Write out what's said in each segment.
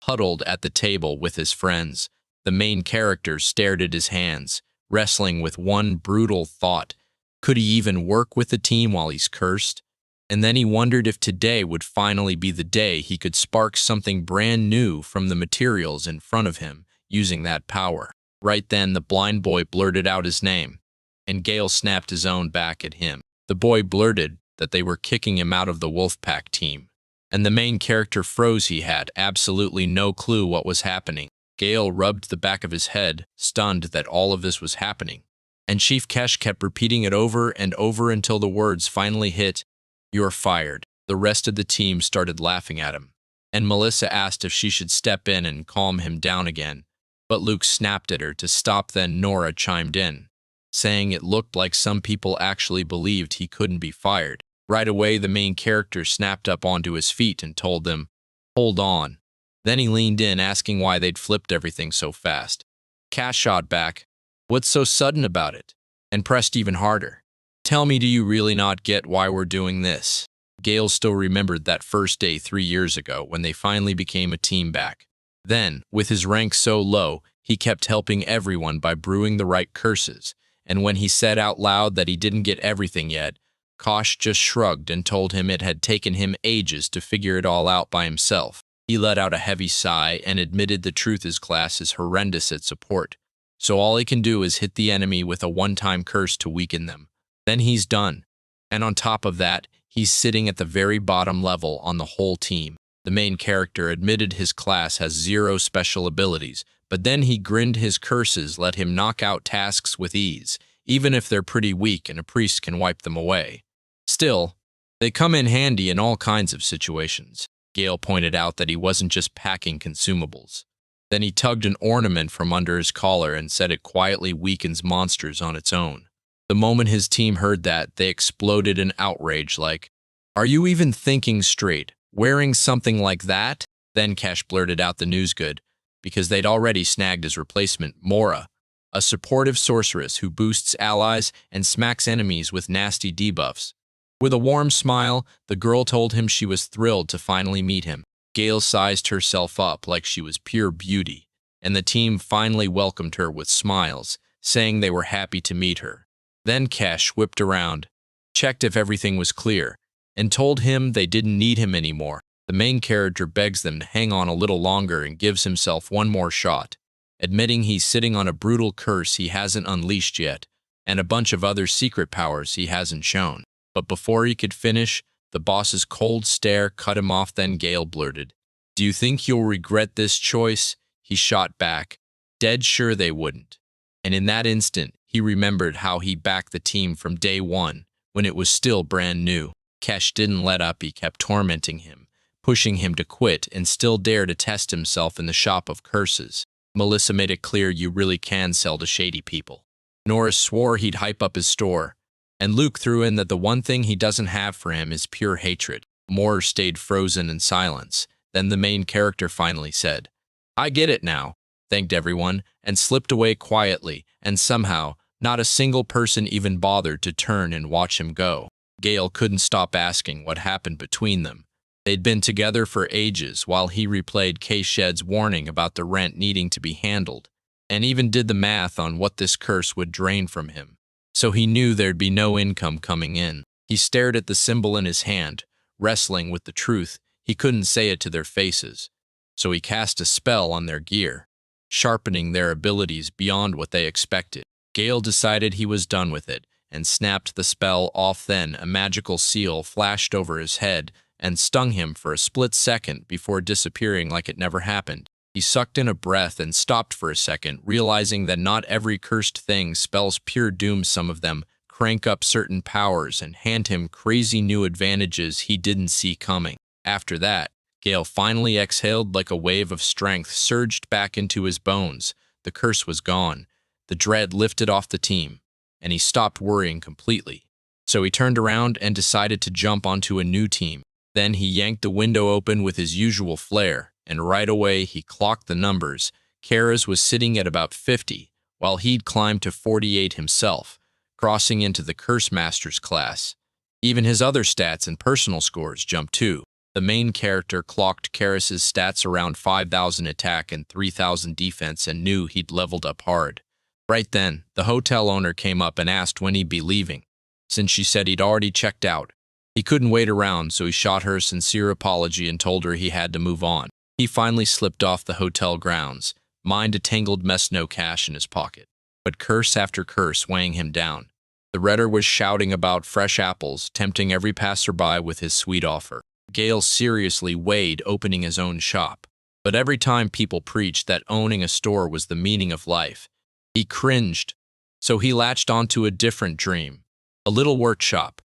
huddled at the table with his friends. The main character stared at his hands, wrestling with one brutal thought. Could he even work with the team while he's cursed? And then he wondered if today would finally be the day he could spark something brand new from the materials in front of him, using that power. Right then, the blind boy blurted out his name, and Gale snapped his own back at him. The boy blurted that they were kicking him out of the Wolfpack team, and the main character froze. He had absolutely no clue what was happening. Gale rubbed the back of his head, stunned that all of this was happening, and Chief Kesh kept repeating it over and over until the words finally hit, "You're fired." The rest of the team started laughing at him, and Melissa asked if she should step in and calm him down again, but Luke snapped at her to stop. Then Nora chimed in, saying it looked like some people actually believed he couldn't be fired. Right away, the main character snapped up onto his feet and told them, "Hold on." Then he leaned in, asking why they'd flipped everything so fast. Cash shot back, "What's so sudden about it?" and pressed even harder. "Tell me, do you really not get why we're doing this?" Gale still remembered that first day 3 years ago when they finally became a team back. Then, with his rank so low, he kept helping everyone by brewing the right curses, and when he said out loud that he didn't get everything yet, Kosh just shrugged and told him it had taken him ages to figure it all out by himself. He let out a heavy sigh and admitted the truth: his class is horrendous at support, so all he can do is hit the enemy with a one-time curse to weaken them. Then he's done. And on top of that, he's sitting at the very bottom level on the whole team. The main character admitted his class has 0 special abilities, but then he grinned. His curses let him knock out tasks with ease, even if they're pretty weak and a priest can wipe them away. Still, they come in handy in all kinds of situations. Gale pointed out that he wasn't just packing consumables. Then he tugged an ornament from under his collar and said it quietly weakens monsters on its own. The moment his team heard that, they exploded in outrage like, "Are you even thinking straight? Wearing something like that?" Then Cash blurted out the news good, because they'd already snagged his replacement, Mora, a supportive sorceress who boosts allies and smacks enemies with nasty debuffs. With a warm smile, the girl told him she was thrilled to finally meet him. Gale sized herself up like she was pure beauty, and the team finally welcomed her with smiles, saying they were happy to meet her. Then Cash whipped around, checked if everything was clear, and told him they didn't need him anymore. The main character begs them to hang on a little longer and gives himself one more shot, admitting he's sitting on a brutal curse he hasn't unleashed yet, and a bunch of other secret powers he hasn't shown. But before he could finish, the boss's cold stare cut him off. Then Gale blurted, "Do you think you'll regret this choice?" He shot back, dead sure they wouldn't. And in that instant, he remembered how he backed the team from day one, when it was still brand new. Kesh didn't let up. He kept tormenting him, pushing him to quit and still dare to test himself in the shop of curses. Melissa made it clear you really can sell to shady people. Norris swore he'd hype up his store, and Luke threw in that the one thing he doesn't have for him is pure hatred. Moore stayed frozen in silence. Then the main character finally said, "I get it now," thanked everyone, and slipped away quietly, and somehow, not a single person even bothered to turn and watch him go. Gale couldn't stop asking what happened between them. They'd been together for ages while he replayed K-Shed's warning about the rent needing to be handled, and even did the math on what this curse would drain from him. So he knew there'd be no income coming in. He stared at the symbol in his hand, wrestling with the truth. He couldn't say it to their faces, so he cast a spell on their gear, sharpening their abilities beyond what they expected. Gale decided he was done with it, and snapped the spell off. Then a magical seal flashed over his head and stung him for a split second before disappearing like it never happened. He sucked in a breath and stopped for a second, realizing that not every cursed thing spells pure doom. Some of them crank up certain powers and hand him crazy new advantages he didn't see coming. After that, Gale finally exhaled like a wave of strength surged back into his bones. The curse was gone. The dread lifted off the team, and he stopped worrying completely. So he turned around and decided to jump onto a new team. Then he yanked the window open with his usual flair, and right away he clocked the numbers. Kara's was sitting at about 50, while he'd climbed to 48 himself, crossing into the Curse Master's class. Even his other stats and personal scores jumped too. The main character clocked Karis's stats around 5,000 attack and 3,000 defense and knew he'd leveled up hard. Right then, the hotel owner came up and asked when he'd be leaving, since she said he'd already checked out. He couldn't wait around, so he shot her a sincere apology and told her he had to move on. He finally slipped off the hotel grounds, mind a tangled mess, no cash in his pocket. But curse after curse weighing him down. The Redder was shouting about fresh apples, tempting every passerby with his sweet offer. Gale seriously weighed opening his own shop. But every time people preached that owning a store was the meaning of life, he cringed. So he latched onto a different dream. A little workshop,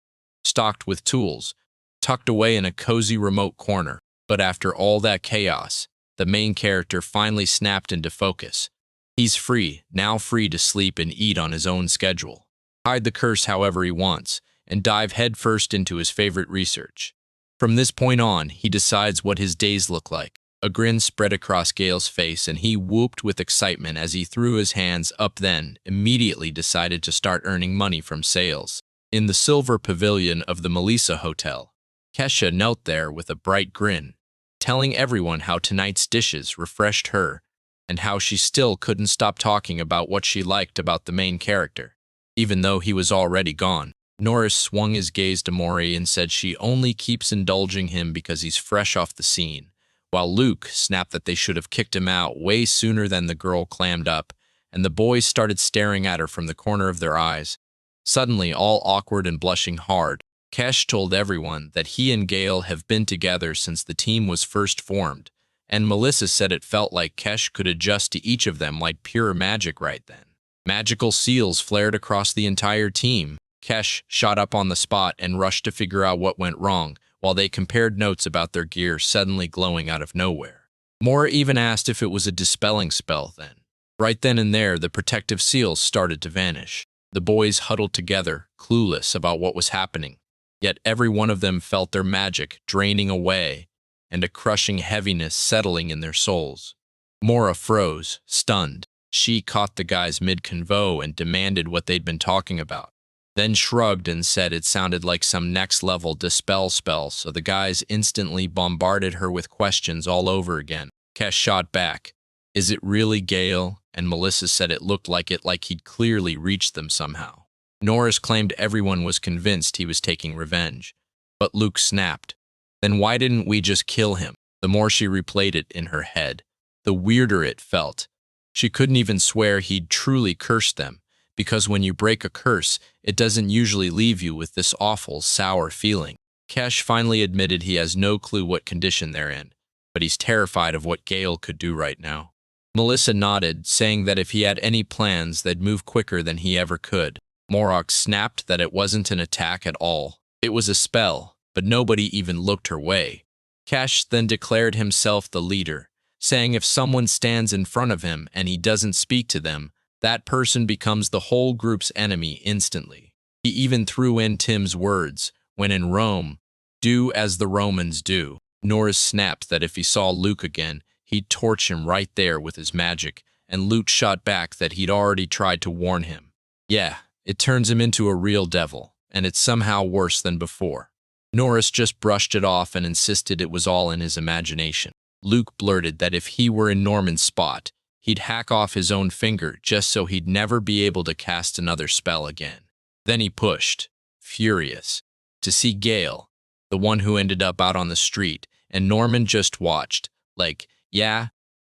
stocked with tools, tucked away in a cozy remote corner. But after all that chaos, the main character finally snapped into focus. He's free, now free to sleep and eat on his own schedule. Hide the curse however he wants, and dive headfirst into his favorite research. From this point on, he decides what his days look like. A grin spread across Gale's face, and he whooped with excitement as he threw his hands up, then immediately decided to start earning money from sales. In the silver pavilion of the Melissa Hotel, Kesha knelt there with a bright grin, telling everyone how tonight's dishes refreshed her, and how she still couldn't stop talking about what she liked about the main character. Even though he was already gone, Norris swung his gaze to Mori and said she only keeps indulging him because he's fresh off the scene, while Luke snapped that they should have kicked him out way sooner than the girl clammed up, and the boys started staring at her from the corner of their eyes. Suddenly, all awkward and blushing hard, Kesh told everyone that he and Gale have been together since the team was first formed, and Melissa said it felt like Kesh could adjust to each of them like pure magic right then. Magical seals flared across the entire team. Kesh shot up on the spot and rushed to figure out what went wrong, while they compared notes about their gear suddenly glowing out of nowhere. Mora even asked if it was a dispelling spell then. Right then and there, the protective seals started to vanish. The boys huddled together, clueless about what was happening. Yet every one of them felt their magic draining away and a crushing heaviness settling in their souls. Mora froze, stunned. She caught the guys mid-convo and demanded what they'd been talking about, then shrugged and said it sounded like some next-level dispel spell, so the guys instantly bombarded her with questions all over again. Kesh shot back, "Is it really Gale?" And Melissa said it looked like he'd clearly reached them somehow. Norris claimed everyone was convinced he was taking revenge, but Luke snapped, "Then why didn't we just kill him?" The more she replayed it in her head, the weirder it felt. She couldn't even swear he'd truly cursed them, because when you break a curse, it doesn't usually leave you with this awful, sour feeling. Kesh finally admitted he has no clue what condition they're in, but he's terrified of what Gale could do right now. Melissa nodded, saying that if he had any plans, they'd move quicker than he ever could. Morok snapped that it wasn't an attack at all. It was a spell, but nobody even looked her way. Kesh then declared himself the leader, saying if someone stands in front of him and he doesn't speak to them, that person becomes the whole group's enemy instantly. He even threw in Tim's words, "When in Rome, do as the Romans do." Norris snapped that if he saw Luke again, he'd torch him right there with his magic, and Luke shot back that he'd already tried to warn him. Yeah, it turns him into a real devil, and it's somehow worse than before. Norris just brushed it off and insisted it was all in his imagination. Luke blurted that if he were in Norman's spot, he'd hack off his own finger just so he'd never be able to cast another spell again. Then he pushed, furious, to see Gale, the one who ended up out on the street, and Norman just watched, like, yeah,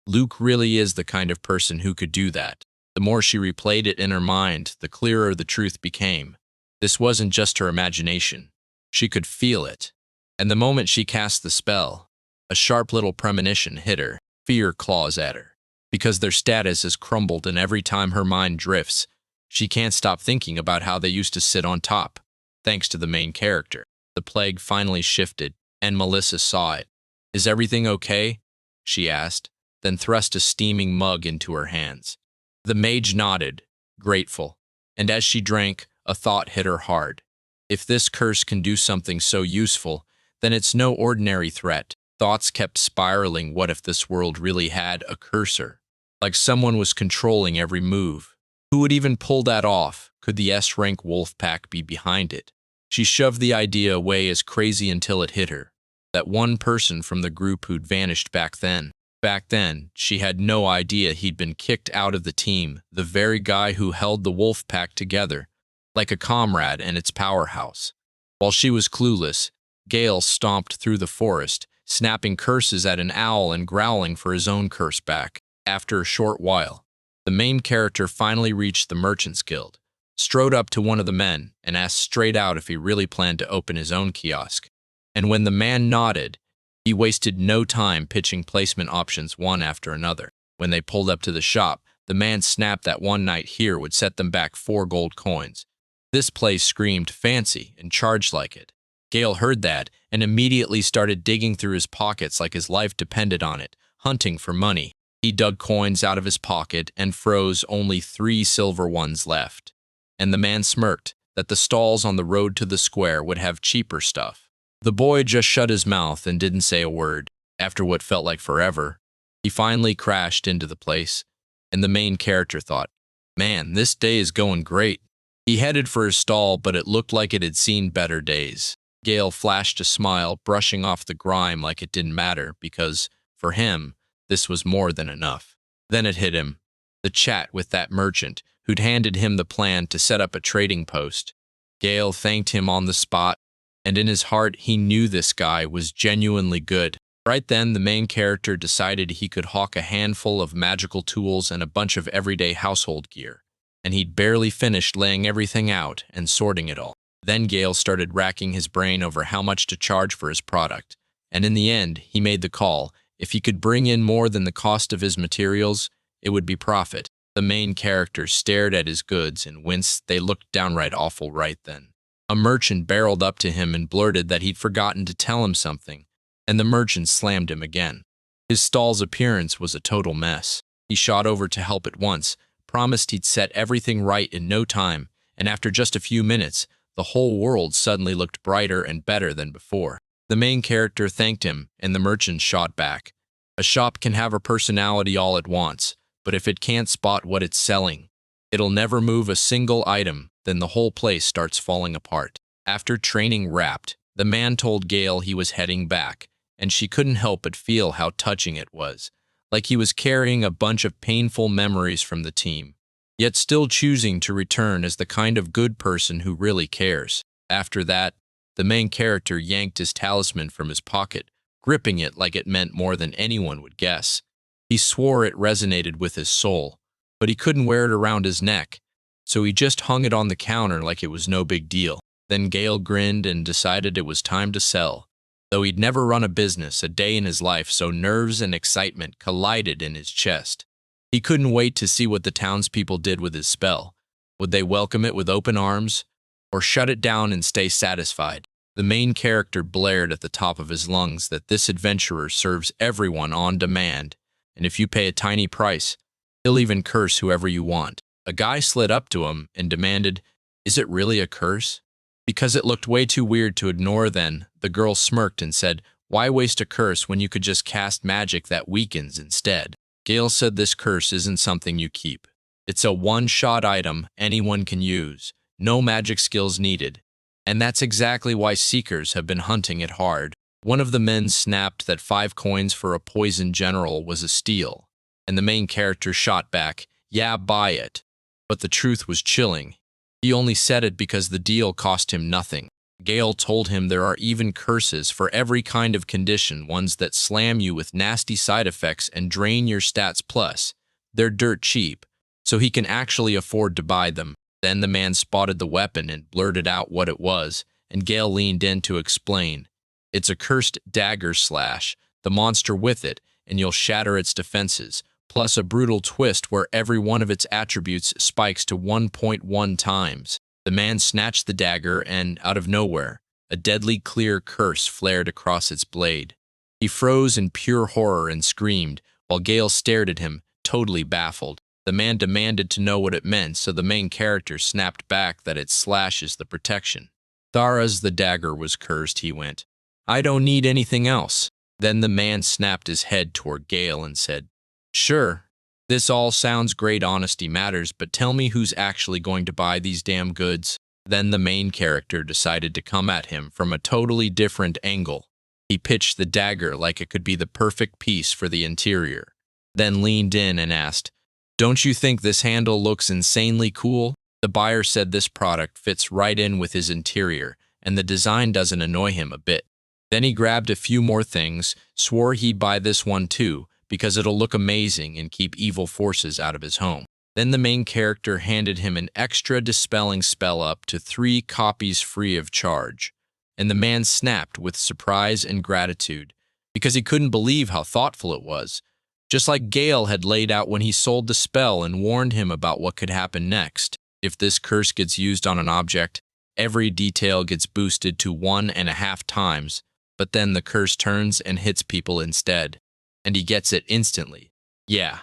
Luke really is the kind of person who could do that. The more she replayed it in her mind, the clearer the truth became. This wasn't just her imagination. She could feel it. And the moment she cast the spell, a sharp little premonition hit her. Fear claws at her. Because their status has crumbled, and every time her mind drifts, she can't stop thinking about how they used to sit on top. Thanks to the main character, the plague finally shifted, and Melissa saw it. "Is everything okay?" she asked, then thrust a steaming mug into her hands. The mage nodded, grateful, and as she drank, a thought hit her hard. If this curse can do something so useful, then it's no ordinary threat. Thoughts kept spiraling. What if this world really had a cursor? Like someone was controlling every move. Who would even pull that off? Could the S-rank wolf pack be behind it? She shoved the idea away as crazy until it hit her. that one person from the group who'd vanished back then. Back then, she had no idea he'd been kicked out of the team, the very guy who held the wolf pack together, like a comrade and its powerhouse. While she was clueless, Gale stomped through the forest, snapping curses at an owl and growling for his own curse back. After a short while, the main character finally reached the Merchants Guild, strode up to one of the men, and asked straight out if he really planned to open his own kiosk. And when the man nodded, he wasted no time pitching placement options one after another. When they pulled up to the shop, the man snapped that one night here would set them back 4 gold coins. This place screamed fancy and charged like it. Gale heard that and immediately started digging through his pockets like his life depended on it, hunting for money. He dug coins out of his pocket and froze only 3 silver ones left. And the man smirked that the stalls on the road to the square would have cheaper stuff. The boy just shut his mouth and didn't say a word. After what felt like forever, he finally crashed into the place, and the main character thought, "Man, this day is going great." He headed for his stall, but it looked like it had seen better days. Gale flashed a smile, brushing off the grime like it didn't matter, because, for him, this was more than enough. Then it hit him, the chat with that merchant who'd handed him the plan to set up a trading post. Gale thanked him on the spot, and in his heart he knew this guy was genuinely good. Right then, the main character decided he could hawk a handful of magical tools and a bunch of everyday household gear, and he'd barely finished laying everything out and sorting it all. Then Gale started racking his brain over how much to charge for his product, and in the end, he made the call. If he could bring in more than the cost of his materials, it would be profit. The main character stared at his goods and winced. They looked downright awful right then. A merchant barreled up to him and blurted that he'd forgotten to tell him something, and the merchant slammed him again. His stall's appearance was a total mess. He shot over to help at once, promised he'd set everything right in no time, and after just a few minutes, the whole world suddenly looked brighter and better than before. The main character thanked him, and the merchant shot back. A shop can have a personality all it wants, but if it can't spot what it's selling, it'll never move a single item, then the whole place starts falling apart. After training wrapped, the man told Gale he was heading back, and she couldn't help but feel how touching it was, like he was carrying a bunch of painful memories from the team, yet still choosing to return as the kind of good person who really cares. After that, the main character yanked his talisman from his pocket, gripping it like it meant more than anyone would guess. He swore it resonated with his soul, but he couldn't wear it around his neck, so he just hung it on the counter like it was no big deal. Then Gale grinned and decided it was time to sell. Though he'd never run a business a day in his life, so nerves and excitement collided in his chest. He couldn't wait to see what the townspeople did with his spell. Would they welcome it with open arms, or shut it down and stay satisfied? The main character blared at the top of his lungs that this adventurer serves everyone on demand, and if you pay a tiny price, he'll even curse whoever you want. A guy slid up to him and demanded, "Is it really a curse?" Because it looked way too weird to ignore then, the girl smirked and said, "Why waste a curse when you could just cast magic that weakens instead?" Gale said this curse isn't something you keep. It's a one-shot item anyone can use, no magic skills needed. And that's exactly why seekers have been hunting it hard. One of the men snapped that 5 coins for a poison general was a steal, and the main character shot back, "Yeah, buy it." But the truth was chilling. He only said it because the deal cost him nothing. Gale told him there are even curses for every kind of condition, ones that slam you with nasty side effects and drain your stats, plus they're dirt cheap, so he can actually afford to buy them. Then the man spotted the weapon and blurted out what it was, and Gale leaned in to explain. "It's a cursed dagger slash, the monster with it, and you'll shatter its defenses, plus a brutal twist where every one of its attributes spikes to 1.1 times. The man snatched the dagger and, out of nowhere, a deadly clear curse flared across its blade. He froze in pure horror and screamed, while Gale stared at him, totally baffled. The man demanded to know what it meant, so the main character snapped back that its slash is the protection. "Thara's the dagger was cursed," he went. "I don't need anything else." Then the man snapped his head toward Gale and said, "Sure, this all sounds great, honesty matters, but tell me who's actually going to buy these damn goods." Then the main character decided to come at him from a totally different angle. He pitched the dagger like it could be the perfect piece for the interior, then leaned in and asked, "Don't you think this handle looks insanely cool?" The buyer said this product fits right in with his interior, and the design doesn't annoy him a bit. Then he grabbed a few more things, swore he'd buy this one too, because it'll look amazing and keep evil forces out of his home. Then the main character handed him an extra dispelling spell up to 3 copies free of charge, and the man snapped with surprise and gratitude, because he couldn't believe how thoughtful it was, just like Gale had laid out when he sold the spell and warned him about what could happen next. If this curse gets used on an object, every detail gets boosted to 1.5 times, but then the curse turns and hits people instead, and he gets it instantly. Yeah,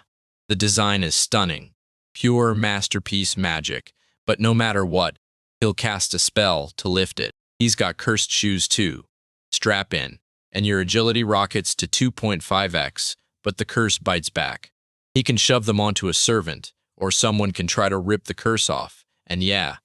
the design is stunning. Pure masterpiece magic, but no matter what, he'll cast a spell to lift it. He's got cursed shoes too. Strap in, and your agility rockets to 2.5x, but the curse bites back. He can shove them onto a servant, or someone can try to rip the curse off, and yeah,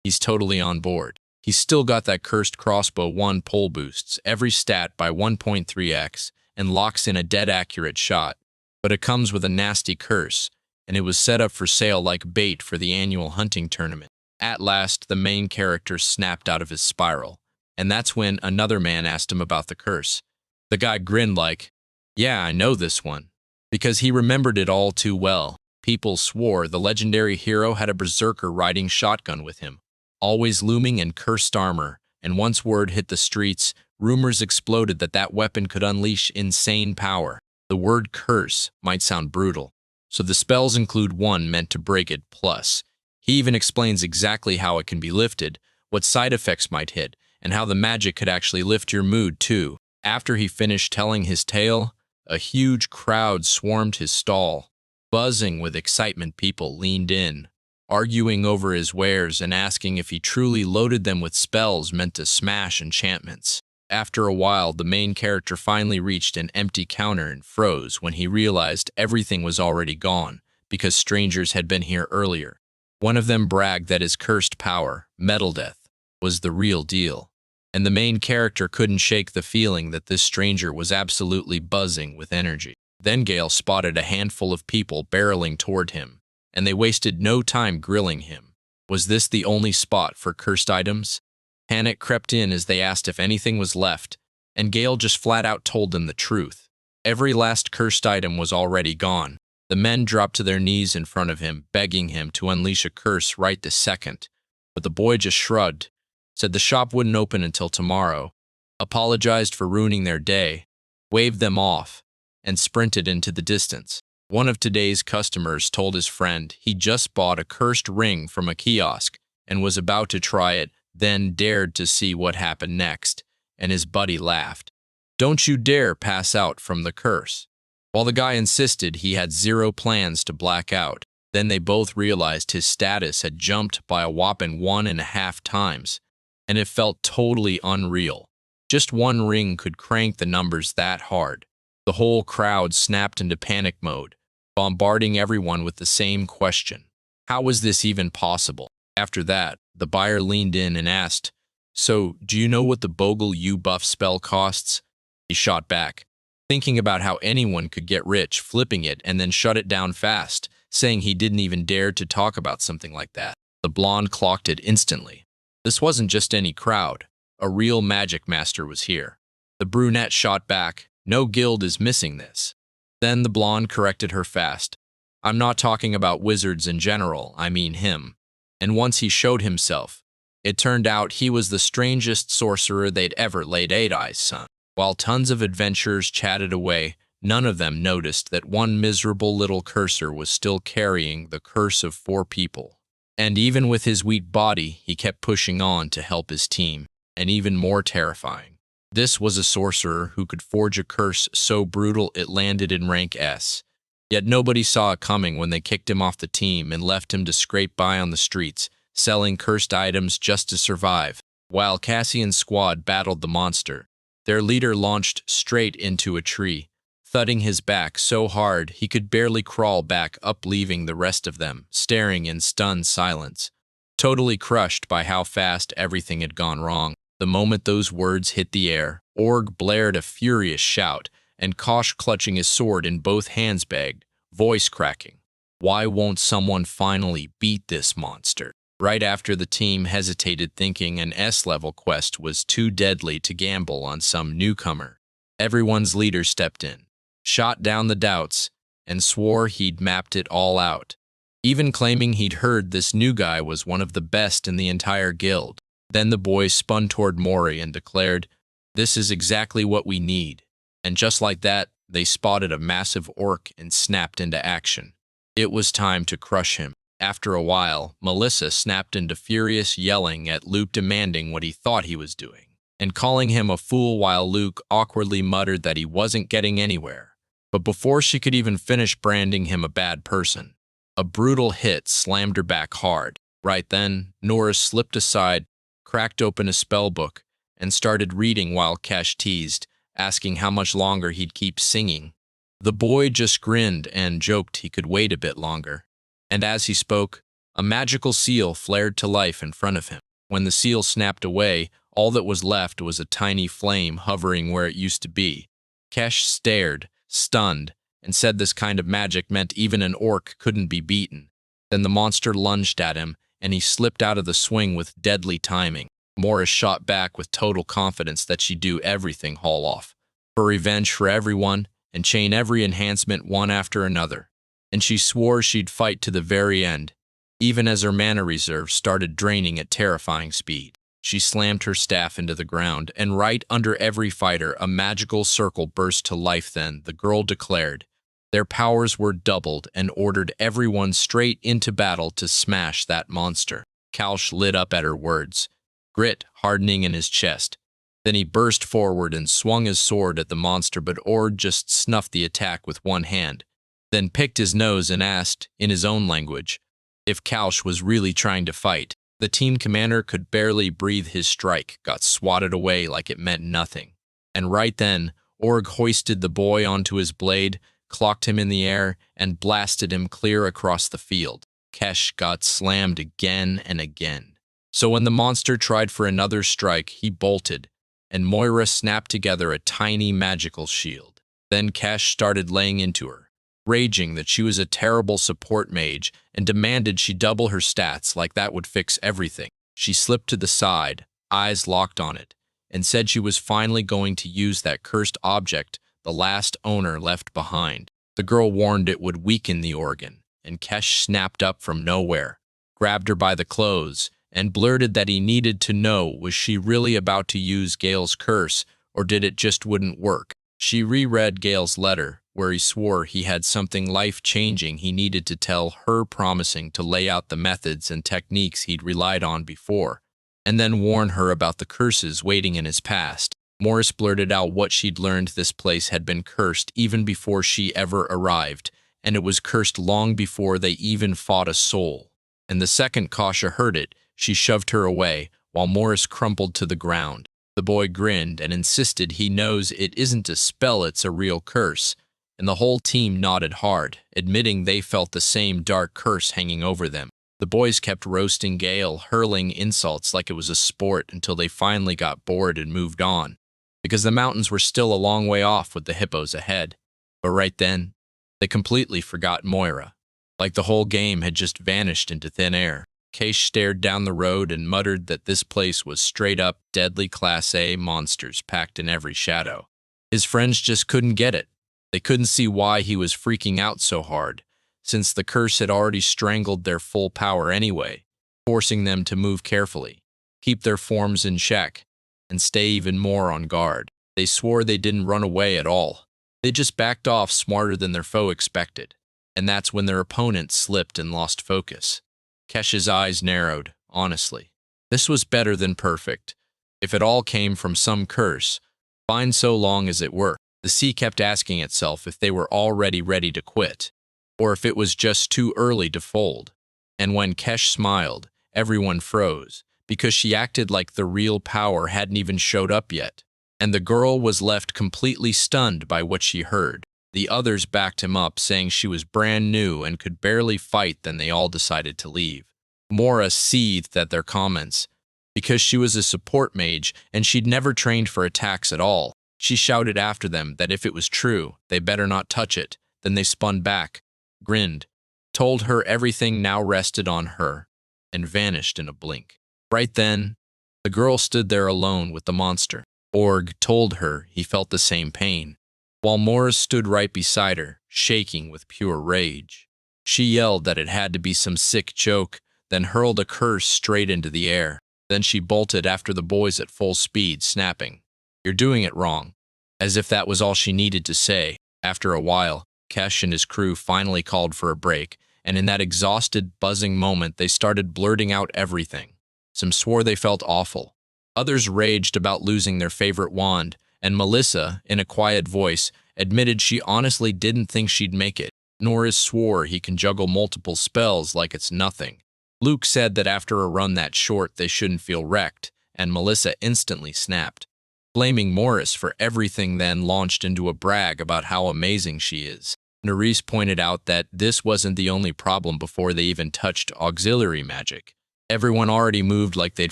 he's totally on board. He's still got that cursed crossbow 1 pole boosts every stat by 1.3x and locks in a dead accurate shot, but it comes with a nasty curse, and it was set up for sale like bait for the annual hunting tournament. At last, the main character snapped out of his spiral, and that's when another man asked him about the curse. The guy grinned like, "Yeah, I know this one," because he remembered it all too well. People swore the legendary hero had a berserker riding shotgun with him, always looming in cursed armor, and once word hit the streets, rumors exploded that that weapon could unleash insane power. The word curse might sound brutal, so the spells include one meant to break it plus. He even explains exactly how it can be lifted, what side effects might hit, and how the magic could actually lift your mood too. After he finished telling his tale, a huge crowd swarmed his stall. Buzzing with excitement, people leaned in, arguing over his wares and asking if he truly loaded them with spells meant to smash enchantments. After a while, the main character finally reached an empty counter and froze when he realized everything was already gone, because strangers had been here earlier. One of them bragged that his cursed power, Metal Death, was the real deal, and the main character couldn't shake the feeling that this stranger was absolutely buzzing with energy. Then Gale spotted a handful of people barreling toward him, and they wasted no time grilling him. Was this the only spot for cursed items? Panic crept in as they asked if anything was left, and Gale just flat out told them the truth. Every last cursed item was already gone. The men dropped to their knees in front of him, begging him to unleash a curse right this second. But the boy just shrugged, said the shop wouldn't open until tomorrow, apologized for ruining their day, waved them off, and sprinted into the distance. One of today's customers told his friend he just bought a cursed ring from a kiosk and was about to try it, then dared to see what happened next, and his buddy laughed. "Don't you dare pass out from the curse." While the guy insisted he had zero plans to black out, then they both realized his status had jumped by a whopping 1.5 times, and it felt totally unreal. Just one ring could crank the numbers that hard. The whole crowd snapped into panic mode, bombarding everyone with the same question. How was this even possible? After that, the buyer leaned in and asked, "So, do you know what the Bogle U buff spell costs?" He shot back, thinking about how anyone could get rich flipping it and then shut it down fast, saying he didn't even dare to talk about something like that. The blonde clocked it instantly. This wasn't just any crowd. A real magic master was here. The brunette shot back, "No guild is missing this." Then the blonde corrected her fast. "I'm not talking about wizards in general, I mean him." And once he showed himself, it turned out he was the strangest sorcerer they'd ever laid eyes on. While tons of adventurers chatted away, none of them noticed that one miserable little cursor was still carrying the curse of 4 people. And even with his weak body, he kept pushing on to help his team. And even more terrifying, this was a sorcerer who could forge a curse so brutal it landed in rank S. Yet nobody saw it coming when they kicked him off the team and left him to scrape by on the streets, selling cursed items just to survive. While Cassian's squad battled the monster, their leader launched straight into a tree, thudding his back so hard he could barely crawl back up, leaving the rest of them staring in stunned silence, totally crushed by how fast everything had gone wrong. The moment those words hit the air, Org blared a furious shout, and Kosh, clutching his sword in both hands, begged, voice cracking, "Why won't someone finally beat this monster?" Right after the team hesitated, thinking an S-level quest was too deadly to gamble on some newcomer, everyone's leader stepped in, shot down the doubts, and swore he'd mapped it all out, even claiming he'd heard this new guy was one of the best in the entire guild. Then the boys spun toward Mori and declared, "This is exactly what we need." And just like that, they spotted a massive orc and snapped into action. It was time to crush him. After a while, Melissa snapped into furious yelling at Luke, demanding what he thought he was doing, and calling him a fool, while Luke awkwardly muttered that he wasn't getting anywhere. But before she could even finish branding him a bad person, a brutal hit slammed her back hard. Right then, Nora slipped aside, cracked open a spell book, and started reading while Kesh teased, asking how much longer he'd keep singing. The boy just grinned and joked he could wait a bit longer. And as he spoke, a magical seal flared to life in front of him. When the seal snapped away, all that was left was a tiny flame hovering where it used to be. Kesh stared, stunned, and said this kind of magic meant even an orc couldn't be beaten. Then the monster lunged at him, and he slipped out of the swing with deadly timing. Morris shot back with total confidence that she'd do everything haul off, for revenge for everyone, and chain every enhancement one after another. And she swore she'd fight to the very end, even as her mana reserve started draining at terrifying speed. She slammed her staff into the ground, and right under every fighter, a magical circle burst to life. Then the girl declared their powers were doubled and ordered everyone straight into battle to smash that monster. Kalsh lit up at her words, grit hardening in his chest. Then he burst forward and swung his sword at the monster, but Ord just snuffed the attack with one hand, then picked his nose and asked, in his own language, if Kalsh was really trying to fight. The team commander could barely breathe. His strike got swatted away like it meant nothing. And right then, Org hoisted the boy onto his blade, clocked him in the air, and blasted him clear across the field. Kesh got slammed again and again. So when the monster tried for another strike, he bolted, and Moira snapped together a tiny magical shield. Then Kesh started laying into her, raging that she was a terrible support mage and demanded she double her stats like that would fix everything. She slipped to the side, eyes locked on it, and said she was finally going to use that cursed object the last owner left behind. The girl warned it would weaken the organ, and Kesh snapped up from nowhere, grabbed her by the clothes, and blurted that he needed to know, was she really about to use Gale's curse, or did it just wouldn't work? She reread Gale's letter, where he swore he had something life-changing he needed to tell her, promising to lay out the methods and techniques he'd relied on before, and then warn her about the curses waiting in his past. Morris blurted out what she'd learned. This place had been cursed even before she ever arrived, and it was cursed long before they even fought a soul. And the second Kasha heard it, she shoved her away, while Morris crumpled to the ground. The boy grinned and insisted he knows it isn't a spell, it's a real curse, and the whole team nodded hard, admitting they felt the same dark curse hanging over them. The boys kept roasting Gale, hurling insults like it was a sport, until they finally got bored and moved on, because the mountains were still a long way off with the hippos ahead. But right then, they completely forgot Moira, like the whole game had just vanished into thin air. Case stared down the road and muttered that this place was straight-up deadly Class A monsters packed in every shadow. His friends just couldn't get it. They couldn't see why he was freaking out so hard, since the curse had already strangled their full power anyway, forcing them to move carefully, keep their forms in check, and stay even more on guard. They swore they didn't run away at all. They just backed off smarter than their foe expected, and that's when their opponent slipped and lost focus. Kesh's eyes narrowed, honestly. This was better than perfect. If it all came from some curse, fine so long as it were. The sea kept asking itself if they were already ready to quit, or if it was just too early to fold. And when Kesh smiled, everyone froze, because she acted like the real power hadn't even showed up yet. And the girl was left completely stunned by what she heard. The others backed him up, saying she was brand new and could barely fight. Then they all decided to leave. Mora seethed at their comments, Because she was a support mage and she'd never trained for attacks at all, she shouted after them that if it was true, they better not touch it. Then they spun back, grinned, told her everything now rested on her, and vanished in a blink. Right then, the girl stood there alone with the monster. Org told her he felt the same pain, while Morris stood right beside her, shaking with pure rage. She yelled that it had to be some sick joke, then hurled a curse straight into the air. Then she bolted after the boys at full speed, snapping, "You're doing it wrong," as if that was all she needed to say. After a while, Kesh and his crew finally called for a break, and in that exhausted, buzzing moment they started blurting out everything. Some swore they felt awful. Others raged about losing their favorite wand, and Melissa, in a quiet voice, admitted she honestly didn't think she'd make it. Norris swore he can juggle multiple spells like it's nothing. Luke said that after a run that short they shouldn't feel wrecked, and Melissa instantly snapped, blaming Morris for everything, then launched into a brag about how amazing she is. Nerys pointed out that this wasn't the only problem before they even touched auxiliary magic. Everyone already moved like they'd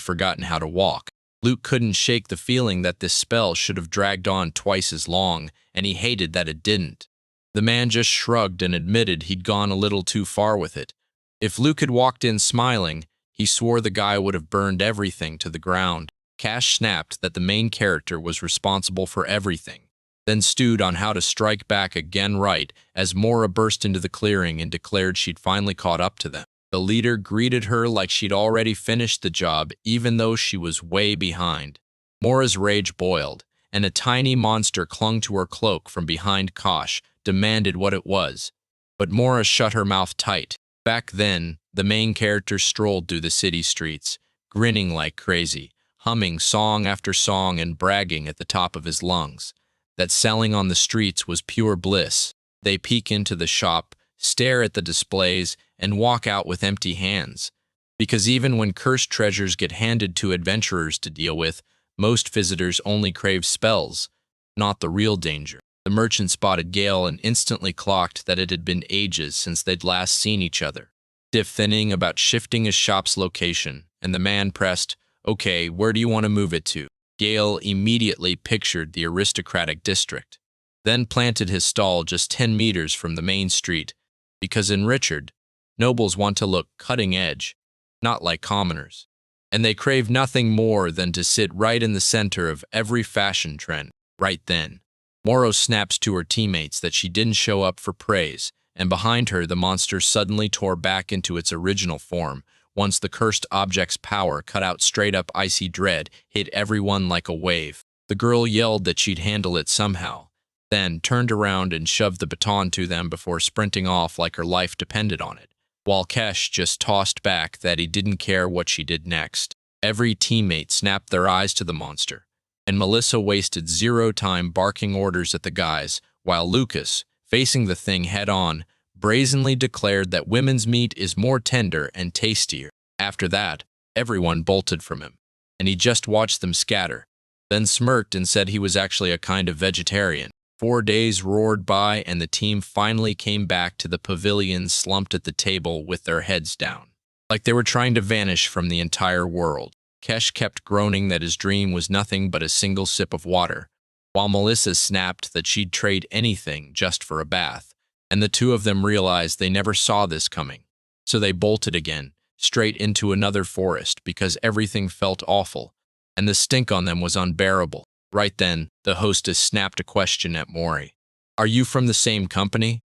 forgotten how to walk. Luke couldn't shake the feeling that this spell should have dragged on twice as long, and he hated that it didn't. The man just shrugged and admitted he'd gone a little too far with it. If Luke had walked in smiling, he swore the guy would have burned everything to the ground. Cash snapped that the main character was responsible for everything, then stewed on how to strike back again right as Mora burst into the clearing and declared she'd finally caught up to them. The leader greeted her like she'd already finished the job, even though she was way behind. Mora's rage boiled, and a tiny monster clung to her cloak from behind Kosh, demanded what it was. But Mora shut her mouth tight. Back then, the main character strolled through the city streets, grinning like crazy, humming song after song and bragging at the top of his lungs that selling on the streets was pure bliss. They peek into the shop, stare at the displays, and walk out with empty hands. Because even when cursed treasures get handed to adventurers to deal with, most visitors only crave spells, not the real danger. The merchant spotted Gale and instantly clocked that it had been ages since they'd last seen each other. Stiff-thinning about shifting his shop's location, and the man pressed, "Okay, where do you want to move it to?" Gale immediately pictured the aristocratic district, then planted his stall just 10 meters from the main street, because in Richard, nobles want to look cutting edge, not like commoners. And they crave nothing more than to sit right in the center of every fashion trend. Right then, Moro snaps to her teammates that she didn't show up for praise, and behind her the monster suddenly tore back into its original form, once the cursed object's power cut out straight-up icy dread, hit everyone like a wave. The girl yelled that she'd handle it somehow, then turned around and shoved the baton to them before sprinting off like her life depended on it, while Kesh just tossed back that he didn't care what she did next. Every teammate snapped their eyes to the monster, and Melissa wasted zero time barking orders at the guys, while Lucas, facing the thing head-on, brazenly declared that women's meat is more tender and tastier. After that, everyone bolted from him, and he just watched them scatter, then smirked and said he was actually a kind of vegetarian. 4 days roared by, and the team finally came back to the pavilion slumped at the table with their heads down, like they were trying to vanish from the entire world. Kesh kept groaning that his dream was nothing but a single sip of water, while Melissa snapped that she'd trade anything just for a bath, and the two of them realized they never saw this coming. So they bolted again, straight into another forest because everything felt awful, and the stink on them was unbearable. Right then, the hostess snapped a question at Mori. "Are you from the same company?"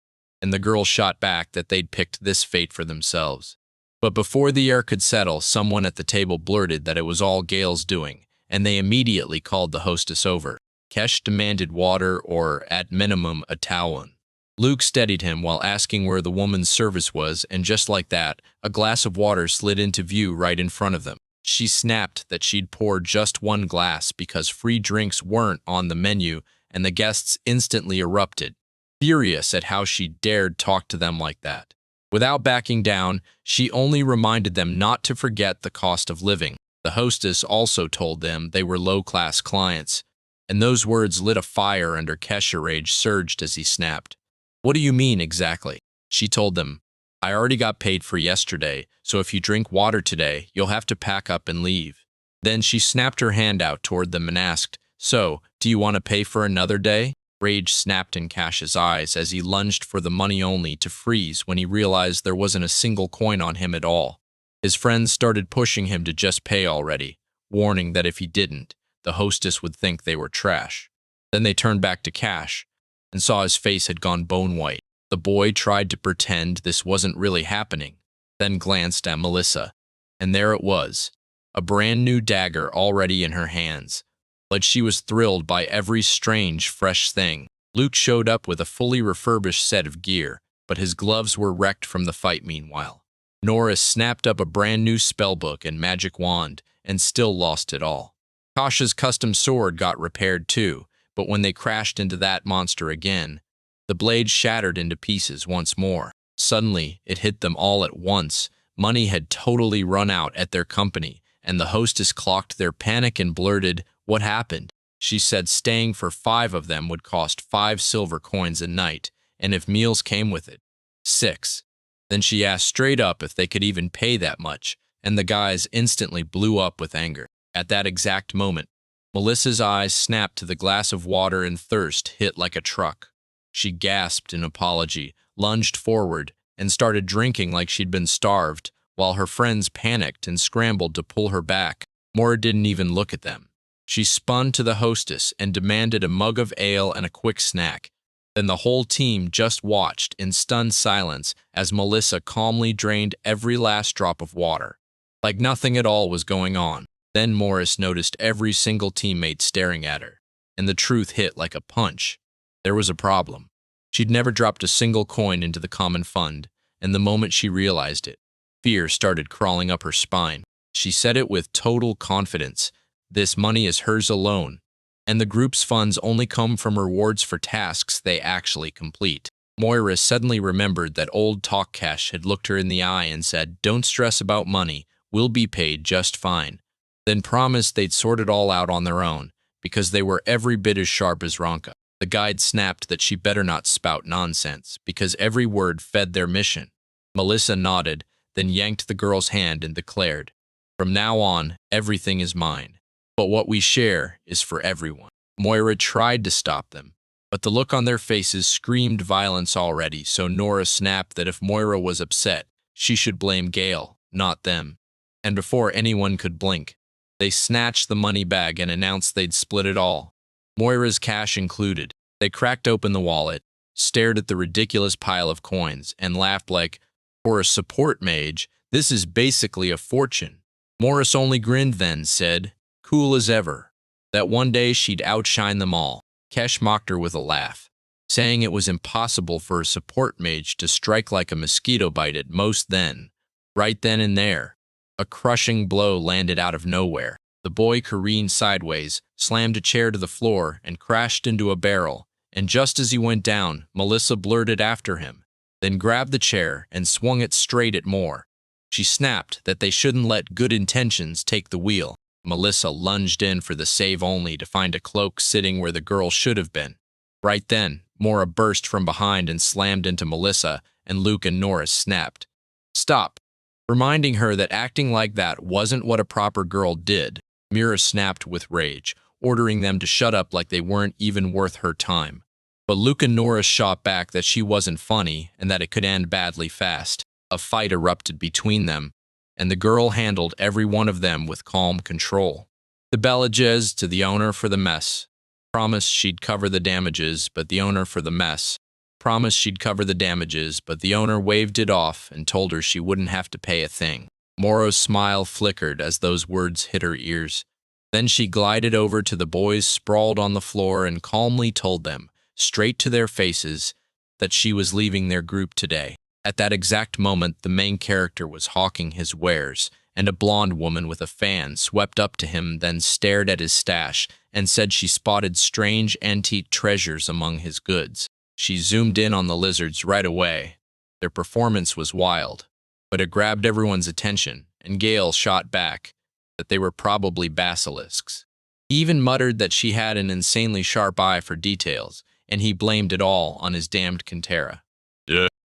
And the girl shot back that they'd picked this fate for themselves. But before the air could settle, someone at the table blurted that it was all Gale's doing, and they immediately called the hostess over. Kesh demanded water or, at minimum, a towel. Luke steadied him while asking where the woman's service was, and just like that, a glass of water slid into view right in front of them. She snapped that she'd poured just one glass because free drinks weren't on the menu, and the guests instantly erupted, furious at how she dared talk to them like that. Without backing down, she only reminded them not to forget the cost of living. The hostess also told them they were low-class clients, and those words lit a fire under Kesha. Rage surged as he snapped. "What do you mean exactly?" She told them, "I already got paid for yesterday, so if you drink water today, you'll have to pack up and leave." Then she snapped her hand out toward them and asked, "So, do you want to pay for another day?" Rage snapped in Cash's eyes as he lunged for the money only to freeze when he realized there wasn't a single coin on him at all. His friends started pushing him to just pay already, warning that if he didn't, the hostess would think they were trash. Then they turned back to Cash and saw his face had gone bone white. The boy tried to pretend this wasn't really happening, then glanced at Melissa, and there it was, a brand new dagger already in her hands. Like she was thrilled by every strange, fresh thing. Luke showed up with a fully refurbished set of gear, but his gloves were wrecked from the fight meanwhile. Norris snapped up a brand new spellbook and magic wand, and still lost it all. Kasha's custom sword got repaired too, but when they crashed into that monster again, the blade shattered into pieces once more. Suddenly, it hit them all at once. Money had totally run out at their company, and the hostess clocked their panic and blurted, "What happened?" She said staying for 5 of them would cost 5 silver coins a night, and if meals came with it, 6. Then she asked straight up if they could even pay that much, and the guys instantly blew up with anger. At that exact moment, Melissa's eyes snapped to the glass of water and thirst hit like a truck. She gasped in apology, lunged forward, and started drinking like she'd been starved, while her friends panicked and scrambled to pull her back. Mora didn't even look at them. She spun to the hostess and demanded a mug of ale and a quick snack. Then the whole team just watched in stunned silence as Melissa calmly drained every last drop of water, like nothing at all was going on. Then Morris noticed every single teammate staring at her, and the truth hit like a punch. There was a problem. She'd never dropped a single coin into the common fund, and the moment she realized it, fear started crawling up her spine. She said it with total confidence. This money is hers alone, and the group's funds only come from rewards for tasks they actually complete. Moira suddenly remembered that old Talk Cash had looked her in the eye and said, "Don't stress about money, we'll be paid just fine." Then promised they'd sort it all out on their own, because they were every bit as sharp as Ronka. The guide snapped that she better not spout nonsense, because every word fed their mission. Melissa nodded, then yanked the girl's hand and declared, "From now on, everything is mine. But what we share is for everyone." Moira tried to stop them, but the look on their faces screamed violence already, so Nora snapped that if Moira was upset, she should blame Gale, not them. And before anyone could blink, they snatched the money bag and announced they'd split it all, Moira's cash included. They cracked open the wallet, stared at the ridiculous pile of coins, and laughed like, "For a support mage, this is basically a fortune." Morris only grinned then, said, cool as ever, that one day she'd outshine them all. Kesh mocked her with a laugh, saying it was impossible for a support mage to strike like a mosquito bite at most then. Right then and there, a crushing blow landed out of nowhere. The boy careened sideways, slammed a chair to the floor, and crashed into a barrel, and just as he went down, Melissa blurted after him, then grabbed the chair and swung it straight at Moore. She snapped that they shouldn't let good intentions take the wheel. Melissa lunged in for the save only to find a cloak sitting where the girl should have been. Right then, Mora burst from behind and slammed into Melissa, and Luke and Norris snapped, "Stop," reminding her that acting like that wasn't what a proper girl did. Mira snapped with rage, ordering them to shut up like they weren't even worth her time. But Luke and Norris shot back that she wasn't funny and that it could end badly fast. A fight erupted between them, and the girl handled every one of them with calm control. The Belages to the owner for the mess. Promised she'd cover the damages, but the owner for the mess. Promised she'd cover the damages, but the owner waved it off and told her she wouldn't have to pay a thing. Moro's smile flickered as those words hit her ears. Then she glided over to the boys sprawled on the floor and calmly told them, straight to their faces, that she was leaving their group today. At that exact moment, the main character was hawking his wares, and a blonde woman with a fan swept up to him, then stared at his stash and said she spotted strange antique treasures among his goods. She zoomed in on the lizards right away. Their performance was wild, but it grabbed everyone's attention, and Gale shot back that they were probably basilisks. He even muttered that she had an insanely sharp eye for details, and he blamed it all on his damned Kintera.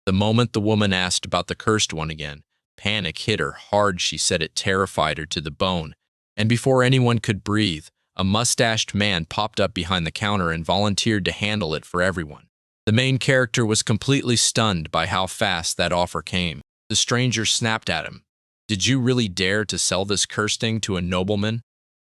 The moment the woman asked about the cursed one again, panic hit her hard. She said it terrified her to the bone, And before anyone could breathe, a mustached man popped up behind the counter and volunteered to handle it for everyone. The main character was completely stunned by how fast that offer came. The stranger snapped at him. "Did you really dare to sell this cursed thing to a nobleman?"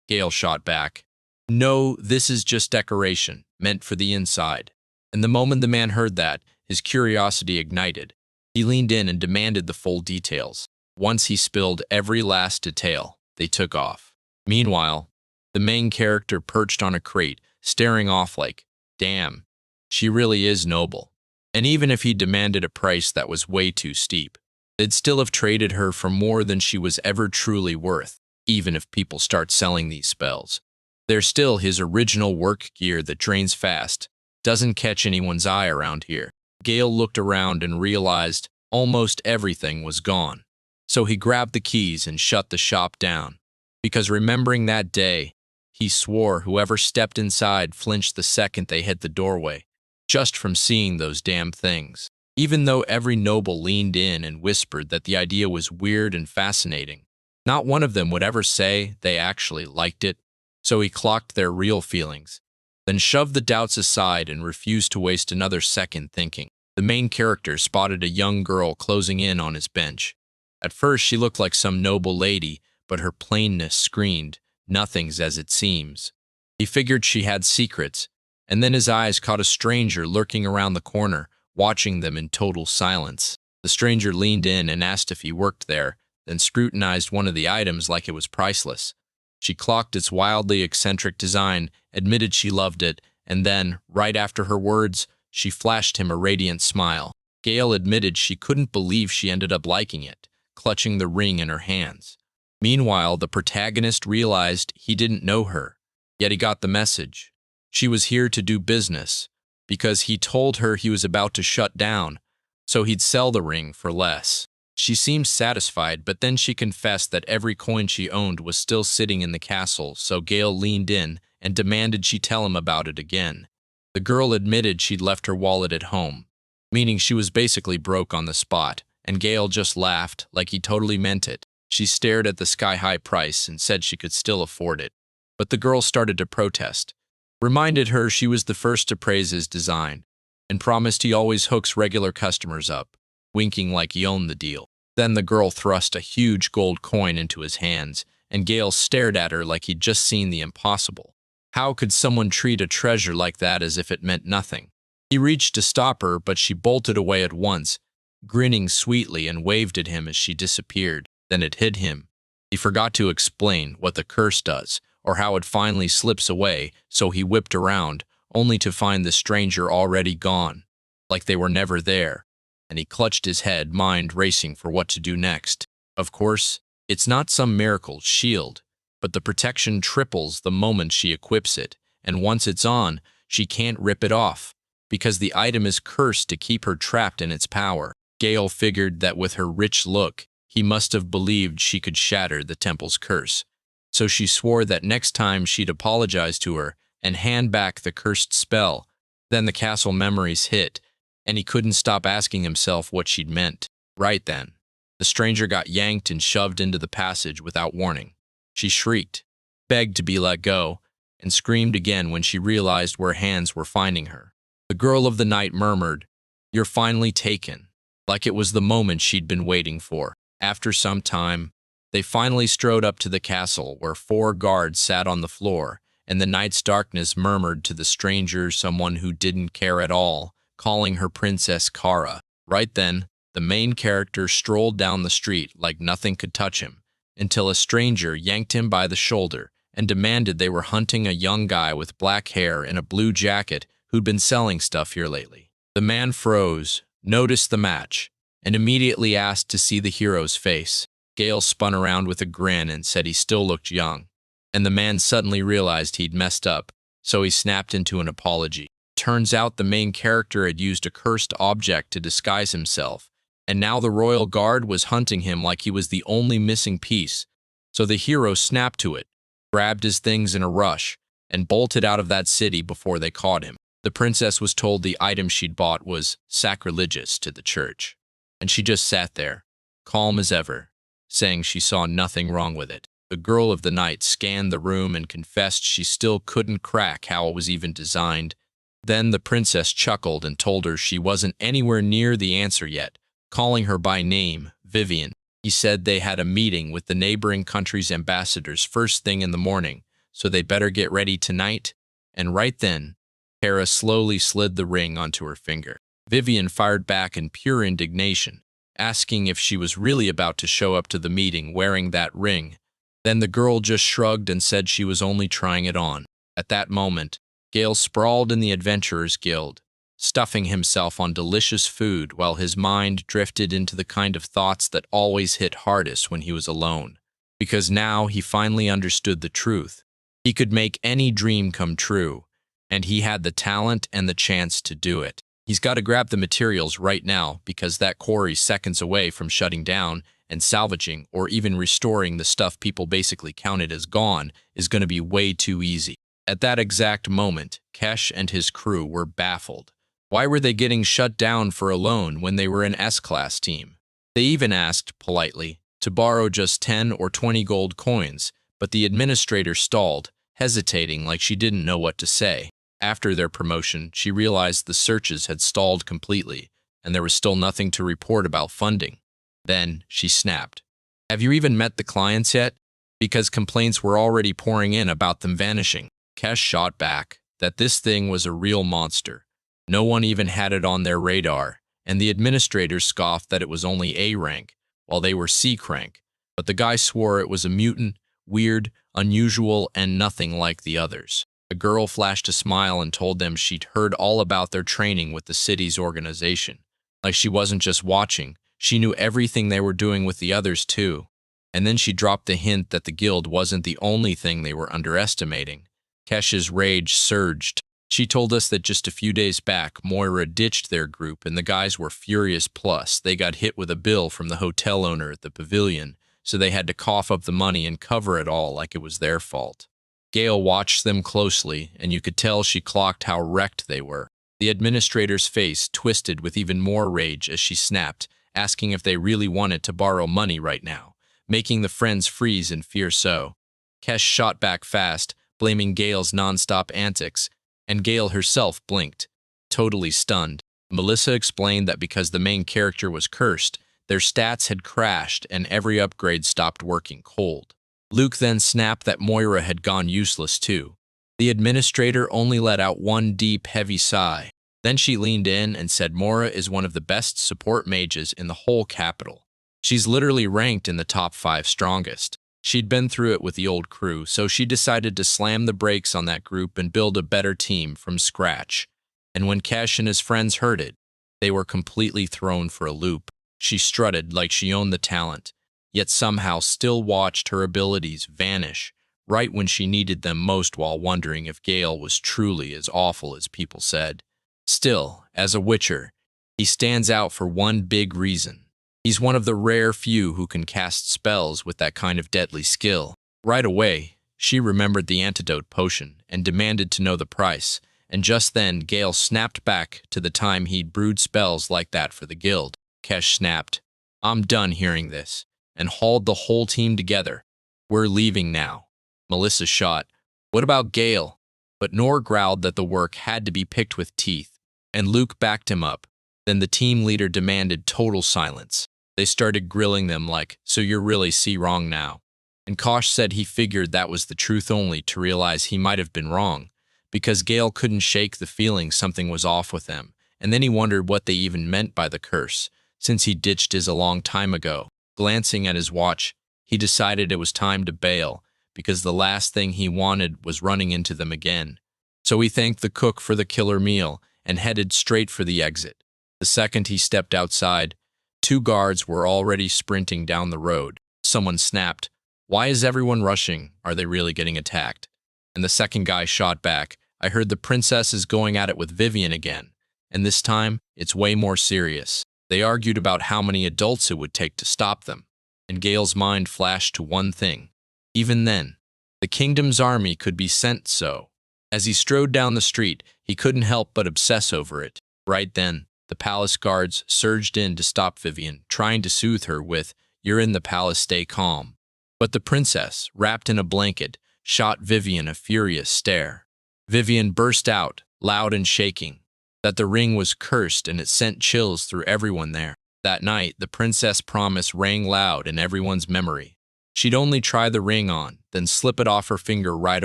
Gale shot back. "No, this is just decoration, meant for the inside." And the moment the man heard that, his curiosity ignited. He leaned in and demanded the full details. Once he spilled every last detail, they took off. Meanwhile, the main character perched on a crate, staring off like, damn, she really is noble. And even if he demanded a price that was way too steep, they'd still have traded her for more than she was ever truly worth, even if people start selling these spells. They're still his original work gear that drains fast, doesn't catch anyone's eye around here. Gale looked around and realized almost everything was gone. So he grabbed the keys and shut the shop down. Because remembering that day, he swore whoever stepped inside flinched the second they hit the doorway, just from seeing those damn things. Even though every noble leaned in and whispered that the idea was weird and fascinating, not one of them would ever say they actually liked it. So he clocked their real feelings, then shoved the doubts aside and refused to waste another second thinking. The main character spotted a young girl closing in on his bench. At first, she looked like some noble lady, but her plainness screamed, "Nothing's as it seems." He figured she had secrets, and then his eyes caught a stranger lurking around the corner, watching them in total silence. The stranger leaned in and asked if he worked there, then scrutinized one of the items like it was priceless. She clocked its wildly eccentric design, admitted she loved it, and then, right after her words, she flashed him a radiant smile. Gale admitted she couldn't believe she ended up liking it, clutching the ring in her hands. Meanwhile, the protagonist realized he didn't know her, yet he got the message. She was here to do business, because he told her he was about to shut down, so he'd sell the ring for less. She seemed satisfied, but then she confessed that every coin she owned was still sitting in the castle, so Gale leaned in and demanded she tell him about it again. The girl admitted she'd left her wallet at home, meaning she was basically broke on the spot, and Gale just laughed like he totally meant it. She stared at the sky-high price and said she could still afford it. But the girl started to protest, reminded her she was the first to praise his design, and promised he always hooks regular customers up, winking like he owned the deal. Then the girl thrust a huge gold coin into his hands, and Gale stared at her like he'd just seen the impossible. How could someone treat a treasure like that as if it meant nothing? He reached to stop her, but she bolted away at once, grinning sweetly, and waved at him as she disappeared. Then it hit him. He forgot to explain what the curse does, or how it finally slips away, so he whipped around, only to find the stranger already gone, like they were never there, and he clutched his head, mind racing for what to do next. Of course, it's not some miracle shield, but the protection triples the moment she equips it, and once it's on, she can't rip it off, because the item is cursed to keep her trapped in its power. Gale figured that with her rich look, he must have believed she could shatter the temple's curse. So she swore that next time she'd apologize to her and hand back the cursed spell. Then the castle memories hit, and he couldn't stop asking himself what she'd meant. Right then, the stranger got yanked and shoved into the passage without warning. She shrieked, begged to be let go, and screamed again when she realized where hands were finding her. The girl of the night murmured, "You're finally taken," like it was the moment she'd been waiting for. After some time, they finally strode up to the castle, where 4 guards sat on the floor, and the night's darkness murmured to the stranger someone who didn't care at all, calling her Princess Kara. Right then, the main character strolled down the street like nothing could touch him, until a stranger yanked him by the shoulder and demanded they were hunting a young guy with black hair and a blue jacket who'd been selling stuff here lately. The man froze, noticed the match, and immediately asked to see the hero's face. Gale spun around with a grin and said he still looked young, and the man suddenly realized he'd messed up, so he snapped into an apology. Turns out the main character had used a cursed object to disguise himself, and now the royal guard was hunting him like he was the only missing piece. So the hero snapped to it, grabbed his things in a rush, and bolted out of that city before they caught him. The princess was told the item she'd bought was sacrilegious to the church, and she just sat there, calm as ever, saying she saw nothing wrong with it. The girl of the night scanned the room and confessed she still couldn't crack how it was even designed. Then the princess chuckled and told her she wasn't anywhere near the answer yet, calling her by name, Vivian. He said they had a meeting with the neighboring country's ambassadors first thing in the morning, so they better get ready tonight. And right then, Hera slowly slid the ring onto her finger. Vivian fired back in pure indignation, asking if she was really about to show up to the meeting wearing that ring. Then the girl just shrugged and said she was only trying it on. At that moment, Gale sprawled in the Adventurers Guild, stuffing himself on delicious food while his mind drifted into the kind of thoughts that always hit hardest when he was alone. Because now he finally understood the truth. He could make any dream come true, and he had the talent and the chance to do it. He's got to grab the materials right now because that quarry's seconds away from shutting down, and salvaging or even restoring the stuff people basically counted as gone is going to be way too easy. At that exact moment, Kesh and his crew were baffled. Why were they getting shut down for a loan when they were an S-class team? They even asked, politely, to borrow just 10 or 20 gold coins, but the administrator stalled, hesitating like she didn't know what to say. After their promotion, she realized the searches had stalled completely, and there was still nothing to report about funding. Then she snapped. Have you even met the clients yet? Because complaints were already pouring in about them vanishing. Kesh shot back that this thing was a real monster. No one even had it on their radar, and the administrators scoffed that it was only A rank, while they were C rank. But the guy swore it was a mutant, weird, unusual, and nothing like the others. The girl flashed a smile and told them she'd heard all about their training with the city's organization. Like she wasn't just watching, she knew everything they were doing with the others too. And then she dropped the hint that the guild wasn't the only thing they were underestimating. Kesh's rage surged. She told us that just a few days back, Moira ditched their group and the guys were furious, plus they got hit with a bill from the hotel owner at the pavilion, so they had to cough up the money and cover it all like it was their fault. Gale watched them closely, and you could tell she clocked how wrecked they were. The administrator's face twisted with even more rage as she snapped, asking if they really wanted to borrow money right now, making the friends freeze in fear. So Kesh shot back fast, blaming Gale's nonstop antics, and Gale herself blinked, totally stunned. Melissa explained that because the main character was cursed, their stats had crashed and every upgrade stopped working cold. Luke then snapped that Moira had gone useless too. The administrator only let out one deep, heavy sigh. Then she leaned in and said Moira is one of the best support mages in the whole capital. She's literally ranked in the top 5 strongest. She'd been through it with the old crew, so she decided to slam the brakes on that group and build a better team from scratch. And when Kesh and his friends heard it, they were completely thrown for a loop. She strutted like she owned the talent, yet somehow still watched her abilities vanish right when she needed them most, while wondering if Gale was truly as awful as people said. Still, as a Witcher, he stands out for one big reason. He's one of the rare few who can cast spells with that kind of deadly skill. Right away, she remembered the antidote potion and demanded to know the price, and just then Gale snapped back to the time he'd brewed spells like that for the guild. Kesh snapped, I'm done hearing this, and hauled the whole team together. We're leaving now. Melissa shot, what about Gale? But Nor growled that the work had to be picked with teeth, and Luke backed him up. Then the team leader demanded total silence. They started grilling them like, so you're really wrong now. And Kosh said he figured that was the truth, only to realize he might have been wrong, because Gale couldn't shake the feeling something was off with them, and then he wondered what they even meant by the curse, since he ditched his a long time ago. Glancing at his watch, he decided it was time to bail, because the last thing he wanted was running into them again. So he thanked the cook for the killer meal and headed straight for the exit. The second he stepped outside, 2 guards were already sprinting down the road. Someone snapped, why is everyone rushing? Are they really getting attacked? And the second guy shot back, I heard the princess is going at it with Vivian again, and this time it's way more serious. They argued about how many adults it would take to stop them, and Gale's mind flashed to one thing. Even then, the kingdom's army could be sent. So as he strode down the street, he couldn't help but obsess over it. Right then, the palace guards surged in to stop Vivian, trying to soothe her with, you're in the palace, stay calm. But the princess, wrapped in a blanket, shot Vivian a furious stare. Vivian burst out, loud and shaking, that the ring was cursed and it sent chills through everyone there. That night, the princess' promise rang loud in everyone's memory. She'd only try the ring on, then slip it off her finger right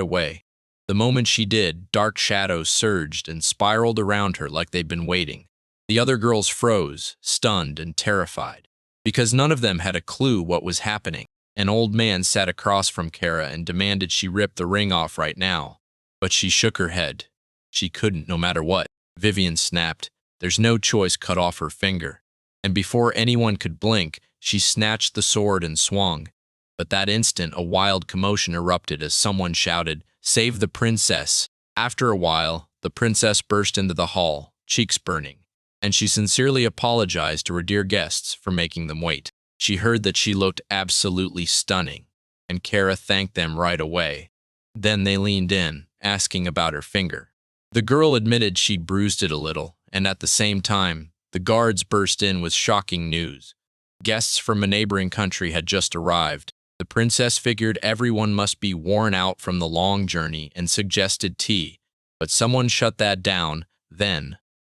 away. The moment she did, dark shadows surged and spiraled around her like they'd been waiting. The other girls froze, stunned and terrified, because none of them had a clue what was happening. An old man sat across from Kara and demanded she rip the ring off right now. But she shook her head. She couldn't, no matter what. Vivian snapped. There's no choice, cut off her finger. And before anyone could blink, she snatched the sword and swung. But that instant, a wild commotion erupted as someone shouted, "Save the princess!" After a while, the princess burst into the hall, cheeks burning, and she sincerely apologized to her dear guests for making them wait. She heard that she looked absolutely stunning, and Kara thanked them right away. Then they leaned in, asking about her finger. The girl admitted she'd bruised it a little, and at the same time, the guards burst in with shocking news. Guests from a neighboring country had just arrived. The princess figured everyone must be worn out from the long journey and suggested tea, but someone shut that down.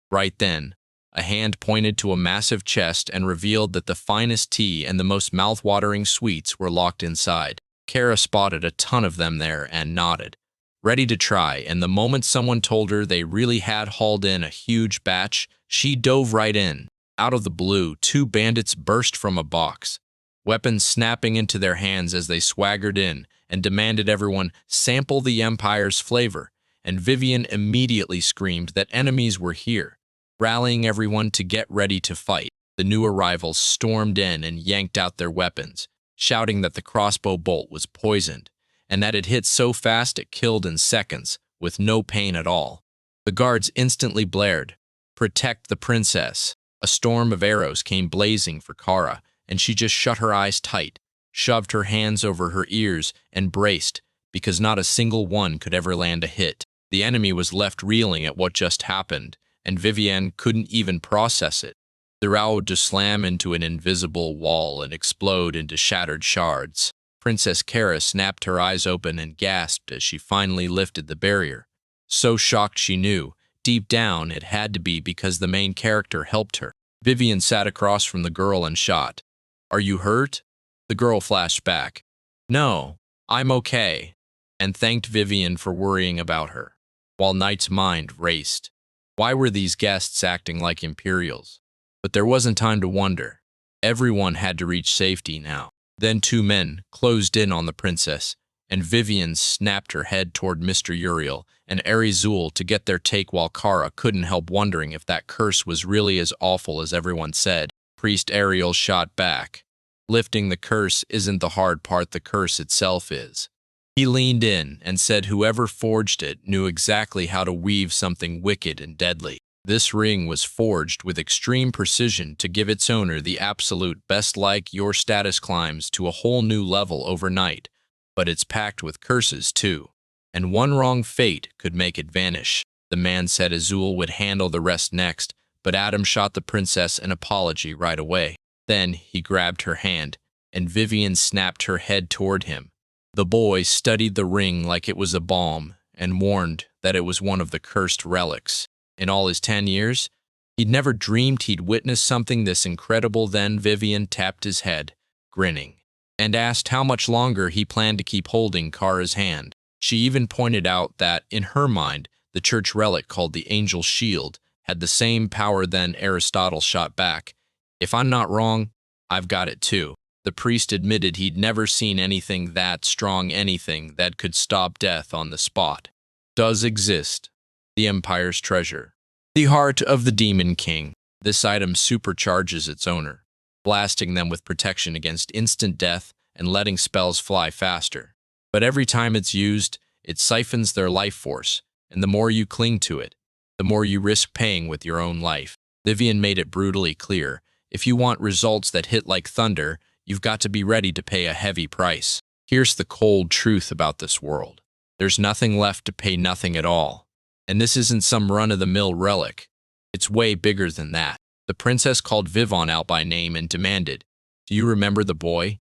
Right then, a hand pointed to a massive chest and revealed that the finest tea and the most mouth-watering sweets were locked inside. Kara spotted a ton of them there and nodded, ready to try, and the moment someone told her they really had hauled in a huge batch, she dove right in. Out of the blue, two bandits burst from a box, weapons snapping into their hands as they swaggered in and demanded everyone sample the Empire's flavor, and Vivian immediately screamed that enemies were here, rallying everyone to get ready to fight. The new arrivals stormed in and yanked out their weapons, shouting that the crossbow bolt was poisoned, and that it hit so fast it killed in seconds, with no pain at all. The guards instantly blared, "Protect the princess." A storm of arrows came blazing for Kara, and she just shut her eyes tight, shoved her hands over her ears, and braced, because not a single one could ever land a hit. The enemy was left reeling at what just happened, and Vivian couldn't even process it. The row would slam into an invisible wall and explode into shattered shards. Princess Kara snapped her eyes open and gasped as she finally lifted the barrier. So shocked she knew, deep down, it had to be because the main character helped her. Vivian sat across from the girl and shot. "Are you hurt?" The girl flashed back. "No, I'm okay," and thanked Vivian for worrying about her, while Knight's mind raced. Why were these guests acting like Imperials? But there wasn't time to wonder. Everyone had to reach safety now. Then two men closed in on the princess, and Vivian snapped her head toward Mr. Uriel and Arizul to get their take, while Kara couldn't help wondering if that curse was really as awful as everyone said. Priest Ariel shot back. "Lifting the curse isn't the hard part, the curse itself is." He leaned in and said whoever forged it knew exactly how to weave something wicked and deadly. This ring was forged with extreme precision to give its owner the absolute best, like your status climbs to a whole new level overnight, but it's packed with curses too, and one wrong fate could make it vanish. The man said Azul would handle the rest next, but Adam shot the princess an apology right away. Then he grabbed her hand, and Vivian snapped her head toward him. The boy studied the ring like it was a bomb and warned that it was one of the cursed relics. In all his 10 years, he'd never dreamed he'd witness something this incredible. Then Vivian tapped his head, grinning, and asked how much longer he planned to keep holding Kara's hand. She even pointed out that, in her mind, the church relic called the Angel Shield had the same power. Then Aristotle shot back, "If I'm not wrong, I've got it too." The priest admitted he'd never seen anything that strong, anything that could stop death on the spot. Does exist. The Empire's treasure. The heart of the Demon King. This item supercharges its owner, blasting them with protection against instant death and letting spells fly faster. But every time it's used, it siphons their life force, and the more you cling to it, the more you risk paying with your own life. Vivian made it brutally clear, if you want results that hit like thunder, you've got to be ready to pay a heavy price. Here's the cold truth about this world. There's nothing left to pay, nothing at all. And this isn't some run-of-the-mill relic. It's way bigger than that. The princess called Vivon out by name and demanded, "Do you remember the boy?"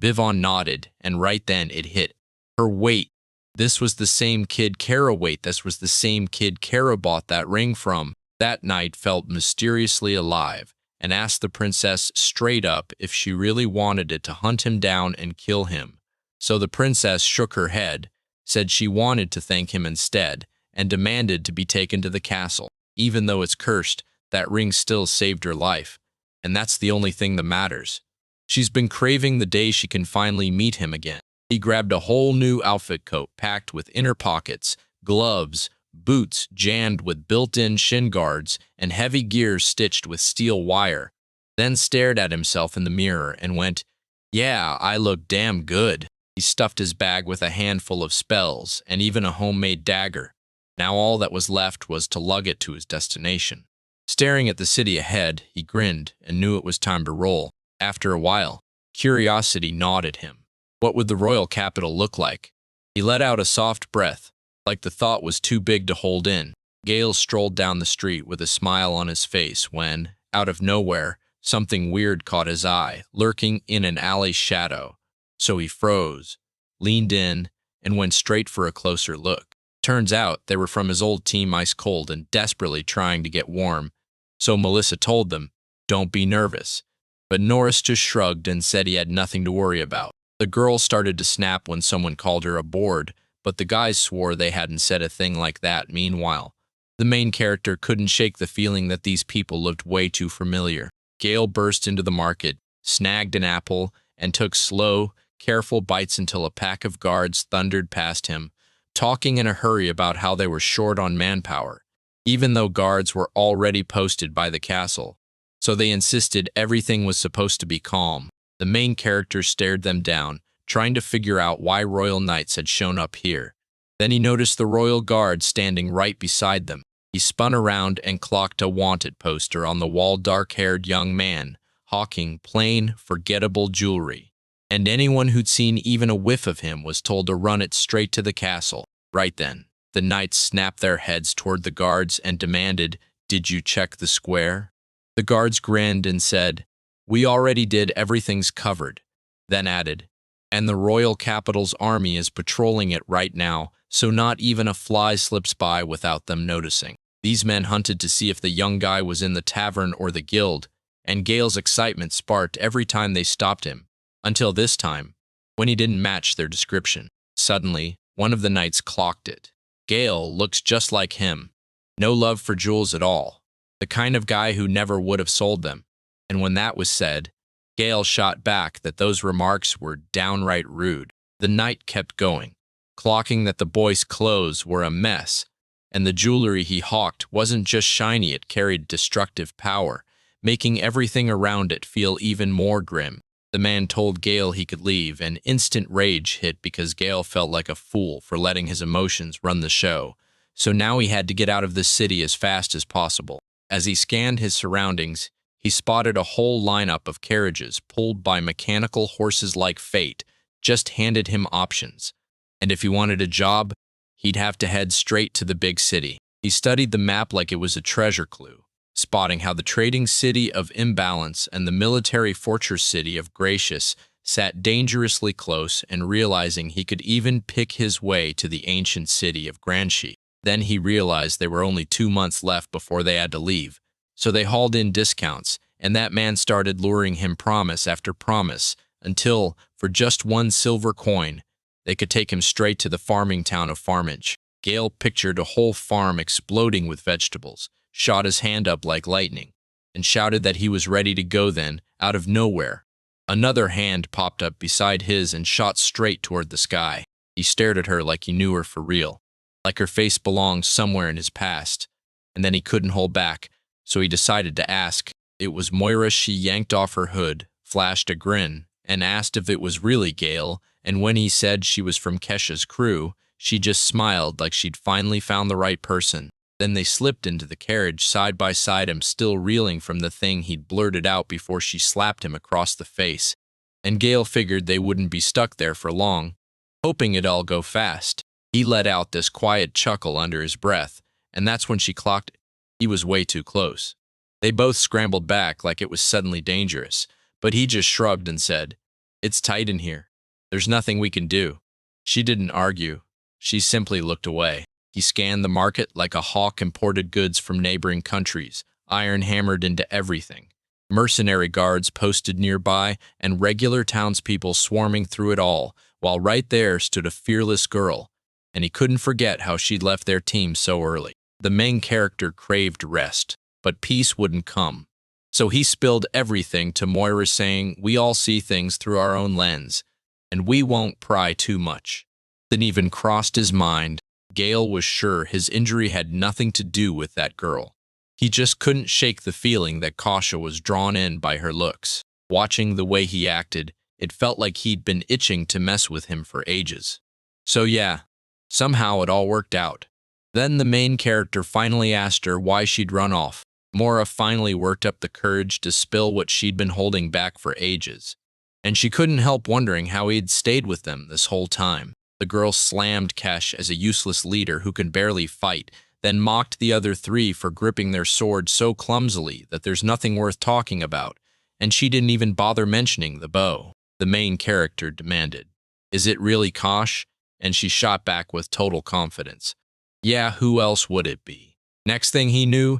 Vivon nodded, and right then it hit her. Wait, this was the same kid Kara. This was the same kid Kara bought that ring from. That knight felt mysteriously alive and asked the princess straight up if she really wanted it to hunt him down and kill him. So the princess shook her head, said she wanted to thank him instead, and demanded to be taken to the castle. Even though it's cursed, that ring still saved her life, and that's the only thing that matters. She's been craving the day she can finally meet him again. He grabbed a whole new outfit coat packed with inner pockets, gloves, boots jammed with built-in shin guards, and heavy gear stitched with steel wire, then stared at himself in the mirror and went, "Yeah, I look damn good." He stuffed his bag with a handful of spells and even a homemade dagger. Now all that was left was to lug it to his destination. Staring at the city ahead, he grinned and knew it was time to roll. After a while, curiosity gnawed at him. What would the royal capital look like? He let out a soft breath, like the thought was too big to hold in. Gale strolled down the street with a smile on his face when, out of nowhere, something weird caught his eye, lurking in an alley's shadow. So he froze, leaned in, and went straight for a closer look. Turns out they were from his old team, ice cold and desperately trying to get warm. So Melissa told them, "Don't be nervous." But Norris just shrugged and said he had nothing to worry about. The girl started to snap when someone called her aboard, but the guys swore they hadn't said a thing like that. Meanwhile, the main character couldn't shake the feeling that these people looked way too familiar. Gale burst into the market, snagged an apple, and took slow, careful bites until a pack of guards thundered past him, talking in a hurry about how they were short on manpower, even though guards were already posted by the castle. So they insisted everything was supposed to be calm. The main character stared them down, trying to figure out why royal knights had shown up here. Then he noticed the royal guard standing right beside them. He spun around and clocked a wanted poster on the wall, dark-haired young man, hawking plain, forgettable jewelry. And anyone who'd seen even a whiff of him was told to run it straight to the castle. Right then, the knights snapped their heads toward the guards and demanded, "Did you check the square?" The guards grinned and said, "We already did, everything's covered." Then added, "And the royal capital's army is patrolling it right now, so not even a fly slips by without them noticing." These men hunted to see if the young guy was in the tavern or the guild, and Gale's excitement sparked every time they stopped him, until this time, when he didn't match their description. Suddenly, one of the knights clocked it. Gale looks just like him. No love for jewels at all. The kind of guy who never would have sold them. And when that was said, Gale shot back that those remarks were downright rude. The knight kept going, clocking that the boy's clothes were a mess, and the jewelry he hawked wasn't just shiny, it carried destructive power, making everything around it feel even more grim. The man told Gale he could leave, and instant rage hit because Gale felt like a fool for letting his emotions run the show. So now he had to get out of the city as fast as possible. As he scanned his surroundings, he spotted a whole lineup of carriages pulled by mechanical horses like fate just handed him options. And if he wanted a job, he'd have to head straight to the big city. He studied the map like it was a treasure clue, spotting how the trading city of Imbalance and the military fortress city of Gracious sat dangerously close, and realizing he could even pick his way to the ancient city of Granshi. Then he realized there were only 2 months left before they had to leave, so they hauled in discounts, and that man started luring him promise after promise until, for just 1 silver coin, they could take him straight to the farming town of Farmage. Gale pictured a whole farm exploding with vegetables, shot his hand up like lightning, and shouted that he was ready to go. Then, out of nowhere, another hand popped up beside his and shot straight toward the sky. He stared at her like he knew her for real, like her face belonged somewhere in his past, and then he couldn't hold back, so he decided to ask. It was Moira. She yanked off her hood, flashed a grin, and asked if it was really Gale, and when he said she was from Kesha's crew, she just smiled like she'd finally found the right person. Then they slipped into the carriage side by side, him still reeling from the thing he'd blurted out before she slapped him across the face. And Gale figured they wouldn't be stuck there for long, hoping it'd all go fast. He let out this quiet chuckle under his breath, and that's when she clocked he was way too close. They both scrambled back like it was suddenly dangerous, but he just shrugged and said, It's tight in here. There's nothing we can do. She didn't argue. She simply looked away. He scanned the market like a hawk imported goods from neighboring countries, iron hammered into everything. Mercenary guards posted nearby and regular townspeople swarming through it all, while right there stood a fearless girl, and he couldn't forget how she'd left their team so early. The main character craved rest, but peace wouldn't come. So he spilled everything to Moira, saying, "We all see things through our own lens, and we won't pry too much." Then even crossed his mind. Gale was sure his injury had nothing to do with that girl. He just couldn't shake the feeling that Kasha was drawn in by her looks. Watching the way he acted, it felt like he'd been itching to mess with him for ages. So yeah, somehow it all worked out. Then the main character finally asked her why she'd run off. Moira finally worked up the courage to spill what she'd been holding back for ages. And she couldn't help wondering how he'd stayed with them this whole time. The girl slammed Kesh as a useless leader who can barely fight, then mocked the other three for gripping their swords so clumsily that there's nothing worth talking about, and she didn't even bother mentioning the bow. The main character demanded, "Is it really Kosh?" And she shot back with total confidence. Yeah, who else would it be? Next thing he knew,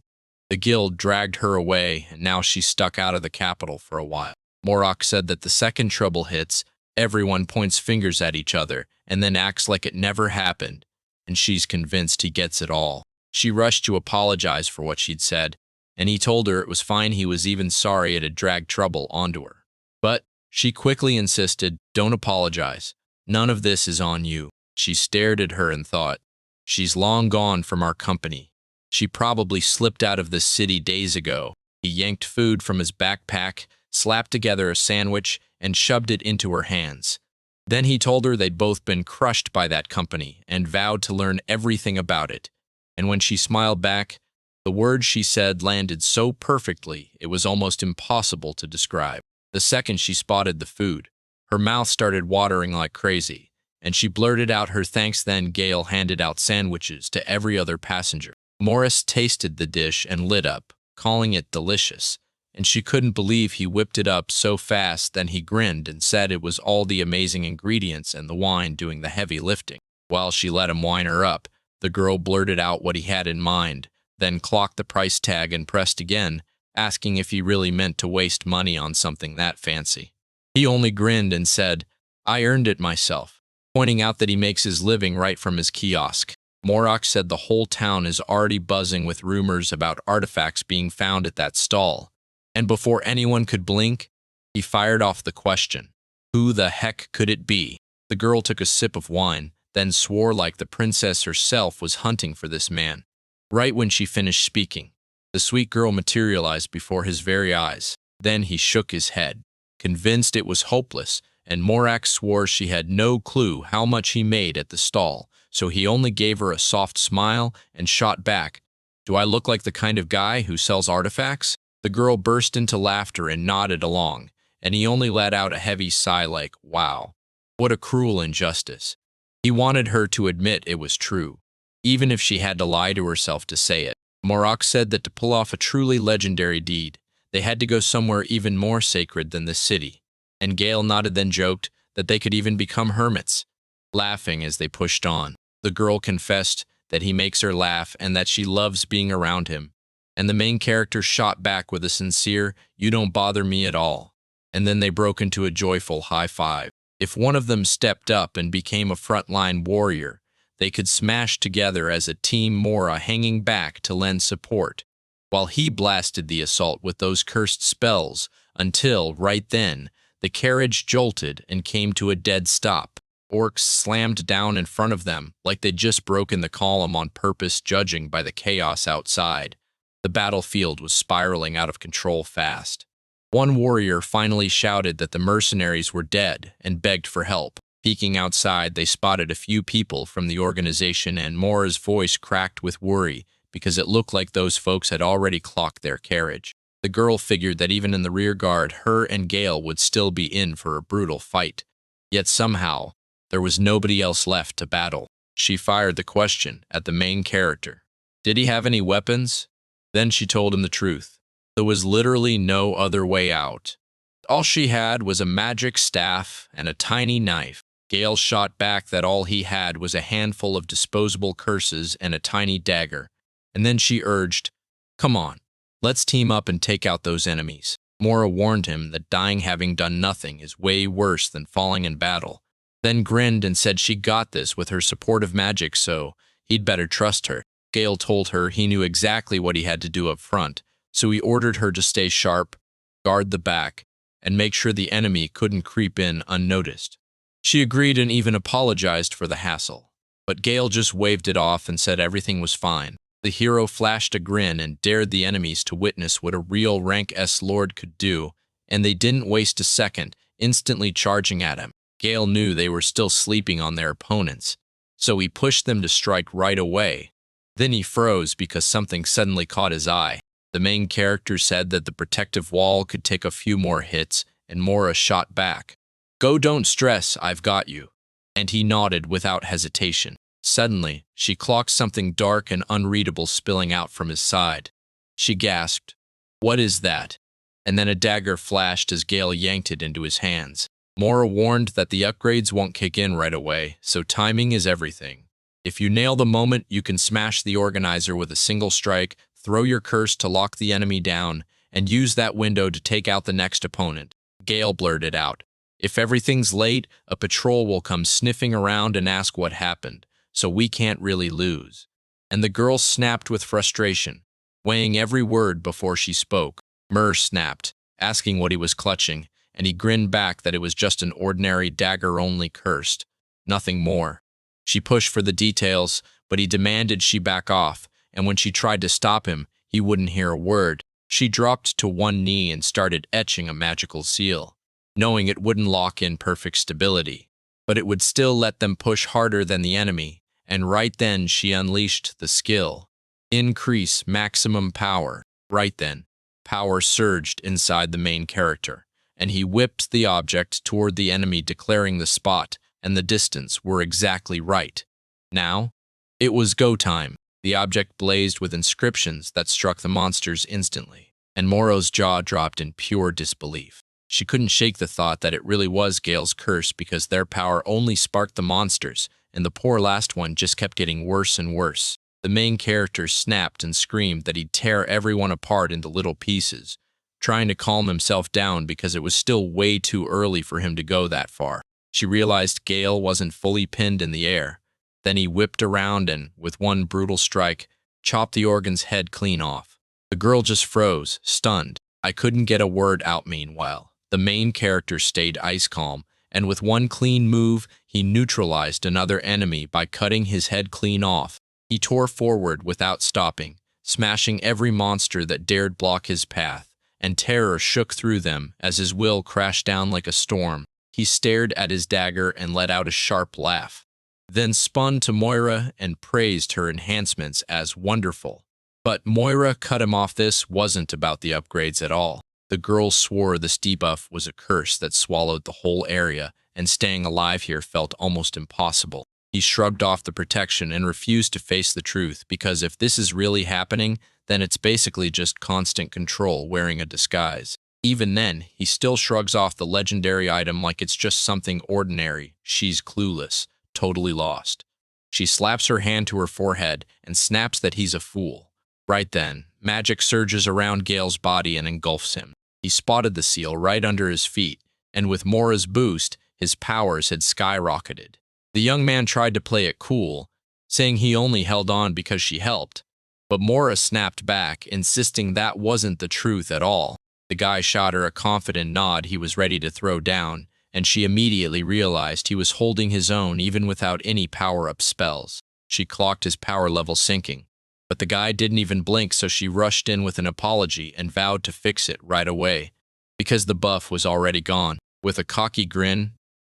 the guild dragged her away, and now she's stuck out of the capital for a while. Morok said that the second trouble hits, everyone points fingers at each other and then acts like it never happened, and she's convinced he gets it all. She rushed to apologize for what she'd said, and he told her it was fine. He was even sorry it had dragged trouble onto her. But she quickly insisted, "Don't apologize. None of this is on you." She stared at her and thought, "She's long gone from our company. She probably slipped out of this city days ago." He yanked food from his backpack, slapped together a sandwich, and shoved it into her hands. Then he told her they'd both been crushed by that company and vowed to learn everything about it. And when she smiled back, the words she said landed so perfectly it was almost impossible to describe. The second she spotted the food, her mouth started watering like crazy, and she blurted out her thanks. Then Gale handed out sandwiches to every other passenger. Morris tasted the dish and lit up, calling it delicious, and she couldn't believe he whipped it up so fast. Then he grinned and said it was all the amazing ingredients and the wine doing the heavy lifting. While she let him wine her up, the girl blurted out what he had in mind, then clocked the price tag and pressed again, asking if he really meant to waste money on something that fancy. He only grinned and said, "I earned it myself," pointing out that he makes his living right from his kiosk. Morok said the whole town is already buzzing with rumors about artifacts being found at that stall. And before anyone could blink, he fired off the question, "Who the heck could it be?" The girl took a sip of wine, then swore like the princess herself was hunting for this man. Right when she finished speaking, the sweet girl materialized before his very eyes. Then he shook his head, convinced it was hopeless, and Morak swore she had no clue how much he made at the stall, so he only gave her a soft smile and shot back, "Do I look like the kind of guy who sells artifacts?" The girl burst into laughter and nodded along, and he only let out a heavy sigh like, "Wow, what a cruel injustice." He wanted her to admit it was true, even if she had to lie to herself to say it. Morok said that to pull off a truly legendary deed, they had to go somewhere even more sacred than the city, and Gale nodded, then joked that they could even become hermits. Laughing as they pushed on, the girl confessed that he makes her laugh and that she loves being around him. And the main character shot back with a sincere, "You don't bother me at all." And then they broke into a joyful high five. If one of them stepped up and became a frontline warrior, they could smash together as a team, Mora hanging back to lend support, while he blasted the assault with those cursed spells until, right then, the carriage jolted and came to a dead stop. Orcs slammed down in front of them like they'd just broken the column on purpose, judging by the chaos outside. The battlefield was spiraling out of control fast. One warrior finally shouted that the mercenaries were dead and begged for help. Peeking outside, they spotted a few people from the organization, and Mora's voice cracked with worry because it looked like those folks had already clocked their carriage. The girl figured that even in the rear guard, her and Gale would still be in for a brutal fight. Yet somehow, there was nobody else left to battle. She fired the question at the main character. Did he have any weapons? Then she told him the truth. There was literally no other way out. All she had was a magic staff and a tiny knife. Gale shot back that all he had was a handful of disposable curses and a tiny dagger. And then she urged, "Come on, let's team up and take out those enemies." Mora warned him that dying having done nothing is way worse than falling in battle, then grinned and said she got this with her supportive magic, so he'd better trust her. Gale told her he knew exactly what he had to do up front, so he ordered her to stay sharp, guard the back, and make sure the enemy couldn't creep in unnoticed. She agreed and even apologized for the hassle, but Gale just waved it off and said everything was fine. The hero flashed a grin and dared the enemies to witness what a real rank S lord could do, and they didn't waste a second, instantly charging at him. Gale knew they were still sleeping on their opponents, so he pushed them to strike right away. Then he froze because something suddenly caught his eye. The main character said that the protective wall could take a few more hits, and Mora shot back. "Go, don't stress, I've got you." And he nodded without hesitation. Suddenly, she clocked something dark and unreadable spilling out from his side. She gasped, "What is that?" And then a dagger flashed as Gale yanked it into his hands. Mora warned that the upgrades won't kick in right away, so timing is everything. If you nail the moment, you can smash the organizer with a single strike, throw your curse to lock the enemy down, and use that window to take out the next opponent. Gale blurted out, "If everything's late, a patrol will come sniffing around and ask what happened, so we can't really lose." And the girl snapped with frustration, weighing every word before she spoke. Mer snapped, asking what he was clutching, and he grinned back that it was just an ordinary dagger-only cursed, nothing more. She pushed for the details, but he demanded she back off, and when she tried to stop him, he wouldn't hear a word. She dropped to one knee and started etching a magical seal, knowing it wouldn't lock in perfect stability, but it would still let them push harder than the enemy, and right then she unleashed the skill. Increase maximum power. Right then, power surged inside the main character, and he whipped the object toward the enemy, declaring the spot and the distance were exactly right. Now, it was go time. The object blazed with inscriptions that struck the monsters instantly, and Moro's jaw dropped in pure disbelief. She couldn't shake the thought that it really was Gale's curse because their power only sparked the monsters, and the poor last one just kept getting worse and worse. The main character snapped and screamed that he'd tear everyone apart into little pieces, trying to calm himself down because it was still way too early for him to go that far. She realized Gale wasn't fully pinned in the air. Then he whipped around and, with one brutal strike, chopped the organ's head clean off. The girl just froze, stunned. I couldn't get a word out meanwhile. The main character stayed ice calm, and with one clean move, he neutralized another enemy by cutting his head clean off. He tore forward without stopping, smashing every monster that dared block his path, and terror shook through them as his will crashed down like a storm. He stared at his dagger and let out a sharp laugh, then spun to Moira and praised her enhancements as wonderful. But Moira cut him off. This wasn't about the upgrades at all. The girl swore this debuff was a curse that swallowed the whole area, and staying alive here felt almost impossible. He shrugged off the protection and refused to face the truth, because if this is really happening, then it's basically just constant control wearing a disguise. Even then, he still shrugs off the legendary item like it's just something ordinary. She's clueless, totally lost. She slaps her hand to her forehead and snaps that he's a fool. Right then, magic surges around Gale's body and engulfs him. He spotted the seal right under his feet, and with Mora's boost, his powers had skyrocketed. The young man tried to play it cool, saying he only held on because she helped, but Mora snapped back, insisting that wasn't the truth at all. The guy shot her a confident nod he was ready to throw down, and she immediately realized he was holding his own even without any power-up spells. She clocked his power level sinking, but the guy didn't even blink, so she rushed in with an apology and vowed to fix it right away, because the buff was already gone. With a cocky grin,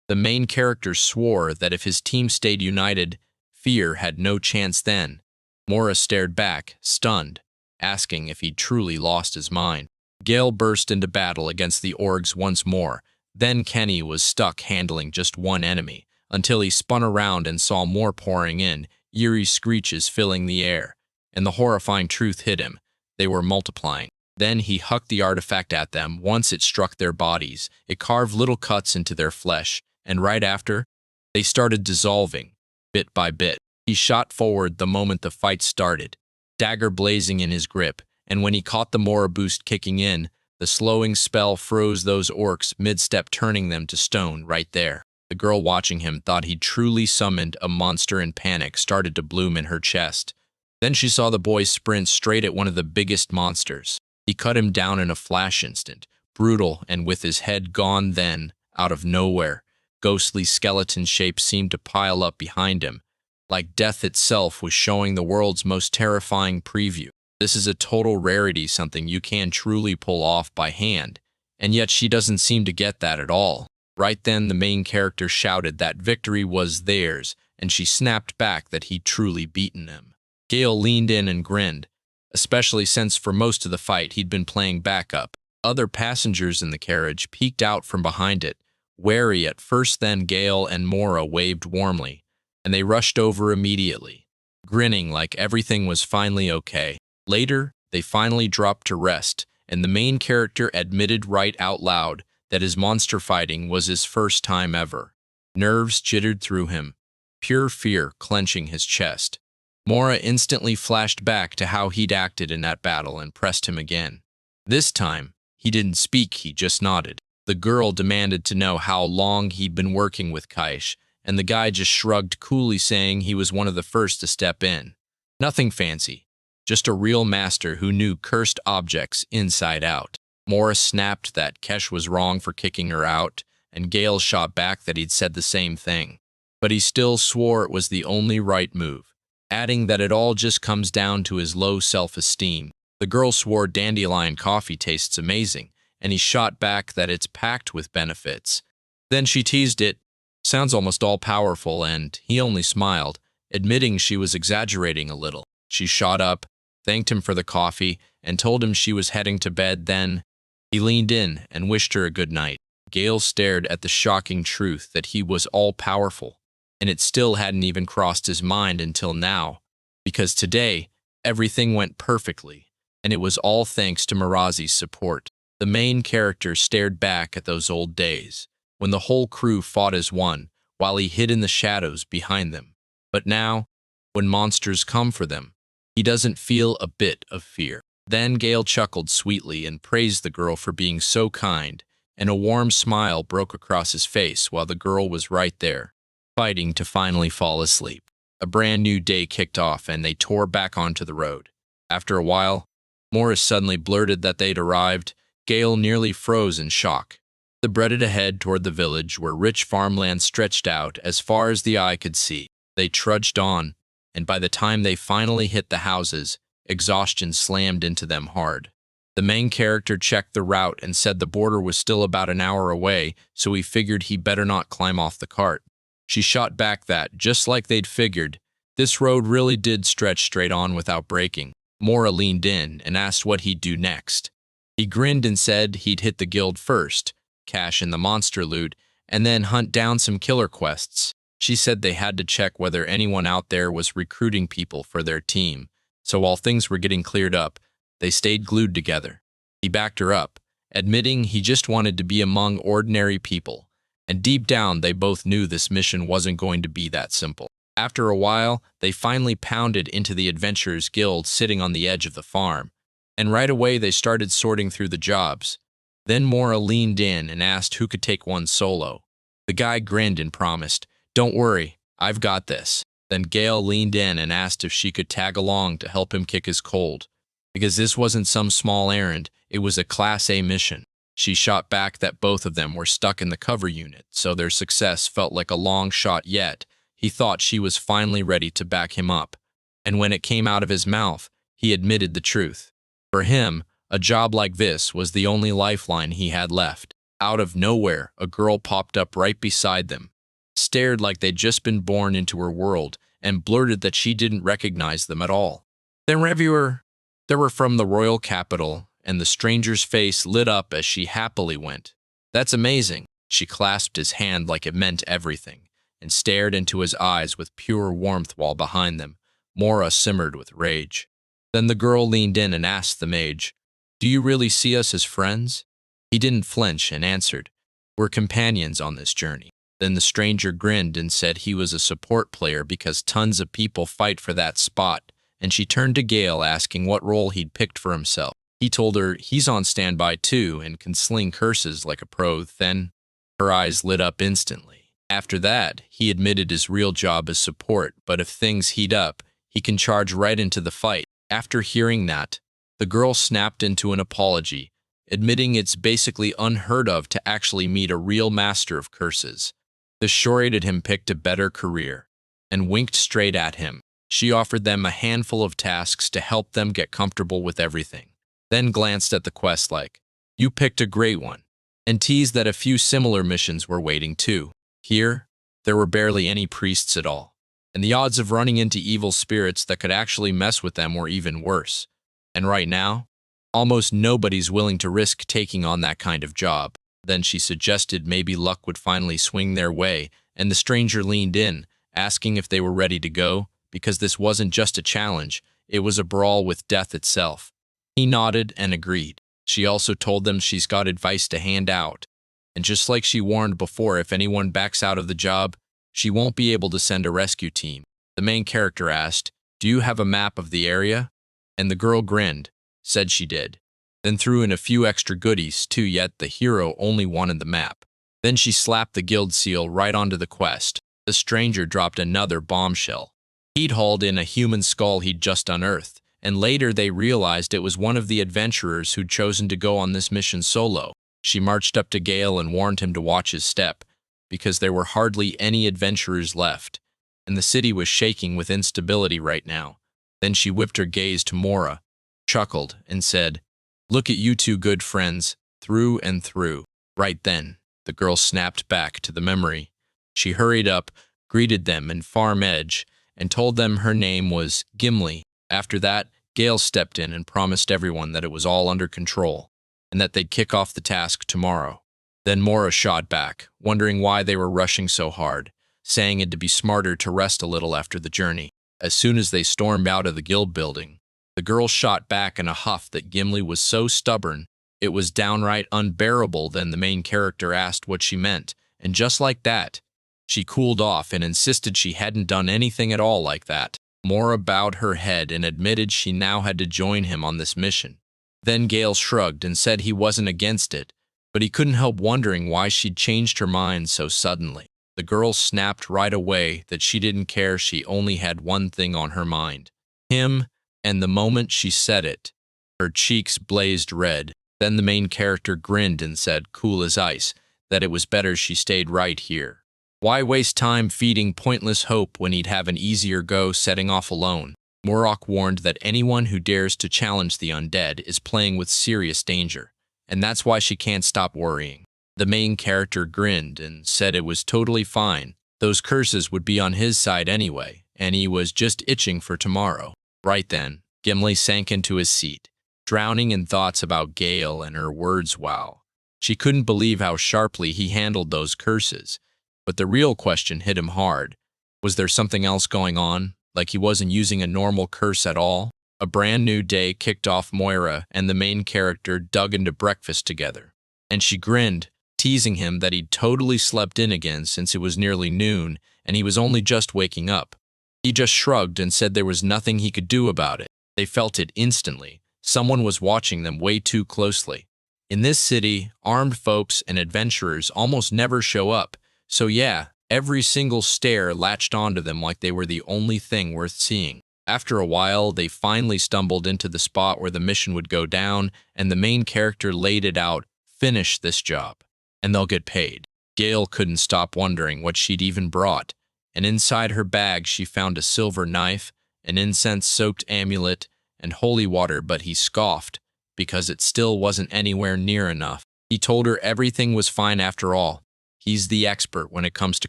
the main character swore that if his team stayed united, fear had no chance then. Mora stared back, stunned, asking if he'd truly lost his mind. Gale burst into battle against the orgs once more. Then Kenny was stuck handling just one enemy, until he spun around and saw more pouring in, eerie screeches filling the air, and the horrifying truth hit him. They were multiplying. Then he hucked the artifact at them. Once it struck their bodies, it carved little cuts into their flesh, and right after, they started dissolving, bit by bit. He shot forward the moment the fight started, dagger blazing in his grip, and when he caught the Mora boost kicking in, the slowing spell froze those orcs mid-step, turning them to stone right there. The girl watching him thought he'd truly summoned a monster, and panic started to bloom in her chest. Then she saw the boy sprint straight at one of the biggest monsters. He cut him down in a flash instant, brutal and with his head gone. Then, out of nowhere, ghostly skeleton shapes seemed to pile up behind him, like death itself was showing the world's most terrifying preview. This is a total rarity, something you can truly pull off by hand, and yet she doesn't seem to get that at all. Right then, the main character shouted that victory was theirs, and she snapped back that he'd truly beaten them. Gale leaned in and grinned, especially since for most of the fight he'd been playing backup. Other passengers in the carriage peeked out from behind it, wary at first. Then Gale and Mora waved warmly, and they rushed over immediately, grinning like everything was finally okay. Later, they finally dropped to rest, and the main character admitted right out loud that his monster fighting was his first time ever. Nerves jittered through him, pure fear clenching his chest. Mora instantly flashed back to how he'd acted in that battle and pressed him again. This time, he didn't speak, he just nodded. The girl demanded to know how long he'd been working with Kaish, and the guy just shrugged coolly, saying he was one of the first to step in. Nothing fancy, just a real master who knew cursed objects inside out. Mora snapped that Kesh was wrong for kicking her out, and Gale shot back that he'd said the same thing. But he still swore it was the only right move, adding that it all just comes down to his low self-esteem. The girl swore dandelion coffee tastes amazing, and he shot back that it's packed with benefits. Then she teased it, sounds almost all-powerful, and he only smiled, admitting she was exaggerating a little. She shot up, thanked him for the coffee, and told him she was heading to bed. Then he leaned in and wished her a good night. Gale stared at the shocking truth that he was all-powerful, and it still hadn't even crossed his mind until now, because today, everything went perfectly, and it was all thanks to Mirazi's support. The main character stared back at those old days, when the whole crew fought as one, while he hid in the shadows behind them. But now, when monsters come for them, he doesn't feel a bit of fear. Then Gale chuckled sweetly and praised the girl for being so kind, and a warm smile broke across his face while the girl was right there, fighting to finally fall asleep. A brand new day kicked off, and they tore back onto the road. After a while, Morris suddenly blurted that they'd arrived. Gale nearly froze in shock. They breaded ahead toward the village, where rich farmland stretched out as far as the eye could see. They trudged on, and by the time they finally hit the houses, exhaustion slammed into them hard. The main character checked the route and said the border was still about an hour away, so he figured he better not climb off the cart. She shot back that, just like they'd figured, this road really did stretch straight on without breaking. Mora leaned in and asked what he'd do next. He grinned and said he'd hit the guild first, cash in the monster loot, and then hunt down some killer quests. She said they had to check whether anyone out there was recruiting people for their team, so while things were getting cleared up, they stayed glued together. He backed her up, admitting he just wanted to be among ordinary people, and deep down they both knew this mission wasn't going to be that simple. After a while, they finally pounded into the Adventurers Guild sitting on the edge of the farm, and right away they started sorting through the jobs. Then Mora leaned in and asked who could take one solo. The guy grinned and promised, "Don't worry, I've got this." Then Gale leaned in and asked if she could tag along to help him kick his cold, because this wasn't some small errand, it was a Class A mission. She shot back that both of them were stuck in the cover unit, so their success felt like a long shot, yet he thought she was finally ready to back him up. And when it came out of his mouth, he admitted the truth. For him, a job like this was the only lifeline he had left. Out of nowhere, a girl popped up right beside them, stared like they'd just been born into her world, and blurted that she didn't recognize them at all. They were from the royal capital, and the stranger's face lit up as she happily went. "That's amazing." She clasped his hand like it meant everything, and stared into his eyes with pure warmth while behind them, Mora simmered with rage. Then the girl leaned in and asked the mage, "Do you really see us as friends?" He didn't flinch and answered, "We're companions on this journey." Then the stranger grinned and said he was a support player because tons of people fight for that spot, and she turned to Gale asking what role he'd picked for himself. He told her he's on standby too and can sling curses like a pro. Then her eyes lit up instantly. After that, he admitted his real job is support, but if things heat up, he can charge right into the fight. After hearing that, the girl snapped into an apology, admitting it's basically unheard of to actually meet a real master of curses. The shorted him picked a better career and winked straight at him. She offered them a handful of tasks to help them get comfortable with everything, then glanced at the quest like, "You picked a great one," and teased that a few similar missions were waiting too. Here, there were barely any priests at all, and the odds of running into evil spirits that could actually mess with them were even worse. And right now, almost nobody's willing to risk taking on that kind of job. Then she suggested maybe luck would finally swing their way, and the stranger leaned in, asking if they were ready to go, because this wasn't just a challenge, it was a brawl with death itself. He nodded and agreed. She also told them she's got advice to hand out, and just like she warned before, if anyone backs out of the job, she won't be able to send a rescue team. The main character asked, "Do you have a map of the area?" And the girl grinned, said she did, then threw in a few extra goodies too, yet the hero only wanted the map. Then she slapped the guild seal right onto the quest. The stranger dropped another bombshell. He'd hauled in a human skull he'd just unearthed, and later they realized it was one of the adventurers who'd chosen to go on this mission solo. She marched up to Gale and warned him to watch his step, because there were hardly any adventurers left, and the city was shaking with instability right now. Then she whipped her gaze to Mora, chuckled, and said, "Look at you two good friends, through and through." Right then, the girl snapped back to the memory. She hurried up, greeted them in Farm Edge, and told them her name was Gimli. After that, Gale stepped in and promised everyone that it was all under control, and that they'd kick off the task tomorrow. Then Mora shot back, wondering why they were rushing so hard, saying it'd be smarter to rest a little after the journey. As soon as they stormed out of the guild building, the girl shot back in a huff that Gimli was so stubborn, it was downright unbearable. Then the main character asked what she meant, and just like that, she cooled off and insisted she hadn't done anything at all like that. Mora bowed her head and admitted she now had to join him on this mission. Then Gale shrugged and said he wasn't against it, but he couldn't help wondering why she'd changed her mind so suddenly. The girl snapped right away that she didn't care, she only had one thing on her mind. Him, and the moment she said it, her cheeks blazed red. Then the main character grinned and said, cool as ice, that it was better she stayed right here. Why waste time feeding pointless hope when he'd have an easier go setting off alone? Morok warned that anyone who dares to challenge the undead is playing with serious danger, and that's why she can't stop worrying. The main character grinned and said it was totally fine. Those curses would be on his side anyway, and he was just itching for tomorrow. Right then, Gimli sank into his seat, drowning in thoughts about Gale and her words. Wow. She couldn't believe how sharply he handled those curses. But the real question hit him hard. Was there something else going on, like he wasn't using a normal curse at all? A brand new day kicked off. Moira and the main character dug into breakfast together, and she grinned, teasing him that he'd totally slept in again since it was nearly noon and he was only just waking up. He just shrugged and said there was nothing he could do about it. They felt it instantly. Someone was watching them way too closely. In this city, armed folks and adventurers almost never show up. So yeah, every single stare latched onto them like they were the only thing worth seeing. After a while, they finally stumbled into the spot where the mission would go down, and the main character laid it out, finish this job, and they'll get paid. Gale couldn't stop wondering what she'd even brought, and inside her bag she found a silver knife, an incense-soaked amulet, and holy water, but he scoffed, because it still wasn't anywhere near enough. He told her everything was fine after all. He's the expert when it comes to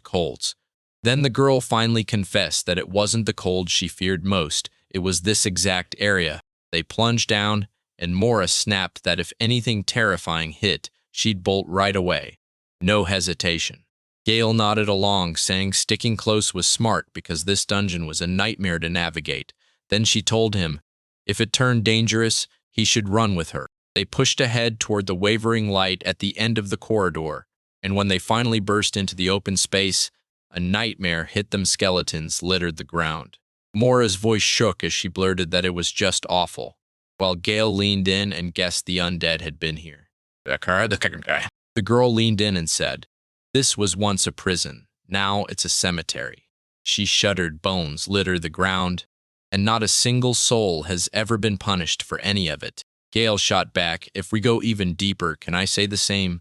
colds. Then the girl finally confessed that it wasn't the cold she feared most, it was this exact area. They plunged down, and Mora snapped that if anything terrifying hit, she'd bolt right away. No hesitation. Gale nodded along, saying sticking close was smart because this dungeon was a nightmare to navigate. Then she told him, if it turned dangerous, he should run with her. They pushed ahead toward the wavering light at the end of the corridor, and when they finally burst into the open space, a nightmare hit them. Skeletons littered the ground. Mora's voice shook as she blurted that it was just awful, while Gale leaned in and guessed the undead had been here. The girl leaned in and said, "This was once a prison. Now it's a cemetery." She shuddered. Bones litter the ground, and not a single soul has ever been punished for any of it. Gale shot back, "If we go even deeper, can I say the same?"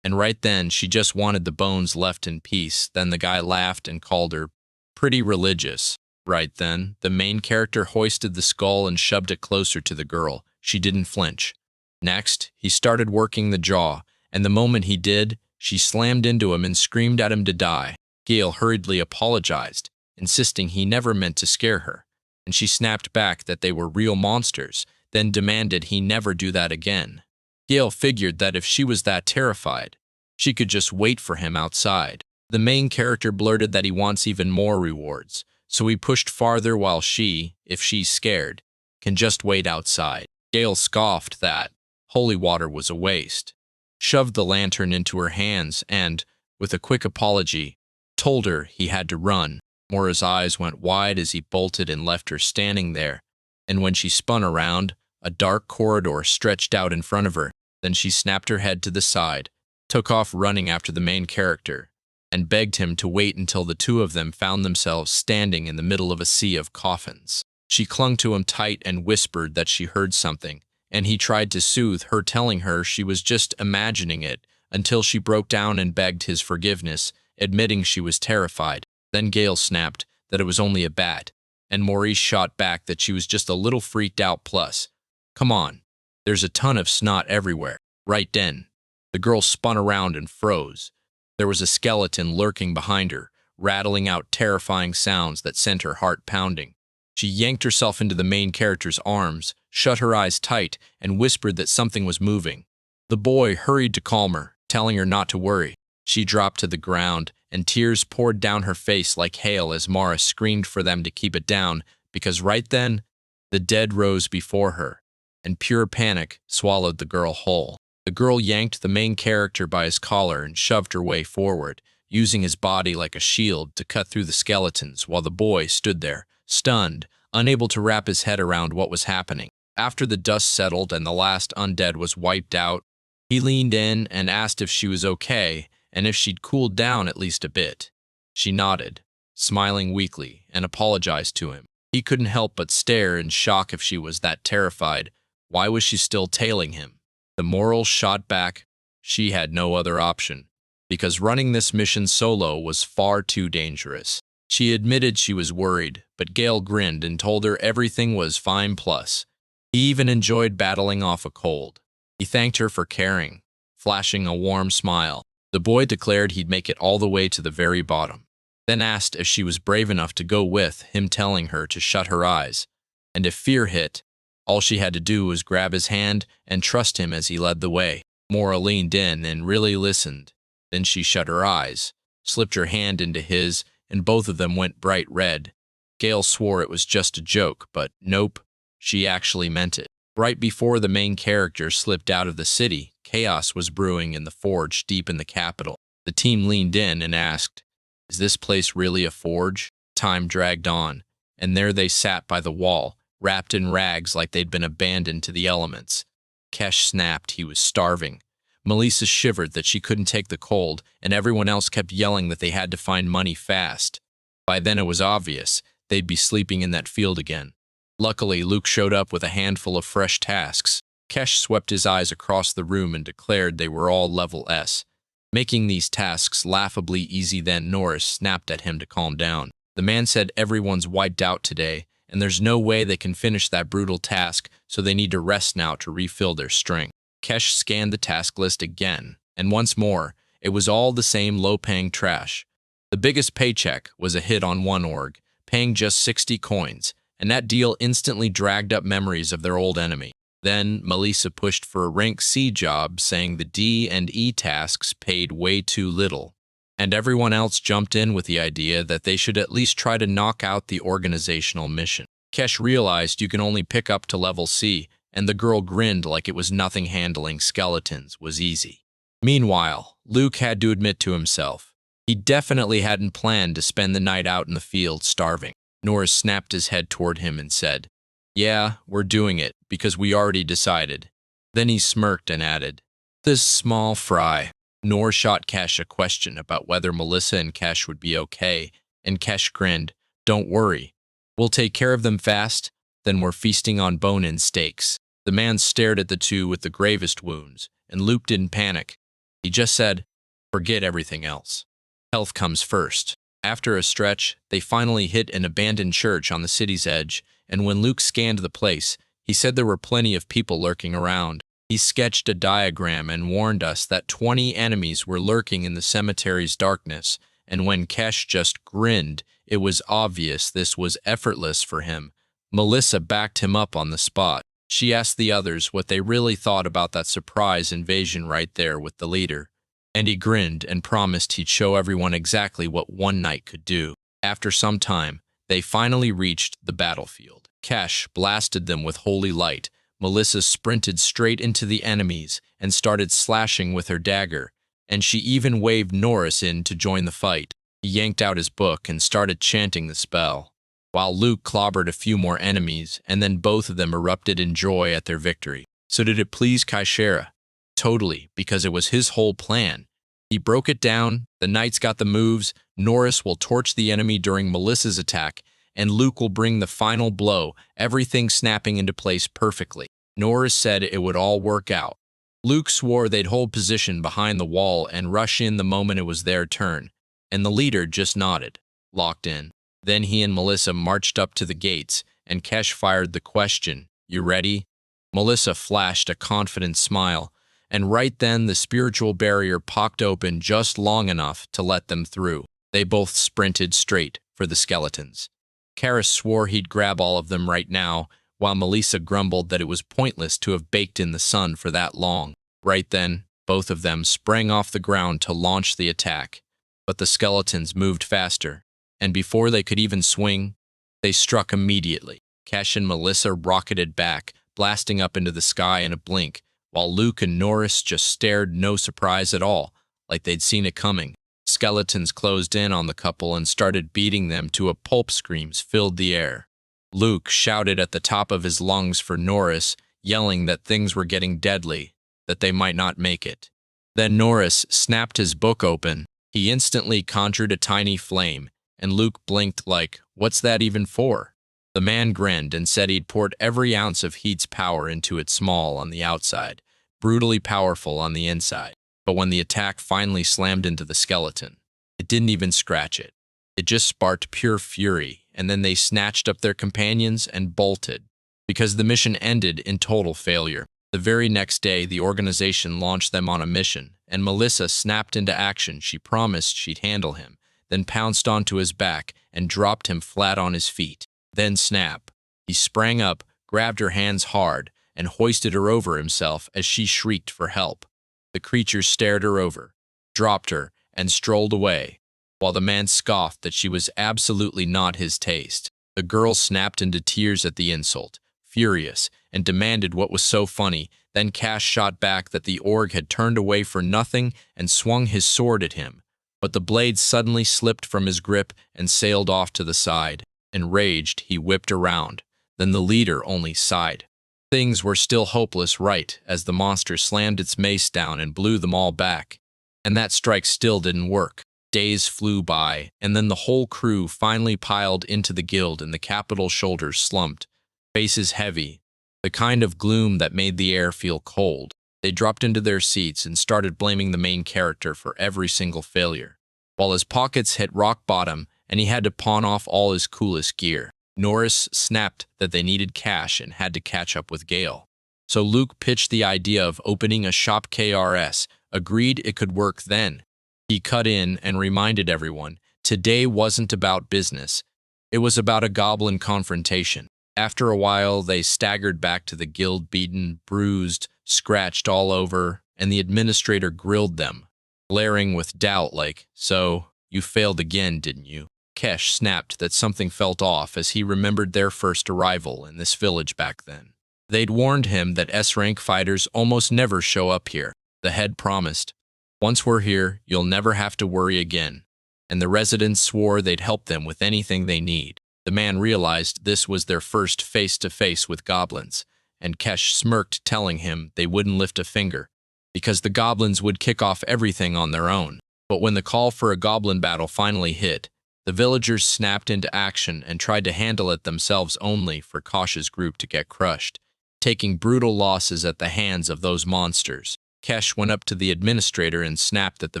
And right then, she just wanted the bones left in peace. Then the guy laughed and called her pretty religious. Right then, the main character hoisted the skull and shoved it closer to the girl. She didn't flinch. Next, he started working the jaw, and the moment he did, she slammed into him and screamed at him to die. Gale hurriedly apologized, insisting he never meant to scare her, and she snapped back that they were real monsters, then demanded he never do that again. Gale figured that if she was that terrified, she could just wait for him outside. The main character blurted that he wants even more rewards, so he pushed farther while she, if she's scared, can just wait outside. Gale scoffed that holy water was a waste, shoved the lantern into her hands, and, with a quick apology, told her he had to run. Mora's eyes went wide as he bolted and left her standing there, and when she spun around, a dark corridor stretched out in front of her. Then she snapped her head to the side, took off running after the main character, and begged him to wait until the two of them found themselves standing in the middle of a sea of coffins. She clung to him tight and whispered that she heard something, and he tried to soothe her, telling her she was just imagining it, until she broke down and begged his forgiveness, admitting she was terrified. Then Gale snapped that it was only a bat, and Maurice shot back that she was just a little freaked out. Plus, come on, there's a ton of snot everywhere. Right then, the girl spun around and froze. There was a skeleton lurking behind her, rattling out terrifying sounds that sent her heart pounding. She yanked herself into the main character's arms, shut her eyes tight, and whispered that something was moving. The boy hurried to calm her, telling her not to worry. She dropped to the ground, and tears poured down her face like hail as Mara screamed for them to keep it down, because right then, the dead rose before her, and pure panic swallowed the girl whole. The girl yanked the main character by his collar and shoved her way forward, using his body like a shield to cut through the skeletons, while the boy stood there, stunned, unable to wrap his head around what was happening. After the dust settled and the last undead was wiped out, he leaned in and asked if she was okay and if she'd cooled down at least a bit. She nodded, smiling weakly, and apologized to him. He couldn't help but stare in shock. If she was that terrified, why was she still tailing him? The moral shot back. She had no other option, because running this mission solo was far too dangerous. She admitted she was worried, but Gale grinned and told her everything was fine. Plus, he even enjoyed battling off a cold. He thanked her for caring, flashing a warm smile. The boy declared he'd make it all the way to the very bottom, then asked if she was brave enough to go with him, telling her to shut her eyes, and if fear hit, all she had to do was grab his hand and trust him as he led the way. Mora leaned in and really listened. Then she shut her eyes, slipped her hand into his, and both of them went bright red. Gale swore it was just a joke, but nope, she actually meant it. Right before the main character slipped out of the city, chaos was brewing in the forge deep in the capital. The team leaned in and asked, "Is this place really a forge?" Time dragged on, and there they sat by the wall, wrapped in rags like they'd been abandoned to the elements. Kesh snapped he was starving. Melissa shivered that she couldn't take the cold, and everyone else kept yelling that they had to find money fast. By then it was obvious they'd be sleeping in that field again. Luckily, Luke showed up with a handful of fresh tasks. Kesh swept his eyes across the room and declared they were all level S, making these tasks laughably easy. Then Norris snapped at him to calm down. The man said everyone's wiped out today, and there's no way they can finish that brutal task, so they need to rest now to refill their strength. Kesh scanned the task list again, and once more, it was all the same low-paying trash. The biggest paycheck was a hit on one org, paying just 60 coins, and that deal instantly dragged up memories of their old enemy. Then, Melissa pushed for a rank C job, saying the D and E tasks paid way too little, and everyone else jumped in with the idea that they should at least try to knock out the organizational mission. Kesh realized you can only pick up to level C, and the girl grinned like it was nothing. Handling skeletons was easy. Meanwhile, Luke had to admit to himself, he definitely hadn't planned to spend the night out in the field starving. Norris snapped his head toward him and said, "Yeah, we're doing it, because we already decided." Then he smirked and added, "This small fry." Nor shot Kesh a question about whether Melissa and Kesh would be okay, and Kesh grinned, "Don't worry. We'll take care of them fast, then we're feasting on bone-in steaks." The man stared at the two with the gravest wounds, and Luke didn't panic. He just said, "Forget everything else. Health comes first." After a stretch, they finally hit an abandoned church on the city's edge, and when Luke scanned the place, he said there were plenty of people lurking around. He sketched a diagram and warned us that 20 enemies were lurking in the cemetery's darkness, and when Kesh just grinned, it was obvious this was effortless for him. Melissa backed him up on the spot. She asked the others what they really thought about that surprise invasion right there with the leader, and he grinned and promised he'd show everyone exactly what one night could do. After some time, they finally reached the battlefield. Kesh blasted them with holy light. Melissa sprinted straight into the enemies and started slashing with her dagger, and she even waved Norris in to join the fight. He yanked out his book and started chanting the spell, while Luke clobbered a few more enemies, and then both of them erupted in joy at their victory. So did it please Kaishera? Totally, because it was his whole plan. He broke it down, the knights got the moves, Norris will torch the enemy during Melissa's attack, and Luke will bring the final blow, everything snapping into place perfectly. Norris said it would all work out. Luke swore they'd hold position behind the wall and rush in the moment it was their turn, and the leader just nodded, locked in. Then he and Melissa marched up to the gates, and Kesh fired the question, "You ready?" Melissa flashed a confident smile, and right then the spiritual barrier popped open just long enough to let them through. They both sprinted straight for the skeletons. Karis swore he'd grab all of them right now, while Melissa grumbled that it was pointless to have baked in the sun for that long. Right then, both of them sprang off the ground to launch the attack, but the skeletons moved faster, and before they could even swing, they struck immediately. Kesh and Melissa rocketed back, blasting up into the sky in a blink, while Luke and Norris just stared, no surprise at all, like they'd seen it coming. Skeletons closed in on the couple and started beating them to a pulp. Screams filled the air. Luke shouted at the top of his lungs for Norris, yelling that things were getting deadly, that they might not make it. Then Norris snapped his book open. He instantly conjured a tiny flame, and Luke blinked like, "What's that even for?" The man grinned and said he'd poured every ounce of heat's power into it, small on the outside, brutally powerful on the inside. But when the attack finally slammed into the skeleton, it didn't even scratch it. It just sparked pure fury, and then they snatched up their companions and bolted, because the mission ended in total failure. The very next day, the organization launched them on a mission, and Melissa snapped into action. She promised she'd handle him, then pounced onto his back and dropped him flat on his feet. Then snap. He sprang up, grabbed her hands hard, and hoisted her over himself as she shrieked for help. The creature stared her over, dropped her, and strolled away, while the man scoffed that she was absolutely not his taste. The girl snapped into tears at the insult, furious, and demanded what was so funny. Then Cash shot back that the org had turned away for nothing and swung his sword at him, but the blade suddenly slipped from his grip and sailed off to the side. Enraged, he whipped around. Then the leader only sighed. Things were still hopeless right as the monster slammed its mace down and blew them all back. And that strike still didn't work. Days flew by, and then the whole crew finally piled into the guild, and the capital's shoulders slumped, faces heavy, the kind of gloom that made the air feel cold. They dropped into their seats and started blaming the main character for every single failure, while his pockets hit rock bottom and he had to pawn off all his coolest gear. Norris snapped that they needed cash and had to catch up with Gale. So Luke pitched the idea of opening a shop. KRS agreed it could work then. He cut in and reminded everyone, today wasn't about business. It was about a goblin confrontation. After a while, they staggered back to the guild, beaten, bruised, scratched all over, and the administrator grilled them, glaring with doubt like, "So, you failed again, didn't you?" Kesh snapped that something felt off as he remembered their first arrival in this village back then. They'd warned him that S-rank fighters almost never show up here. The head promised, "Once we're here, you'll never have to worry again." And the residents swore they'd help them with anything they need. The man realized this was their first face-to-face with goblins, and Kesh smirked, telling him they wouldn't lift a finger, because the goblins would kick off everything on their own. But when the call for a goblin battle finally hit, the villagers snapped into action and tried to handle it themselves, only for Kosh's group to get crushed, taking brutal losses at the hands of those monsters. Kesh went up to the administrator and snapped that the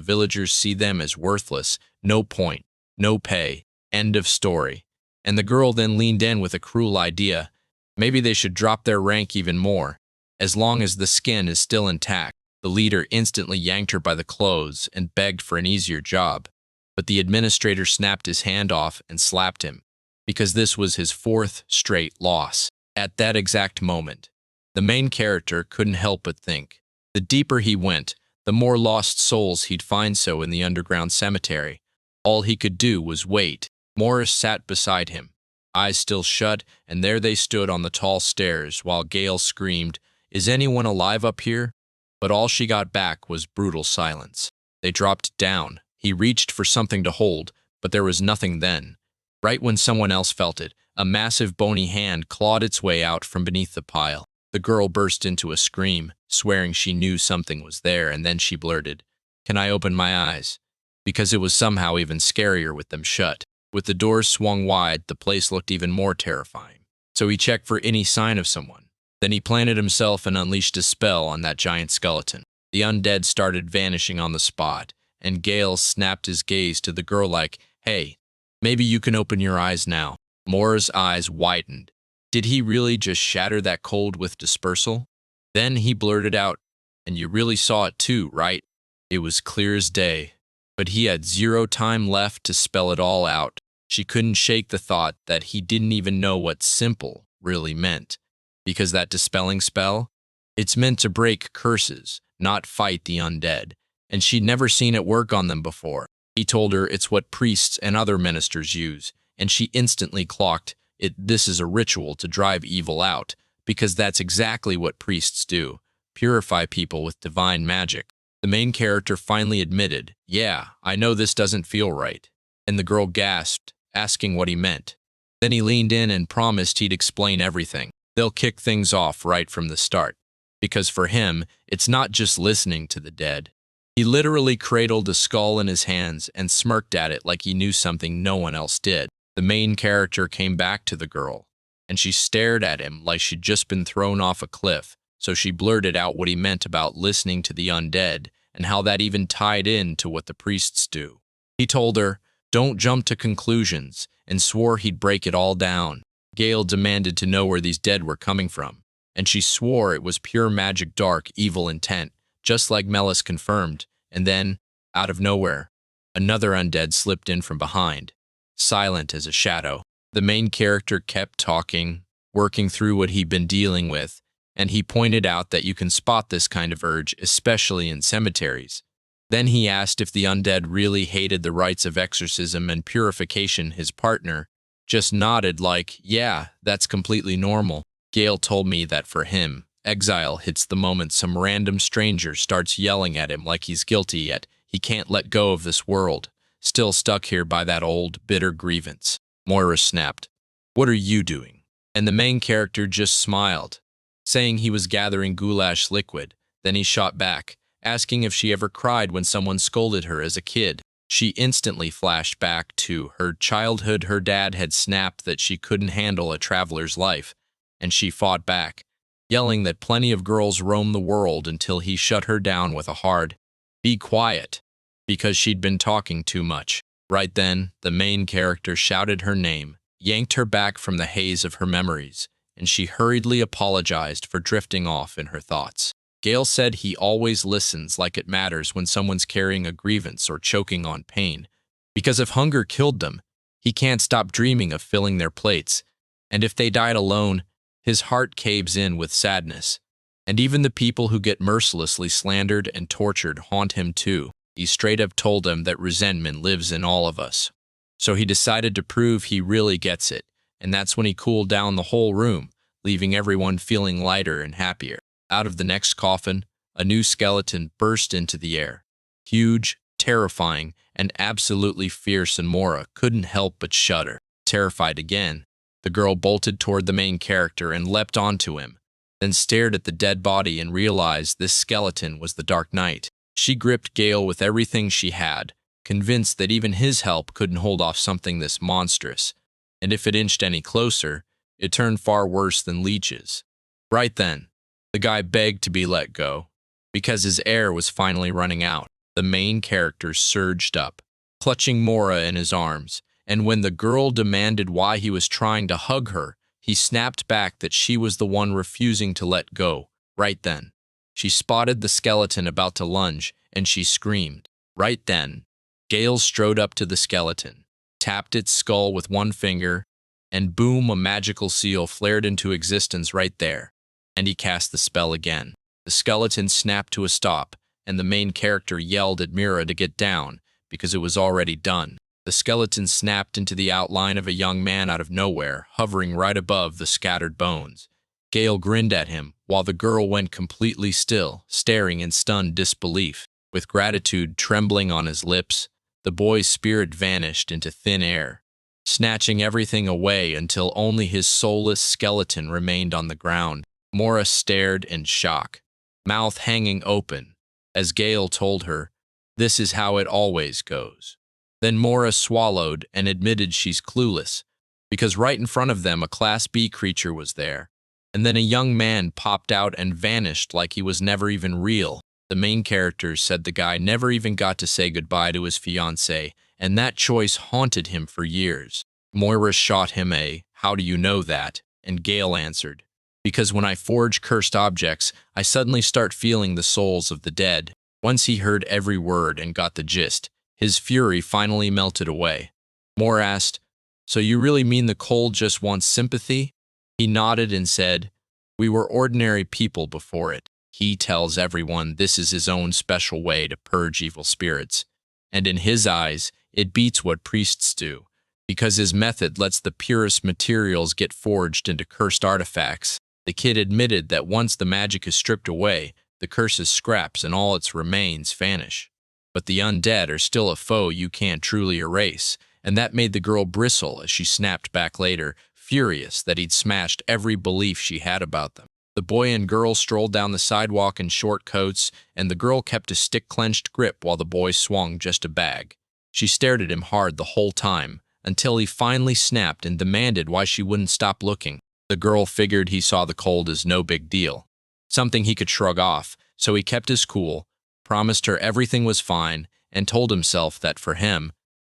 villagers see them as worthless, no point, no pay, end of story. And the girl then leaned in with a cruel idea. Maybe they should drop their rank even more, as long as the skin is still intact. The leader instantly yanked her by the clothes and begged for an easier job. But the administrator snapped his hand off and slapped him, because this was his fourth straight loss. At that exact moment, the main character couldn't help but think. The deeper he went, the more lost souls he'd find so in the underground cemetery. All he could do was wait. Morris sat beside him, eyes still shut, and there they stood on the tall stairs while Gale screamed, "Is anyone alive up here?" But all she got back was brutal silence. They dropped down. He reached for something to hold, but there was nothing then. Right when someone else felt it, a massive bony hand clawed its way out from beneath the pile. The girl burst into a scream, swearing she knew something was there, and then she blurted, "Can I open my eyes?" Because it was somehow even scarier with them shut. With the doors swung wide, the place looked even more terrifying. So he checked for any sign of someone. Then he planted himself and unleashed a spell on that giant skeleton. The undead started vanishing on the spot, and Gale snapped his gaze to the girl like, "Hey, maybe you can open your eyes now." Mora's eyes widened. Did he really just shatter that cold with dispersal? Then he blurted out, "And you really saw it too, right?" It was clear as day, but he had zero time left to spell it all out. She couldn't shake the thought that he didn't even know what simple really meant, because that dispelling spell, it's meant to break curses, not fight the undead, and she'd never seen it work on them before. He told her it's what priests and other ministers use, and she instantly clocked it. This is a ritual to drive evil out, because that's exactly what priests do, purify people with divine magic. The main character finally admitted, "Yeah, I know this doesn't feel right." And the girl gasped, asking what he meant. Then he leaned in and promised he'd explain everything. They'll kick things off right from the start, because for him, it's not just listening to the dead. He literally cradled a skull in his hands and smirked at it like he knew something no one else did. The main character came back to the girl, and she stared at him like she'd just been thrown off a cliff, so she blurted out what he meant about listening to the undead and how that even tied in to what the priests do. He told her, "Don't jump to conclusions," and swore he'd break it all down. Gale demanded to know where these dead were coming from, and she swore it was pure magic, dark, evil intent, just like Melis confirmed. And then, out of nowhere, another undead slipped in from behind, silent as a shadow. The main character kept talking, working through what he'd been dealing with, and he pointed out that you can spot this kind of urge, especially in cemeteries. Then he asked if the undead really hated the rites of exorcism and purification. His partner just nodded like, "Yeah, that's completely normal." Gale told me that for him, exile hits the moment some random stranger starts yelling at him like he's guilty, yet he can't let go of this world, still stuck here by that old, bitter grievance. Moira snapped, "What are you doing?" And the main character just smiled, saying he was gathering goulash liquid. Then he shot back, asking if she ever cried when someone scolded her as a kid. She instantly flashed back to her childhood. Her dad had snapped that she couldn't handle a traveler's life, and she fought back, yelling that plenty of girls roam the world, until he shut her down with a hard, "Be quiet," because she'd been talking too much. Right then, the main character shouted her name, yanked her back from the haze of her memories, and she hurriedly apologized for drifting off in her thoughts. Gale said he always listens like it matters when someone's carrying a grievance or choking on pain, because if hunger killed them, he can't stop dreaming of filling their plates, and if they died alone, his heart caves in with sadness. And even the people who get mercilessly slandered and tortured haunt him too. He straight up told them that resentment lives in all of us. So he decided to prove he really gets it, and that's when he cooled down the whole room, leaving everyone feeling lighter and happier. Out of the next coffin, a new skeleton burst into the air. Huge, terrifying, and absolutely fierce, and Mora couldn't help but shudder. Terrified again, the girl bolted toward the main character and leapt onto him, then stared at the dead body and realized this skeleton was the Dark Knight. She gripped Gale with everything she had, convinced that even his help couldn't hold off something this monstrous, and if it inched any closer, it turned far worse than leeches. Right then, the guy begged to be let go, because his air was finally running out. The main character surged up, clutching Mora in his arms, and when the girl demanded why he was trying to hug her, he snapped back that she was the one refusing to let go. Right then, she spotted the skeleton about to lunge, and she screamed. Right then, Gale strode up to the skeleton, tapped its skull with one finger, and boom, a magical seal flared into existence right there, and he cast the spell again. The skeleton snapped to a stop, and the main character yelled at Mira to get down, because it was already done. The skeleton snapped into the outline of a young man out of nowhere, hovering right above the scattered bones. Gale grinned at him, while the girl went completely still, staring in stunned disbelief. With gratitude trembling on his lips, the boy's spirit vanished into thin air, snatching everything away until only his soulless skeleton remained on the ground. Mora stared in shock, mouth hanging open, as Gale told her, "This is how it always goes." Then Mora swallowed and admitted she's clueless, because right in front of them a Class B creature was there, and then a young man popped out and vanished like he was never even real. The main character said the guy never even got to say goodbye to his fiancée, and that choice haunted him for years. Moira shot him a, "How do you know that?" and Gale answered, "Because when I forge cursed objects, I suddenly start feeling the souls of the dead." Once he heard every word and got the gist, his fury finally melted away. Moore asked, "So you really mean the cold just wants sympathy?" He nodded and said, "We were ordinary people before it. He tells everyone this is his own special way to purge evil spirits, and in his eyes, it beats what priests do, because his method lets the purest materials get forged into cursed artifacts." The kid admitted that once the magic is stripped away, the curse is scraps and all its remains vanish. But the undead are still a foe you can't truly erase, and that made the girl bristle as she snapped back later, furious that he'd smashed every belief she had about them. The boy and girl strolled down the sidewalk in short coats, and the girl kept a stick-clenched grip while the boy swung just a bag. She stared at him hard the whole time, until he finally snapped and demanded why she wouldn't stop looking. The girl figured he saw the cold as no big deal, something he could shrug off, so he kept his cool, promised her everything was fine, and told himself that for him,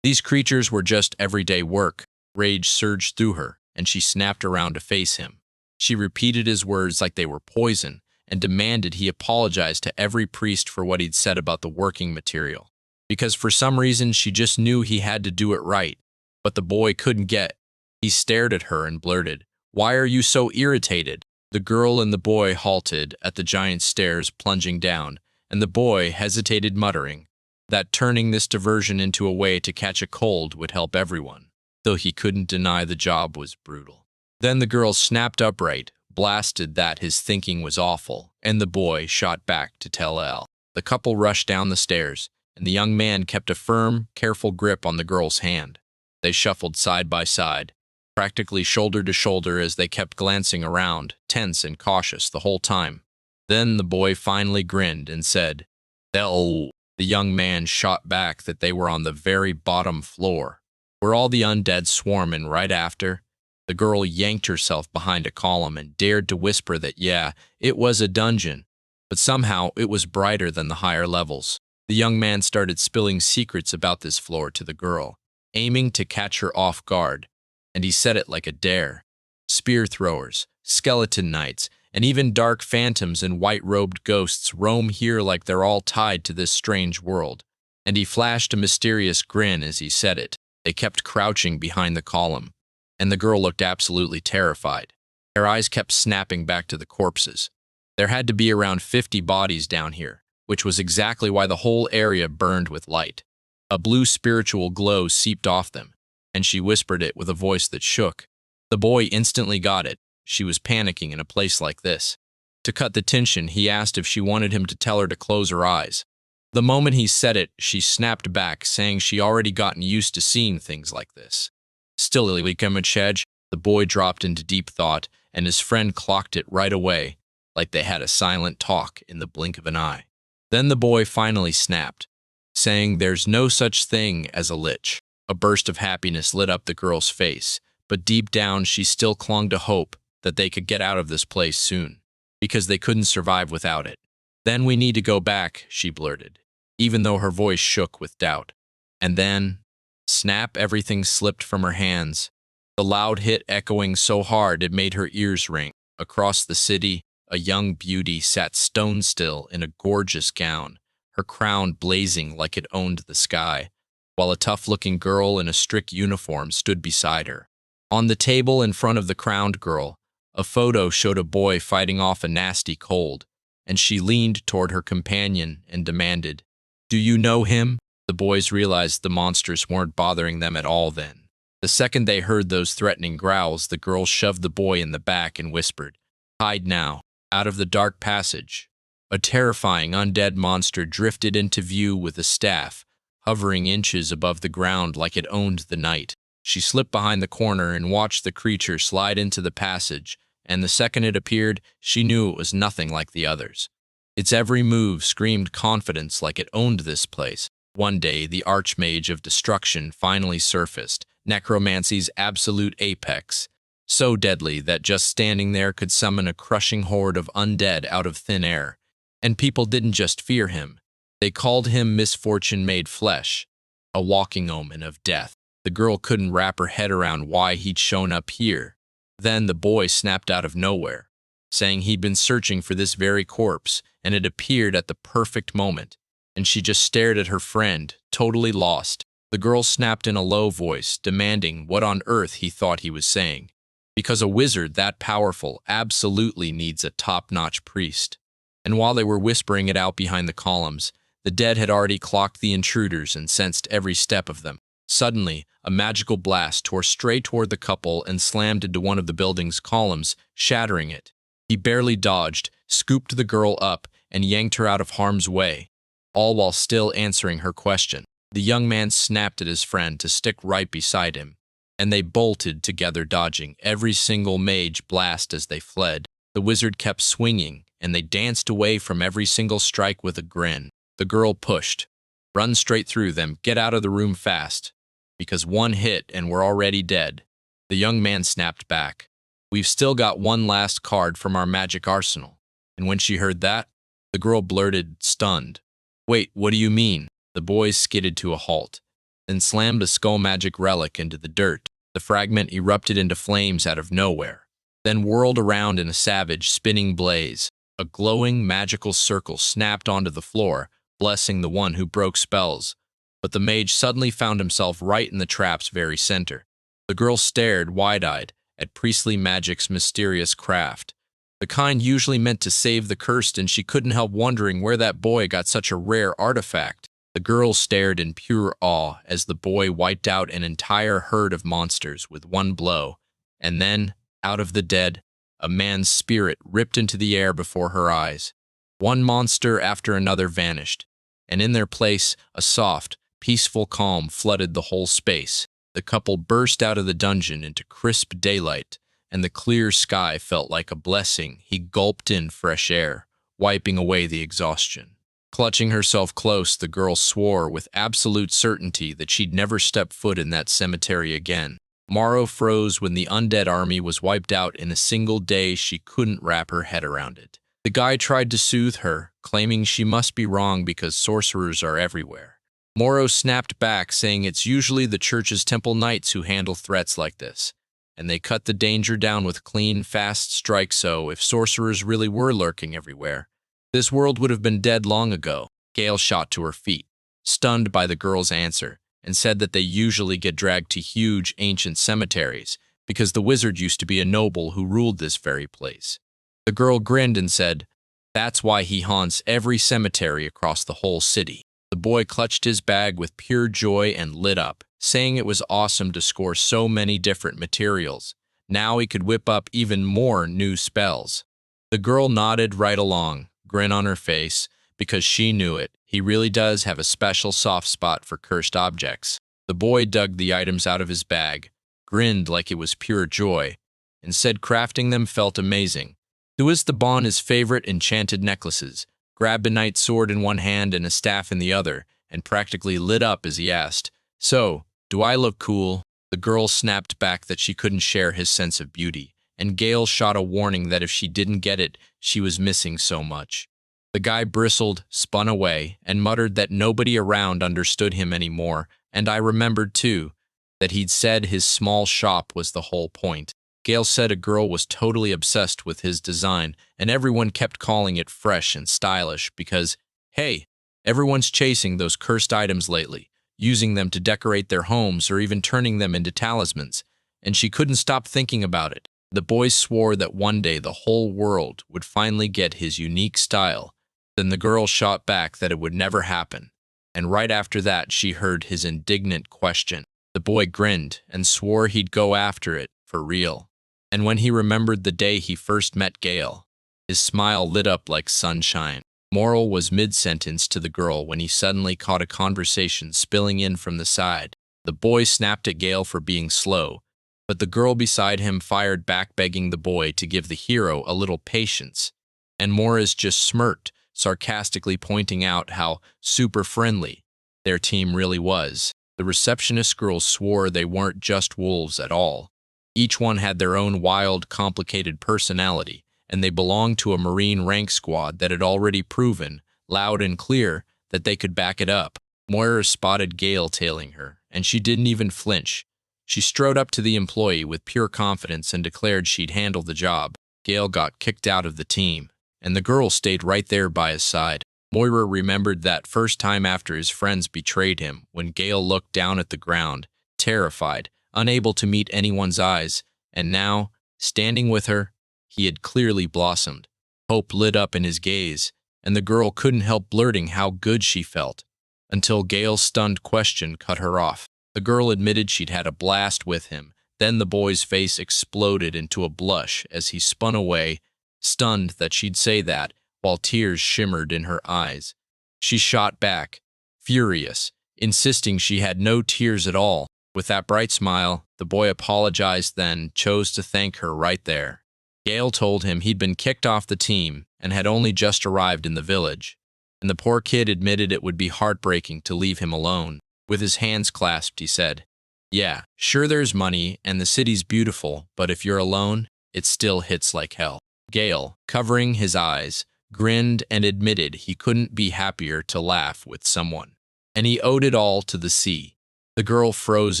these creatures were just everyday work. Rage surged through her, and she snapped around to face him. She repeated his words like they were poison, and demanded he apologize to every priest for what he'd said about the working material, because for some reason she just knew he had to do it right. But the boy couldn't get. He stared at her and blurted, "Why are you so irritated?" The girl and the boy halted at the giant stairs plunging down, and the boy hesitated, muttering that turning this diversion into a way to catch a cold would help everyone, though he couldn't deny the job was brutal. Then the girl snapped upright, blasted that his thinking was awful, and the boy shot back to tell Elle. The couple rushed down the stairs, and the young man kept a firm, careful grip on the girl's hand. They shuffled side by side, practically shoulder to shoulder as they kept glancing around, tense and cautious the whole time. Then the boy finally grinned and said, "Elle." The young man shot back that they were on the very bottom floor, where all the undead swarming right after. The girl yanked herself behind a column and dared to whisper that, yeah, it was a dungeon, but somehow it was brighter than the higher levels. The young man started spilling secrets about this floor to the girl, aiming to catch her off guard, and he said it like a dare. Spear throwers, skeleton knights, and even dark phantoms and white-robed ghosts roam here like they're all tied to this strange world. And he flashed a mysterious grin as he said it. They kept crouching behind the column, and the girl looked absolutely terrified. Her eyes kept snapping back to the corpses. There had to be around 50 bodies down here, which was exactly why the whole area burned with light. A blue spiritual glow seeped off them, and she whispered it with a voice that shook. The boy instantly got it. she was panicking in a place like this. To cut the tension, he asked if she wanted him to tell her to close her eyes. The moment he said it, she snapped back, saying she already gotten used to seeing things like this. Still, the boy dropped into deep thought, and his friend clocked it right away, like they had a silent talk in the blink of an eye. Then the boy finally snapped, saying there's no such thing as a lich. A burst of happiness lit up the girl's face, but deep down she still clung to hope that they could get out of this place soon, because they couldn't survive without it. Then we need to go back, she blurted, even though her voice shook with doubt. And then, snap, everything slipped from her hands, the loud hit echoing so hard it made her ears ring. Across the city, a young beauty sat stone still in a gorgeous gown, her crown blazing like it owned the sky, while a tough-looking girl in a strict uniform stood beside her. On the table in front of the crowned girl, a photo showed a boy fighting off a nasty cold, and she leaned toward her companion and demanded, "Do you know him?" The boys realized the monsters weren't bothering them at all then. The second they heard those threatening growls, the girl shoved the boy in the back and whispered, "Hide now." Out of the dark passage, a terrifying undead monster drifted into view with a staff, hovering inches above the ground like it owned the night. She slipped behind the corner and watched the creature slide into the passage, and the second it appeared, she knew it was nothing like the others. Its every move screamed confidence like it owned this place. One day, the Archmage of Destruction finally surfaced, necromancy's absolute apex, so deadly that just standing there could summon a crushing horde of undead out of thin air. And people didn't just fear him. They called him Misfortune Made Flesh, a walking omen of death. The girl couldn't wrap her head around why he'd shown up here. Then the boy snapped out of nowhere, saying he'd been searching for this very corpse, and it appeared at the perfect moment. And she just stared at her friend, totally lost. The girl snapped in a low voice, demanding what on earth he thought he was saying. Because a wizard that powerful absolutely needs a top-notch priest. And while they were whispering it out behind the columns, the dead had already clocked the intruders and sensed every step of them. Suddenly, a magical blast tore straight toward the couple and slammed into one of the building's columns, shattering it. He barely dodged, scooped the girl up, and yanked her out of harm's way, all while still answering her question. The young man snapped at his friend to stick right beside him, and they bolted together, dodging every single mage blast as they fled. The wizard kept swinging, and they danced away from every single strike with a grin. The girl pushed. "Run straight through them, get out of the room fast, because one hit and we're already dead." The young man snapped back, "We've still got one last card from our magic arsenal." And when she heard that, the girl blurted, stunned, "Wait, what do you mean?" The boys skidded to a halt, then slammed a skull magic relic into the dirt. The fragment erupted into flames out of nowhere, then whirled around in a savage, spinning blaze. A glowing, magical circle snapped onto the floor, blessing the one who broke spells. But the mage suddenly found himself right in the trap's very center. The girl stared, wide-eyed, at priestly magic's mysterious craft, the kind usually meant to save the cursed, and she couldn't help wondering where that boy got such a rare artifact. The girl stared in pure awe as the boy wiped out an entire herd of monsters with one blow, and then, out of the dead, a man's spirit ripped into the air before her eyes. One monster after another vanished, and in their place, a soft, peaceful calm flooded the whole space. The couple burst out of the dungeon into crisp daylight, and the clear sky felt like a blessing. He gulped in fresh air, wiping away the exhaustion. Clutching herself close, the girl swore with absolute certainty that she'd never step foot in that cemetery again. Morrow froze when the undead army was wiped out in a single day. She couldn't wrap her head around it. The guy tried to soothe her, claiming she must be wrong because sorcerers are everywhere. Morrow snapped back, saying it's usually the church's temple knights who handle threats like this, and they cut the danger down with clean, fast strikes. So if sorcerers really were lurking everywhere, this world would have been dead long ago. Gale shot to her feet, stunned by the girl's answer, and said that they usually get dragged to huge, ancient cemeteries because the wizard used to be a noble who ruled this very place. The girl grinned and said, "That's why he haunts every cemetery across the whole city." The boy clutched his bag with pure joy and lit up, saying it was awesome to score so many different materials. Now he could whip up even more new spells. The girl nodded right along, grin on her face, because she knew it. He really does have a special soft spot for cursed objects. The boy dug the items out of his bag, grinned like it was pure joy, and said crafting them felt amazing. Duas the Bon his favorite enchanted necklaces, grabbed a knight's sword in one hand and a staff in the other, and practically lit up as he asked, "So, do I look cool?" The girl snapped back that she couldn't share his sense of beauty, and Gale shot a warning that if she didn't get it, she was missing so much. The guy bristled, spun away, and muttered that nobody around understood him anymore, and I remembered, too, that he'd said his small shop was the whole point. Gale said a girl was totally obsessed with his design, and everyone kept calling it fresh and stylish because, hey, everyone's chasing those cursed items lately, using them to decorate their homes or even turning them into talismans, and she couldn't stop thinking about it. The boys swore that one day the whole world would finally get his unique style. Then the girl shot back that it would never happen, and right after that she heard his indignant question. The boy grinned and swore he'd go after it, for real. And when he remembered the day he first met Gale, his smile lit up like sunshine. Moral was mid-sentence to the girl when he suddenly caught a conversation spilling in from the side. The boy snapped at Gale for being slow, but the girl beside him fired back begging the boy to give the hero a little patience. And Morris just smirked, sarcastically pointing out how super friendly their team really was. The receptionist girls swore they weren't just wolves at all. Each one had their own wild, complicated personality, and they belonged to a Marine rank squad that had already proven, loud and clear, that they could back it up. Moira spotted Gale tailing her, and she didn't even flinch. She strode up to the employee with pure confidence and declared she'd handle the job. Gale got kicked out of the team, and the girl stayed right there by his side. Moira remembered that first time after his friends betrayed him, when Gale looked down at the ground, terrified, unable to meet anyone's eyes, and now, standing with her, he had clearly blossomed. Hope lit up in his gaze, and the girl couldn't help blurting how good she felt, until Gale's stunned question cut her off. The girl admitted she'd had a blast with him. Then the boy's face exploded into a blush as he spun away, stunned that she'd say that, while tears shimmered in her eyes. She shot back, furious, insisting she had no tears at all. With that bright smile, the boy apologized, then chose to thank her right there. Gale told him he'd been kicked off the team and had only just arrived in the village, and the poor kid admitted it would be heartbreaking to leave him alone. With his hands clasped, he said, "Yeah, sure there's money and the city's beautiful, but if you're alone, it still hits like hell." Gale, covering his eyes, grinned and admitted he couldn't be happier to laugh with someone, and he owed it all to the sea. The girl froze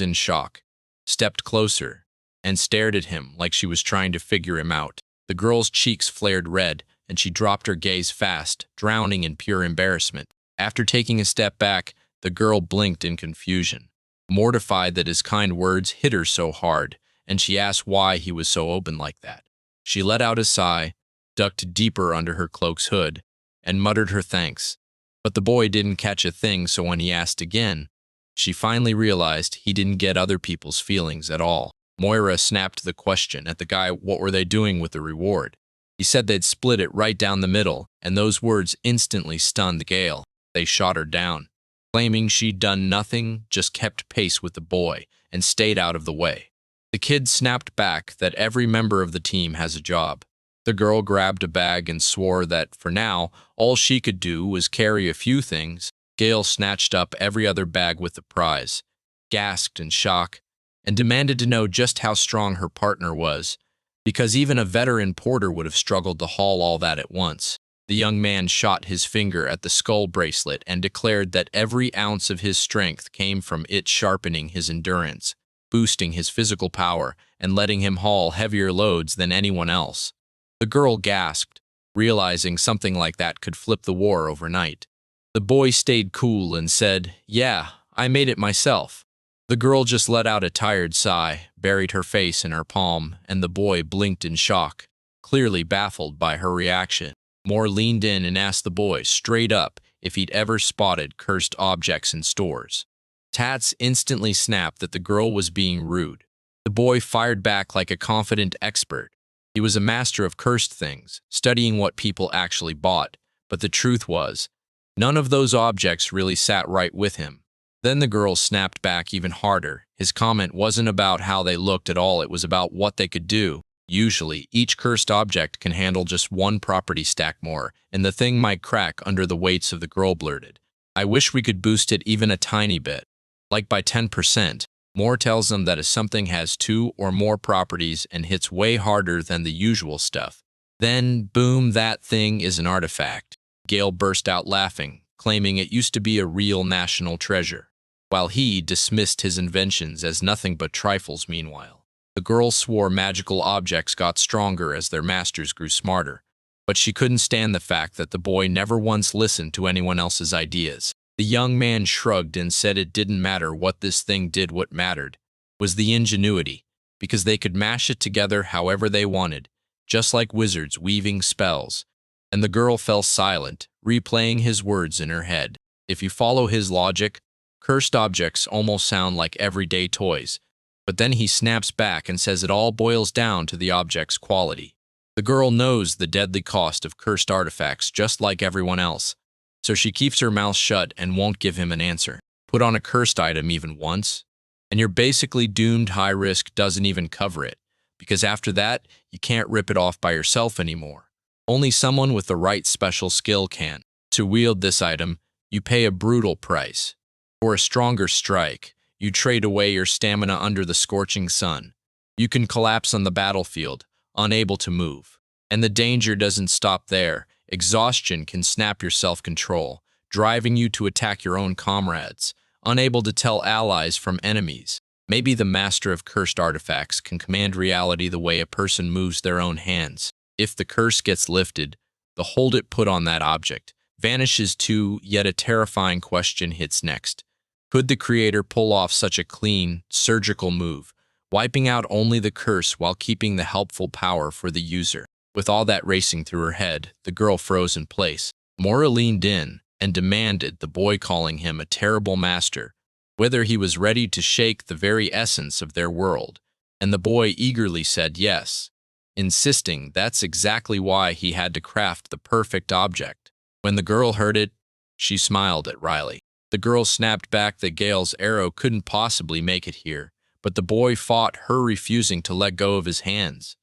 in shock, stepped closer, and stared at him like she was trying to figure him out. The girl's cheeks flared red, and she dropped her gaze fast, drowning in pure embarrassment. After taking a step back, the girl blinked in confusion, mortified that his kind words hit her so hard, and she asked why he was so open like that. She let out a sigh, ducked deeper under her cloak's hood, and muttered her thanks. But the boy didn't catch a thing, so when he asked again, she finally realized he didn't get other people's feelings at all. Moira snapped the question at the guy what were they doing with the reward. He said they'd split it right down the middle, and those words instantly stunned Gale. They shot her down, claiming she'd done nothing, just kept pace with the boy, and stayed out of the way. The kid snapped back that every member of the team has a job. The girl grabbed a bag and swore that, for now, all she could do was carry a few things. Gale snatched up every other bag with the prize, gasped in shock, and demanded to know just how strong her partner was, because even a veteran porter would have struggled to haul all that at once. The young man shot his finger at the skull bracelet and declared that every ounce of his strength came from it sharpening his endurance, boosting his physical power, and letting him haul heavier loads than anyone else. The girl gasped, realizing something like that could flip the war overnight. The boy stayed cool and said, "Yeah, I made it myself." The girl just let out a tired sigh, buried her face in her palm, and the boy blinked in shock, clearly baffled by her reaction. Moore leaned in and asked the boy straight up if he'd ever spotted cursed objects in stores. Tats instantly snapped that the girl was being rude. The boy fired back like a confident expert. He was a master of cursed things, studying what people actually bought, but the truth was, none of those objects really sat right with him. Then the girl snapped back even harder. His comment wasn't about how they looked at all, it was about what they could do. Usually, each cursed object can handle just one property stack more, and the thing might crack under the weights of the girl blurted. I wish we could boost it even a tiny bit. Like by 10%. More tells them that if something has 2 or more properties and hits way harder than the usual stuff, then boom, that thing is an artifact. Gale burst out laughing, claiming it used to be a real national treasure, while he dismissed his inventions as nothing but trifles meanwhile. The girl swore magical objects got stronger as their masters grew smarter, but she couldn't stand the fact that the boy never once listened to anyone else's ideas. The young man shrugged and said it didn't matter what this thing did, what mattered was the ingenuity, because they could mash it together however they wanted, just like wizards weaving spells. And the girl fell silent, replaying his words in her head. If you follow his logic, cursed objects almost sound like everyday toys, but then he snaps back and says it all boils down to the object's quality. The girl knows the deadly cost of cursed artifacts just like everyone else, so she keeps her mouth shut and won't give him an answer. Put on a cursed item even once, and you're basically doomed. High risk doesn't even cover it, because after that, you can't rip it off by yourself anymore. Only someone with the right special skill can. To wield this item, you pay a brutal price. For a stronger strike, you trade away your stamina under the scorching sun. You can collapse on the battlefield, unable to move. And the danger doesn't stop there. Exhaustion can snap your self-control, driving you to attack your own comrades, unable to tell allies from enemies. Maybe the master of cursed artifacts can command reality the way a person moves their own hands. If the curse gets lifted, the hold it put on that object vanishes too, yet a terrifying question hits next. Could the creator pull off such a clean, surgical move, wiping out only the curse while keeping the helpful power for the user? With all that racing through her head, the girl froze in place. Mora leaned in and demanded, the boy calling him a terrible master, whether he was ready to shake the very essence of their world. And the boy eagerly said yes, insisting that's exactly why he had to craft the perfect object. When the girl heard it, she smiled at Riley. The girl snapped back that Gale's arrow couldn't possibly make it here, but the boy fought her, refusing to let go of his hands.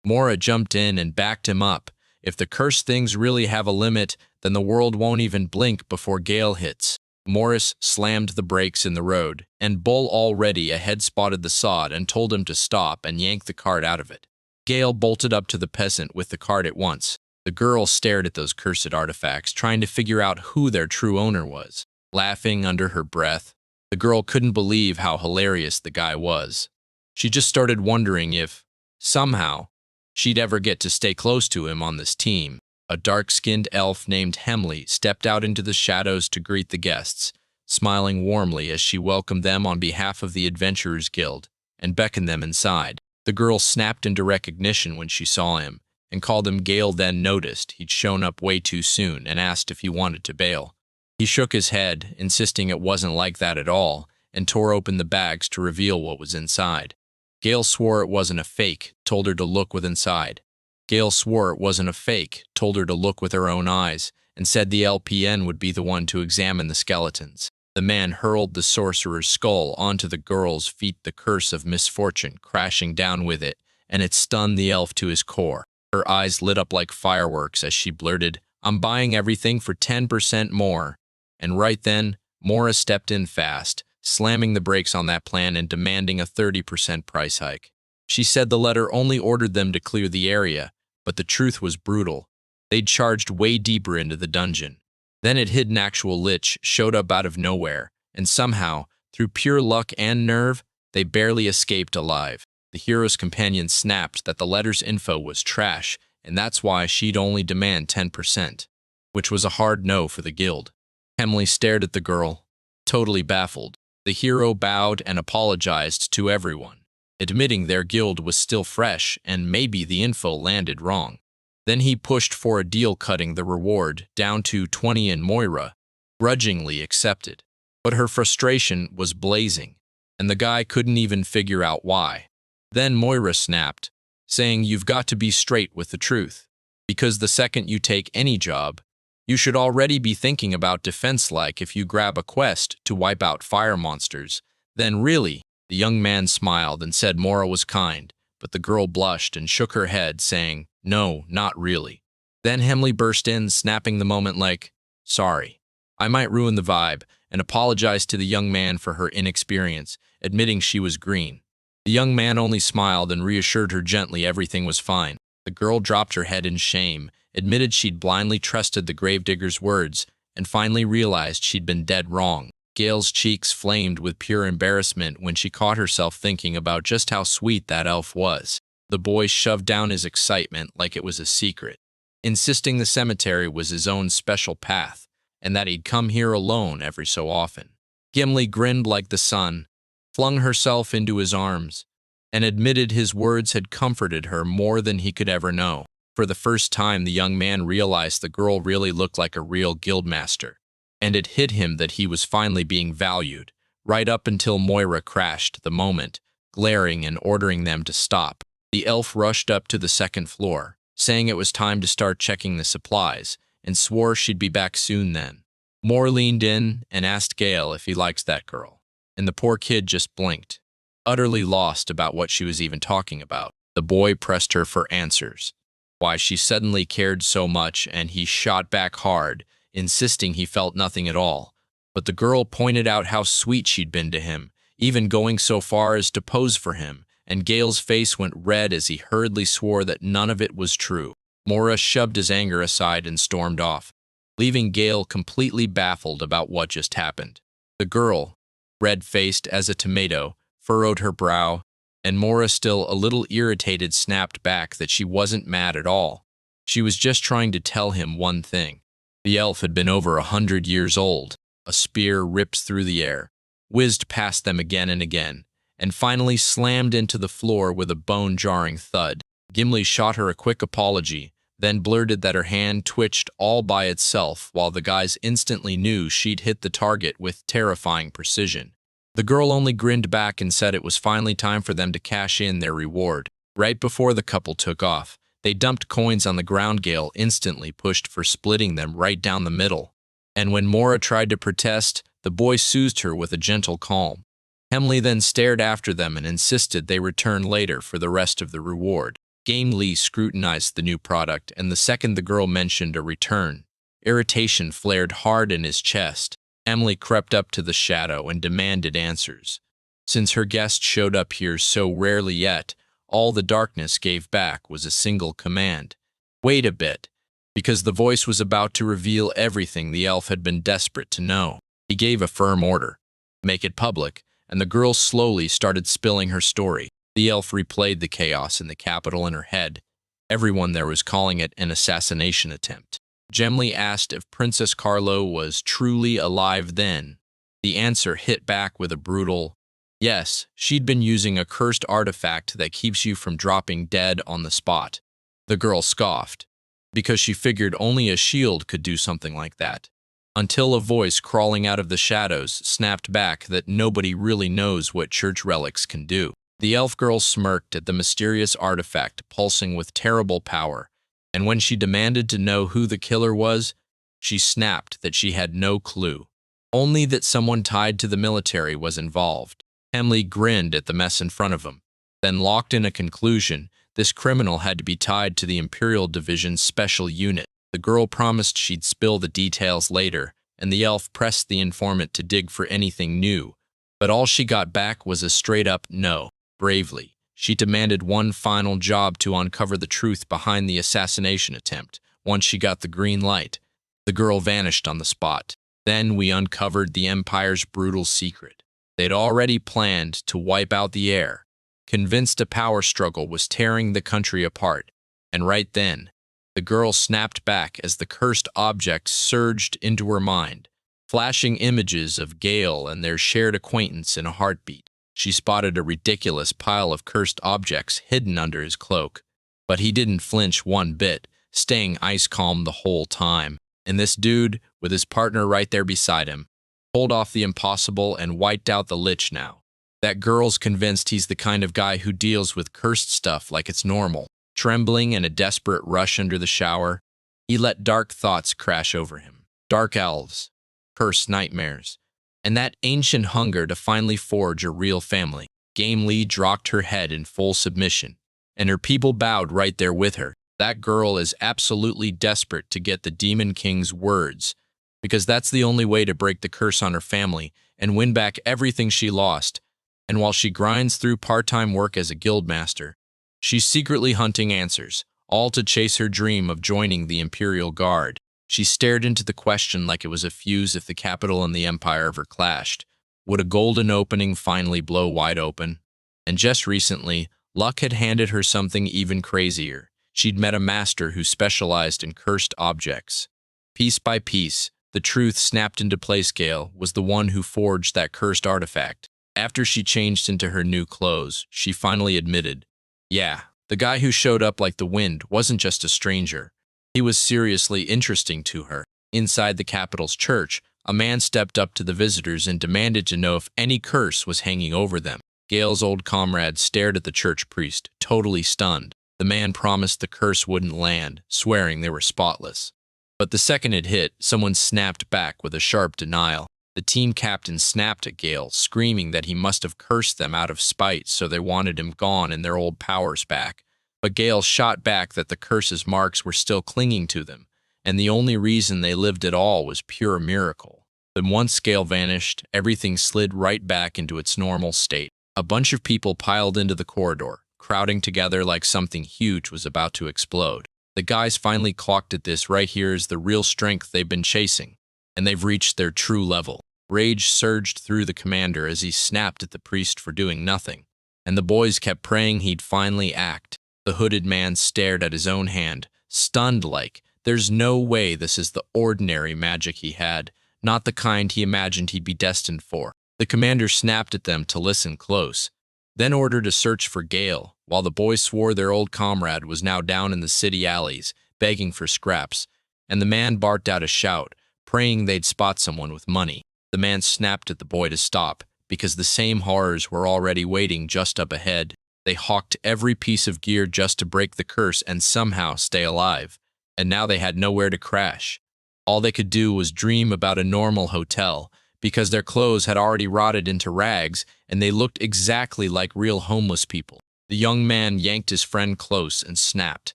Mora jumped in and backed him up. If the cursed things really have a limit, then the world won't even blink before Gale hits. Morris slammed the brakes in the road, and Bull, already ahead, spotted the sod and told him to stop and yank the cart out of it. Gale bolted up to the peasant with the cart at once. The girl stared at those cursed artifacts, trying to figure out who their true owner was. Laughing under her breath, the girl couldn't believe how hilarious the guy was. She just started wondering if, somehow, she'd ever get to stay close to him on this team. A dark-skinned elf named Hemley stepped out into the shadows to greet the guests, smiling warmly as she welcomed them on behalf of the Adventurers Guild, and beckoned them inside. The girl snapped into recognition when she saw him, and called him Gale, then noticed he'd shown up way too soon and asked if he wanted to bail. He shook his head, insisting it wasn't like that at all, and tore open the bags to reveal what was inside. Gale swore it wasn't a fake, told her to look with inside. Gale swore it wasn't a fake, told her to look with her own eyes, and said the LPN would be the one to examine the skeletons. The man hurled the sorcerer's skull onto the girl's feet, the curse of misfortune crashing down with it, and it stunned the elf to his core. Her eyes lit up like fireworks as she blurted, "I'm buying everything for 10% more." And right then, Mora stepped in fast, slamming the brakes on that plan and demanding a 30% price hike. She said the letter only ordered them to clear the area, but the truth was brutal. They'd charged way deeper into the dungeon. Then it hid an actual lich, showed up out of nowhere, and somehow, through pure luck and nerve, they barely escaped alive. The hero's companion snapped that the letter's info was trash, and that's why she'd only demand 10%, which was a hard no for the guild. Hemley stared at the girl, totally baffled. The hero bowed and apologized to everyone, admitting their guild was still fresh and maybe the info landed wrong. Then he pushed for a deal, cutting the reward down to 20, and Moira grudgingly accepted. But her frustration was blazing, and the guy couldn't even figure out why. Then Moira snapped, saying you've got to be straight with the truth. Because the second you take any job, you should already be thinking about defense like if you grab a quest to wipe out fire monsters. Then really, the young man smiled and said Moira was kind, but the girl blushed and shook her head, saying, no, not really. Then Hemley burst in, snapping the moment like, sorry. I might ruin the vibe, and apologized to the young man for her inexperience, admitting she was green. The young man only smiled and reassured her gently everything was fine. The girl dropped her head in shame, admitted she'd blindly trusted the gravedigger's words, and finally realized she'd been dead wrong. Gale's cheeks flamed with pure embarrassment when she caught herself thinking about just how sweet that elf was. The boy shoved down his excitement like it was a secret, insisting the cemetery was his own special path, and that he'd come here alone every so often. Gimli grinned like the sun, flung herself into his arms, and admitted his words had comforted her more than he could ever know. For the first time, the young man realized the girl really looked like a real guildmaster, and it hit him that he was finally being valued, right up until Moira crashed the moment, glaring and ordering them to stop. The elf rushed up to the second floor, saying it was time to start checking the supplies, and swore she'd be back soon then. Moore leaned in and asked Gale if he likes that girl, and the poor kid just blinked, utterly lost about what she was even talking about. The boy pressed her for answers, why she suddenly cared so much, and he shot back hard, insisting he felt nothing at all. But the girl pointed out how sweet she'd been to him, even going so far as to pose for him, and Gale's face went red as he hurriedly swore that none of it was true. Moira shoved his anger aside and stormed off, leaving Gale completely baffled about what just happened. The girl, red-faced as a tomato, furrowed her brow, and Moira, still a little irritated, snapped back that she wasn't mad at all. She was just trying to tell him one thing. The elf had been over 100 years old. A spear ripped through the air, whizzed past them again and again, and finally slammed into the floor with a bone-jarring thud. Gimli shot her a quick apology, then blurted that her hand twitched all by itself while the guys instantly knew she'd hit the target with terrifying precision. The girl only grinned back and said it was finally time for them to cash in their reward. Right before the couple took off, they dumped coins on the ground. Gale instantly pushed for splitting them right down the middle, and when Moira tried to protest, the boy soothed her with a gentle calm. Hemley then stared after them and insisted they return later for the rest of the reward. Gamely scrutinized the new product, and the second the girl mentioned a return, irritation flared hard in his chest. Emily crept up to the shadow and demanded answers. Since her guest showed up here so rarely yet, all the darkness gave back was a single command. Wait a bit, because the voice was about to reveal everything the elf had been desperate to know. He gave a firm order. Make it public, and the girl slowly started spilling her story. The elf replayed the chaos in the capital in her head. Everyone there was calling it an assassination attempt. Gemly asked if Princess Carlo was truly alive then. The answer hit back with a brutal, yes, she'd been using a cursed artifact that keeps you from dropping dead on the spot. The girl scoffed, because she figured only a shield could do something like that. Until a voice crawling out of the shadows snapped back that nobody really knows what church relics can do. The elf girl smirked at the mysterious artifact pulsing with terrible power, and when she demanded to know who the killer was, she snapped that she had no clue, only that someone tied to the military was involved. Hemley grinned at the mess in front of him, then locked in a conclusion: this criminal had to be tied to the Imperial Division's special unit. The girl promised she'd spill the details later, and the elf pressed the informant to dig for anything new, but all she got back was a straight-up no. Bravely, she demanded one final job to uncover the truth behind the assassination attempt. Once she got the green light, the girl vanished on the spot. Then we uncovered the Empire's brutal secret. They'd already planned to wipe out the heir, convinced a power struggle was tearing the country apart, and right then, the girl snapped back as the cursed objects surged into her mind, flashing images of Gale and their shared acquaintance in a heartbeat. She spotted a ridiculous pile of cursed objects hidden under his cloak, but he didn't flinch one bit, staying ice calm the whole time. And this dude, with his partner right there beside him, pulled off the impossible and wiped out the Lich now. That girl's convinced he's the kind of guy who deals with cursed stuff like it's normal. Trembling in a desperate rush under the shower, he let dark thoughts crash over him. Dark elves, cursed nightmares, and that ancient hunger to finally forge a real family. Gamely dropped her head in full submission, and her people bowed right there with her. That girl is absolutely desperate to get the Demon King's words, because that's the only way to break the curse on her family and win back everything she lost. And while she grinds through part-time work as a guildmaster, she's secretly hunting answers, all to chase her dream of joining the Imperial Guard. She stared into the question like it was a fuse if the capital and the Empire ever clashed. Would a golden opening finally blow wide open? And just recently, luck had handed her something even crazier. She'd met a master who specialized in cursed objects. Piece by piece, the truth snapped into place. Gale was the one who forged that cursed artifact. After she changed into her new clothes, she finally admitted, yeah, the guy who showed up like the wind wasn't just a stranger. He was seriously interesting to her. Inside the capital's church, a man stepped up to the visitors and demanded to know if any curse was hanging over them. Gale's old comrade stared at the church priest, totally stunned. The man promised the curse wouldn't land, swearing they were spotless. But the second it hit, someone snapped back with a sharp denial. The team captain snapped at Gale, screaming that he must have cursed them out of spite, so they wanted him gone and their old powers back. But Gale shot back that the curse's marks were still clinging to them, and the only reason they lived at all was pure miracle. Then once Gale vanished, everything slid right back into its normal state. A bunch of people piled into the corridor, crowding together like something huge was about to explode. The guys finally clocked at this right here is the real strength they've been chasing, and they've reached their true level. Rage surged through the commander as he snapped at the priest for doing nothing, and the boys kept praying he'd finally act. The hooded man stared at his own hand, stunned like, there's no way this is the ordinary magic he had, not the kind he imagined he'd be destined for. The commander snapped at them to listen close, then ordered a search for Gale, while the boys swore their old comrade was now down in the city alleys, begging for scraps, and the man barked out a shout, praying they'd spot someone with money. The man snapped at the boy to stop, because the same horrors were already waiting just up ahead. They hawked every piece of gear just to break the curse and somehow stay alive, and now they had nowhere to crash. All they could do was dream about a normal hotel, because their clothes had already rotted into rags and they looked exactly like real homeless people. The young man yanked his friend close and snapped,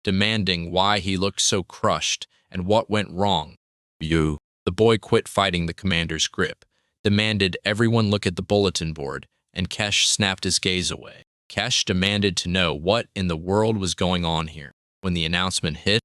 demanding why he looked so crushed and what went wrong. You. The boy quit fighting the commander's grip, demanded everyone look at the bulletin board, and Kesh snapped his gaze away. Kesh demanded to know what in the world was going on here. When the announcement hit,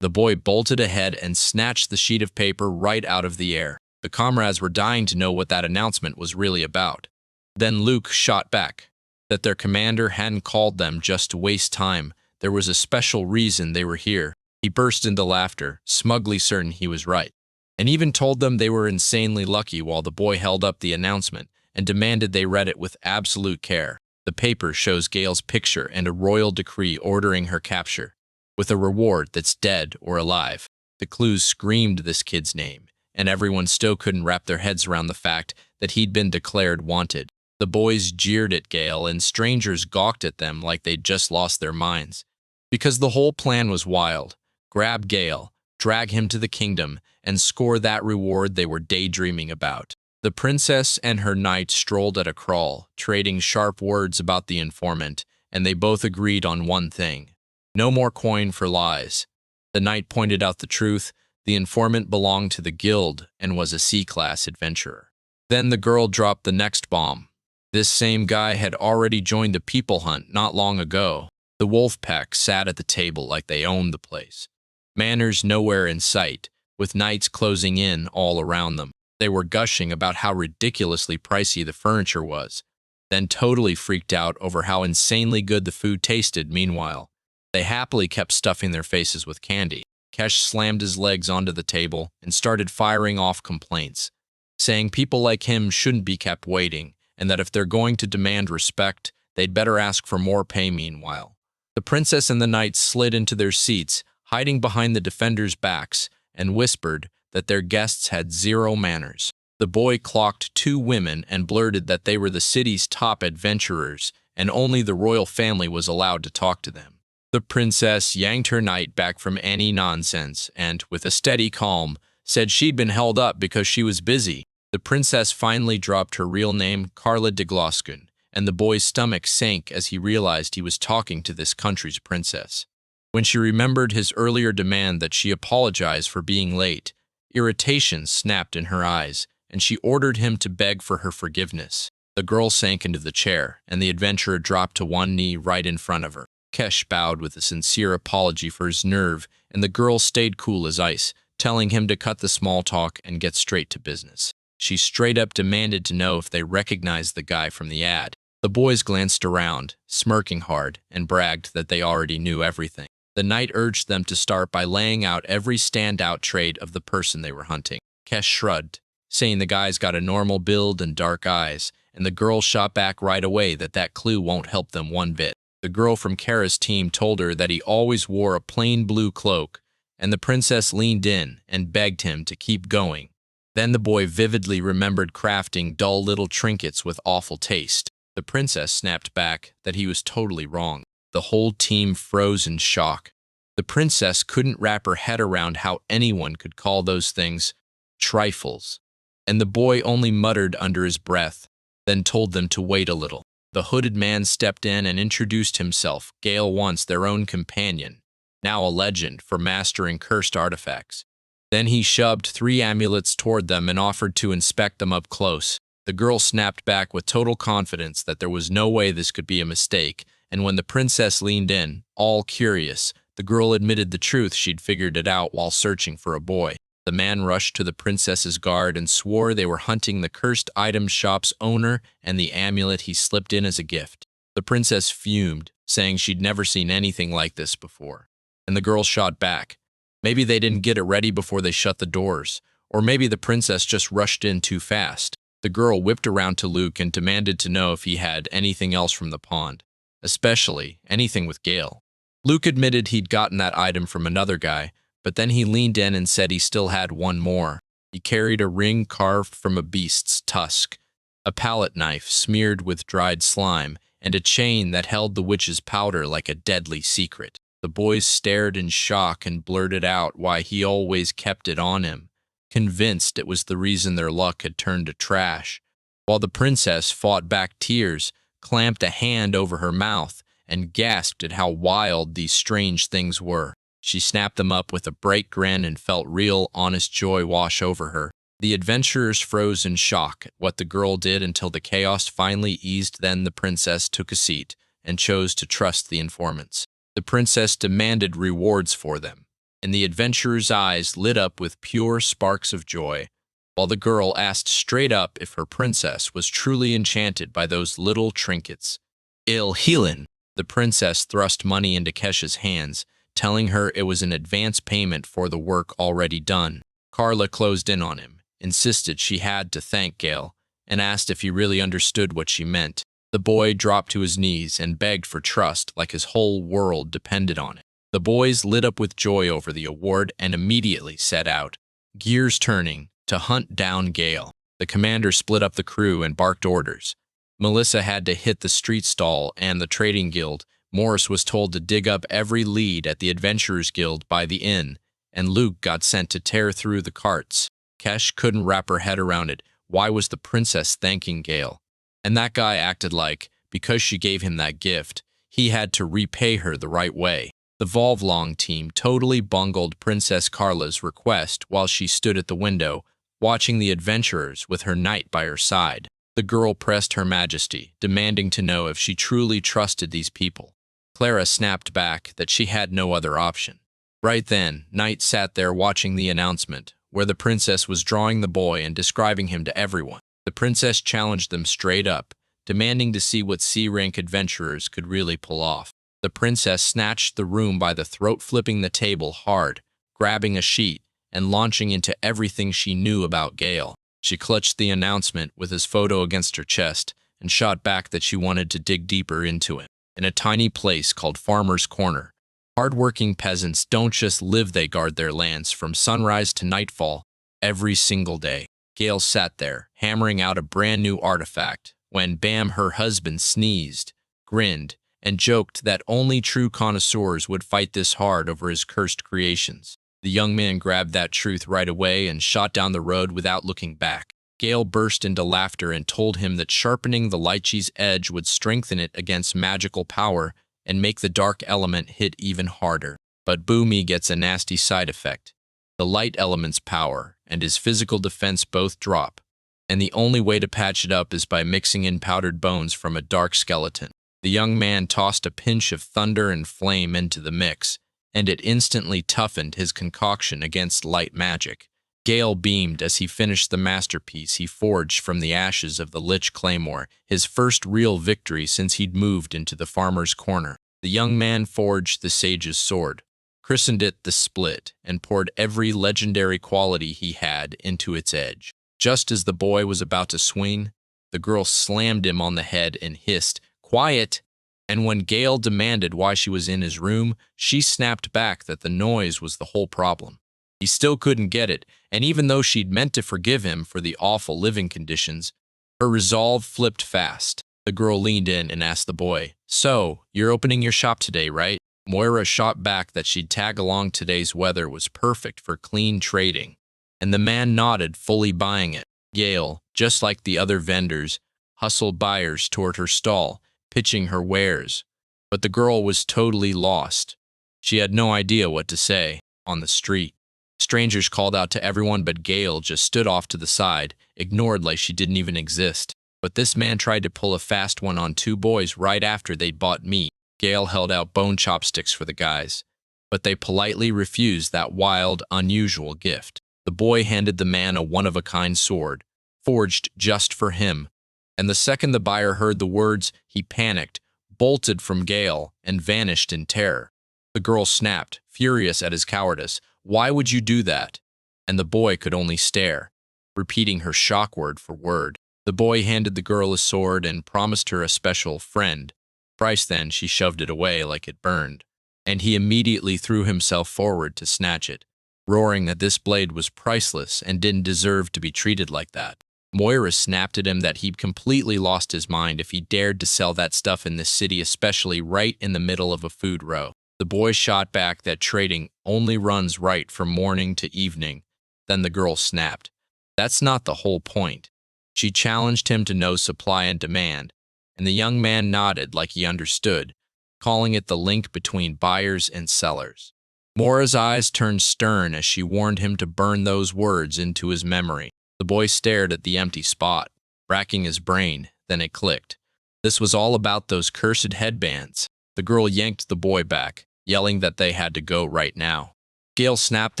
the boy bolted ahead and snatched the sheet of paper right out of the air. The comrades were dying to know what that announcement was really about. Then Luke shot back, that their commander hadn't called them just to waste time. There was a special reason they were here. He burst into laughter, smugly certain he was right, and even told them they were insanely lucky while the boy held up the announcement and demanded they read it with absolute care. The paper shows Gale's picture and a royal decree ordering her capture, with a reward that's dead or alive. The clues screamed this kid's name, and everyone still couldn't wrap their heads around the fact that he'd been declared wanted. The boys jeered at Gale, and strangers gawked at them like they'd just lost their minds. Because the whole plan was wild. Grab Gale, drag him to the kingdom, and score that reward they were daydreaming about. The princess and her knight strolled at a crawl, trading sharp words about the informant, and they both agreed on one thing. No more coin for lies. The knight pointed out the truth. The informant belonged to the guild and was a C-class adventurer. Then the girl dropped the next bomb. This same guy had already joined the people hunt not long ago. The wolf pack sat at the table like they owned the place. Manners nowhere in sight, with knights closing in all around them. They were gushing about how ridiculously pricey the furniture was, then totally freaked out over how insanely good the food tasted. Meanwhile, they happily kept stuffing their faces with candy. Kesh slammed his legs onto the table and started firing off complaints, saying people like him shouldn't be kept waiting, and that if they're going to demand respect, they'd better ask for more pay. Meanwhile, the princess and the knight slid into their seats, hiding behind the defenders' backs, and whispered that their guests had zero manners. The boy clocked 2 women and blurted that they were the city's top adventurers, and only the royal family was allowed to talk to them. The princess yanked her knight back from any nonsense and, with a steady calm, said she'd been held up because she was busy. The princess finally dropped her real name, Carla de Gloskun, and the boy's stomach sank as he realized he was talking to this country's princess. When she remembered his earlier demand that she apologize for being late, irritation snapped in her eyes, and she ordered him to beg for her forgiveness. The girl sank into the chair, and the adventurer dropped to one knee right in front of her. Kesh bowed with a sincere apology for his nerve, and the girl stayed cool as ice, telling him to cut the small talk and get straight to business. She straight up demanded to know if they recognized the guy from the ad. The boys glanced around, smirking hard, and bragged that they already knew everything. The knight urged them to start by laying out every standout trait of the person they were hunting. Kesh shrugged, saying the guy's got a normal build and dark eyes, and the girl shot back right away that clue won't help them one bit. The girl from Kara's team told her that he always wore a plain blue cloak, and the princess leaned in and begged him to keep going. Then the boy vividly remembered crafting dull little trinkets with awful taste. The princess snapped back that he was totally wrong. The whole team froze in shock. The princess couldn't wrap her head around how anyone could call those things trifles, and the boy only muttered under his breath, then told them to wait a little. The hooded man stepped in and introduced himself, Gale, once their own companion, now a legend for mastering cursed artifacts. Then he shoved 3 amulets toward them and offered to inspect them up close. The girl snapped back with total confidence that there was no way this could be a mistake, and when the princess leaned in, all curious, the girl admitted the truth she'd figured it out while searching for a boy. The man rushed to the princess's guard and swore they were hunting the cursed item shop's owner and the amulet he slipped in as a gift. The princess fumed, saying she'd never seen anything like this before. And the girl shot back. Maybe they didn't get it ready before they shut the doors, or maybe the princess just rushed in too fast. The girl whipped around to Luke and demanded to know if he had anything else from the pond, especially anything with Gale. Luke admitted he'd gotten that item from another guy, but then he leaned in and said he still had one more. He carried a ring carved from a beast's tusk, a palette knife smeared with dried slime, and a chain that held the witch's powder like a deadly secret. The boys stared in shock and blurted out why he always kept it on him, convinced it was the reason their luck had turned to trash, while the princess fought back tears, clamped a hand over her mouth, and gasped at how wild these strange things were. She snapped them up with a bright grin and felt real, honest joy wash over her. The adventurers froze in shock at what the girl did until the chaos finally eased. Then the princess took a seat and chose to trust the informants. The princess demanded rewards for them, and the adventurers' eyes lit up with pure sparks of joy, while the girl asked straight up if her princess was truly enchanted by those little trinkets. Healin'. The princess thrust money into Kesh's hands, telling her it was an advance payment for the work already done. Carla closed in on him, insisted she had to thank Gale, and asked if he really understood what she meant. The boy dropped to his knees and begged for trust like his whole world depended on it. The boys lit up with joy over the award and immediately set out, gears turning, to hunt down Gale. The commander split up the crew and barked orders. Melissa had to hit the street stall and the trading guild. Morris was told to dig up every lead at the Adventurers Guild by the inn, and Luke got sent to tear through the carts. Kesh couldn't wrap her head around it. Why was the princess thanking Gale? And that guy acted like, because she gave him that gift, he had to repay her the right way. The Volvlong team totally bungled Princess Carla's request while she stood at the window, watching the adventurers with her knight by her side. The girl pressed Her Majesty, demanding to know if she truly trusted these people. Clara snapped back that she had no other option. Right then, Knight sat there watching the announcement, where the princess was drawing the boy and describing him to everyone. The princess challenged them straight up, demanding to see what C-rank adventurers could really pull off. The princess snatched the room by the throat, flipping the table hard, grabbing a sheet, and launching into everything she knew about Gale. She clutched the announcement with his photo against her chest and shot back that she wanted to dig deeper into him. In a tiny place called Farmer's Corner, hard-working peasants don't just live, they guard their lands from sunrise to nightfall every single day. Gale sat there, hammering out a brand new artifact, when bam, her husband sneezed, grinned, and joked that only true connoisseurs would fight this hard over his cursed creations. The young man grabbed that truth right away and shot down the road without looking back. Gale burst into laughter and told him that sharpening the lychee's edge would strengthen it against magical power and make the dark element hit even harder. But Boomy gets a nasty side effect. The light element's power and his physical defense both drop, and the only way to patch it up is by mixing in powdered bones from a dark skeleton. The young man tossed a pinch of thunder and flame into the mix, and it instantly toughened his concoction against light magic. Gale beamed as he finished the masterpiece he forged from the ashes of the Lich Claymore, his first real victory since he'd moved into the farmer's corner. The young man forged the sage's sword, christened it the Split, and poured every legendary quality he had into its edge. Just as the boy was about to swing, the girl slammed him on the head and hissed, "Quiet!" And when Gale demanded why she was in his room, she snapped back that the noise was the whole problem. He still couldn't get it, and even though she'd meant to forgive him for the awful living conditions, her resolve flipped fast. The girl leaned in and asked the boy, "So, you're opening your shop today, right?" Moira shot back that she'd tag along. Today's weather was perfect for clean trading, and the man nodded, fully buying it. Gale, just like the other vendors, hustled buyers toward her stall, pitching her wares. But the girl was totally lost. She had no idea what to say. On the street, strangers called out to everyone, but Gale just stood off to the side, ignored like she didn't even exist. But this man tried to pull a fast one on two boys right after they'd bought meat. Gale held out bone chopsticks for the guys, but they politely refused that wild, unusual gift. The boy handed the man a one-of-a-kind sword, forged just for him, and the second the buyer heard the words, he panicked, bolted from Gale, and vanished in terror. The girl snapped, furious at his cowardice. "Why would you do that?" And the boy could only stare, repeating her shock word for word. The boy handed the girl a sword and promised her a special friend price. Then she shoved it away like it burned, and he immediately threw himself forward to snatch it, roaring that this blade was priceless and didn't deserve to be treated like that. Moira snapped at him that he'd completely lost his mind if he dared to sell that stuff in this city, especially right in the middle of a food row. The boy shot back that trading only runs right from morning to evening. Then the girl snapped, "That's not the whole point." She challenged him to no supply and demand, and the young man nodded like he understood, calling it the link between buyers and sellers. Moira's eyes turned stern as she warned him to burn those words into his memory. The boy stared at the empty spot, racking his brain. Then it clicked. This was all about those cursed headbands. The girl yanked the boy back, yelling that they had to go right now. Gale snapped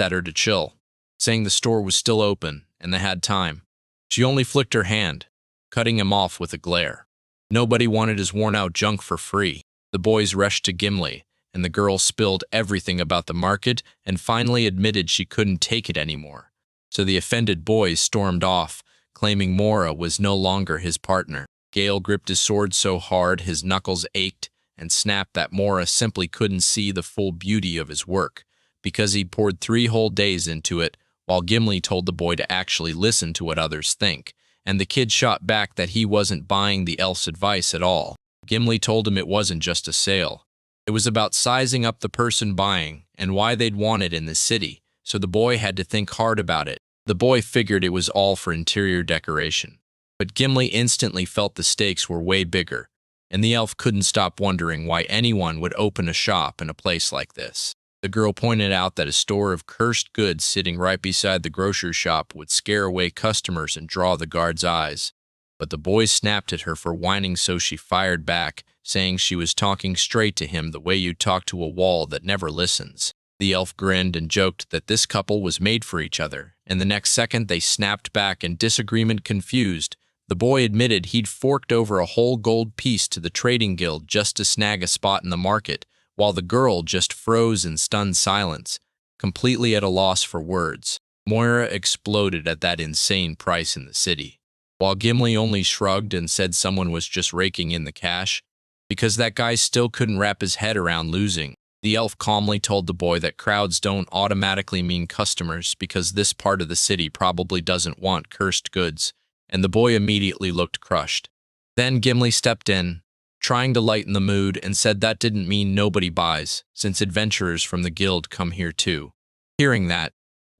at her to chill, saying the store was still open and they had time. She only flicked her hand, cutting him off with a glare. Nobody wanted his worn-out junk for free. The boys rushed to Gimli, and the girl spilled everything about the market and finally admitted she couldn't take it anymore. So the offended boys stormed off, claiming Moira was no longer his partner. Gale gripped his sword so hard his knuckles ached and snapped that Moira simply couldn't see the full beauty of his work, because he'd poured 3 whole days into it, while Gimli told the boy to actually listen to what others think. And the kid shot back that he wasn't buying the elf's advice at all. Gimli told him it wasn't just a sale. It was about sizing up the person buying and why they'd want it in the city, so the boy had to think hard about it. The boy figured it was all for interior decoration. But Gimli instantly felt the stakes were way bigger, and the elf couldn't stop wondering why anyone would open a shop in a place like this. The girl pointed out that a store of cursed goods sitting right beside the grocery shop would scare away customers and draw the guard's eyes. But the boy snapped at her for whining, so she fired back, saying she was talking straight to him the way you talk to a wall that never listens. The elf grinned and joked that this couple was made for each other, and the next second they snapped back in disagreement, confused. The boy admitted he'd forked over a whole gold piece to the trading guild just to snag a spot in the market, while the girl just froze in stunned silence, completely at a loss for words. Moira exploded at that insane price in the city, while Gimli only shrugged and said someone was just raking in the cash, because that guy still couldn't wrap his head around losing. The elf calmly told the boy that crowds don't automatically mean customers because this part of the city probably doesn't want cursed goods, and the boy immediately looked crushed. Then Gimli stepped in, trying to lighten the mood, and said that didn't mean nobody buys, since adventurers from the guild come here too. Hearing that,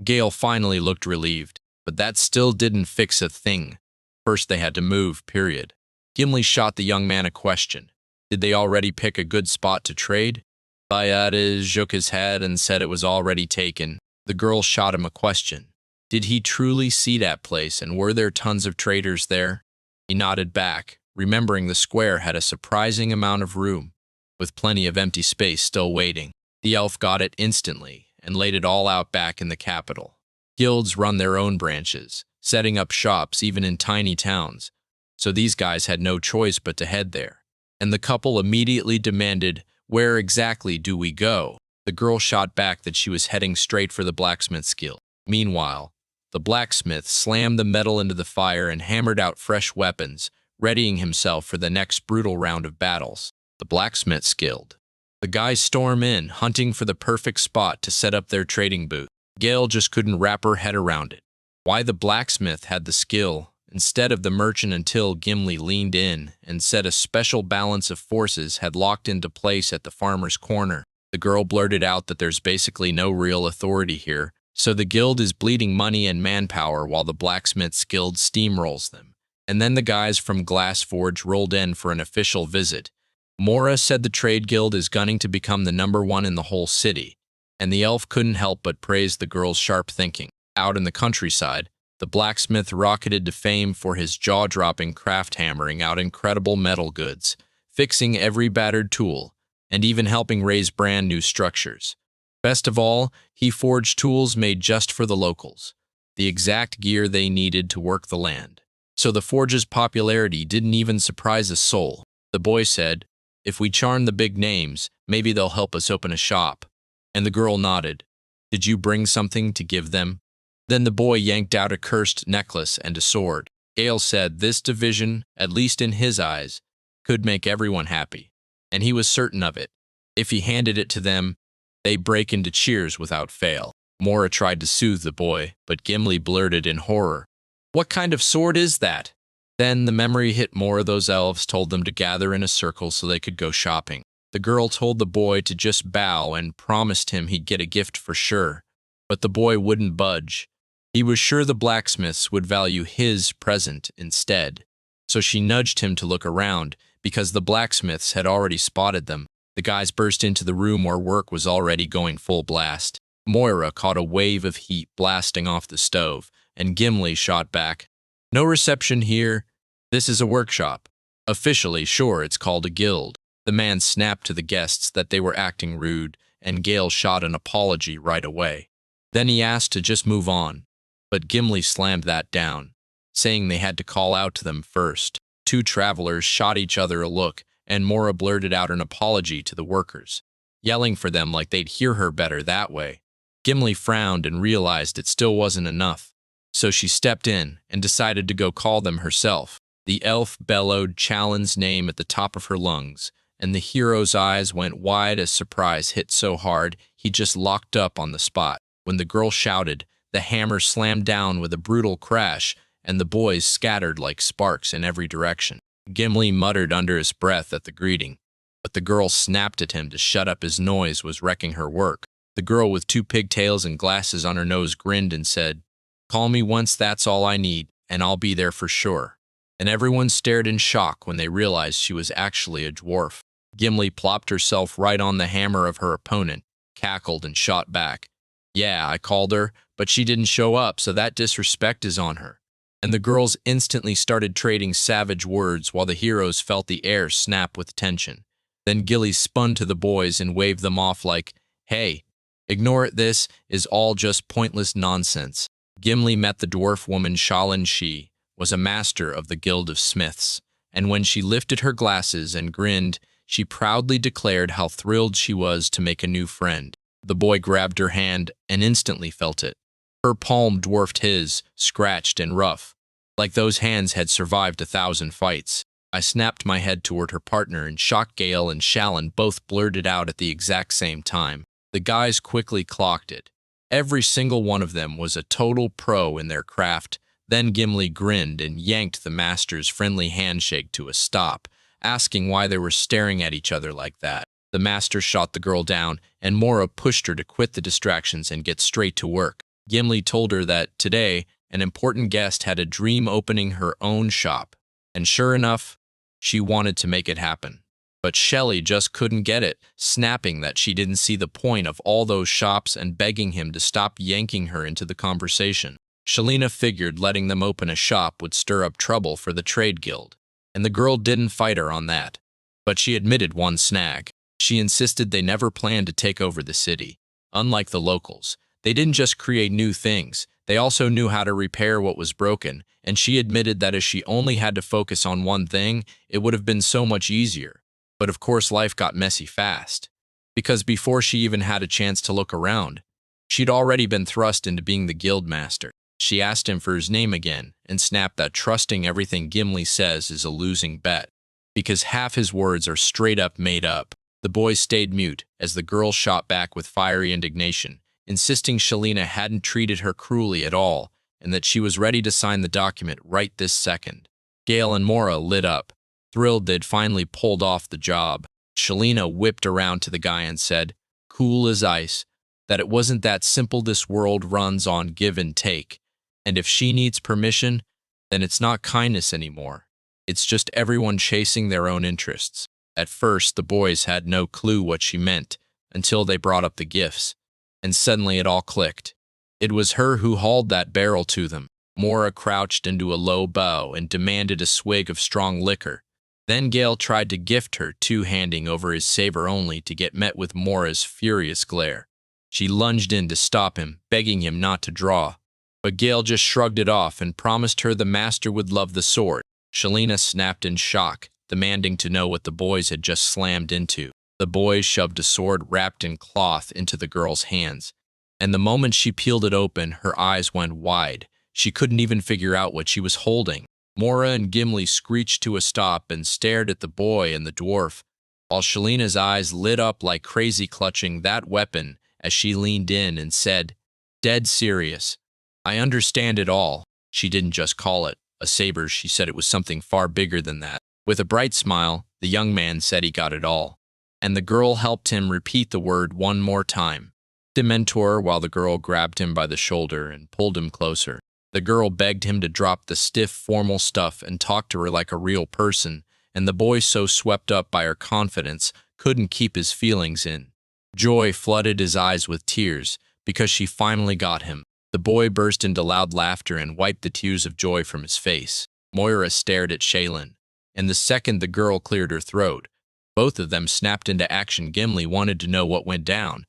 Gale finally looked relieved, but that still didn't fix a thing. First they had to move, period. Gimli shot the young man a question. Did they already pick a good spot to trade? Bayade shook his head and said it was already taken. The girl shot him a question. Did he truly see that place, and were there tons of traders there? He nodded back, remembering the square had a surprising amount of room, with plenty of empty space still waiting. The elf got it instantly and laid it all out back in the capital. Guilds run their own branches, setting up shops even in tiny towns, so these guys had no choice but to head there. And the couple immediately demanded, "Where exactly do we go?" The girl shot back that she was heading straight for the blacksmith's guild. Meanwhile, the blacksmith slammed the metal into the fire and hammered out fresh weapons, readying himself for the next brutal round of battles. The blacksmith's guild. The guys storm in, hunting for the perfect spot to set up their trading booth. Gale just couldn't wrap her head around it. Why the blacksmith had the skill instead of the merchant until Gimli leaned in and said a special balance of forces had locked into place at the farmer's corner. The girl blurted out that there's basically no real authority here, so the guild is bleeding money and manpower while the blacksmith's guild steamrolls them. And then the guys from Glass Forge rolled in for an official visit. Mora said the trade guild is gunning to become the #1 in the whole city, and the elf couldn't help but praise the girl's sharp thinking. Out in the countryside, the blacksmith rocketed to fame for his jaw-dropping craft hammering out incredible metal goods, fixing every battered tool, and even helping raise brand new structures. Best of all, he forged tools made just for the locals, the exact gear they needed to work the land. So the forge's popularity didn't even surprise a soul. The boy said, "If we charm the big names, maybe they'll help us open a shop." And the girl nodded. "Did you bring something to give them?" Then the boy yanked out a cursed necklace and a sword. Gale said this division, at least in his eyes, could make everyone happy, and he was certain of it. If he handed it to them, they'd break into cheers without fail. Mora tried to soothe the boy, but Gimli blurted in horror, "What kind of sword is that?" Then the memory hit Mora. Those elves told them to gather in a circle so they could go shopping. The girl told the boy to just bow and promised him he'd get a gift for sure, but the boy wouldn't budge. He was sure the blacksmiths would value his present instead, so she nudged him to look around because the blacksmiths had already spotted them. The guys burst into the room where work was already going full blast. Moira caught a wave of heat blasting off the stove, and Gimli shot back, "No reception here. This is a workshop. Officially, sure, it's called a guild." The man snapped to the guests that they were acting rude, and Gale shot an apology right away. Then he asked to just move on, but Gimli slammed that down, saying they had to call out to them first. Two travelers shot each other a look, and Mora blurted out an apology to the workers, yelling for them like they'd hear her better that way. Gimli frowned and realized it still wasn't enough, so she stepped in and decided to go call them herself. The elf bellowed Chalen's name at the top of her lungs, and the hero's eyes went wide as surprise hit so hard he just locked up on the spot. When the girl shouted, the hammer slammed down with a brutal crash, and the boys scattered like sparks in every direction. Gimli muttered under his breath at the greeting, but the girl snapped at him to shut up. His noise was wrecking her work. The girl with 2 pigtails and glasses on her nose grinned and said, "Call me once, that's all I need, and I'll be there for sure." And everyone stared in shock when they realized she was actually a dwarf. Gimli plopped herself right on the hammer of her opponent, cackled, and shot back, "Yeah, I called her, but she didn't show up, so that disrespect is on her." And the girls instantly started trading savage words while the heroes felt the air snap with tension. Then Gilly spun to the boys and waved them off like, "Hey, ignore it, this is all just pointless nonsense." Gimli met the dwarf woman Shalen. She was a master of the Guild of Smiths, and when she lifted her glasses and grinned, she proudly declared how thrilled she was to make a new friend. The boy grabbed her hand and instantly felt it. Her palm dwarfed his, scratched and rough, like those hands had survived 1,000 fights. I snapped my head toward her partner and shocked. Gale and Shalin both blurted out at the exact same time. The guys quickly clocked it. Every single one of them was a total pro in their craft. Then Gimli grinned and yanked the master's friendly handshake to a stop, asking why they were staring at each other like that. The master shot the girl down, and Mora pushed her to quit the distractions and get straight to work. Gimli told her that today, an important guest had a dream opening her own shop. And sure enough, she wanted to make it happen. But Shelley just couldn't get it, snapping that she didn't see the point of all those shops and begging him to stop yanking her into the conversation. Shalina figured letting them open a shop would stir up trouble for the trade guild, and the girl didn't fight her on that. But she admitted one snag. She insisted they never planned to take over the city. Unlike the locals, they didn't just create new things, they also knew how to repair what was broken, and she admitted that if she only had to focus on one thing, it would have been so much easier. But of course life got messy fast, because before she even had a chance to look around, she'd already been thrust into being the guild master. She asked him for his name again, and snapped that trusting everything Gimli says is a losing bet, because half his words are straight up made up. The boys stayed mute as the girl shot back with fiery indignation, insisting Shalina hadn't treated her cruelly at all, and that she was ready to sign the document right this second. Gale and Mora lit up, thrilled they'd finally pulled off the job. Shalina whipped around to the guy and said, cool as ice, that it wasn't that simple. This world runs on give and take, and if she needs permission, then it's not kindness anymore. It's just everyone chasing their own interests. At first, the boys had no clue what she meant until they brought up the gifts, and suddenly it all clicked. It was her who hauled that barrel to them. Mora crouched into a low bow and demanded a swig of strong liquor. Then Gale tried to gift her, two-handing over his saber only to get met with Mora's furious glare. She lunged in to stop him, begging him not to draw. But Gale just shrugged it off and promised her the master would love the sword. Shalina snapped in shock, demanding to know what the boys had just slammed into. The boys shoved a sword wrapped in cloth into the girl's hands, and the moment she peeled it open, her eyes went wide. She couldn't even figure out what she was holding. Mora and Gimli screeched to a stop and stared at the boy and the dwarf, while Shalina's eyes lit up like crazy, clutching that weapon as she leaned in and said, dead serious, I understand it all. She didn't just call it a saber, she said it was something far bigger than that. With a bright smile, the young man said he got it all, and the girl helped him repeat the word one more time. Dementor, while the girl grabbed him by the shoulder and pulled him closer. The girl begged him to drop the stiff, formal stuff and talk to her like a real person, and the boy, so swept up by her confidence, couldn't keep his feelings in. Joy flooded his eyes with tears because she finally got him. The boy burst into loud laughter and wiped the tears of joy from his face. Moira stared at Shaylin, and the second the girl cleared her throat, both of them snapped into action. Gimli wanted to know what went down,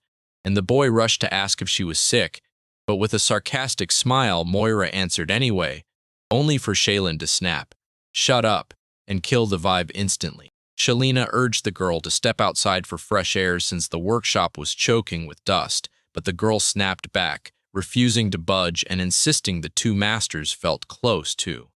and the boy rushed to ask if she was sick, but with a sarcastic smile, Moira answered anyway, only for Shaylin to snap, shut up, and kill the vibe instantly. Shalina urged the girl to step outside for fresh air since the workshop was choking with dust, but the girl snapped back, refusing to budge and insisting the two masters felt close too.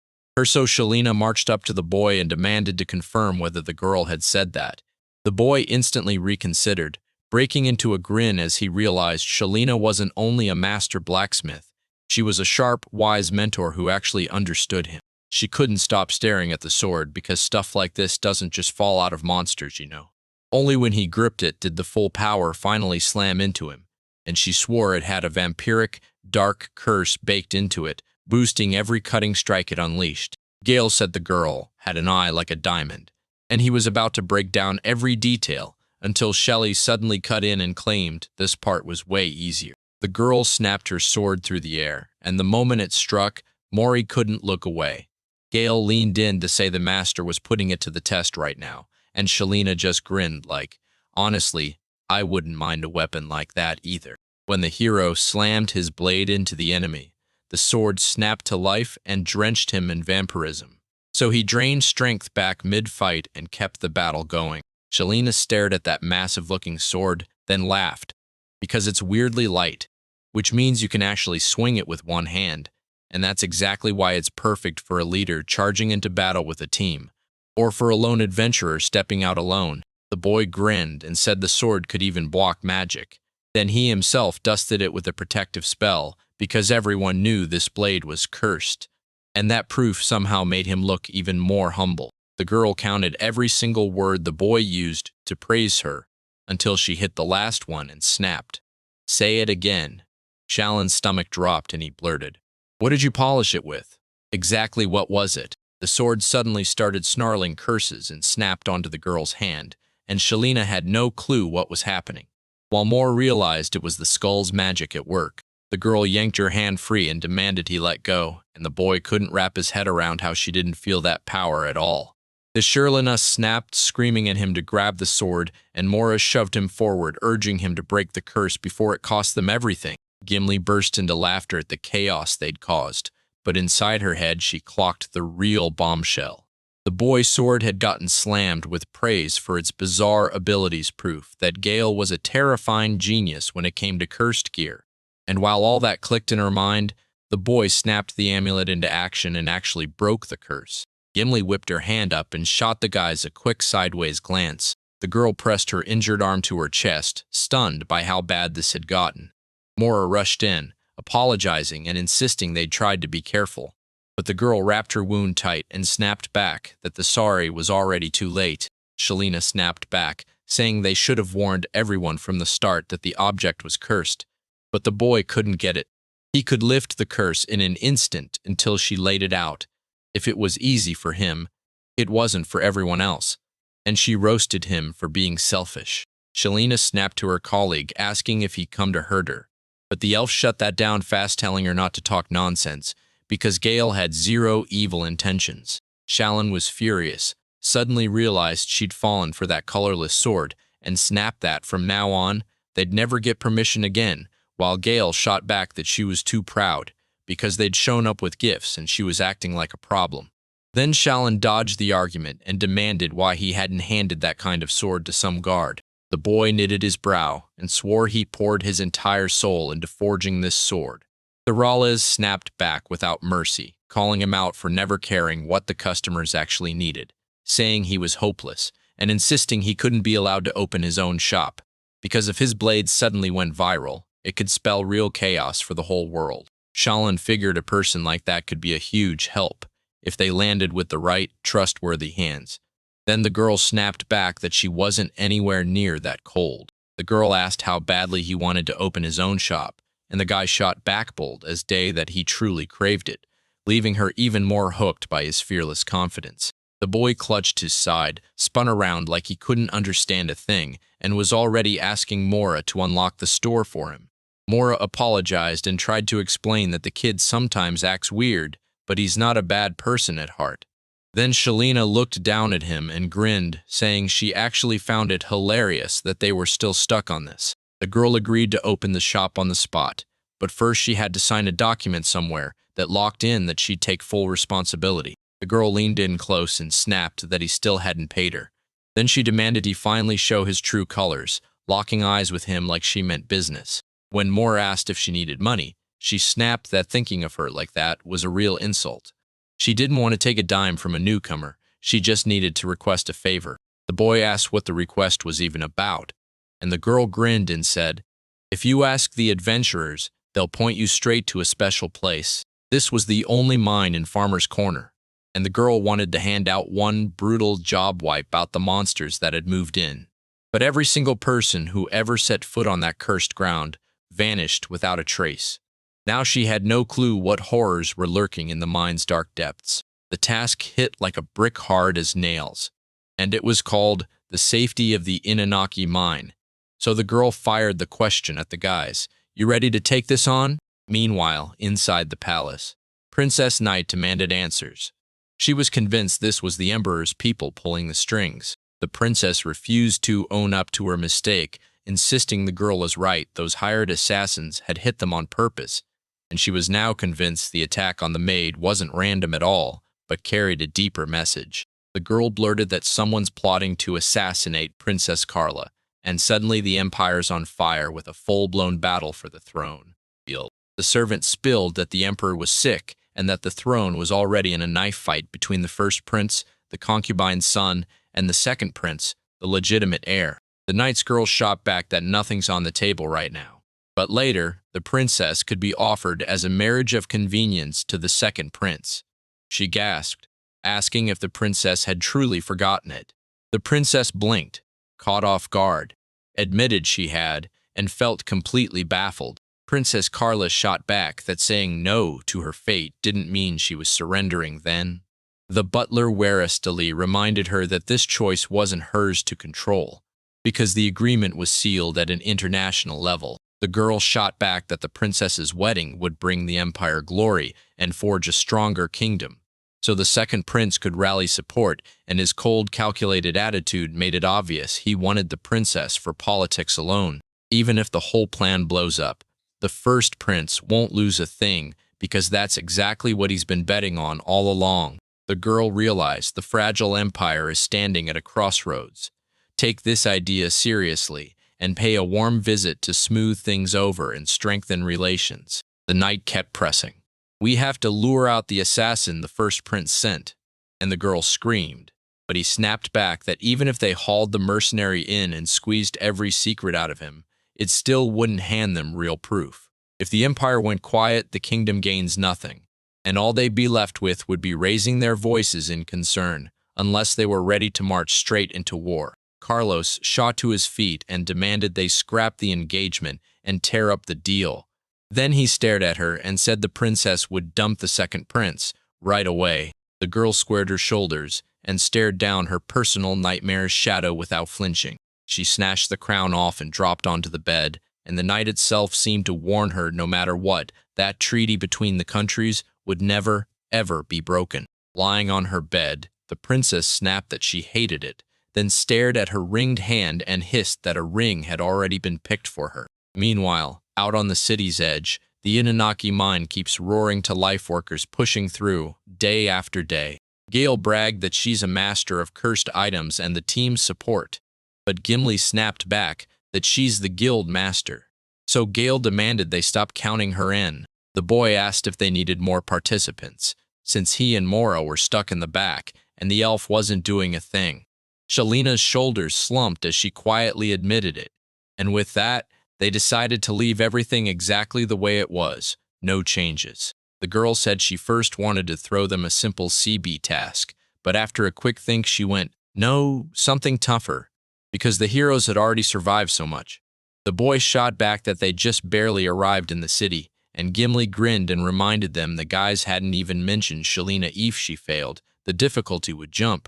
So Shalina marched up to the boy and demanded to confirm whether the girl had said that. The boy instantly reconsidered, breaking into a grin as he realized Shalina wasn't only a master blacksmith, she was a sharp, wise mentor who actually understood him. She couldn't stop staring at the sword because stuff like this doesn't just fall out of monsters, you know. Only when he gripped it did the full power finally slam into him, and she swore it had a vampiric, dark curse baked into it, boosting every cutting strike it unleashed. Gale said the girl had an eye like a diamond, and he was about to break down every detail until Shelley suddenly cut in and claimed this part was way easier. The girl snapped her sword through the air, and the moment it struck, Maury couldn't look away. Gale leaned in to say the master was putting it to the test right now, and Shalina just grinned like, honestly, I wouldn't mind a weapon like that either. When the hero slammed his blade into the enemy, the sword snapped to life and drenched him in vampirism. So he drained strength back mid-fight and kept the battle going. Shalina stared at that massive-looking sword, then laughed, because it's weirdly light, which means you can actually swing it with one hand, and that's exactly why it's perfect for a leader charging into battle with a team. or for a lone adventurer stepping out alone. The boy grinned and said the sword could even block magic. Then he himself dusted it with a protective spell, because everyone knew this blade was cursed. And that proof somehow made him look even more humble. The girl counted every single word the boy used to praise her, until she hit the last one and snapped. "Say it again." Shallen's stomach dropped and he blurted, "What did you polish it with?" Exactly what was it? The sword suddenly started snarling curses and snapped onto the girl's hand, and Shalina had no clue what was happening. While Moore realized it was the skull's magic at work, the girl yanked her hand free and demanded he let go, and the boy couldn't wrap his head around how she didn't feel that power at all. The Shalina snapped, screaming at him to grab the sword, and Mora shoved him forward, urging him to break the curse before it cost them everything. Gimli burst into laughter at the chaos they'd caused, but inside her head she clocked the real bombshell. The boy's sword had gotten slammed with praise for its bizarre abilities, proof that Gale was a terrifying genius when it came to cursed gear. And while all that clicked in her mind, the boy snapped the amulet into action and actually broke the curse. Gimli whipped her hand up and shot the guys a quick sideways glance. The girl pressed her injured arm to her chest, stunned by how bad this had gotten. Mora rushed in, apologizing and insisting they'd tried to be careful. But the girl wrapped her wound tight and snapped back that the sorry was already too late. Shalina snapped back, saying they should have warned everyone from the start that the object was cursed. But the boy couldn't get it. He could lift the curse in an instant until she laid it out. If it was easy for him, it wasn't for everyone else. And she roasted him for being selfish. Shalina snapped to her colleague, asking if he'd come to hurt her. But the elf shut that down fast, telling her not to talk nonsense, because Gale had zero evil intentions. Shallen was furious, suddenly realized she'd fallen for that colorless sword, and snapped that from now on, they'd never get permission again, while Gale shot back that she was too proud, because they'd shown up with gifts and she was acting like a problem. Then Shallen dodged the argument and demanded why he hadn't handed that kind of sword to some guard. The boy knitted his brow and swore he poured his entire soul into forging this sword. The Rallas snapped back without mercy, calling him out for never caring what the customers actually needed, saying he was hopeless, and insisting he couldn't be allowed to open his own shop, because if his blades suddenly went viral, it could spell real chaos for the whole world. Shallen figured a person like that could be a huge help, if they landed with the right, trustworthy hands. Then the girl snapped back that she wasn't anywhere near that cold. The girl asked how badly he wanted to open his own shop, and the guy shot back bold as day that he truly craved it, leaving her even more hooked by his fearless confidence. The boy clutched his side, spun around like he couldn't understand a thing, and was already asking Mora to unlock the store for him. Mora apologized and tried to explain that the kid sometimes acts weird, but he's not a bad person at heart. Then Shalina looked down at him and grinned, saying she actually found it hilarious that they were still stuck on this. The girl agreed to open the shop on the spot, but first she had to sign a document somewhere that locked in that she'd take full responsibility. The girl leaned in close and snapped that he still hadn't paid her. Then she demanded he finally show his true colors, locking eyes with him like she meant business. When Moore asked if she needed money, she snapped that thinking of her like that was a real insult. She didn't want to take a dime from a newcomer, she just needed to request a favor. The boy asked what the request was even about, and the girl grinned and said, "If you ask the adventurers, they'll point you straight to a special place." This was the only mine in Farmer's Corner, and the girl wanted to hand out one brutal job wipe out the monsters that had moved in. But every single person who ever set foot on that cursed ground vanished without a trace. Now she had no clue what horrors were lurking in the mine's dark depths. The task hit like a brick hard as nails, and it was called the safety of the Inanaki mine. So the girl fired the question at the guys. "You ready to take this on?" Meanwhile, inside the palace, Princess Knight demanded answers. She was convinced this was the Emperor's people pulling the strings. The princess refused to own up to her mistake, insisting the girl was right, those hired assassins had hit them on purpose, and she was now convinced the attack on the maid wasn't random at all, but carried a deeper message. The girl blurted that someone's plotting to assassinate Princess Carla, and suddenly the Empire's on fire with a full-blown battle for the throne. The servant spilled that the Emperor was sick and that the throne was already in a knife fight between the first prince, the concubine's son, and the second prince, the legitimate heir. The knight's girl shot back that nothing's on the table right now. But later, the princess could be offered as a marriage of convenience to the second prince. She gasped, asking if the princess had truly forgotten it. The princess blinked, caught off guard, admitted she had, and felt completely baffled. Princess Carla shot back that saying no to her fate didn't mean she was surrendering then. The butler warily reminded her that this choice wasn't hers to control, because the agreement was sealed at an international level. The girl shot back that the princess's wedding would bring the empire glory and forge a stronger kingdom. So the second prince could rally support, and his cold, calculated attitude made it obvious he wanted the princess for politics alone. Even if the whole plan blows up, the first prince won't lose a thing, because that's exactly what he's been betting on all along. The girl realized the fragile empire is standing at a crossroads. Take this idea seriously, and pay a warm visit to smooth things over and strengthen relations. The knight kept pressing. We have to lure out the assassin the first prince sent. And the girl screamed. But he snapped back that even if they hauled the mercenary in and squeezed every secret out of him, it still wouldn't hand them real proof. If the empire went quiet, the kingdom gains nothing. And all they'd be left with would be raising their voices in concern, unless they were ready to march straight into war. Carlos shot to his feet and demanded they scrap the engagement and tear up the deal. Then he stared at her and said the princess would dump the second prince right away. The girl squared her shoulders and stared down her personal nightmare's shadow without flinching. She snatched the crown off and dropped onto the bed, and the night itself seemed to warn her no matter what, that treaty between the countries would never, ever be broken. Lying on her bed, the princess snapped that she hated it, then stared at her ringed hand and hissed that a ring had already been picked for her. Meanwhile, out on the city's edge, the Anunnaki mine keeps roaring to life workers pushing through, day after day. Gale bragged that she's a master of cursed items and the team's support, but Gimli snapped back that she's the guild master. So Gale demanded they stop counting her in. The boy asked if they needed more participants, since he and Moro were stuck in the back, and the elf wasn't doing a thing. Shalina's shoulders slumped as she quietly admitted it, and with that, they decided to leave everything exactly the way it was, no changes. The girl said she first wanted to throw them a simple CB task, but after a quick think she went, no, something tougher, because the heroes had already survived so much. The boy shot back that they just barely arrived in the city, and Gimli grinned and reminded them the guys hadn't even mentioned Shalina. If she failed, the difficulty would jump.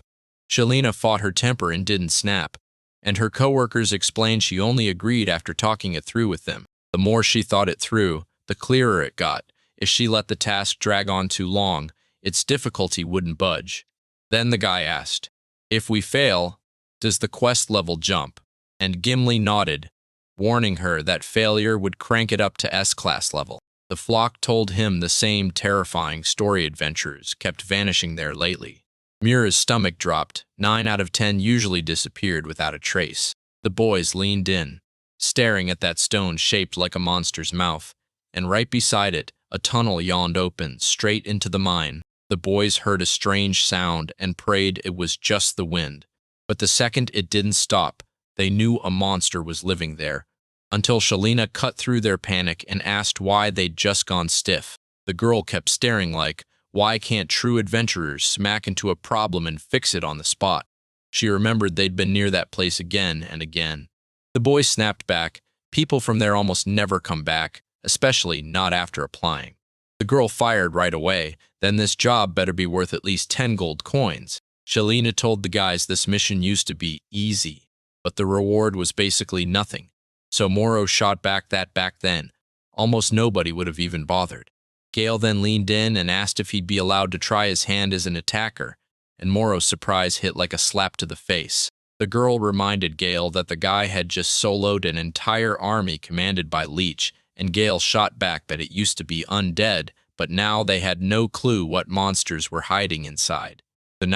Shalina fought her temper and didn't snap, and her coworkers explained she only agreed after talking it through with them. The more she thought it through, the clearer it got. If she let the task drag on too long, its difficulty wouldn't budge. Then the guy asked, "If we fail, does the quest level jump?" And Gimli nodded, warning her that failure would crank it up to S-class level. The flock told him the same terrifying story adventures kept vanishing there lately. Mura's stomach dropped. 9 out of 10 usually disappeared without a trace. The boys leaned in, staring at that stone shaped like a monster's mouth, and right beside it, a tunnel yawned open straight into the mine. The boys heard a strange sound and prayed it was just the wind. But the second it didn't stop, they knew a monster was living there, until Shalina cut through their panic and asked why they'd just gone stiff. The girl kept staring like, why can't true adventurers smack into a problem and fix it on the spot? She remembered they'd been near that place again and again. The boy snapped back, people from there almost never come back, especially not after applying. The girl fired right away, then this job better be worth at least 10 gold coins. Shalina told the guys this mission used to be easy, but the reward was basically nothing. So Moro shot back that back then, almost nobody would have even bothered. Gale then leaned in and asked if he'd be allowed to try his hand as an attacker, and Moro's surprise hit like a slap to the face. The girl reminded Gale that the guy had just soloed an entire army commanded by Leech, and Gale shot back that it used to be undead, but now they had no clue what monsters were hiding inside. Then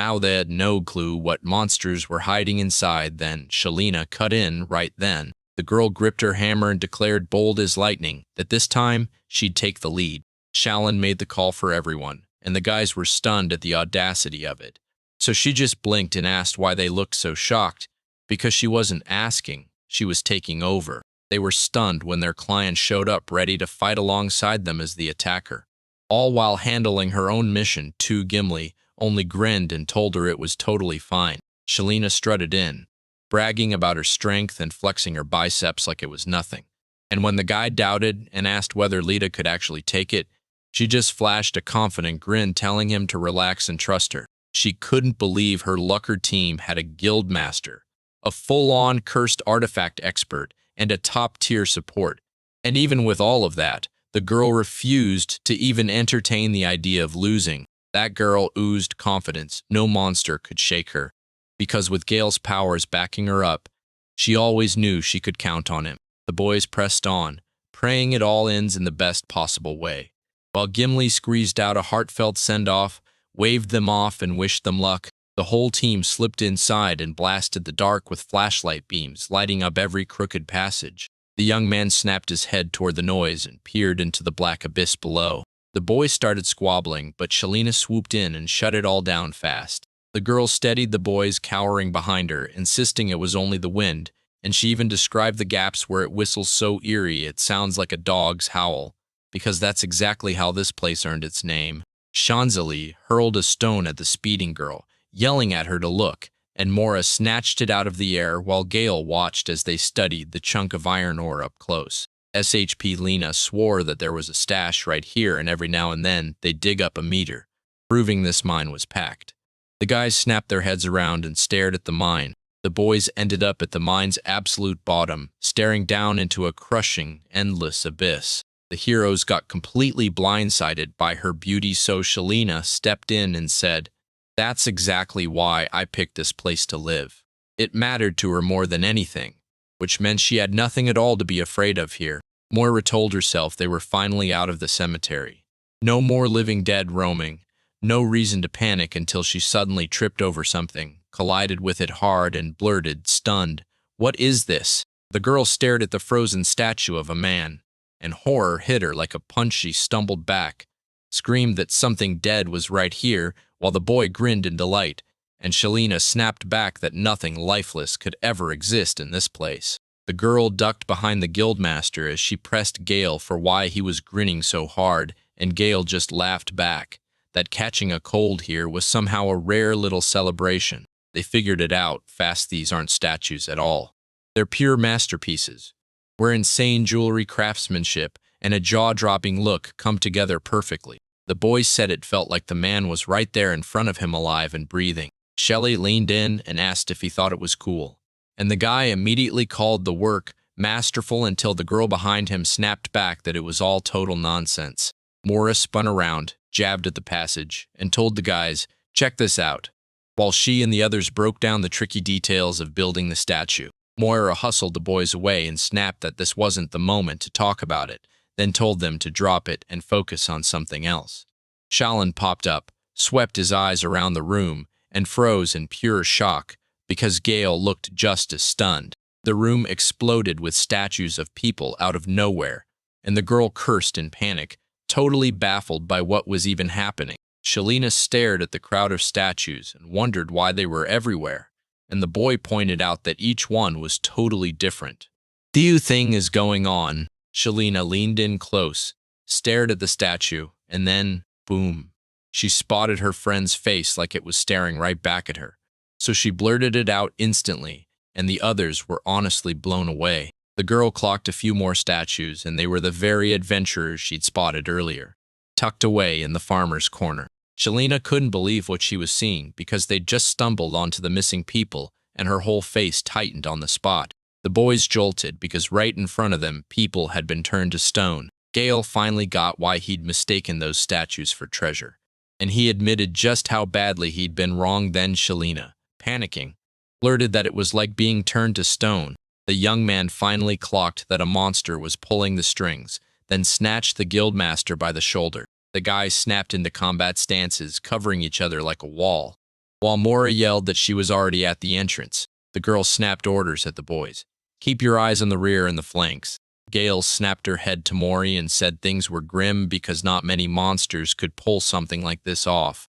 Shalina cut in right then. The girl gripped her hammer and declared bold as lightning that this time she'd take the lead. Shalin made the call for everyone, and the guys were stunned at the audacity of it. So she just blinked and asked why they looked so shocked, because she wasn't asking, she was taking over. They were stunned when their client showed up ready to fight alongside them as the attacker. All while handling her own mission, Gimli only grinned and told her it was totally fine. Shalina strutted in, bragging about her strength and flexing her biceps like it was nothing. And when the guy doubted and asked whether Lita could actually take it, she just flashed a confident grin telling him to relax and trust her. She couldn't believe her Lucker team had a guild master, a full-on cursed artifact expert, and a top-tier support. And even with all of that, the girl refused to even entertain the idea of losing. That girl oozed confidence. No monster could shake her, because with Gale's powers backing her up, she always knew she could count on him. The boys pressed on, praying it all ends in the best possible way. While Gimli squeezed out a heartfelt send-off, waved them off and wished them luck, the whole team slipped inside and blasted the dark with flashlight beams, lighting up every crooked passage. The young man snapped his head toward the noise and peered into the black abyss below. The boys started squabbling, but Shalina swooped in and shut it all down fast. The girl steadied the boys cowering behind her, insisting it was only the wind, and she even described the gaps where it whistles so eerie it sounds like a dog's howl, because that's exactly how this place earned its name. Shanzali hurled a stone at the speeding girl, yelling at her to look, and Mora snatched it out of the air while Gale watched as they studied the chunk of iron ore up close. SHP Lena swore that there was a stash right here, and every now and then they'd dig up a meter, proving this mine was packed. The guys snapped their heads around and stared at the mine. The boys ended up at the mine's absolute bottom, staring down into a crushing, endless abyss. The heroes got completely blindsided by her beauty, so Shalina stepped in and said, "That's exactly why I picked this place to live." It mattered to her more than anything, which meant she had nothing at all to be afraid of here. Moira told herself they were finally out of the cemetery. No more living dead roaming. No reason to panic until she suddenly tripped over something, collided with it hard, and blurted, stunned, "What is this?" The girl stared at the frozen statue of a man, and horror hit her like a punch. She stumbled back, screamed that something dead was right here, while the boy grinned in delight, and Shalina snapped back that nothing lifeless could ever exist in this place. The girl ducked behind the guildmaster as she pressed Gale for why he was grinning so hard, and Gale just laughed back. That catching a cold here was somehow a rare little celebration. They figured it out fast. These aren't statues at all. They're pure masterpieces, where insane jewelry, craftsmanship, and a jaw-dropping look come together perfectly. The boy said it felt like the man was right there in front of him, alive and breathing. Shelley leaned in and asked if he thought it was cool, and the guy immediately called the work masterful until the girl behind him snapped back that it was all total nonsense. Morris spun around, jabbed at the passage, and told the guys, "Check this out," while she and the others broke down the tricky details of building the statue. Moira hustled the boys away and snapped that this wasn't the moment to talk about it, then told them to drop it and focus on something else. Shalin popped up, swept his eyes around the room, and froze in pure shock because Gale looked just as stunned. The room exploded with statues of people out of nowhere, and the girl cursed in panic, totally baffled by what was even happening. Shalina stared at the crowd of statues and wondered why they were everywhere, and the boy pointed out that each one was totally different. "The thing is going on." Shalina leaned in close, stared at the statue, and then, boom, she spotted her friend's face like it was staring right back at her. So she blurted it out instantly, and the others were honestly blown away. The girl clocked a few more statues, and they were the very adventurers she'd spotted earlier, tucked away in the farmer's corner. Shalina couldn't believe what she was seeing because they'd just stumbled onto the missing people, and her whole face tightened on the spot. The boys jolted because right in front of them, people had been turned to stone. Gale finally got why he'd mistaken those statues for treasure, and he admitted just how badly he'd been wrong. Then Shalina, panicking, blurted that it was like being turned to stone. The young man finally clocked that a monster was pulling the strings, then snatched the guildmaster by the shoulder. The guys snapped into combat stances, covering each other like a wall. While Mora yelled that she was already at the entrance, the girl snapped orders at the boys. "Keep your eyes on the rear and the flanks." Gale snapped her head to Mori and said things were grim because not many monsters could pull something like this off.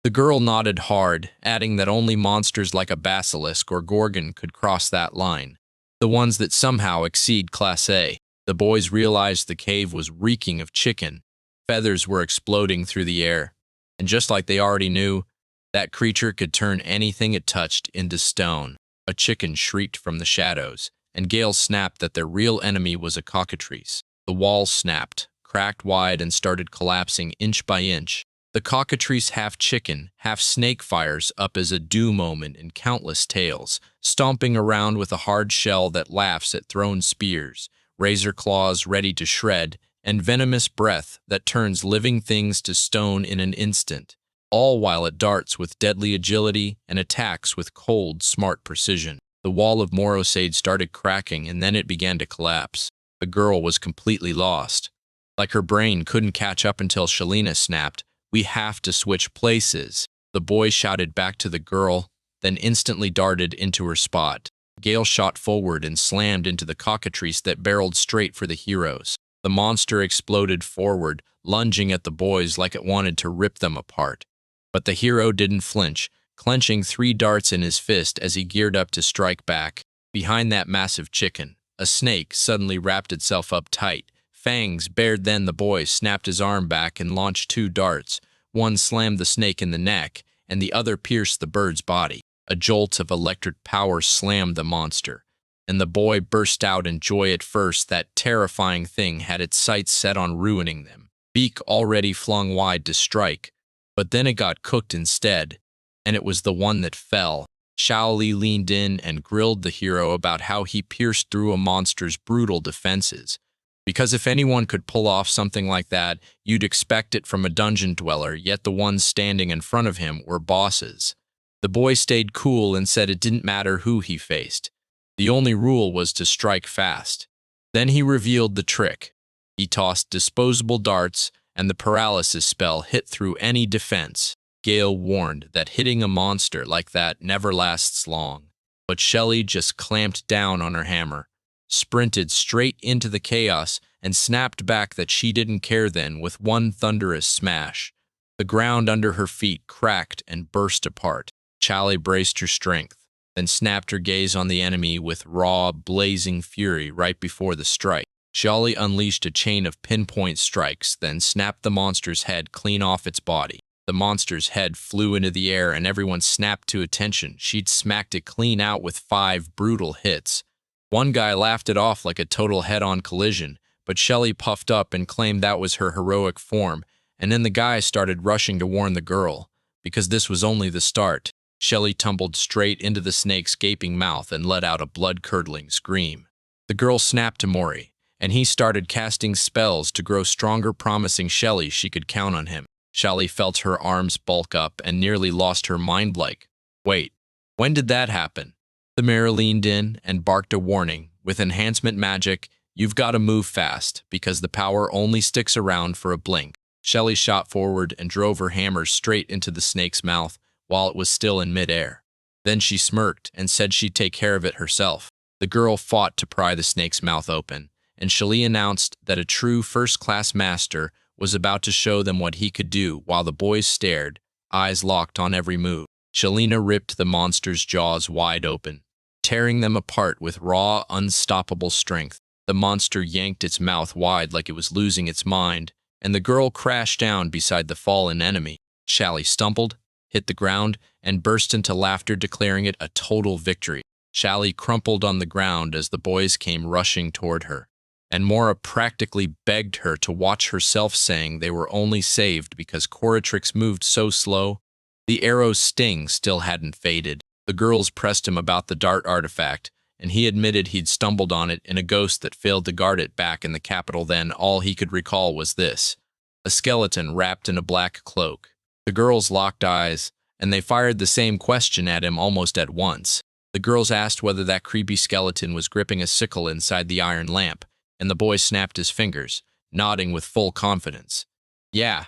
The girl nodded hard, adding that only monsters like a basilisk or gorgon could cross that line. The ones that somehow exceed Class A. The boys realized the cave was reeking of chicken. Feathers were exploding through the air. And just like they already knew, that creature could turn anything it touched into stone. A chicken shrieked from the shadows, and Gale snapped that their real enemy was a cockatrice. The walls snapped, cracked wide, and started collapsing inch by inch. The cockatrice, half chicken, half snake, fires up as a dew moment in countless tales, stomping around with a hard shell that laughs at thrown spears, razor claws ready to shred, and venomous breath that turns living things to stone in an instant, all while it darts with deadly agility and attacks with cold, smart precision. The wall of Morosade started cracking, and then it began to collapse. The girl was completely lost. Like her brain couldn't catch up until Shalina snapped, "We have to switch places." The boy shouted back to the girl, then instantly darted into her spot. Gale shot forward and slammed into the cockatrice that barreled straight for the heroes. The monster exploded forward, lunging at the boys like it wanted to rip them apart. But the hero didn't flinch, clenching 3 darts in his fist as he geared up to strike back. Behind that massive chicken, a snake suddenly wrapped itself up tight. Fangs bared. Then the boy snapped his arm back and launched 2 darts. One slammed the snake in the neck, and the other pierced the bird's body. A jolt of electric power slammed the monster, and the boy burst out in joy. At first, that terrifying thing had its sights set on ruining them, beak already flung wide to strike. But then it got cooked instead, and it was the one that fell. Shaoli leaned in and grilled the hero about how he pierced through a monster's brutal defenses. Because if anyone could pull off something like that, you'd expect it from a dungeon dweller, yet the ones standing in front of him were bosses. The boy stayed cool and said it didn't matter who he faced. The only rule was to strike fast. Then he revealed the trick. He tossed disposable darts, and the paralysis spell hit through any defense. Gale warned that hitting a monster like that never lasts long. But Shelley just clamped down on her hammer, sprinted straight into the chaos, and snapped back that she didn't care. Then, with one thunderous smash, the ground under her feet cracked and burst apart. Charlie braced her strength, then snapped her gaze on the enemy with raw, blazing fury right before the strike. Charlie unleashed a chain of pinpoint strikes, then snapped the monster's head clean off its body. The monster's head flew into the air, and everyone snapped to attention. She'd smacked it clean out with 5 brutal hits. One guy laughed it off like a total head-on collision, but Shelley puffed up and claimed that was her heroic form, and then the guy started rushing to warn the girl, because this was only the start. Shelley tumbled straight into the snake's gaping mouth and let out a blood-curdling scream. The girl snapped to Mori, and he started casting spells to grow stronger, promising Shelley she could count on him. Shelley felt her arms bulk up and nearly lost her mind. Like, wait, when did that happen? The mayor leaned in and barked a warning. With enhancement magic, you've got to move fast, because the power only sticks around for a blink. Shelley shot forward and drove her hammer straight into the snake's mouth while it was still in midair. Then she smirked and said she'd take care of it herself. The girl fought to pry the snake's mouth open, and Shelley announced that a true first-class master was about to show them what he could do, while the boys stared, eyes locked on every move. Shalina ripped the monster's jaws wide open, tearing them apart with raw, unstoppable strength. The monster yanked its mouth wide like it was losing its mind, and the girl crashed down beside the fallen enemy. Shally stumbled, hit the ground, and burst into laughter, declaring it a total victory. Shally crumpled on the ground as the boys came rushing toward her, and Mora practically begged her to watch herself, saying they were only saved because Coratrix moved so slow. The arrow's sting still hadn't faded. The girls pressed him about the dart artifact, and he admitted he'd stumbled on it in a ghost that failed to guard it back in the capital. Then all he could recall was this: a skeleton wrapped in a black cloak. The girls locked eyes, and they fired the same question at him almost at once. The girls asked whether that creepy skeleton was gripping a sickle inside the iron lamp, and the boy snapped his fingers, nodding with full confidence. Yeah,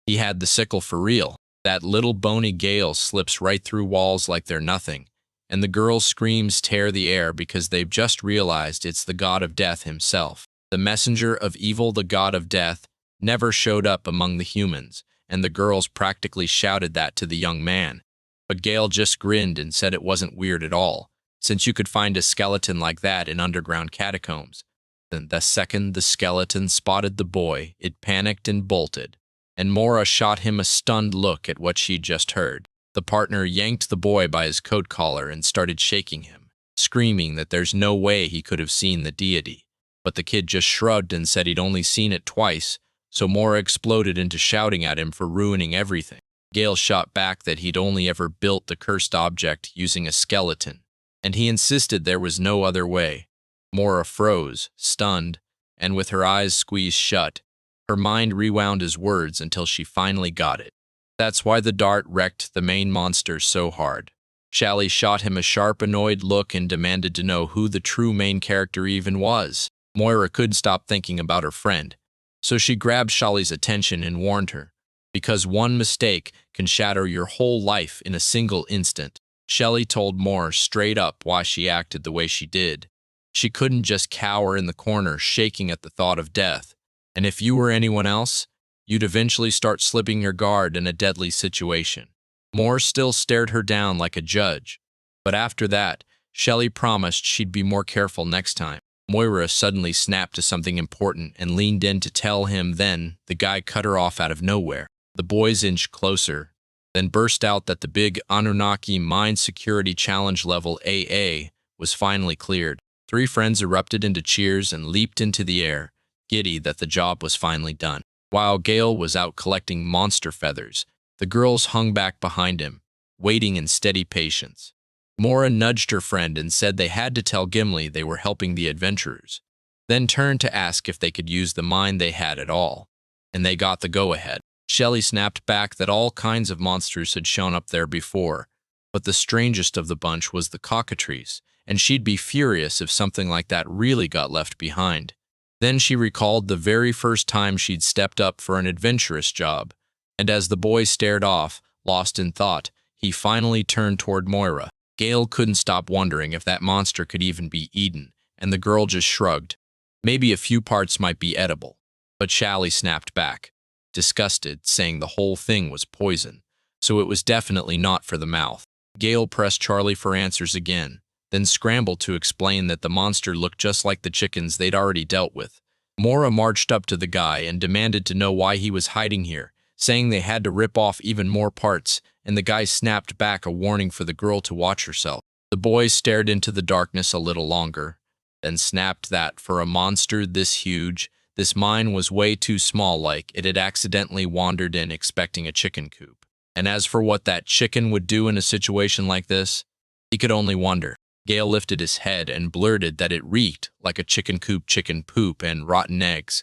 he had the sickle for real. That little bony Gale slips right through walls like they're nothing, and the girls' screams tear the air because they've just realized it's the god of death himself. The messenger of evil, the god of death, never showed up among the humans, and the girls practically shouted that to the young man. But Gale just grinned and said it wasn't weird at all, since you could find a skeleton like that in underground catacombs. Then the second the skeleton spotted the boy, it panicked and bolted, and Mora shot him a stunned look at what she'd just heard. The partner yanked the boy by his coat collar and started shaking him, screaming that there's no way he could have seen the deity. But the kid just shrugged and said he'd only seen it twice, so Mora exploded into shouting at him for ruining everything. Gale shot back that he'd only ever built the cursed object using a skeleton, and he insisted there was no other way. Mora froze, stunned, and with her eyes squeezed shut, her mind rewound his words until she finally got it. That's why the dart wrecked the main monster so hard. Shally shot him a sharp, annoyed look and demanded to know who the true main character even was. Moira couldn't stop thinking about her friend, so she grabbed Shally's attention and warned her, because one mistake can shatter your whole life in a single instant. Shally told Moore straight up why she acted the way she did. She couldn't just cower in the corner, shaking at the thought of death. And if you were anyone else, you'd eventually start slipping your guard in a deadly situation. Moore still stared her down like a judge, but after that, Shally promised she'd be more careful next time. Moira suddenly snapped to something important and leaned in to tell him. Then the guy cut her off out of nowhere. The boys inched closer, then burst out that the big Anunnaki Mine Security Challenge level AA was finally cleared. Three friends erupted into cheers and leaped into the air, giddy that the job was finally done. While Gale was out collecting monster feathers, the girls hung back behind him, waiting in steady patience. Mora nudged her friend and said they had to tell Gimli they were helping the adventurers, then turned to ask if they could use the mine they had at all, and they got the go-ahead. Shally snapped back that all kinds of monsters had shown up there before, but the strangest of the bunch was the cockatrice, and she'd be furious if something like that really got left behind. Then she recalled the very first time she'd stepped up for an adventurous job, and as the boy stared off, lost in thought, he finally turned toward Moira. Gale couldn't stop wondering if that monster could even be eaten, and the girl just shrugged. Maybe a few parts might be edible, but Shally snapped back, disgusted, saying the whole thing was poison, so it was definitely not for the mouth. Gale pressed Charlie for answers again, then scrambled to explain that the monster looked just like the chickens they'd already dealt with. Mora marched up to the guy and demanded to know why he was hiding here, saying they had to rip off even more parts, and the guy snapped back a warning for the girl to watch herself. The boy stared into the darkness a little longer, then snapped that for a monster this huge, this mine was way too small, like it had accidentally wandered in expecting a chicken coop. And as for what that chicken would do in a situation like this, he could only wonder. Gale lifted his head and blurted that it reeked like a chicken coop, chicken poop, and rotten eggs.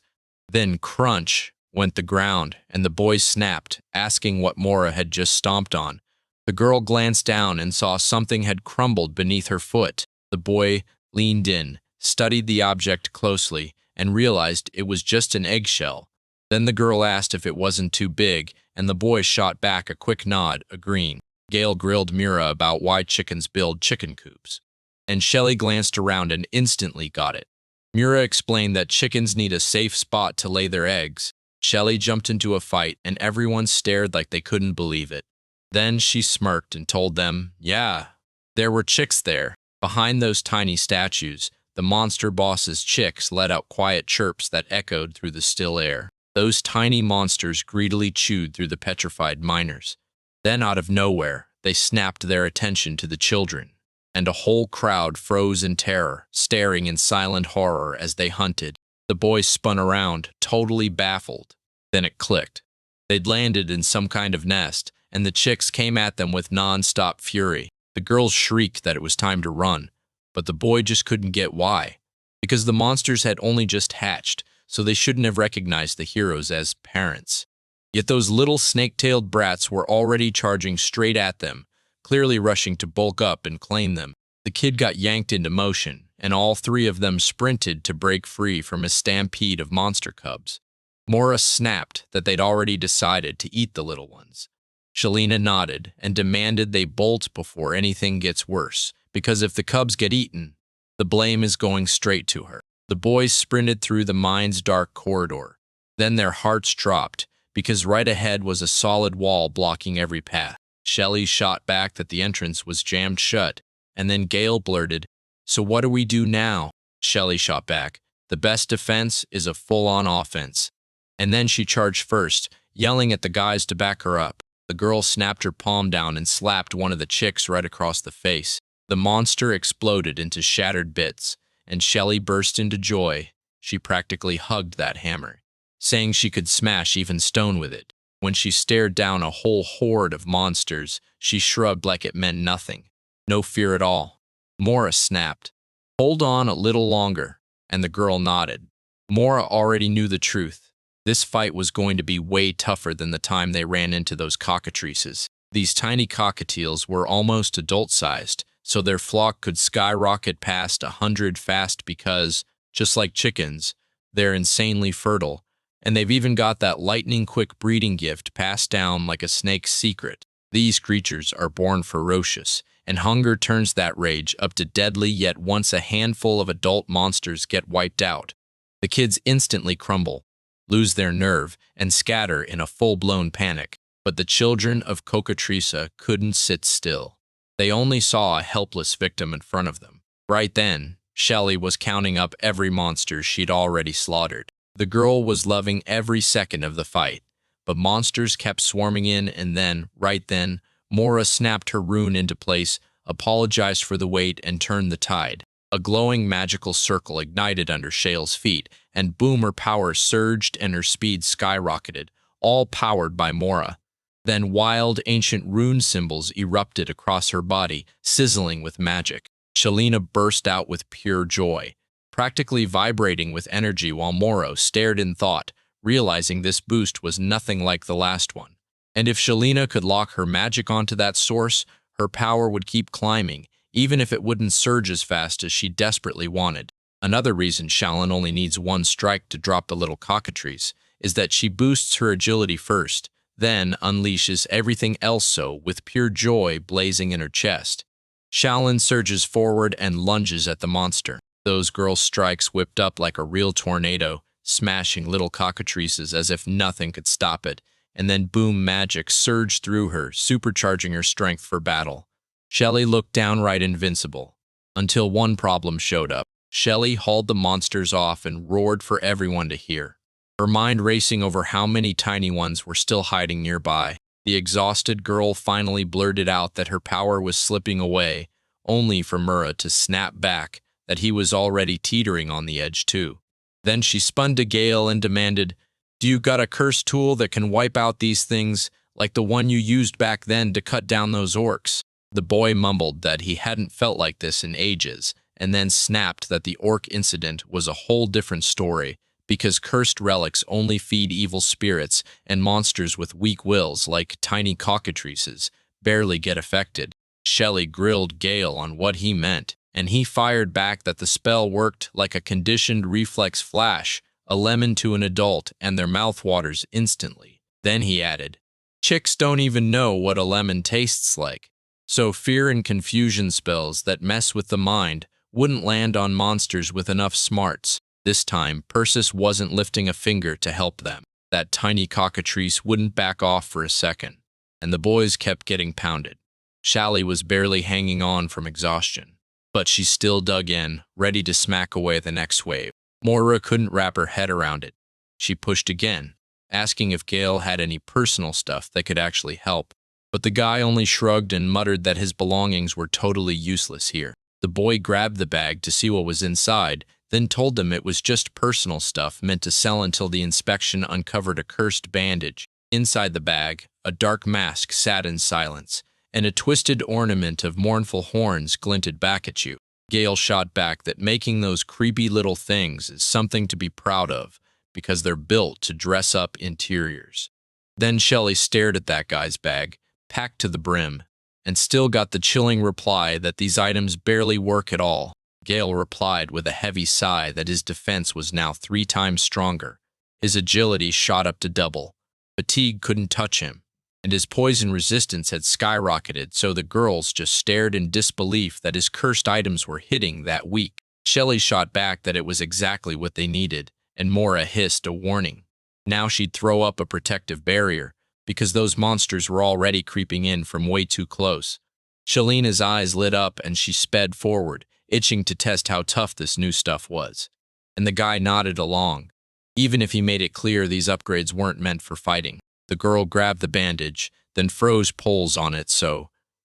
Then crunch went the ground, and the boy snapped, asking what Mora had just stomped on. The girl glanced down and saw something had crumbled beneath her foot. The boy leaned in, studied the object closely, and realized it was just an eggshell. Then the girl asked if it wasn't too big, and the boy shot back a quick nod, agreeing. Gale grilled Mira about why chickens build chicken coops, and Shally glanced around and instantly got it. Mira explained that chickens need a safe spot to lay their eggs. Shally jumped into a fight, and everyone stared like they couldn't believe it. Then she smirked and told them, yeah, there were chicks there. Behind those tiny statues, the monster boss's chicks let out quiet chirps that echoed through the still air. Those tiny monsters greedily chewed through the petrified miners. Then out of nowhere, they snapped their attention to the children, and a whole crowd froze in terror, staring in silent horror as they hunted. The boys spun around, totally baffled. Then it clicked. They'd landed in some kind of nest, and the chicks came at them with non-stop fury. The girls shrieked that it was time to run, but the boy just couldn't get why. Because the monsters had only just hatched, so they shouldn't have recognized the heroes as parents. Yet those little snake-tailed brats were already charging straight at them, clearly rushing to bulk up and claim them. The kid got yanked into motion, and all three of them sprinted to break free from a stampede of monster cubs. Mora snapped that they'd already decided to eat the little ones. Shalina nodded and demanded they bolt before anything gets worse, because if the cubs get eaten, the blame is going straight to her. The boys sprinted through the mine's dark corridor. Then their hearts dropped, because right ahead was a solid wall blocking every path. Shelly shot back that the entrance was jammed shut, and then Gale blurted, "So what do we do now?" Shelly shot back, "The best defense is a full-on offense." And then she charged first, yelling at the guys to back her up. The girl snapped her palm down and slapped one of the chicks right across the face. The monster exploded into shattered bits, and Shelly burst into joy. She practically hugged that hammer, saying she could smash even stone with it. When she stared down a whole horde of monsters, she shrugged like it meant nothing. No fear at all. Mora snapped, "Hold on a little longer," and the girl nodded. Mora already knew the truth. This fight was going to be way tougher than the time they ran into those cockatrices. These tiny cockatiels were almost adult-sized, so their flock could skyrocket past 100 fast because, just like chickens, they're insanely fertile, and they've even got that lightning-quick breeding gift passed down like a snake's secret. These creatures are born ferocious, and hunger turns that rage up to deadly, yet once a handful of adult monsters get wiped out, the kids instantly crumble, lose their nerve, and scatter in a full-blown panic. But the children of Cocatrisa couldn't sit still. They only saw a helpless victim in front of them. Right then, Shelly was counting up every monster she'd already slaughtered. The girl was loving every second of the fight, but monsters kept swarming in, and right then, Mora snapped her rune into place, apologized for the wait, and turned the tide. A glowing magical circle ignited under Shale's feet, and boom, her power surged and her speed skyrocketed, all powered by Mora. Then wild, ancient rune symbols erupted across her body, sizzling with magic. Shelina burst out with pure joy, practically vibrating with energy while Moro stared in thought, realizing this boost was nothing like the last one. And if Shelina could lock her magic onto that source, her power would keep climbing, even if it wouldn't surge as fast as she desperately wanted. Another reason Shalyn only needs one strike to drop the little cockatrice is that she boosts her agility first, then unleashes everything else so with pure joy blazing in her chest. Shalyn surges forward and lunges at the monster. Those girl strikes whipped up like a real tornado, smashing little cockatrices as if nothing could stop it, and then boom, magic surged through her, supercharging her strength for battle. Shelly looked downright invincible, until one problem showed up. Shelly hauled the monsters off and roared for everyone to hear, her mind racing over how many tiny ones were still hiding nearby. The exhausted girl finally blurted out that her power was slipping away, only for Mura to snap back that he was already teetering on the edge too. Then she spun to Gale and demanded, "Do you got a curse tool that can wipe out these things, like the one you used back then to cut down those orcs?" The boy mumbled that he hadn't felt like this in ages, and then snapped that the orc incident was a whole different story, because cursed relics only feed evil spirits, and monsters with weak wills, like tiny cockatrices, barely get affected. Shelly grilled Gale on what he meant, and he fired back that the spell worked like a conditioned reflex flash, a lemon to an adult, and their mouth waters instantly. Then he added, "Chicks don't even know what a lemon tastes like." So fear and confusion spells that mess with the mind wouldn't land on monsters with enough smarts. This time, Persis wasn't lifting a finger to help them. That tiny cockatrice wouldn't back off for a second, and the boys kept getting pounded. Shelly was barely hanging on from exhaustion, but she still dug in, ready to smack away the next wave. Moira couldn't wrap her head around it. She pushed again, asking if Gale had any personal stuff that could actually help, but the guy only shrugged and muttered that his belongings were totally useless here. The boy grabbed the bag to see what was inside, then told them it was just personal stuff meant to sell until the inspection uncovered a cursed bandage. Inside the bag, a dark mask sat in silence, and a twisted ornament of mournful horns glinted back at you. Gale shot back that making those creepy little things is something to be proud of, because they're built to dress up interiors. Then Shelly stared at that guy's bag, packed to the brim, and still got the chilling reply that these items barely work at all. Gale replied with a heavy sigh that his defense was now 3 times stronger. His agility shot up to double. Fatigue couldn't touch him, and his poison resistance had skyrocketed, so the girls just stared in disbelief that his cursed items were hitting that weak. Shelly shot back that it was exactly what they needed, and Mora hissed a warning. Now she'd throw up a protective barrier, because those monsters were already creeping in from way too close. Shalina's eyes lit up and she sped forward, itching to test how tough this new stuff was. And the guy nodded along, even if he made it clear these upgrades weren't meant for fighting. The girl grabbed the bandage, then froze poles on it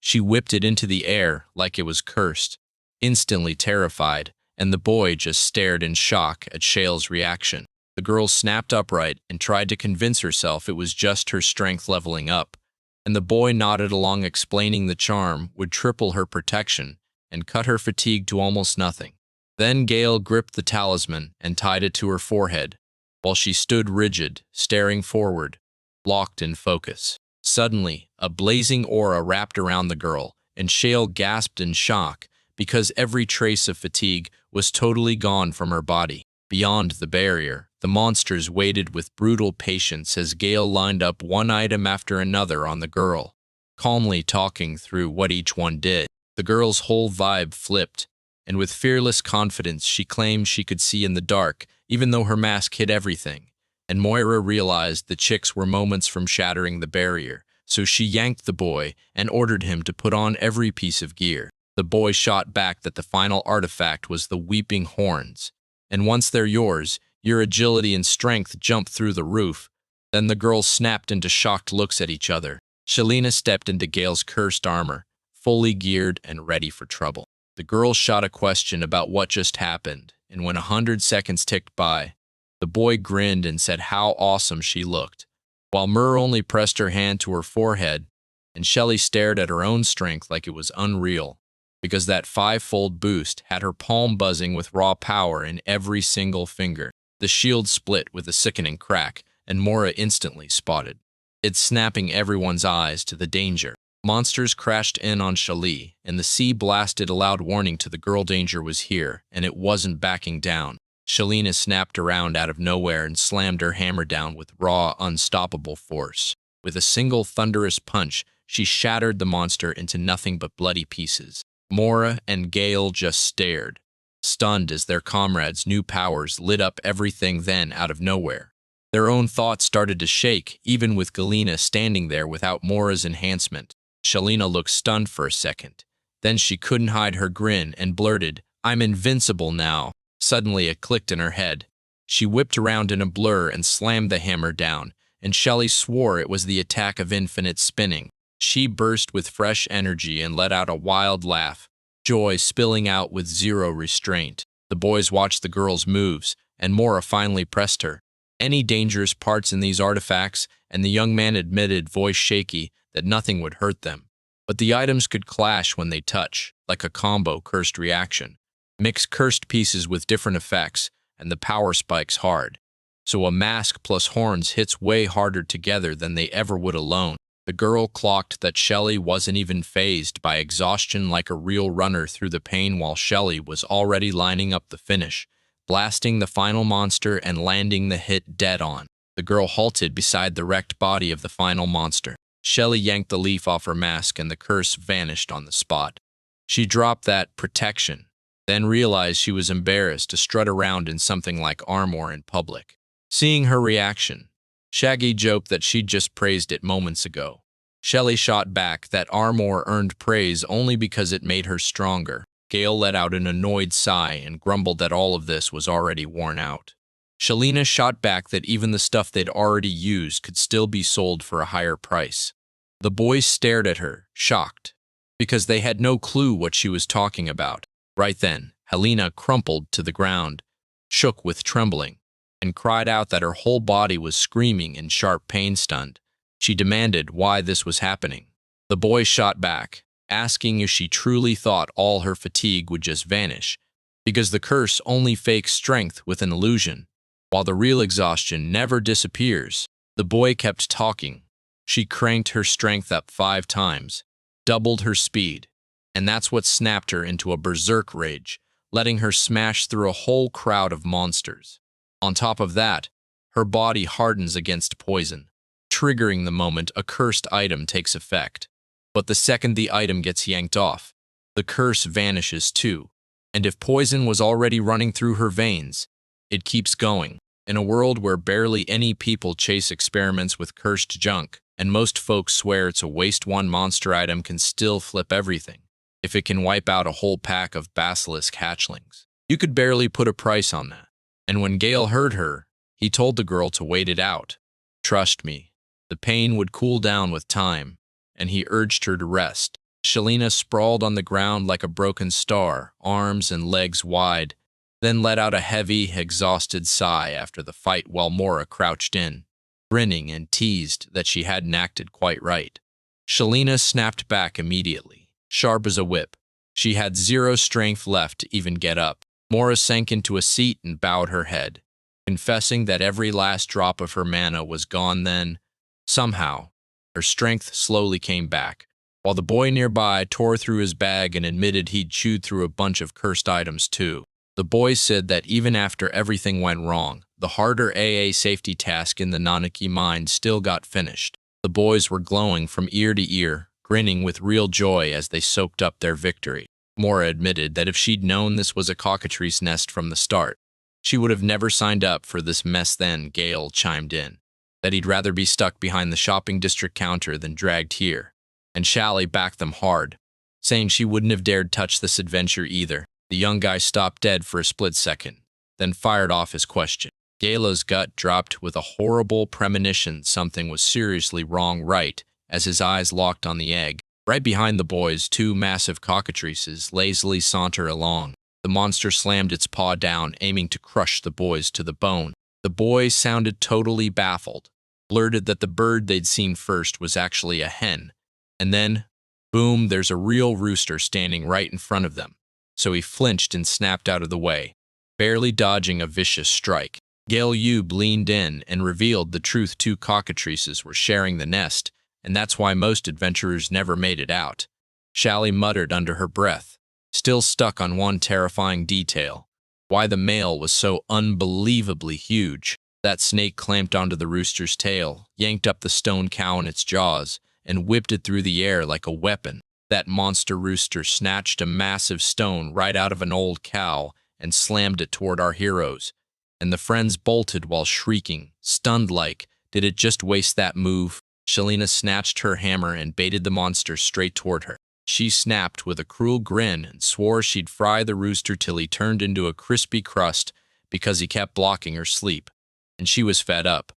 she whipped it into the air like it was cursed, instantly terrified, and the boy just stared in shock at Shale's reaction. The girl snapped upright and tried to convince herself it was just her strength leveling up, and the boy nodded along, explaining the charm would triple her protection and cut her fatigue to almost nothing. Then Gale gripped the talisman and tied it to her forehead, while she stood rigid, staring forward, locked in focus. Suddenly, a blazing aura wrapped around the girl, and Shale gasped in shock because every trace of fatigue was totally gone from her body. Beyond the barrier, the monsters waited with brutal patience as Gale lined up one item after another on the girl, calmly talking through what each one did. The girl's whole vibe flipped, and with fearless confidence she claimed she could see in the dark, even though her mask hid everything. And Moira realized the chicks were moments from shattering the barrier, so she yanked the boy and ordered him to put on every piece of gear. The boy shot back that the final artifact was the Weeping Horns, and once they're yours, your agility and strength jump through the roof. Then the girls snapped into shocked looks at each other. Shalina stepped into Gale's cursed armor, fully geared and ready for trouble. The girl shot a question about what just happened, and when 100 seconds ticked by, the boy grinned and said how awesome she looked, while Myrrh only pressed her hand to her forehead, and Shelley stared at her own strength like it was unreal, because that 5-fold boost had her palm buzzing with raw power in every single finger. The shield split with a sickening crack, and Moira instantly spotted it, snapping everyone's eyes to the danger. Monsters crashed in on Shelley, and the sea blasted a loud warning to the girl. Danger was here, and it wasn't backing down. Shalina snapped around out of nowhere and slammed her hammer down with raw, unstoppable force. With a single thunderous punch, she shattered the monster into nothing but bloody pieces. Moira and Gale just stared, stunned as their comrades' new powers lit up everything. Then, out of nowhere, their own thoughts started to shake, even with Galena standing there without Moira's enhancement. Shalina looked stunned for a second. Then she couldn't hide her grin and blurted, "I'm invincible now." Suddenly it clicked in her head. She whipped around in a blur and slammed the hammer down, and Shelley swore it was the attack of infinite spinning. She burst with fresh energy and let out a wild laugh, joy spilling out with zero restraint. The boys watched the girl's moves, and Moira finally pressed her. Any dangerous parts in these artifacts, and the young man admitted, voice shaky, that nothing would hurt them. But the items could clash when they touch, like a combo cursed reaction. Mix cursed pieces with different effects, and the power spikes hard. So a mask plus horns hits way harder together than they ever would alone. The girl clocked that Shelley wasn't even fazed by exhaustion like a real runner through the pain, while Shelley was already lining up the finish, blasting the final monster and landing the hit dead on. The girl halted beside the wrecked body of the final monster. Shelley yanked the leaf off her mask and the curse vanished on the spot. She dropped that protection, then realized she was embarrassed to strut around in something like armor in public. Seeing her reaction, Shaggy joked that she'd just praised it moments ago. Shelley shot back that armor earned praise only because it made her stronger. Gale let out an annoyed sigh and grumbled that all of this was already worn out. Shalina shot back that even the stuff they'd already used could still be sold for a higher price. The boys stared at her, shocked, because they had no clue what she was talking about. Right then, Helena crumpled to the ground, shook with trembling, and cried out that her whole body was screaming in sharp pain. Stunned, she demanded why this was happening. The boy shot back, asking if she truly thought all her fatigue would just vanish, because the curse only fakes strength with an illusion, while the real exhaustion never disappears. The boy kept talking. She cranked her strength up 5 times, doubled her speed, and that's what snapped her into a berserk rage, letting her smash through a whole crowd of monsters. On top of that, her body hardens against poison, triggering the moment a cursed item takes effect. But the second the item gets yanked off, the curse vanishes too, and if poison was already running through her veins, it keeps going. In a world where barely any people chase experiments with cursed junk, and most folks swear it's a waste, one monster item can still flip everything. If it can wipe out a whole pack of basilisk hatchlings, you could barely put a price on that. And when Gale heard her, he told the girl to wait it out. Trust me, the pain would cool down with time, and he urged her to rest. Shelina sprawled on the ground like a broken star, arms and legs wide, then let out a heavy, exhausted sigh after the fight while Mora crouched in, grinning and teased that she hadn't acted quite right. Shelina snapped back immediately, sharp as a whip. She had zero strength left to even get up. Mora sank into a seat and bowed her head, confessing that every last drop of her mana was gone then. Somehow, her strength slowly came back, while the boy nearby tore through his bag and admitted he'd chewed through a bunch of cursed items too. The boy said that even after everything went wrong, the harder AA safety task in the Nanaki mine still got finished. The boys were glowing from ear to ear, grinning with real joy as they soaked up their victory. Mora admitted that if she'd known this was a cockatrice nest from the start, she would have never signed up for this mess. Then Gale chimed in that he'd rather be stuck behind the shopping district counter than dragged here, and Shally backed them hard, saying she wouldn't have dared touch this adventure either. The young guy stopped dead for a split second, then fired off his question. Gale's gut dropped with a horrible premonition something was seriously wrong right as his eyes locked on the egg. Right behind the boys, two massive cockatrices lazily saunter along. The monster slammed its paw down, aiming to crush the boys to the bone. The boy sounded totally baffled, blurted that the bird they'd seen first was actually a hen, and then, boom, there's a real rooster standing right in front of them. So he flinched and snapped out of the way, barely dodging a vicious strike. Gale Yub leaned in and revealed the truth: two cockatrices were sharing the nest, and that's why most adventurers never made it out. Shally muttered under her breath, still stuck on one terrifying detail: why the male was so unbelievably huge. That snake clamped onto the rooster's tail, yanked up the stone cow in its jaws, and whipped it through the air like a weapon. That monster rooster snatched a massive stone right out of an old cow and slammed it toward our heroes, and the friends bolted while shrieking, stunned like, did it just waste that move? Shelina snatched her hammer and baited the monster straight toward her. She snapped with a cruel grin and swore she'd fry the rooster till he turned into a crispy crust because he kept blocking her sleep, and she was fed up.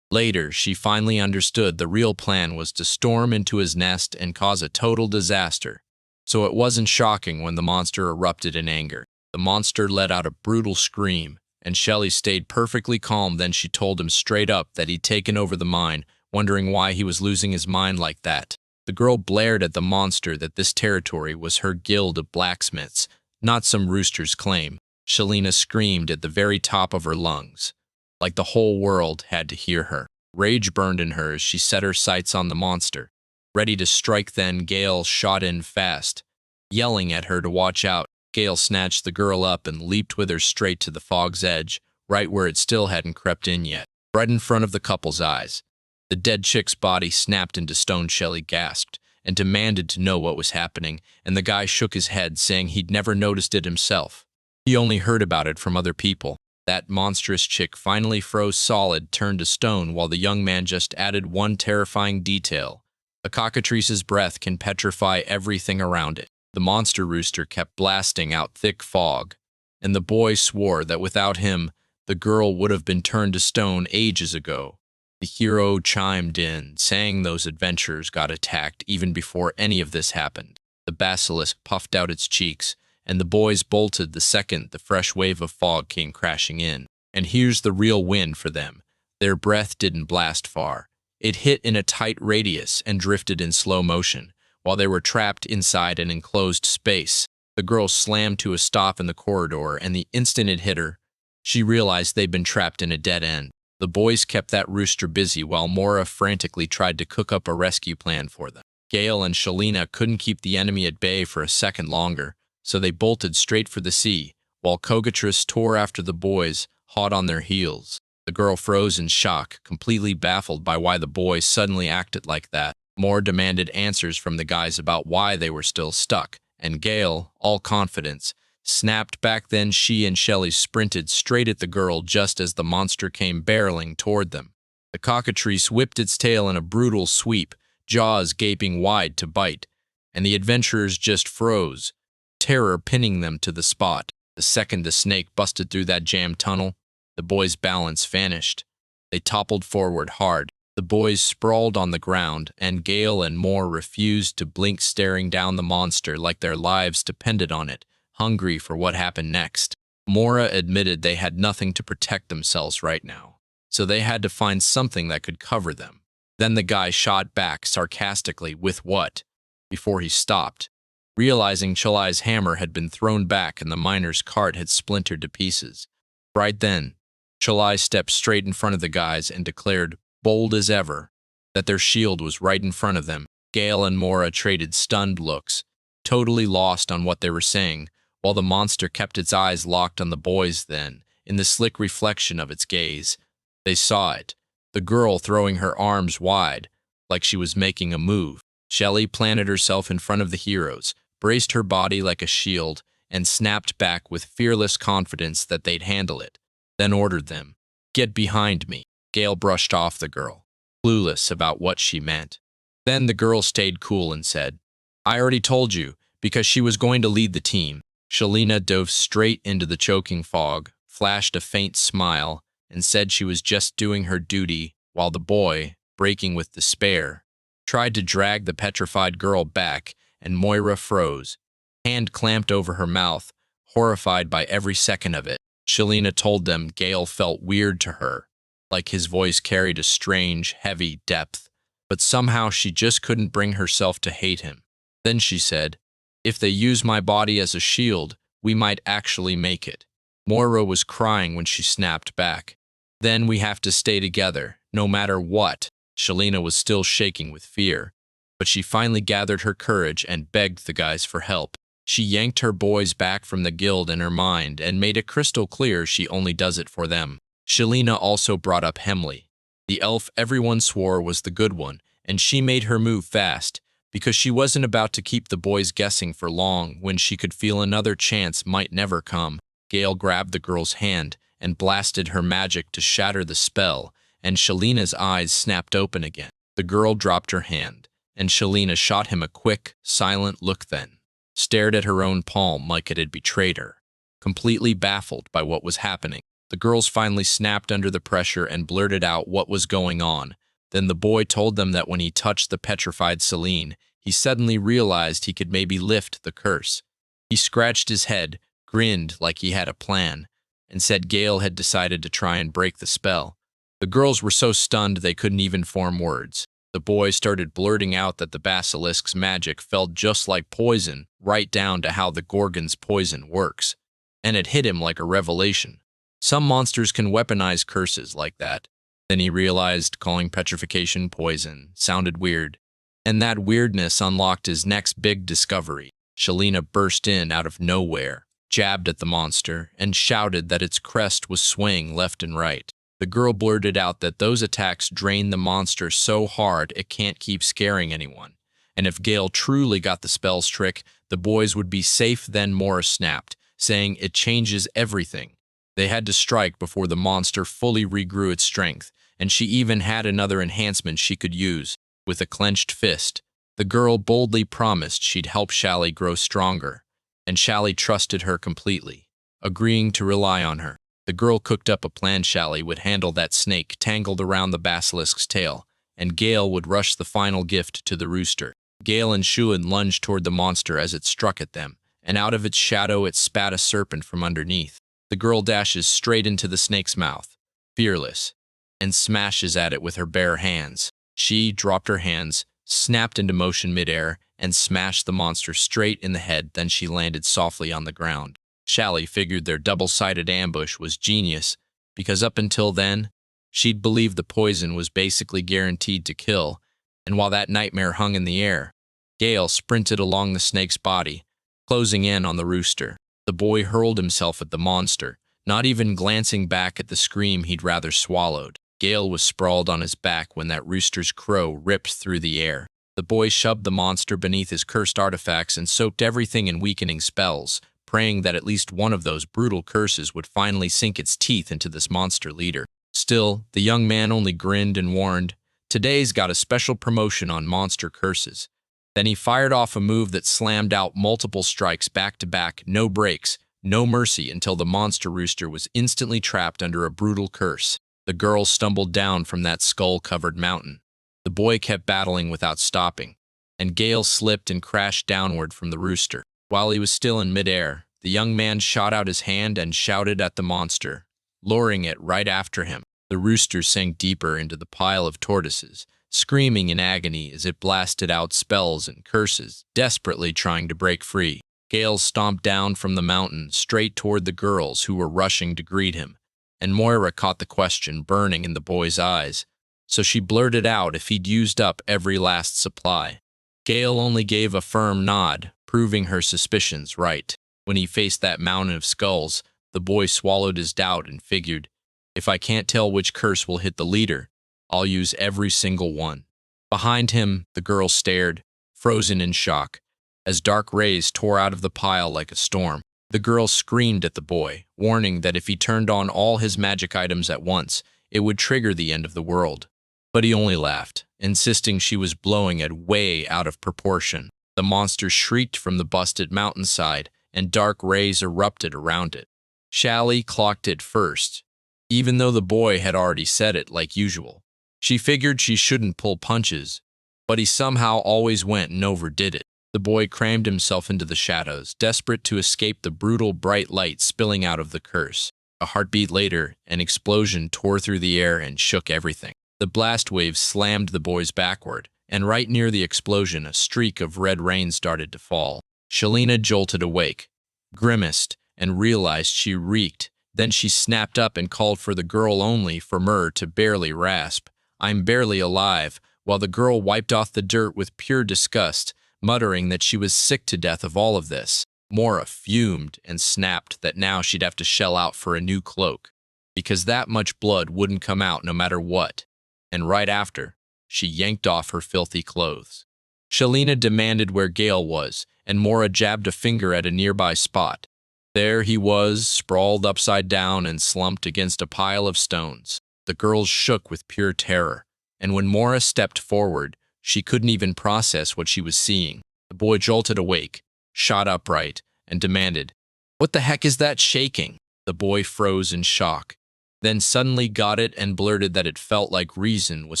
Later, she finally understood the real plan was to storm into his nest and cause a total disaster, so it wasn't shocking when the monster erupted in anger. The monster let out a brutal scream, and Shelley stayed perfectly calm. Then she told him straight up that he'd taken over the mine, wondering why he was losing his mind like that. The girl blared at the monster that this territory was her guild of blacksmiths, not some rooster's claim. Shelina screamed at the very top of her lungs, like the whole world had to hear her. Rage burned in her as she set her sights on the monster, ready to strike. Then Gale shot in fast, yelling at her to watch out. Gale snatched the girl up and leaped with her straight to the fog's edge, right where it still hadn't crept in yet, right in front of the couple's eyes. The dead chick's body snapped into stone. Shelley gasped and demanded to know what was happening, and the guy shook his head, saying he'd never noticed it himself. He only heard about it from other people. That monstrous chick finally froze solid, turned to stone, while the young man just added one terrifying detail: a cockatrice's breath can petrify everything around it. The monster rooster kept blasting out thick fog, and the boy swore that without him, the girl would have been turned to stone ages ago. The hero chimed in, saying those adventurers got attacked even before any of this happened. The basilisk puffed out its cheeks, and the boys bolted the second the fresh wave of fog came crashing in. And here's the real win for them: their breath didn't blast far. It hit in a tight radius and drifted in slow motion, while they were trapped inside an enclosed space. The girl slammed to a stop in the corridor, and the instant it hit her, she realized they'd been trapped in a dead end. The boys kept that rooster busy while Mora frantically tried to cook up a rescue plan for them. Gale and Shelina couldn't keep the enemy at bay for a second longer, so they bolted straight for the sea, while Kogatris tore after the boys, hot on their heels. The girl froze in shock, completely baffled by why the boys suddenly acted like that. Mora demanded answers from the guys about why they were still stuck, and Gale, all confidence, snapped back. Then she and Shelley sprinted straight at the girl just as the monster came barreling toward them. The cockatrice whipped its tail in a brutal sweep, jaws gaping wide to bite, and the adventurers just froze, terror pinning them to the spot. The second the snake busted through that jammed tunnel, the boys' balance vanished. They toppled forward hard. The boys sprawled on the ground, and Gale and Moore refused to blink, staring down the monster like their lives depended on it, hungry for what happened next. Mora admitted they had nothing to protect themselves right now, so they had to find something that could cover them. Then the guy shot back sarcastically, "With what?" before he stopped, realizing Chalai's hammer had been thrown back and the miner's cart had splintered to pieces. Right then, Chalai stepped straight in front of the guys and declared, bold as ever, that their shield was right in front of them. Gale and Mora traded stunned looks, totally lost on what they were saying, while the monster kept its eyes locked on the boys. Then, in the slick reflection of its gaze, they saw it, the girl throwing her arms wide, like she was making a move. Shelley planted herself in front of the heroes, braced her body like a shield, and snapped back with fearless confidence that they'd handle it, then ordered them, "Get behind me." Gale brushed off the girl, clueless about what she meant. Then the girl stayed cool and said, "I already told you," because she was going to lead the team. Shalina dove straight into the choking fog, flashed a faint smile, and said she was just doing her duty, while the boy, breaking with despair, tried to drag the petrified girl back, and Moira froze, hand clamped over her mouth, horrified by every second of it. Shalina told them Gale felt weird to her, like his voice carried a strange, heavy depth, but somehow she just couldn't bring herself to hate him. Then she said, "If they use my body as a shield, we might actually make it." Moira was crying when she snapped back. "Then we have to stay together, no matter what." Shalina was still shaking with fear, but she finally gathered her courage and begged the guys for help. She yanked her boys back from the guild in her mind and made it crystal clear she only does it for them. Shalina also brought up Hemley, the elf everyone swore was the good one, and she made her move fast, because she wasn't about to keep the boys guessing for long when she could feel another chance might never come. Gale grabbed the girl's hand and blasted her magic to shatter the spell, and Shalina's eyes snapped open again. The girl dropped her hand, and Shalina shot him a quick, silent look, then stared at her own palm like it had betrayed her, completely baffled by what was happening. The girls finally snapped under the pressure and blurted out what was going on. Then the boy told them that when he touched the petrified Celine, he suddenly realized he could maybe lift the curse. He scratched his head, grinned like he had a plan, and said Gale had decided to try and break the spell. The girls were so stunned they couldn't even form words. The boy started blurting out that the basilisk's magic felt just like poison, right down to how the Gorgon's poison works, and it hit him like a revelation. Some monsters can weaponize curses like that. Then he realized calling petrification poison sounded weird, and that weirdness unlocked his next big discovery. Shalina burst in out of nowhere, jabbed at the monster, and shouted that its crest was swaying left and right. The girl blurted out that those attacks drain the monster so hard it can't keep scaring anyone, and if Gale truly got the spell's trick, the boys would be safe. Then Morris snapped, saying it changes everything. They had to strike before the monster fully regrew its strength, and she even had another enhancement she could use. With a clenched fist, the girl boldly promised she'd help Shally grow stronger, and Shally trusted her completely, agreeing to rely on her. The girl cooked up a plan. Shally would handle that snake tangled around the basilisk's tail, and Gale would rush the final gift to the rooster. Gale and Shuan lunged toward the monster as it struck at them, and out of its shadow it spat a serpent from underneath. The girl dashes straight into the snake's mouth, fearless, and smashes at it with her bare hands. She dropped her hands, snapped into motion midair, and smashed the monster straight in the head. Then she landed softly on the ground. Shally figured their double-sided ambush was genius, because up until then, she'd believed the poison was basically guaranteed to kill, and while that nightmare hung in the air, Gale sprinted along the snake's body, closing in on the rooster. The boy hurled himself at the monster, not even glancing back at the scream he'd rather swallowed. Gale was sprawled on his back when that rooster's crow ripped through the air. The boy shoved the monster beneath his cursed artifacts and soaked everything in weakening spells, praying that at least one of those brutal curses would finally sink its teeth into this monster leader. Still, the young man only grinned and warned, "Today's got a special promotion on monster curses." Then he fired off a move that slammed out multiple strikes back to back, no breaks, no mercy, until the monster rooster was instantly trapped under a brutal curse. The girl stumbled down from that skull-covered mountain. The boy kept battling without stopping, and Gale slipped and crashed downward from the rooster. While he was still in midair, the young man shot out his hand and shouted at the monster, luring it right after him. The rooster sank deeper into the pile of tortoises, screaming in agony as it blasted out spells and curses, desperately trying to break free. Gale stomped down from the mountain straight toward the girls who were rushing to greet him, and Moira caught the question burning in the boy's eyes, so she blurted out if he'd used up every last supply. Gale only gave a firm nod, proving her suspicions right. When he faced that mountain of skulls, the boy swallowed his doubt and figured, "If I can't tell which curse will hit the leader, I'll use every single one." Behind him, the girl stared, frozen in shock, as dark rays tore out of the pile like a storm. The girl screamed at the boy, warning that if he turned on all his magic items at once, it would trigger the end of the world. But he only laughed, insisting she was blowing it way out of proportion. The monster shrieked from the busted mountainside, and dark rays erupted around it. Shally clocked it first, even though the boy had already said it like usual. She figured she shouldn't pull punches, but he somehow always went and overdid it. The boy crammed himself into the shadows, desperate to escape the brutal bright light spilling out of the curse. A heartbeat later, an explosion tore through the air and shook everything. The blast wave slammed the boys backward, and right near the explosion, a streak of red rain started to fall. Shalina jolted awake, grimaced, and realized she reeked. Then she snapped up and called for the girl only for Mur to barely rasp, "I'm barely alive," while the girl wiped off the dirt with pure disgust, muttering that she was sick to death of all of this. Moira fumed and snapped that now she'd have to shell out for a new cloak, because that much blood wouldn't come out no matter what. And right after, she yanked off her filthy clothes. Shalina demanded where Gale was, and Moira jabbed a finger at a nearby spot. There he was, sprawled upside down and slumped against a pile of stones. The girls shook with pure terror, and when Moira stepped forward, she couldn't even process what she was seeing. The boy jolted awake, shot upright, and demanded, "What the heck is that shaking?" The boy froze in shock, then suddenly got it and blurted that it felt like reason was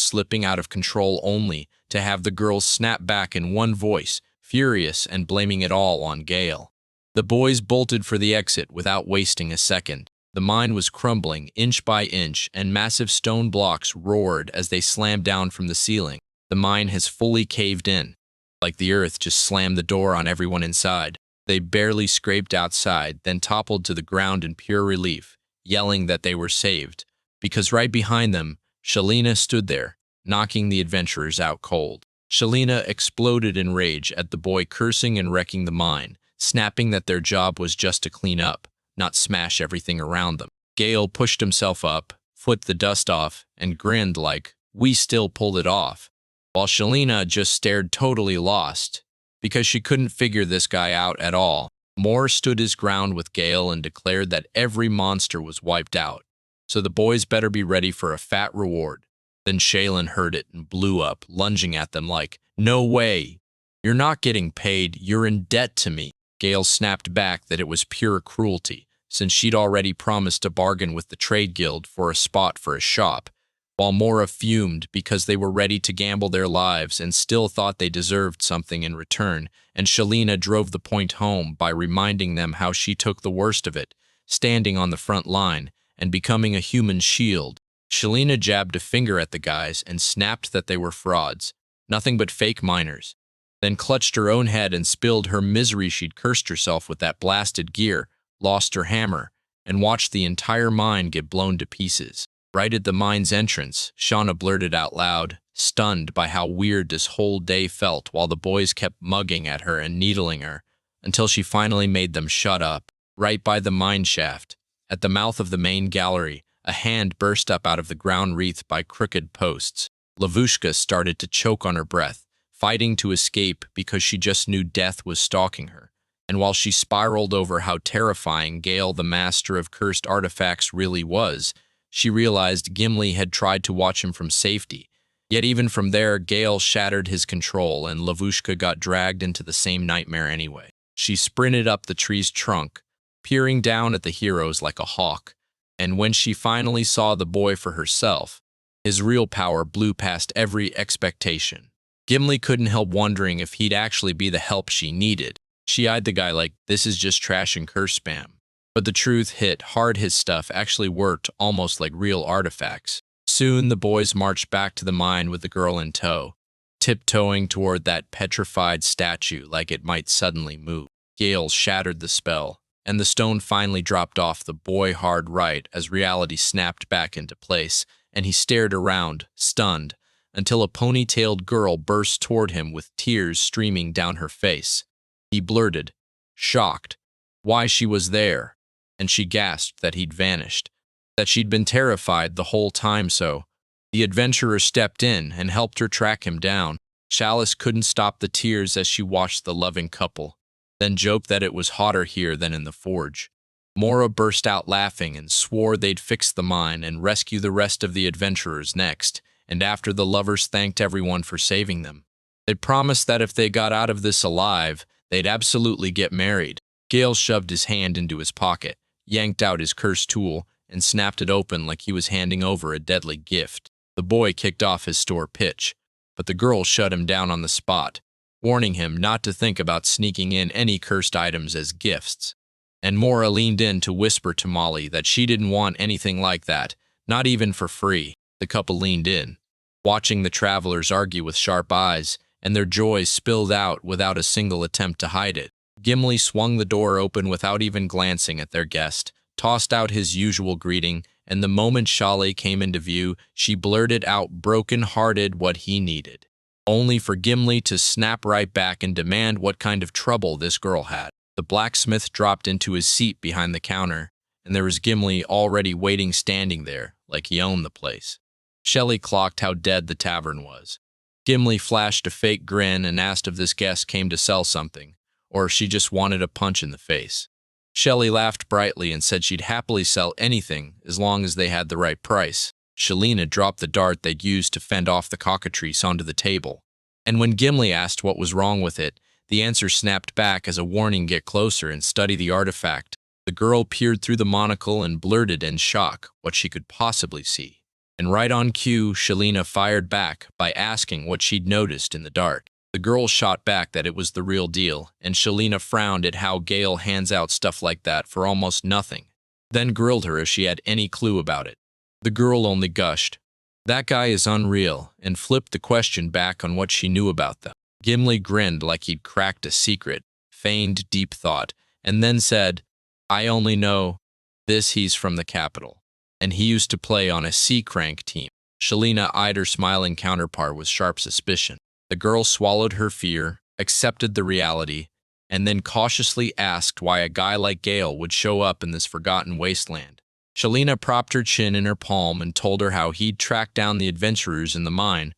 slipping out of control, only to have the girls snap back in one voice, furious and blaming it all on Gale. The boys bolted for the exit without wasting a second. The mine was crumbling inch by inch, and massive stone blocks roared as they slammed down from the ceiling. The mine has fully caved in, like the earth just slammed the door on everyone inside. They barely scraped outside, then toppled to the ground in pure relief, yelling that they were saved, because right behind them, Shalina stood there, knocking the adventurers out cold. Shalina exploded in rage at the boy cursing and wrecking the mine, snapping that their job was just to clean up, not smash everything around them. Gale pushed himself up, flicked the dust off, and grinned like, "We still pulled it off," while Shalina just stared totally lost, because she couldn't figure this guy out at all. Moore stood his ground with Gale and declared that every monster was wiped out, so the boys better be ready for a fat reward. Then Shaylin heard it and blew up, lunging at them like, "No way! You're not getting paid, you're in debt to me." Gale snapped back that it was pure cruelty, since she'd already promised to bargain with the trade guild for a spot for a shop, while Moira fumed because they were ready to gamble their lives and still thought they deserved something in return, and Shalina drove the point home by reminding them how she took the worst of it, standing on the front line and becoming a human shield. Shalina jabbed a finger at the guys and snapped that they were frauds, nothing but fake miners, then clutched her own head and spilled her misery she'd cursed herself with that blasted gear, lost her hammer, and watched the entire mine get blown to pieces. Right at the mine's entrance, Shauna blurted out loud, stunned by how weird this whole day felt, while the boys kept mugging at her and needling her, until she finally made them shut up. Right by the mine shaft, at the mouth of the main gallery, a hand burst up out of the ground wreathed by crooked posts. Lavushka started to choke on her breath, fighting to escape because she just knew death was stalking her. And while she spiraled over how terrifying Gale, the master of cursed artifacts, really was, she realized Gimli had tried to watch him from safety. Yet even from there, Gale shattered his control, and Lavushka got dragged into the same nightmare anyway. She sprinted up the tree's trunk, peering down at the heroes like a hawk, and when she finally saw the boy for herself, his real power blew past every expectation. Gimli couldn't help wondering if he'd actually be the help she needed. She eyed the guy like, this is just trash and curse spam. But the truth hit hard. His stuff actually worked almost like real artifacts. Soon the boys marched back to the mine with the girl in tow, tiptoeing toward that petrified statue like it might suddenly move. Gale shattered the spell, and the stone finally dropped off the boy hard right as reality snapped back into place, and he stared around, stunned, until a ponytailed girl burst toward him with tears streaming down her face. He blurted, shocked, why she was there, and she gasped that he'd vanished, that she'd been terrified the whole time. So the adventurer stepped in and helped her track him down. Chalice couldn't stop the tears as she watched the loving couple, then joked that it was hotter here than in the forge. Mora burst out laughing and swore they'd fix the mine and rescue the rest of the adventurers next, and after the lovers thanked everyone for saving them, they'd promised that if they got out of this alive, they'd absolutely get married. Gale shoved his hand into his pocket, yanked out his cursed tool, and snapped it open like he was handing over a deadly gift. The boy kicked off his store pitch, but the girl shut him down on the spot, warning him not to think about sneaking in any cursed items as gifts. And Mora leaned in to whisper to Molly that she didn't want anything like that, not even for free. The couple leaned in, watching the travelers argue with sharp eyes, and their joy spilled out without a single attempt to hide it. Gimli swung the door open without even glancing at their guest, tossed out his usual greeting, and the moment Shale came into view, she blurted out broken-hearted what he needed, only for Gimli to snap right back and demand what kind of trouble this girl had. The blacksmith dropped into his seat behind the counter, and there was Gimli already waiting standing there, like he owned the place. Shelley clocked how dead the tavern was. Gimli flashed a fake grin and asked if this guest came to sell something, or if she just wanted a punch in the face. Shelley laughed brightly and said she'd happily sell anything as long as they had the right price. Shalina dropped the dart they'd used to fend off the cockatrice onto the table, and when Gimli asked what was wrong with it, the answer snapped back as a warning: get closer and study the artifact. The girl peered through the monocle and blurted in shock what she could possibly see. And right on cue, Shalina fired back by asking what she'd noticed in the dart. The girl shot back that it was the real deal, and Shalina frowned at how Gale hands out stuff like that for almost nothing, then grilled her if she had any clue about it. The girl only gushed, "That guy is unreal," and flipped the question back on what she knew about them. Gimli grinned like he'd cracked a secret, feigned deep thought, and then said, "I only know this: he's from the capital, and he used to play on a sea crank team." Shalina eyed her smiling counterpart with sharp suspicion. The girl swallowed her fear, accepted the reality, and then cautiously asked why a guy like Gale would show up in this forgotten wasteland. Shalina propped her chin in her palm and told her how he'd tracked down the adventurers in the mine,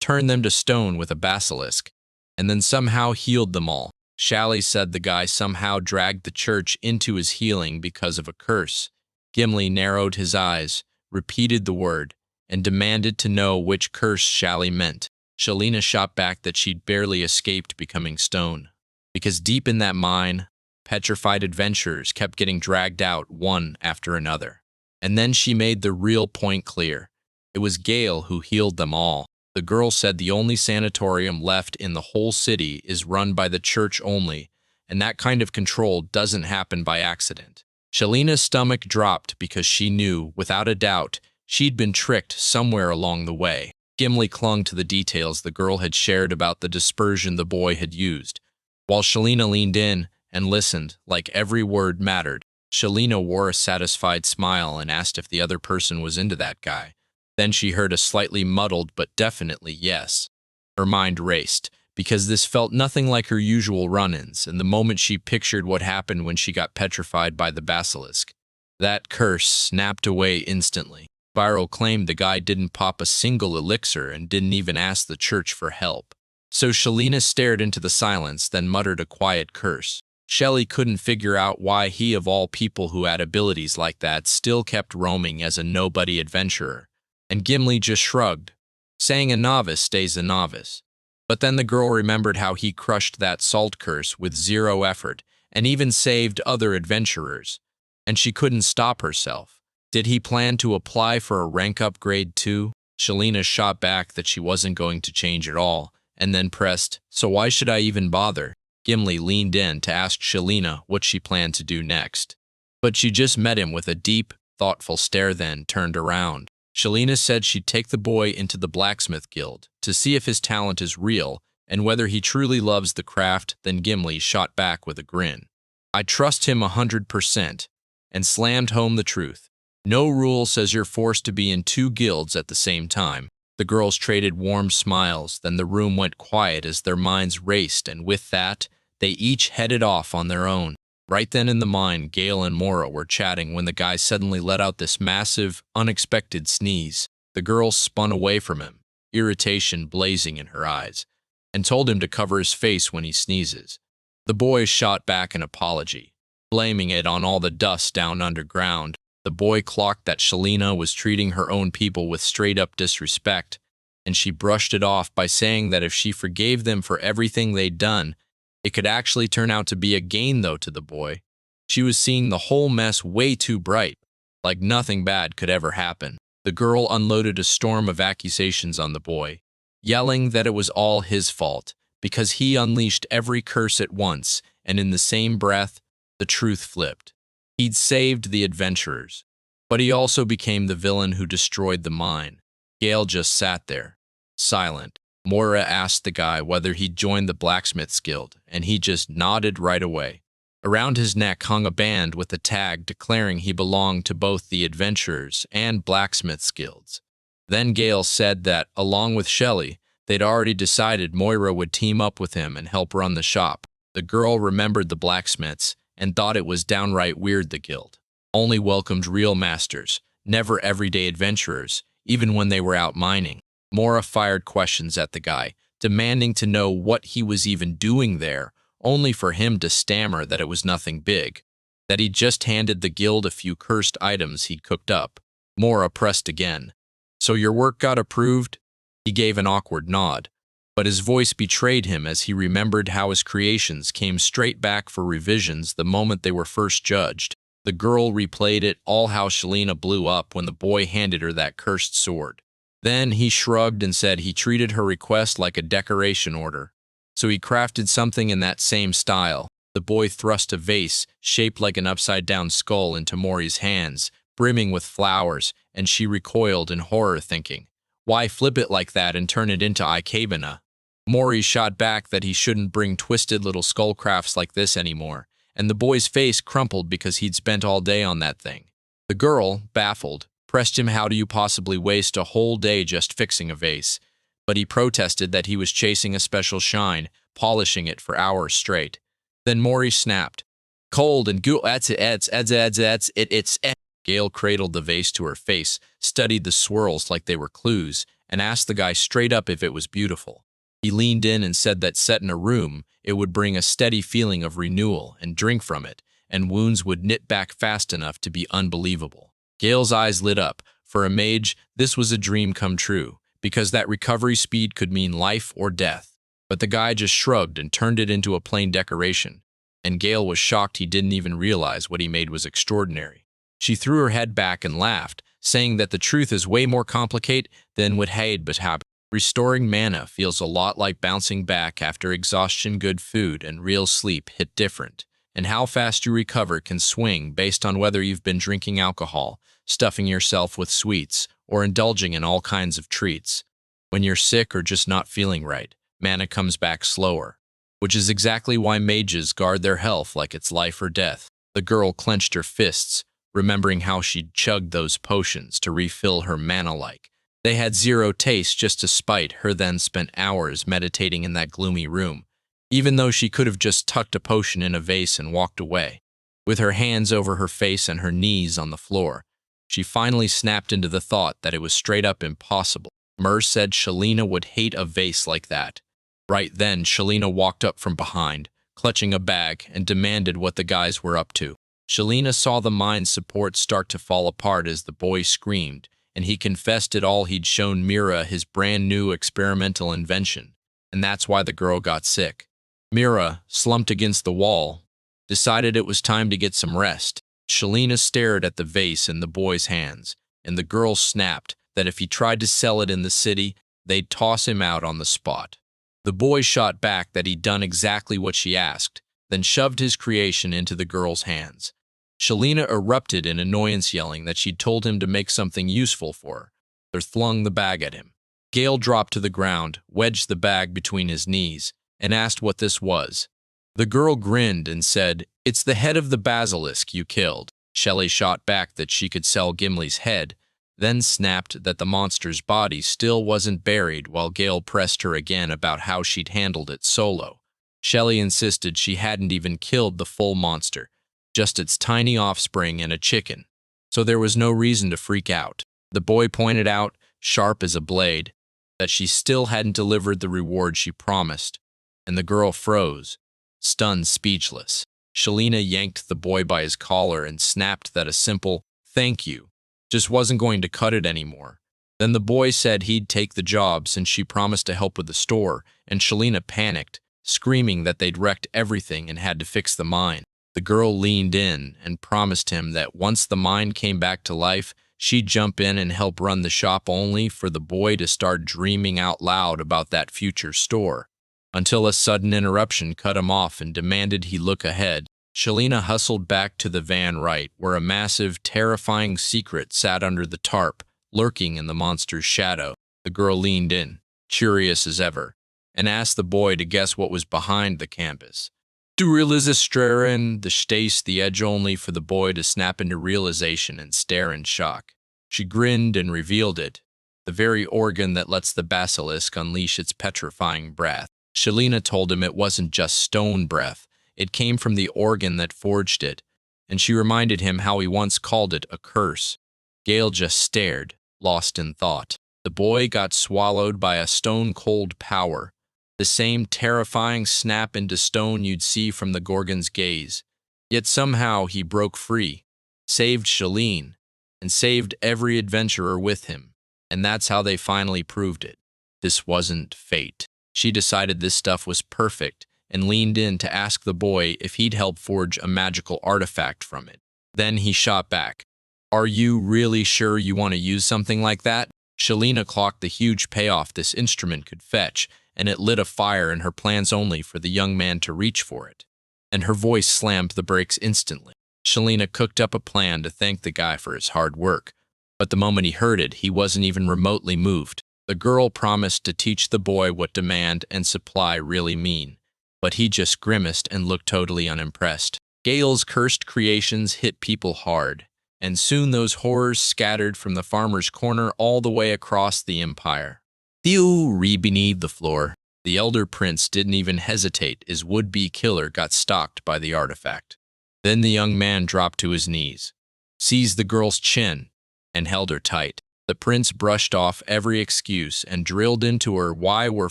turned them to stone with a basilisk, and then somehow healed them all. Shally said the guy somehow dragged the church into his healing because of a curse. Gimli narrowed his eyes, repeated the word, and demanded to know which curse Shally meant. Shalina shot back that she'd barely escaped becoming stone, because deep in that mine, petrified adventurers kept getting dragged out one after another. And then she made the real point clear. It was Gale who healed them all. The girl said the only sanatorium left in the whole city is run by the church only, and that kind of control doesn't happen by accident. Shalina's stomach dropped because she knew, without a doubt, she'd been tricked somewhere along the way. Gimli clung to the details the girl had shared about the dispersion the boy had used, while Shalina leaned in and listened like every word mattered. Shalina wore a satisfied smile and asked if the other person was into that guy. Then she heard a slightly muddled but definitely yes. Her mind raced, because this felt nothing like her usual run-ins, and the moment she pictured what happened when she got petrified by the basilisk, that curse snapped away instantly. Viral claimed the guy didn't pop a single elixir and didn't even ask the church for help. So Shalina stared into the silence, then muttered a quiet curse. Shelley couldn't figure out why he, of all people who had abilities like that, still kept roaming as a nobody adventurer, and Gimli just shrugged, saying a novice stays a novice. But then the girl remembered how he crushed that salt curse with zero effort and even saved other adventurers, and she couldn't stop herself. Did he plan to apply for a rank upgrade too? Shelina shot back that she wasn't going to change at all, and then pressed, "So why should I even bother?" Gimli leaned in to ask Shelina what she planned to do next. But she just met him with a deep, thoughtful stare, then turned around. Shelina said she'd take the boy into the blacksmith guild to see if his talent is real and whether he truly loves the craft. Then Gimli shot back with a grin. "I trust him 100%, and slammed home the truth. No rule says you're forced to be in two guilds at the same time." The girls traded warm smiles, then the room went quiet as their minds raced, and with that, they each headed off on their own. Right then in the mine, Gale and Mora were chatting when the guy suddenly let out this massive, unexpected sneeze. The girl spun away from him, irritation blazing in her eyes, and told him to cover his face when he sneezes. The boy shot back an apology, blaming it on all the dust down underground. The boy clocked that Shelina was treating her own people with straight-up disrespect, and she brushed it off by saying that if she forgave them for everything they'd done, it could actually turn out to be a gain, though, to the boy. She was seeing the whole mess way too bright, like nothing bad could ever happen. The girl unloaded a storm of accusations on the boy, yelling that it was all his fault, because he unleashed every curse at once, and in the same breath, the truth flipped. He'd saved the adventurers, but he also became the villain who destroyed the mine. Gale just sat there, silent. Mora asked the guy whether he'd joined the blacksmith's guild, and he just nodded right away. Around his neck hung a band with a tag declaring he belonged to both the adventurers and blacksmith's guilds. Then Gale said that, along with Shelley, they'd already decided Moira would team up with him and help run the shop. The girl remembered the blacksmiths and thought it was downright weird the guild only welcomed real masters, never everyday adventurers, even when they were out mining. Mora fired questions at the guy, demanding to know what he was even doing there, only for him to stammer that it was nothing big, that he'd just handed the guild a few cursed items he'd cooked up. Mora pressed again. "So your work got approved?" He gave an awkward nod, but his voice betrayed him as he remembered how his creations came straight back for revisions the moment they were first judged. The girl replayed it all, how Shelina blew up when the boy handed her that cursed sword. Then he shrugged and said he treated her request like a decoration order, so he crafted something in that same style. The boy thrust a vase shaped like an upside-down skull into Mori's hands, brimming with flowers, and she recoiled in horror, thinking, "Why flip it like that and turn it into ikebana?" Mori shot back that he shouldn't bring twisted little skull crafts like this anymore, and the boy's face crumpled because he'd spent all day on that thing. The girl, baffled, pressed him, "How do you possibly waste a whole day just fixing a vase?" But he protested that he was chasing a special shine, polishing it for hours straight. Then Mori snapped, "Cold and goo, it's it." Gale cradled the vase to her face, studied the swirls like they were clues, and asked the guy straight up if it was beautiful. He leaned in and said that set in a room, it would bring a steady feeling of renewal, and drink from it, and wounds would knit back fast enough to be unbelievable. Gale's eyes lit up. For a mage, this was a dream come true, because that recovery speed could mean life or death. But the guy just shrugged and turned it into a plain decoration, and Gale was shocked he didn't even realize what he made was extraordinary. She threw her head back and laughed, saying that the truth is way more complicated than what had but happened. Restoring mana feels a lot like bouncing back after exhaustion. Good food and real sleep hit different, and how fast you recover can swing based on whether you've been drinking alcohol, stuffing yourself with sweets, or indulging in all kinds of treats. When you're sick or just not feeling right, mana comes back slower, which is exactly why mages guard their health like it's life or death. The girl clenched her fists, remembering how she'd chugged those potions to refill her mana like they had zero taste, just to spite her, then spent hours meditating in that gloomy room, even though she could have just tucked a potion in a vase and walked away. With her hands over her face and her knees on the floor, she finally snapped into the thought that it was straight up impossible. Mer said Shelina would hate a vase like that. Right then, Shelina walked up from behind, clutching a bag, and demanded what the guys were up to. Shalina saw the mind support start to fall apart as the boy screamed, and he confessed it all. He'd shown Mira his brand new experimental invention, and that's why the girl got sick. Mira, slumped against the wall, decided it was time to get some rest. Shalina stared at the vase in the boy's hands, and the girl snapped that if he tried to sell it in the city, they'd toss him out on the spot. The boy shot back that he'd done exactly what she asked, then shoved his creation into the girl's hands. Shalina erupted in annoyance, yelling that she'd told him to make something useful for her. They flung the bag at him. Gale dropped to the ground, wedged the bag between his knees, and asked what this was. The girl grinned and said, "It's the head of the basilisk you killed." Shelley shot back that she could sell Gimli's head, then snapped that the monster's body still wasn't buried while Gale pressed her again about how she'd handled it solo. Shelley insisted she hadn't even killed the full monster, just its tiny offspring and a chicken, so there was no reason to freak out. The boy pointed out, sharp as a blade, that she still hadn't delivered the reward she promised, and the girl froze, stunned, speechless. Shalina yanked the boy by his collar and snapped that a simple "thank you" just wasn't going to cut it anymore. Then the boy said he'd take the job since she promised to help with the store, and Shalina panicked, screaming that they'd wrecked everything and had to fix the mine. The girl leaned in and promised him that once the mine came back to life, she'd jump in and help run the shop, only for the boy to start dreaming out loud about that future store, until a sudden interruption cut him off and demanded he look ahead. Shalina hustled back to the van right where a massive, terrifying secret sat under the tarp, lurking in the monster's shadow. The girl leaned in, curious as ever, and asked the boy to guess what was behind the canvas. "Du realiseren the Stace," the edge, only for the boy to snap into realization and stare in shock. She grinned and revealed it, the very organ that lets the basilisk unleash its petrifying breath. Shalina told him it wasn't just stone breath, it came from the organ that forged it, and she reminded him how he once called it a curse. Gale just stared, lost in thought. The boy got swallowed by a stone-cold power, the same terrifying snap into stone you'd see from the Gorgon's gaze. Yet somehow he broke free, saved Shalene, and saved every adventurer with him, and that's how they finally proved it. This wasn't fate. She decided this stuff was perfect and leaned in to ask the boy if he'd help forge a magical artifact from it. Then he shot back, "Are you really sure you want to use something like that?" Shalina clocked the huge payoff this instrument could fetch, and it lit a fire in her plans only for the young man to reach for it. And her voice slammed the brakes instantly. Shalina cooked up a plan to thank the guy for his hard work, but the moment he heard it, he wasn't even remotely moved. The girl promised to teach the boy what demand and supply really mean, but he just grimaced and looked totally unimpressed. Gale's cursed creations hit people hard, and soon those horrors scattered from the farmer's corner all the way across the empire. Beneath the floor, the elder prince didn't even hesitate as would-be killer got stalked by the artifact. Then the young man dropped to his knees, seized the girl's chin, and held her tight. The prince brushed off every excuse and drilled into her why were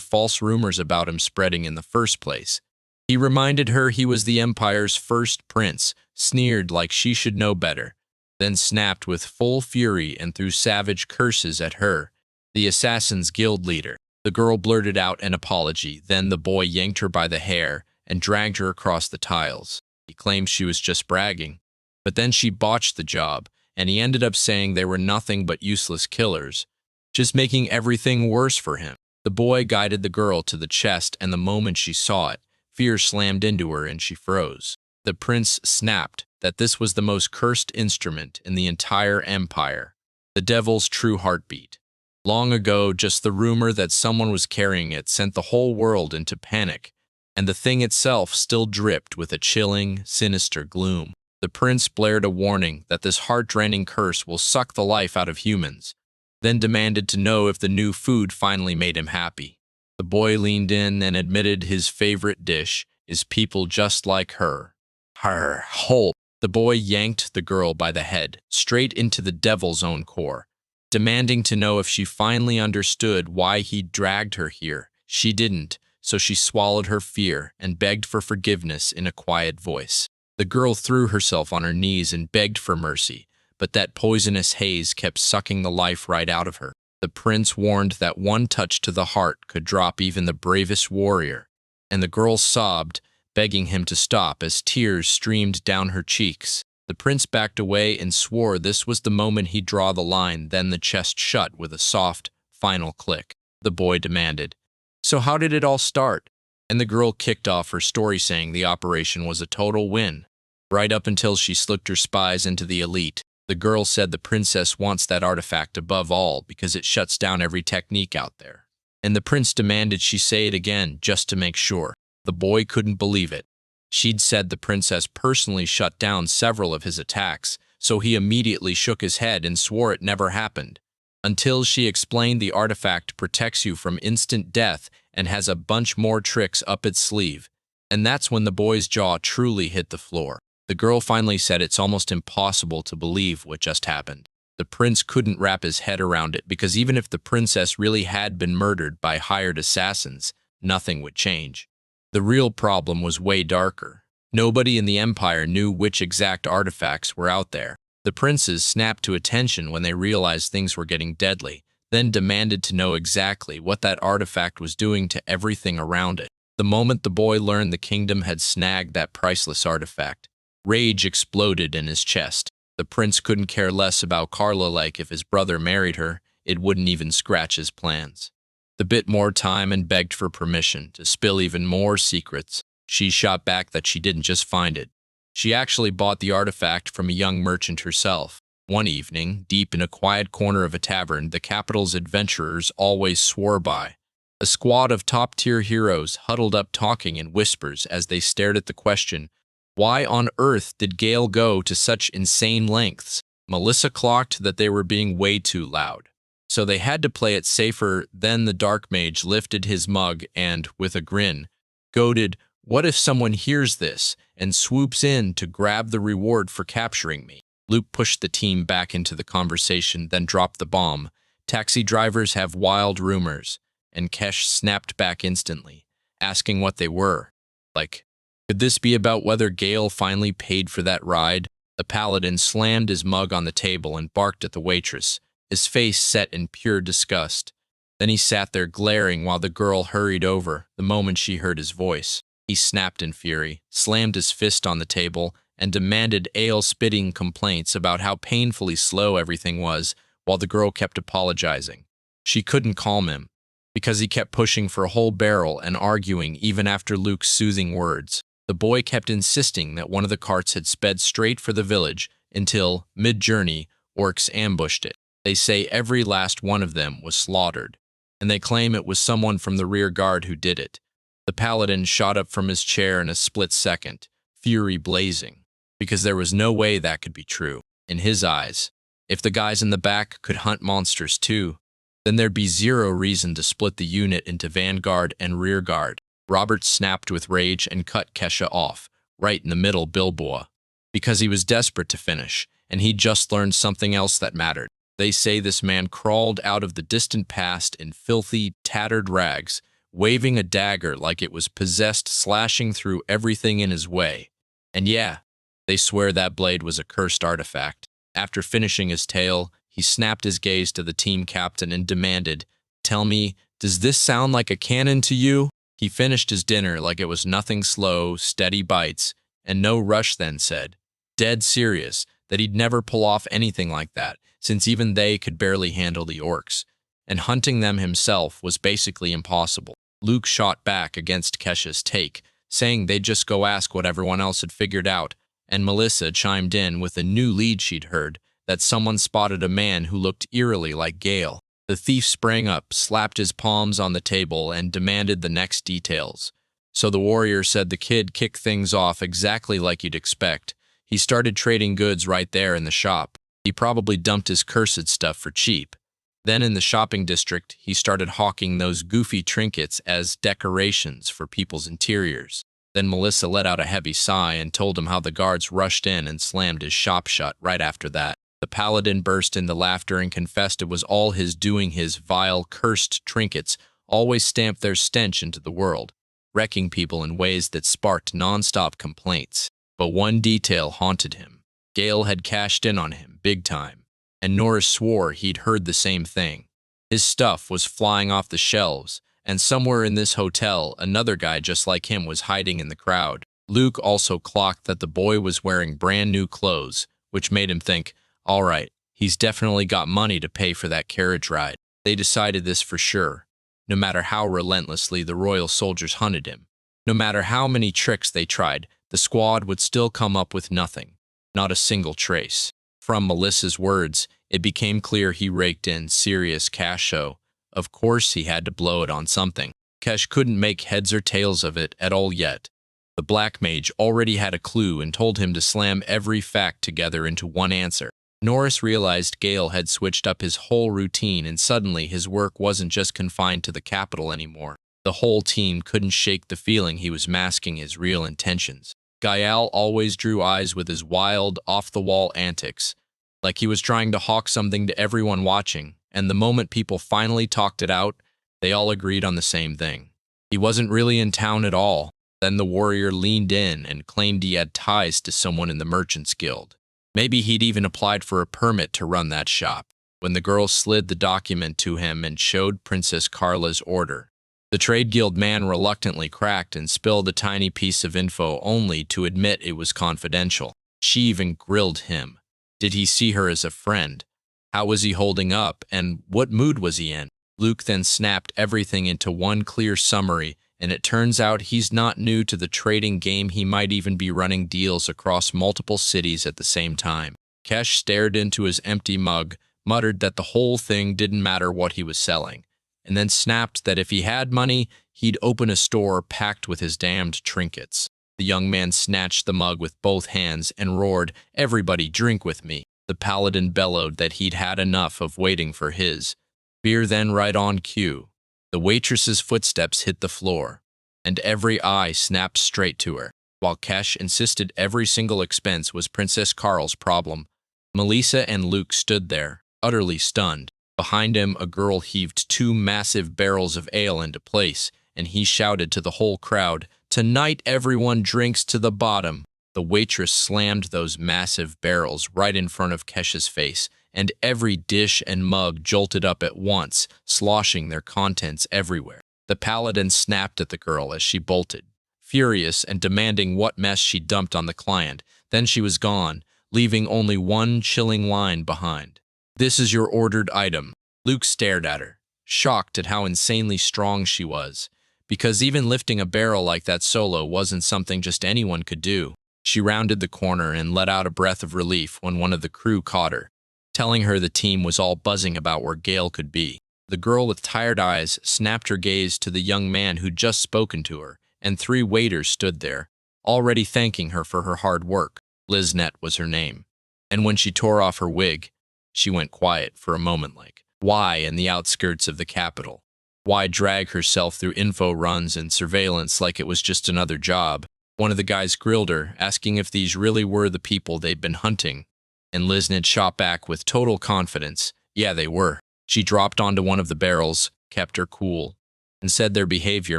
false rumors about him spreading in the first place. He reminded her he was the empire's first prince, sneered like she should know better, then snapped with full fury and threw savage curses at her, the Assassin's Guild leader. The girl blurted out an apology, then the boy yanked her by the hair and dragged her across the tiles. He claimed she was just bragging, but then she botched the job, and he ended up saying they were nothing but useless killers, just making everything worse for him. The boy guided the girl to the chest, and the moment she saw it, fear slammed into her and she froze. The prince snapped that this was the most cursed instrument in the entire empire, the devil's true heartbeat. Long ago, just the rumor that someone was carrying it sent the whole world into panic, and the thing itself still dripped with a chilling, sinister gloom. The prince blared a warning that this heart-draining curse will suck the life out of humans, then demanded to know if the new food finally made him happy. The boy leaned in and admitted his favorite dish is people just like her. Her whole. The boy yanked the girl by the head, straight into the devil's own core, demanding to know if she finally understood why he'd dragged her here. She didn't, so she swallowed her fear and begged for forgiveness in a quiet voice. The girl threw herself on her knees and begged for mercy, but that poisonous haze kept sucking the life right out of her. The prince warned that one touch to the heart could drop even the bravest warrior, and the girl sobbed, begging him to stop as tears streamed down her cheeks. The prince backed away and swore this was the moment he'd draw the line, then the chest shut with a soft, final click. The boy demanded, "So how did it all start?" And the girl kicked off her story saying the operation was a total win, right up until she slipped her spies into the elite. The girl said the princess wants that artifact above all because it shuts down every technique out there. And the prince demanded she say it again just to make sure. The boy couldn't believe it. She'd said the princess personally shut down several of his attacks, so he immediately shook his head and swore it never happened. Until she explained the artifact protects you from instant death and has a bunch more tricks up its sleeve. And that's when the boy's jaw truly hit the floor. The girl finally said it's almost impossible to believe what just happened. The prince couldn't wrap his head around it because even if the princess really had been murdered by hired assassins, nothing would change. The real problem was way darker. Nobody in the empire knew which exact artifacts were out there. The princes snapped to attention when they realized things were getting deadly, then demanded to know exactly what that artifact was doing to everything around it. The moment the boy learned the kingdom had snagged that priceless artifact, rage exploded in his chest. The prince couldn't care less about Carla, like if his brother married her, it wouldn't even scratch his plans. The bit more time and begged for permission to spill even more secrets. She shot back that she didn't just find it. She actually bought the artifact from a young merchant herself. One evening, deep in a quiet corner of a tavern the capital's adventurers always swore by, a squad of top-tier heroes huddled up talking in whispers as they stared at the question, why on earth did Gale go to such insane lengths? Melissa clocked that they were being way too loud, so they had to play it safer. Then the dark mage lifted his mug and, with a grin, goaded, "What if someone hears this and swoops in to grab the reward for capturing me?" Luke pushed the team back into the conversation, then dropped the bomb. "Taxi drivers have wild rumors," and Kesh snapped back instantly, asking what they were. Like, could this be about whether Gale finally paid for that ride? The paladin slammed his mug on the table and barked at the waitress, his face set in pure disgust. Then he sat there glaring while the girl hurried over the moment she heard his voice. He snapped in fury, slammed his fist on the table, and demanded ale-spitting complaints about how painfully slow everything was, while the girl kept apologizing. She couldn't calm him, because he kept pushing for a whole barrel and arguing even after Luke's soothing words. The boy kept insisting that one of the carts had sped straight for the village until, mid-journey, orcs ambushed it. They say every last one of them was slaughtered, and they claim it was someone from the rear guard who did it. The paladin shot up from his chair in a split second, fury blazing, because there was no way that could be true. In his eyes, if the guys in the back could hunt monsters too, then there'd be zero reason to split the unit into vanguard and rear guard. Robert snapped with rage and cut Kesha off, right in the middle Bilboa, because he was desperate to finish, and he'd just learned something else that mattered. They say this man crawled out of the distant past in filthy, tattered rags, waving a dagger like it was possessed, slashing through everything in his way. And yeah, they swear that blade was a cursed artifact. After finishing his tale, he snapped his gaze to the team captain and demanded, "Tell me, does this sound like a cannon to you?" He finished his dinner like it was nothing, slow, steady bites, and no rush, then said, dead serious, that he'd never pull off anything like that, since even they could barely handle the orcs, and hunting them himself was basically impossible. Luke shot back against Kesha's take, saying they'd just go ask what everyone else had figured out, and Melissa chimed in with a new lead she'd heard, that someone spotted a man who looked eerily like Gale. The thief sprang up, slapped his palms on the table, and demanded the next details. So the warrior said the kid kicked things off exactly like you'd expect. He started trading goods right there in the shop. He probably dumped his cursed stuff for cheap. Then in the shopping district, he started hawking those goofy trinkets as decorations for people's interiors. Then Melissa let out a heavy sigh and told him how the guards rushed in and slammed his shop shut right after that. The paladin burst into laughter and confessed it was all his doing. His vile, cursed trinkets always stamped their stench into the world. wrecking people in ways that sparked non-stop complaints. But one detail haunted him. Gale had cashed in on him, big time, and Norris swore he'd heard the same thing. His stuff was flying off the shelves, and somewhere in this hotel, another guy just like him was hiding in the crowd. Luke also clocked that the boy was wearing brand new clothes, which made him think, all right, he's definitely got money to pay for that carriage ride. They decided this for sure. No matter how relentlessly the royal soldiers hunted him, no matter how many tricks they tried, the squad would still come up with nothing, not a single trace. From Melissa's words, it became clear he raked in serious cash show. Of course he had to blow it on something. Kesh couldn't make heads or tails of it at all yet. The Black Mage already had a clue and told him to slam every fact together into one answer. Norris realized Gale had switched up his whole routine, and suddenly his work wasn't just confined to the capital anymore. The whole team couldn't shake the feeling he was masking his real intentions. Gael always drew eyes with his wild, off-the-wall antics, like he was trying to hawk something to everyone watching, and the moment people finally talked it out, they all agreed on the same thing. He wasn't really in town at all. Then the warrior leaned in and claimed he had ties to someone in the Merchants Guild. Maybe he'd even applied for a permit to run that shop. When the girl slid the document to him and showed Princess Carla's order, the trade guild man reluctantly cracked and spilled a tiny piece of info only to admit it was confidential. She even grilled him. Did he see her as a friend? How was he holding up, and what mood was he in? Luke then snapped everything into one clear summary, and it turns out he's not new to the trading game. He might even be running deals across multiple cities at the same time. Kesh stared into his empty mug, muttered that the whole thing didn't matter what he was selling, and then snapped that if he had money, he'd open a store packed with his damned trinkets. The young man snatched the mug with both hands and roared, "Everybody drink with me." The paladin bellowed that he'd had enough of waiting for his beer. Then right on cue, the waitress's footsteps hit the floor, and every eye snapped straight to her. While Kesh insisted every single expense was Princess Carl's problem, Melissa and Luke stood there, utterly stunned. Behind him, a girl heaved 2 massive barrels of ale into place, and he shouted to the whole crowd, "Tonight everyone drinks to the bottom." The waitress slammed those massive barrels right in front of Kesh's face, and every dish and mug jolted up at once, sloshing their contents everywhere. The paladin snapped at the girl as she bolted, furious and demanding what mess she dumped on the client. Then she was gone, leaving only one chilling line behind. "This is your ordered item." Luke stared at her, shocked at how insanely strong she was, because even lifting a barrel like that solo wasn't something just anyone could do. She rounded the corner and let out a breath of relief when one of the crew caught her, telling her the team was all buzzing about where Gale could be. The girl with tired eyes snapped her gaze to the young man who'd just spoken to her, and 3 waiters stood there, already thanking her for her hard work. Liznet was her name. And when she tore off her wig, she went quiet for a moment, like, why in the outskirts of the capital? Why drag herself through info runs and surveillance like it was just another job? One of the guys grilled her, asking if these really were the people they'd been hunting, and Liznet shot back with total confidence, yeah, they were. She dropped onto one of the barrels, kept her cool, and said their behavior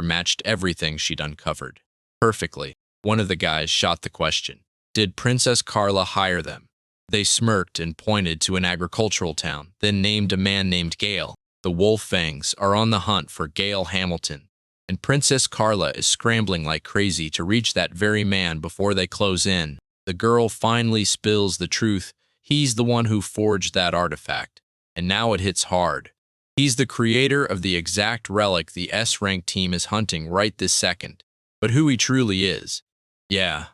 matched everything she'd uncovered perfectly. One of the guys shot the question, did Princess Carla hire them? They smirked and pointed to an agricultural town, then named a man named Gale. The Wolffangs are on the hunt for Gale Hamilton, and Princess Carla is scrambling like crazy to reach that very man before they close in. The girl finally spills the truth. He's the one who forged that artifact, and now it hits hard. He's the creator of the exact relic the S-rank team is hunting right this second. But who he truly is, yeah,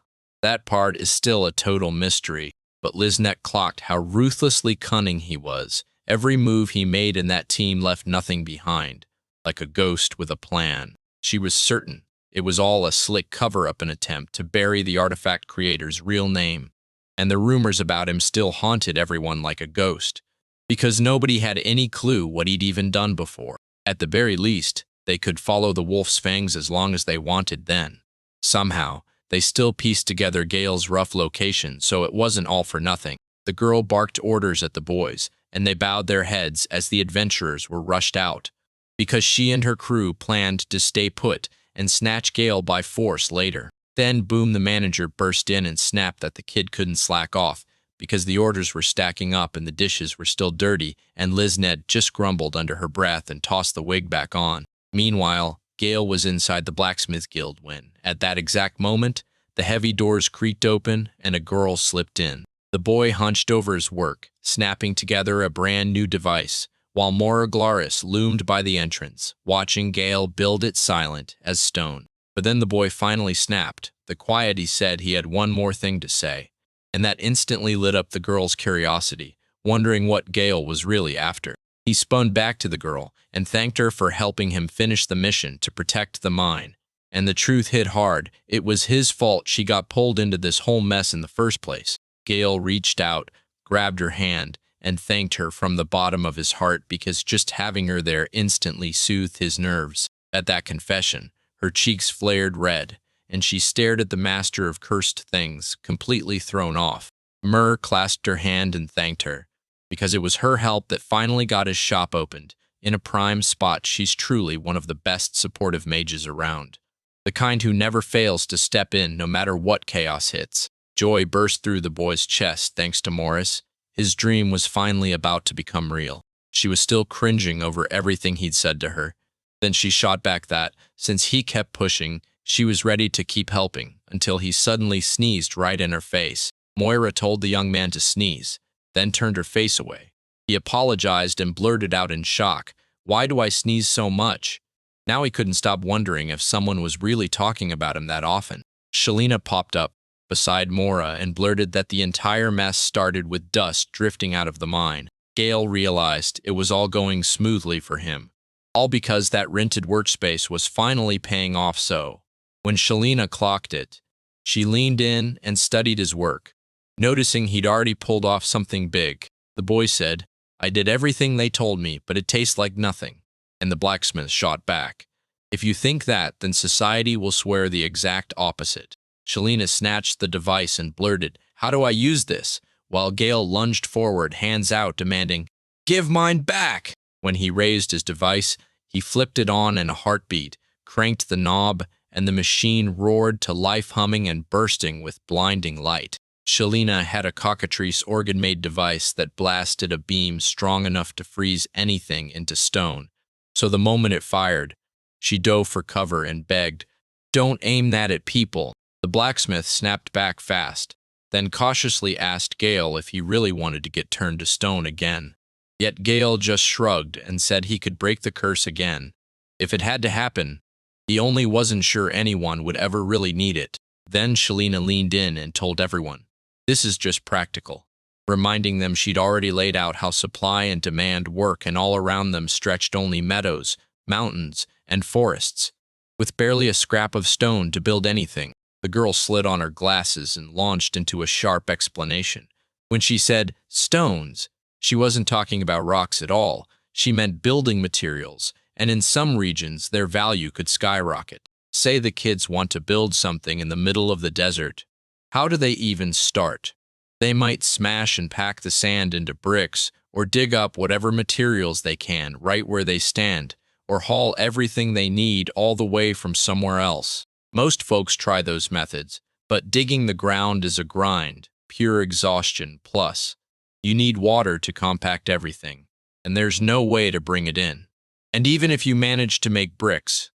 that part is still a total mystery. But Liznet clocked how ruthlessly cunning he was. Every move he made in that team left nothing behind, like a ghost with a plan. She was certain it was all a slick cover-up, an attempt to bury the artifact creator's real name. And the rumors about him still haunted everyone like a ghost, because nobody had any clue what he'd even done before. At the very least, they could follow the wolf's fangs as long as they wanted then. Somehow, they still pieced together Gale's rough location, so it wasn't all for nothing. The girl barked orders at the boys, and they bowed their heads as the adventurers were rushed out, because she and her crew planned to stay put and snatch Gale by force later. Then, boom, the manager burst in and snapped that the kid couldn't slack off because the orders were stacking up and the dishes were still dirty, and Liz Ned just grumbled under her breath and tossed the wig back on. Meanwhile, Gale was inside the blacksmith guild when, at that exact moment, the heavy doors creaked open and a girl slipped in. The boy hunched over his work, snapping together a brand new device, while Mora Glaris loomed by the entrance, watching Gale build it silent as stone. But then the boy finally snapped. The quiet he said he had one more thing to say, and that instantly lit up the girl's curiosity, wondering what Gale was really after. He spun back to the girl and thanked her for helping him finish the mission to protect the mine. And the truth hit hard. It was his fault she got pulled into this whole mess in the first place. Gale reached out, grabbed her hand, and thanked her from the bottom of his heart because just having her there instantly soothed his nerves. At that confession, her cheeks flared red, and she stared at the master of cursed things, completely thrown off. Mer clasped her hand and thanked her, because it was her help that finally got his shop opened. In a prime spot, she's truly one of the best supportive mages around. The kind who never fails to step in no matter what chaos hits. Joy burst through the boy's chest thanks to Morris. His dream was finally about to become real. She was still cringing over everything he'd said to her. Then she shot back that, since he kept pushing, she was ready to keep helping, until he suddenly sneezed right in her face. Moira told the young man to sneeze, then turned her face away. He apologized and blurted out in shock, "Why do I sneeze so much?" Now he couldn't stop wondering if someone was really talking about him that often. Shalina popped up beside Mora and blurted that the entire mess started with dust drifting out of the mine. Gale realized it was all going smoothly for him, all because that rented workspace was finally paying off. So, when Shalina clocked it, she leaned in and studied his work. Noticing he'd already pulled off something big, the boy said, "I did everything they told me, but it tastes like nothing." And the blacksmith shot back, "If you think that, then society will swear the exact opposite." Shalina snatched the device and blurted, "How do I use this?" while Gale lunged forward, hands out, demanding, "Give mine back!" When he raised his device, he flipped it on in a heartbeat, cranked the knob, and the machine roared to life, humming and bursting with blinding light. Shalina had a cockatrice organ-made device that blasted a beam strong enough to freeze anything into stone. So the moment it fired, she dove for cover and begged, "Don't aim that at people." The blacksmith snapped back fast, then cautiously asked Gale if he really wanted to get turned to stone again. Yet Gale just shrugged and said he could break the curse again. If it had to happen, he only wasn't sure anyone would ever really need it. Then Shalina leaned in and told everyone, "This is just practical," reminding them she'd already laid out how supply and demand work, and all around them stretched only meadows, mountains, and forests, with barely a scrap of stone to build anything. The girl slid on her glasses and launched into a sharp explanation. When she said stones, she wasn't talking about rocks at all. She meant building materials, and in some regions their value could skyrocket. Say the kids want to build something in the middle of the desert. How do they even start? They might smash and pack the sand into bricks, or dig up whatever materials they can right where they stand, or haul everything they need all the way from somewhere else. Most folks try those methods, but digging the ground is a grind, pure exhaustion. Plus, you need water to compact everything, and there's no way to bring it in. And even if you manage to make bricks,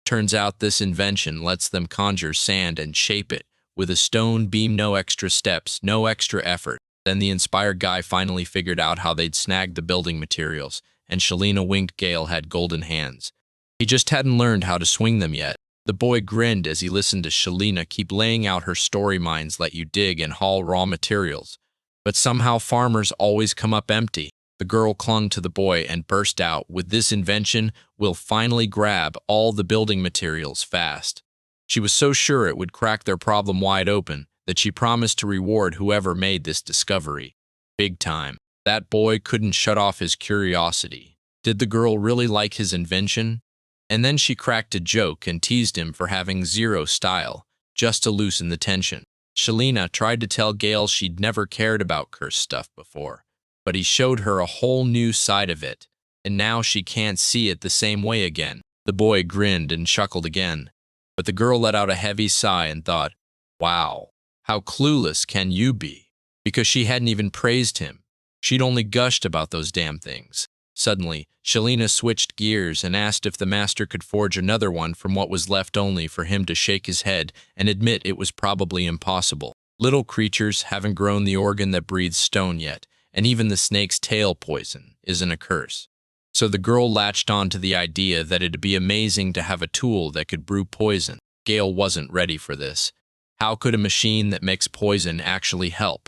turns out this invention lets them conjure sand and shape it with a stone beam. No extra steps, no extra effort. Then the inspired guy finally figured out how they'd snag the building materials, and Shalina winked. Gale had golden hands. He just hadn't learned how to swing them yet. The boy grinned as he listened to Shalina keep laying out her story. Mines let you dig and haul raw materials, but somehow farmers always come up empty. The girl clung to the boy and burst out, "With this invention, we'll finally grab all the building materials fast." She was so sure it would crack their problem wide open that she promised to reward whoever made this discovery. Big time. That boy couldn't shut off his curiosity. Did the girl really like his invention? And then she cracked a joke and teased him for having zero style, just to loosen the tension. Shalina tried to tell Gale she'd never cared about cursed stuff before, but he showed her a whole new side of it, and now she can't see it the same way again. The boy grinned and chuckled again, but the girl let out a heavy sigh and thought, wow, how clueless can you be? Because she hadn't even praised him. She'd only gushed about those damn things. Suddenly, Shalina switched gears and asked if the master could forge another one from what was left, only for him to shake his head and admit it was probably impossible. Little creatures haven't grown the organ that breathes stone yet, and even the snake's tail poison isn't a curse. So the girl latched on to the idea that it'd be amazing to have a tool that could brew poison. Gale wasn't ready for this. How could a machine that makes poison actually help?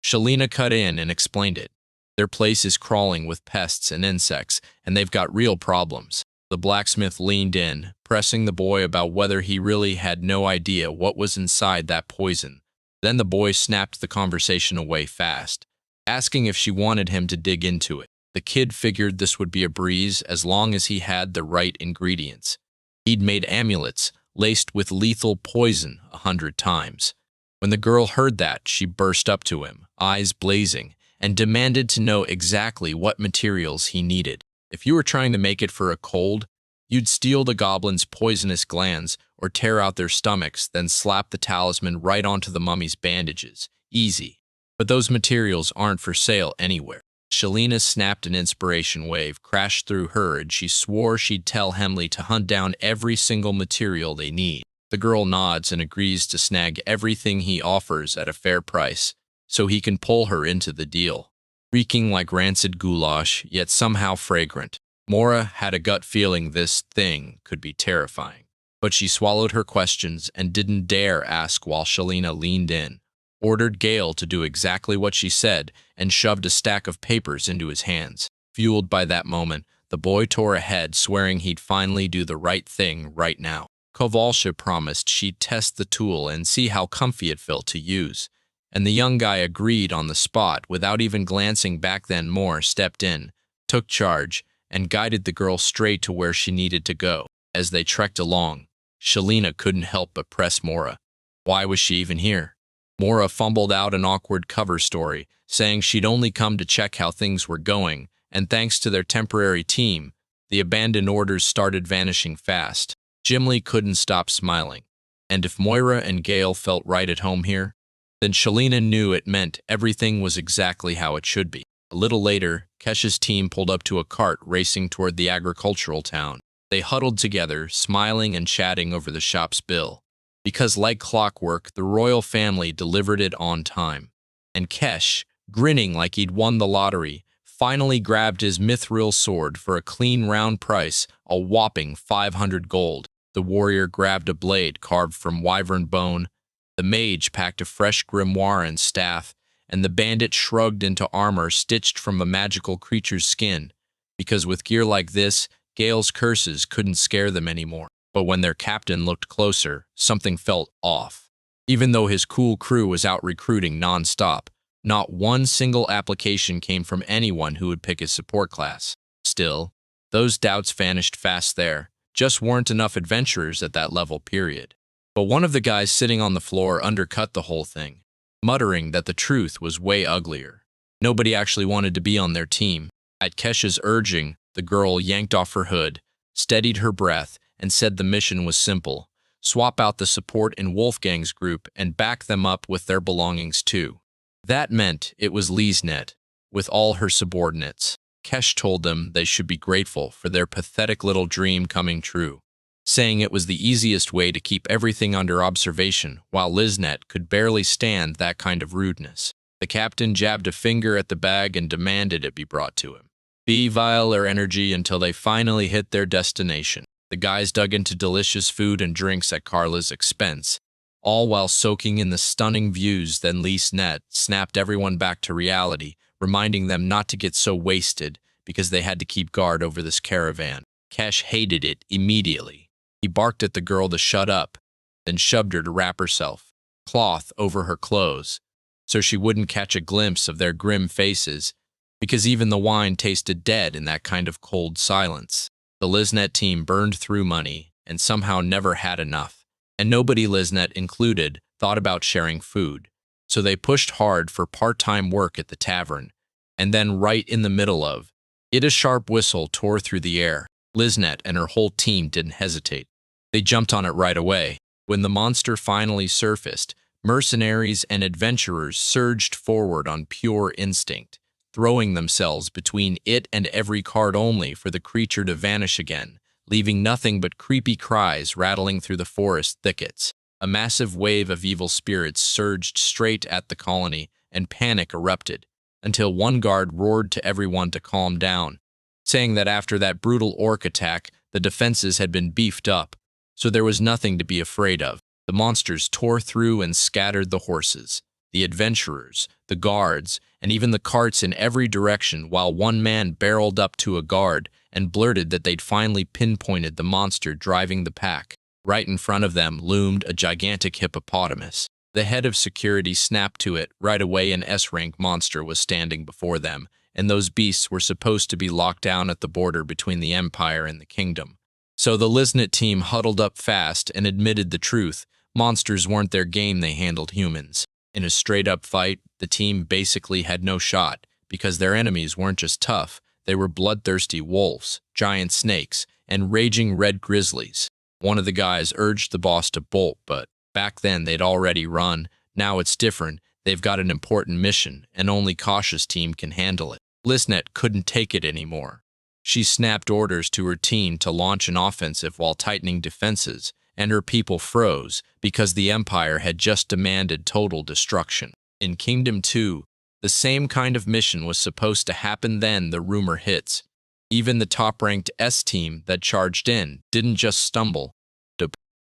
Shalina cut in and explained it. Their place is crawling with pests and insects, and they've got real problems. The blacksmith leaned in, pressing the boy about whether he really had no idea what was inside that poison. Then the boy snapped the conversation away fast, asking if she wanted him to dig into it. The kid figured this would be a breeze as long as he had the right ingredients. He'd made amulets laced with lethal poison 100 times. When the girl heard that, she burst up to him, eyes blazing, and demanded to know exactly what materials he needed. If you were trying to make it for a cold, you'd steal the goblins' poisonous glands or tear out their stomachs, then slap the talisman right onto the mummy's bandages. Easy. But those materials aren't for sale anywhere. Shalina snapped an inspiration wave, crashed through her, and she swore she'd tell Hemley to hunt down every single material they need. The girl nods and agrees to snag everything he offers at a fair price, so he can pull her into the deal. Reeking like rancid goulash, yet somehow fragrant, Mora had a gut feeling this thing could be terrifying. But she swallowed her questions and didn't dare ask while Shalina leaned in, ordered Gale to do exactly what she said, and shoved a stack of papers into his hands. Fueled by that moment, the boy tore ahead, swearing he'd finally do the right thing right now. Kovalsha promised she'd test the tool and see how comfy it felt to use, and the young guy agreed on the spot without even glancing back. Then Moore stepped in, took charge, and guided the girl straight to where she needed to go. As they trekked along, Shalina couldn't help but press Mora. Why was she even here? Mora fumbled out an awkward cover story, saying she'd only come to check how things were going, and thanks to their temporary team, the abandoned orders started vanishing fast. Gimli couldn't stop smiling. And if Moira and Gale felt right at home here, then Shalina knew it meant everything was exactly how it should be. A little later, Kesh's team pulled up to a cart racing toward the agricultural town. They huddled together, smiling and chatting over the shop's bill. Because like clockwork, the royal family delivered it on time. And Kesh, grinning like he'd won the lottery, finally grabbed his mithril sword for a clean round price, a whopping 500 gold. The warrior grabbed a blade carved from wyvern bone, the mage packed a fresh grimoire and staff, and the bandit shrugged into armor stitched from a magical creature's skin, because with gear like this, Gale's curses couldn't scare them anymore. But when their captain looked closer, something felt off. Even though his cool crew was out recruiting non-stop, not one single application came from anyone who would pick his support class. Still, those doubts vanished fast. There just weren't enough adventurers at that level, period. But one of the guys sitting on the floor undercut the whole thing, muttering that the truth was way uglier. Nobody actually wanted to be on their team. At Kesh's urging, the girl yanked off her hood, steadied her breath, and said the mission was simple: swap out the support in Wolfgang's group and back them up with their belongings too. That meant it was Lee's net, with all her subordinates. Kesh told them they should be grateful for their pathetic little dream coming true, saying it was the easiest way to keep everything under observation, while Liznet could barely stand that kind of rudeness. The captain jabbed a finger at the bag and demanded it be brought to him. Be vile their energy until they finally hit their destination. The guys dug into delicious food and drinks at Carla's expense, all while soaking in the stunning views. Then Liznet snapped everyone back to reality, reminding them not to get so wasted because they had to keep guard over this caravan. Kesh hated it immediately. He barked at the girl to shut up, then shoved her to wrap herself, cloth over her clothes, so she wouldn't catch a glimpse of their grim faces, because even the wine tasted dead in that kind of cold silence. The Liznet team burned through money and somehow never had enough, and nobody, Liznet included, thought about sharing food. So they pushed hard for part-time work at the tavern, and then right in the middle of it, a sharp whistle tore through the air. Liznet and her whole team didn't hesitate. They jumped on it right away. When the monster finally surfaced, mercenaries and adventurers surged forward on pure instinct, throwing themselves between it and every card only for the creature to vanish again, leaving nothing but creepy cries rattling through the forest thickets. A massive wave of evil spirits surged straight at the colony, and panic erupted, until one guard roared to everyone to calm down, saying that after that brutal orc attack, the defenses had been beefed up, so there was nothing to be afraid of. The monsters tore through and scattered the horses, the adventurers, the guards, and even the carts in every direction, while one man barreled up to a guard and blurted that they'd finally pinpointed the monster driving the pack. Right in front of them loomed a gigantic hippopotamus. The head of security snapped to it right away. An S-rank monster was standing before them, and those beasts were supposed to be locked down at the border between the Empire and the Kingdom. So the Liznet team huddled up fast and admitted the truth. Monsters weren't their game, they handled humans. In a straight-up fight, the team basically had no shot, because their enemies weren't just tough, they were bloodthirsty wolves, giant snakes, and raging red grizzlies. One of the guys urged the boss to bolt, but back then they'd already run. Now it's different. They've got an important mission, and only cautious team can handle it. Liznet couldn't take it anymore. She snapped orders to her team to launch an offensive while tightening defenses, and her people froze because the Empire had just demanded total destruction. In Kingdom 2, the same kind of mission was supposed to happen. Then the rumor hits. Even the top-ranked S team that charged in didn't just stumble.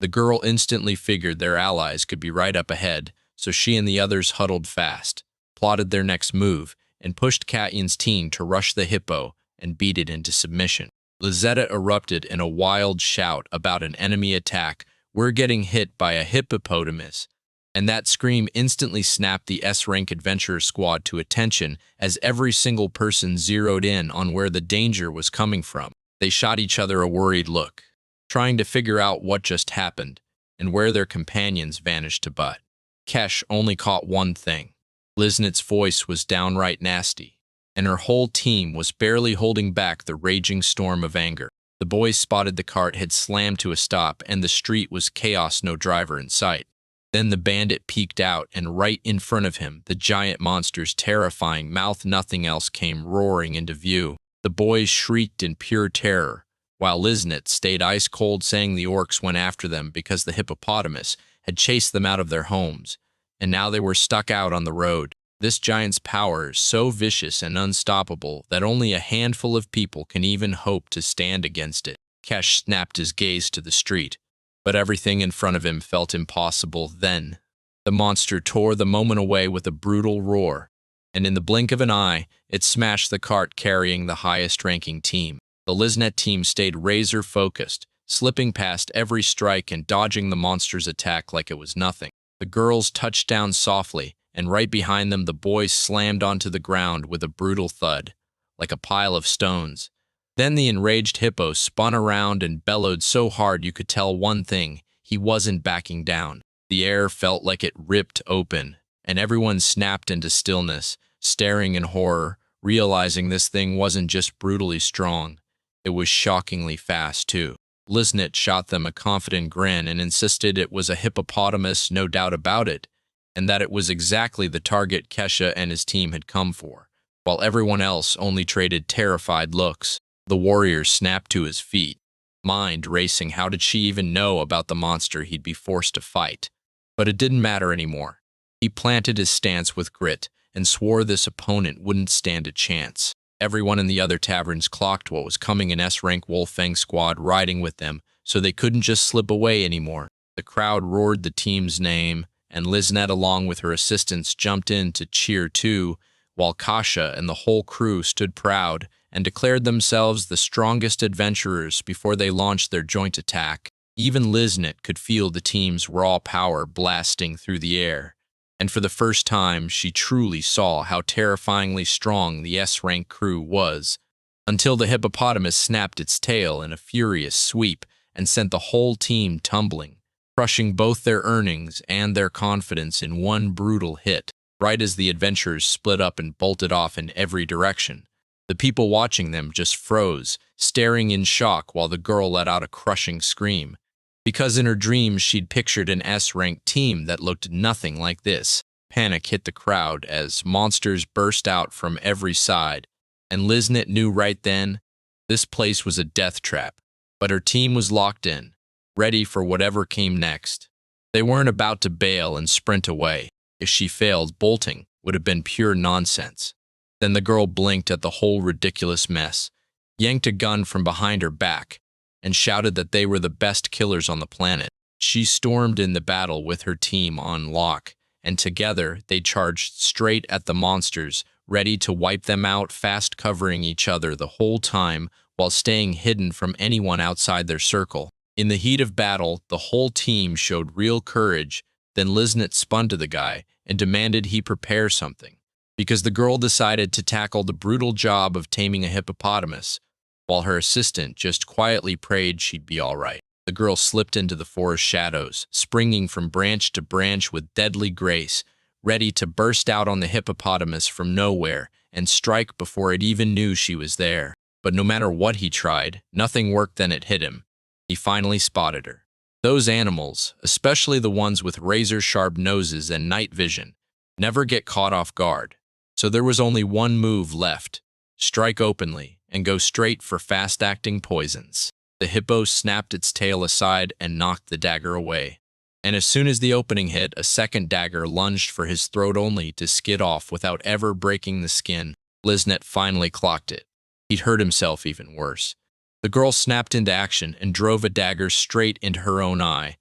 The girl instantly figured their allies could be right up ahead, so she and the others huddled fast, plotted their next move, and pushed Katyan's team to rush the hippo and beat it into submission. Lizetta erupted in a wild shout about an enemy attack. "We're getting hit by a hippopotamus." And that scream instantly snapped the S-rank adventurer squad to attention as every single person zeroed in on where the danger was coming from. They shot each other a worried look, trying to figure out what just happened and where their companions vanished to. But Kesh only caught one thing. Liznet's voice was downright nasty, and her whole team was barely holding back the raging storm of anger. The boys spotted the cart had slammed to a stop, and the street was chaos, no driver in sight. Then the bandit peeked out, and right in front of him, the giant monster's terrifying mouth, nothing else, came roaring into view. The boys shrieked in pure terror, while Liznet stayed ice-cold, saying the orcs went after them because the hippopotamus had chased them out of their homes, and now they were stuck out on the road. This giant's power is so vicious and unstoppable that only a handful of people can even hope to stand against it. Kesh snapped his gaze to the street, but everything in front of him felt impossible. Then the monster tore the moment away with a brutal roar, and in the blink of an eye, it smashed the cart carrying the highest-ranking team. The Liznet team stayed razor-focused, slipping past every strike and dodging the monster's attack like it was nothing. The girls touched down softly, and right behind them the boys slammed onto the ground with a brutal thud, like a pile of stones. Then the enraged hippo spun around and bellowed so hard you could tell one thing: he wasn't backing down. The air felt like it ripped open, and everyone snapped into stillness, staring in horror, realizing this thing wasn't just brutally strong, it was shockingly fast too. Liznet shot them a confident grin and insisted it was a hippopotamus, no doubt about it, and that it was exactly the target Kesha and his team had come for, while everyone else only traded terrified looks. The warrior snapped to his feet, mind racing. How did she even know about the monster he'd be forced to fight? But it didn't matter anymore. He planted his stance with grit and swore this opponent wouldn't stand a chance. Everyone in the other taverns clocked what was coming. An S-rank Wolfang squad riding with them, so they couldn't just slip away anymore. The crowd roared the team's name, and Liznet, along with her assistants, jumped in to cheer too, while Kasha and the whole crew stood proud and declared themselves the strongest adventurers before they launched their joint attack. Even Liznet could feel the team's raw power blasting through the air, and for the first time she truly saw how terrifyingly strong the S-rank crew was, until the hippopotamus snapped its tail in a furious sweep and sent the whole team tumbling, crushing both their earnings and their confidence in one brutal hit. Right as the adventurers split up and bolted off in every direction, the people watching them just froze, staring in shock while the girl let out a crushing scream. Because in her dreams she'd pictured an S-ranked team that looked nothing like this. Panic hit the crowd as monsters burst out from every side, and Liznit knew right then this place was a death trap. But her team was locked in, ready for whatever came next. They weren't about to bail and sprint away. If she failed, bolting would have been pure nonsense. Then the girl blinked at the whole ridiculous mess, yanked a gun from behind her back, and shouted that they were the best killers on the planet. She stormed in the battle with her team on lock, and together they charged straight at the monsters, ready to wipe them out, fast covering each other the whole time while staying hidden from anyone outside their circle. In the heat of battle, the whole team showed real courage. Then Liznit spun to the guy and demanded he prepare something, because the girl decided to tackle the brutal job of taming a hippopotamus, while her assistant just quietly prayed she'd be all right. The girl slipped into the forest shadows, springing from branch to branch with deadly grace, ready to burst out on the hippopotamus from nowhere and strike before it even knew she was there. But no matter what he tried, nothing worked. Then it hit him. He finally spotted her. Those animals, especially the ones with razor-sharp noses and night vision, never get caught off guard. So there was only one move left: strike openly and go straight for fast-acting poisons. The hippo snapped its tail aside and knocked the dagger away. And as soon as the opening hit, a second dagger lunged for his throat only to skid off without ever breaking the skin. Liznit finally clocked it. He'd hurt himself even worse. The girl snapped into action and drove a dagger straight into her own eye.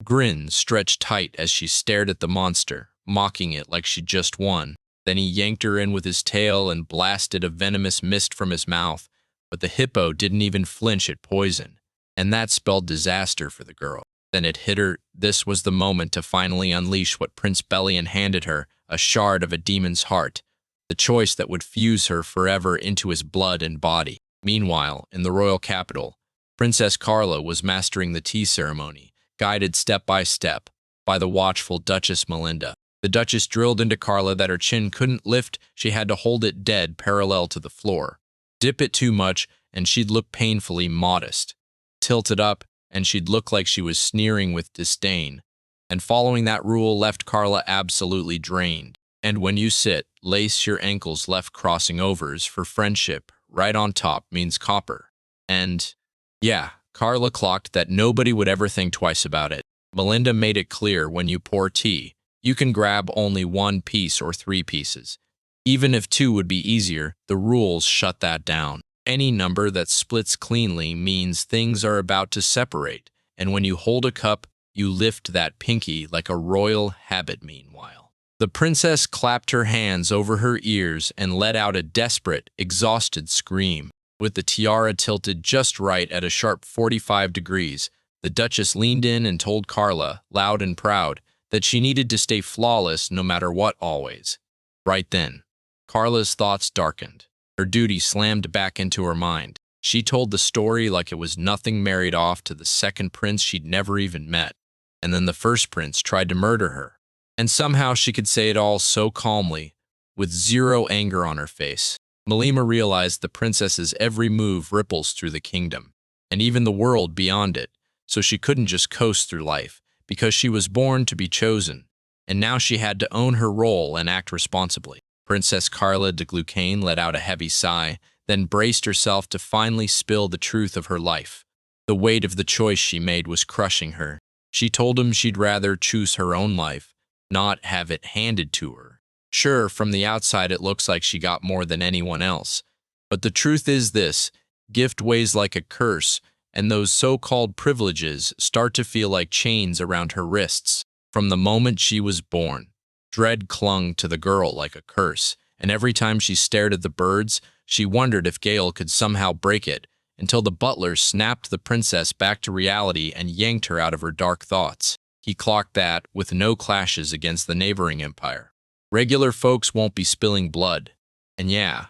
Grins stretched tight as she stared at the monster, mocking it like she'd just won. Then he yanked her in with his tail and blasted a venomous mist from his mouth. But the hippo didn't even flinch at poison, and that spelled disaster for the girl. Then it hit her. This was the moment to finally unleash what Prince Belian handed her, a shard of a demon's heart, the choice that would fuse her forever into his blood and body. Meanwhile, in the royal capital, Princess Carla was mastering the tea ceremony, guided step by step by the watchful Duchess Melinda. The Duchess drilled into Carla that her chin couldn't lift. She had to hold it dead parallel to the floor. Dip it too much, and she'd look painfully modest. Tilt it up, and she'd look like she was sneering with disdain. And following that rule left Carla absolutely drained. And when you sit, lace your ankles left crossing overs for friendship. Right on top means copper. And, yeah, Carla clocked that nobody would ever think twice about it. Melinda made it clear when you pour tea, you can grab only one piece or 3 pieces. Even if 2 would be easier, the rules shut that down. Any number that splits cleanly means things are about to separate, and when you hold a cup, you lift that pinky like a royal habit. Meanwhile, the princess clapped her hands over her ears and let out a desperate, exhausted scream. With the tiara tilted just right at a sharp 45 degrees, the Duchess leaned in and told Carla, loud and proud, that she needed to stay flawless no matter what always. Right then, Carla's thoughts darkened. Her duty slammed back into her mind. She told the story like it was nothing, married off to the second prince she'd never even met. And then the first prince tried to murder her. And somehow she could say it all so calmly, with zero anger on her face. Malima realized the princess's every move ripples through the kingdom, and even the world beyond it, so she couldn't just coast through life, because she was born to be chosen, and now she had to own her role and act responsibly. Princess Carla de Glucane let out a heavy sigh, then braced herself to finally spill the truth of her life. The weight of the choice she made was crushing her. She told him she'd rather choose her own life, not have it handed to her. Sure, from the outside it looks like she got more than anyone else. But the truth is this: gift weighs like a curse, and those so-called privileges start to feel like chains around her wrists. From the moment she was born, dread clung to the girl like a curse, and every time she stared at the birds, she wondered if Gale could somehow break it, until the butler snapped the princess back to reality and yanked her out of her dark thoughts. He clocked that, with no clashes against the neighboring empire, regular folks won't be spilling blood. And yeah,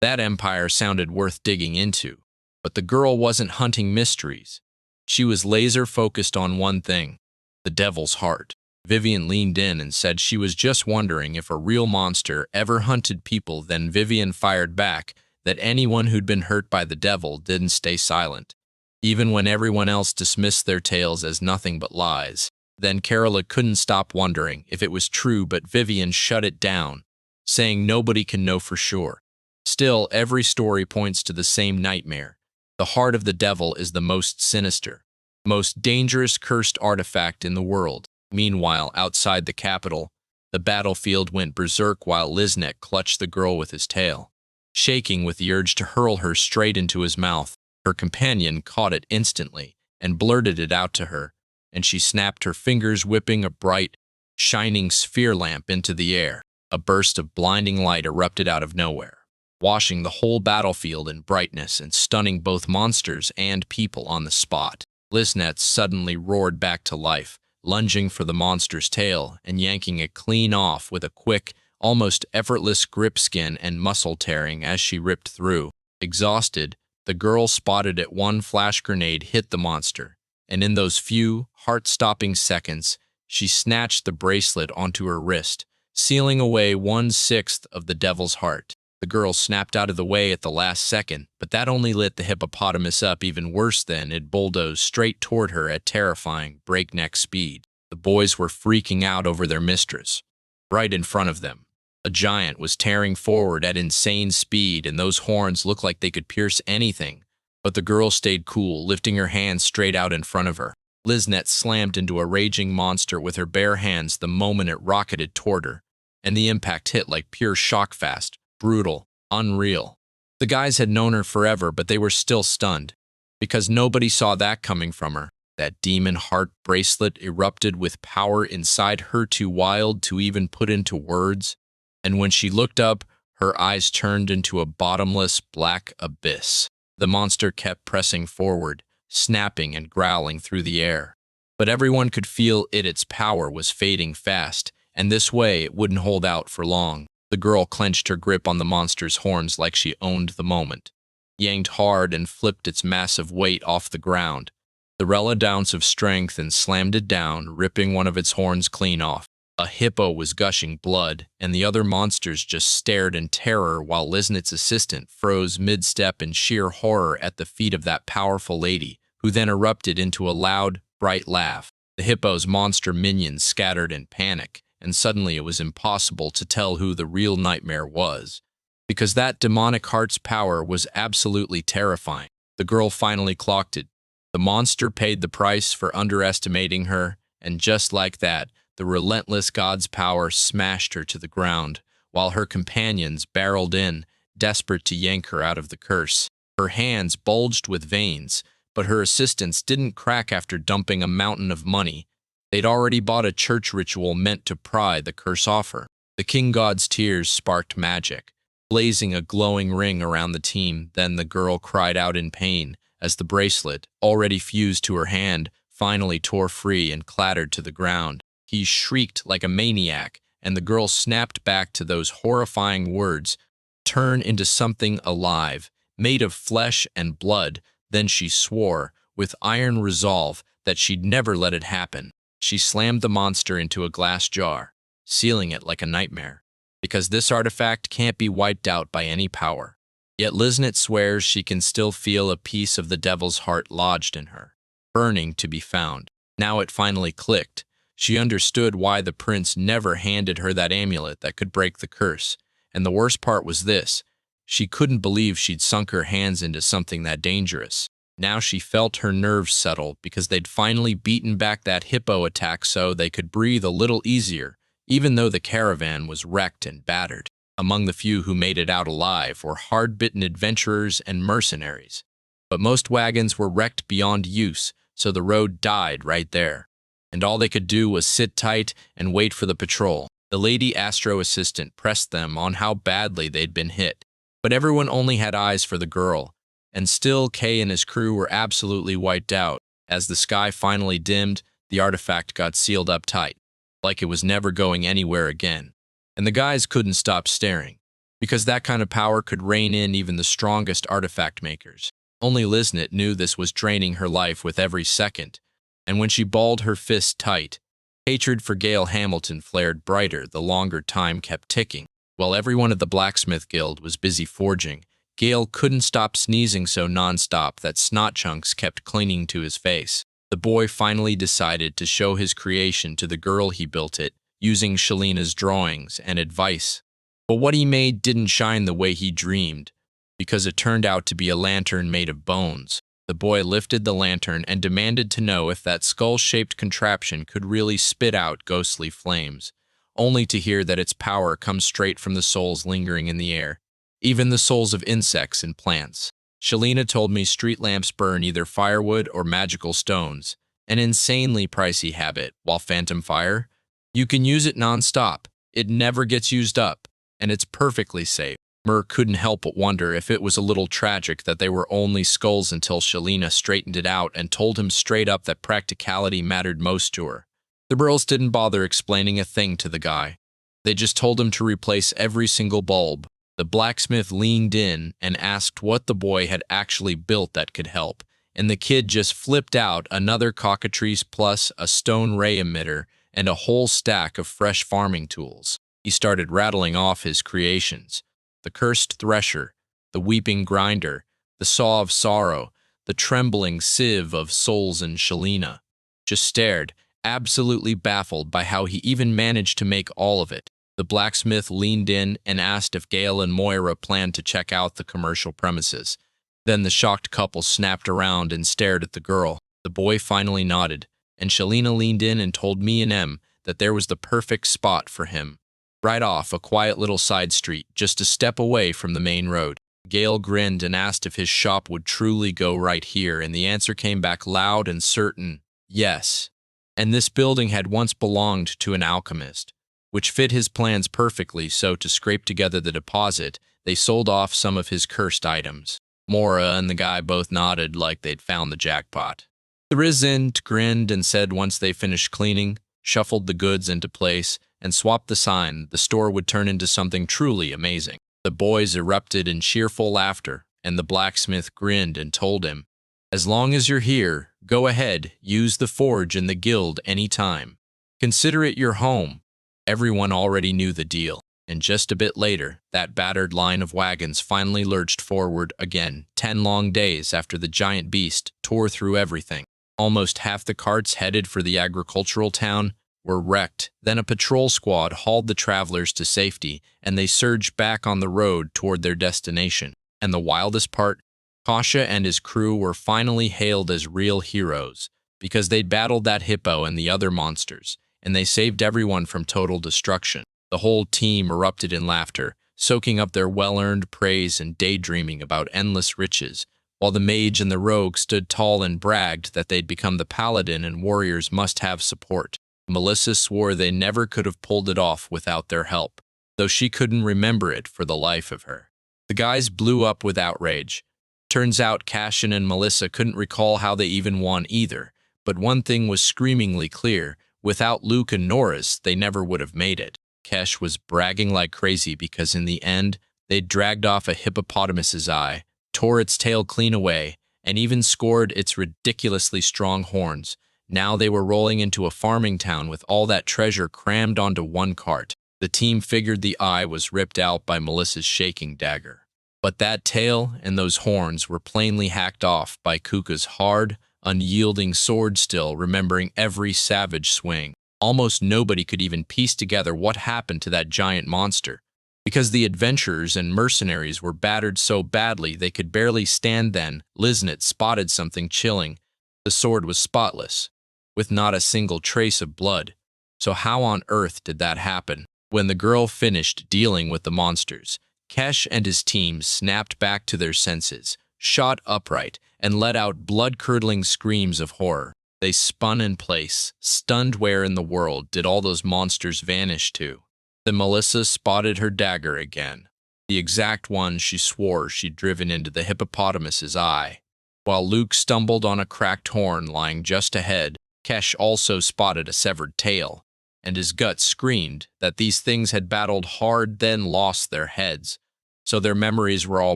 that empire sounded worth digging into. But the girl wasn't hunting mysteries. She was laser-focused on one thing: the devil's heart. Vivian leaned in and said she was just wondering if a real monster ever hunted people. Then Vivian fired back, that anyone who'd been hurt by the devil didn't stay silent, even when everyone else dismissed their tales as nothing but lies. Then Carola couldn't stop wondering if it was true, but Vivian shut it down, saying nobody can know for sure. Still, every story points to the same nightmare. The heart of the devil is the most sinister, most dangerous cursed artifact in the world. Meanwhile, outside the capital, the battlefield went berserk while Liznet clutched the girl with his tail, shaking with the urge to hurl her straight into his mouth. Her companion caught it instantly and blurted it out to her, and she snapped her fingers, whipping a bright, shining sphere lamp into the air. A burst of blinding light erupted out of nowhere, washing the whole battlefield in brightness and stunning both monsters and people on the spot. Liznet suddenly roared back to life, lunging for the monster's tail and yanking it clean off with a quick, almost effortless grip, skin and muscle tearing as she ripped through. Exhausted, the girl spotted it. One flash grenade hit the monster, and in those few, heart-stopping seconds, she snatched the bracelet onto her wrist, sealing away 1/6 of the devil's heart. The girl snapped out of the way at the last second, but that only lit the hippopotamus up even worse. Then it bulldozed straight toward her at terrifying, breakneck speed. The boys were freaking out over their mistress. Right in front of them, a giant was tearing forward at insane speed, and those horns looked like they could pierce anything. But the girl stayed cool, lifting her hands straight out in front of her. Liznet slammed into a raging monster with her bare hands the moment it rocketed toward her, and the impact hit like pure shock, fast, brutal, unreal. The guys had known her forever, but they were still stunned, because nobody saw that coming from her. That demon heart bracelet erupted with power inside her, too wild to even put into words. And when she looked up, her eyes turned into a bottomless black abyss. The monster kept pressing forward, snapping and growling through the air. But everyone could feel its power was fading fast, and this way it wouldn't hold out for long. The girl clenched her grip on the monster's horns like she owned the moment, yanked hard and flipped its massive weight off the ground. The relative ounce of strength and slammed it down, ripping one of its horns clean off. A hippo was gushing blood, and the other monsters just stared in terror while Liznet's assistant froze mid-step in sheer horror at the feet of that powerful lady, who then erupted into a loud, bright laugh. The hippo's monster minions scattered in panic, and suddenly it was impossible to tell who the real nightmare was, because that demonic heart's power was absolutely terrifying. The girl finally clocked it. The monster paid the price for underestimating her, and just like that, the relentless god's power smashed her to the ground, while her companions barreled in, desperate to yank her out of the curse. Her hands bulged with veins, but her assistants didn't crack after dumping a mountain of money. They'd already bought a church ritual meant to pry the curse off her. The king god's tears sparked magic, blazing a glowing ring around the team. Then the girl cried out in pain as the bracelet, already fused to her hand, finally tore free and clattered to the ground. He shrieked like a maniac, and the girl snapped back to those horrifying words, "Turn into something alive, made of flesh and blood." Then she swore, with iron resolve, that she'd never let it happen. She slammed the monster into a glass jar, sealing it like a nightmare, because this artifact can't be wiped out by any power. Yet Liznet swears she can still feel a piece of the devil's heart lodged in her, burning to be found. Now it finally clicked. She understood why the prince never handed her that amulet that could break the curse. And the worst part was this: she couldn't believe she'd sunk her hands into something that dangerous. Now she felt her nerves settle because they'd finally beaten back that hippo attack, so they could breathe a little easier, even though the caravan was wrecked and battered. Among the few who made it out alive were hard-bitten adventurers and mercenaries. But most wagons were wrecked beyond use, so the road died right there. And all they could do was sit tight and wait for the patrol. The Lady Astro assistant pressed them on how badly they'd been hit. But everyone only had eyes for the girl, and still Kay and his crew were absolutely wiped out. As the sky finally dimmed, the artifact got sealed up tight, like it was never going anywhere again. And the guys couldn't stop staring, because that kind of power could rein in even the strongest artifact makers. Only Liznet knew this was draining her life with every second, and when she balled her fist tight, hatred for Gail Hamilton flared brighter the longer time kept ticking. While everyone at the Blacksmith Guild was busy forging, Gale couldn't stop sneezing so nonstop that snot chunks kept clinging to his face. The boy finally decided to show his creation to the girl he built it, using Shalina's drawings and advice. But what he made didn't shine the way he dreamed, because it turned out to be a lantern made of bones. The boy lifted the lantern and demanded to know if that skull-shaped contraption could really spit out ghostly flames, only to hear that its power comes straight from the souls lingering in the air, even the souls of insects and plants. Shalina told me street lamps burn either firewood or magical stones, an insanely pricey habit, while phantom fire, you can use it non-stop, it never gets used up, and it's perfectly safe. Mer couldn't help but wonder if it was a little tragic that they were only skulls until Shalina straightened it out and told him straight up that practicality mattered most to her. The girls didn't bother explaining a thing to the guy. They just told him to replace every single bulb. The blacksmith leaned in and asked what the boy had actually built that could help, and the kid just flipped out another cockatrice plus a stone ray emitter and a whole stack of fresh farming tools. He started rattling off his creations. The cursed thresher, the weeping grinder, the saw of sorrow, the trembling sieve of souls, and Shalina just stared, absolutely baffled by how he even managed to make all of it. The blacksmith leaned in and asked if Gale and Moira planned to check out the commercial premises. Then the shocked couple snapped around and stared at the girl. The boy finally nodded, and Shalina leaned in and told me and Em that there was the perfect spot for him. Right off a quiet little side street, just a step away from the main road. Gale grinned and asked if his shop would truly go right here, and the answer came back loud and certain, yes. And this building had once belonged to an alchemist, which fit his plans perfectly, so to scrape together the deposit, they sold off some of his cursed items. Moira and the guy both nodded like they'd found the jackpot. The resident grinned and said once they finished cleaning, shuffled the goods into place, and swapped the sign, the store would turn into something truly amazing. The boys erupted in cheerful laughter, and the blacksmith grinned and told him, "As long as you're here, go ahead, use the forge in the guild any time. Consider it your home." Everyone already knew the deal, and just a bit later, that battered line of wagons finally lurched forward again, 10 long days after the giant beast tore through everything. Almost half the carts headed for the agricultural town were wrecked. Then a patrol squad hauled the travelers to safety, and they surged back on the road toward their destination. And the wildest part, Kasha and his crew were finally hailed as real heroes, because they'd battled that hippo and the other monsters, and they saved everyone from total destruction. The whole team erupted in laughter, soaking up their well-earned praise and daydreaming about endless riches, while the mage and the rogue stood tall and bragged that they'd become the paladin and warriors must have support. Melissa swore they never could have pulled it off without their help, though she couldn't remember it for the life of her. The guys blew up with outrage. Turns out Cashin and Melissa couldn't recall how they even won either, but one thing was screamingly clear: without Luke and Norris, they never would have made it. Kesh was bragging like crazy because in the end, they'd dragged off a hippopotamus's eye, tore its tail clean away, and even scored its ridiculously strong horns. Now they were rolling into a farming town with all that treasure crammed onto one cart. The team figured the eye was ripped out by Melissa's shaking dagger. But that tail and those horns were plainly hacked off by Kuka's hard, unyielding sword, still remembering every savage swing. Almost nobody could even piece together what happened to that giant monster, because the adventurers and mercenaries were battered so badly they could barely stand. Then Liznit spotted something chilling. The sword was spotless, with not a single trace of blood. So how on earth did that happen? When the girl finished dealing with the monsters, Kesh and his team snapped back to their senses, shot upright, and let out blood-curdling screams of horror. They spun in place, stunned. Where in the world did all those monsters vanish to? Then Melissa spotted her dagger again, the exact one she swore she'd driven into the hippopotamus's eye. While Luke stumbled on a cracked horn lying just ahead, Kesh also spotted a severed tail, and his gut screamed that these things had battled hard, then lost their heads, so their memories were all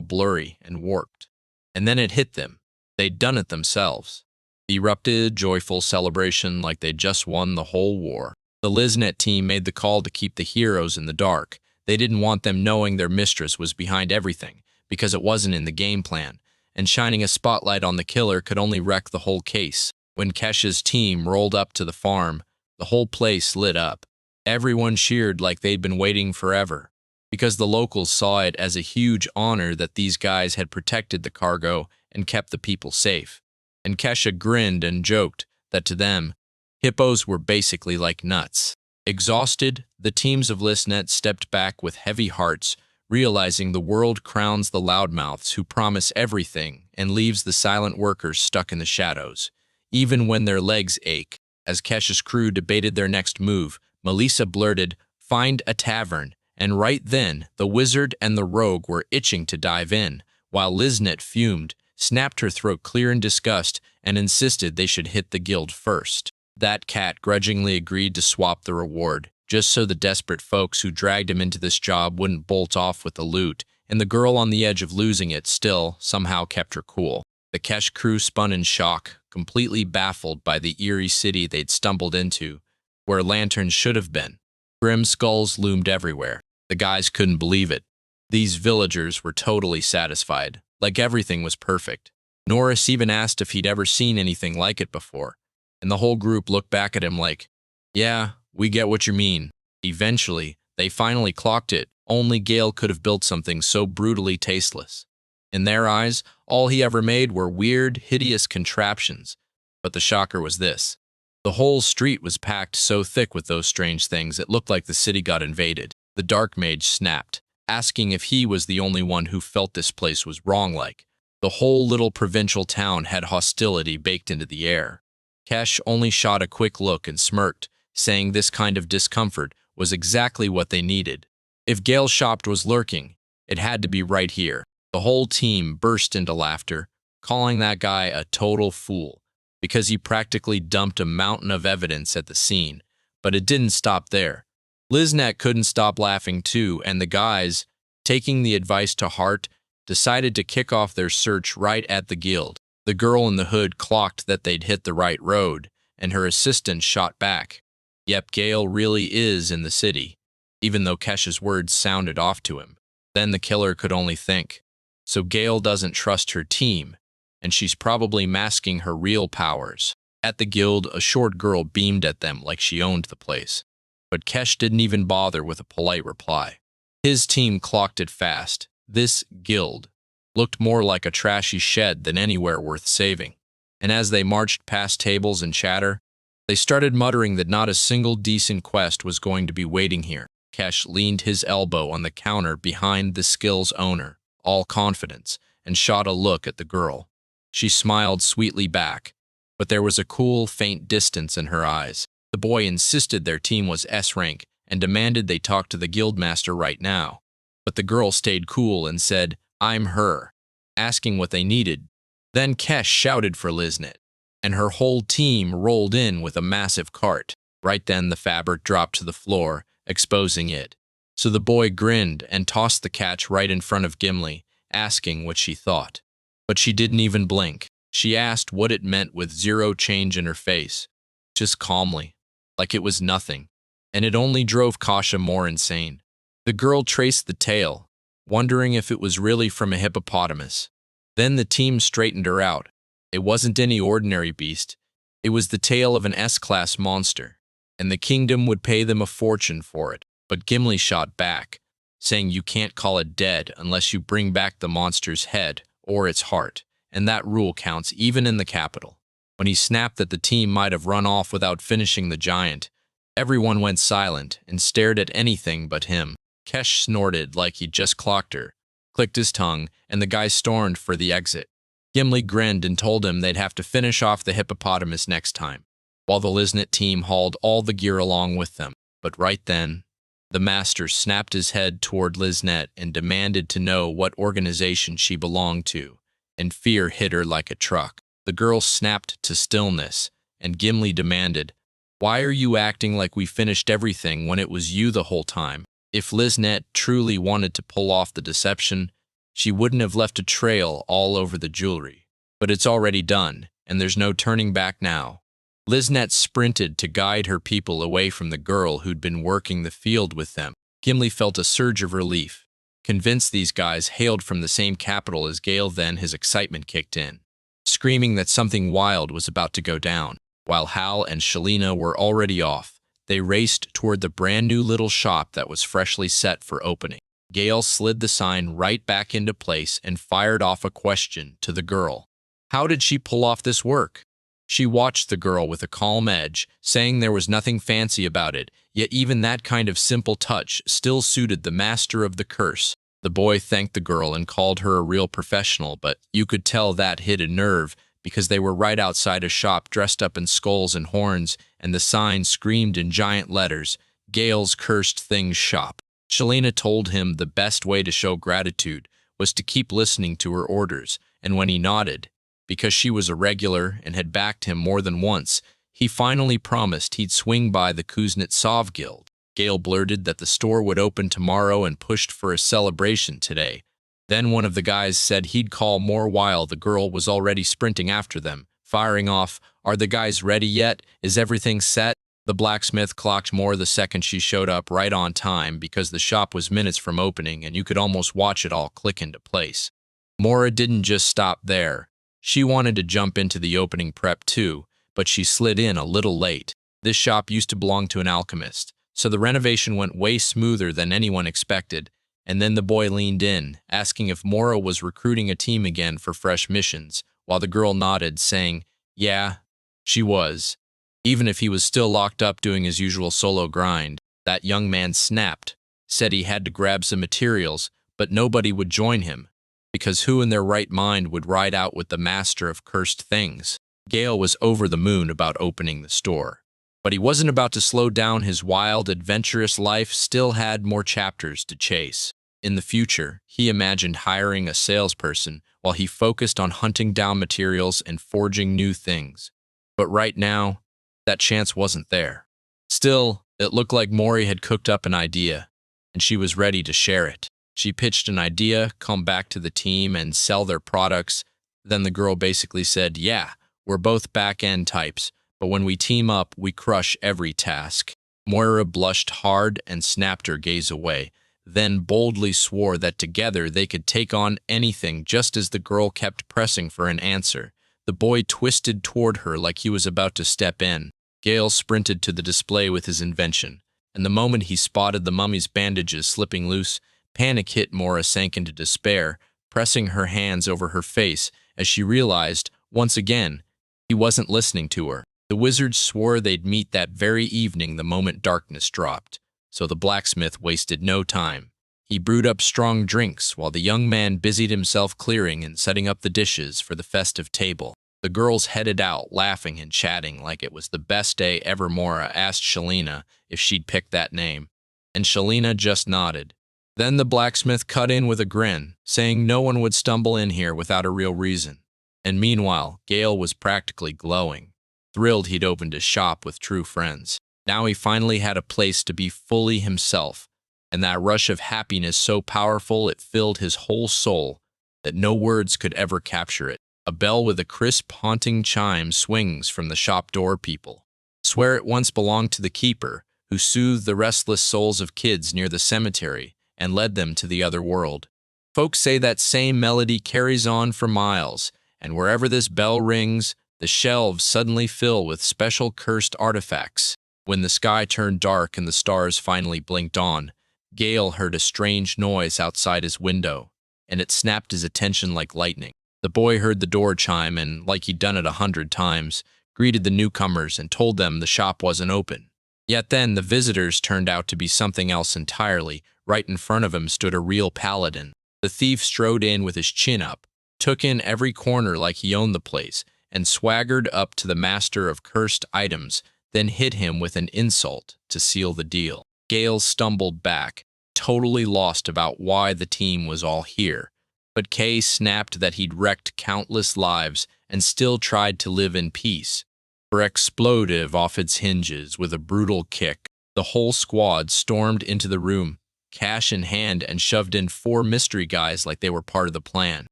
blurry and warped. And then it hit them. They'd done it themselves. Erupted joyful celebration like they'd just won the whole war. The Liznit team made the call to keep the heroes in the dark. They didn't want them knowing their mistress was behind everything, because it wasn't in the game plan, and shining a spotlight on the killer could only wreck the whole case. When Kesh's team rolled up to the farm, the whole place lit up. Everyone cheered like they'd been waiting forever, because the locals saw it as a huge honor that these guys had protected the cargo and kept the people safe. And Kesha grinned and joked that to them, hippos were basically like nuts. Exhausted, the teams of Listnet stepped back with heavy hearts, realizing the world crowns the loudmouths who promise everything and leaves the silent workers stuck in the shadows, even when their legs ache. As Kesh's crew debated their next move, Melissa blurted, "Find a tavern," and right then, the wizard and the rogue were itching to dive in, while Liznet fumed, snapped her throat clear in disgust, and insisted they should hit the guild first. That cat grudgingly agreed to swap the reward, just so the desperate folks who dragged him into this job wouldn't bolt off with the loot, and the girl on the edge of losing it still somehow kept her cool. The Kesh crew spun in shock, completely baffled by the eerie city they'd stumbled into, where lanterns should have been. Grim skulls loomed everywhere. The guys couldn't believe it. These villagers were totally satisfied, like everything was perfect. Norris even asked if he'd ever seen anything like it before, and the whole group looked back at him like, "Yeah, we get what you mean." Eventually, they finally clocked it. Only Gale could have built something so brutally tasteless. In their eyes, all he ever made were weird, hideous contraptions. But the shocker was this. The whole street was packed so thick with those strange things it looked like the city got invaded. The Dark Mage snapped, asking if he was the only one who felt this place was wrong-like. The whole little provincial town had hostility baked into the air. Kesh only shot a quick look and smirked, saying this kind of discomfort was exactly what they needed. If Gale's shop was lurking, it had to be right here. The whole team burst into laughter, calling that guy a total fool, because he practically dumped a mountain of evidence at the scene. But it didn't stop there. Liznet couldn't stop laughing too, and the guys, taking the advice to heart, decided to kick off their search right at the guild. The girl in the hood clocked that they'd hit the right road, and her assistant shot back. Yep, Gale really is in the city, even though Kesh's words sounded off to him. Then the killer could only think. So Gale doesn't trust her team, and she's probably masking her real powers. At the guild, a short girl beamed at them like she owned the place. But Kesh didn't even bother with a polite reply. His team clocked it fast. This guild looked more like a trashy shed than anywhere worth saving. And as they marched past tables and chatter, they started muttering that not a single decent quest was going to be waiting here. Kesh leaned his elbow on the counter behind the skill's owner, all confidence, and shot a look at the girl. She smiled sweetly back, but there was a cool, faint distance in her eyes. The boy insisted their team was S-rank and demanded they talk to the guildmaster right now. But the girl stayed cool and said, "I'm her," asking what they needed. Then Kesh shouted for Liznet, and her whole team rolled in with a massive cart. Right then the fabric dropped to the floor, exposing it. So the boy grinned and tossed the catch right in front of Gimli, asking what she thought. But she didn't even blink. She asked what it meant with zero change in her face, just calmly, like it was nothing. And it only drove Kasha more insane. The girl traced the tail, wondering if it was really from a hippopotamus. Then the team straightened her out. It wasn't any ordinary beast. It was the tail of an S-class monster, and the kingdom would pay them a fortune for it. But Gimli shot back, saying you can't call it dead unless you bring back the monster's head or its heart, and that rule counts even in the capital. When he snapped that the team might have run off without finishing the giant, everyone went silent and stared at anything but him. Kesh snorted like he'd just clocked her, clicked his tongue, and the guy stormed for the exit. Gimli grinned and told him they'd have to finish off the hippopotamus next time, while the Liznet team hauled all the gear along with them. But right then, the master snapped his head toward Liznet and demanded to know what organization she belonged to, and fear hit her like a truck. The girl snapped to stillness, and Gimli demanded, "Why are you acting like we finished everything when it was you the whole time?" If Liznet truly wanted to pull off the deception, she wouldn't have left a trail all over the jewelry. But it's already done, and there's no turning back now. Liznet sprinted to guide her people away from the girl who'd been working the field with them. Gimli felt a surge of relief. Convinced these guys hailed from the same capital as Gale, then his excitement kicked in, screaming that something wild was about to go down. While Hal and Shalina were already off, they raced toward the brand new little shop that was freshly set for opening. Gale slid the sign right back into place and fired off a question to the girl. How did she pull off this work? She watched the girl with a calm edge, saying there was nothing fancy about it, yet even that kind of simple touch still suited the master of the curse. The boy thanked the girl and called her a real professional, but you could tell that hit a nerve because they were right outside a shop dressed up in skulls and horns, and the sign screamed in giant letters, Gale's Cursed Things Shop. Shalina told him the best way to show gratitude was to keep listening to her orders, and when he nodded, because she was a regular and had backed him more than once, he finally promised he'd swing by the Kuznetsov Guild. Gale blurted that the store would open tomorrow and pushed for a celebration today. Then one of the guys said he'd call more while the girl was already sprinting after them, firing off, "Are the guys ready yet? Is everything set?" The blacksmith clocked more the second she showed up, right on time because the shop was minutes from opening and you could almost watch it all click into place. Mora didn't just stop there. She wanted to jump into the opening prep too, but she slid in a little late. This shop used to belong to an alchemist, so the renovation went way smoother than anyone expected, and then the boy leaned in, asking if Mora was recruiting a team again for fresh missions, while the girl nodded, saying, yeah, she was. Even if he was still locked up doing his usual solo grind, that young man snapped, said he had to grab some materials, but nobody would join him, because who in their right mind would ride out with the master of cursed things? Gale was over the moon about opening the store. But he wasn't about to slow down. His wild, adventurous life still had more chapters to chase. In the future, he imagined hiring a salesperson while he focused on hunting down materials and forging new things. But right now, that chance wasn't there. Still, it looked like Mori had cooked up an idea, and she was ready to share it. She pitched an idea, come back to the team, and sell their products. Then the girl basically said, yeah, we're both back-end types, but when we team up, we crush every task. Moira blushed hard and snapped her gaze away, then boldly swore that together they could take on anything. Just as the girl kept pressing for an answer, the boy twisted toward her like he was about to step in. Gale sprinted to the display with his invention, and the moment he spotted the mummy's bandages slipping loose, panic hit. Mora sank into despair, pressing her hands over her face as she realized, once again, he wasn't listening to her. The wizards swore they'd meet that very evening the moment darkness dropped, so the blacksmith wasted no time. He brewed up strong drinks while the young man busied himself clearing and setting up the dishes for the festive table. The girls headed out, laughing and chatting like it was the best day ever. Mora asked Shalina if she'd picked that name, and Shalina just nodded. Then the blacksmith cut in with a grin, saying no one would stumble in here without a real reason. And meanwhile, Gale was practically glowing, thrilled he'd opened his shop with true friends. Now he finally had a place to be fully himself, and that rush of happiness so powerful it filled his whole soul that no words could ever capture it. A bell with a crisp, haunting chime swings from the shop door. People swear it once belonged to the keeper, who soothed the restless souls of kids near the cemetery and led them to the other world. Folks say that same melody carries on for miles, and wherever this bell rings, the shelves suddenly fill with special cursed artifacts. When the sky turned dark and the stars finally blinked on, Gale heard a strange noise outside his window, and it snapped his attention like lightning. The boy heard the door chime and, like he'd done it 100 times, greeted the newcomers and told them the shop wasn't open. Yet then the visitors turned out to be something else entirely. Right in front of him stood a real paladin. The thief strode in with his chin up, took in every corner like he owned the place, and swaggered up to the master of cursed items, then hit him with an insult to seal the deal. Gale stumbled back, totally lost about why the team was all here. But Kay snapped that he'd wrecked countless lives and still tried to live in peace. For explosive off its hinges with a brutal kick, the whole squad stormed into the room, cash in hand, and shoved in 4 mystery guys like they were part of the plan.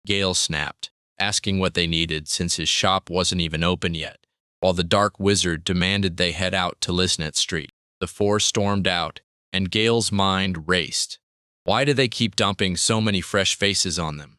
Gale snapped, asking what they needed since his shop wasn't even open yet, while the dark wizard demanded they head out to listen at street. The 4 stormed out, and Gale's mind raced. Why do they keep dumping so many fresh faces on them?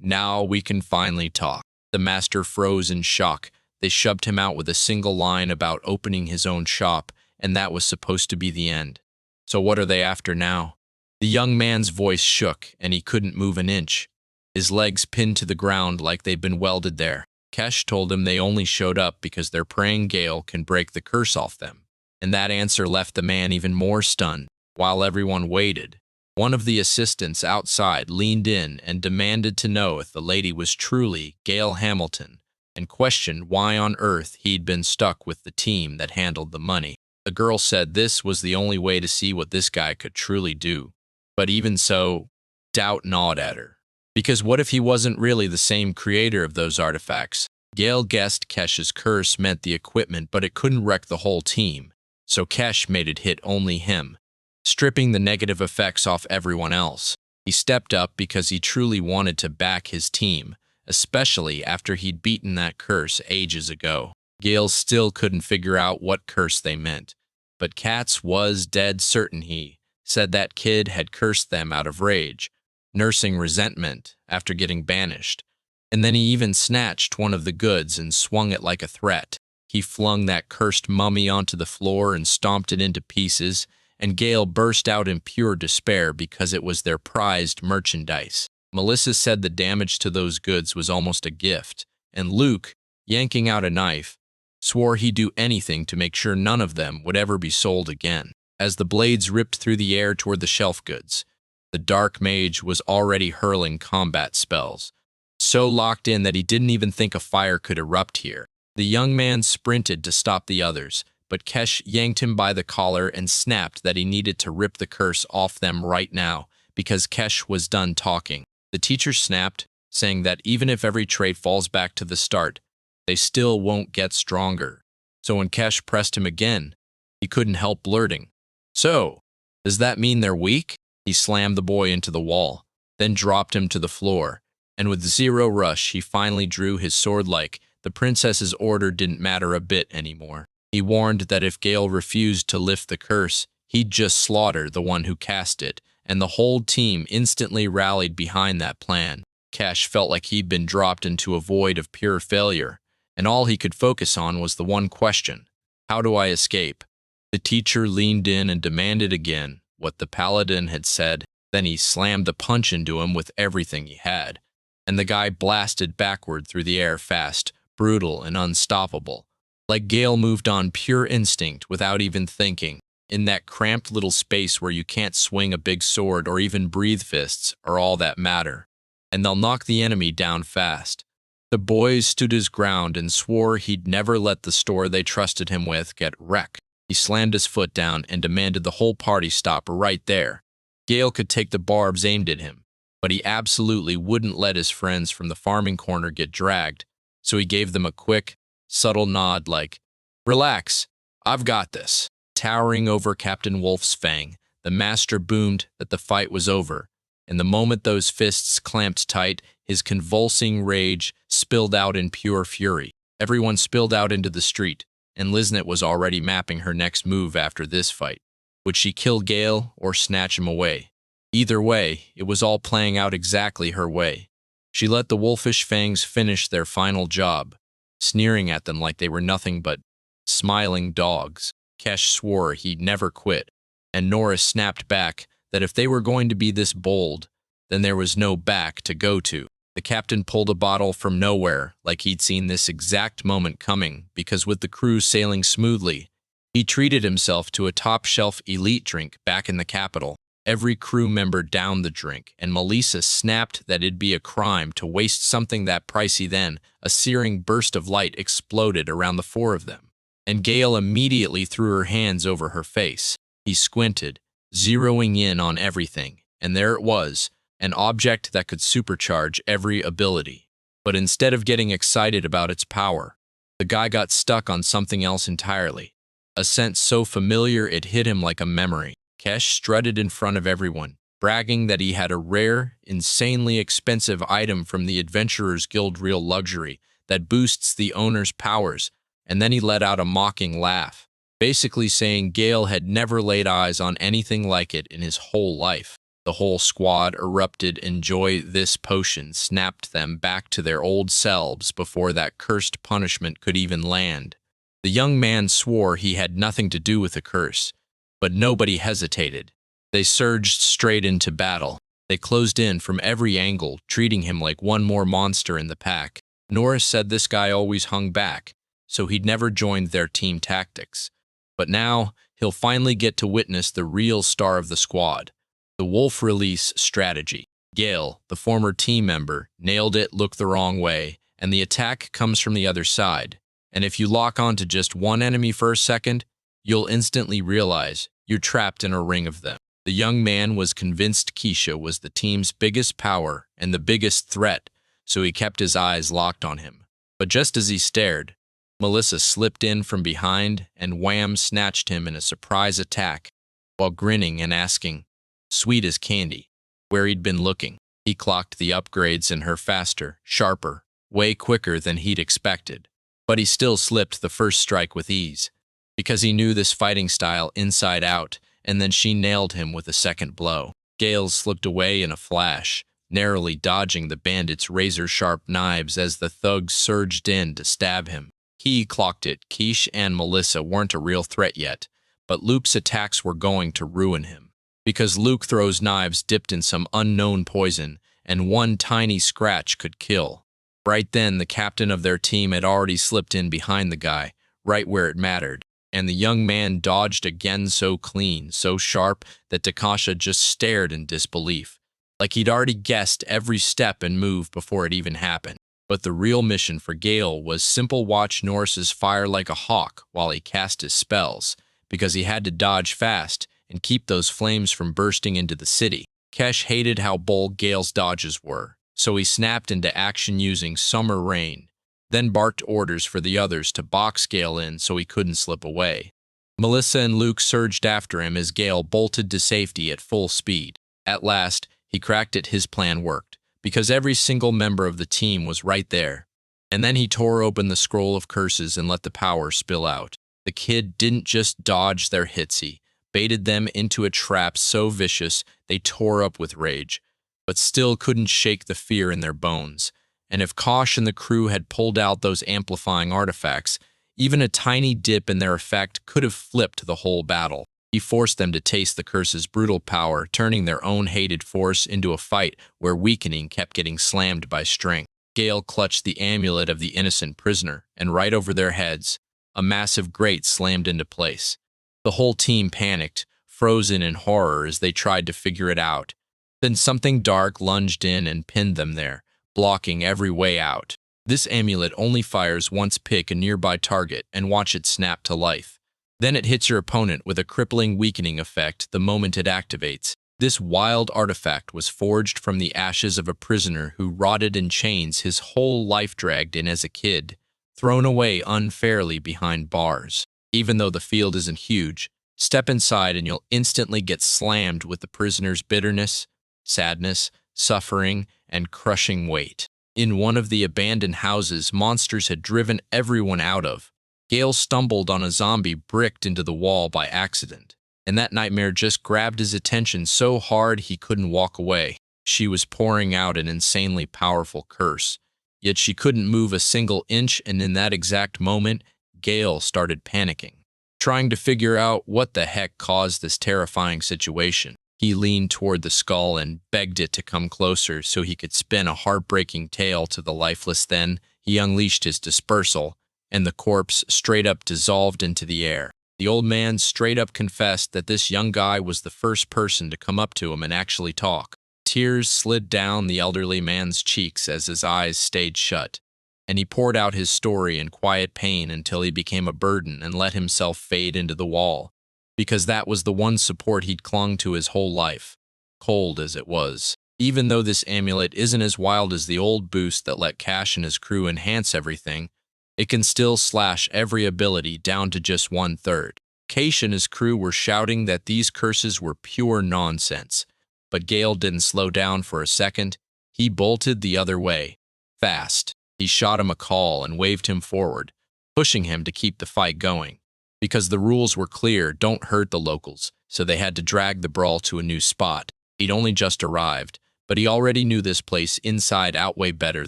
Now we can finally talk. The master froze in shock. They shoved him out with a single line about opening his own shop, and that was supposed to be the end. So what are they after now? The young man's voice shook, and he couldn't move an inch. His legs pinned to the ground like they'd been welded there. Kesh told him they only showed up because their praying Gale can break the curse off them. And that answer left the man even more stunned. While everyone waited, one of the assistants outside leaned in and demanded to know if the lady was truly Gale Hamilton, and questioned why on earth he'd been stuck with the team that handled the money. The girl said this was the only way to see what this guy could truly do. But even so, doubt gnawed at her. Because what if he wasn't really the same creator of those artifacts? Gale guessed Kesh's curse meant the equipment, but it couldn't wreck the whole team. So Kesh made it hit only him, stripping the negative effects off everyone else. He stepped up because he truly wanted to back his team, especially after he'd beaten that curse ages ago. Gale still couldn't figure out what curse they meant, but Katz was dead certain he said that kid had cursed them out of rage, nursing resentment after getting banished. And then he even snatched one of the goods and swung it like a threat. He flung that cursed mummy onto the floor and stomped it into pieces, and Gale burst out in pure despair because it was their prized merchandise. Melissa said the damage to those goods was almost a gift, and Luke, yanking out a knife, swore he'd do anything to make sure none of them would ever be sold again. As the blades ripped through the air toward the shelf goods, the dark mage was already hurling combat spells, so locked in that he didn't even think a fire could erupt here. The young man sprinted to stop the others, but Kesh yanked him by the collar and snapped that he needed to rip the curse off them right now, because Kesh was done talking. The teacher snapped, saying that even if every trait falls back to the start, they still won't get stronger. So when Kesh pressed him again, he couldn't help blurting, "So, does that mean they're weak?" He slammed the boy into the wall, then dropped him to the floor, and with zero rush he finally drew his sword like the princess's order didn't matter a bit anymore. He warned that if Gale refused to lift the curse, he'd just slaughter the one who cast it, and the whole team instantly rallied behind that plan. Kesh felt like he'd been dropped into a void of pure failure, and all he could focus on was the one question: how do I escape? The teacher leaned in and demanded again what the paladin had said. Then he slammed the punch into him with everything he had, and the guy blasted backward through the air fast, brutal, and unstoppable. Like Gale moved on pure instinct without even thinking. In that cramped little space where you can't swing a big sword or even breathe, fists are all that matter, and they'll knock the enemy down fast. The boys stood his ground and swore he'd never let the store they trusted him with get wrecked. He slammed his foot down and demanded the whole party stop right there. Gale could take the barbs aimed at him, but he absolutely wouldn't let his friends from the farming corner get dragged, so he gave them a quick, subtle nod like, "Relax, I've got this." Towering over Captain Wolf's fang, the master boomed that the fight was over, and the moment those fists clamped tight, his convulsing rage spilled out in pure fury. Everyone spilled out into the street, and Liznit was already mapping her next move after this fight. Would she kill Gale or snatch him away? Either way, it was all playing out exactly her way. She let the wolfish fangs finish their final job, sneering at them like they were nothing but smiling dogs. Kesh swore he'd never quit, and Norris snapped back that if they were going to be this bold, then there was no back to go to. The captain pulled a bottle from nowhere like he'd seen this exact moment coming, because with the crew sailing smoothly, he treated himself to a top-shelf elite drink back in the capital. Every crew member downed the drink, and Melissa snapped that it'd be a crime to waste something that pricey. Then a searing burst of light exploded around the four of them, and Gale immediately threw her hands over her face. He squinted, zeroing in on everything, and there it was, an object that could supercharge every ability. But instead of getting excited about its power, the guy got stuck on something else entirely. A scent so familiar it hit him like a memory. Kesh strutted in front of everyone, bragging that he had a rare, insanely expensive item from the Adventurers Guild, real luxury, that boosts the owner's powers, and then he let out a mocking laugh. basically saying Gale had never laid eyes on anything like it in his whole life. The whole squad erupted. Enjoy this potion snapped them back to their old selves before that cursed punishment could even land. The young man swore he had nothing to do with the curse, but nobody hesitated. They surged straight into battle. They closed in from every angle, treating him like one more monster in the pack. Norris said this guy always hung back, so he'd never joined their team tactics. But now, he'll finally get to witness the real star of the squad, the wolf release strategy. Gale, the former team member, nailed it. Look the wrong way, and the attack comes from the other side. And if you lock onto just one enemy for a second, you'll instantly realize you're trapped in a ring of them. The young man was convinced Keisha was the team's biggest power and the biggest threat, so he kept his eyes locked on him. But just as he stared, Melissa slipped in from behind and wham snatched him in a surprise attack, while grinning and asking, sweet as candy, where he'd been looking. He clocked the upgrades in her faster, sharper, way quicker than he'd expected. But he still slipped the first strike with ease, because he knew this fighting style inside out, and then she nailed him with a second blow. Gale slipped away in a flash, narrowly dodging the bandit's razor-sharp knives as the thugs surged in to stab him. He clocked it. Keish and Melissa weren't a real threat yet, but Luke's attacks were going to ruin him, because Luke throws knives dipped in some unknown poison, and one tiny scratch could kill. Right then, the captain of their team had already slipped in behind the guy, right where it mattered, and the young man dodged again so clean, so sharp, that Takasha just stared in disbelief, like he'd already guessed every step and move before it even happened. But the real mission for Gale was simple: watch Norris's fire like a hawk while he cast his spells, because he had to dodge fast and keep those flames from bursting into the city. Kesh hated how bold Gale's dodges were, so he snapped into action using Summer Rain, then barked orders for the others to box Gale in so he couldn't slip away. Melissa and Luke surged after him as Gale bolted to safety at full speed. At last, he cracked it. His plan worked, because every single member of the team was right there. And then he tore open the scroll of curses and let the power spill out. The kid didn't just dodge their hits, he baited them into a trap so vicious they tore up with rage, but still couldn't shake the fear in their bones. And if Kosh and the crew had pulled out those amplifying artifacts, even a tiny dip in their effect could have flipped the whole battle. He forced them to taste the curse's brutal power, turning their own hated force into a fight where weakening kept getting slammed by strength. Gale clutched the amulet of the innocent prisoner, and right over their heads, a massive grate slammed into place. The whole team panicked, frozen in horror as they tried to figure it out. Then something dark lunged in and pinned them there, blocking every way out. This amulet only fires once. Pick a nearby target and watch it snap to life. Then it hits your opponent with a crippling weakening effect the moment it activates. This wild artifact was forged from the ashes of a prisoner who rotted in chains, his whole life dragged in as a kid, thrown away unfairly behind bars. Even though the field isn't huge, step inside and you'll instantly get slammed with the prisoner's bitterness, sadness, suffering, and crushing weight. In one of the abandoned houses monsters had driven everyone out of, Gale stumbled on a zombie bricked into the wall by accident, and that nightmare just grabbed his attention so hard he couldn't walk away. She was pouring out an insanely powerful curse, yet she couldn't move a single inch, and in that exact moment, Gale started panicking, trying to figure out what the heck caused this terrifying situation. He leaned toward the skull and begged it to come closer so he could spin a heartbreaking tale to the lifeless. Then he unleashed his dispersal, and the corpse straight up dissolved into the air. The old man straight up confessed that this young guy was the first person to come up to him and actually talk. Tears slid down the elderly man's cheeks as his eyes stayed shut, and he poured out his story in quiet pain until he became a burden and let himself fade into the wall, because that was the one support he'd clung to his whole life, cold as it was. Even though this amulet isn't as wild as the old boost that let Cash and his crew enhance everything, it can still slash every ability down to just 1/3. Cash and his crew were shouting that these curses were pure nonsense, but Gale didn't slow down for a second. He bolted the other way, fast. He shot him a call and waved him forward, pushing him to keep the fight going. because the rules were clear, don't hurt the locals, so they had to drag the brawl to a new spot. He'd only just arrived, but he already knew this place inside out way better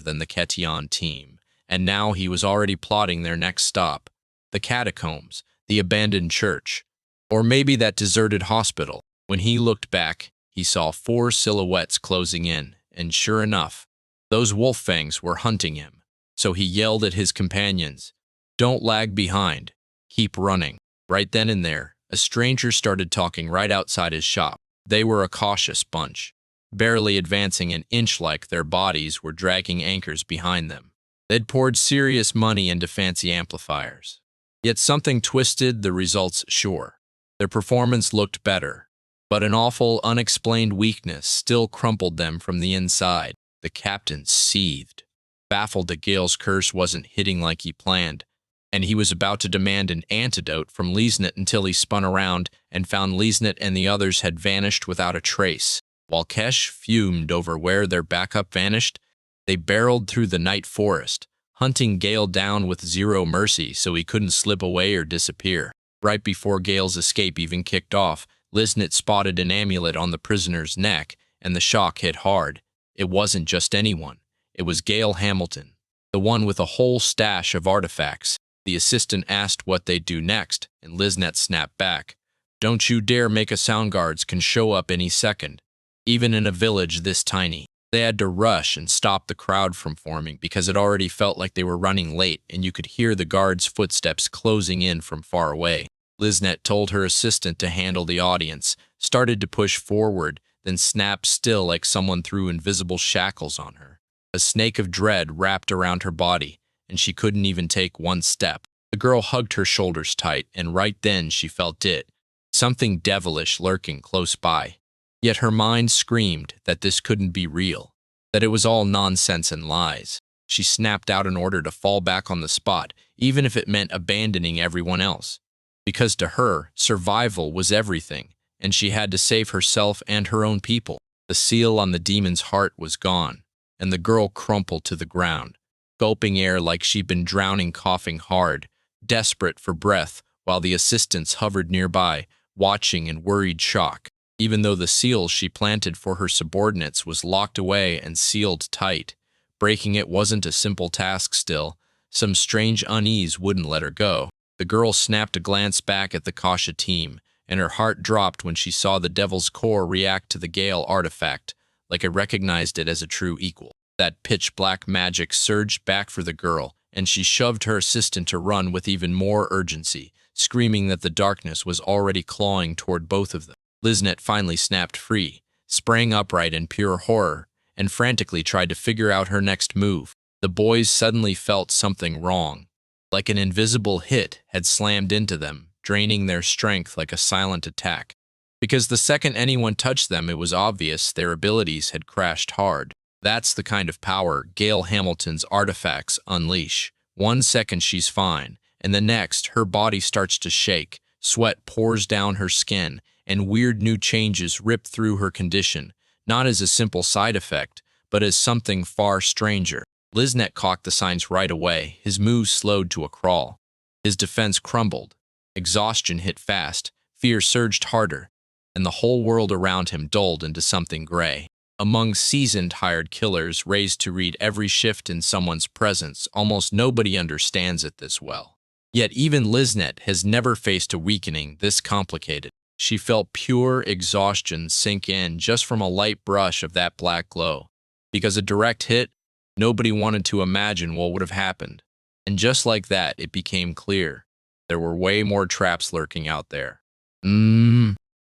than the Ketion team, and now he was already plotting their next stop, the catacombs, the abandoned church, or maybe that deserted hospital. When he looked back, he saw 4 silhouettes closing in, and sure enough, those wolf fangs were hunting him. So he yelled at his companions, "Don't lag behind. Keep running." Right then and there, a stranger started talking right outside his shop. They were a cautious bunch, barely advancing an inch like their bodies were dragging anchors behind them. They'd poured serious money into fancy amplifiers. Yet something twisted the results sure. Their performance looked better, but an awful, unexplained weakness still crumpled them from the inside. The captain seethed, baffled that Gale's curse wasn't hitting like he planned, and he was about to demand an antidote from Liesnet until he spun around and found Liesnet and the others had vanished without a trace. While Kesh fumed over where their backup vanished, they barreled through the night forest, hunting Gale down with zero mercy so he couldn't slip away or disappear. Right before Gale's escape even kicked off, Liesnet spotted an amulet on the prisoner's neck, and the shock hit hard. It wasn't just anyone. It was Gale Hamilton, the one with a whole stash of artifacts. The assistant asked what they'd do next, and Liesnet snapped back, "Don't you dare make a sound guards can show up any second, even in a village this tiny." They had to rush and stop the crowd from forming because it already felt like they were running late and you could hear the guards' footsteps closing in from far away. Liesnet told her assistant to handle the audience, started to push forward, then snapped still like someone threw invisible shackles on her. A snake of dread wrapped around her body, and she couldn't even take one step. The girl hugged her shoulders tight, and right then she felt it, something devilish lurking close by. Yet her mind screamed that this couldn't be real, that it was all nonsense and lies. She snapped out an order to fall back on the spot, even if it meant abandoning everyone else. Because to her, survival was everything, and she had to save herself and her own people. The seal on the demon's heart was gone, and the girl crumpled to the ground, gulping air like she'd been drowning, coughing hard, desperate for breath, while the assistants hovered nearby, watching in worried shock. Even though the seal she planted for her subordinates was locked away and sealed tight, breaking it wasn't a simple task still. Some strange unease wouldn't let her go. The girl snapped a glance back at the Kasha team, and her heart dropped when she saw the Devil's Core react to the Gale artifact, like it recognized it as a true equal. That pitch-black magic surged back for the girl, and she shoved her assistant to run with even more urgency, screaming that the darkness was already clawing toward both of them. Liesnet finally snapped free, sprang upright in pure horror, and frantically tried to figure out her next move. The boys suddenly felt something wrong, like an invisible hit had slammed into them, draining their strength like a silent attack. Because the second anyone touched them, it was obvious their abilities had crashed hard. That's the kind of power Gale Hamilton's artifacts unleash. 1 second she's fine, and the next her body starts to shake, sweat pours down her skin, and weird new changes rip through her condition, not as a simple side effect, but as something far stranger. Liesnet caught the signs right away, his moves slowed to a crawl. His defense crumbled. Exhaustion hit fast, fear surged harder, and the whole world around him dulled into something gray. Among seasoned hired killers raised to read every shift in someone's presence, almost nobody understands it this well. Yet even Liesnet has never faced a weakening this complicated. She felt pure exhaustion sink in just from a light brush of that black glow. Because a direct hit, nobody wanted to imagine what would have happened. And just like that, it became clear. There were way more traps lurking out there.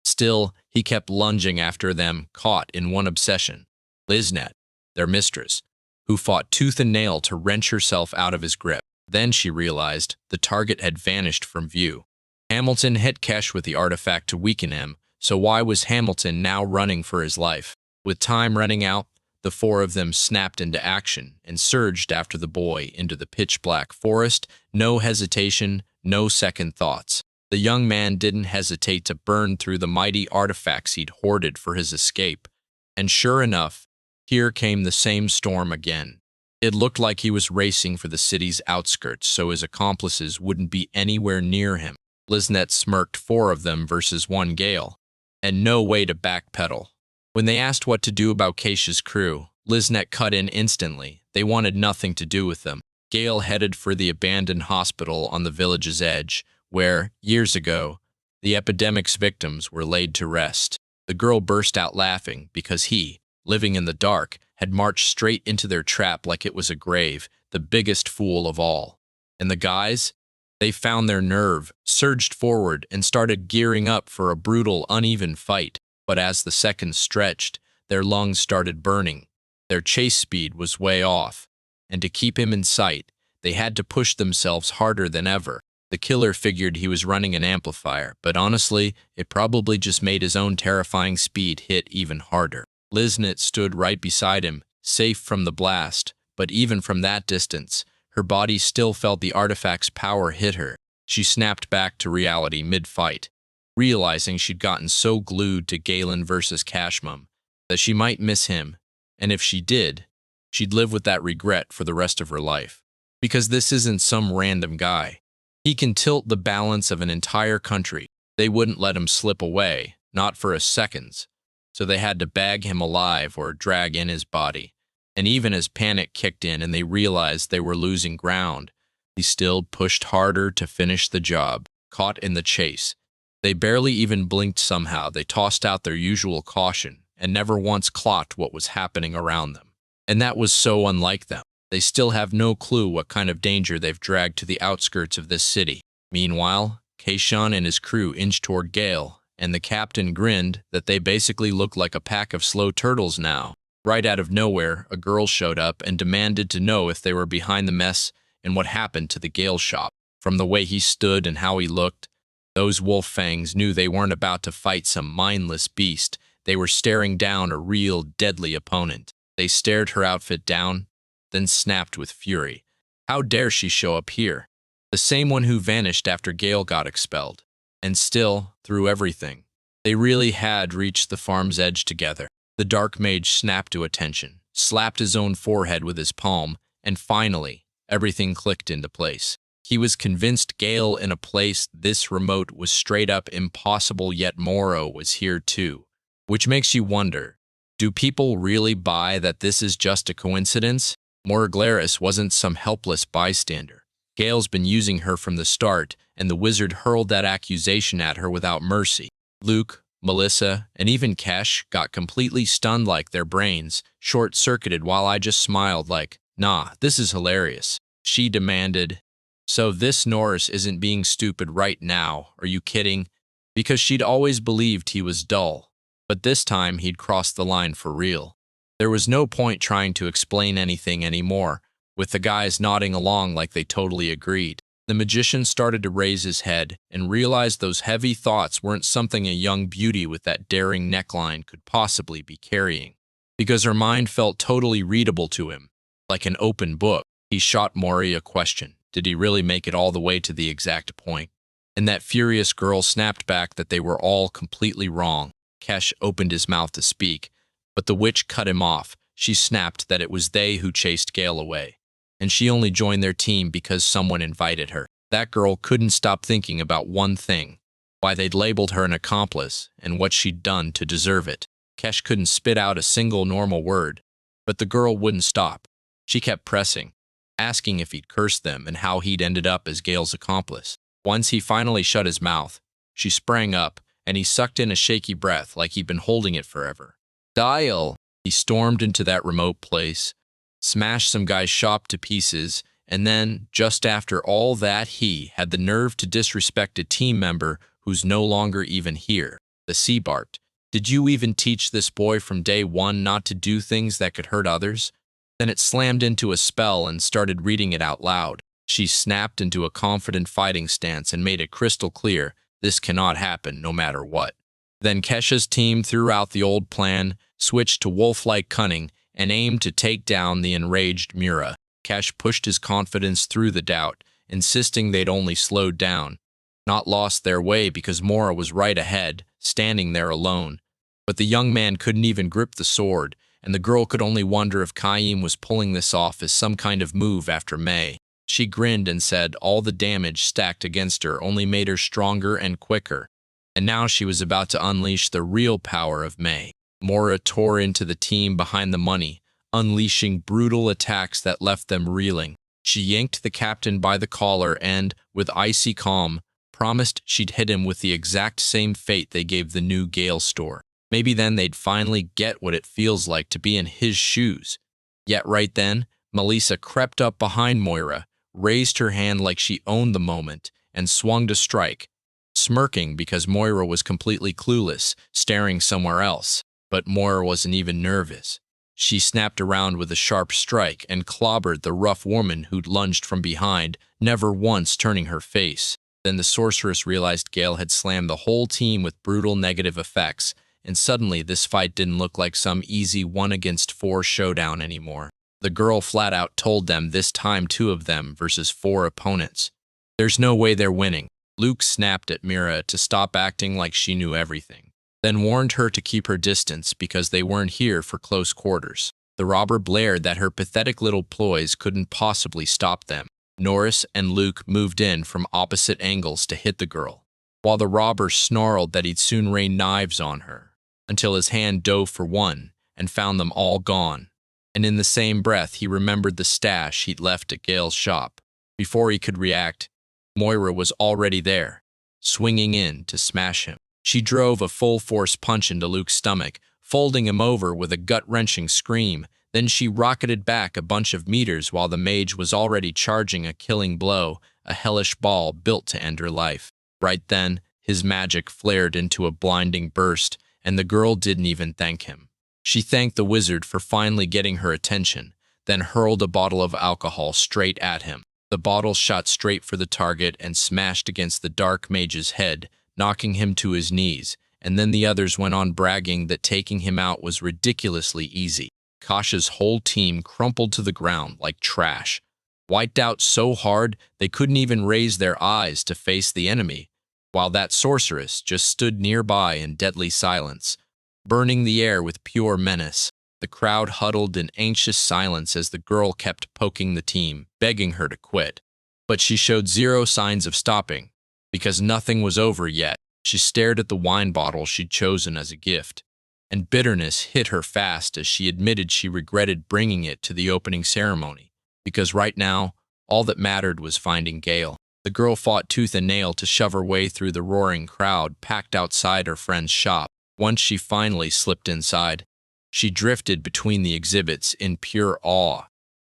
Still, he kept lunging after them, caught in one obsession. Liesnet, their mistress, who fought tooth and nail to wrench herself out of his grip. Then she realized the target had vanished from view. Hamilton hit Kesh with the artifact to weaken him, so why was Hamilton now running for his life? With time running out, the 4 of them snapped into action and surged after the boy into the pitch-black forest. No hesitation, no second thoughts. The young man didn't hesitate to burn through the mighty artifacts he'd hoarded for his escape. And sure enough, here came the same storm again. It looked like he was racing for the city's outskirts so his accomplices wouldn't be anywhere near him. Liznet smirked, 4 of them versus 1 Gale. And no way to backpedal. When they asked what to do about Keisha's crew, Liznet cut in instantly. They wanted nothing to do with them. Gale headed for the abandoned hospital on the village's edge, where, years ago, the epidemic's victims were laid to rest. The girl burst out laughing because he, living in the dark, had marched straight into their trap like it was a grave, the biggest fool of all. And the guys? They found their nerve, surged forward, and started gearing up for a brutal, uneven fight. But as the seconds stretched, their lungs started burning. Their chase speed was way off, and to keep him in sight, they had to push themselves harder than ever. The killer figured he was running an amplifier, but honestly, it probably just made his own terrifying speed hit even harder. Liznet stood right beside him, safe from the blast, but even from that distance, her body still felt the artifact's power hit her. She snapped back to reality mid-fight, realizing she'd gotten so glued to Galen versus Cashmum that she might miss him, and if she did, she'd live with that regret for the rest of her life. Because this isn't some random guy. He can tilt the balance of an entire country. They wouldn't let him slip away, not for a second. So they had to bag him alive or drag in his body. And even as panic kicked in and they realized they were losing ground, he still pushed harder to finish the job. Caught in the chase, they barely even blinked. Somehow they tossed out their usual caution and never once clocked what was happening around them. And that was so unlike them. They still have no clue what kind of danger they've dragged to the outskirts of this city. Meanwhile, Keishan and his crew inched toward Gale, and the captain grinned that they basically looked like a pack of slow turtles now. Right out of nowhere, a girl showed up and demanded to know if they were behind the mess and what happened to the Gale shop. From the way he stood and how he looked, those wolf fangs knew they weren't about to fight some mindless beast. They were staring down a real, deadly opponent. They stared her outfit down, then snapped with fury. How dare she show up here? The same one who vanished after Gale got expelled. And still, through everything, they really had reached the farm's edge together. The dark mage snapped to attention, slapped his own forehead with his palm, and finally, everything clicked into place. He was convinced Gale in a place this remote was straight up impossible, yet Moro was here too. Which makes you wonder, do people really buy that this is just a coincidence? Morglaris wasn't some helpless bystander. Gale's been using her from the start, and the wizard hurled that accusation at her without mercy. Luke, Melissa, and even Kesh got completely stunned, like their brains short-circuited, while I just smiled like, nah, this is hilarious. She demanded, so this Norris isn't being stupid right now, are you kidding? Because she'd always believed he was dull, but this time he'd crossed the line for real. There was no point trying to explain anything anymore, with the guys nodding along like they totally agreed. The magician started to raise his head and realized those heavy thoughts weren't something a young beauty with that daring neckline could possibly be carrying, because her mind felt totally readable to him, like an open book. He shot Mori a question. Did he really make it all the way to the exact point? And that furious girl snapped back that they were all completely wrong. Kesh opened his mouth to speak, but the witch cut him off. She snapped that it was they who chased Gale away, and she only joined their team because someone invited her. That girl couldn't stop thinking about one thing, why they'd labeled her an accomplice and what she'd done to deserve it. Kesh couldn't spit out a single normal word, but the girl wouldn't stop. She kept pressing, asking if he'd cursed them and how he'd ended up as Gale's accomplice. Once he finally shut his mouth, she sprang up, and he sucked in a shaky breath like he'd been holding it forever. Dial! He stormed into that remote place, smashed some guy's shop to pieces, and then, just after all that, he had the nerve to disrespect a team member who's no longer even here. The sea barked. Did you even teach this boy from day one not to do things that could hurt others? Then it slammed into a spell and started reading it out loud. She snapped into a confident fighting stance and made it crystal clear, this cannot happen no matter what. Then Kesha's team threw out the old plan, switched to wolf-like cunning, and aimed to take down the enraged Mura. Kesh pushed his confidence through the doubt, insisting they'd only slowed down, not lost their way, because Mora was right ahead, standing there alone. But the young man couldn't even grip the sword, and the girl could only wonder if Kaim was pulling this off as some kind of move after May. She grinned and said all the damage stacked against her only made her stronger and quicker, and now she was about to unleash the real power of May. Moira tore into the team behind the money, unleashing brutal attacks that left them reeling. She yanked the captain by the collar and, with icy calm, promised she'd hit him with the exact same fate they gave the new Gale store. Maybe then they'd finally get what it feels like to be in his shoes. Yet right then, Melissa crept up behind Moira, raised her hand like she owned the moment, and swung to strike, smirking because Moira was completely clueless, staring somewhere else. But Moira wasn't even nervous. She snapped around with a sharp strike and clobbered the rough woman who'd lunged from behind, never once turning her face. Then the sorceress realized Gale had slammed the whole team with brutal negative effects, and suddenly this fight didn't look like some easy 1-against-4 showdown anymore. The girl flat out told them this time 2 of them versus 4 opponents. There's no way they're winning. Luke snapped at Mira to stop acting like she knew everything, then warned her to keep her distance because they weren't here for close quarters. The robber blared that her pathetic little ploys couldn't possibly stop them. Norris and Luke moved in from opposite angles to hit the girl, while the robber snarled that he'd soon rain knives on her, until his hand dove for one and found them all gone. And in the same breath, he remembered the stash he'd left at Gale's shop. Before he could react, Moira was already there, swinging in to smash him. She drove a full-force punch into Luke's stomach, folding him over with a gut-wrenching scream. Then she rocketed back a bunch of meters while the mage was already charging a killing blow, a hellish ball built to end her life. Right then, his magic flared into a blinding burst, and the girl didn't even thank him. She thanked the wizard for finally getting her attention, then hurled a bottle of alcohol straight at him. The bottle shot straight for the target and smashed against the dark mage's head, knocking him to his knees, and then the others went on bragging that taking him out was ridiculously easy. Kasha's whole team crumpled to the ground like trash, wiped out so hard they couldn't even raise their eyes to face the enemy, while that sorceress just stood nearby in deadly silence, burning the air with pure menace. The crowd huddled in anxious silence as the girl kept poking the team, begging her to quit. But she showed zero signs of stopping, because nothing was over yet. She stared at the wine bottle she'd chosen as a gift, and bitterness hit her fast as she admitted she regretted bringing it to the opening ceremony, because right now, all that mattered was finding Gale. The girl fought tooth and nail to shove her way through the roaring crowd packed outside her friend's shop. Once she finally slipped inside, she drifted between the exhibits in pure awe.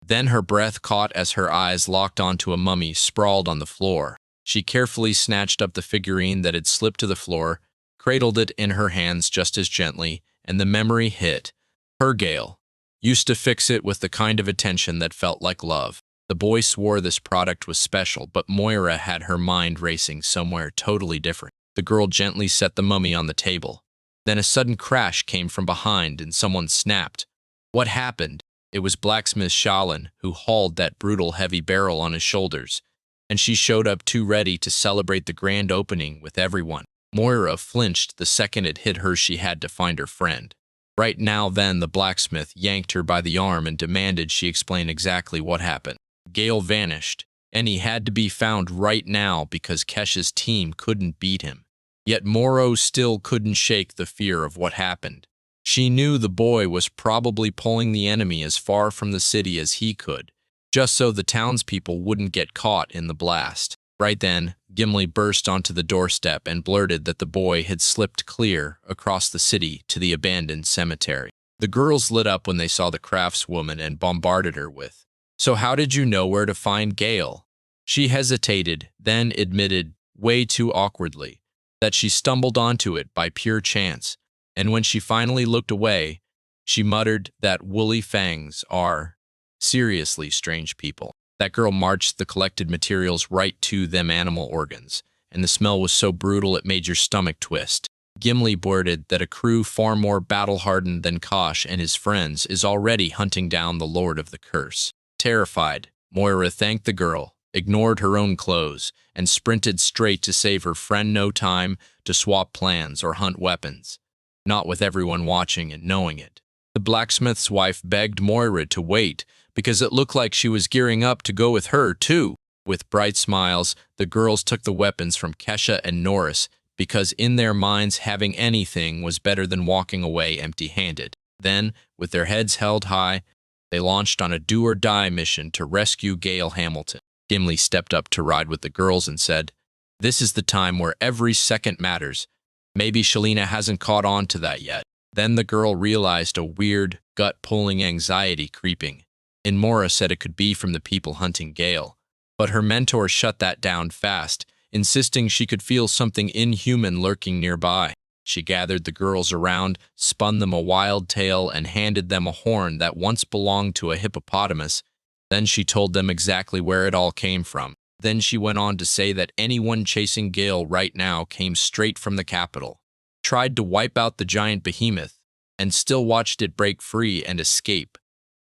Then her breath caught as her eyes locked onto a mummy sprawled on the floor. She carefully snatched up the figurine that had slipped to the floor, cradled it in her hands just as gently, and the memory hit. Her Gale used to fix it with the kind of attention that felt like love. The boy swore this product was special, but Moira had her mind racing somewhere totally different. The girl gently set the mummy on the table. Then a sudden crash came from behind and someone snapped. What happened? It was blacksmith Shalin, who hauled that brutal heavy barrel on his shoulders, and she showed up too ready to celebrate the grand opening with everyone. Moira flinched the second it hit her she had to find her friend. Right now then the blacksmith yanked her by the arm and demanded she explain exactly what happened. Gale vanished, and he had to be found right now because Kesha's team couldn't beat him. Yet Moro still couldn't shake the fear of what happened. She knew the boy was probably pulling the enemy as far from the city as he could, just so the townspeople wouldn't get caught in the blast. Right then, Gimli burst onto the doorstep and blurted that the boy had slipped clear across the city to the abandoned cemetery. The girls lit up when they saw the craftswoman and bombarded her with, "So how did you know where to find Gale?" She hesitated, then admitted, way too awkwardly, that she stumbled onto it by pure chance, and when she finally looked away, she muttered that woolly fangs are seriously strange people. That girl marched the collected materials right to them animal organs, and the smell was so brutal it made your stomach twist. Gimli blurted that a crew far more battle-hardened than Kosh and his friends is already hunting down the Lord of the Curse. Terrified, Moira thanked the girl, ignored her own clothes, and sprinted straight to save her friend. No time to swap plans or hunt weapons, not with everyone watching and knowing it. The blacksmith's wife begged Moira to wait because it looked like she was gearing up to go with her, too. With bright smiles, the girls took the weapons from Kesha and Norris, because in their minds having anything was better than walking away empty-handed. Then, with their heads held high, they launched on a do-or-die mission to rescue Gail Hamilton. Gimli stepped up to ride with the girls and said, "This is the time where every second matters. Maybe Shalina hasn't caught on to that yet." Then the girl realized a weird, gut-pulling anxiety creeping. Inmora said it could be from the people hunting Gail, but her mentor shut that down fast, insisting she could feel something inhuman lurking nearby. She gathered the girls around, spun them a wild tale, and handed them a horn that once belonged to a hippopotamus. Then she told them exactly where it all came from. Then she went on to say that anyone chasing Gale right now came straight from the capital, tried to wipe out the giant behemoth, and still watched it break free and escape.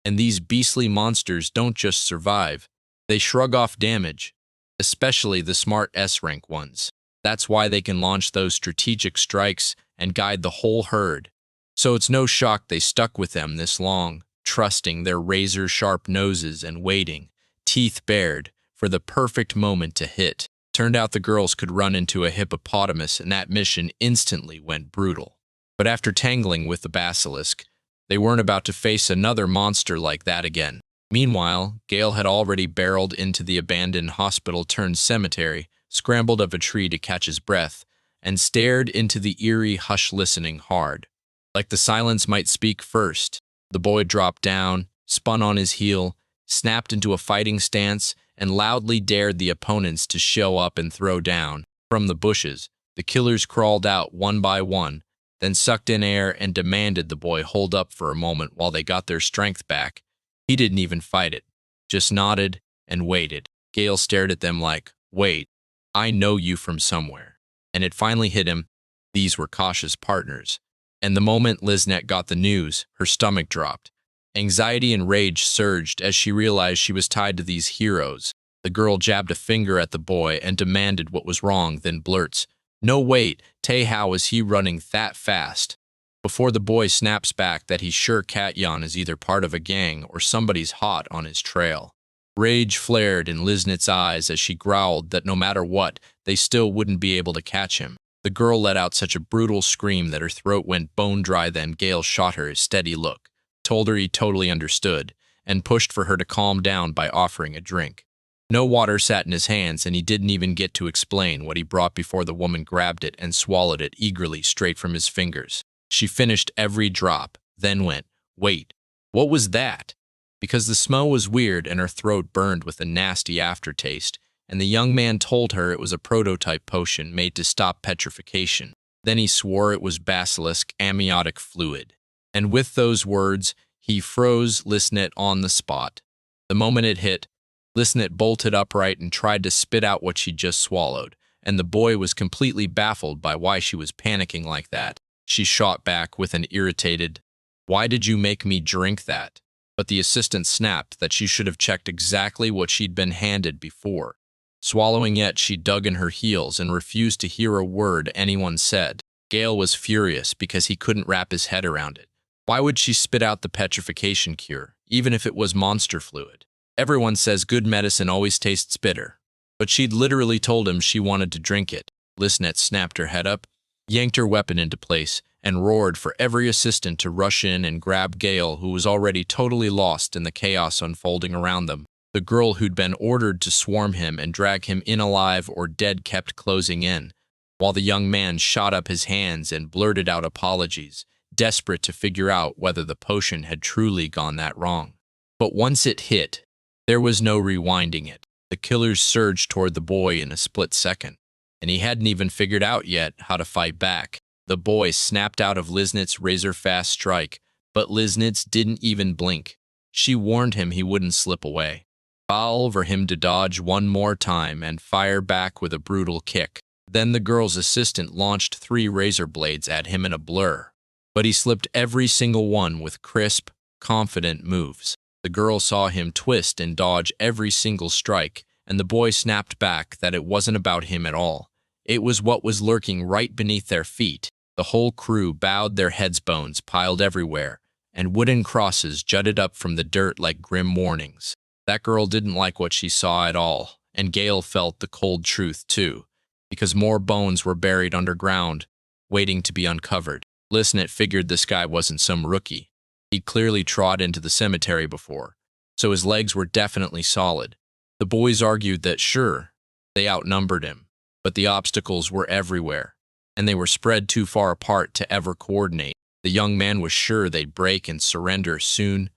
And these beastly monsters don't just survive, they shrug off damage, especially the smart S-rank ones. That's why they can launch those strategic strikes and guide the whole herd. So it's no shock they stuck with them this long, trusting their razor-sharp noses and waiting, teeth bared, for the perfect moment to hit. Turned out the girls could run into a hippopotamus, and that mission instantly went brutal. But after tangling with the basilisk, they weren't about to face another monster like that again. Meanwhile, Gale had already barreled into the abandoned hospital-turned-cemetery, scrambled up a tree to catch his breath, and stared into the eerie hush listening hard. Like the silence might speak first, the boy dropped down, spun on his heel, snapped into a fighting stance, and loudly dared the opponents to show up and throw down. From the bushes, the killers crawled out one by one, then sucked in air and demanded the boy hold up for a moment while they got their strength back. He didn't even fight it, just nodded and waited. Gale stared at them like, "Wait, I know you from somewhere." And it finally hit him. These were Kasha's partners. And the moment Liznet got the news, her stomach dropped. Anxiety and rage surged as she realized she was tied to these heroes. The girl jabbed a finger at the boy and demanded what was wrong, then blurts, "No, wait, Tay, how is he running that fast?" Before the boy snaps back that he's sure Katyan is either part of a gang or somebody's hot on his trail. Rage flared in Liznet's eyes as she growled that no matter what, they still wouldn't be able to catch him. The girl let out such a brutal scream that her throat went bone dry. Then Gale shot her a steady look, told her he totally understood, and pushed for her to calm down by offering a drink. No water sat in his hands, and he didn't even get to explain what he brought before the woman grabbed it and swallowed it eagerly straight from his fingers. She finished every drop, then went, "Wait, what was that?" Because the smell was weird and her throat burned with a nasty aftertaste, and the young man told her it was a prototype potion made to stop petrification. Then he swore it was basilisk amniotic fluid. And with those words, he froze Listenet on the spot. The moment it hit, Listenet bolted upright and tried to spit out what she'd just swallowed, and the boy was completely baffled by why she was panicking like that. She shot back with an irritated, "Why did you make me drink that?" But the assistant snapped that she should have checked exactly what she'd been handed before. Swallowing yet, she dug in her heels and refused to hear a word anyone said. Gale was furious because he couldn't wrap his head around it. Why would she spit out the petrification cure, even if it was monster fluid? Everyone says good medicine always tastes bitter. But she'd literally told him she wanted to drink it. Listenet snapped her head up, yanked her weapon into place, and roared for every assistant to rush in and grab Gale, who was already totally lost in the chaos unfolding around them. The girl who'd been ordered to swarm him and drag him in alive or dead kept closing in, while the young man shot up his hands and blurted out apologies, desperate to figure out whether the potion had truly gone that wrong. But once it hit, there was no rewinding it. The killers surged toward the boy in a split second, and he hadn't even figured out yet how to fight back. The boy snapped out of Liznet's razor-fast strike, but Liznet's didn't even blink. She warned him he wouldn't slip away. Foul for him to dodge one more time and fire back with a brutal kick. Then the girl's assistant launched 3 razor blades at him in a blur, but he slipped every single one with crisp, confident moves. The girl saw him twist and dodge every single strike, and the boy snapped back that it wasn't about him at all. It was what was lurking right beneath their feet. The whole crew bowed their heads, bones piled everywhere, and wooden crosses jutted up from the dirt like grim warnings. That girl didn't like what she saw at all, and Gale felt the cold truth too, because more bones were buried underground, waiting to be uncovered. Lisnet figured this guy wasn't some rookie. He'd clearly trod into the cemetery before, so his legs were definitely solid. The boys argued that sure, they outnumbered him, but the obstacles were everywhere, and they were spread too far apart to ever coordinate. The young man was sure they'd break and surrender soon.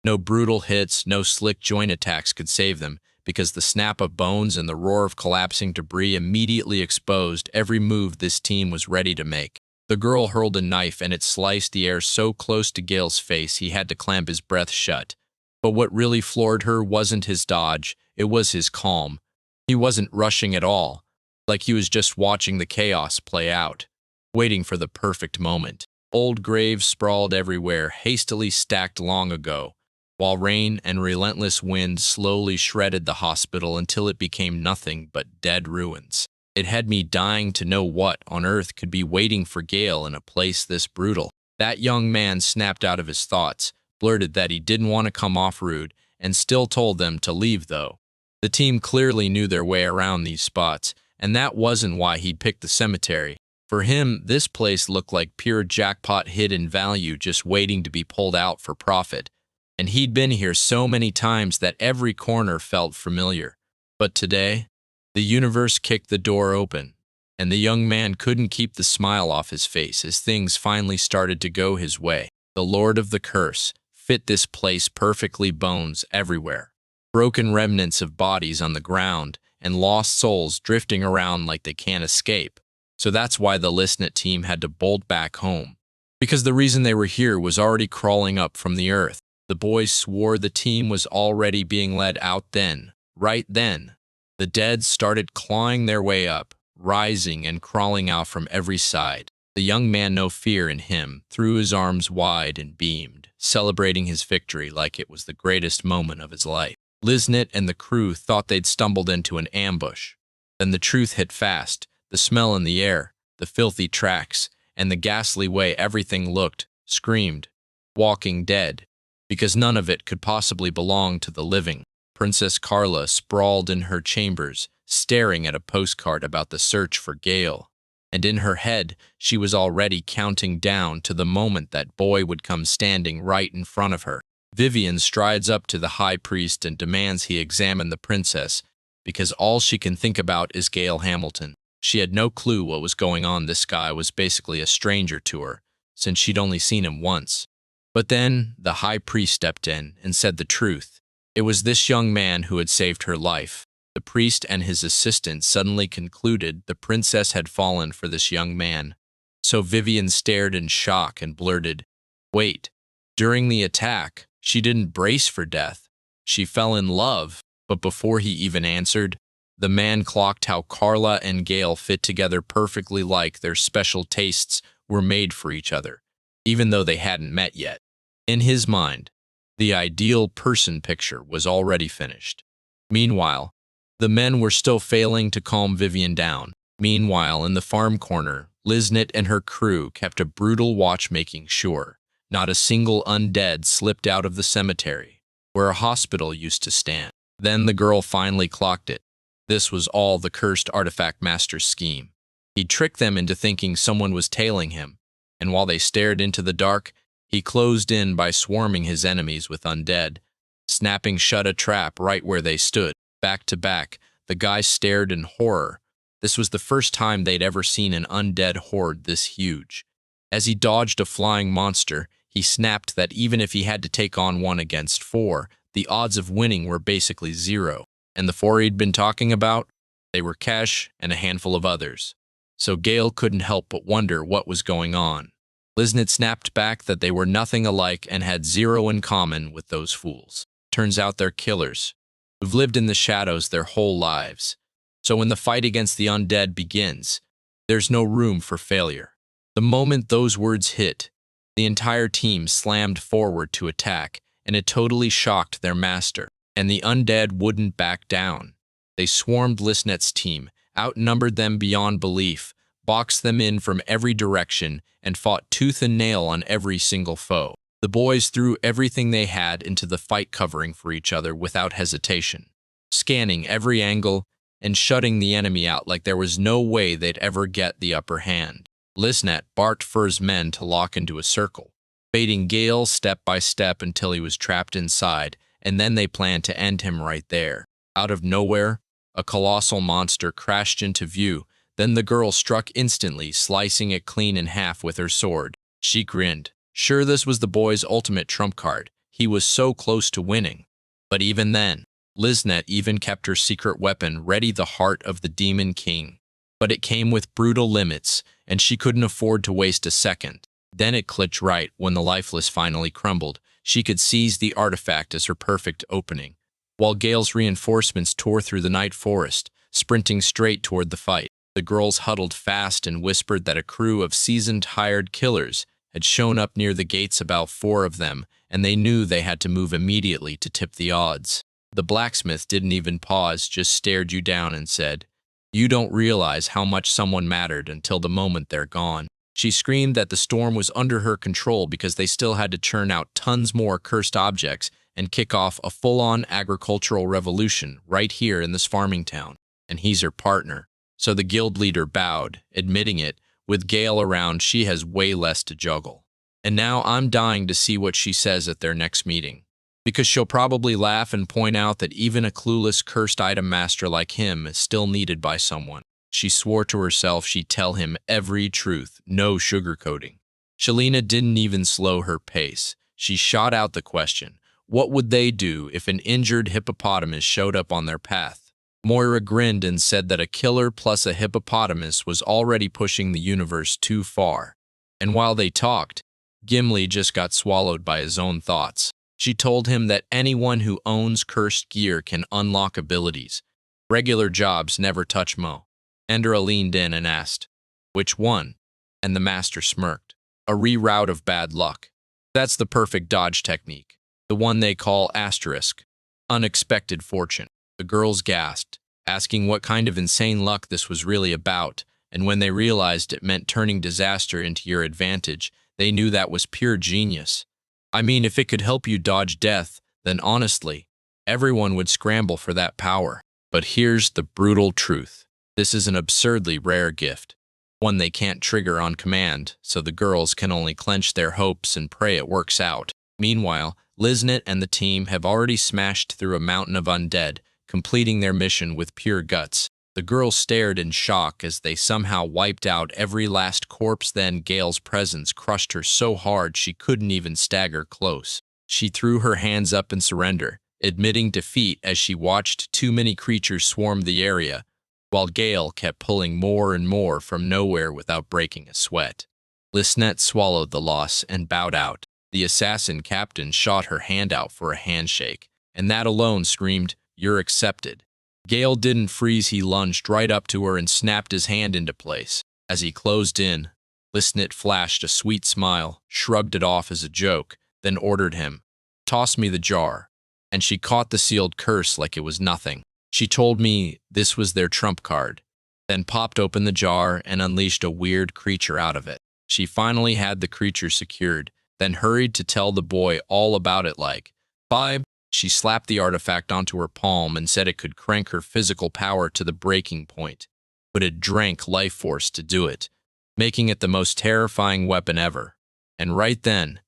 No brutal hits, no slick joint attacks could save them, because the snap of bones and the roar of collapsing debris immediately exposed every move this team was ready to make. The girl hurled a knife and it sliced the air so close to Gale's face he had to clamp his breath shut. But what really floored her wasn't his dodge, it was his calm. He wasn't rushing at all, like he was just watching the chaos play out, waiting for the perfect moment. Old graves sprawled everywhere, hastily stacked long ago, while rain and relentless wind slowly shredded the hospital until it became nothing but dead ruins. It had me dying to know what on earth could be waiting for Gale in a place this brutal. That young man snapped out of his thoughts, blurted that he didn't want to come off rude, and still told them to leave though. The team clearly knew their way around these spots, and that wasn't why he'd picked the cemetery. For him, this place looked like pure jackpot hidden value just waiting to be pulled out for profit. And he'd been here so many times that every corner felt familiar. But today, the universe kicked the door open, and the young man couldn't keep the smile off his face as things finally started to go his way. The Lord of the Curse fit this place perfectly, bones everywhere, broken remnants of bodies on the ground, and lost souls drifting around like they can't escape. So that's why the Lisnet team had to bolt back home, because the reason they were here was already crawling up from the earth. The boys swore the team was already being led out then. Right then, the dead started clawing their way up, rising and crawling out from every side. The young man, no fear in him, threw his arms wide and beamed, celebrating his victory like it was the greatest moment of his life. Lisnet and the crew thought they'd stumbled into an ambush. Then the truth hit fast. The smell in the air, the filthy tracks, and the ghastly way everything looked, screamed, Walking Dead, because none of it could possibly belong to the living. Princess Carla sprawled in her chambers, staring at a postcard about the search for Gale, and in her head she was already counting down to the moment that boy would come standing right in front of her. Vivian strides up to the high priest and demands he examine the princess, because all she can think about is Gale Hamilton. She had no clue what was going on. This guy was basically a stranger to her, since she'd only seen him once. But then the high priest stepped in and said the truth. It was this young man who had saved her life. The priest and his assistant suddenly concluded the princess had fallen for this young man. So Vivian stared in shock and blurted, Wait, during the attack, she didn't brace for death. She fell in love. But before he even answered, the man clocked how Carla and Gale fit together perfectly, like their special tastes were made for each other, even though they hadn't met yet. In his mind, the ideal person picture was already finished. Meanwhile, the men were still failing to calm Vivian down. Meanwhile, in the farm corner, Lisnet and her crew kept a brutal watch, making sure not a single undead slipped out of the cemetery, where a hospital used to stand. Then the girl finally clocked it. This was all the cursed artifact master's scheme. He tricked them into thinking someone was tailing him, and while they stared into the dark, he closed in by swarming his enemies with undead, snapping shut a trap right where they stood. Back to back, the guys stared in horror. This was the first time they'd ever seen an undead horde this huge. As he dodged a flying monster, he snapped that even if he had to take on one against four, the odds of winning were basically zero. And the four he'd been talking about? They were Kesh and a handful of others. So Gale couldn't help but wonder what was going on. Lisnet snapped back that they were nothing alike and had zero in common with those fools. Turns out they're killers, who've lived in the shadows their whole lives. So when the fight against the undead begins, there's no room for failure. The moment those words hit, the entire team slammed forward to attack, and it totally shocked their master. And the undead wouldn't back down. They swarmed Lisnet's team, outnumbered them beyond belief, boxed them in from every direction, and fought tooth and nail on every single foe. The boys threw everything they had into the fight, covering for each other without hesitation, scanning every angle and shutting the enemy out like there was no way they'd ever get the upper hand. Lisnet barked for his men to lock into a circle, baiting Gale step by step until he was trapped inside, and then they planned to end him right there. Out of nowhere, a colossal monster crashed into view. Then the girl struck instantly, slicing it clean in half with her sword. She grinned. Sure, this was the boy's ultimate trump card. He was so close to winning. But even then, Lisnet even kept her secret weapon ready, the heart of the Demon King. But it came with brutal limits, and she couldn't afford to waste a second. Then it clicked right when the lifeless finally crumbled. She could seize the artifact as her perfect opening, while Gale's reinforcements tore through the night forest, sprinting straight toward the fight. The girls huddled fast and whispered that a crew of seasoned hired killers had shown up near the gates, about 4 of them, and they knew they had to move immediately to tip the odds. The blacksmith didn't even pause, just stared you down and said, "You don't realize how much someone mattered until the moment they're gone." She screamed that the storm was under her control because they still had to churn out tons more cursed objects and kick off a full-on agricultural revolution right here in this farming town. And he's her partner. So the guild leader bowed, admitting it. With Gale around, she has way less to juggle. And now I'm dying to see what she says at their next meeting, because she'll probably laugh and point out that even a clueless cursed item master like him is still needed by someone. She swore to herself she'd tell him every truth, no sugarcoating. Shalina didn't even slow her pace. She shot out the question, what would they do if an injured hippopotamus showed up on their path? Moira grinned and said that a killer plus a hippopotamus was already pushing the universe too far. And while they talked, Gimli just got swallowed by his own thoughts. She told him that anyone who owns cursed gear can unlock abilities. Regular jobs never touch Mo. Endera leaned in and asked, "Which one?" And the master smirked. "A reroute of bad luck. That's the perfect dodge technique. The one they call asterisk. Unexpected fortune." The girls gasped, asking what kind of insane luck this was really about, and when they realized it meant turning disaster into your advantage, they knew that was pure genius. I mean, if it could help you dodge death, then honestly, everyone would scramble for that power. But here's the brutal truth. This is an absurdly rare gift, one they can't trigger on command, so the girls can only clench their hopes and pray it works out. Meanwhile, Lisnet and the team have already smashed through a mountain of undead, completing their mission with pure guts. The girls stared in shock as they somehow wiped out every last corpse. Then Gale's presence crushed her so hard she couldn't even stagger close. She threw her hands up in surrender, admitting defeat as she watched too many creatures swarm the area, while Gale kept pulling more and more from nowhere without breaking a sweat. Lisnet swallowed the loss and bowed out. The assassin captain shot her hand out for a handshake, and that alone screamed, "You're accepted." Gale didn't freeze. He lunged right up to her and snapped his hand into place. As he closed in, Lisnet flashed a sweet smile, shrugged it off as a joke, then ordered him, "Toss me the jar." And she caught the sealed curse like it was nothing. She told me this was their trump card, then popped open the jar and unleashed a weird creature out of it. She finally had the creature secured, then hurried to tell the boy all about it like, "Bye." She slapped the artifact onto her palm and said it could crank her physical power to the breaking point, but it drank life force to do it, making it the most terrifying weapon ever. And right then,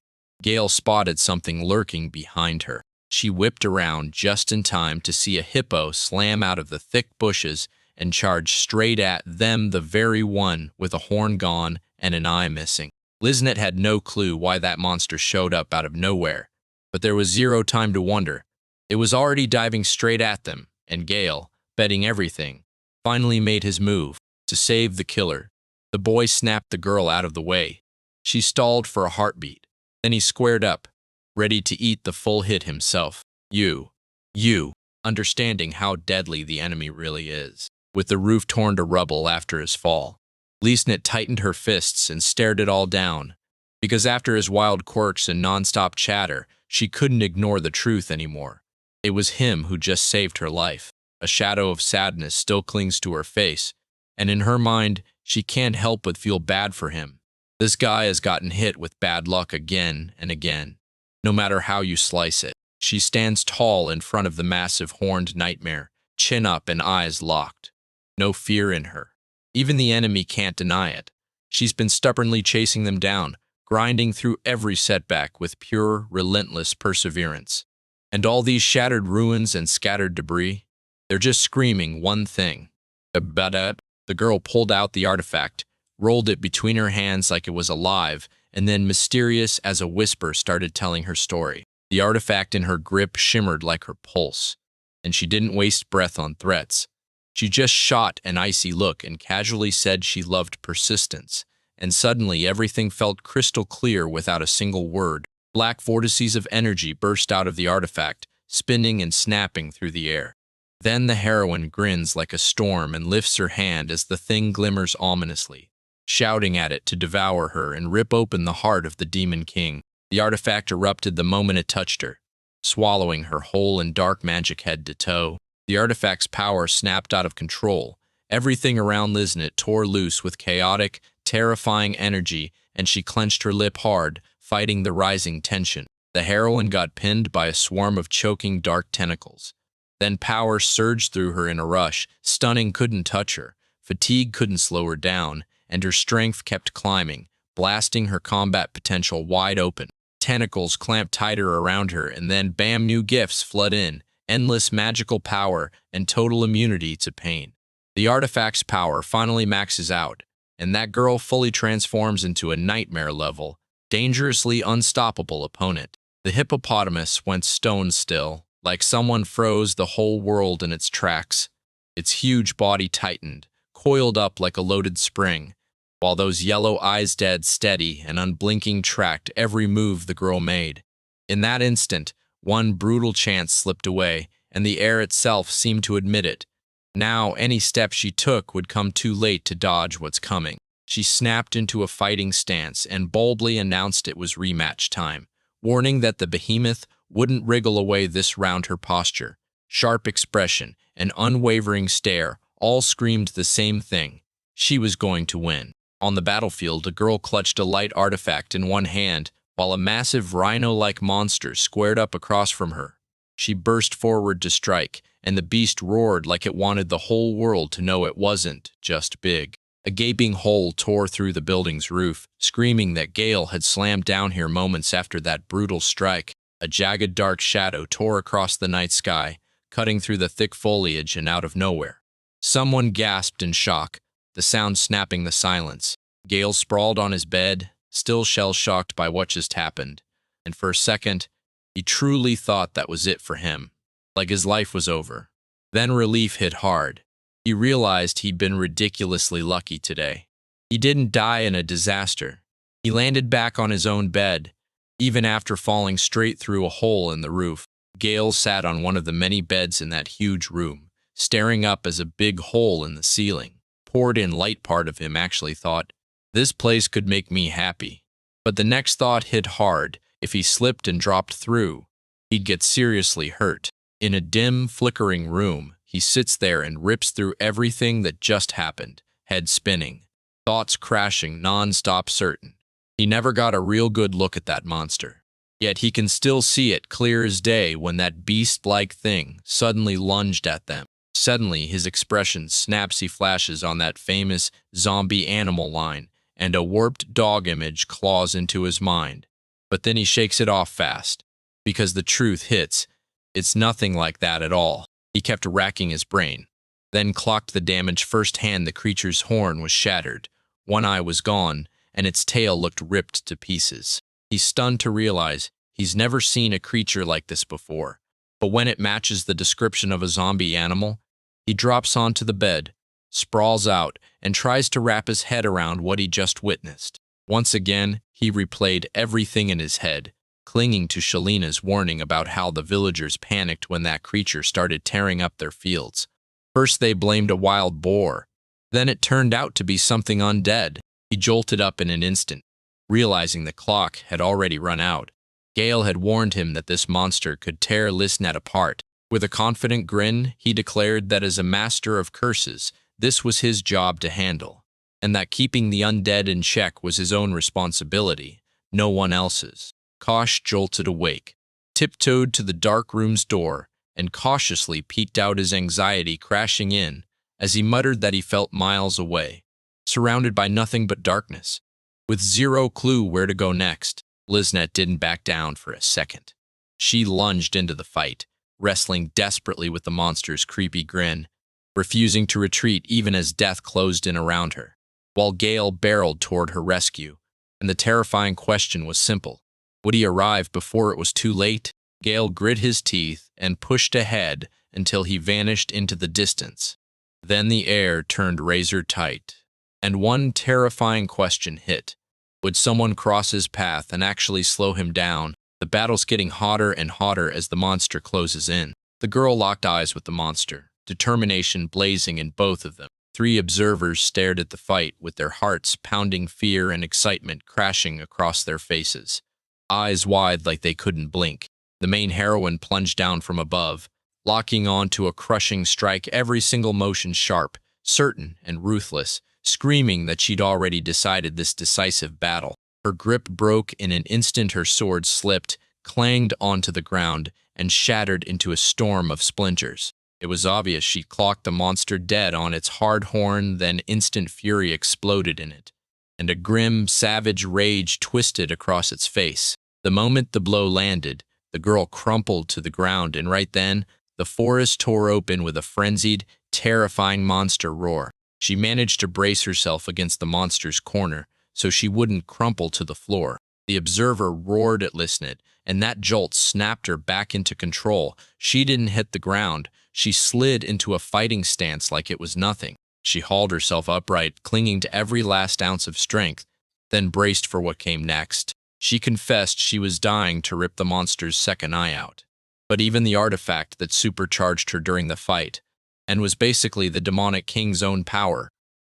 Gale spotted something lurking behind her. She whipped around just in time to see a hippo slam out of the thick bushes and charge straight at them, the very one with a horn gone and an eye missing. Lisnet had no clue why that monster showed up out of nowhere, but there was zero time to wonder. It was already diving straight at them, and Gale, betting everything, finally made his move. To save the killer, the boy snapped the girl out of the way. She stalled for a heartbeat. Then he squared up, ready to eat the full hit himself. You, understanding how deadly the enemy really is. With the roof torn to rubble after his fall, Lisnet tightened her fists and stared it all down, because after his wild quirks and nonstop chatter, she couldn't ignore the truth anymore. It was him who just saved her life. A shadow of sadness still clings to her face, and in her mind, she can't help but feel bad for him. This guy has gotten hit with bad luck again and again. no matter how you slice it. She stands tall in front of the massive horned nightmare, chin up and eyes locked. No fear in her. Even the enemy can't deny it. She's been stubbornly chasing them down, grinding through every setback with pure, relentless perseverance. And all these shattered ruins and scattered debris, they're just screaming one thing. The girl pulled out the artifact, rolled it between her hands like it was alive, and then, mysterious as a whisper, started telling her story. The artifact in her grip shimmered like her pulse, and she didn't waste breath on threats. She just shot an icy look and casually said she loved persistence, and suddenly everything felt crystal clear without a single word. Black vortices of energy burst out of the artifact, spinning and snapping through the air. Then the heroine grins like a storm and lifts her hand as the thing glimmers ominously, shouting at it to devour her and rip open the heart of the Demon King. The artifact erupted the moment it touched her, swallowing her whole in dark magic head to toe. The artifact's power snapped out of control. Everything around Liznit tore loose with chaotic, terrifying energy, and she clenched her lip hard, fighting the rising tension. The heroine got pinned by a swarm of choking dark tentacles. Then power surged through her in a rush. Stunning couldn't touch her, fatigue couldn't slow her down, and her strength kept climbing, blasting her combat potential wide open. Tentacles clamped tighter around her, and then bam, new gifts flood in, endless magical power and total immunity to pain. The artifact's power finally maxes out, and that girl fully transforms into a nightmare-level, dangerously unstoppable opponent. The hippopotamus went stone still, like someone froze the whole world in its tracks. Its huge body tightened, coiled up like a loaded spring, while those yellow eyes dead steady and unblinking tracked every move the girl made. In that instant, one brutal chance slipped away, and the air itself seemed to admit it. Now any step she took would come too late to dodge what's coming. She snapped into a fighting stance and boldly announced it was rematch time, warning that the behemoth wouldn't wriggle away this round. Her posture, sharp expression, and unwavering stare all screamed the same thing. She was going to win. On the battlefield, a girl clutched a light artifact in one hand, while a massive rhino-like monster squared up across from her. She burst forward to strike, and the beast roared like it wanted the whole world to know it wasn't just big. A gaping hole tore through the building's roof, screaming that Gale had slammed down here moments after that brutal strike. A jagged dark shadow tore across the night sky, cutting through the thick foliage and out of nowhere. Someone gasped in shock, the sound snapping the silence. Gale sprawled on his bed, still shell-shocked by what just happened, and for a second, he truly thought that was it for him, like his life was over. Then relief hit hard. He realized he'd been ridiculously lucky today. He didn't die in a disaster. He landed back on his own bed, even after falling straight through a hole in the roof. Gale sat on one of the many beds in that huge room, staring up as a big hole in the ceiling, poured-in light. Part of him actually thought, this place could make me happy. But the next thought hit hard. If he slipped and dropped through, he'd get seriously hurt. In a dim, flickering room, he sits there and rips through everything that just happened, head spinning, thoughts crashing non-stop. Certain he never got a real good look at that monster. Yet he can still see it clear as day when that beast-like thing suddenly lunged at them. Suddenly, his expression snaps. He flashes on that famous zombie animal line, and a warped dog image claws into his mind. But then he shakes it off fast, because the truth hits. It's nothing like that at all. He kept racking his brain, then clocked the damage firsthand. The creature's horn was shattered, one eye was gone, and its tail looked ripped to pieces. He's stunned to realize he's never seen a creature like this before. But when it matches the description of a zombie animal, he drops onto the bed, sprawls out, and tries to wrap his head around what he just witnessed. Once again, he replayed everything in his head, clinging to Shalina's warning about how the villagers panicked when that creature started tearing up their fields. First they blamed a wild boar, then it turned out to be something undead. He jolted up in an instant, realizing the clock had already run out. Gale had warned him that this monster could tear Liznit apart. With a confident grin, he declared that as a master of curses, this was his job to handle, and that keeping the undead in check was his own responsibility, no one else's. Kosh jolted awake, tiptoed to the dark room's door, and cautiously peeked out, his anxiety crashing in as he muttered that he felt miles away, surrounded by nothing but darkness. With zero clue where to go next, Liznet didn't back down for a second. She lunged into the fight, wrestling desperately with the monster's creepy grin, refusing to retreat even as death closed in around her, while Gale barreled toward her rescue. And the terrifying question was simple. Would he arrive before it was too late? Gale grit his teeth and pushed ahead until he vanished into the distance. Then the air turned razor tight, and one terrifying question hit. Would someone cross his path and actually slow him down? The battle's getting hotter and hotter as the monster closes in. The girl locked eyes with the monster, determination blazing in both of them. 3 observers stared at the fight with their hearts pounding, fear and excitement crashing across their faces, eyes wide like they couldn't blink. The main heroine plunged down from above, locking on to a crushing strike, every single motion sharp, certain, and ruthless, screaming that she'd already decided this decisive battle. Her grip broke in an instant, her sword slipped, clanged onto the ground, and shattered into a storm of splinters. It was obvious she'd clocked the monster dead on its hard horn, then instant fury exploded in it, and a grim, savage rage twisted across its face. The moment the blow landed, the girl crumpled to the ground, and right then, the forest tore open with a frenzied, terrifying monster roar. She managed to brace herself against the monster's corner so she wouldn't crumple to the floor. The observer roared at Liznet, and that jolt snapped her back into control. She didn't hit the ground. She slid into a fighting stance like it was nothing. She hauled herself upright, clinging to every last ounce of strength, then braced for what came next. She confessed she was dying to rip the monster's second eye out. But even the artifact that supercharged her during the fight, and was basically the demonic king's own power,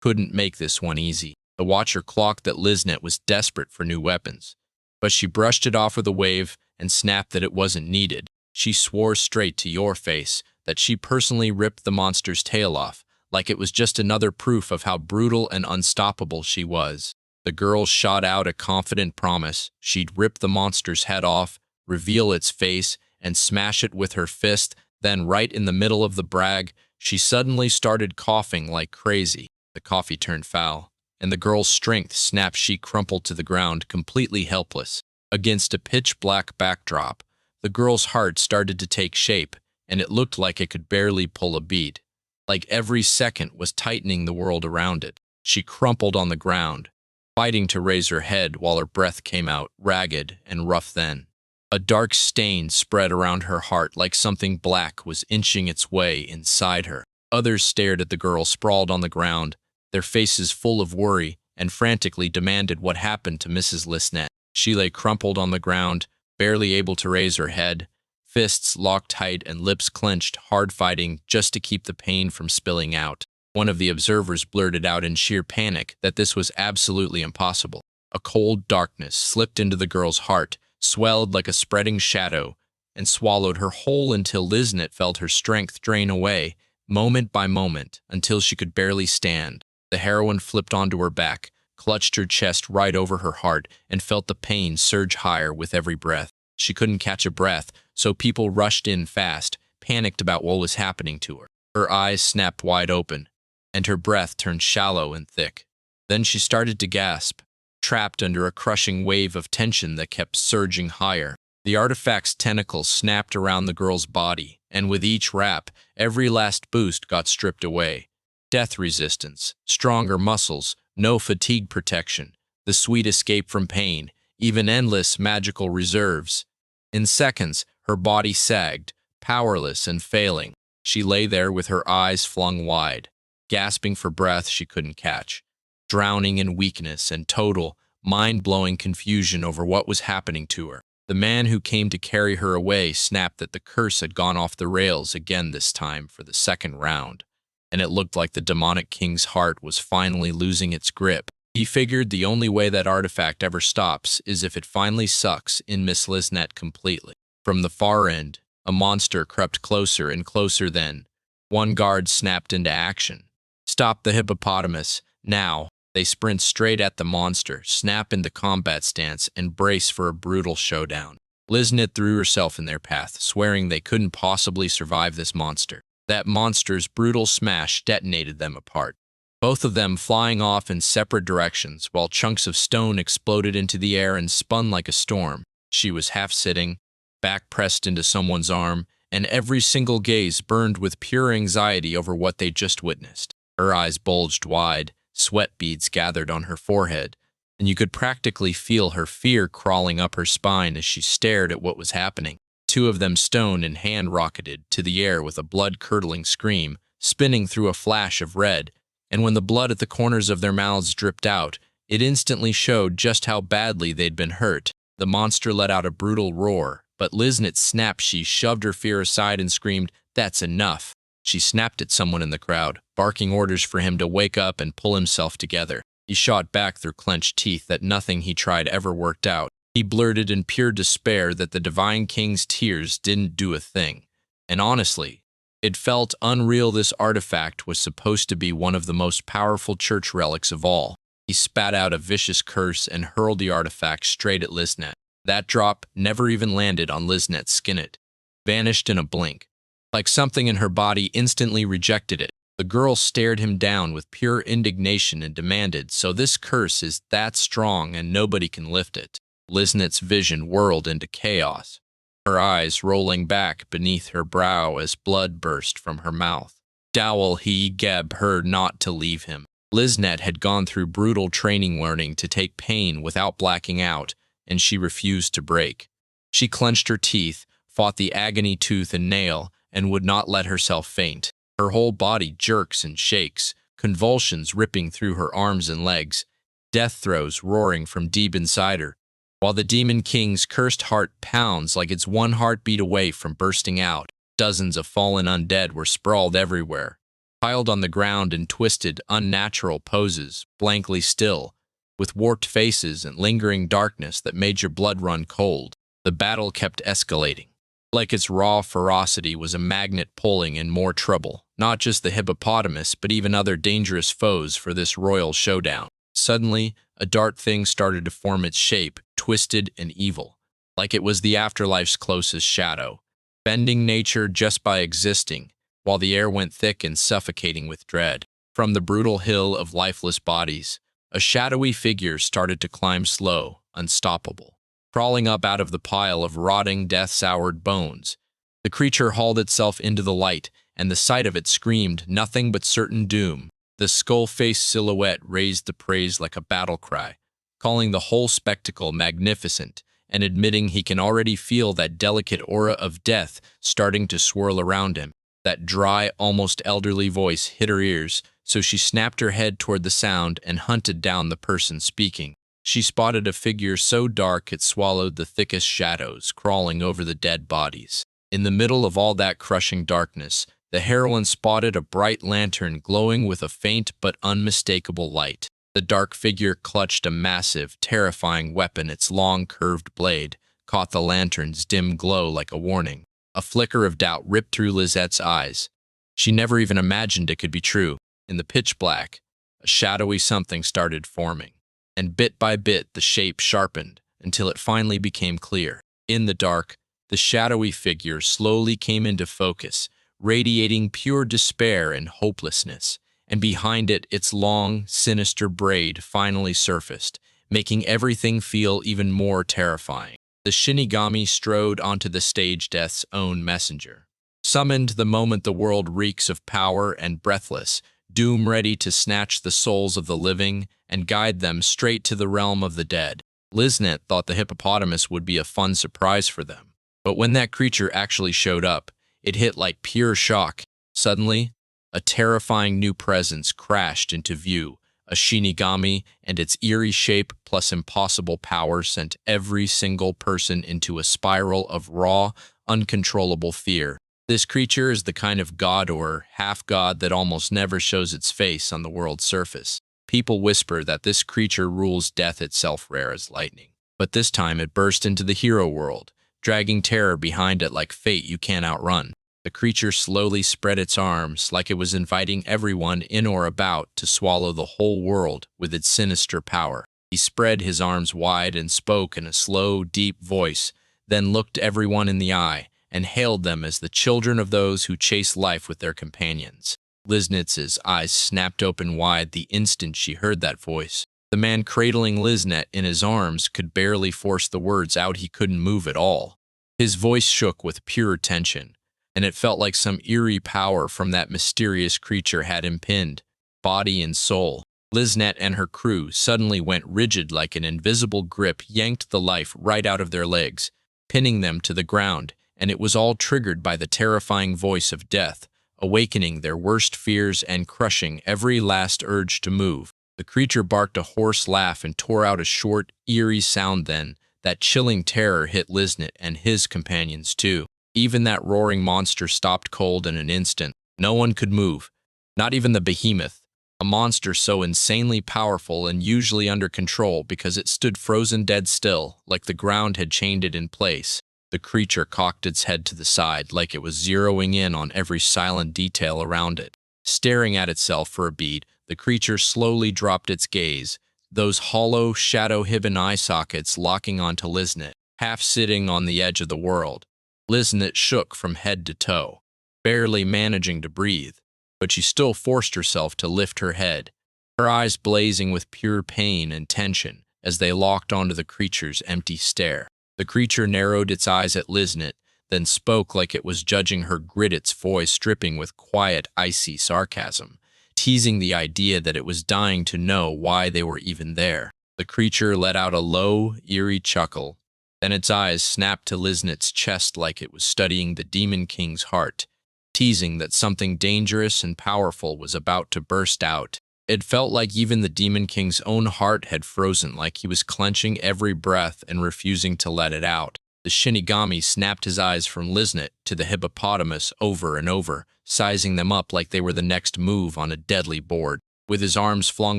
couldn't make this one easy. The Watcher clocked that Liznet was desperate for new weapons, but she brushed it off with a wave and snapped that it wasn't needed. She swore straight to your face that she personally ripped the monster's tail off, like it was just another proof of how brutal and unstoppable she was. The girl shot out a confident promise she'd rip the monster's head off, reveal its face, and smash it with her fist. Then, right in the middle of the brag, she suddenly started coughing like crazy. The coffee turned foul, and the girl's strength snapped. She crumpled to the ground, completely helpless. Against a pitch-black backdrop, the girl's heart started to take shape, and it looked like it could barely pull a beat, like every second was tightening the world around it. She crumpled on the ground, fighting to raise her head while her breath came out ragged and rough. Then, a dark stain spread around her heart like something black was inching its way inside her. Others stared at the girl sprawled on the ground, their faces full of worry, and frantically demanded what happened to Mrs. Liznet. She lay crumpled on the ground, barely able to raise her head, fists locked tight and lips clenched, hard fighting just to keep the pain from spilling out. One of the observers blurted out in sheer panic that this was absolutely impossible. A cold darkness slipped into the girl's heart, swelled like a spreading shadow, and swallowed her whole until Liznet felt her strength drain away, moment by moment, until she could barely stand. The heroine flipped onto her back, clutched her chest right over her heart, and felt the pain surge higher with every breath. She couldn't catch a breath, so people rushed in fast, panicked about what was happening to her. Her eyes snapped wide open, and her breath turned shallow and thick. Then she started to gasp, trapped under a crushing wave of tension that kept surging higher. The artifact's tentacles snapped around the girl's body, and with each wrap, every last boost got stripped away. Death resistance, stronger muscles, no fatigue protection, the sweet escape from pain, even endless magical reserves. In seconds, her body sagged, powerless and failing. She lay there with her eyes flung wide, gasping for breath she couldn't catch, drowning in weakness and total, mind-blowing confusion over what was happening to her. The man who came to carry her away snapped that the curse had gone off the rails again, this time for the second round, and it looked like the demonic king's heart was finally losing its grip. He figured the only way that artifact ever stops is if it finally sucks in Miss Liznet completely. From the far end, a monster crept closer and closer. Then one guard snapped into action. "Stop the hippopotamus, now!" They sprint straight at the monster, snap into combat stance, and brace for a brutal showdown. Liznit threw herself in their path, swearing they couldn't possibly survive this monster. That monster's brutal smash detonated them apart, both of them flying off in separate directions, while chunks of stone exploded into the air and spun like a storm. She was half-sitting, back pressed into someone's arm, and every single gaze burned with pure anxiety over what they'd just witnessed. Her eyes bulged wide, sweat beads gathered on her forehead, and you could practically feel her fear crawling up her spine as she stared at what was happening. Two of them, stone in hand, rocketed to the air with a blood-curdling scream, spinning through a flash of red, and when the blood at the corners of their mouths dripped out, it instantly showed just how badly they'd been hurt. The monster let out a brutal roar, but Liznit snapped. She shoved her fear aside and screamed, "That's enough." She snapped at someone in the crowd, barking orders for him to wake up and pull himself together. He shot back through clenched teeth that nothing he tried ever worked out. He blurted in pure despair that the Divine King's tears didn't do a thing. And honestly, it felt unreal. This artifact was supposed to be one of the most powerful church relics of all. He spat out a vicious curse and hurled the artifact straight at Liznit. That drop never even landed on Liznit's skin. It vanished in a blink, like something in her body instantly rejected it. The girl stared him down with pure indignation and demanded, "So this curse is that strong and nobody can lift it?" Liznit's vision whirled into chaos, her eyes rolling back beneath her brow as blood burst from her mouth. Dowell he geb her not to leave him. Liznit had gone through brutal training learning to take pain without blacking out, and she refused to break. She clenched her teeth, fought the agony tooth and nail, and would not let herself faint. Her whole body jerks and shakes, convulsions ripping through her arms and legs, death throes roaring from deep inside her, while the Demon King's cursed heart pounds like it's one heartbeat away from bursting out. Dozens of fallen undead were sprawled everywhere, piled on the ground in twisted, unnatural poses, blankly still, with warped faces and lingering darkness that made your blood run cold. The battle kept escalating, like its raw ferocity was a magnet pulling in more trouble, not just the hippopotamus, but even other dangerous foes for this royal showdown. Suddenly, a dark thing started to form its shape, twisted and evil, like it was the afterlife's closest shadow, bending nature just by existing, while the air went thick and suffocating with dread. From the brutal hill of lifeless bodies, a shadowy figure started to climb, slow, unstoppable, crawling up out of the pile of rotting, death-soured bones. The creature hauled itself into the light, and the sight of it screamed nothing but certain doom. The skull-faced silhouette raised the praise like a battle cry, calling the whole spectacle magnificent, and admitting he can already feel that delicate aura of death starting to swirl around him. That dry, almost elderly voice hit her ears, so she snapped her head toward the sound and hunted down the person speaking. She spotted a figure so dark it swallowed the thickest shadows, crawling over the dead bodies. In the middle of all that crushing darkness, the heroine spotted a bright lantern glowing with a faint but unmistakable light. The dark figure clutched a massive, terrifying weapon. Its long, curved blade caught the lantern's dim glow like a warning. A flicker of doubt ripped through Lizette's eyes. She never even imagined it could be true. In the pitch black, a shadowy something started forming, and bit by bit the shape sharpened until it finally became clear. In the dark, the shadowy figure slowly came into focus, radiating pure despair and hopelessness, and behind it, its long, sinister braid finally surfaced, making everything feel even more terrifying. The Shinigami strode onto the stage, death's own messenger, summoned the moment the world reeks of power and breathless, doom ready to snatch the souls of the living and guide them straight to the realm of the dead. Liznit thought the hippopotamus would be a fun surprise for them, but when that creature actually showed up, it hit like pure shock. Suddenly, a terrifying new presence crashed into view. A Shinigami, and its eerie shape plus impossible power sent every single person into a spiral of raw, uncontrollable fear. This creature is the kind of god or half-god that almost never shows its face on the world's surface. People whisper that this creature rules death itself, rare as lightning. But this time it burst into the hero world, dragging terror behind it like fate you can't outrun. The creature slowly spread its arms like it was inviting everyone in or about to swallow the whole world with its sinister power. He spread his arms wide and spoke in a slow, deep voice, then looked everyone in the eye and hailed them as the children of those who chase life with their companions. Liznetz's eyes snapped open wide the instant she heard that voice. The man cradling Liznet in his arms could barely force the words out. He couldn't move at all. His voice shook with pure tension, and it felt like some eerie power from that mysterious creature had him pinned, body and soul. Liznet and her crew suddenly went rigid like an invisible grip yanked the life right out of their legs, pinning them to the ground, and it was all triggered by the terrifying voice of death, awakening their worst fears and crushing every last urge to move. The creature barked a hoarse laugh and tore out a short, eerie sound. Then that chilling terror hit Liznet and his companions too. Even that roaring monster stopped cold in an instant. No one could move, not even the behemoth, a monster so insanely powerful and usually under control because it stood frozen dead still, like the ground had chained it in place. The creature cocked its head to the side like it was zeroing in on every silent detail around it. Staring at itself for a beat, the creature slowly dropped its gaze, those hollow, shadow-hidden eye sockets locking onto Liznet, half sitting on the edge of the world. Liznet shook from head to toe, barely managing to breathe, but she still forced herself to lift her head, her eyes blazing with pure pain and tension as they locked onto the creature's empty stare. The creature narrowed its eyes at Liznet, then spoke like it was judging her grit, its voice dripping with quiet, icy sarcasm, teasing the idea that it was dying to know why they were even there. The creature let out a low, eerie chuckle, then its eyes snapped to Liznet's chest like it was studying the Demon King's heart, teasing that something dangerous and powerful was about to burst out. It felt like even the Demon King's own heart had frozen, like he was clenching every breath and refusing to let it out. The Shinigami snapped his eyes from Liznet to the hippopotamus over and over, sizing them up like they were the next move on a deadly board. With his arms flung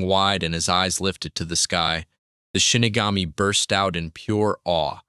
wide and his eyes lifted to the sky, the Shinigami burst out in pure awe,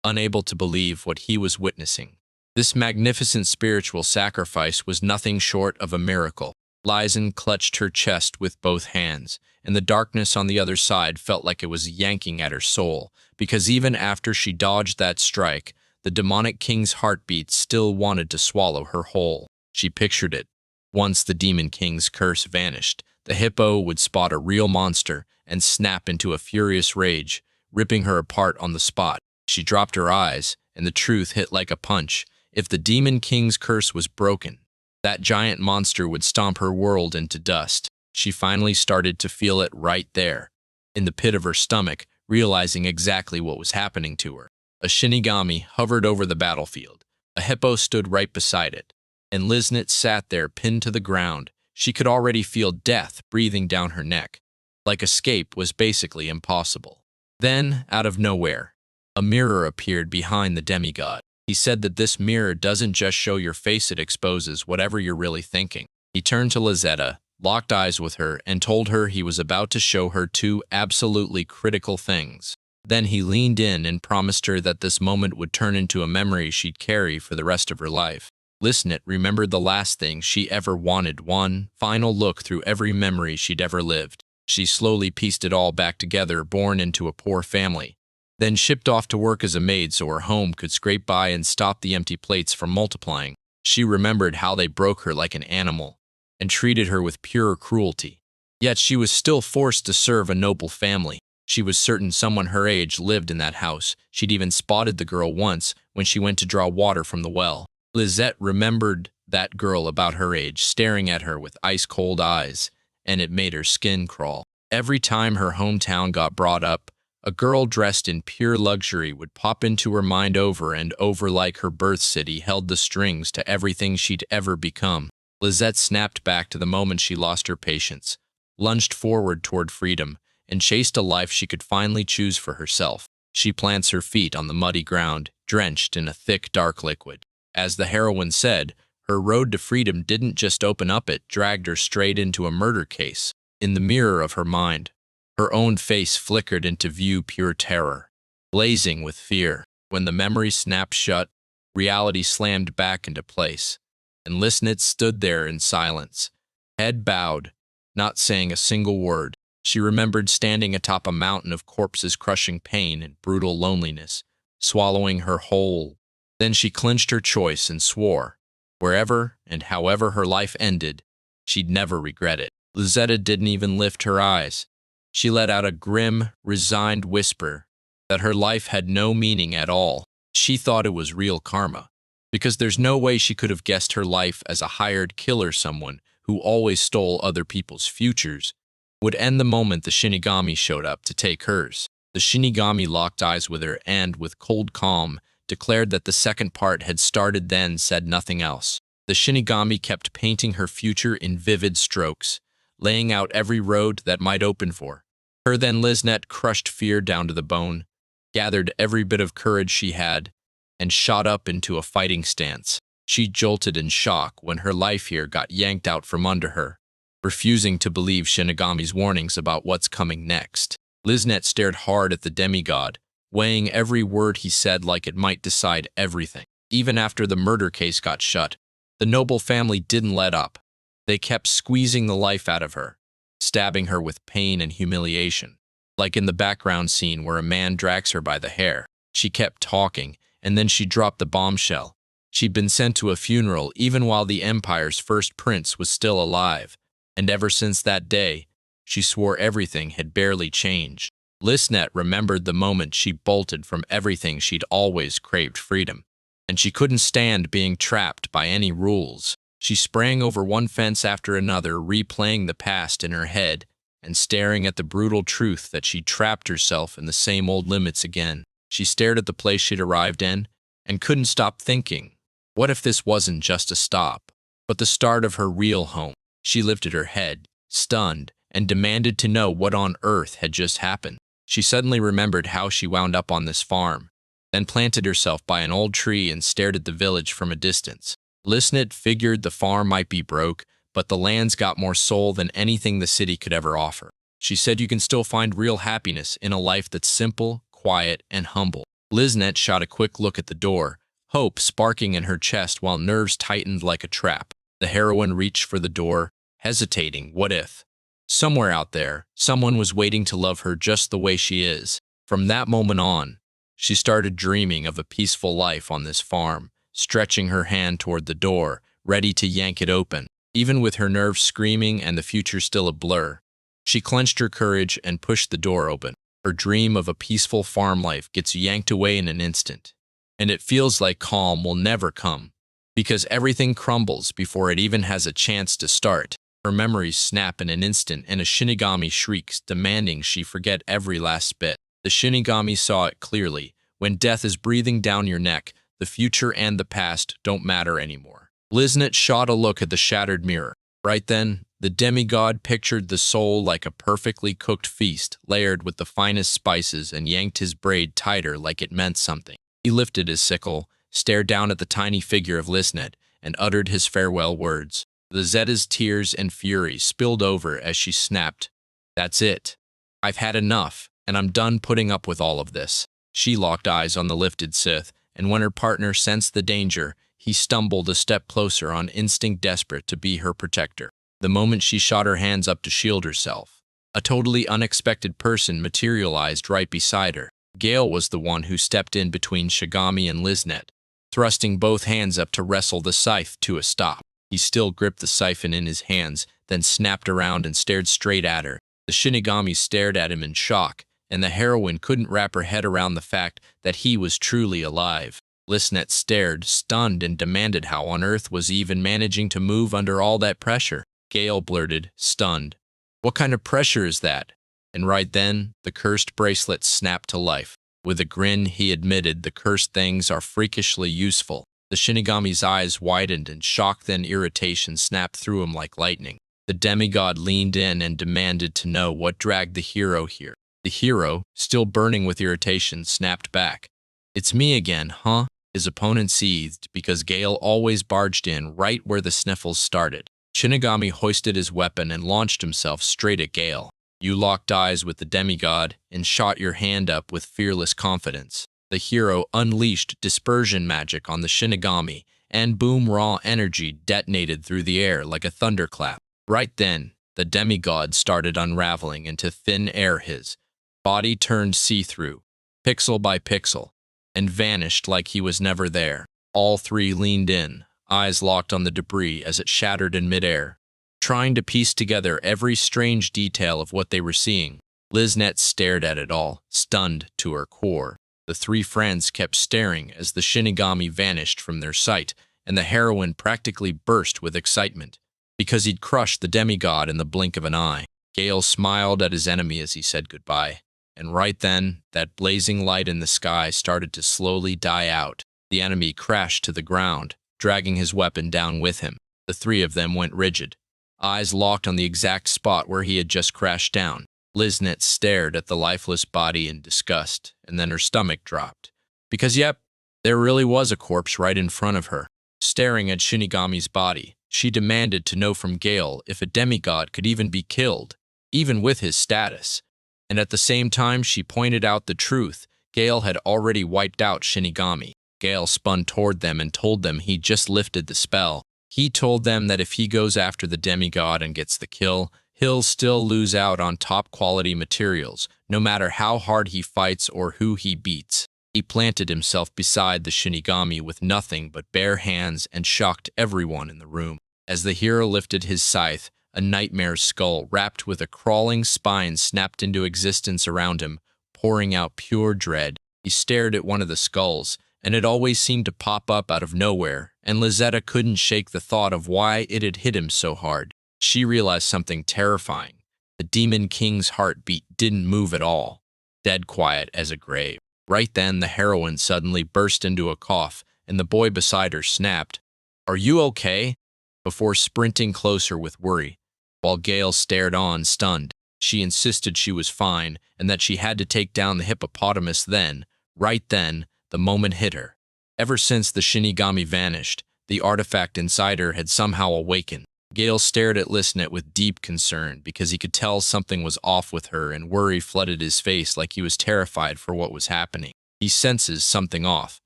unable to believe what he was witnessing. This magnificent spiritual sacrifice was nothing short of a miracle. Lizen clutched her chest with both hands, and the darkness on the other side felt like it was yanking at her soul, because even after she dodged that strike, the demonic king's heartbeat still wanted to swallow her whole. She pictured it. Once the Demon King's curse vanished, the hippo would spot a real monster and snap into a furious rage, ripping her apart on the spot. She dropped her eyes, and the truth hit like a punch. If the Demon King's curse was broken, that giant monster would stomp her world into dust. She finally started to feel it right there, in the pit of her stomach, realizing exactly what was happening to her. A Shinigami hovered over the battlefield. A hippo stood right beside it, and Liznet sat there pinned to the ground. She could already feel death breathing down her neck. Like escape was basically impossible. Then, out of nowhere, a mirror appeared behind the demigod. He said that this mirror doesn't just show your face, it exposes whatever you're really thinking. He turned to Lizetta, locked eyes with her, and told her he was about to show her two absolutely critical things. Then he leaned in and promised her that this moment would turn into a memory she'd carry for the rest of her life. Liznet remembered the last thing she ever wanted, one final look through every memory she'd ever lived. She slowly pieced it all back together, born into a poor family, then shipped off to work as a maid so her home could scrape by and stop the empty plates from multiplying. She remembered how they broke her like an animal and treated her with pure cruelty. Yet she was still forced to serve a noble family. She was certain someone her age lived in that house. She'd even spotted the girl once when she went to draw water from the well. Lizette remembered that girl about her age staring at her with ice-cold eyes, and it made her skin crawl. Every time her hometown got brought up, a girl dressed in pure luxury would pop into her mind over and over, like her birth city held the strings to everything she'd ever become. Lizette snapped back to the moment she lost her patience, lunged forward toward freedom, and chased a life she could finally choose for herself. She plants her feet on the muddy ground, drenched in a thick, dark liquid. As the heroine said, her road to freedom didn't just open up, it dragged her straight into a murder case. In the mirror of her mind, her own face flickered into view, pure terror, blazing with fear. When the memory snapped shut, reality slammed back into place. and Lisnit stood there in silence, head bowed, not saying a single word. She remembered standing atop a mountain of corpses, crushing pain and brutal loneliness, swallowing her whole. Then she clinched her choice and swore, wherever and however her life ended, she'd never regret it. Lizetta didn't even lift her eyes. She let out a grim, resigned whisper that her life had no meaning at all. She thought it was real karma, because there's no way she could have guessed her life as a hired killer, someone who always stole other people's futures, would end the moment the Shinigami showed up to take hers. The Shinigami locked eyes with her and, with cold calm, declared that the second part had started, then said nothing else. The Shinigami kept painting her future in vivid strokes, laying out every road that might open for her. Then Lisnet crushed fear down to the bone, gathered every bit of courage she had, and shot up into a fighting stance. She jolted in shock when her life here got yanked out from under her, refusing to believe Shinigami's warnings about what's coming next. Lisnet stared hard at the demigod, weighing every word he said like it might decide everything. Even after the murder case got shut, the noble family didn't let up. They kept squeezing the life out of her, stabbing her with pain and humiliation. Like in the background scene where a man drags her by the hair. She kept talking, and then she dropped the bombshell. She'd been sent to a funeral even while the Empire's first prince was still alive, and ever since that day, she swore everything had barely changed. Lisnet remembered the moment she bolted from everything she'd always craved: freedom, and she couldn't stand being trapped by any rules. She sprang over one fence after another, replaying the past in her head and staring at the brutal truth that she'd trapped herself in the same old limits again. She stared at the place she'd arrived in and couldn't stop thinking, what if this wasn't just a stop, but the start of her real home? She lifted her head, stunned, and demanded to know what on earth had just happened. She suddenly remembered how she wound up on this farm, then planted herself by an old tree and stared at the village from a distance. Lisnet figured the farm might be broke, but the land's got more soul than anything the city could ever offer. She said you can still find real happiness in a life that's simple, quiet, and humble. Lisnet shot a quick look at the door, hope sparking in her chest while nerves tightened like a trap. The heroine reached for the door, hesitating. What if? Somewhere out there, someone was waiting to love her just the way she is. From that moment on, she started dreaming of a peaceful life on this farm, stretching her hand toward the door, ready to yank it open. Even with her nerves screaming and the future still a blur, she clenched her courage and pushed the door open. Her dream of a peaceful farm life gets yanked away in an instant, and it feels like calm will never come, because everything crumbles before it even has a chance to start. Her memories snap in an instant and a Shinigami shrieks, demanding she forget every last bit. The Shinigami saw it clearly. When death is breathing down your neck, the future and the past don't matter anymore. Lisnet shot a look at the shattered mirror. Right then, the demigod pictured the soul like a perfectly cooked feast, layered with the finest spices, and yanked his braid tighter like it meant something. He lifted his sickle, stared down at the tiny figure of Lisnet, and uttered his farewell words. The Zeta's tears and fury spilled over as she snapped, "That's it. I've had enough, and I'm done putting up with all of this." She locked eyes on the lifted Sith, and when her partner sensed the danger, he stumbled a step closer on instinct, desperate to be her protector. The moment she shot her hands up to shield herself, a totally unexpected person materialized right beside her. Gale was the one who stepped in between Shigami and Lisnet, thrusting both hands up to wrestle the scythe to a stop. He still gripped the siphon in his hands, then snapped around and stared straight at her. The Shinigami stared at him in shock, and the heroine couldn't wrap her head around the fact that he was truly alive. Lisnet stared, stunned, and demanded how on earth was he even managing to move under all that pressure. Gale blurted, stunned, "What kind of pressure is that?" And right then, the cursed bracelet snapped to life. With a grin, he admitted the cursed things are freakishly useful. The Shinigami's eyes widened and shock, then irritation snapped through him like lightning. The demigod leaned in and demanded to know what dragged the hero here. The hero, still burning with irritation, snapped back, "It's me again, huh?" His opponent seethed because Gale always barged in right where the sniffles started. Shinigami hoisted his weapon and launched himself straight at Gale. You locked eyes with the demigod and shot your hand up with fearless confidence. The hero unleashed dispersion magic on the Shinigami, and boom, raw energy detonated through the air like a thunderclap. Right then, the demigod started unraveling into thin air. His body turned see-through, pixel by pixel, and vanished like he was never there. All three leaned in, eyes locked on the debris as it shattered in midair, trying to piece together every strange detail of what they were seeing. Liznet stared at it all, stunned to her core. The three friends kept staring as the Shinigami vanished from their sight, and the heroine practically burst with excitement, because he'd crushed the demigod in the blink of an eye. Gale smiled at his enemy as he said goodbye, and right then, that blazing light in the sky started to slowly die out. The enemy crashed to the ground, dragging his weapon down with him. The three of them went rigid, eyes locked on the exact spot where he had just crashed down. Liznet stared at the lifeless body in disgust, and then her stomach dropped. Because yep, there really was a corpse right in front of her. Staring at Shinigami's body, she demanded to know from Gale if a demigod could even be killed, even with his status. And at the same time she pointed out the truth, Gale had already wiped out Shinigami. Gale spun toward them and told them he just lifted the spell. He told them that if he goes after the demigod and gets the kill, he'll still lose out on top-quality materials, no matter how hard he fights or who he beats. He planted himself beside the Shinigami with nothing but bare hands and shocked everyone in the room. As the hero lifted his scythe, a nightmare skull wrapped with a crawling spine snapped into existence around him, pouring out pure dread. He stared at one of the skulls, and it always seemed to pop up out of nowhere, and Lizetta couldn't shake the thought of why it had hit him so hard. She realized something terrifying. The Demon King's heartbeat didn't move at all, dead quiet as a grave. Right then, the heroine suddenly burst into a cough, and the boy beside her snapped, "Are you okay?" before sprinting closer with worry. While Gale stared on, stunned, she insisted she was fine and that she had to take down the hippopotamus then. Right then, the moment hit her. Ever since the Shinigami vanished, the artifact inside her had somehow awakened. Gale stared at Liznet with deep concern because he could tell something was off with her, and worry flooded his face like he was terrified for what was happening. He senses something off,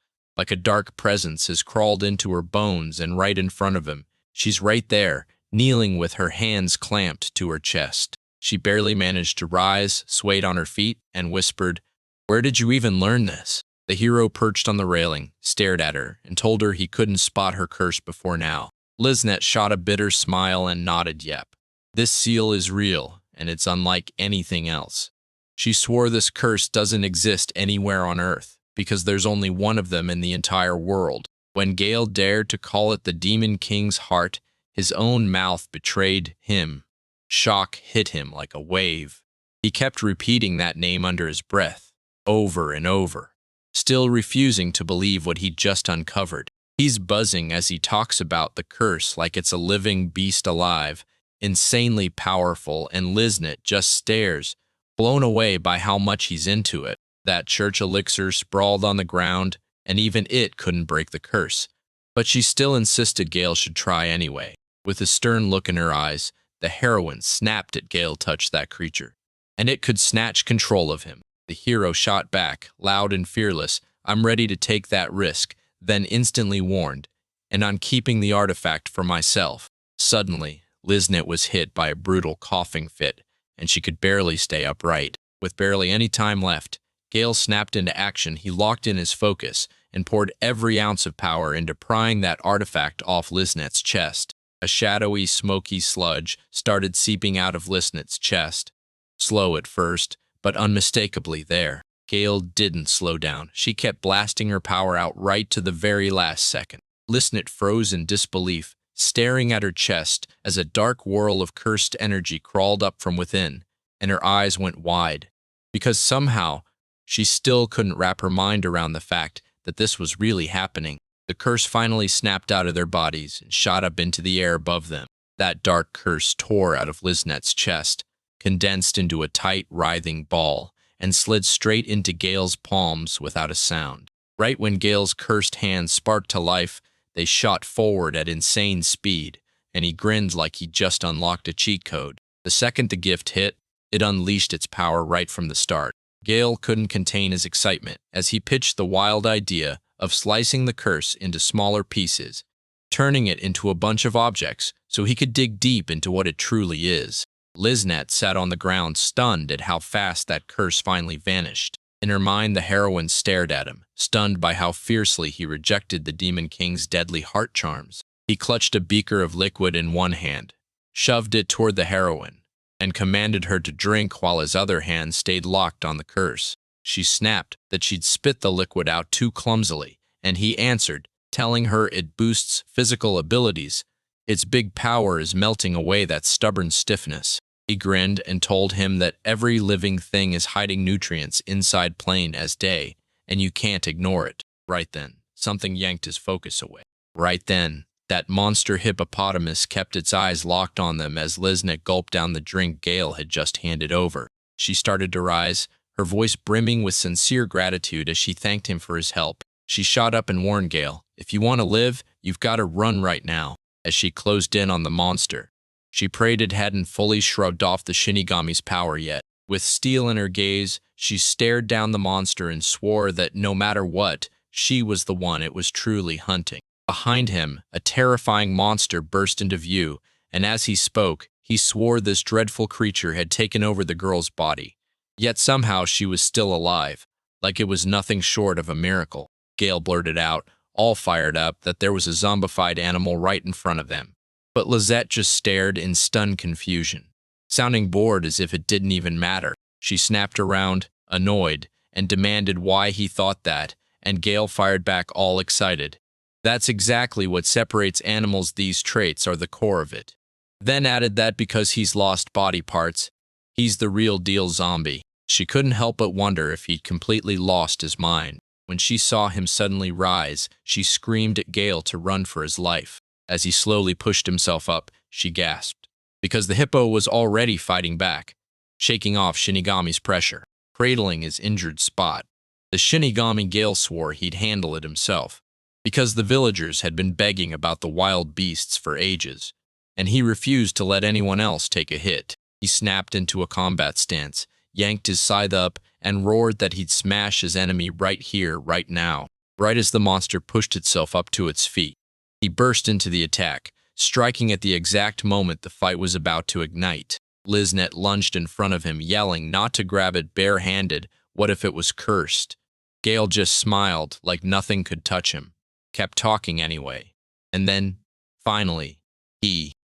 like a dark presence has crawled into her bones, and right in front of him, she's right there, kneeling with her hands clamped to her chest. She barely managed to rise, swayed on her feet, and whispered, "Where did you even learn this?" The hero perched on the railing, stared at her, and told her he couldn't spot her curse before now. Liznet shot a bitter smile and nodded yep. This seal is real, and it's unlike anything else. She swore this curse doesn't exist anywhere on Earth, because there's only one of them in the entire world. When Gale dared to call it the Demon King's heart, his own mouth betrayed him. Shock hit him like a wave. He kept repeating that name under his breath, over and over, still refusing to believe what he'd just uncovered. He's buzzing as he talks about the curse like it's a living beast alive, insanely powerful, and Liznet just stares, blown away by how much he's into it. That church elixir sprawled on the ground, and even it couldn't break the curse. But she still insisted Gale should try anyway. With a stern look in her eyes, the heroine snapped at Gale touch that creature, and it could snatch control of him. The hero shot back, loud and fearless, "I'm ready to take that risk," then instantly warned, "And I'm keeping the artifact for myself." Suddenly, Liznet was hit by a brutal coughing fit, and she could barely stay upright. With barely any time left, Gale snapped into action. He locked in his focus and poured every ounce of power into prying that artifact off Liznet's chest. A shadowy, smoky sludge started seeping out of Liznet's chest. Slow at first, but unmistakably there. Gale didn't slow down. She kept blasting her power out right to the very last second. Liznet froze in disbelief, staring at her chest as a dark whirl of cursed energy crawled up from within, and her eyes went wide, because somehow she still couldn't wrap her mind around the fact that this was really happening. The curse finally snapped out of their bodies and shot up into the air above them. That dark curse tore out of Liznet's chest, condensed into a tight, writhing ball, and slid straight into Gale's palms without a sound. Right when Gale's cursed hands sparked to life, they shot forward at insane speed, and he grinned like he'd just unlocked a cheat code. The second the gift hit, it unleashed its power right from the start. Gale couldn't contain his excitement as he pitched the wild idea of slicing the curse into smaller pieces turning it into a bunch of objects so he could dig deep into what it truly is. Liznat sat on the ground, stunned at how fast that curse finally vanished. In her mind, the heroine stared at him, stunned by how fiercely he rejected the Demon King's deadly heart charms. He clutched a beaker of liquid in one hand, shoved it toward the heroine, and commanded her to drink while his other hand stayed locked on the curse. She snapped that she'd spit the liquid out too clumsily, and he answered, telling her it boosts physical abilities. Its big power is melting away that stubborn stiffness. He grinned and told him that every living thing is hiding nutrients inside plain as day, and you can't ignore it. Right then, something yanked his focus away. Right then, that monster hippopotamus kept its eyes locked on them as Liznat gulped down the drink Gale had just handed over. She started to rise, her voice brimming with sincere gratitude as she thanked him for his help. She shot up and warned Gale, "If you want to live, you've got to run right now." As she closed in on the monster, she prayed it hadn't fully shrugged off the Shinigami's power yet. With steel in her gaze, she stared down the monster and swore that no matter what, she was the one it was truly hunting. Behind him, a terrifying monster burst into view, and as he spoke, he swore this dreadful creature had taken over the girl's body. Yet somehow she was still alive, like it was nothing short of a miracle. Gale blurted out, all fired up, that there was a zombified animal right in front of them. But Lizette just stared in stunned confusion, sounding bored as if it didn't even matter. She snapped around, annoyed, and demanded why he thought that, and Gale fired back all excited. "That's exactly what separates animals. These traits are the core of it." Then added that because he's lost body parts, he's the real deal zombie. She couldn't help but wonder if he'd completely lost his mind. When she saw him suddenly rise, she screamed at Gale to run for his life. As he slowly pushed himself up, she gasped, because the hippo was already fighting back, shaking off Shinigami's pressure, cradling his injured spot. The Shinigami Gale swore he'd handle it himself, because the villagers had been begging about the wild beasts for ages, and he refused to let anyone else take a hit. He snapped into a combat stance, yanked his scythe up, and roared that he'd smash his enemy right here, right now. Right as the monster pushed itself up to its feet, he burst into the attack, striking at the exact moment the fight was about to ignite. Liznat lunged in front of him, yelling not to grab it bare-handed. What if it was cursed? Gale just smiled like nothing could touch him, kept talking anyway. And then, finally,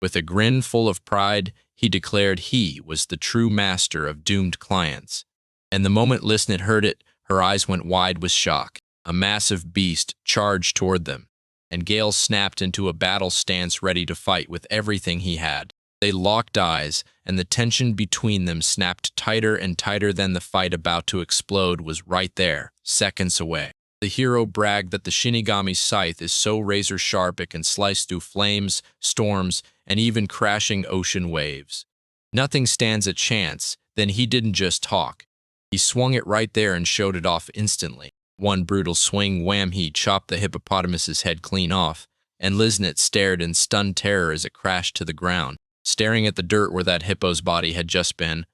with a grin full of pride, he declared he was the true master of doomed clients. And the moment Liznat heard it, her eyes went wide with shock. A massive beast charged toward them, and Gale snapped into a battle stance ready to fight with everything he had. They locked eyes, and the tension between them snapped tighter and tighter. Then the fight about to explode was right there, seconds away. The hero bragged that the Shinigami's scythe is so razor-sharp it can slice through flames, storms, and even crashing ocean waves. Nothing stands a chance. Then he didn't just talk. He swung it right there and showed it off instantly. One brutal swing, wham, he chopped the hippopotamus's head clean off, and Liznat stared in stunned terror as it crashed to the ground. Staring at the dirt where that hippo's body had just been,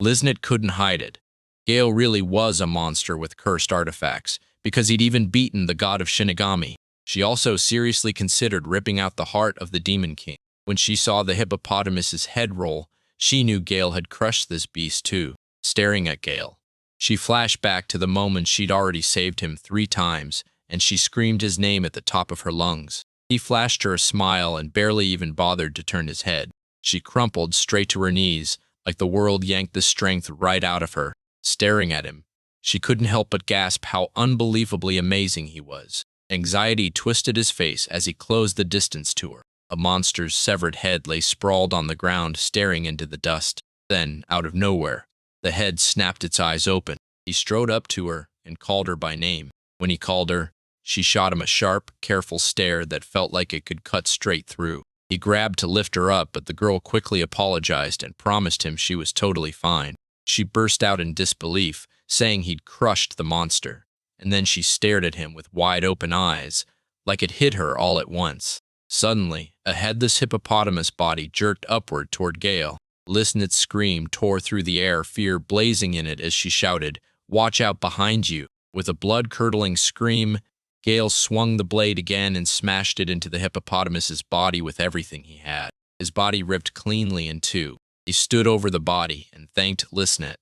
Liznat couldn't hide it. Gale really was a monster with cursed artifacts, because he'd even beaten the god of Shinigami. She also seriously considered ripping out the heart of the Demon King. When she saw the hippopotamus's head roll, she knew Gale had crushed this beast too. Staring at Gale, she flashed back to the moment she'd already saved him 3 times, and she screamed his name at the top of her lungs. He flashed her a smile and barely even bothered to turn his head. She crumpled straight to her knees, like the world yanked the strength right out of her. Staring at him, she couldn't help but gasp how unbelievably amazing he was. Anxiety twisted his face as he closed the distance to her. A monster's severed head lay sprawled on the ground, staring into the dust. Then, out of nowhere, the head snapped its eyes open. He strode up to her and called her by name. When he called her, she shot him a sharp, careful stare that felt like it could cut straight through. He grabbed to lift her up, but the girl quickly apologized and promised him she was totally fine. She burst out in disbelief, saying he'd crushed the monster, and then she stared at him with wide-open eyes, like it hit her all at once. Suddenly, a headless hippopotamus body jerked upward toward Gale. Liznat's scream tore through the air, fear blazing in it as she shouted, "Watch out behind you!" With a blood-curdling scream, Gale swung the blade again and smashed it into the hippopotamus's body with everything he had. His body ripped cleanly in two. He stood over the body and thanked Lisnet,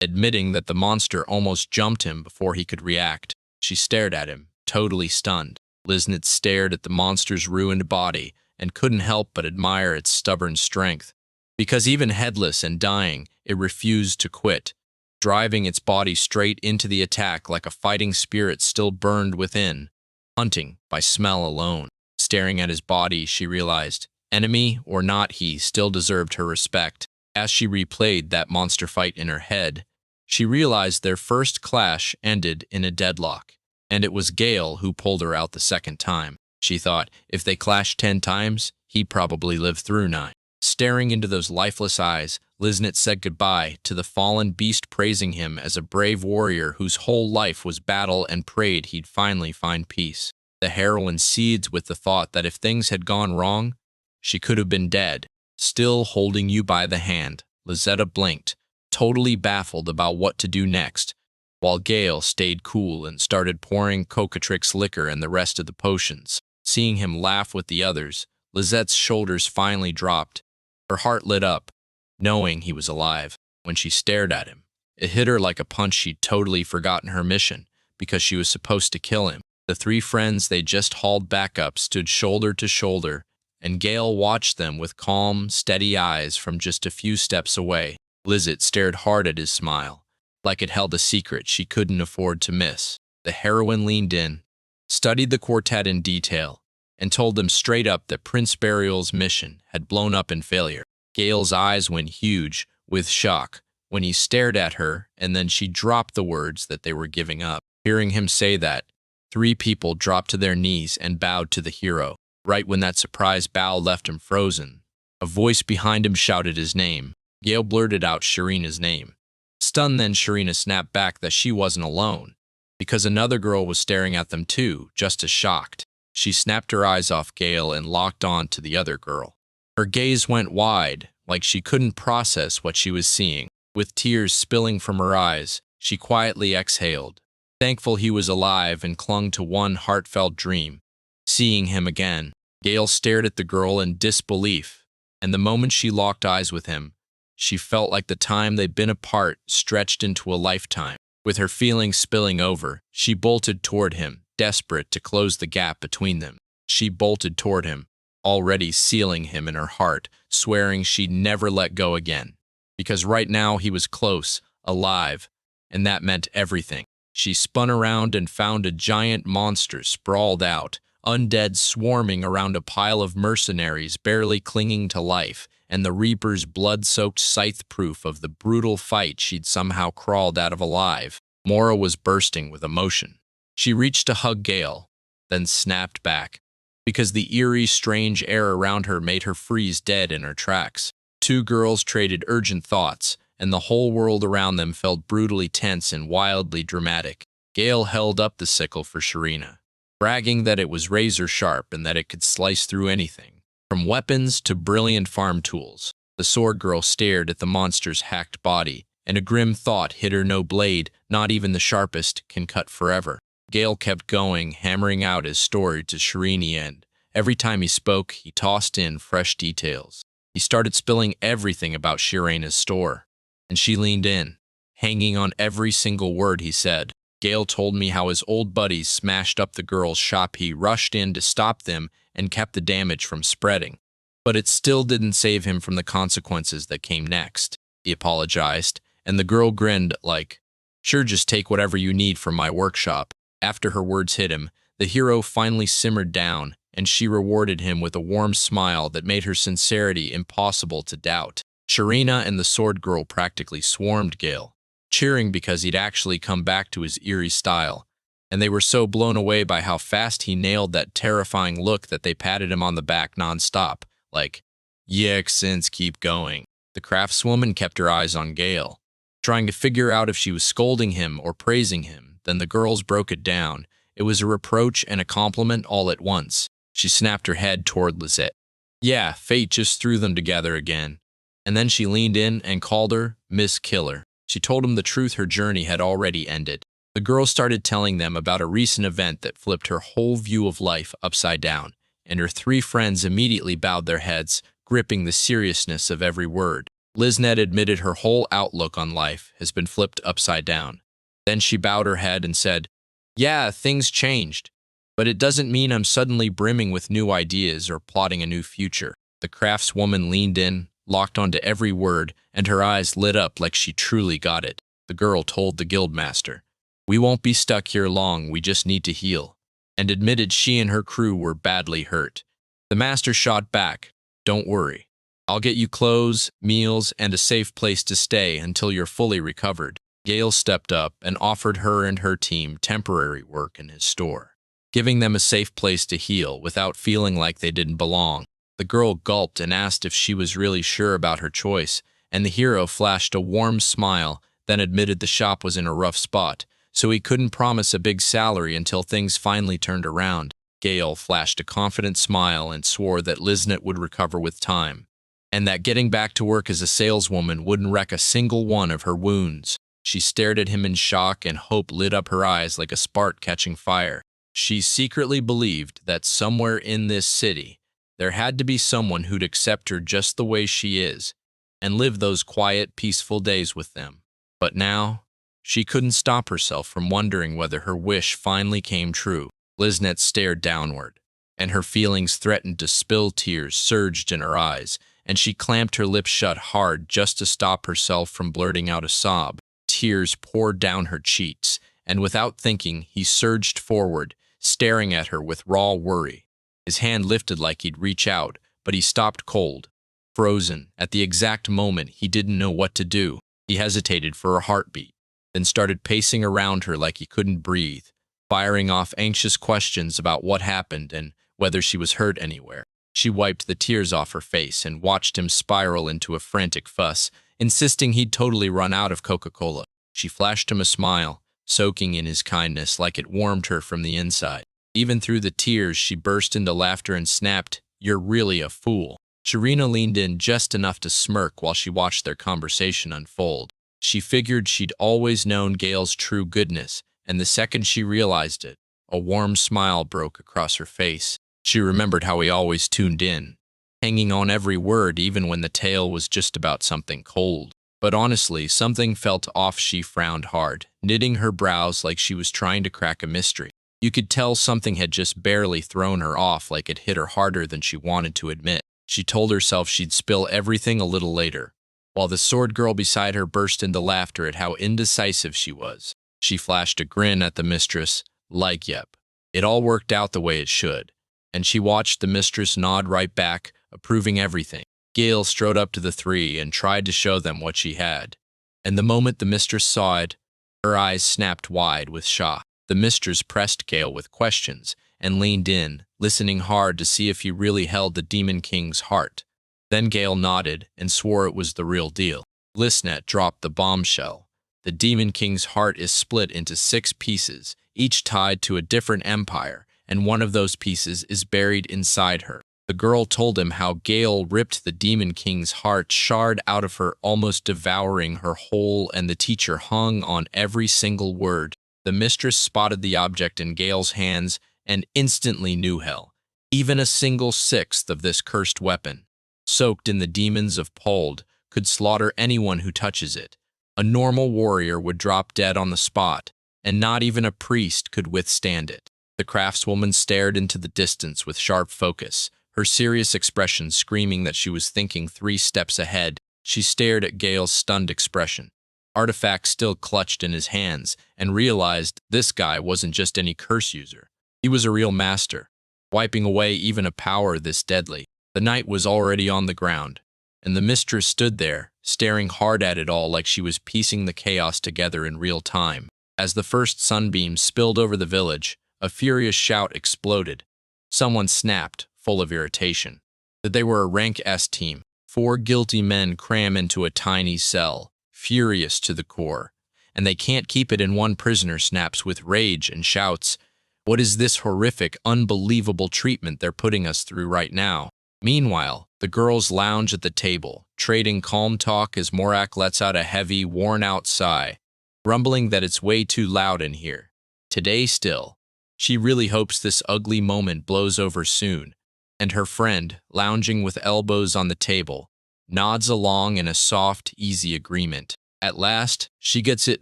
admitting that the monster almost jumped him before he could react. She stared at him, totally stunned. Lisnet stared at the monster's ruined body and couldn't help but admire its stubborn strength. Because even headless and dying, it refused to quit, driving its body straight into the attack like a fighting spirit still burned within, hunting by smell alone. Staring at his body, she realized, enemy or not, he still deserved her respect. As she replayed that monster fight in her head, she realized their first clash ended in a deadlock, and it was Gale who pulled her out the second time. She thought, if they clashed 10 times, he'd probably live through 9. Staring into those lifeless eyes, Lisnet said goodbye to the fallen beast, praising him as a brave warrior whose whole life was battle, and prayed he'd finally find peace. The heroine seethed with the thought that if things had gone wrong, she could have been dead. Still holding you by the hand, Lizetta blinked, totally baffled about what to do next, while Gale stayed cool and started pouring Cocatrix liquor and the rest of the potions. Seeing him laugh with the others, Lizette's shoulders finally dropped. Her heart lit up, knowing he was alive. When she stared at him, it hit her like a punch. She'd totally forgotten her mission, because she was supposed to kill him. The 3 friends they just hauled back up stood shoulder to shoulder, and Gale watched them with calm, steady eyes from just a few steps away. Lizette stared hard at his smile, like it held a secret she couldn't afford to miss. The heroine leaned in, studied the quartet in detail, and told them straight up that Prince Burial's mission had blown up in failure. Gale's eyes went huge with shock when he stared at her, and then she dropped the words that they were giving up. Hearing him say that, 3 people dropped to their knees and bowed to the hero. Right when that surprise bow left him frozen, a voice behind him shouted his name. Gale blurted out Sharina's name. Stunned, then Sharina snapped back that she wasn't alone, because another girl was staring at them too, just as shocked. She snapped her eyes off Gale and locked on to the other girl. Her gaze went wide, like she couldn't process what she was seeing. With tears spilling from her eyes, she quietly exhaled, thankful he was alive, and clung to one heartfelt dream, seeing him again. Gale stared at the girl in disbelief, and the moment she locked eyes with him, she felt like the time they'd been apart stretched into a lifetime. With her feelings spilling over, she bolted toward him, desperate to close the gap between them. She bolted toward him, already sealing him in her heart, swearing she'd never let go again. Because right now he was close, alive, and that meant everything. She spun around and found a giant monster sprawled out, undead swarming around a pile of mercenaries barely clinging to life, and the Reaper's blood-soaked scythe, proof of the brutal fight she'd somehow crawled out of alive. Mora was bursting with emotion. She reached to hug Gale, then snapped back, because the eerie, strange air around her made her freeze dead in her tracks. 2 girls traded urgent thoughts, and the whole world around them felt brutally tense and wildly dramatic. Gale held up the sickle for Sharina, bragging that it was razor-sharp and that it could slice through anything, from weapons to brilliant farm tools. The sword girl stared at the monster's hacked body, and a grim thought hit her: no blade, not even the sharpest, can cut forever. Gale kept going, hammering out his story to Sharina, and every time he spoke, he tossed in fresh details. He started spilling everything about Sharina's store, and she leaned in, hanging on every single word he said. Gale told me how his old buddies smashed up the girls' shop. He rushed in to stop them and kept the damage from spreading. But it still didn't save him from the consequences that came next. He apologized, and the girl grinned like, "Sure, just take whatever you need from my workshop." After her words hit him, the hero finally simmered down, and she rewarded him with a warm smile that made her sincerity impossible to doubt. Sharina and the sword girl practically swarmed Gale, cheering because he'd actually come back to his eerie style, and they were so blown away by how fast he nailed that terrifying look that they patted him on the back nonstop, like, "Yeah, since keep going." The craftswoman kept her eyes on Gale, trying to figure out if she was scolding him or praising him. Then the girls broke it down. It was a reproach and a compliment all at once. She snapped her head toward Lisette. Yeah, fate just threw them together again. And then she leaned in and called her Miss Killer. She told him the truth: her journey had already ended. The girl started telling them about a recent event that flipped her whole view of life upside down, and her three friends immediately bowed their heads, gripping the seriousness of every word. Liznet admitted her whole outlook on life has been flipped upside down. Then she bowed her head and said, "Yeah, things changed, but it doesn't mean I'm suddenly brimming with new ideas or plotting a new future." The craftswoman leaned in, locked onto every word, and her eyes lit up like she truly got it. The girl told the guildmaster, "We won't be stuck here long, we just need to heal," and admitted she and her crew were badly hurt. The master shot back, "Don't worry. I'll get you clothes, meals, and a safe place to stay until you're fully recovered." Gale stepped up and offered her and her team temporary work in his store, giving them a safe place to heal without feeling like they didn't belong. The girl gulped and asked if she was really sure about her choice, and the hero flashed a warm smile, then admitted the shop was in a rough spot, so he couldn't promise a big salary until things finally turned around. Gale flashed a confident smile and swore that Liznet would recover with time, and that getting back to work as a saleswoman wouldn't wreck a single one of her wounds. She stared at him in shock, and hope lit up her eyes like a spark catching fire. She secretly believed that somewhere in this city, there had to be someone who'd accept her just the way she is, and live those quiet, peaceful days with them. But now, she couldn't stop herself from wondering whether her wish finally came true. Liznet stared downward, and her feelings threatened to spill. Tears surged in her eyes, and she clamped her lips shut hard just to stop herself from blurting out a sob. Tears poured down her cheeks, and without thinking, he surged forward, staring at her with raw worry. His hand lifted like he'd reach out, but he stopped cold, frozen. At the exact moment he didn't know what to do, he hesitated for a heartbeat, then started pacing around her like he couldn't breathe, firing off anxious questions about what happened and whether she was hurt anywhere. She wiped the tears off her face and watched him spiral into a frantic fuss, insisting he'd totally run out of Coca-Cola. She flashed him a smile, soaking in his kindness like it warmed her from the inside. Even through the tears, she burst into laughter and snapped, "You're really a fool." Sharina leaned in just enough to smirk while she watched their conversation unfold. She figured she'd always known Gale's true goodness, and the second she realized it, a warm smile broke across her face. She remembered how he always tuned in, hanging on every word even when the tale was just about something cold. But honestly, something felt off. She frowned hard, knitting her brows like she was trying to crack a mystery. You could tell something had just barely thrown her off, like it hit her harder than she wanted to admit. She told herself she'd spill everything a little later, while the sword girl beside her burst into laughter at how indecisive she was. She flashed a grin at the mistress, like, "Yep, it all worked out the way it should," and she watched the mistress nod right back, approving everything. Gale strode up to the three and tried to show them what she had, and the moment the mistress saw it, her eyes snapped wide with shock. The mistress pressed Gale with questions and leaned in, listening hard to see if he really held the Demon King's heart. Then Gale nodded and swore it was the real deal. Liznet dropped the bombshell. The Demon King's heart is split into 6 pieces, each tied to a different empire, and one of those pieces is buried inside her. The girl told him how Gale ripped the Demon King's heart shard out of her, almost devouring her whole, and the teacher hung on every single word. The mistress spotted the object in Gale's hands and instantly knew hell. Even a single sixth of this cursed weapon, soaked in the demons of Pold, could slaughter anyone who touches it. A normal warrior would drop dead on the spot, and not even a priest could withstand it. The craftswoman stared into the distance with sharp focus, her serious expression screaming that she was thinking 3 steps ahead. She stared at Gale's stunned expression, artifact still clutched in his hands, and realized this guy wasn't just any curse user. He was a real master, wiping away even a power this deadly. The night was already on the ground, and the mistress stood there, staring hard at it all like she was piecing the chaos together in real time. As the first sunbeams spilled over the village, a furious shout exploded. Someone snapped, full of irritation, that they were a rank S team. 4 guilty men cram into a tiny cell, furious to the core, and they can't keep it in. One prisoner snaps with rage and shouts, "What is this horrific, unbelievable treatment they're putting us through right now?" Meanwhile, the girls lounge at the table, trading calm talk as Morak lets out a heavy, worn-out sigh. rumbling that it's way too loud in here. Today still. She really hopes this ugly moment blows over soon, and her friend, lounging with elbows on the table, nods along in a soft, easy agreement. At last, she gets it,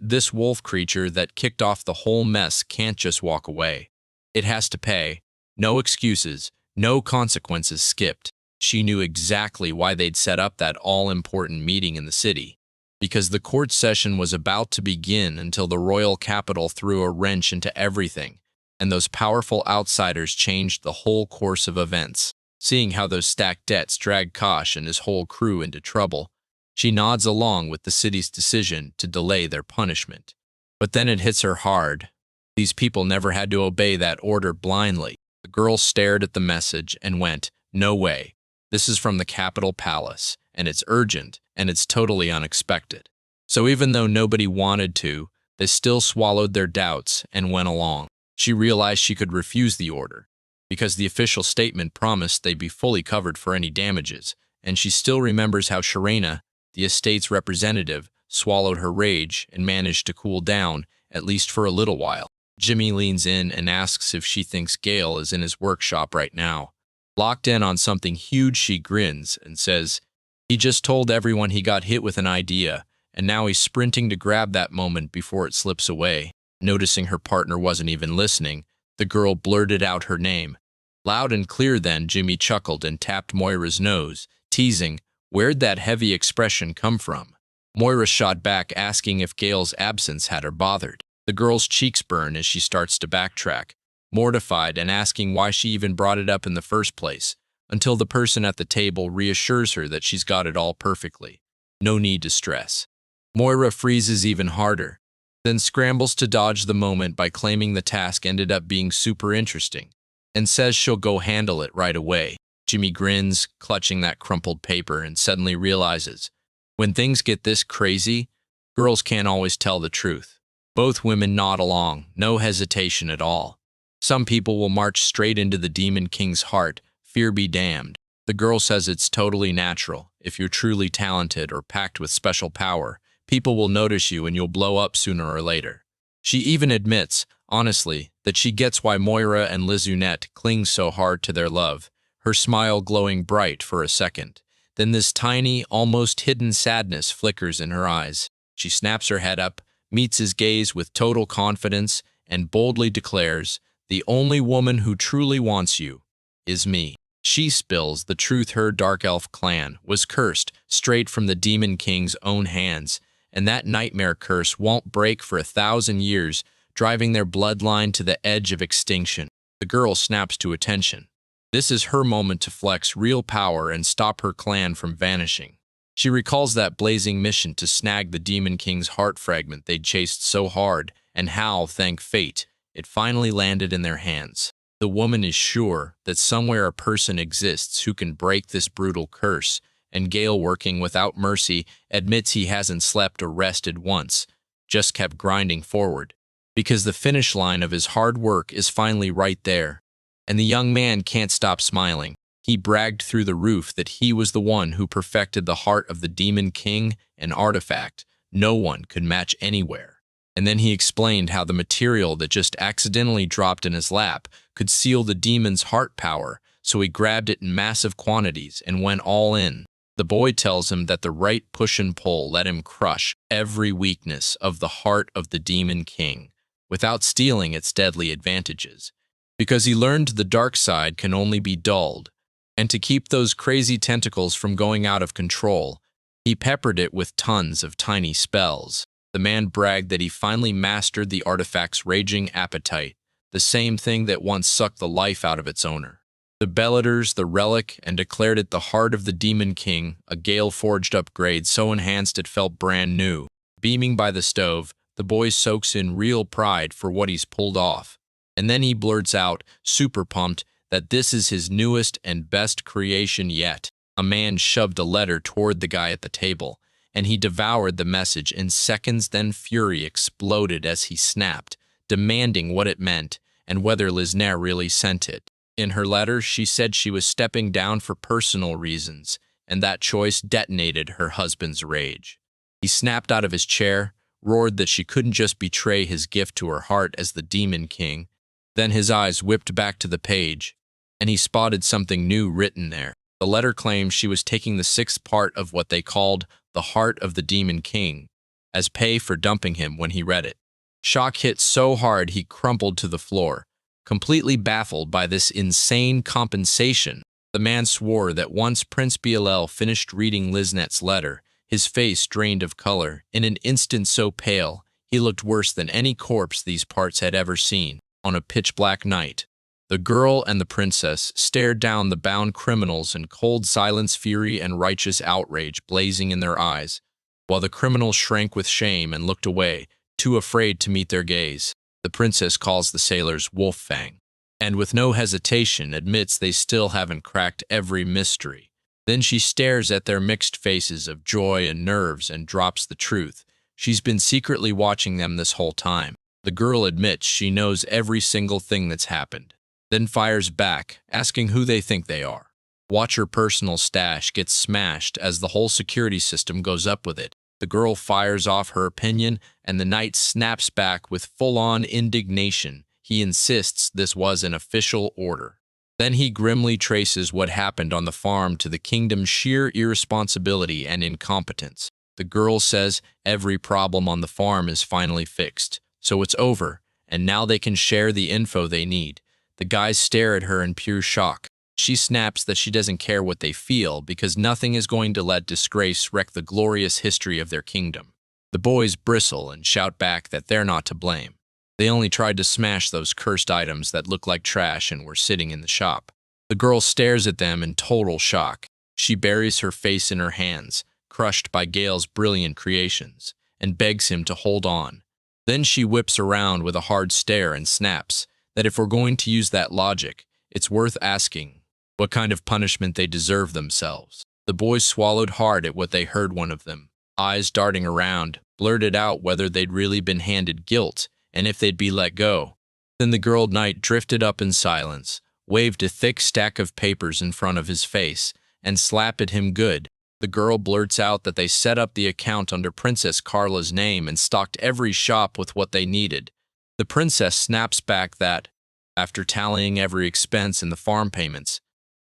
this wolf creature that kicked off the whole mess can't just walk away. It has to pay. No excuses, no consequences skipped. She knew exactly why they'd set up that all-important meeting in the city. Because the court session was about to begin until the royal capital threw a wrench into everything, and those powerful outsiders changed the whole course of events. Seeing how those stacked debts dragged Kosh and his whole crew into trouble, she nods along with the city's decision to delay their punishment. But then it hits her hard. These people never had to obey that order blindly. The girl stared at the message and went, "No way. This is from the Capitol Palace, and it's urgent, and it's totally unexpected." So even though nobody wanted to, they still swallowed their doubts and went along. She realized she could refuse the order, because the official statement promised they'd be fully covered for any damages, and she still remembers how Sharena, the estate's representative, swallowed her rage and managed to cool down, at least for a little while. Jimmy leans in and asks if she thinks Gale is in his workshop right now. Locked in on something huge, she grins and says, "He just told everyone he got hit with an idea, and now he's sprinting to grab that moment before it slips away." Noticing her partner wasn't even listening, the girl blurted out her name. Loud and clear then, Jimmy chuckled and tapped Moira's nose, teasing, "Where'd that heavy expression come from?" Moira shot back, asking if Gale's absence had her bothered. The girl's cheeks burn as she starts to backtrack, mortified and asking why she even brought it up in the first place, until the person at the table reassures her that she's got it all perfectly. No need to stress. Moira freezes even harder, then scrambles to dodge the moment by claiming the task ended up being super interesting, and says she'll go handle it right away. Jimmy grins, clutching that crumpled paper, and suddenly realizes, when things get this crazy, girls can't always tell the truth. Both women nod along, no hesitation at all. Some people will march straight into the Demon King's heart, fear be damned. The girl says it's totally natural. If you're truly talented or packed with special power, people will notice you and you'll blow up sooner or later. She even admits, honestly, that she gets why Moira and Lizunette cling so hard to their love, her smile glowing bright for a second. Then this tiny, almost hidden sadness flickers in her eyes. She snaps her head up, meets his gaze with total confidence, and boldly declares, "The only woman who truly wants you is me." She spills the truth her dark elf clan was cursed straight from the Demon King's own hands, and that nightmare curse won't break for 1,000 years, driving their bloodline to the edge of extinction. The girl snaps to attention. This is her moment to flex real power and stop her clan from vanishing. She recalls that blazing mission to snag the Demon King's heart fragment they'd chased so hard, and how, thank fate, it finally landed in their hands. The woman is sure that somewhere a person exists who can break this brutal curse, and Gale, working without mercy, admits he hasn't slept or rested once, just kept grinding forward, because the finish line of his hard work is finally right there. And the young man can't stop smiling. He bragged through the roof that he was the one who perfected the heart of the Demon King, an artifact no one could match anywhere. And then he explained how the material that just accidentally dropped in his lap could seal the demon's heart power, so he grabbed it in massive quantities and went all in. The boy tells him that the right push and pull let him crush every weakness of the heart of the Demon King, without stealing its deadly advantages. Because he learned the dark side can only be dulled, and to keep those crazy tentacles from going out of control, he peppered it with tons of tiny spells. The man bragged that he finally mastered the artifact's raging appetite, the same thing that once sucked the life out of its owner. The Bellators the relic and declared it the heart of the Demon King, a Gale-forged upgrade so enhanced it felt brand new. Beaming by the stove, the boy soaks in real pride for what he's pulled off. And then he blurts out, super pumped, that this is his newest and best creation yet. A man shoved a letter toward the guy at the table, and he devoured the message in seconds. Then fury exploded as he snapped, demanding what it meant and whether Lizunette really sent it. In her letter, she said she was stepping down for personal reasons, and that choice detonated her husband's rage. He snapped out of his chair, roared that she couldn't just betray his gift to her heart as the Demon King. Then his eyes whipped back to the page, and he spotted something new written there. The letter claimed she was taking the sixth part of what they called the heart of the Demon King as pay for dumping him when he read it. Shock hit so hard he crumpled to the floor, completely baffled by this insane compensation. The man swore that once Prince BLL finished reading Liznet's letter, his face drained of color, in an instant so pale, he looked worse than any corpse these parts had ever seen. On a pitch-black night, the girl and the princess stared down the bound criminals in cold silence, fury and righteous outrage blazing in their eyes, while the criminals shrank with shame and looked away, too afraid to meet their gaze. The princess calls the sailors Wolf Fang, and with no hesitation admits they still haven't cracked every mystery. Then she stares at their mixed faces of joy and nerves and drops the truth. She's been secretly watching them this whole time. The girl admits she knows every single thing that's happened, then fires back, asking who they think they are. Watch her personal stash gets smashed as the whole security system goes up with it. The girl fires off her opinion, and the knight snaps back with full-on indignation. He insists this was an official order. Then he grimly traces what happened on the farm to the kingdom's sheer irresponsibility and incompetence. The girl says every problem on the farm is finally fixed, so it's over, and now they can share the info they need. The guys stare at her in pure shock. She snaps that she doesn't care what they feel because nothing is going to let disgrace wreck the glorious history of their kingdom. The boys bristle and shout back that they're not to blame. They only tried to smash those cursed items that look like trash and were sitting in the shop. The girl stares at them in total shock. She buries her face in her hands, crushed by Gale's brilliant creations, and begs him to hold on. Then she whips around with a hard stare and snaps that if we're going to use that logic, it's worth asking what kind of punishment they deserve themselves. The boys swallowed hard at what they heard. One of them, eyes darting around, blurted out whether they'd really been handed guilt and if they'd be let go. Then the girl knight drifted up in silence, waved a thick stack of papers in front of his face, and slapped at him good. The girl blurts out that they set up the account under Princess Carla's name and stocked every shop with what they needed. The princess snaps back that, after tallying every expense and the farm payments,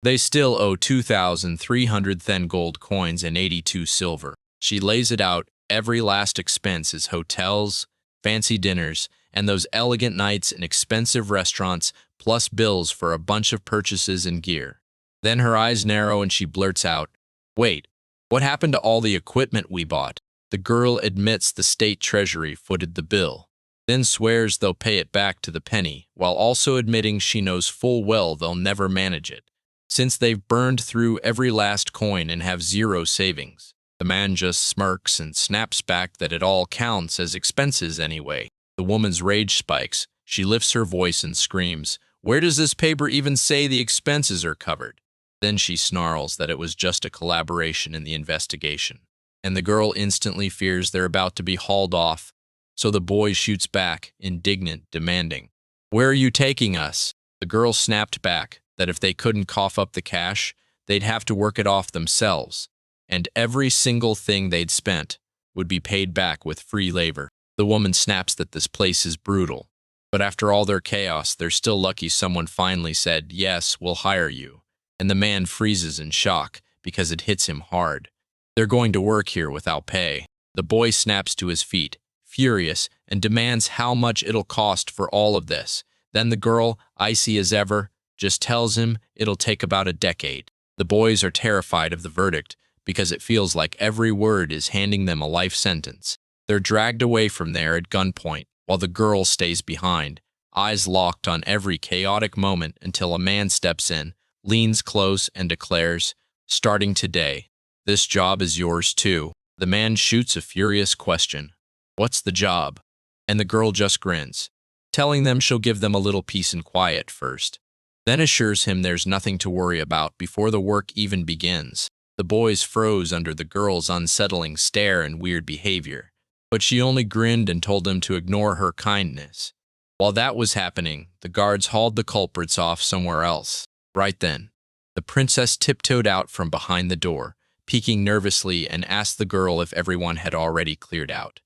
they still owe 2,300 thin gold coins and 82 silver. She lays it out, every last expense is hotels, fancy dinners, and those elegant nights in expensive restaurants, plus bills for a bunch of purchases and gear. Then her eyes narrow and she blurts out, "Wait, what happened to all the equipment we bought?" The girl admits the state treasury footed the bill, then swears they'll pay it back to the penny, while also admitting she knows full well they'll never manage it, since they've burned through every last coin and have zero savings. The man just smirks and snaps back that it all counts as expenses anyway. The woman's rage spikes. She lifts her voice and screams, "Where does this paper even say the expenses are covered?" Then she snarls that it was just a collaboration in the investigation, and the girl instantly fears they're about to be hauled off. So the boy shoots back, indignant, demanding, "Where are you taking us?" The girl snapped back that if they couldn't cough up the cash, they'd have to work it off themselves, and every single thing they'd spent would be paid back with free labor. The woman snaps that this place is brutal, but after all their chaos, they're still lucky someone finally said, "Yes, we'll hire you." And the man freezes in shock because it hits him hard. They're going to work here without pay. The boy snaps to his feet, furious, and demands how much it'll cost for all of this. Then the girl, icy as ever, just tells him it'll take about a decade. The boys are terrified of the verdict because it feels like every word is handing them a life sentence. They're dragged away from there at gunpoint, while the girl stays behind, eyes locked on every chaotic moment until a man steps in, leans close, and declares, "Starting today, this job is yours too." The man shoots a furious question, "What's the job?" And the girl just grins, telling them she'll give them a little peace and quiet first, then assures him there's nothing to worry about before the work even begins. The boys froze under the girl's unsettling stare and weird behavior, but she only grinned and told them to ignore her kindness. While that was happening, the guards hauled the culprits off somewhere else. Right then, the princess tiptoed out from behind the door, peeking nervously, and asked the girl if everyone had already cleared out.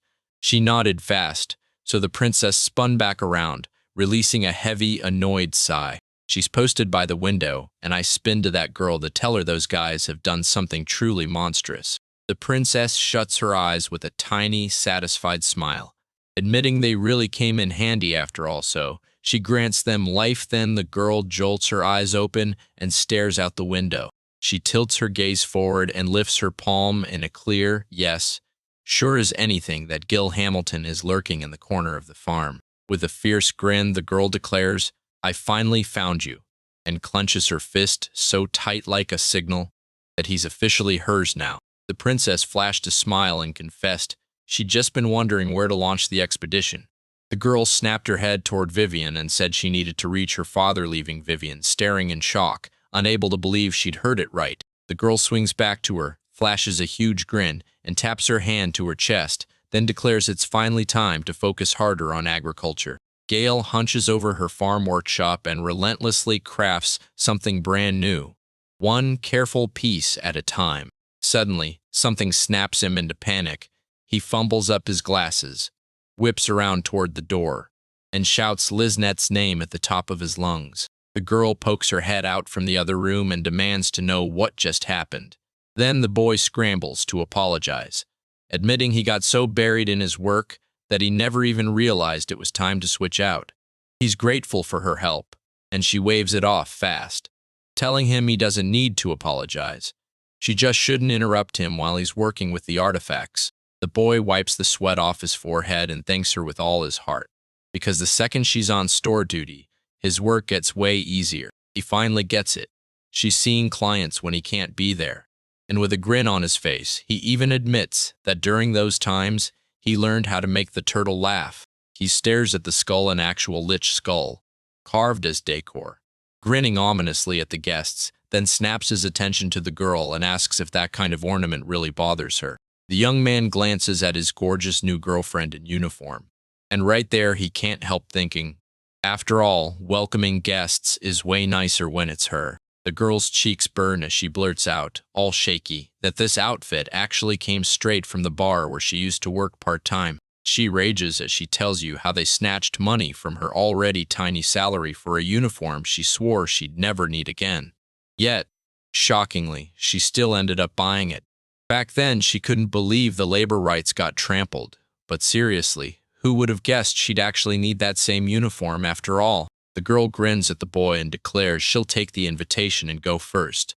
She nodded fast, so the princess spun back around, releasing a heavy, annoyed sigh. She's posted by the window, and I spin to that girl to tell her those guys have done something truly monstrous. The princess shuts her eyes with a tiny, satisfied smile, admitting they really came in handy after all, so she grants them life. Then the girl jolts her eyes open and stares out the window. She tilts her gaze forward and lifts her palm in a clear yes, sure as anything that Gil Hamilton is lurking in the corner of the farm. With a fierce grin, the girl declares, "I finally found you," and clenches her fist so tight like a signal that he's officially hers now. The princess flashed a smile and confessed she'd just been wondering where to launch the expedition. The girl snapped her head toward Vivian and said she needed to reach her father, leaving Vivian staring in shock, unable to believe she'd heard it right. The girl swings back to her, flashes a huge grin, and taps her hand to her chest, then declares it's finally time to focus harder on agriculture. Gail hunches over her farm workshop and relentlessly crafts something brand new, one careful piece at a time. Suddenly, something snaps him into panic. He fumbles up his glasses, whips around toward the door, and shouts Liznet's name at the top of his lungs. The girl pokes her head out from the other room and demands to know what just happened. Then the boy scrambles to apologize, admitting he got so buried in his work that he never even realized it was time to switch out. He's grateful for her help, and she waves it off fast, telling him he doesn't need to apologize. She just shouldn't interrupt him while he's working with the artifacts. The boy wipes the sweat off his forehead and thanks her with all his heart, because the second she's on store duty, his work gets way easier. He finally gets it. She's seeing clients when he can't be there. And with a grin on his face, he even admits that during those times, he learned how to make the turtle laugh. He stares at the skull, an actual lich skull, carved as decor, grinning ominously at the guests, then snaps his attention to the girl and asks if that kind of ornament really bothers her. The young man glances at his gorgeous new girlfriend in uniform, and right there he can't help thinking, after all, welcoming guests is way nicer when it's her. The girl's cheeks burn as she blurts out, all shaky, that this outfit actually came straight from the bar where she used to work part-time. She rages as she tells you how they snatched money from her already tiny salary for a uniform she swore she'd never need again. Yet, shockingly, she still ended up buying it. Back then, she couldn't believe the labor rights got trampled. But seriously, who would have guessed she'd actually need that same uniform after all? The girl grins at the boy and declares she'll take the invitation and go first.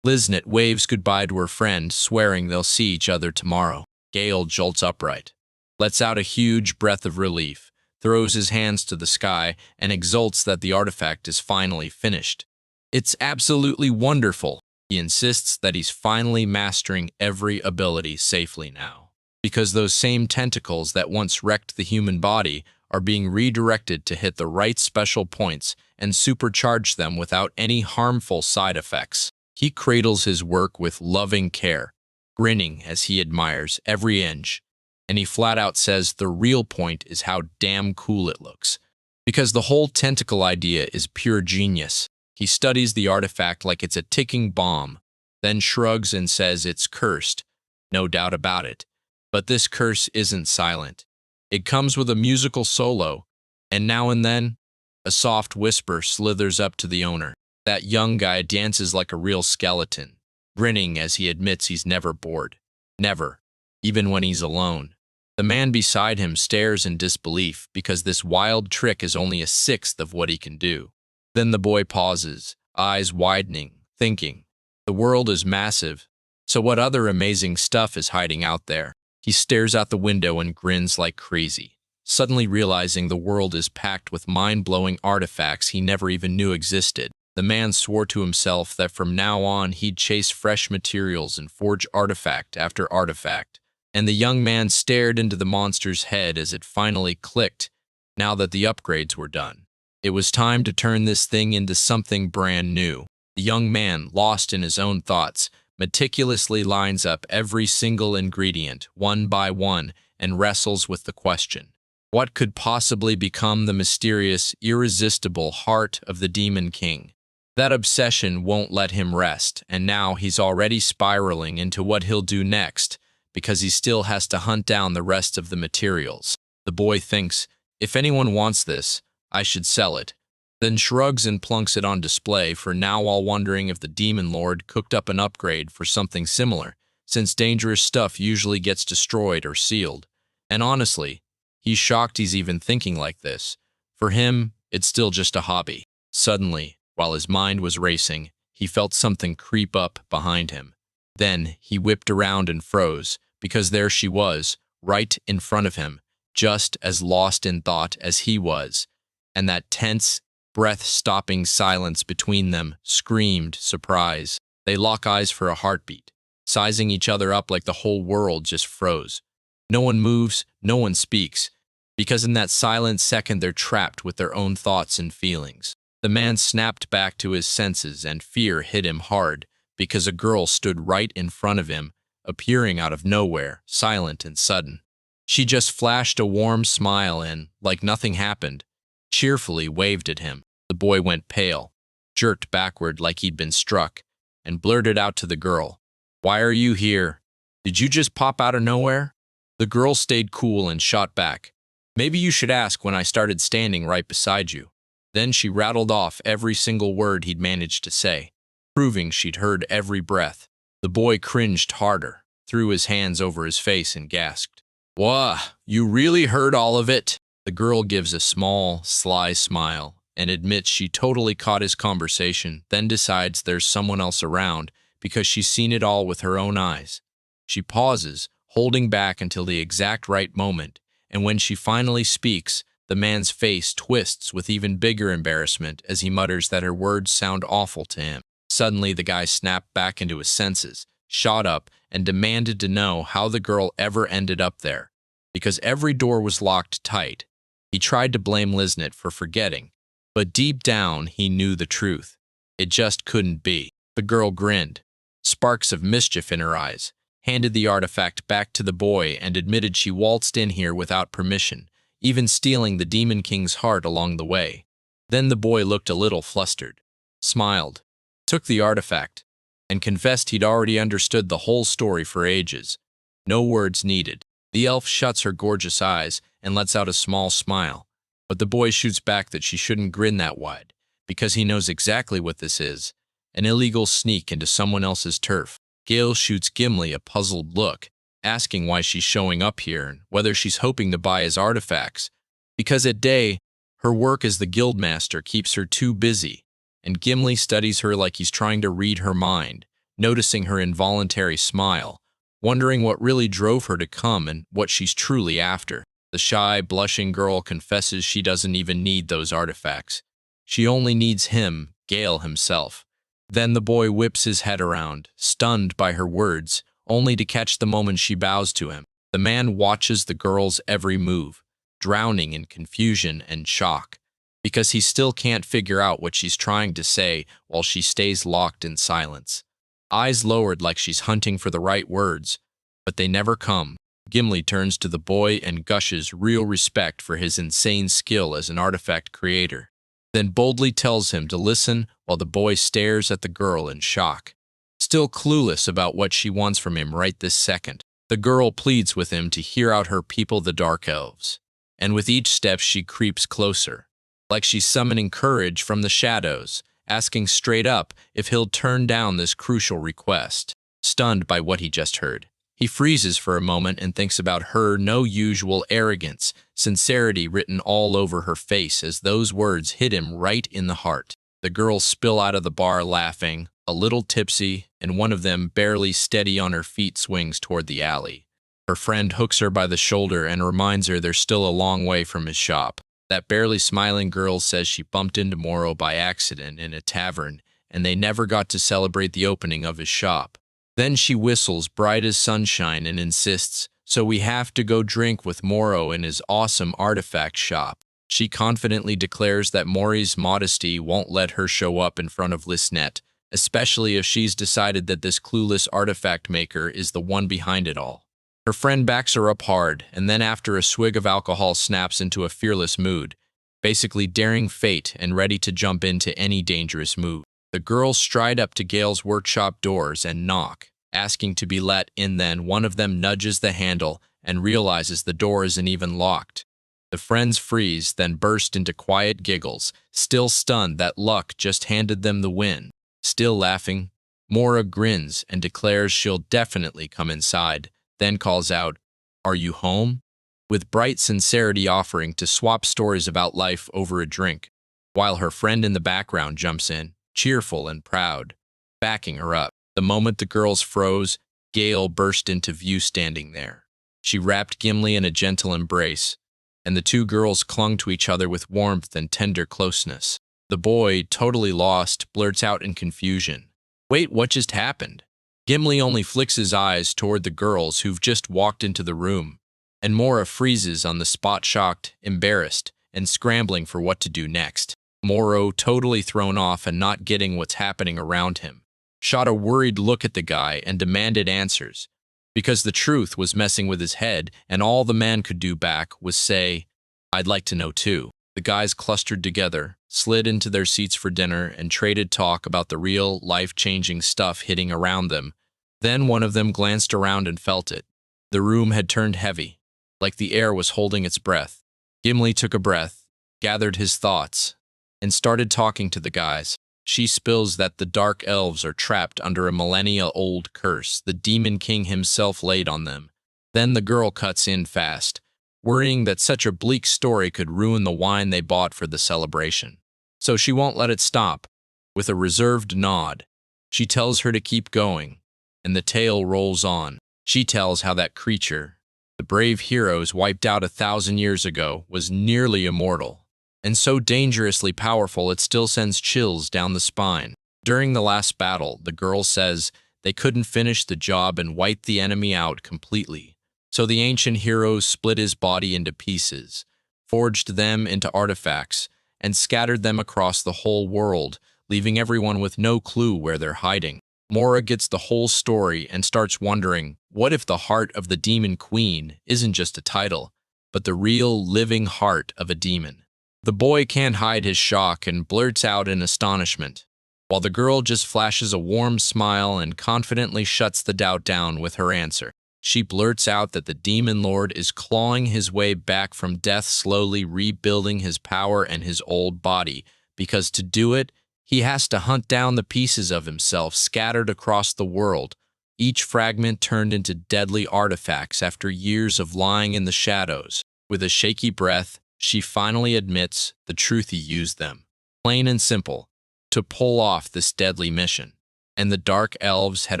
Liznet waves goodbye to her friend, swearing they'll see each other tomorrow. Gale jolts upright, lets out a huge breath of relief, throws his hands to the sky, and exults that the artifact is finally finished. It's absolutely wonderful. He insists that he's finally mastering every ability safely now, because those same tentacles that once wrecked the human body are being redirected to hit the right special points and supercharge them without any harmful side effects. He cradles his work with loving care, grinning as he admires every inch, and he flat out says the real point is how damn cool it looks, because the whole tentacle idea is pure genius. He studies the artifact like it's a ticking bomb, then shrugs and says it's cursed, no doubt about it. But this curse isn't silent. It comes with a musical solo, and now and then, a soft whisper slithers up to the owner. That young guy dances like a real skeleton, grinning as he admits he's never bored. Never, even when he's alone. The man beside him stares in disbelief because this wild trick is only a sixth of what he can do. Then the boy pauses, eyes widening, thinking, the world is massive, so what other amazing stuff is hiding out there? He stares out the window and grins like crazy, suddenly realizing the world is packed with mind-blowing artifacts he never even knew existed. The man swore to himself that from now on he'd chase fresh materials and forge artifact after artifact. And the young man stared into the monster's head as it finally clicked, now that the upgrades were done. It was time to turn this thing into something brand new. The young man, lost in his own thoughts, meticulously lines up every single ingredient, one by one, and wrestles with the question, what could possibly become the mysterious, irresistible heart of the Demon King? That obsession won't let him rest, and now he's already spiraling into what he'll do next, because he still has to hunt down the rest of the materials. The boy thinks, if anyone wants this, I should sell it, then shrugs and plunks it on display for now, while wondering if the demon lord cooked up an upgrade for something similar, since dangerous stuff usually gets destroyed or sealed. And honestly, he's shocked he's even thinking like this. For him, it's still just a hobby. Suddenly, while his mind was racing, he felt something creep up behind him. Then he whipped around and froze, because there she was, right in front of him, just as lost in thought as he was. And that tense, breath-stopping silence between them screamed surprise. They lock eyes for a heartbeat, sizing each other up like the whole world just froze. No one moves, no one speaks, because in that silent second they're trapped with their own thoughts and feelings. The man snapped back to his senses, and fear hit him hard, because a girl stood right in front of him, appearing out of nowhere, silent and sudden. She just flashed a warm smile and, like nothing happened, cheerfully waved at him. The boy went pale, jerked backward like he'd been struck, and blurted out to the girl, "Why are you here? Did you just pop out of nowhere?" The girl stayed cool and shot back, "Maybe you should ask when I started standing right beside you." Then she rattled off every single word he'd managed to say, proving she'd heard every breath. The boy cringed harder, threw his hands over his face, and gasped, "Wah, you really heard all of it?" The girl gives a small, sly smile and admits she totally caught his conversation, then decides there's someone else around because she's seen it all with her own eyes. She pauses, holding back until the exact right moment, and when she finally speaks, the man's face twists with even bigger embarrassment as he mutters that her words sound awful to him. Suddenly, the guy snapped back into his senses, shot up, and demanded to know how the girl ever ended up there, because every door was locked tight. He tried to blame Liznit for forgetting, but deep down he knew the truth. It just couldn't be. The girl grinned, sparks of mischief in her eyes, handed the artifact back to the boy, and admitted she waltzed in here without permission, even stealing the Demon King's heart along the way. Then the boy looked a little flustered, smiled, took the artifact, and confessed he'd already understood the whole story for ages. No words needed. The elf shuts her gorgeous eyes and lets out a small smile, but the boy shoots back that she shouldn't grin that wide, because he knows exactly what this is, an illegal sneak into someone else's turf. Gale shoots Gimli a puzzled look, asking why she's showing up here and whether she's hoping to buy his artifacts, because at day, her work as the guildmaster keeps her too busy, and Gimli studies her like he's trying to read her mind, noticing her involuntary smile, wondering what really drove her to come and what she's truly after. The shy, blushing girl confesses she doesn't even need those artifacts. She only needs him, Gale himself. Then the boy whips his head around, stunned by her words, only to catch the moment she bows to him. The man watches the girl's every move, drowning in confusion and shock, because he still can't figure out what she's trying to say while she stays locked in silence. Eyes lowered like she's hunting for the right words, but they never come. Gimli turns to the boy and gushes real respect for his insane skill as an artifact creator, then boldly tells him to listen while the boy stares at the girl in shock, still clueless about what she wants from him right this second. The girl pleads with him to hear out her people, the Dark Elves, and with each step she creeps closer, like she's summoning courage from the shadows, asking straight up if he'll turn down this crucial request. Stunned by what he just heard, he freezes for a moment and thinks about her no usual arrogance, sincerity written all over her face as those words hit him right in the heart. The girls spill out of the bar laughing, a little tipsy, and one of them, barely steady on her feet, swings toward the alley. Her friend hooks her by the shoulder and reminds her they're still a long way from his shop. That barely smiling girl says she bumped into Moro by accident in a tavern, and they never got to celebrate the opening of his shop. Then she whistles bright as sunshine and insists, so we have to go drink with Moro in his awesome artifact shop. She confidently declares that Mori's modesty won't let her show up in front of Liznit, especially if she's decided that this clueless artifact maker is the one behind it all. Her friend backs her up hard, and then after a swig of alcohol snaps into a fearless mood, basically daring fate and ready to jump into any dangerous move. The girls stride up to Gale's workshop doors and knock, asking to be let in. Then one of them nudges the handle and realizes the door isn't even locked. The friends freeze, then burst into quiet giggles, still stunned that luck just handed them the win. Still laughing, Mora grins and declares she'll definitely come inside, then calls out, "Are you home?" with bright sincerity, offering to swap stories about life over a drink, while her friend in the background jumps in, cheerful and proud, backing her up. The moment the girls froze, Gale burst into view standing there. She wrapped Gimli in a gentle embrace, and the two girls clung to each other with warmth and tender closeness. The boy, totally lost, blurts out in confusion, "Wait, what just happened?" Gimli only flicks his eyes toward the girls who've just walked into the room, and Mora freezes on the spot, shocked, embarrassed, and scrambling for what to do next. Moro, totally thrown off and not getting what's happening around him, shot a worried look at the guy and demanded answers, because the truth was messing with his head, and all the man could do back was say, "I'd like to know too." The guys clustered together, slid into their seats for dinner, and traded talk about the real, life-changing stuff hitting around them. Then one of them glanced around and felt it. The room had turned heavy, like the air was holding its breath. Gimli took a breath, gathered his thoughts, and started talking to the guys. She spills that the dark elves are trapped under a millennia-old curse the Demon King himself laid on them. Then the girl cuts in fast, worrying that such a bleak story could ruin the wine they bought for the celebration. So she won't let it stop. With a reserved nod, she tells her to keep going, and the tale rolls on. She tells how that creature, the brave heroes wiped out 1,000 years ago, was nearly immortal, and so dangerously powerful it still sends chills down the spine. During the last battle, the girl says they couldn't finish the job and wiped the enemy out completely. So the ancient heroes split his body into pieces, forged them into artifacts, and scattered them across the whole world, leaving everyone with no clue where they're hiding. Mora gets the whole story and starts wondering, what if the heart of the Demon Queen isn't just a title, but the real, living heart of a demon? The boy can't hide his shock and blurts out in astonishment, while the girl just flashes a warm smile and confidently shuts the doubt down with her answer. She blurts out that the Demon Lord is clawing his way back from death, slowly rebuilding his power and his old body, because to do it, he has to hunt down the pieces of himself scattered across the world, each fragment turned into deadly artifacts after years of lying in the shadows. With a shaky breath, she finally admits the truth: he used them, plain and simple, to pull off this deadly mission. And the Dark Elves had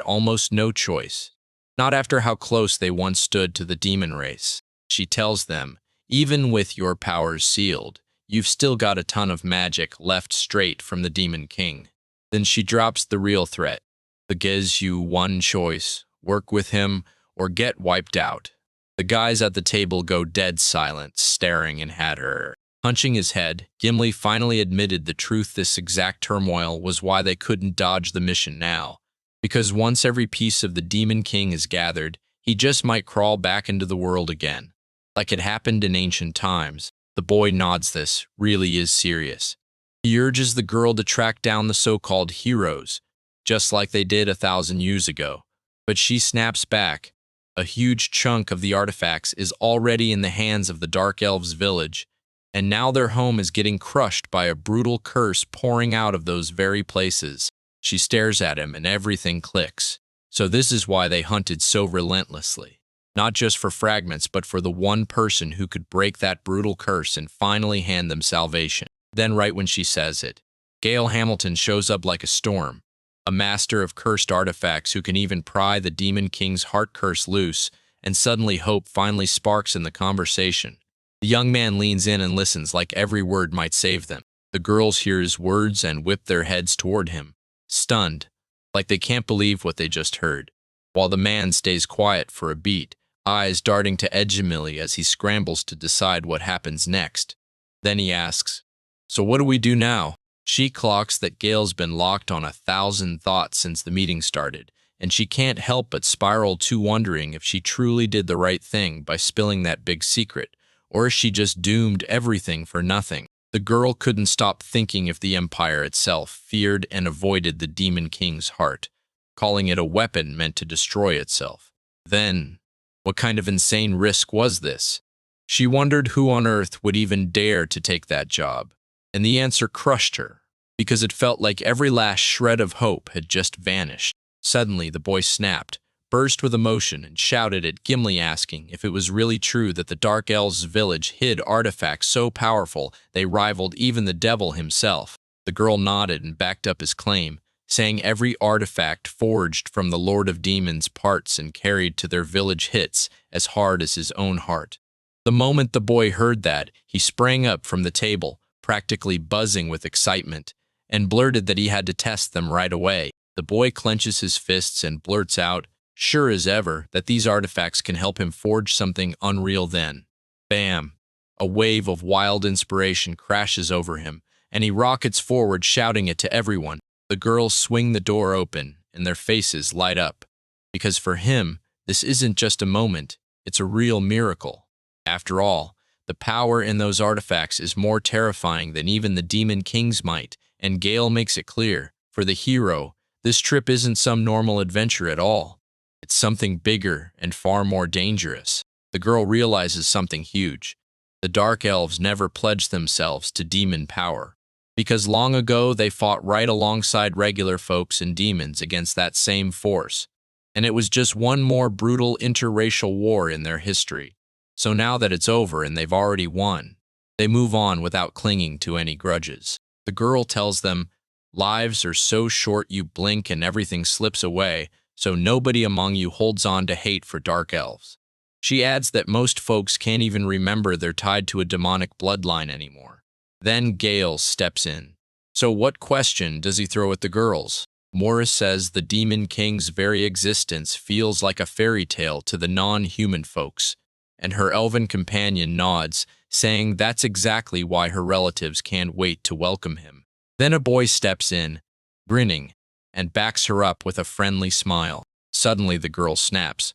almost no choice. Not after how close they once stood to the demon race. She tells them, even with your powers sealed, you've still got a ton of magic left straight from the Demon King. Then she drops the real threat. The gives you one choice: work with him or get wiped out. The guys at the table go dead silent, staring at her. Punching his head, Gimli finally admitted the truth: this exact turmoil was why they couldn't dodge the mission now. Because once every piece of the Demon King is gathered, he just might crawl back into the world again, like it happened in ancient times. The boy nods. This really is serious. He urges the girl to track down the so-called heroes, just like they did 1,000 years ago. But she snaps back. A huge chunk of the artifacts is already in the hands of the Dark Elves' village, and now their home is getting crushed by a brutal curse pouring out of those very places. She stares at him and everything clicks. So this is why they hunted so relentlessly. Not just for fragments, but for the one person who could break that brutal curse and finally hand them salvation. Then right when she says it, Gale Hamilton shows up like a storm, a master of cursed artifacts who can even pry the Demon King's heart curse loose, and suddenly hope finally sparks in the conversation. The young man leans in and listens, like every word might save them. The girls hear his words and whip their heads toward him, stunned, like they can't believe what they just heard, while the man stays quiet for a beat, eyes darting to Edgemilly as he scrambles to decide what happens next. Then he asks, "So what do we do now?" She clocks that Gale's been locked on 1,000 thoughts since the meeting started, and she can't help but spiral to wondering if she truly did the right thing by spilling that big secret, or if she just doomed everything for nothing. The girl couldn't stop thinking if the Empire itself feared and avoided the Demon King's heart. calling it a weapon meant to destroy itself. Then, what kind of insane risk was this? She wondered who on earth would even dare to take that job, and the answer crushed her, because it felt like every last shred of hope had just vanished. Suddenly, the boy snapped, burst with emotion, and shouted at Gimli, asking if it was really true that the Dark Elves' village hid artifacts so powerful they rivaled even the devil himself. The girl nodded and backed up his claim, saying every artifact forged from the Lord of Demons' parts and carried to their village hits as hard as his own heart. The moment the boy heard that, he sprang up from the table, practically buzzing with excitement, and blurted that he had to test them right away. The boy clenches his fists and blurts out, sure as ever, that these artifacts can help him forge something unreal. Then, bam! A wave of wild inspiration crashes over him, and he rockets forward, shouting it to everyone. The girls swing the door open, and their faces light up, because for him, this isn't just a moment, it's a real miracle. After all, the power in those artifacts is more terrifying than even the Demon King's might, and Gale makes it clear, for the hero, this trip isn't some normal adventure at all. It's something bigger and far more dangerous. The girl realizes something huge. The Dark Elves never pledged themselves to demon power, because long ago they fought right alongside regular folks and demons against that same force, and it was just one more brutal interracial war in their history. So now that it's over and they've already won, they move on without clinging to any grudges. The girl tells them, lives are so short you blink and everything slips away, so nobody among you holds on to hate for Dark Elves. She adds that most folks can't even remember they're tied to a demonic bloodline anymore. Then Gale steps in. So what question does he throw at the girls? Morris says the Demon King's very existence feels like a fairy tale to the non-human folks, and her elven companion nods, saying that's exactly why her relatives can't wait to welcome him. Then a boy steps in, grinning, and backs her up with a friendly smile. Suddenly the girl snaps,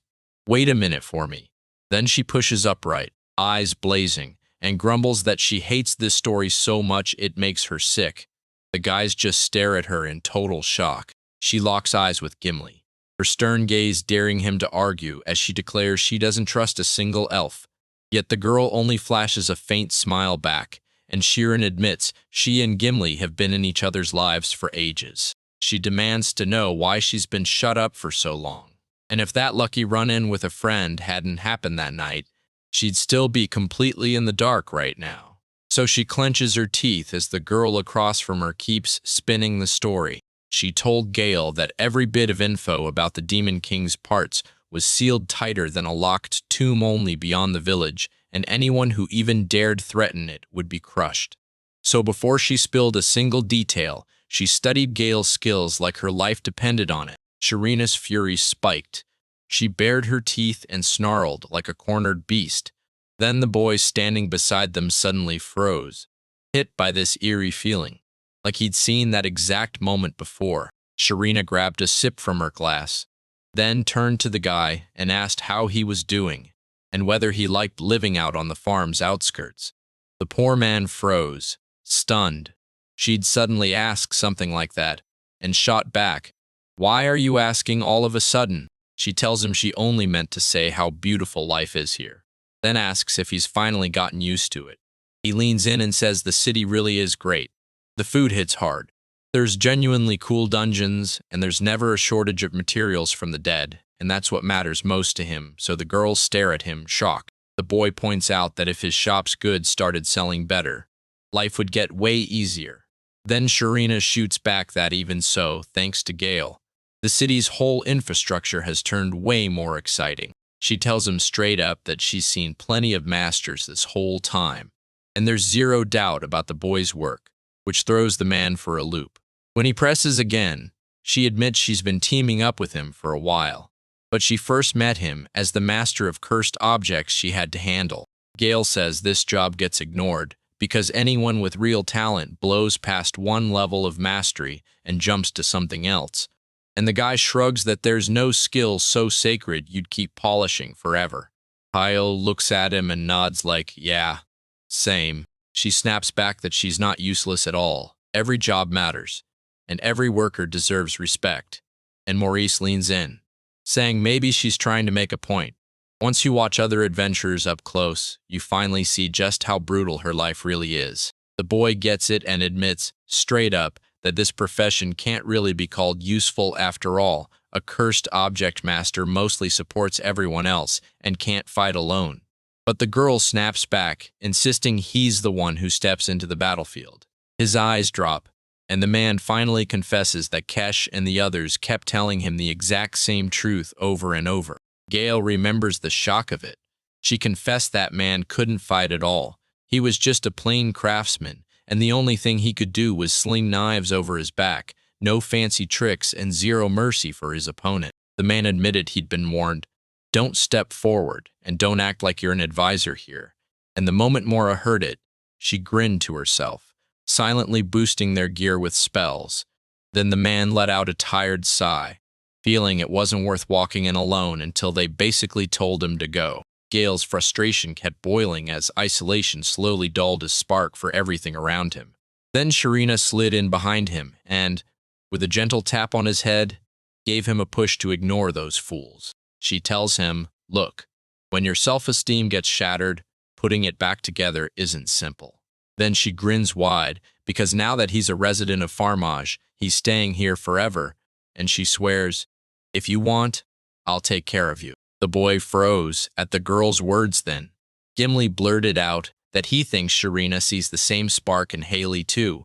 wait a minute for me. Then she pushes upright, eyes blazing, and grumbles that she hates this story so much it makes her sick. The guys just stare at her in total shock. She locks eyes with Gimli, her stern gaze daring him to argue as she declares she doesn't trust a single elf. Yet the girl only flashes a faint smile back, and Sheeran admits she and Gimli have been in each other's lives for ages. She demands to know why she's been shut up for so long, and if that lucky run-in with a friend hadn't happened that night, she'd still be completely in the dark right now. So she clenches her teeth as the girl across from her keeps spinning the story. She told Gale that every bit of info about the Demon King's parts was sealed tighter than a locked tomb only beyond the village, and anyone who even dared threaten it would be crushed. So before she spilled a single detail, she studied Gale's skills like her life depended on it. Sharina's fury spiked. She bared her teeth and snarled like a cornered beast. Then the boy standing beside them suddenly froze, hit by this eerie feeling, like he'd seen that exact moment before. Sharina grabbed a sip from her glass, then turned to the guy and asked how he was doing, and whether he liked living out on the farm's outskirts. The poor man froze, stunned. She'd suddenly asked something like that, and shot back, why are you asking all of a sudden? She tells him she only meant to say how beautiful life is here, then asks if he's finally gotten used to it. He leans in and says the city really is great. The food hits hard. There's genuinely cool dungeons, and there's never a shortage of materials from the dead, and that's what matters most to him, so the girls stare at him, shocked. The boy points out that if his shop's goods started selling better, life would get way easier. Then Sharina shoots back that even so, thanks to Gale, the city's whole infrastructure has turned way more exciting. She tells him straight up that she's seen plenty of masters this whole time, and there's zero doubt about the boy's work, which throws the man for a loop. When he presses again, she admits she's been teaming up with him for a while, but she first met him as the master of cursed objects she had to handle. Gale says this job gets ignored because anyone with real talent blows past one level of mastery and jumps to something else, and the guy shrugs that there's no skill so sacred you'd keep polishing forever. Kyle looks at him and nods like, yeah, same. She snaps back that she's not useless at all. Every job matters, and every worker deserves respect. and Maurice leans in, saying maybe she's trying to make a point. Once you watch other adventurers up close, you finally see just how brutal her life really is. The boy gets it and admits, straight up, that this profession can't really be called useful after all. A cursed object master mostly supports everyone else and can't fight alone. But the girl snaps back, insisting he's the one who steps into the battlefield. His eyes drop, and the man finally confesses that Kesh and the others kept telling him the exact same truth over and over. Gale remembers the shock of it. She confessed that man couldn't fight at all. He was just a plain craftsman, and the only thing he could do was sling knives over his back, no fancy tricks and zero mercy for his opponent. The man admitted he'd been warned, "Don't step forward, and don't act like you're an advisor here." And the moment Mora heard it, she grinned to herself, silently boosting their gear with spells. Then the man let out a tired sigh, feeling it wasn't worth walking in alone until they basically told him to go. Gale's frustration kept boiling as isolation slowly dulled his spark for everything around him. Then Sharina slid in behind him and, with a gentle tap on his head, gave him a push to ignore those fools. She tells him, "Look, when your self-esteem gets shattered, putting it back together isn't simple." Then she grins wide, because now that he's a resident of Farmage, he's staying here forever, and she swears, "If you want, I'll take care of you." The boy froze at the girl's words then. Gimli blurted out that he thinks Sharina sees the same spark in Haley too.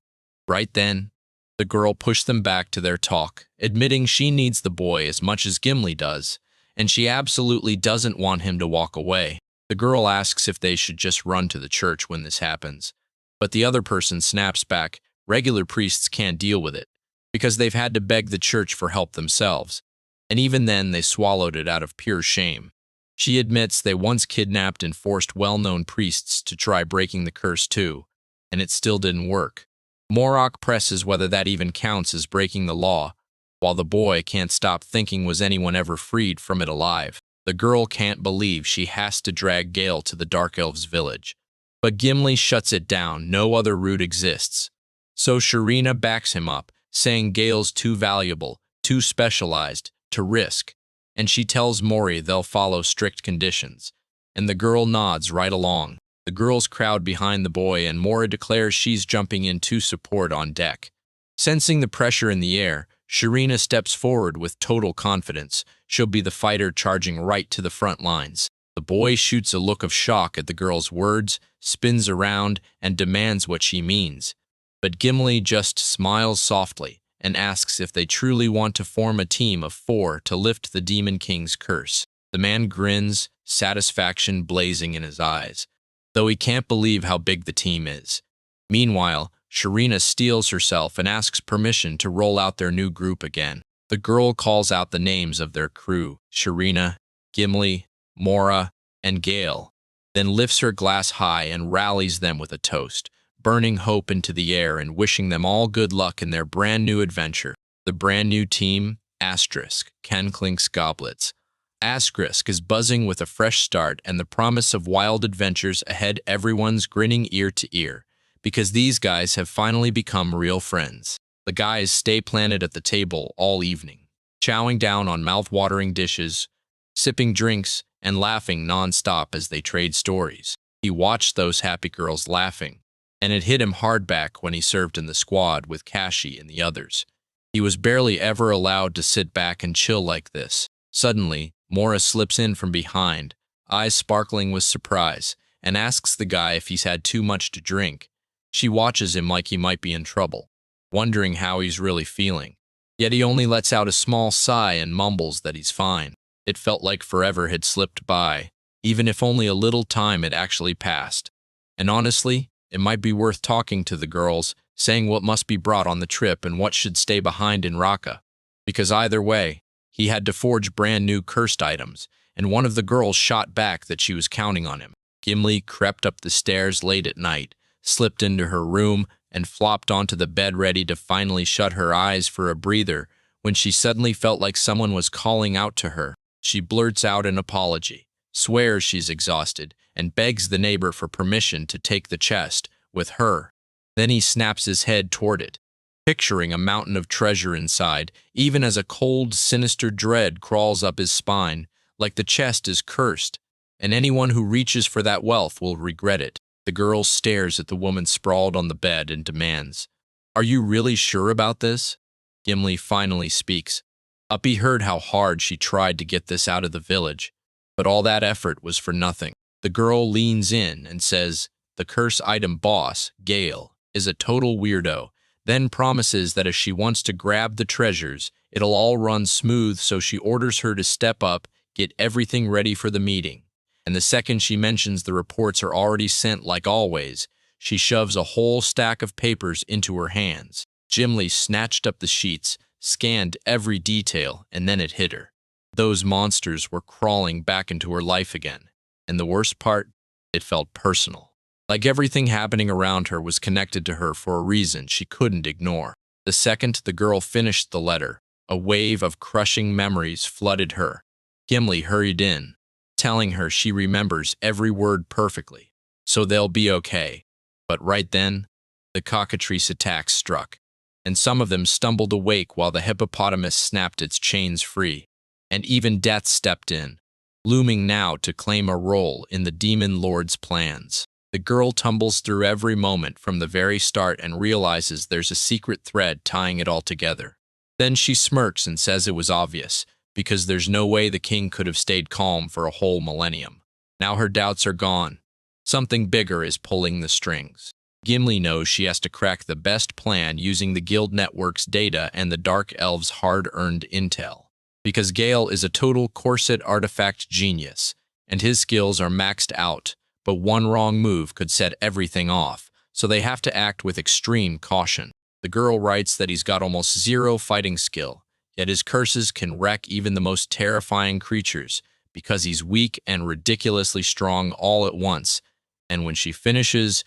Right then, the girl pushed them back to their talk, admitting she needs the boy as much as Gimli does, and she absolutely doesn't want him to walk away. The girl asks if they should just run to the church when this happens, but the other person snaps back, regular priests can't deal with it, because they've had to beg the church for help themselves. And even then they swallowed it out of pure shame. She admits they once kidnapped and forced well-known priests to try breaking the curse too, and it still didn't work. Morok presses whether that even counts as breaking the law, while the boy can't stop thinking was anyone ever freed from it alive. The girl can't believe she has to drag Gale to the Dark Elves' village. But Gimli shuts it down, no other route exists. So Sharina backs him up, saying Gale's too valuable, too specialized, to risk, and she tells Mori they'll follow strict conditions, and the girl nods right along. The girls crowd behind the boy and Mora declares she's jumping in to support on deck. Sensing the pressure in the air, Sharina steps forward with total confidence. She'll be the fighter charging right to the front lines. The boy shoots a look of shock at the girl's words, spins around, and demands what she means. But Gimli just smiles softly and asks if they truly want to form a team of 4 to lift the Demon King's curse. The man grins, satisfaction blazing in his eyes, though he can't believe how big the team is. Meanwhile, Sharina steels herself and asks permission to roll out their new group again. The girl calls out the names of their crew, Sharina, Gimli, Mora, and Gale, then lifts her glass high and rallies them with a toast, burning hope into the air and wishing them all good luck in their brand new adventure. The brand new team, Asterisk, Ken clinks goblets. Asterisk is buzzing with a fresh start and the promise of wild adventures ahead. Everyone's grinning ear to ear, because these guys have finally become real friends. The guys stay planted at the table all evening, chowing down on mouth-watering dishes, sipping drinks, and laughing non-stop as they trade stories. He watched those happy girls laughing, and it hit him hard back when he served in the squad with Kashi and the others. He was barely ever allowed to sit back and chill like this. Suddenly, Mora slips in from behind, eyes sparkling with surprise, and asks the guy if he's had too much to drink. She watches him like he might be in trouble, wondering how he's really feeling. Yet he only lets out a small sigh and mumbles that he's fine. It felt like forever had slipped by, even if only a little time had actually passed. And honestly, it might be worth talking to the girls, saying what must be brought on the trip and what should stay behind in Raqqa. Because either way, he had to forge brand new cursed items, and one of the girls shot back that she was counting on him. Gimli crept up the stairs late at night, slipped into her room, and flopped onto the bed ready to finally shut her eyes for a breather when she suddenly felt like someone was calling out to her. She blurts out an apology, swears she's exhausted, and begs the neighbor for permission to take the chest with her. Then he snaps his head toward it, picturing a mountain of treasure inside, even as a cold, sinister dread crawls up his spine, like the chest is cursed, and anyone who reaches for that wealth will regret it. The girl stares at the woman sprawled on the bed and demands, "Are you really sure about this?" Gimli finally speaks. Uppy heard how hard she tried to get this out of the village, but all that effort was for nothing. The girl leans in and says, the curse item boss, Gale, is a total weirdo, then promises that if she wants to grab the treasures, it'll all run smooth, so she orders her to step up, get everything ready for the meeting. And the second she mentions the reports are already sent like always, she shoves a whole stack of papers into her hands. Gimli snatched up the sheets, scanned every detail, and then it hit her. Those monsters were crawling back into her life again. And the worst part, it felt personal. Like everything happening around her was connected to her for a reason she couldn't ignore. The second the girl finished the letter, a wave of crushing memories flooded her. Gimli hurried in, telling her she remembers every word perfectly, so they'll be okay. But right then, the cockatrice attack struck, and some of them stumbled awake while the hippopotamus snapped its chains free. And even death stepped in, looming now to claim a role in the demon lord's plans. The girl tumbles through every moment from the very start and realizes there's a secret thread tying it all together. Then she smirks and says it was obvious, because there's no way the king could have stayed calm for a whole millennium. Now her doubts are gone. Something bigger is pulling the strings. Gimli knows she has to crack the best plan using the guild network's data and the Dark Elves' hard-earned intel. Because Gale is a total corset artifact genius, and his skills are maxed out, but one wrong move could set everything off, so they have to act with extreme caution. The girl writes that he's got almost zero fighting skill, yet his curses can wreck even the most terrifying creatures, because he's weak and ridiculously strong all at once. And when she finishes,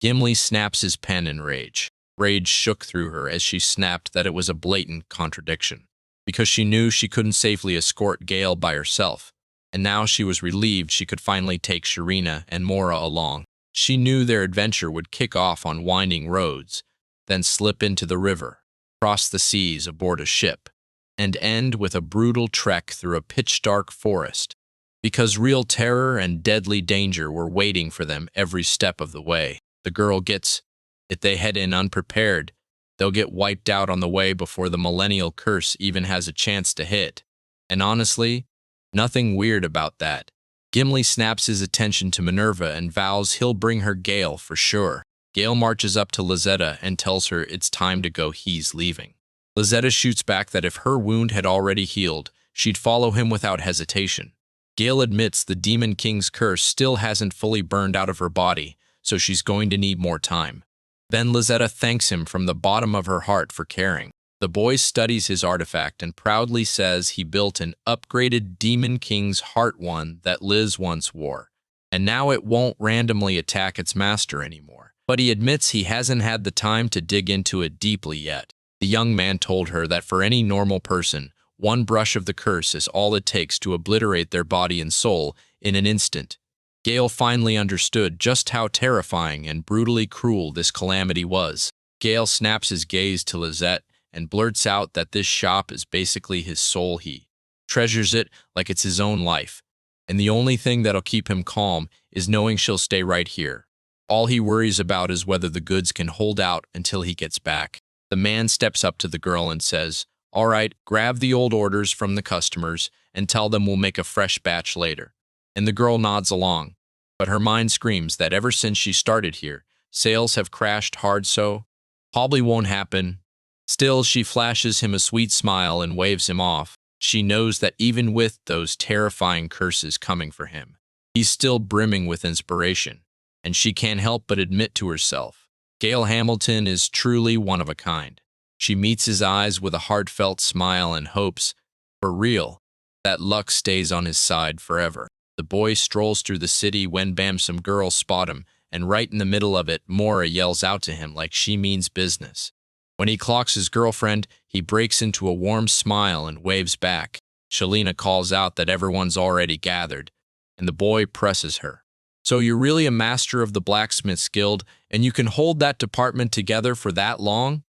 Gimli snaps his pen in rage. Rage shook through her as she snapped that it was a blatant contradiction, because she knew she couldn't safely escort Gale by herself. And now she was relieved she could finally take Sharina and Mora along. She knew their adventure would kick off on winding roads, then slip into the river, cross the seas aboard a ship, and end with a brutal trek through a pitch-dark forest, because real terror and deadly danger were waiting for them every step of the way. The girl gets, if they head in unprepared, they'll get wiped out on the way before the millennial curse even has a chance to hit. And honestly, nothing weird about that. Gimli snaps his attention to Minerva and vows he'll bring her Gale for sure. Gale marches up to Lizetta and tells her it's time to go, he's leaving. Lizetta shoots back that if her wound had already healed, she'd follow him without hesitation. Gale admits the Demon King's curse still hasn't fully burned out of her body, so she's going to need more time. Then Lizetta thanks him from the bottom of her heart for caring. The boy studies his artifact and proudly says he built an upgraded Demon King's heart one that Liz once wore, and now it won't randomly attack its master anymore. But he admits he hasn't had the time to dig into it deeply yet. The young man told her that for any normal person, one brush of the curse is all it takes to obliterate their body and soul in an instant. Gale finally understood just how terrifying and brutally cruel this calamity was. Gale snaps his gaze to Lizette and blurts out that this shop is basically his soul. He treasures it like it's his own life, and the only thing that'll keep him calm is knowing she'll stay right here. All he worries about is whether the goods can hold out until he gets back. The man steps up to the girl and says, "All right, grab the old orders from the customers and tell them we'll make a fresh batch later." And the girl nods along, but her mind screams that ever since she started here, sales have crashed hard, so probably won't happen. Still, she flashes him a sweet smile and waves him off. She knows that even with those terrifying curses coming for him, he's still brimming with inspiration, and she can't help but admit to herself, Gale Hamilton is truly one of a kind. She meets his eyes with a heartfelt smile and hopes, for real, that luck stays on his side forever. The boy strolls through the city when bam, some girls spot him, and right in the middle of it, Mora yells out to him like she means business. When he clocks his girlfriend, he breaks into a warm smile and waves back. Shalina calls out that everyone's already gathered, and the boy presses her. "So you're really a master of the blacksmith's guild, and you can hold that department together for that long?"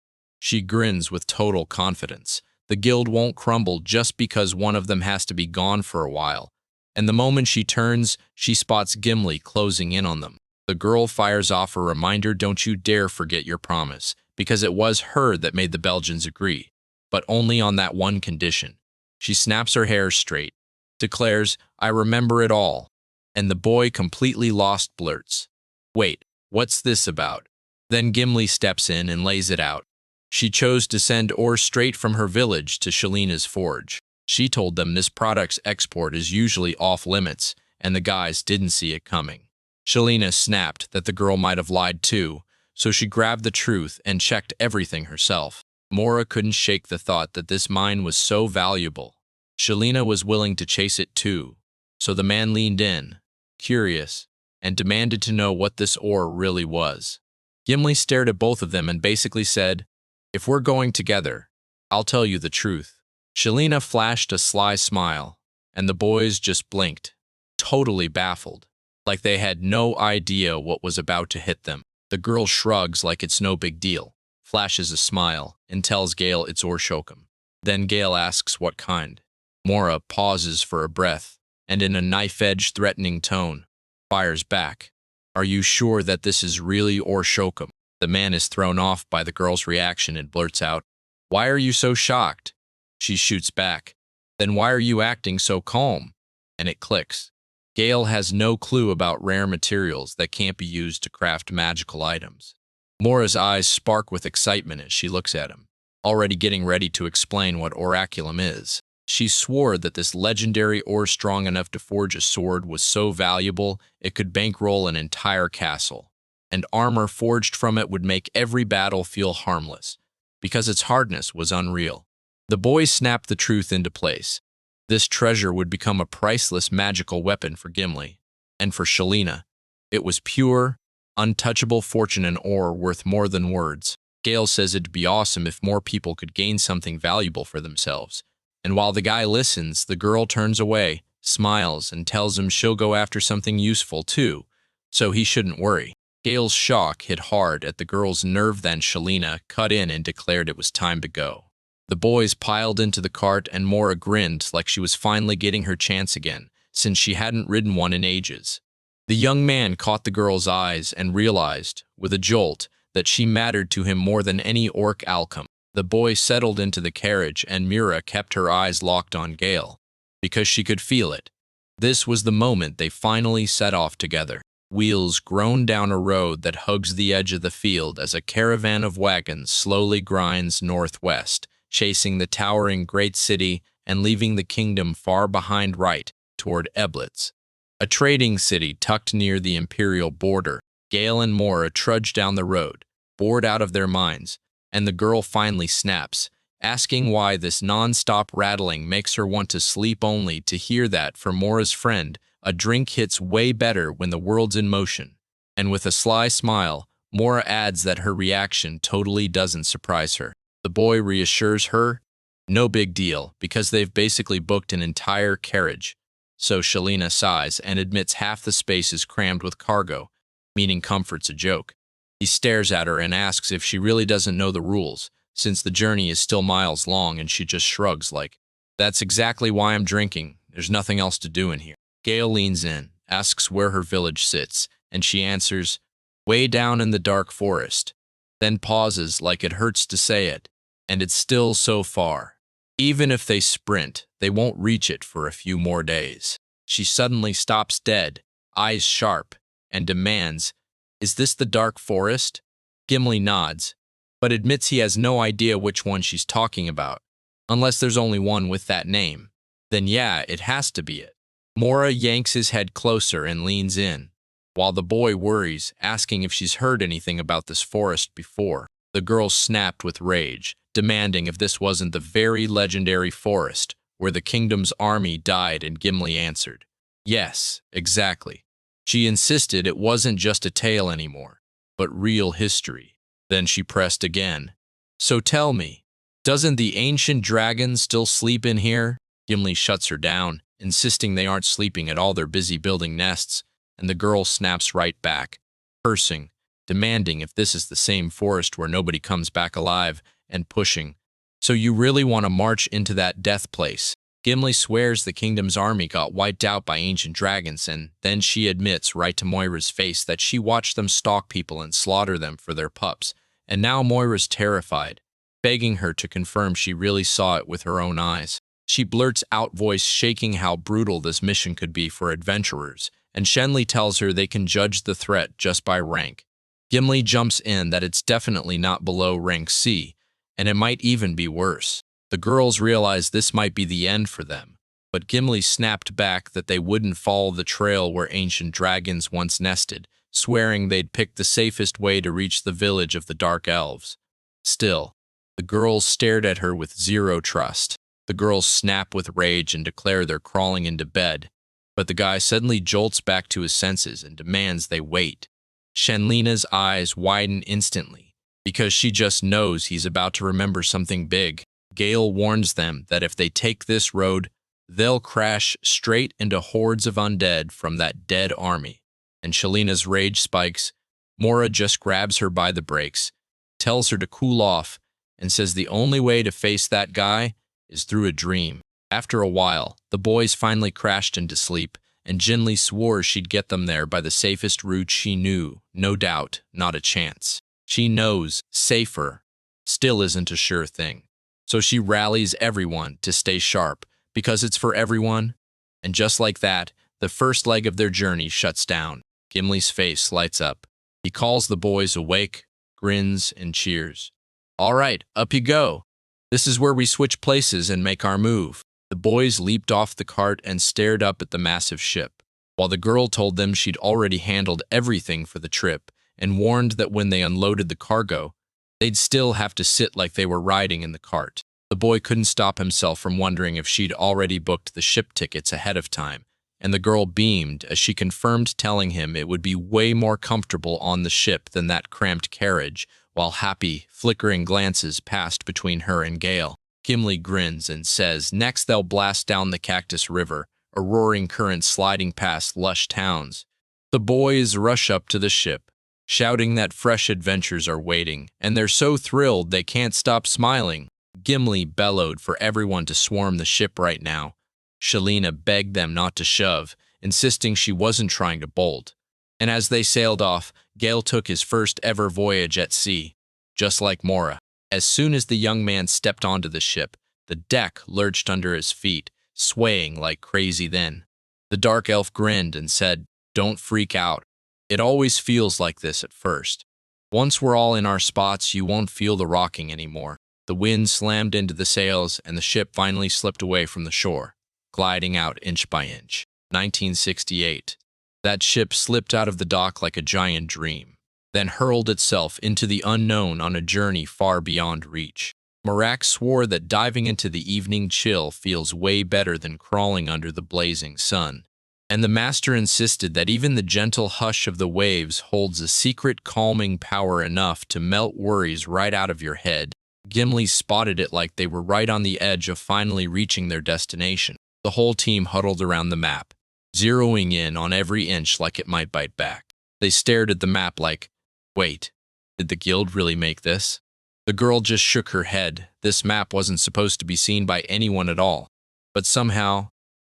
She grins with total confidence. The guild won't crumble just because one of them has to be gone for a while. And the moment she turns, she spots Gimli closing in on them. The girl fires off a reminder, don't you dare forget your promise, because it was her that made the Belgians agree, but only on that one condition. She snaps her hair straight, declares, I remember it all, and the boy, completely lost, blurts, wait, what's this about? Then Gimli steps in and lays it out. She chose to send ore straight from her village to Shalina's forge. She told them this product's export is usually off limits, and the guys didn't see it coming. Shalina snapped that the girl might have lied too, so she grabbed the truth and checked everything herself. Mora couldn't shake the thought that this mine was so valuable. Shalina was willing to chase it too, so the man leaned in, curious, and demanded to know what this ore really was. Gimli stared at both of them and basically said, if we're going together, I'll tell you the truth. Shalina flashed a sly smile, and the boys just blinked, totally baffled, like they had no idea what was about to hit them. The girl shrugs like it's no big deal, flashes a smile, and tells Gale it's Orshokum. Then Gale asks what kind. Mora pauses for a breath, and in a knife-edge, threatening tone, fires back. Are you sure that this is really Orshokum? The man is thrown off by the girl's reaction and blurts out, why are you so shocked? She shoots back, then why are you acting so calm? And it clicks. Gale has no clue about rare materials that can't be used to craft magical items. Mora's eyes spark with excitement as she looks at him, already getting ready to explain what oraculum is. She swore that this legendary ore strong enough to forge a sword was so valuable it could bankroll an entire castle, and armor forged from it would make every battle feel harmless, because its hardness was unreal. The boys snapped the truth into place. This treasure would become a priceless magical weapon for Gimli, and for Shalina. It was pure, untouchable fortune and ore worth more than words. Gale says it'd be awesome if more people could gain something valuable for themselves. And while the guy listens, the girl turns away, smiles, and tells him she'll go after something useful too, so he shouldn't worry. Gale's shock hit hard at the girl's nerve, then Shalina cut in and declared it was time to go. The boys piled into the cart and Mora grinned like she was finally getting her chance again, since she hadn't ridden one in ages. The young man caught the girl's eyes and realized, with a jolt, that she mattered to him more than any orc alchemy. The boy settled into the carriage and Mira kept her eyes locked on Gale, because she could feel it. This was the moment they finally set off together. Wheels groan down a road that hugs the edge of the field as a caravan of wagons slowly grinds northwest, chasing the towering great city and leaving the kingdom far behind right toward Eblitz, a trading city tucked near the imperial border. Gale and Mora trudge down the road, bored out of their minds, and the girl finally snaps, asking why this non-stop rattling makes her want to sleep, only to hear that, for Mora's friend, a drink hits way better when the world's in motion. And with a sly smile, Mora adds that her reaction totally doesn't surprise her. The boy reassures her, no big deal, because they've basically booked an entire carriage. So Shalina sighs and admits half the space is crammed with cargo, meaning comfort's a joke. He stares at her and asks if she really doesn't know the rules, since the journey is still miles long, and she just shrugs like, that's exactly why I'm drinking, there's nothing else to do in here. Gale leans in, asks where her village sits, and she answers, way down in the dark forest, then pauses like it hurts to say it, and it's still so far. Even if they sprint, they won't reach it for a few more days. She suddenly stops dead, eyes sharp, and demands, is this the dark forest? Gimli nods, but admits he has no idea which one she's talking about. Unless there's only one with that name. Then yeah, it has to be it. Mora yanks his head closer and leans in, while the boy worries, asking if she's heard anything about this forest before. The girl snapped with rage, demanding if this wasn't the very legendary forest where the kingdom's army died, and Gimli answered, yes, exactly. She insisted it wasn't just a tale anymore, but real history. Then she pressed again. So tell me, doesn't the ancient dragon still sleep in here? Gimli shuts her down, insisting they aren't sleeping at all, they're busy building nests, and the girl snaps right back, cursing, demanding if this is the same forest where nobody comes back alive, and pushing. So you really want to march into that death place? Gimli swears the kingdom's army got wiped out by ancient dragons, and then she admits right to Moira's face that she watched them stalk people and slaughter them for their pups. And now Moira's terrified, begging her to confirm she really saw it with her own eyes. She blurts out, voice shaking, how brutal this mission could be for adventurers, and Shenli tells her they can judge the threat just by rank. Gimli jumps in that it's definitely not below rank C, and it might even be worse. The girls realize this might be the end for them, but Gimli snapped back that they wouldn't follow the trail where ancient dragons once nested, swearing they'd pick the safest way to reach the village of the Dark Elves. Still, the girls stared at her with zero trust. The girls snap with rage and declare they're crawling into bed, but the guy suddenly jolts back to his senses and demands they wait. Shenlina's eyes widen instantly, because she just knows he's about to remember something big. Gale warns them that if they take this road, they'll crash straight into hordes of undead from that dead army. And Shelina's rage spikes. Mora just grabs her by the brakes, tells her to cool off, and says the only way to face that guy is through a dream. After a while, the boys finally crashed into sleep, and Jinli swore she'd get them there by the safest route she knew. No doubt, not a chance. She knows safer still isn't a sure thing. So she rallies everyone to stay sharp, because it's for everyone. And just like that, the first leg of their journey shuts down. Gimli's face lights up. He calls the boys awake, grins, and cheers. All right, up you go. This is where we switch places and make our move. The boys leaped off the cart and stared up at the massive ship, while the girl told them she'd already handled everything for the trip and warned that when they unloaded the cargo, they'd still have to sit like they were riding in the cart. The boy couldn't stop himself from wondering if she'd already booked the ship tickets ahead of time, and the girl beamed as she confirmed, telling him it would be way more comfortable on the ship than that cramped carriage, while happy, flickering glances passed between her and Gale. Gimli grins and says next they'll blast down the Cactus River, a roaring current sliding past lush towns. The boys rush up to the ship, shouting that fresh adventures are waiting, and they're so thrilled they can't stop smiling. Gimli bellowed for everyone to swarm the ship right now. Shelina begged them not to shove, insisting she wasn't trying to bolt. And as they sailed off, Gale took his first ever voyage at sea, just like Mora. As soon as the young man stepped onto the ship, the deck lurched under his feet, swaying like crazy. Then the dark elf grinned and said, "Don't freak out. It always feels like this at first. Once we're all in our spots, you won't feel the rocking anymore." The wind slammed into the sails, and the ship finally slipped away from the shore, gliding out inch by inch. 1968. That ship slipped out of the dock like a giant dream, then hurled itself into the unknown on a journey far beyond reach. Marak swore that diving into the evening chill feels way better than crawling under the blazing sun. And the master insisted that even the gentle hush of the waves holds a secret calming power enough to melt worries right out of your head. Gimli spotted it like they were right on the edge of finally reaching their destination. The whole team huddled around the map, zeroing in on every inch like it might bite back. They stared at the map like, wait, did the guild really make this? The girl just shook her head. This map wasn't supposed to be seen by anyone at all. But somehow,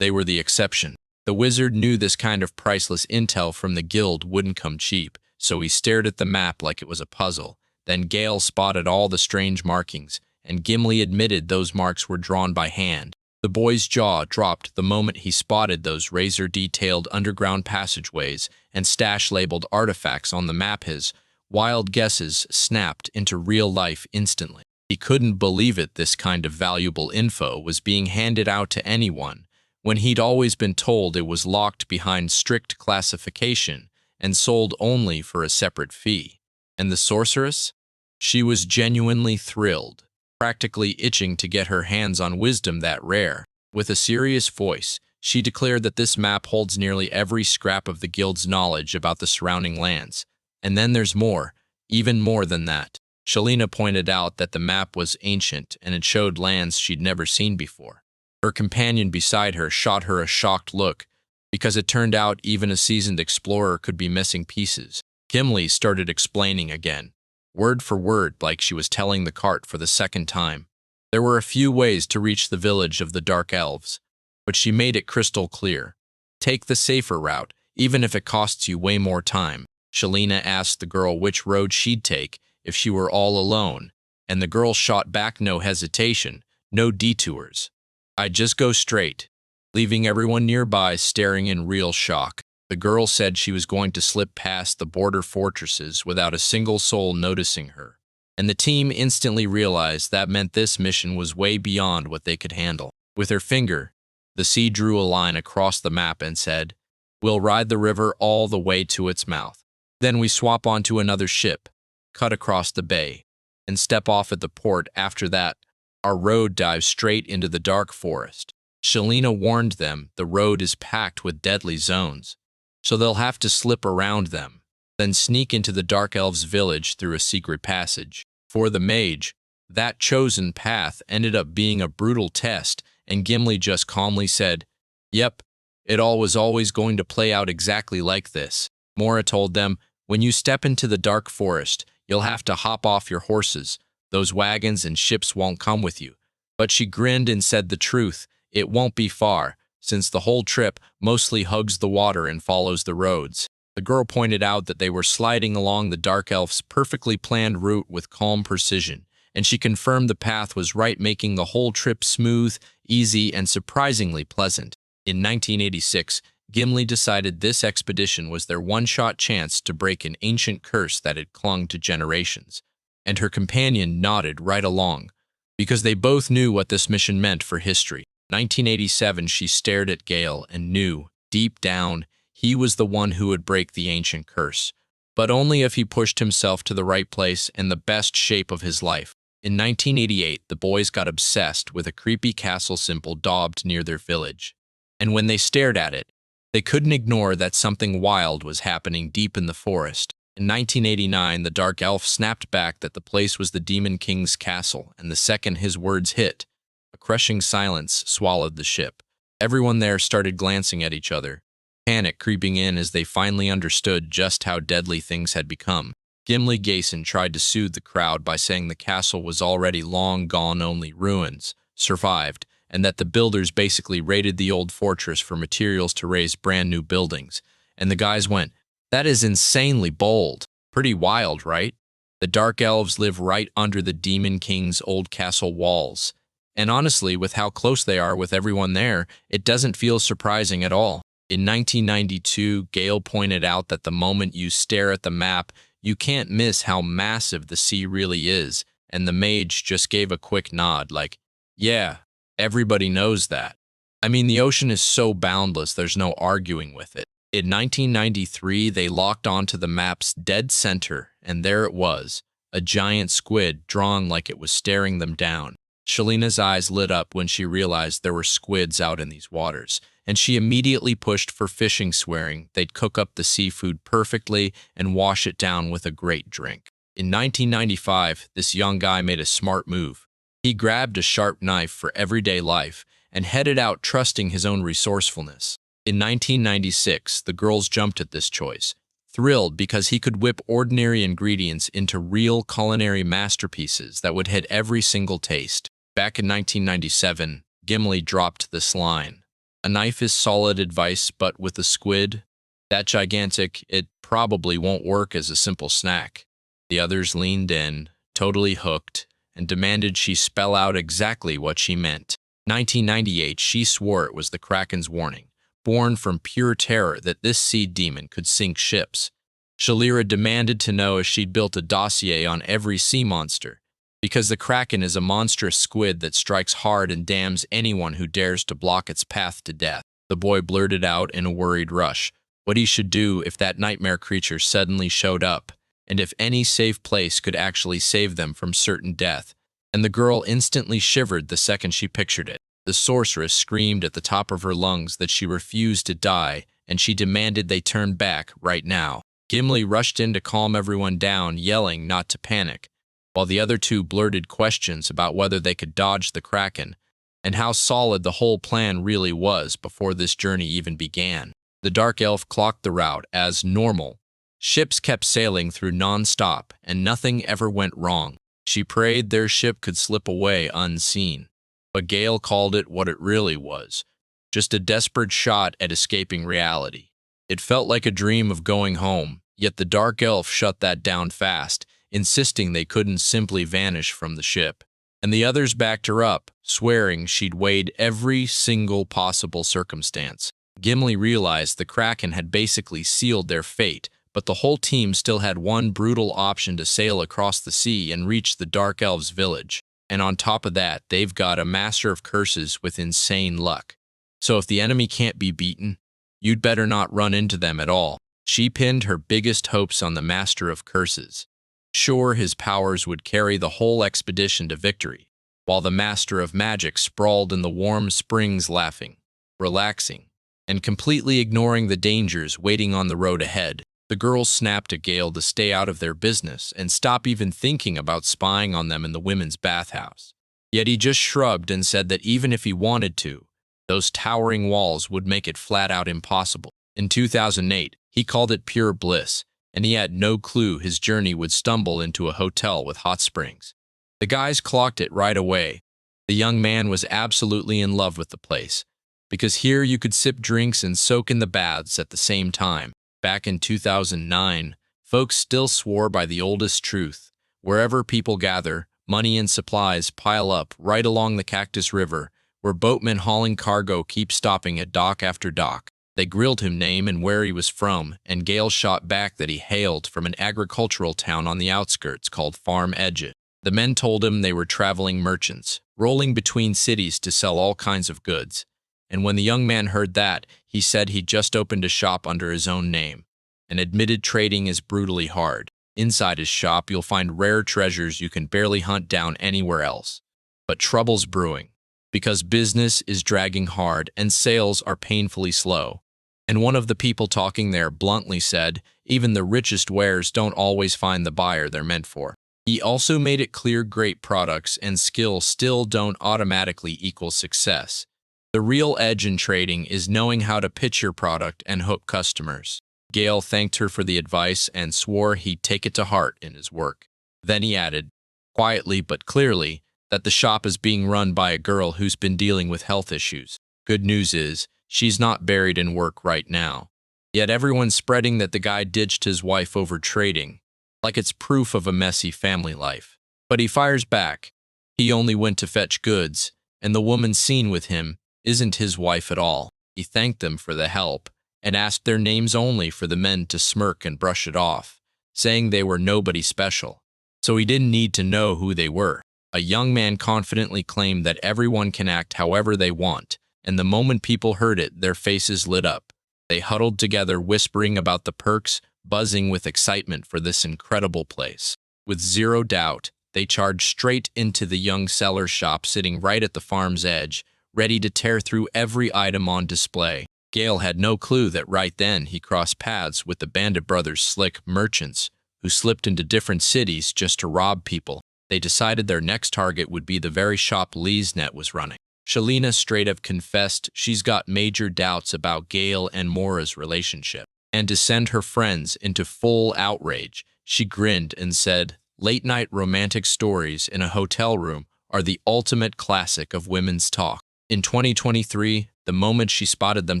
they were the exception. The wizard knew this kind of priceless intel from the guild wouldn't come cheap, so he stared at the map like it was a puzzle. Then Gale spotted all the strange markings, and Gimli admitted those marks were drawn by hand. The boy's jaw dropped the moment he spotted those razor-detailed underground passageways and stash-labeled artifacts on the map. His wild guesses snapped into real life instantly. He couldn't believe it. This kind of valuable info was being handed out to anyone, when he'd always been told it was locked behind strict classification and sold only for a separate fee. And the sorceress? She was genuinely thrilled, practically itching to get her hands on wisdom that rare. With a serious voice, she declared that this map holds nearly every scrap of the guild's knowledge about the surrounding lands. And then there's more, even more than that. Shelina pointed out that the map was ancient and it showed lands she'd never seen before. Her companion beside her shot her a shocked look, because it turned out even a seasoned explorer could be missing pieces. Gimli started explaining again. word for word like she was telling the cart for the second time. There were a few ways to reach the village of the Dark Elves, but she made it crystal clear. Take the safer route, even if it costs you way more time. Shalina asked the girl which road she'd take if she were all alone, and the girl shot back, no hesitation, no detours. I'd just go straight, leaving everyone nearby staring in real shock. The girl said she was going to slip past the border fortresses without a single soul noticing her, and the team instantly realized that meant this mission was way beyond what they could handle. With her finger, the sea drew a line across the map and said, "We'll ride the river all the way to its mouth. Then we swap onto another ship, cut across the bay, and step off at the port. After that, our road dives straight into the dark forest." Shalina warned them the road is packed with deadly zones, so they'll have to slip around them, then sneak into the Dark Elves' village through a secret passage. For the mage, that chosen path ended up being a brutal test, and Gimli just calmly said, "Yep, it all was always going to play out exactly like this." Mora told them, "When you step into the dark forest, you'll have to hop off your horses. Those wagons and ships won't come with you." But she grinned and said the truth, it won't be far, since the whole trip mostly hugs the water and follows the roads. The girl pointed out that they were sliding along the Dark Elf's perfectly planned route with calm precision, and she confirmed the path was right, making the whole trip smooth, easy, and surprisingly pleasant. In 1986, Gimli decided this expedition was their one-shot chance to break an ancient curse that had clung to generations, and her companion nodded right along, because they both knew what this mission meant for history. 1987, she stared at Gale and knew, deep down, he was the one who would break the ancient curse, but only if he pushed himself to the right place and the best shape of his life. In 1988, the boys got obsessed with a creepy castle symbol daubed near their village, and when they stared at it, they couldn't ignore that something wild was happening deep in the forest. In 1989, the Dark Elf snapped back that the place was the Demon King's castle, and the second his words hit, a crushing silence swallowed the ship. Everyone there started glancing at each other, panic creeping in as they finally understood just how deadly things had become. Gimli Gayson tried to soothe the crowd by saying the castle was already long gone, only ruins survived, and that the builders basically raided the old fortress for materials to raise brand new buildings. And the guys went, "That is insanely bold. Pretty wild, right? The Dark Elves live right under the Demon King's old castle walls. And honestly, with how close they are with everyone there, it doesn't feel surprising at all." In 1992, Gale pointed out that the moment you stare at the map, you can't miss how massive the sea really is, and the mage just gave a quick nod like, "Yeah, everybody knows that. I mean, the ocean is so boundless, there's no arguing with it." In 1993, they locked onto the map's dead center, and there it was, a giant squid drawn like it was staring them down. Shalina's eyes lit up when she realized there were squids out in these waters, and she immediately pushed for fishing, swearing they'd cook up the seafood perfectly and wash it down with a great drink. In 1995, this young guy made a smart move. He grabbed a sharp knife for everyday life and headed out, trusting his own resourcefulness. In 1996, the girls jumped at this choice, thrilled because he could whip ordinary ingredients into real culinary masterpieces that would hit every single taste. Back in 1997, Gimli dropped this line: "A knife is solid advice, but with a squid, that gigantic, it probably won't work as a simple snack." The others leaned in, totally hooked, and demanded she spell out exactly what she meant. 1998, she swore it was the Kraken's warning, born from pure terror that this sea demon could sink ships. Shalira demanded to know if she'd built a dossier on every sea monster, because the Kraken is a monstrous squid that strikes hard and damns anyone who dares to block its path to death. The boy blurted out in a worried rush what he should do if that nightmare creature suddenly showed up, and if any safe place could actually save them from certain death, and the girl instantly shivered the second she pictured it. The sorceress screamed at the top of her lungs that she refused to die, and she demanded they turn back right now. Gimli rushed in to calm everyone down, yelling not to panic, while the other two blurted questions about whether they could dodge the Kraken, and how solid the whole plan really was before this journey even began. The Dark Elf clocked the route as normal, Ships kept sailing through non-stop, and nothing ever went wrong. She prayed their ship could slip away unseen. But Gale called it what it really was, just a desperate shot at escaping reality. It felt like a dream of going home, yet the dark elf shut that down fast, insisting they couldn't simply vanish from the ship. And the others backed her up, swearing she'd weighed every single possible circumstance. Gimli realized the Kraken had basically sealed their fate, but the whole team still had one brutal option to sail across the sea and reach the Dark Elves' village. And on top of that, they've got a Master of Curses with insane luck. So if the enemy can't be beaten, you'd better not run into them at all. She pinned her biggest hopes on the Master of Curses. Sure, his powers would carry the whole expedition to victory, while the Master of Magic sprawled in the warm springs laughing, relaxing, and completely ignoring the dangers waiting on the road ahead. The girls snapped at Gale to stay out of their business and stop even thinking about spying on them in the women's bathhouse. Yet he just shrugged and said that even if he wanted to, those towering walls would make it flat out impossible. In 2008, he called it pure bliss, and he had no clue his journey would stumble into a hotel with hot springs. The guys clocked it right away. The young man was absolutely in love with the place, because here you could sip drinks and soak in the baths at the same time. Back in 2009, folks still swore by the oldest truth. Wherever people gather, money and supplies pile up right along the Cactus River, where boatmen hauling cargo keep stopping at dock after dock. They grilled him name and where he was from, and Gale shot back that he hailed from an agricultural town on the outskirts called Farm Edge. The men told him they were traveling merchants, rolling between cities to sell all kinds of goods. And when the young man heard that, he said he'd just opened a shop under his own name, and admitted trading is brutally hard. Inside his shop, you'll find rare treasures you can barely hunt down anywhere else. But trouble's brewing, because business is dragging hard and sales are painfully slow. And one of the people talking there bluntly said, even the richest wares don't always find the buyer they're meant for. He also made it clear great products and skill still don't automatically equal success. The real edge in trading is knowing how to pitch your product and hook customers. Gale thanked her for the advice and swore he'd take it to heart in his work. Then he added, quietly but clearly, that the shop is being run by a girl who's been dealing with health issues. Good news is, she's not buried in work right now. Yet everyone's spreading that the guy ditched his wife over trading, like it's proof of a messy family life. But he fires back. He only went to fetch goods, and the woman seen with him isn't his wife at all. He thanked them for the help and asked their names only for the men to smirk and brush it off, saying they were nobody special. So he didn't need to know who they were. A young man confidently claimed that everyone can act however they want, and the moment people heard it, their faces lit up. They huddled together, whispering about the perks, buzzing with excitement for this incredible place. With zero doubt, they charged straight into the young seller's shop sitting right at the farm's edge, ready to tear through every item on display. Gale had no clue that right then he crossed paths with the Bandit Brothers' slick merchants, who slipped into different cities just to rob people. They decided their next target would be the very shop Lee's net was running. Shalina straight up confessed she's got major doubts about Gale and Mora's relationship. And to send her friends into full outrage, she grinned and said, late-night romantic stories in a hotel room are the ultimate classic of women's talk. In 2023, the moment she spotted them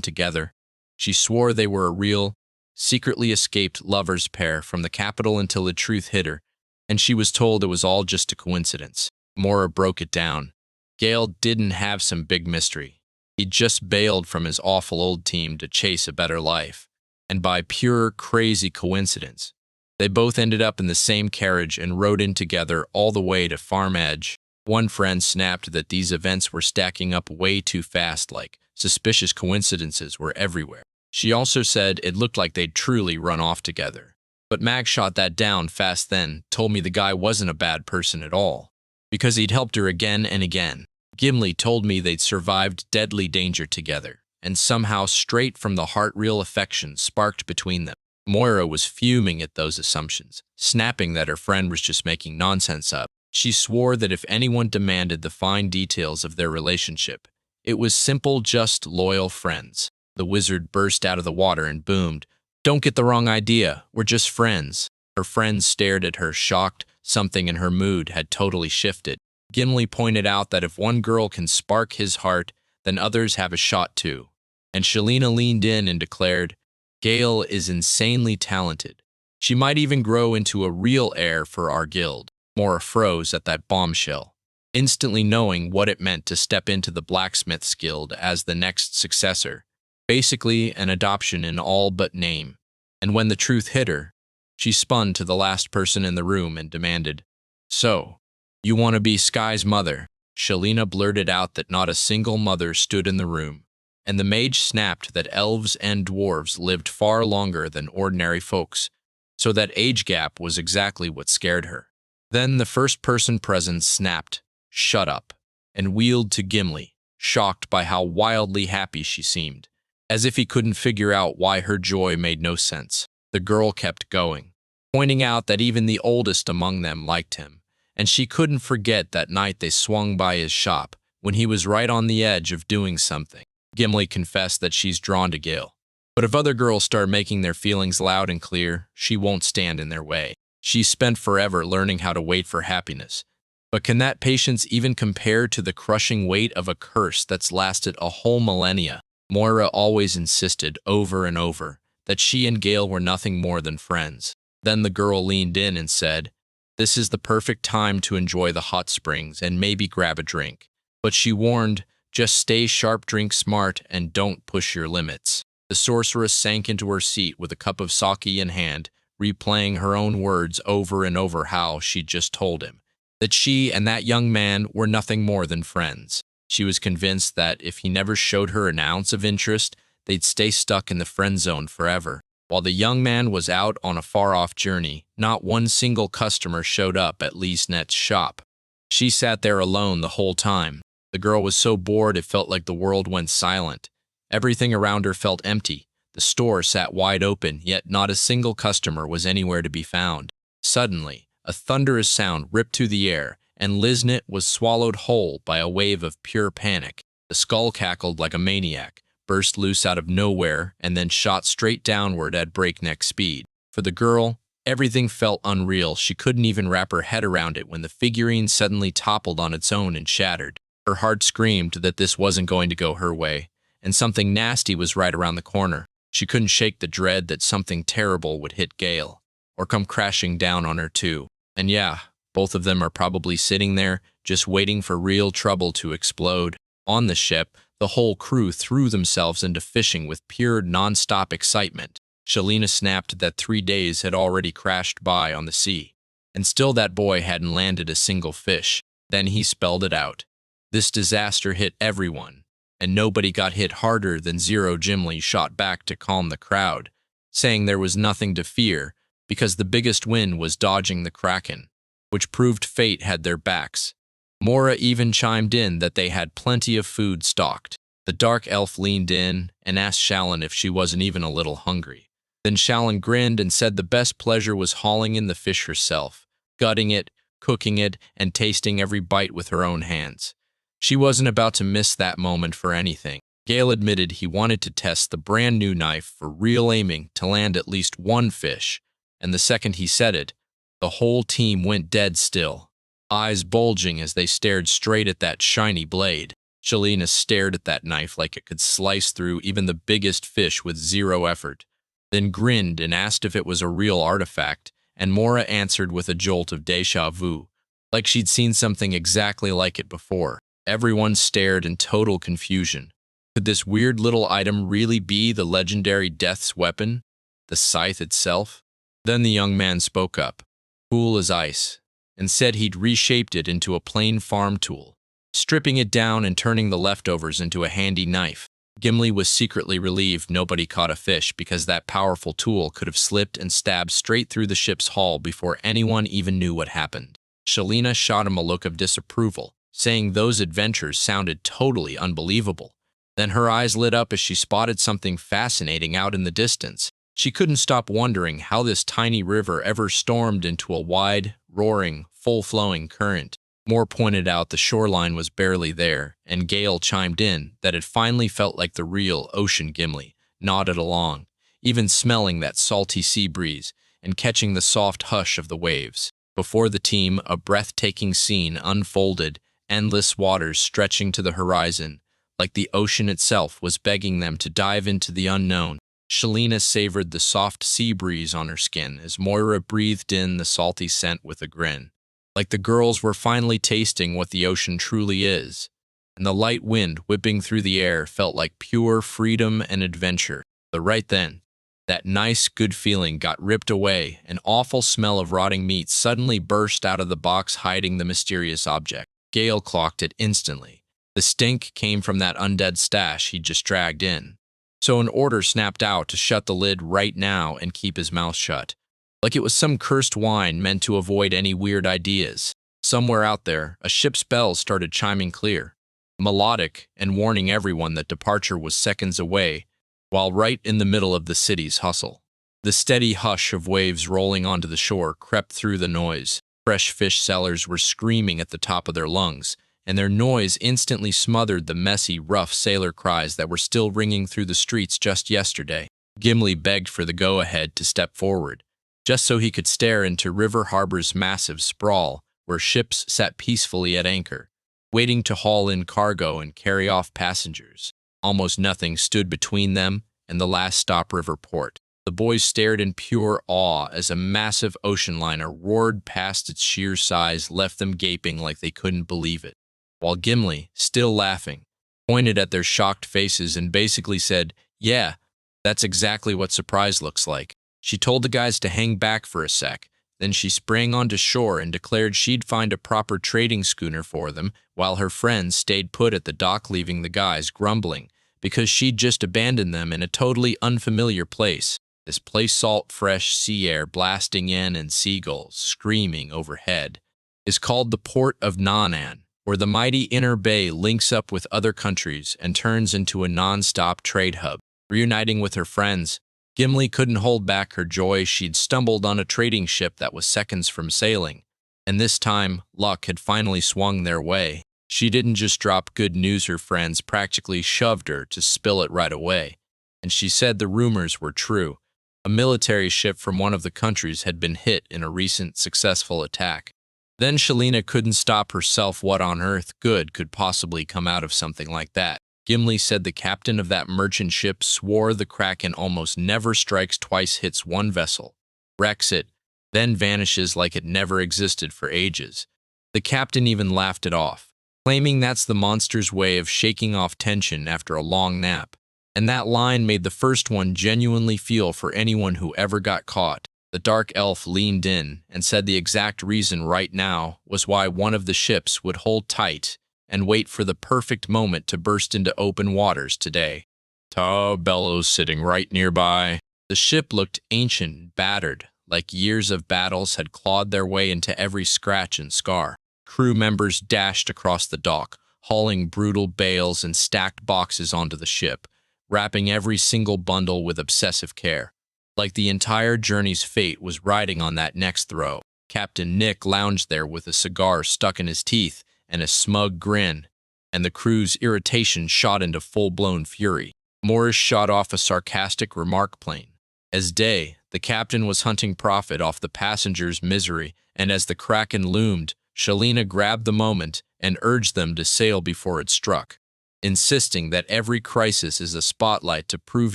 together, she swore they were a real, secretly escaped lovers pair from the capital until the truth hit her, and she was told it was all just a coincidence. Mora broke it down. Gale didn't have some big mystery. He just bailed from his awful old team to chase a better life. And by pure, crazy coincidence, they both ended up in the same carriage and rode in together all the way to Farm Edge. One friend snapped that these events were stacking up way too fast, like suspicious coincidences were everywhere. She also said it looked like they'd truly run off together. But Mag shot that down fast then, told me the guy wasn't a bad person at all, because he'd helped her again and again. Gimli told me they'd survived deadly danger together, and somehow straight from the heart real affection sparked between them. Moira was fuming at those assumptions, snapping that her friend was just making nonsense up. She swore that if anyone demanded the fine details of their relationship, it was simple, just loyal friends. The wizard burst out of the water and boomed, Don't get the wrong idea, we're just friends. Her friends stared at her, shocked. Something in her mood had totally shifted. Gimli pointed out that if one girl can spark his heart, then others have a shot too. And Shalina leaned in and declared, Gale is insanely talented. She might even grow into a real heir for our guild. Mora froze at that bombshell, instantly knowing what it meant to step into the Blacksmith's Guild as the next successor, basically an adoption in all but name. And when the truth hit her, she spun to the last person in the room and demanded, So, you want to be Sky's mother? Shalina blurted out that not a single mother stood in the room, and the mage snapped that elves and dwarves lived far longer than ordinary folks, so that age gap was exactly what scared her. Then the first person present snapped, Shut up, and wheeled to Gimli, shocked by how wildly happy she seemed, as if he couldn't figure out why her joy made no sense. The girl kept going, pointing out that even the oldest among them liked him, and she couldn't forget that night they swung by his shop when he was right on the edge of doing something. Gimli confessed that she's drawn to Gale, but if other girls start making their feelings loud and clear, she won't stand in their way. She's spent forever learning how to wait for happiness, but can that patience even compare to the crushing weight of a curse that's lasted a whole millennia? Moira always insisted over and over that she and Gale were nothing more than friends. Then the girl leaned in and said, This is the perfect time to enjoy the hot springs and maybe grab a drink. But she warned, just stay sharp, drink smart, and don't push your limits. The sorceress sank into her seat with a cup of sake in hand, replaying her own words over and over how she'd just told him that she and that young man were nothing more than friends. She was convinced that if he never showed her an ounce of interest, they'd stay stuck in the friend zone forever. While the young man was out on a far-off journey, not one single customer showed up at Lee's Net's shop. She sat there alone the whole time. The girl was so bored it felt like the world went silent. Everything around her felt empty. The store sat wide open, yet not a single customer was anywhere to be found. Suddenly, a thunderous sound ripped through the air, and Liznet was swallowed whole by a wave of pure panic. The skull cackled like a maniac, burst loose out of nowhere, and then shot straight downward at breakneck speed. For the girl, everything felt unreal. She couldn't even wrap her head around it when the figurine suddenly toppled on its own and shattered. Her heart screamed that this wasn't going to go her way, and something nasty was right around the corner. She couldn't shake the dread that something terrible would hit Gale, or come crashing down on her too. And yeah, both of them are probably sitting there, just waiting for real trouble to explode. On the ship, the whole crew threw themselves into fishing with pure non-stop excitement. Shalina snapped that 3 days had already crashed by on the sea, and still that boy hadn't landed a single fish. Then he spelled it out. This disaster hit everyone, and nobody got hit harder than Zero. Gimli shot back to calm the crowd, saying there was nothing to fear because the biggest win was dodging the Kraken, which proved fate had their backs. Mora even chimed in that they had plenty of food stocked. The dark elf leaned in and asked Shallan if she wasn't even a little hungry. Then Shallan grinned and said the best pleasure was hauling in the fish herself, gutting it, cooking it, and tasting every bite with her own hands. She wasn't about to miss that moment for anything. Gale admitted he wanted to test the brand new knife for real, aiming to land at least one fish, and the second he said it, the whole team went dead still, eyes bulging as they stared straight at that shiny blade. Shalina stared at that knife like it could slice through even the biggest fish with zero effort, then grinned and asked if it was a real artifact, and Mora answered with a jolt of déjà vu, like she'd seen something exactly like it before. Everyone stared in total confusion. Could this weird little item really be the legendary Death's weapon, the scythe itself? Then the young man spoke up, cool as ice, and said he'd reshaped it into a plain farm tool, stripping it down and turning the leftovers into a handy knife. Gimli was secretly relieved nobody caught a fish because that powerful tool could have slipped and stabbed straight through the ship's hull before anyone even knew what happened. Shalina shot him a look of disapproval, saying those adventures sounded totally unbelievable. Then her eyes lit up as she spotted something fascinating out in the distance. She couldn't stop wondering how this tiny river ever stormed into a wide, roaring, full-flowing current. Moore pointed out the shoreline was barely there, and Gale chimed in that it finally felt like the real ocean. Gimli nodded along, even smelling that salty sea breeze and catching the soft hush of the waves. Before the team, a breathtaking scene unfolded, endless waters stretching to the horizon, like the ocean itself was begging them to dive into the unknown. Shalina savored the soft sea breeze on her skin as Moira breathed in the salty scent with a grin. Like the girls were finally tasting what the ocean truly is. And the light wind whipping through the air felt like pure freedom and adventure. But right then, that nice, good feeling got ripped away. An awful smell of rotting meat suddenly burst out of the box hiding the mysterious object. Gale clocked it instantly. The stink came from that undead stash he'd just dragged in. So an order snapped out to shut the lid right now and keep his mouth shut. Like it was some cursed wine meant to avoid any weird ideas. Somewhere out there, a ship's bells started chiming clear, melodic and warning everyone that departure was seconds away, while right in the middle of the city's hustle. The steady hush of waves rolling onto the shore crept through the noise. Fresh fish sellers were screaming at the top of their lungs, and their noise instantly smothered the messy, rough sailor cries that were still ringing through the streets just yesterday. Gimli begged for the go-ahead to step forward, just so he could stare into River Harbor's massive sprawl, where ships sat peacefully at anchor, waiting to haul in cargo and carry off passengers. Almost nothing stood between them and the last stop River Port. The boys stared in pure awe as a massive ocean liner roared past. Its sheer size left them gaping like they couldn't believe it, while Gimli, still laughing, pointed at their shocked faces and basically said, "Yeah, that's exactly what surprise looks like." She told the guys to hang back for a sec, then she sprang onto shore and declared she'd find a proper trading schooner for them, while her friends stayed put at the dock, leaving the guys grumbling because she'd just abandoned them in a totally unfamiliar place. This place, salt, fresh sea air blasting in and seagulls screaming overhead, is called the Port of Nan'an, where the mighty Inner Bay links up with other countries and turns into a non-stop trade hub. Reuniting with her friends, Gimli couldn't hold back her joy. She'd stumbled on a trading ship that was seconds from sailing, and this time, luck had finally swung their way. She didn't just drop good news, her friends practically shoved her to spill it right away. And she said the rumors were true. A military ship from one of the countries had been hit in a recent successful attack. Then Shalina couldn't stop herself. What on earth good could possibly come out of something like that? Gimli said the captain of that merchant ship swore the Kraken almost never strikes twice, hits one vessel, wrecks it, then vanishes like it never existed for ages. The captain even laughed it off, claiming that's the monster's way of shaking off tension after a long nap. And that line made the first one genuinely feel for anyone who ever got caught. The dark elf leaned in and said the exact reason right now was why one of the ships would hold tight and wait for the perfect moment to burst into open waters today. Tall bellows sitting right nearby. The ship looked ancient and battered, like years of battles had clawed their way into every scratch and scar. Crew members dashed across the dock, hauling brutal bales and stacked boxes onto the ship, wrapping every single bundle with obsessive care, like the entire journey's fate was riding on that next throw. Captain Nick lounged there with a cigar stuck in his teeth and a smug grin, and the crew's irritation shot into full-blown fury. Morris shot off a sarcastic remark plain. As day, the captain was hunting profit off the passengers' misery, and as the Kraken loomed, Shalina grabbed the moment and urged them to sail before it struck, insisting that every crisis is a spotlight to prove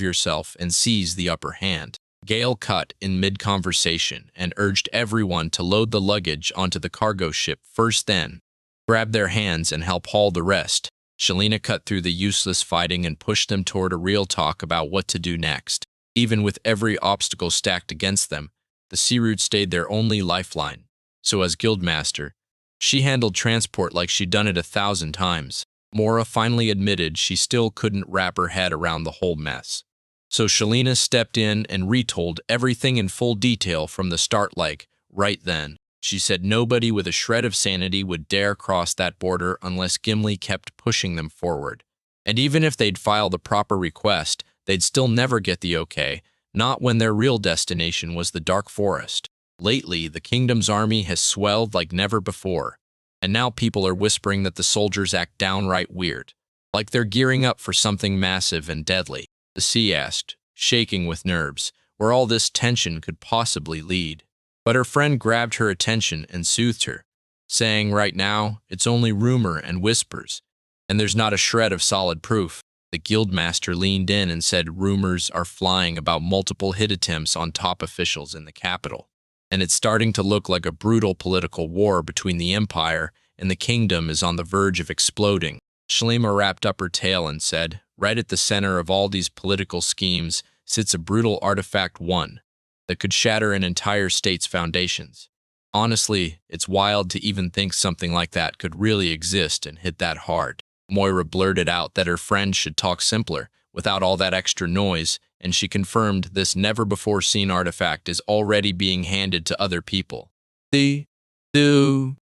yourself and seize the upper hand. Gale cut in mid-conversation and urged everyone to load the luggage onto the cargo ship first, then grab their hands and help haul the rest. Shalina cut through the useless fighting and pushed them toward a real talk about what to do next. Even with every obstacle stacked against them, the sea route stayed their only lifeline. So as guildmaster, she handled transport like she'd done it 1,000 times. Mora finally admitted she still couldn't wrap her head around the whole mess. So Shalina stepped in and retold everything in full detail from the start. Like, right then, she said nobody with a shred of sanity would dare cross that border unless Gimli kept pushing them forward. And even if they'd file the proper request, they'd still never get the okay, not when their real destination was the Dark Forest. Lately, the kingdom's army has swelled like never before, and now people are whispering that the soldiers act downright weird, like they're gearing up for something massive and deadly. The sea asked, shaking with nerves, where all this tension could possibly lead. But her friend grabbed her attention and soothed her, saying, "Right now, it's only rumor and whispers, and there's not a shred of solid proof." The guildmaster leaned in and said rumors are flying about multiple hit attempts on top officials in the capital, and it's starting to look like a brutal political war between the Empire and the kingdom is on the verge of exploding. Shalima wrapped up her tale and said, "Right at the center of all these political schemes sits a brutal artifact one that could shatter an entire state's foundations. Honestly, it's wild to even think something like that could really exist and hit that hard." Moira blurted out that her friend should talk simpler, without all that extra noise, and she confirmed this never-before-seen artifact is already being handed to other people.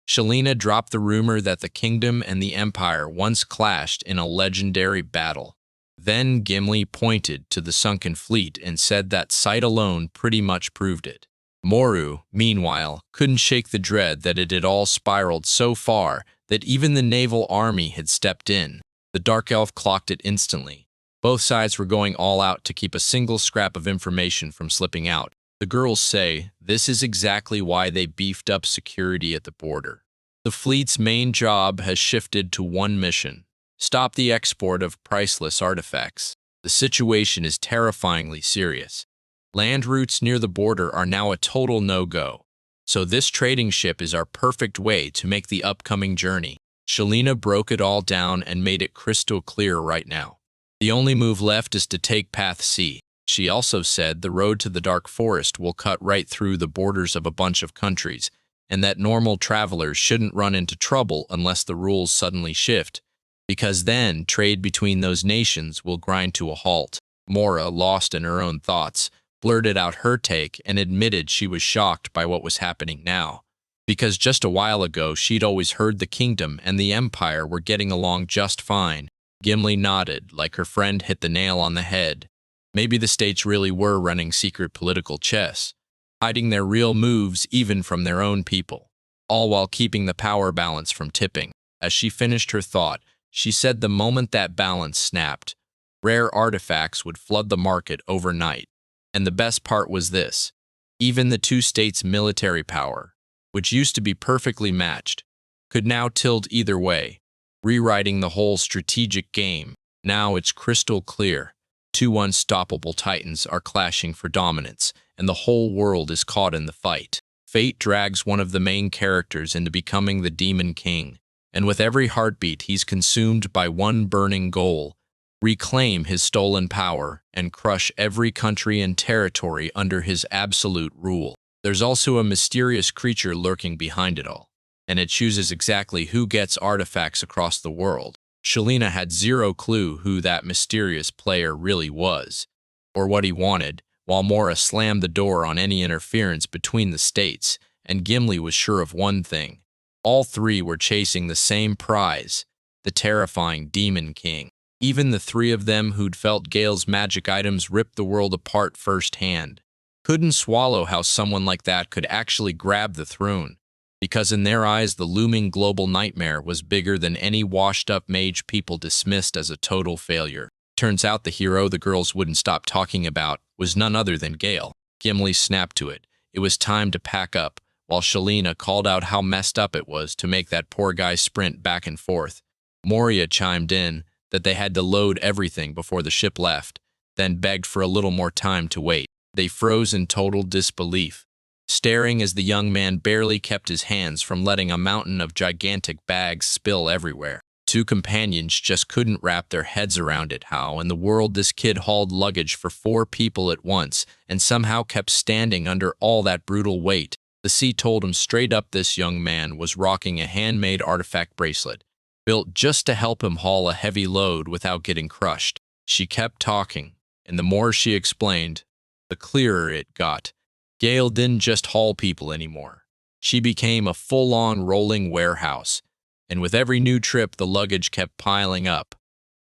Shalina dropped the rumor that the kingdom and the empire once clashed in a legendary battle. Then Gimli pointed to the sunken fleet and said that sight alone pretty much proved it. Moru, meanwhile, couldn't shake the dread that it had all spiraled so far that even the naval army had stepped in. The dark elf clocked it instantly. Both sides were going all out to keep a single scrap of information from slipping out. The girls say this is exactly why they beefed up security at the border. The fleet's main job has shifted to one mission: stop the export of priceless artifacts. The situation is terrifyingly serious. Land routes near the border are now a total no-go. So this trading ship is our perfect way to make the upcoming journey. Shalina broke it all down and made it crystal clear right now. The only move left is to take Path C. She also said the road to the Dark Forest will cut right through the borders of a bunch of countries, and that normal travelers shouldn't run into trouble unless the rules suddenly shift, because then trade between those nations will grind to a halt. Mora, lost in her own thoughts, blurted out her take and admitted she was shocked by what was happening now, because just a while ago she'd always heard the kingdom and the empire were getting along just fine. Gimli nodded, like her friend hit the nail on the head. Maybe the states really were running secret political chess, hiding their real moves even from their own people, all while keeping the power balance from tipping. As she finished her thought, she said the moment that balance snapped, rare artifacts would flood the market overnight. And the best part was this: even the two states' military power, which used to be perfectly matched, could now tilt either way, rewriting the whole strategic game. Now it's crystal clear. Two unstoppable titans are clashing for dominance, and the whole world is caught in the fight. Fate drags one of the main characters into becoming the Demon King, and with every heartbeat he's consumed by one burning goal: reclaim his stolen power and crush every country and territory under his absolute rule. There's also a mysterious creature lurking behind it all, and it chooses exactly who gets artifacts across the world. Shalina had zero clue who that mysterious player really was, or what he wanted, while Mora slammed the door on any interference between the states, and Gimli was sure of one thing: all three were chasing the same prize, the terrifying Demon King. Even the three of them who'd felt Gale's magic items rip the world apart firsthand couldn't swallow how someone like that could actually grab the throne, because in their eyes the looming global nightmare was bigger than any washed-up mage people dismissed as a total failure. Turns out the hero the girls wouldn't stop talking about was none other than Gale. Gimli snapped to it. It was time to pack up, while Shalina called out how messed up it was to make that poor guy sprint back and forth. Moria chimed in that they had to load everything before the ship left, then begged for a little more time to wait. They froze in total disbelief, staring as the young man barely kept his hands from letting a mountain of gigantic bags spill everywhere. Two companions just couldn't wrap their heads around it. How in the world this kid hauled luggage for 4 people at once and somehow kept standing under all that brutal weight. The sea told him straight up this young man was rocking a handmade artifact bracelet, built just to help him haul a heavy load without getting crushed. She kept talking, and the more she explained, the clearer it got. Gale didn't just haul people anymore. She became a full-on rolling warehouse, and with every new trip the luggage kept piling up,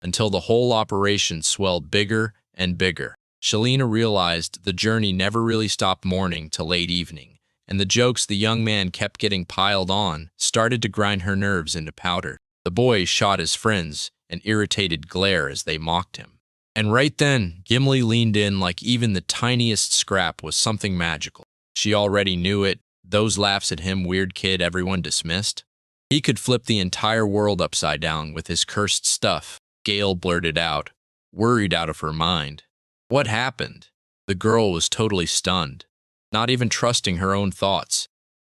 until the whole operation swelled bigger and bigger. Shalina realized the journey never really stopped morning to late evening, and the jokes the young man kept getting piled on started to grind her nerves into powder. The boy shot his friends an irritated glare as they mocked him. And right then, Gimli leaned in like even the tiniest scrap was something magical. She already knew it, those laughs at him, weird kid everyone dismissed. He could flip the entire world upside down with his cursed stuff, Gale blurted out, worried out of her mind. What happened? The girl was totally stunned, not even trusting her own thoughts.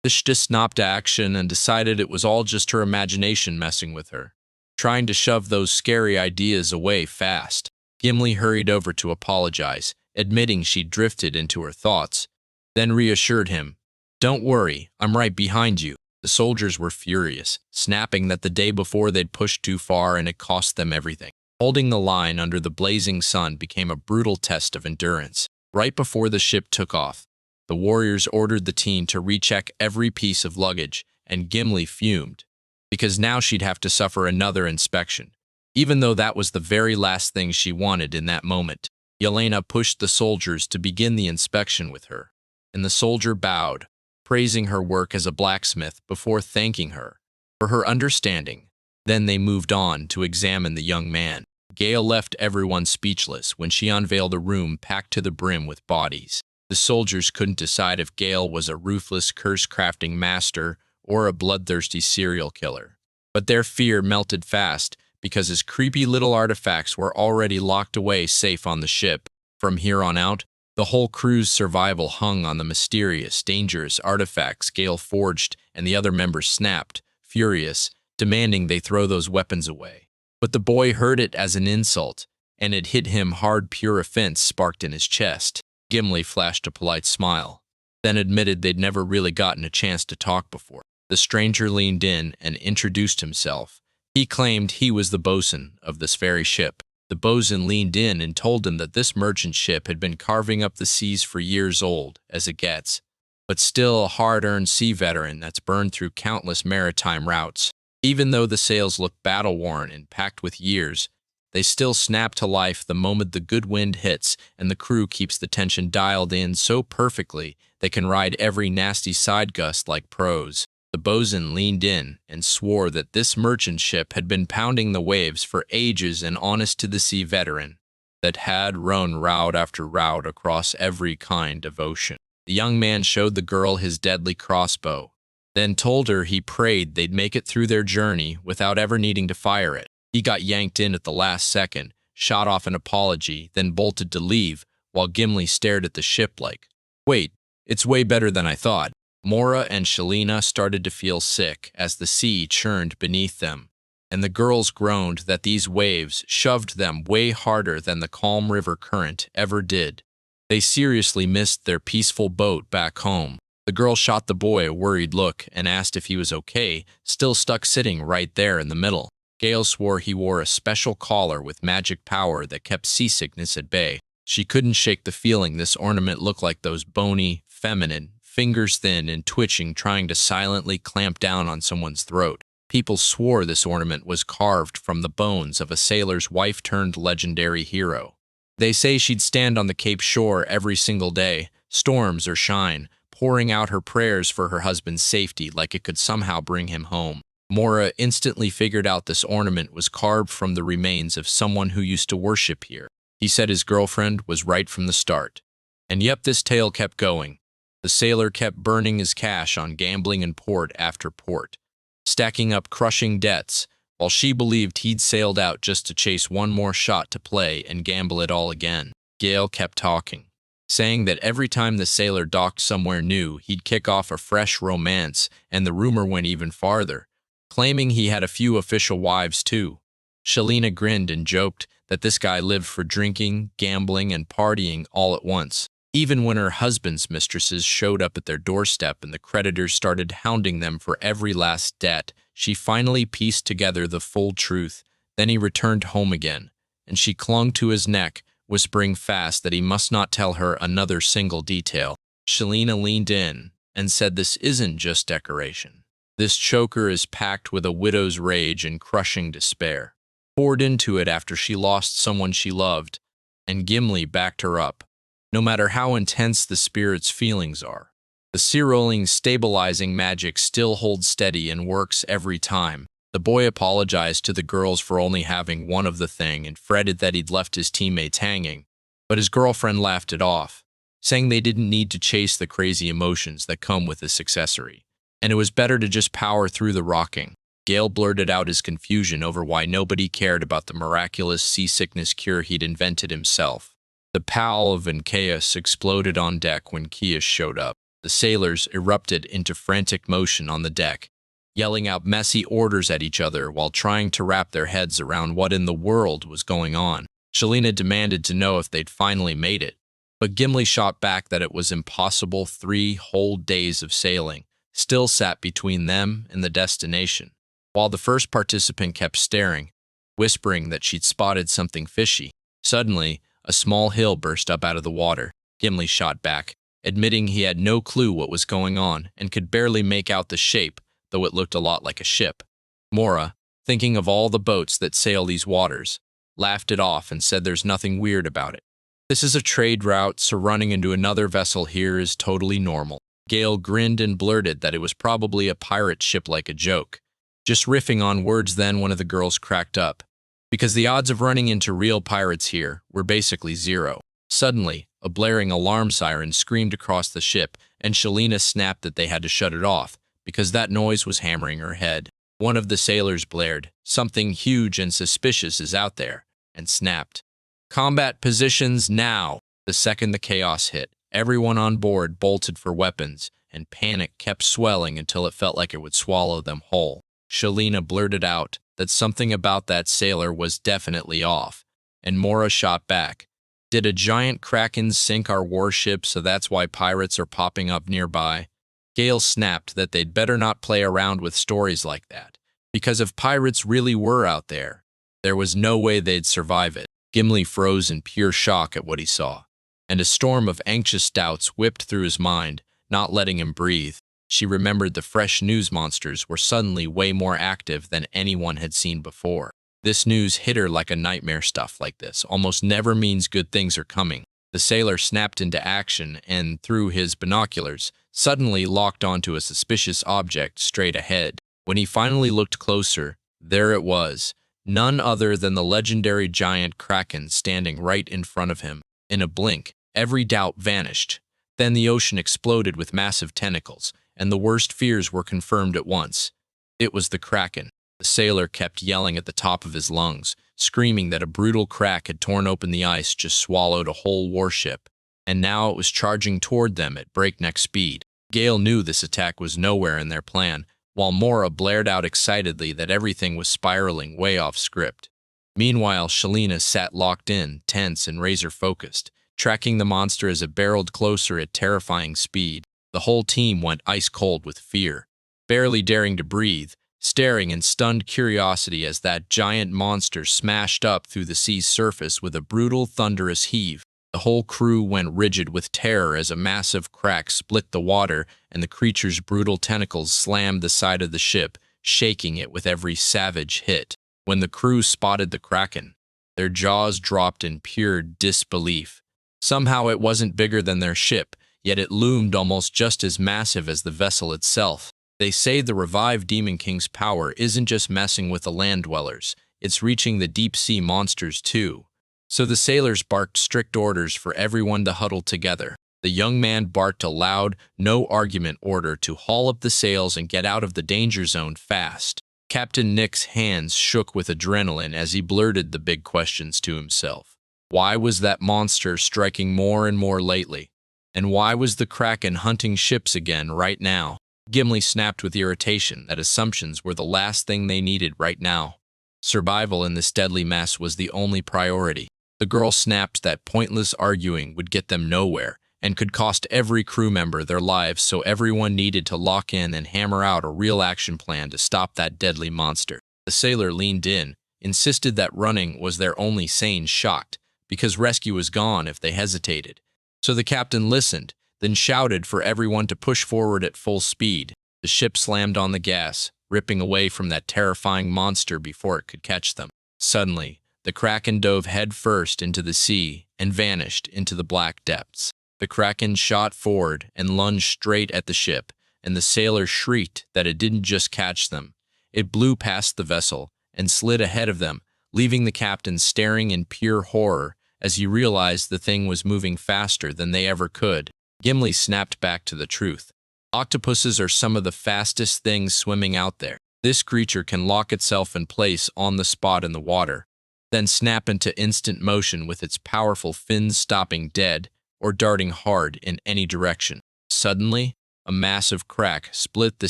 She snapped to action and decided it was all just her imagination messing with her, trying to shove those scary ideas away fast. Gimli hurried over to apologize, admitting she'd drifted into her thoughts, then reassured him, "Don't worry, I'm right behind you." The soldiers were furious, snapping that the day before they'd pushed too far and it cost them everything. Holding the line under the blazing sun became a brutal test of endurance. Right before the ship took off, the warriors ordered the team to recheck every piece of luggage, and Gimli fumed, because now she'd have to suffer another inspection. Even though that was the very last thing she wanted in that moment, Yelena pushed the soldiers to begin the inspection with her, and the soldier bowed, praising her work as a blacksmith before thanking her for her understanding. Then they moved on to examine the young man. Gale left everyone speechless when she unveiled a room packed to the brim with bodies. The soldiers couldn't decide if Gale was a ruthless curse-crafting master or a bloodthirsty serial killer. But their fear melted fast because his creepy little artifacts were already locked away safe on the ship. From here on out, the whole crew's survival hung on the mysterious, dangerous artifacts Gale forged, and the other members snapped, furious, demanding they throw those weapons away. But the boy heard it as an insult, and it hit him hard. Pure offense sparked in his chest. Gimli flashed a polite smile, then admitted they'd never really gotten a chance to talk before. The stranger leaned in and introduced himself. He claimed he was the bosun of this very ship. The bosun leaned in and told him that this merchant ship had been carving up the seas for years old, as it gets, but still a hard-earned sea veteran that's burned through countless maritime routes. Even though the sails look battle-worn and packed with years, they still snap to life the moment the good wind hits, and the crew keeps the tension dialed in so perfectly they can ride every nasty side gust like pros. The bosun leaned in and swore that this merchant ship had been pounding the waves for ages, an honest-to-the-sea veteran that had run route after route across every kind of ocean. The young man showed the girl his deadly crossbow, then told her he prayed they'd make it through their journey without ever needing to fire it. He got yanked in at the last second, shot off an apology, then bolted to leave, while Gimli stared at the ship like, "Wait, it's way better than I thought." Mora and Shalina started to feel sick as the sea churned beneath them, and the girls groaned that these waves shoved them way harder than the calm river current ever did. They seriously missed their peaceful boat back home. The girl shot the boy a worried look and asked if he was okay, still stuck sitting right there in the middle. Gale swore he wore a special collar with magic power that kept seasickness at bay. She couldn't shake the feeling this ornament looked like those bony, feminine, fingers thin and twitching, trying to silently clamp down on someone's throat. People swore this ornament was carved from the bones of a sailor's wife turned legendary hero. They say she'd stand on the Cape shore every single day, storms or shine, pouring out her prayers for her husband's safety like it could somehow bring him home. Mora instantly figured out this ornament was carved from the remains of someone who used to worship here. He said his girlfriend was right from the start. And yep, this tale kept going. The sailor kept burning his cash on gambling in port after port, stacking up crushing debts, while she believed he'd sailed out just to chase one more shot to play and gamble it all again. Gale kept talking, saying that every time the sailor docked somewhere new, he'd kick off a fresh romance, and the rumor went even farther, claiming he had a few official wives too. Shalina grinned and joked that this guy lived for drinking, gambling, and partying all at once. Even when her husband's mistresses showed up at their doorstep and the creditors started hounding them for every last debt, she finally pieced together the full truth. Then he returned home again, and she clung to his neck, whispering fast that he must not tell her another single detail. Shalina leaned in and said this isn't just decoration. This choker is packed with a widow's rage and crushing despair, poured into it after she lost someone she loved, and Gimli backed her up. No matter how intense the spirit's feelings are, the Cyrolling stabilizing magic still holds steady and works every time. The boy apologized to the girls for only having one of the thing and fretted that he'd left his teammates hanging, but his girlfriend laughed it off, saying they didn't need to chase the crazy emotions that come with this accessory, and it was better to just power through the rocking. Gale blurted out his confusion over why nobody cared about the miraculous seasickness cure he'd invented himself. The pal of chaos exploded on deck when Kias showed up. The sailors erupted into frantic motion on the deck, yelling out messy orders at each other while trying to wrap their heads around what in the world was going on. Shalina demanded to know if they'd finally made it, but Gimli shot back that it was impossible. 3 whole days of sailing still sat between them and the destination. While the first participant kept staring, whispering that she'd spotted something fishy, suddenly a small hill burst up out of the water. Gimli shot back, admitting he had no clue what was going on and could barely make out the shape, though it looked a lot like a ship. Mora, thinking of all the boats that sail these waters, laughed it off and said there's nothing weird about it. This is a trade route, so running into another vessel here is totally normal. Gale grinned and blurted that it was probably a pirate ship like a joke. Just riffing on words, then one of the girls cracked up, because the odds of running into real pirates here were basically 0. Suddenly, a blaring alarm siren screamed across the ship, and Shalina snapped that they had to shut it off, because that noise was hammering her head. One of the sailors blared, "Something huge and suspicious is out there," and snapped, "Combat positions now!" The second the chaos hit, everyone on board bolted for weapons, and panic kept swelling until it felt like it would swallow them whole. Shalina blurted out that something about that sailor was definitely off, and Mora shot back, "Did a giant kraken sink our warship, so that's why pirates are popping up nearby?" Gale snapped that they'd better not play around with stories like that, because if pirates really were out there, there was no way they'd survive it. Gimli froze in pure shock at what he saw, and a storm of anxious doubts whipped through his mind, not letting him breathe. She remembered the fresh news monsters were suddenly way more active than anyone had seen before. This news hit her like a nightmare. Stuff like this almost never means good things are coming. The sailor snapped into action and, through his binoculars, suddenly locked onto a suspicious object straight ahead. When he finally looked closer, there it was, none other than the legendary giant kraken standing right in front of him. In a blink, every doubt vanished. Then the ocean exploded with massive tentacles, and the worst fears were confirmed at once. It was the kraken. The sailor kept yelling at the top of his lungs, screaming that a brutal crack had torn open the ice, just swallowed a whole warship, and now it was charging toward them at breakneck speed. Gale knew this attack was nowhere in their plan, while Mora blared out excitedly that everything was spiraling way off script. Meanwhile, Shalina sat locked in, tense and razor-focused, tracking the monster as it barreled closer at terrifying speed. The whole team went ice-cold with fear, barely daring to breathe, staring in stunned curiosity as that giant monster smashed up through the sea's surface with a brutal, thunderous heave. The whole crew went rigid with terror as a massive crack split the water and the creature's brutal tentacles slammed the side of the ship, shaking it with every savage hit. When the crew spotted the kraken, their jaws dropped in pure disbelief. Somehow it wasn't bigger than their ship, yet it loomed almost just as massive as the vessel itself. They say the revived Demon King's power isn't just messing with the land dwellers, it's reaching the deep-sea monsters too. So the sailors barked strict orders for everyone to huddle together. The young man barked a loud, no-argument order to haul up the sails and get out of the danger zone fast. Captain Nick's hands shook with adrenaline as he blurted the big questions to himself. Why was that monster striking more and more lately? And why was the kraken hunting ships again right now? Gimli snapped with irritation that assumptions were the last thing they needed right now. Survival in this deadly mess was the only priority. The girl snapped that pointless arguing would get them nowhere and could cost every crew member their lives, so everyone needed to lock in and hammer out a real action plan to stop that deadly monster. The sailor leaned in, insisted that running was their only sane shot, because rescue was gone if they hesitated. So the captain listened, then shouted for everyone to push forward at full speed. The ship slammed on the gas, ripping away from that terrifying monster before it could catch them. Suddenly, the kraken dove headfirst into the sea and vanished into the black depths. The kraken shot forward and lunged straight at the ship, and the sailor shrieked that it didn't just catch them. It blew past the vessel and slid ahead of them, leaving the captain staring in pure horror as he realized the thing was moving faster than they ever could. Gimli snapped back to the truth. Octopuses are some of the fastest things swimming out there. This creature can lock itself in place on the spot in the water, then snap into instant motion with its powerful fins stopping dead or darting hard in any direction. Suddenly, a massive crack split the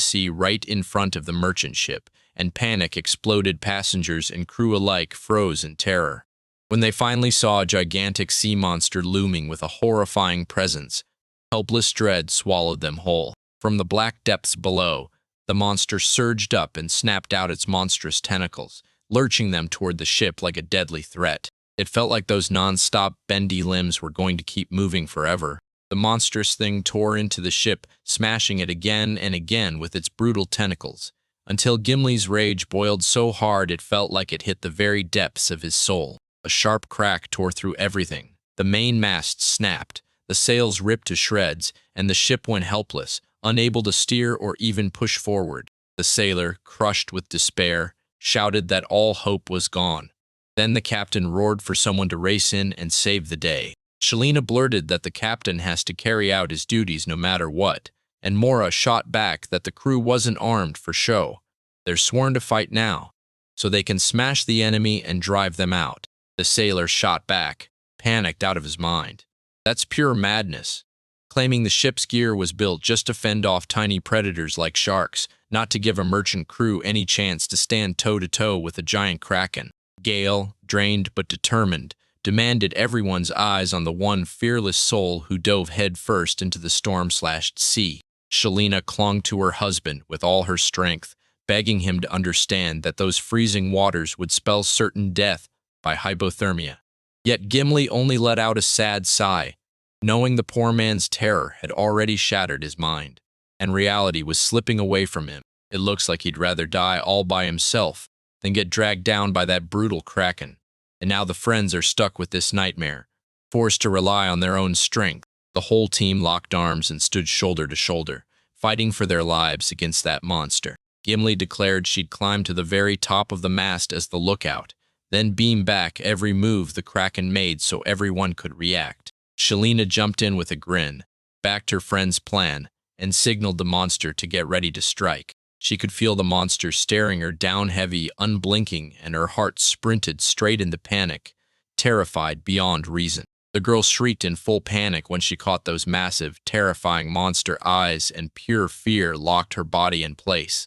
sea right in front of the merchant ship, and panic exploded. Passengers and crew alike froze in terror. When they finally saw a gigantic sea monster looming with a horrifying presence, helpless dread swallowed them whole. From the black depths below, the monster surged up and snapped out its monstrous tentacles, lurching them toward the ship like a deadly threat. It felt like those non-stop bendy limbs were going to keep moving forever. The monstrous thing tore into the ship, smashing it again and again with its brutal tentacles, until Gimli's rage boiled so hard it felt like it hit the very depths of his soul. A sharp crack tore through everything. The main mast snapped, the sails ripped to shreds, and the ship went helpless, unable to steer or even push forward. The sailor, crushed with despair, shouted that all hope was gone. Then the captain roared for someone to race in and save the day. Shalina blurted that the captain has to carry out his duties no matter what, and Mora shot back that the crew wasn't armed for show. They're sworn to fight now, so they can smash the enemy and drive them out. The sailor shot back, panicked out of his mind. That's pure madness, claiming the ship's gear was built just to fend off tiny predators like sharks, not to give a merchant crew any chance to stand toe-to-toe with a giant kraken. Gale, drained but determined, demanded everyone's eyes on the one fearless soul who dove headfirst into the storm-slashed sea. Shalina clung to her husband with all her strength, begging him to understand that those freezing waters would spell certain death by hypothermia. Yet Gimli only let out a sad sigh, knowing the poor man's terror had already shattered his mind, and reality was slipping away from him. It looks like he'd rather die all by himself than get dragged down by that brutal kraken. And now the friends are stuck with this nightmare, forced to rely on their own strength. The whole team locked arms and stood shoulder to shoulder, fighting for their lives against that monster. Gimli declared she'd climb to the very top of the mast as the lookout, then beam back every move the kraken made so everyone could react. Shalina jumped in with a grin, backed her friend's plan, and signaled the monster to get ready to strike. She could feel the monster staring her down heavy, unblinking, and her heart sprinted straight into panic, terrified beyond reason. The girl shrieked in full panic when she caught those massive, terrifying monster eyes, and pure fear locked her body in place.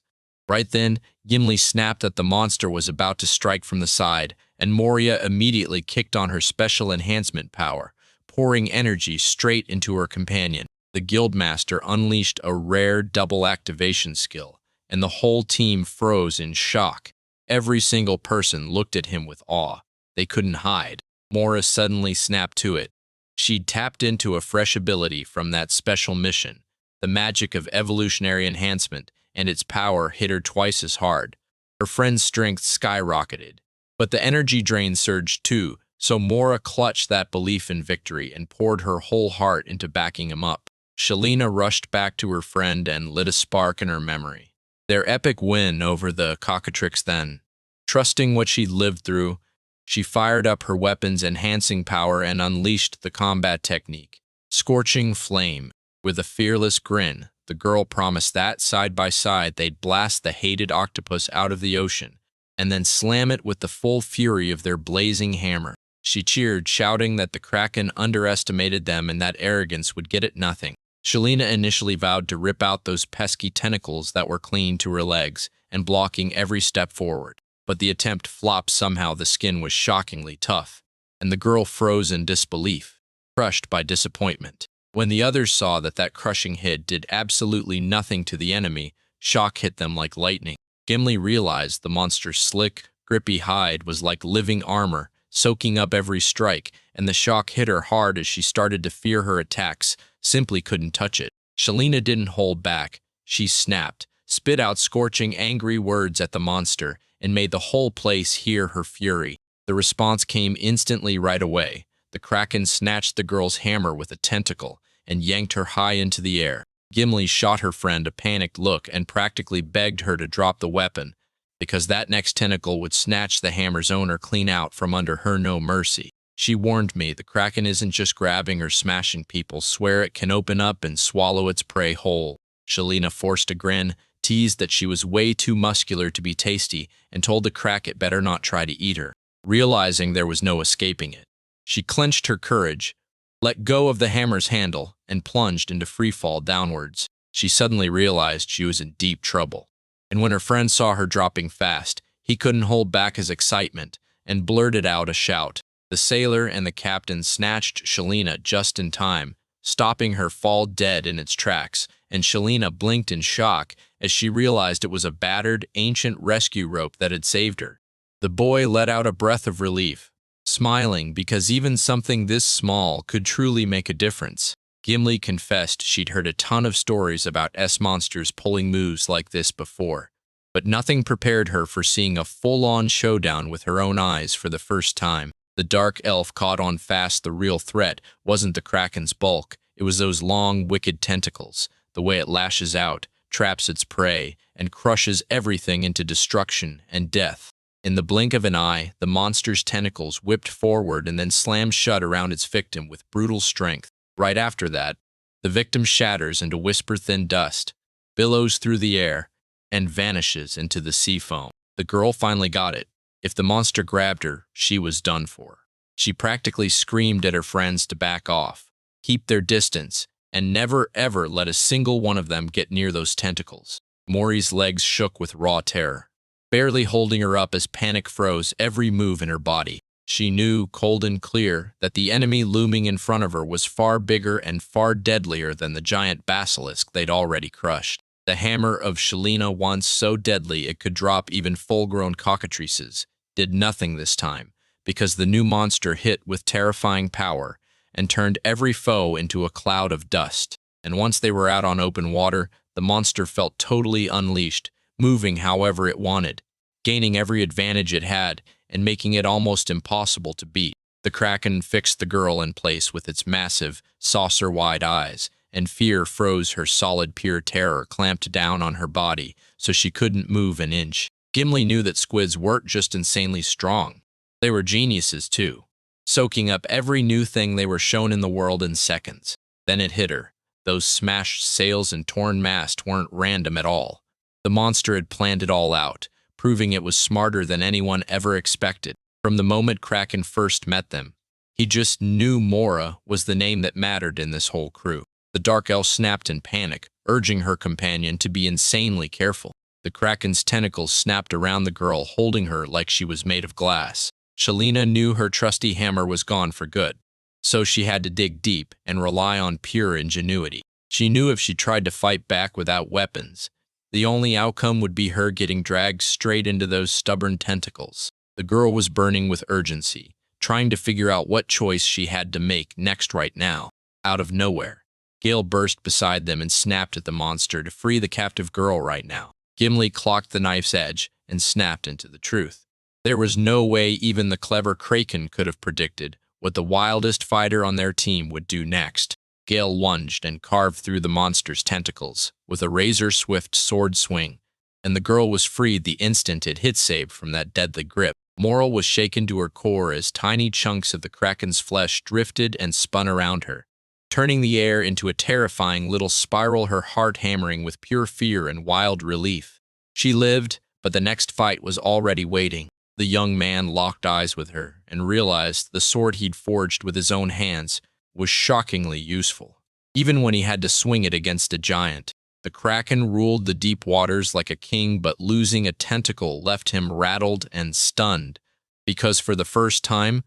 Right then, Gimli snapped that the monster was about to strike from the side, and Moria immediately kicked on her special enhancement power, pouring energy straight into her companion. The Guildmaster unleashed a rare double activation skill, and the whole team froze in shock. Every single person looked at him with awe. They couldn't hide. Mora suddenly snapped to it. She'd tapped into a fresh ability from that special mission, the magic of evolutionary enhancement, and its power hit her twice as hard. Her friend's strength skyrocketed, but the energy drain surged too, so Mora clutched that belief in victory and poured her whole heart into backing him up. Shalina rushed back to her friend and lit a spark in her memory. Their epic win over the cockatrix then. Trusting what she'd lived through, she fired up her weapon's enhancing power and unleashed the combat technique, Scorching Flame. With a fearless grin, the girl promised that, side by side, they'd blast the hated octopus out of the ocean, and then slam it with the full fury of their blazing hammer. She cheered, shouting that the kraken underestimated them and that arrogance would get it nothing. Shalina initially vowed to rip out those pesky tentacles that were clinging to her legs and blocking every step forward. But the attempt flopped. Somehow the skin was shockingly tough, and the girl froze in disbelief, crushed by disappointment. When the others saw that that crushing hit did absolutely nothing to the enemy, shock hit them like lightning. Gimli realized the monster's slick, grippy hide was like living armor, soaking up every strike, and the shock hit her hard as she started to fear her attacks simply couldn't touch it. Shalina didn't hold back. She snapped, spit out scorching, angry words at the monster, and made the whole place hear her fury. The response came instantly right away. The kraken snatched the girl's hammer with a tentacle and yanked her high into the air. Gimli shot her friend a panicked look and practically begged her to drop the weapon, because that next tentacle would snatch the hammer's owner clean out from under her no mercy. She warned me, the Kraken isn't just grabbing or smashing people, swear it can open up and swallow its prey whole. Shalina forced a grin, teased that she was way too muscular to be tasty, and told the Krak it better not try to eat her. Realizing there was no escaping it, she clenched her courage, let go of the hammer's handle, and plunged into freefall downwards. She suddenly realized she was in deep trouble. And when her friend saw her dropping fast, he couldn't hold back his excitement and blurted out a shout. The sailor and the captain snatched Shalina just in time, stopping her fall dead in its tracks, and Shalina blinked in shock as she realized it was a battered, ancient rescue rope that had saved her. The boy let out a breath of relief, smiling because even something this small could truly make a difference. Gimli confessed she'd heard a ton of stories about S-monsters pulling moves like this before, but nothing prepared her for seeing a full-on showdown with her own eyes for the first time. The dark elf caught on fast the real threat wasn't the Kraken's bulk, it was those long, wicked tentacles, the way it lashes out, traps its prey, and crushes everything into destruction and death. In the blink of an eye, the monster's tentacles whipped forward and then slammed shut around its victim with brutal strength. Right after that, the victim shatters into whisper-thin dust, billows through the air, and vanishes into the sea foam. The girl finally got it. If the monster grabbed her, she was done for. She practically screamed at her friends to back off, keep their distance, and never ever let a single one of them get near those tentacles. Mori's legs shook with raw terror, barely holding her up as panic froze every move in her body. She knew, cold and clear, that the enemy looming in front of her was far bigger and far deadlier than the giant basilisk they'd already crushed. The hammer of Shalina, once so deadly it could drop even full-grown cockatrices, did nothing this time, because the new monster hit with terrifying power and turned every foe into a cloud of dust. And once they were out on open water, the monster felt totally unleashed, moving however it wanted, gaining every advantage it had, and making it almost impossible to beat. The Kraken fixed the girl in place with its massive, saucer-wide eyes, and fear froze her solid pure terror clamped down on her body so she couldn't move an inch. Gimli knew that squids weren't just insanely strong. They were geniuses too, soaking up every new thing they were shown in the world in seconds. Then it hit her. Those smashed sails and torn mast weren't random at all. The monster had planned it all out, proving it was smarter than anyone ever expected. From the moment Kraken first met them, he just knew Mora was the name that mattered in this whole crew. The dark elf snapped in panic, urging her companion to be insanely careful. The Kraken's tentacles snapped around the girl, holding her like she was made of glass. Shalina knew her trusty hammer was gone for good, so she had to dig deep and rely on pure ingenuity. She knew if she tried to fight back without weapons, the only outcome would be her getting dragged straight into those stubborn tentacles. The girl was burning with urgency, trying to figure out what choice she had to make next right now. Out of nowhere, Gale burst beside them and snapped at the monster to free the captive girl right now. Gimli clocked the knife's edge and snapped into the truth. There was no way even the clever Kraken could have predicted what the wildest fighter on their team would do next. Gale lunged and carved through the monster's tentacles with a razor-swift sword swing, and the girl was freed the instant it hit saved from that deadly grip. Moral was shaken to her core as tiny chunks of the Kraken's flesh drifted and spun around her, turning the air into a terrifying little spiral, her heart hammering with pure fear and wild relief. She lived, but the next fight was already waiting. The young man locked eyes with her and realized the sword he'd forged with his own hands was shockingly useful. Even when he had to swing it against a giant, the Kraken ruled the deep waters like a king, but losing a tentacle left him rattled and stunned, because for the first time,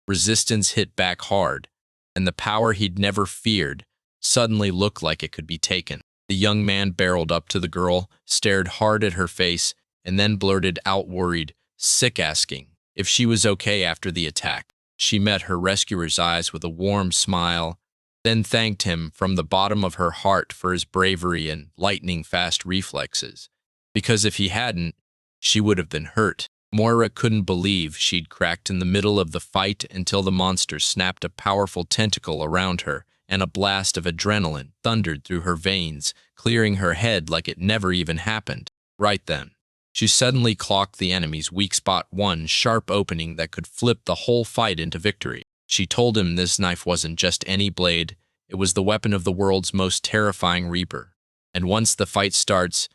resistance hit back hard, and the power he'd never feared suddenly looked like it could be taken. The young man barreled up to the girl, stared hard at her face, and then blurted out worried, sick, asking if she was okay after the attack. She met her rescuer's eyes with a warm smile, then thanked him from the bottom of her heart for his bravery and lightning-fast reflexes, because if he hadn't, she would have been hurt. Moira couldn't believe she'd cracked in the middle of the fight until the monster snapped a powerful tentacle around her, and a blast of adrenaline thundered through her veins, clearing her head like it never even happened. Right then, She suddenly clocked the enemy's weak spot, one sharp opening that could flip the whole fight into victory. She told him this knife wasn't just any blade, it was the weapon of the world's most terrifying reaper. And once the fight starts,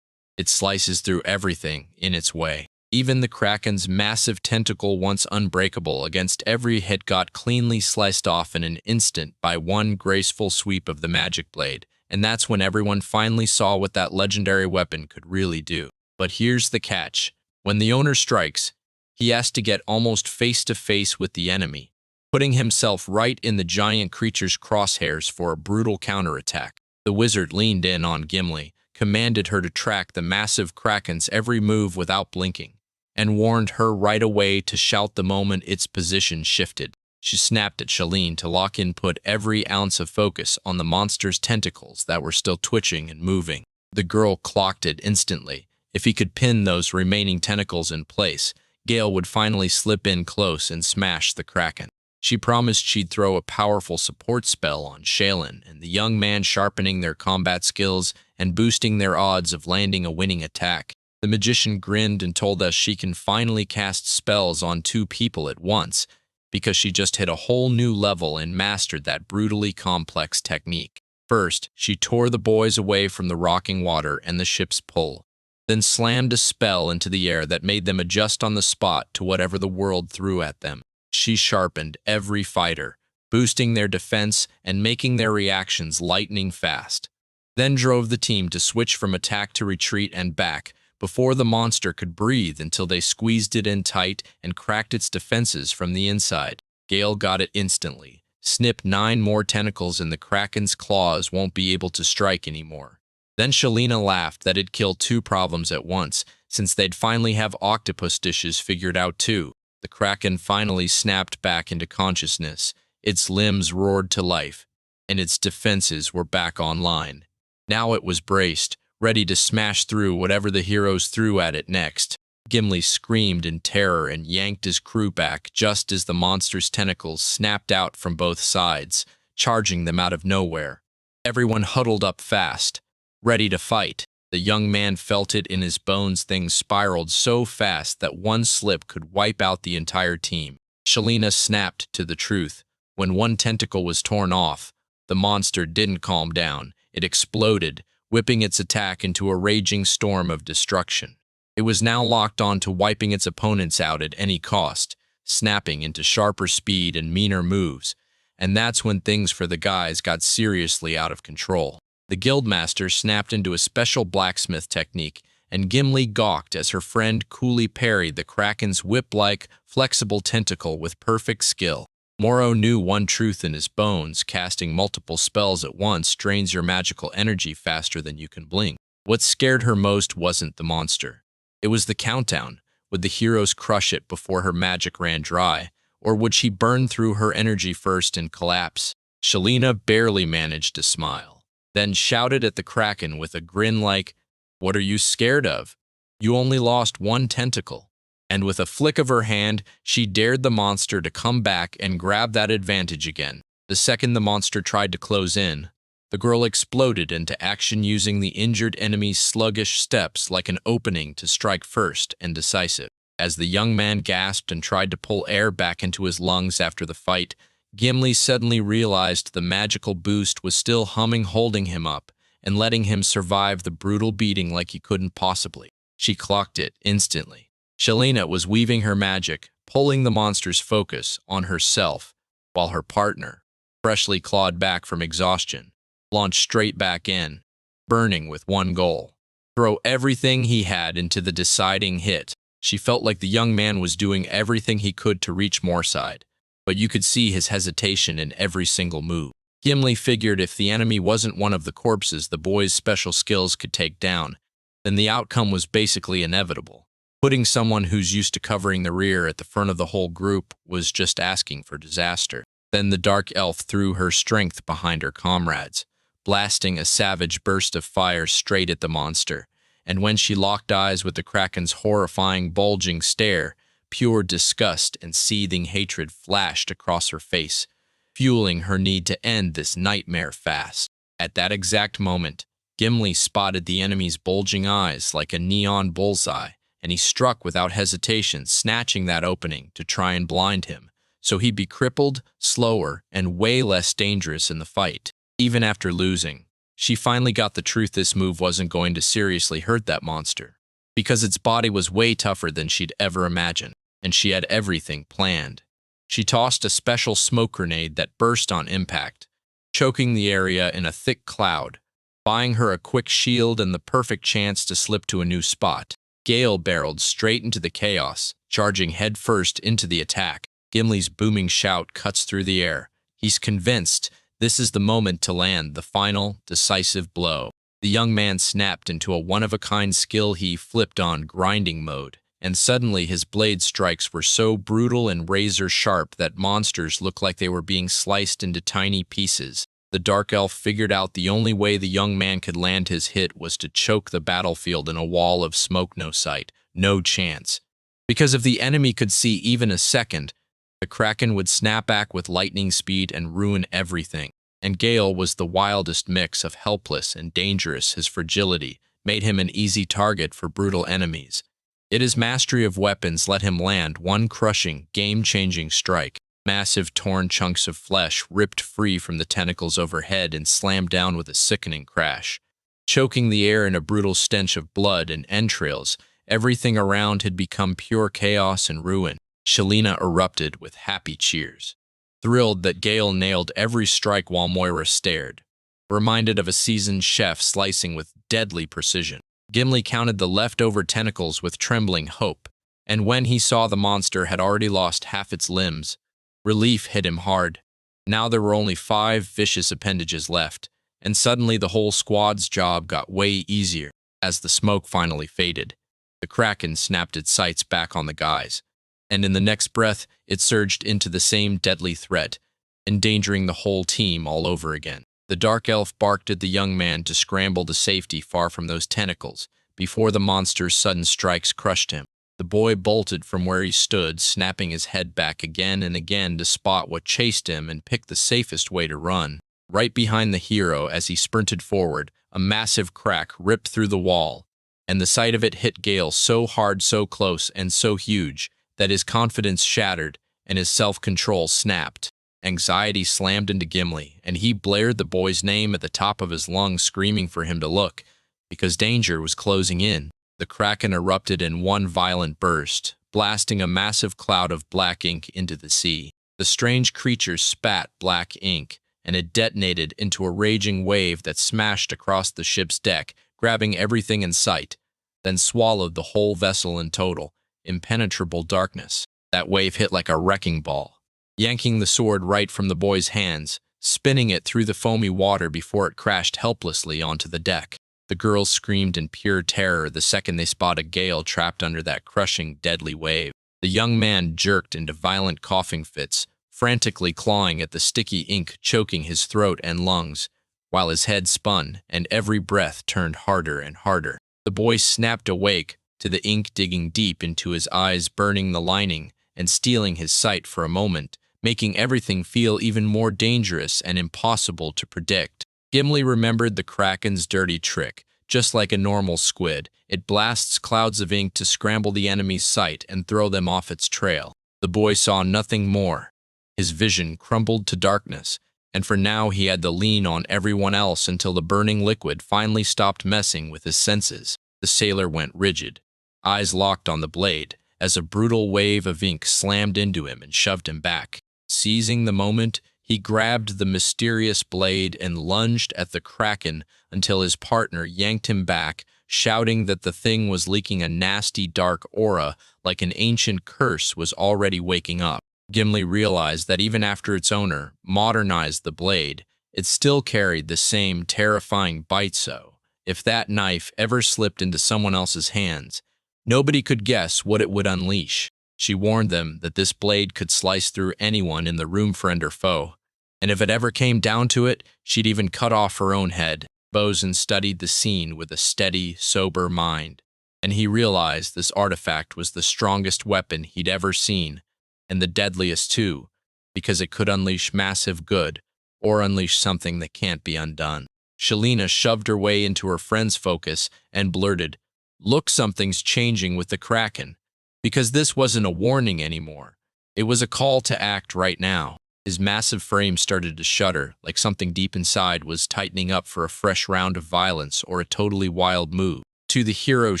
it slices through everything in its way. Even the Kraken's massive tentacle, once unbreakable against every hit, got cleanly sliced off in an instant by one graceful sweep of the magic blade. And that's when everyone finally saw what that legendary weapon could really do. But here's the catch. When the owner strikes, he has to get almost face to face with the enemy, putting himself right in the giant creature's crosshairs for a brutal counterattack. The wizard leaned in on Gimli, commanded her to track the massive Kraken's every move without blinking, and warned her right away to shout the moment its position shifted. She snapped at Shalene to lock in, put every ounce of focus on the monster's tentacles that were still twitching and moving. The girl clocked it instantly. If he could pin those remaining tentacles in place, Gale would finally slip in close and smash the Kraken. She promised she'd throw a powerful support spell on Shaylin and the young man, sharpening their combat skills and boosting their odds of landing a winning attack. The magician grinned and told us she can finally cast spells on two people at once because she just hit a whole new level and mastered that brutally complex technique. First, she tore the boys away from the rocking water and the ship's pull, then slammed a spell into the air that made them adjust on the spot to whatever the world threw at them. She sharpened every fighter, boosting their defense and making their reactions lightning fast, then drove the team to switch from attack to retreat and back before the monster could breathe, until they squeezed it in tight and cracked its defenses from the inside. Gale got it instantly. Snip 9 more tentacles and the Kraken's claws won't be able to strike anymore. Then Shalina laughed that it'd kill 2 problems at once, since they'd finally have octopus dishes figured out too. The Kraken finally snapped back into consciousness. Its limbs roared to life, and its defenses were back online. Now it was braced, ready to smash through whatever the heroes threw at it next. Gimli screamed in terror and yanked his crew back just as the monster's tentacles snapped out from both sides, charging them out of nowhere. Everyone huddled up fast, ready to fight. The young man felt it in his bones. Things spiraled so fast that one slip could wipe out the entire team. Shalina snapped to the truth. When one tentacle was torn off, the monster didn't calm down. It exploded, whipping its attack into a raging storm of destruction. It was now locked on to wiping its opponents out at any cost, snapping into sharper speed and meaner moves. And that's when things for the guys got seriously out of control. The guildmaster snapped into a special blacksmith technique, and Gimli gawked as her friend coolly parried the Kraken's whip-like, flexible tentacle with perfect skill. Moro knew one truth in his bones: casting multiple spells at once drains your magical energy faster than you can blink. What scared her most wasn't the monster. It was the countdown. Would the heroes crush it before her magic ran dry, or would she burn through her energy first and collapse? Shalina barely managed to smile, then shouted at the Kraken with a grin like, "What are you scared of? You only lost 1 tentacle." And with a flick of her hand, she dared the monster to come back and grab that advantage again. The second the monster tried to close in, the girl exploded into action, using the injured enemy's sluggish steps like an opening to strike first and decisive. As the young man gasped and tried to pull air back into his lungs after the fight, Gimli suddenly realized the magical boost was still humming, holding him up and letting him survive the brutal beating like he couldn't possibly. She clocked it instantly. Shalina was weaving her magic, pulling the monster's focus on herself, while her partner, freshly clawed back from exhaustion, launched straight back in, burning with one goal: throw everything he had into the deciding hit. She felt like the young man was doing everything he could to reach Moorside, but you could see his hesitation in every single move. Gimli figured if the enemy wasn't one of the corpses the boy's special skills could take down, then the outcome was basically inevitable. Putting someone who's used to covering the rear at the front of the whole group was just asking for disaster. Then the dark elf threw her strength behind her comrades, blasting a savage burst of fire straight at the monster. And when she locked eyes with the Kraken's horrifying, bulging stare, pure disgust and seething hatred flashed across her face, fueling her need to end this nightmare fast. At that exact moment, Gimli spotted the enemy's bulging eyes like a neon bullseye, and he struck without hesitation, snatching that opening to try and blind him, so he'd be crippled, slower, and way less dangerous in the fight. Even after losing, she finally got the truth this move wasn't going to seriously hurt that monster, because its body was way tougher than she'd ever imagined, and she had everything planned. She tossed a special smoke grenade that burst on impact, choking the area in a thick cloud, buying her a quick shield and the perfect chance to slip to a new spot. Gale barreled straight into the chaos, charging headfirst into the attack. Gimli's booming shout cuts through the air. He's convinced this is the moment to land the final, decisive blow. The young man snapped into a one-of-a-kind skill he flipped on grinding mode, and suddenly his blade strikes were so brutal and razor-sharp that monsters looked like they were being sliced into tiny pieces. The dark elf figured out the only way the young man could land his hit was to choke the battlefield in a wall of smoke. No sight, no chance. Because if the enemy could see even a second, the Kraken would snap back with lightning speed and ruin everything. And Gale was the wildest mix of helpless and dangerous. His fragility made him an easy target for brutal enemies. His mastery of weapons let him land one crushing, game-changing strike. Massive torn chunks of flesh ripped free from the tentacles overhead and slammed down with a sickening crash. Choking the air in a brutal stench of blood and entrails, everything around had become pure chaos and ruin. Shelina erupted with happy cheers, thrilled that Gale nailed every strike while Moira stared, reminded of a seasoned chef slicing with deadly precision. Gimli counted the leftover tentacles with trembling hope, and when he saw the monster had already lost half its limbs, relief hit him hard. Now there were only 5 vicious appendages left, and suddenly the whole squad's job got way easier. As the smoke finally faded, the Kraken snapped its sights back on the guys, and in the next breath it surged into the same deadly threat, endangering the whole team all over again. The dark elf barked at the young man to scramble to safety far from those tentacles before the monster's sudden strikes crushed him. The boy bolted from where he stood, snapping his head back again and again to spot what chased him and pick the safest way to run. Right behind the hero as he sprinted forward, a massive crack ripped through the wall, and the sight of it hit Gale so hard, so close, and so huge that his confidence shattered and his self-control snapped. Anxiety slammed into Gimli, and he blared the boy's name at the top of his lungs, screaming for him to look, because danger was closing in. The Kraken erupted in one violent burst, blasting a massive cloud of black ink into the sea. The strange creature spat black ink, and it detonated into a raging wave that smashed across the ship's deck, grabbing everything in sight, then swallowed the whole vessel in total, impenetrable darkness. That wave hit like a wrecking ball, yanking the sword right from the boy's hands, spinning it through the foamy water before it crashed helplessly onto the deck. The girls screamed in pure terror the second they spotted Gale trapped under that crushing, deadly wave. The young man jerked into violent coughing fits, frantically clawing at the sticky ink choking his throat and lungs, while his head spun and every breath turned harder and harder. The boy snapped awake to the ink digging deep into his eyes, burning the lining and stealing his sight for a moment, making everything feel even more dangerous and impossible to predict. Gimli remembered the Kraken's dirty trick. Just like a normal squid, it blasts clouds of ink to scramble the enemy's sight and throw them off its trail. The boy saw nothing more. His vision crumbled to darkness, and for now he had to lean on everyone else until the burning liquid finally stopped messing with his senses. The sailor went rigid, eyes locked on the blade, as a brutal wave of ink slammed into him and shoved him back. Seizing the moment, he grabbed the mysterious blade and lunged at the Kraken until his partner yanked him back, shouting that the thing was leaking a nasty dark aura like an ancient curse was already waking up. Gimli realized that even after its owner modernized the blade, it still carried the same terrifying bite, so if that knife ever slipped into someone else's hands, nobody could guess what it would unleash. She warned them that this blade could slice through anyone in the room, friend or foe, and if it ever came down to it, she'd even cut off her own head. Bosun studied the scene with a steady, sober mind, and he realized this artifact was the strongest weapon he'd ever seen, and the deadliest too, because it could unleash massive good, or unleash something that can't be undone. Shelina shoved her way into her friend's focus and blurted, "Look, something's changing with the Kraken." Because this wasn't a warning anymore. It was a call to act right now. His massive frame started to shudder, like something deep inside was tightening up for a fresh round of violence or a totally wild move. To the hero's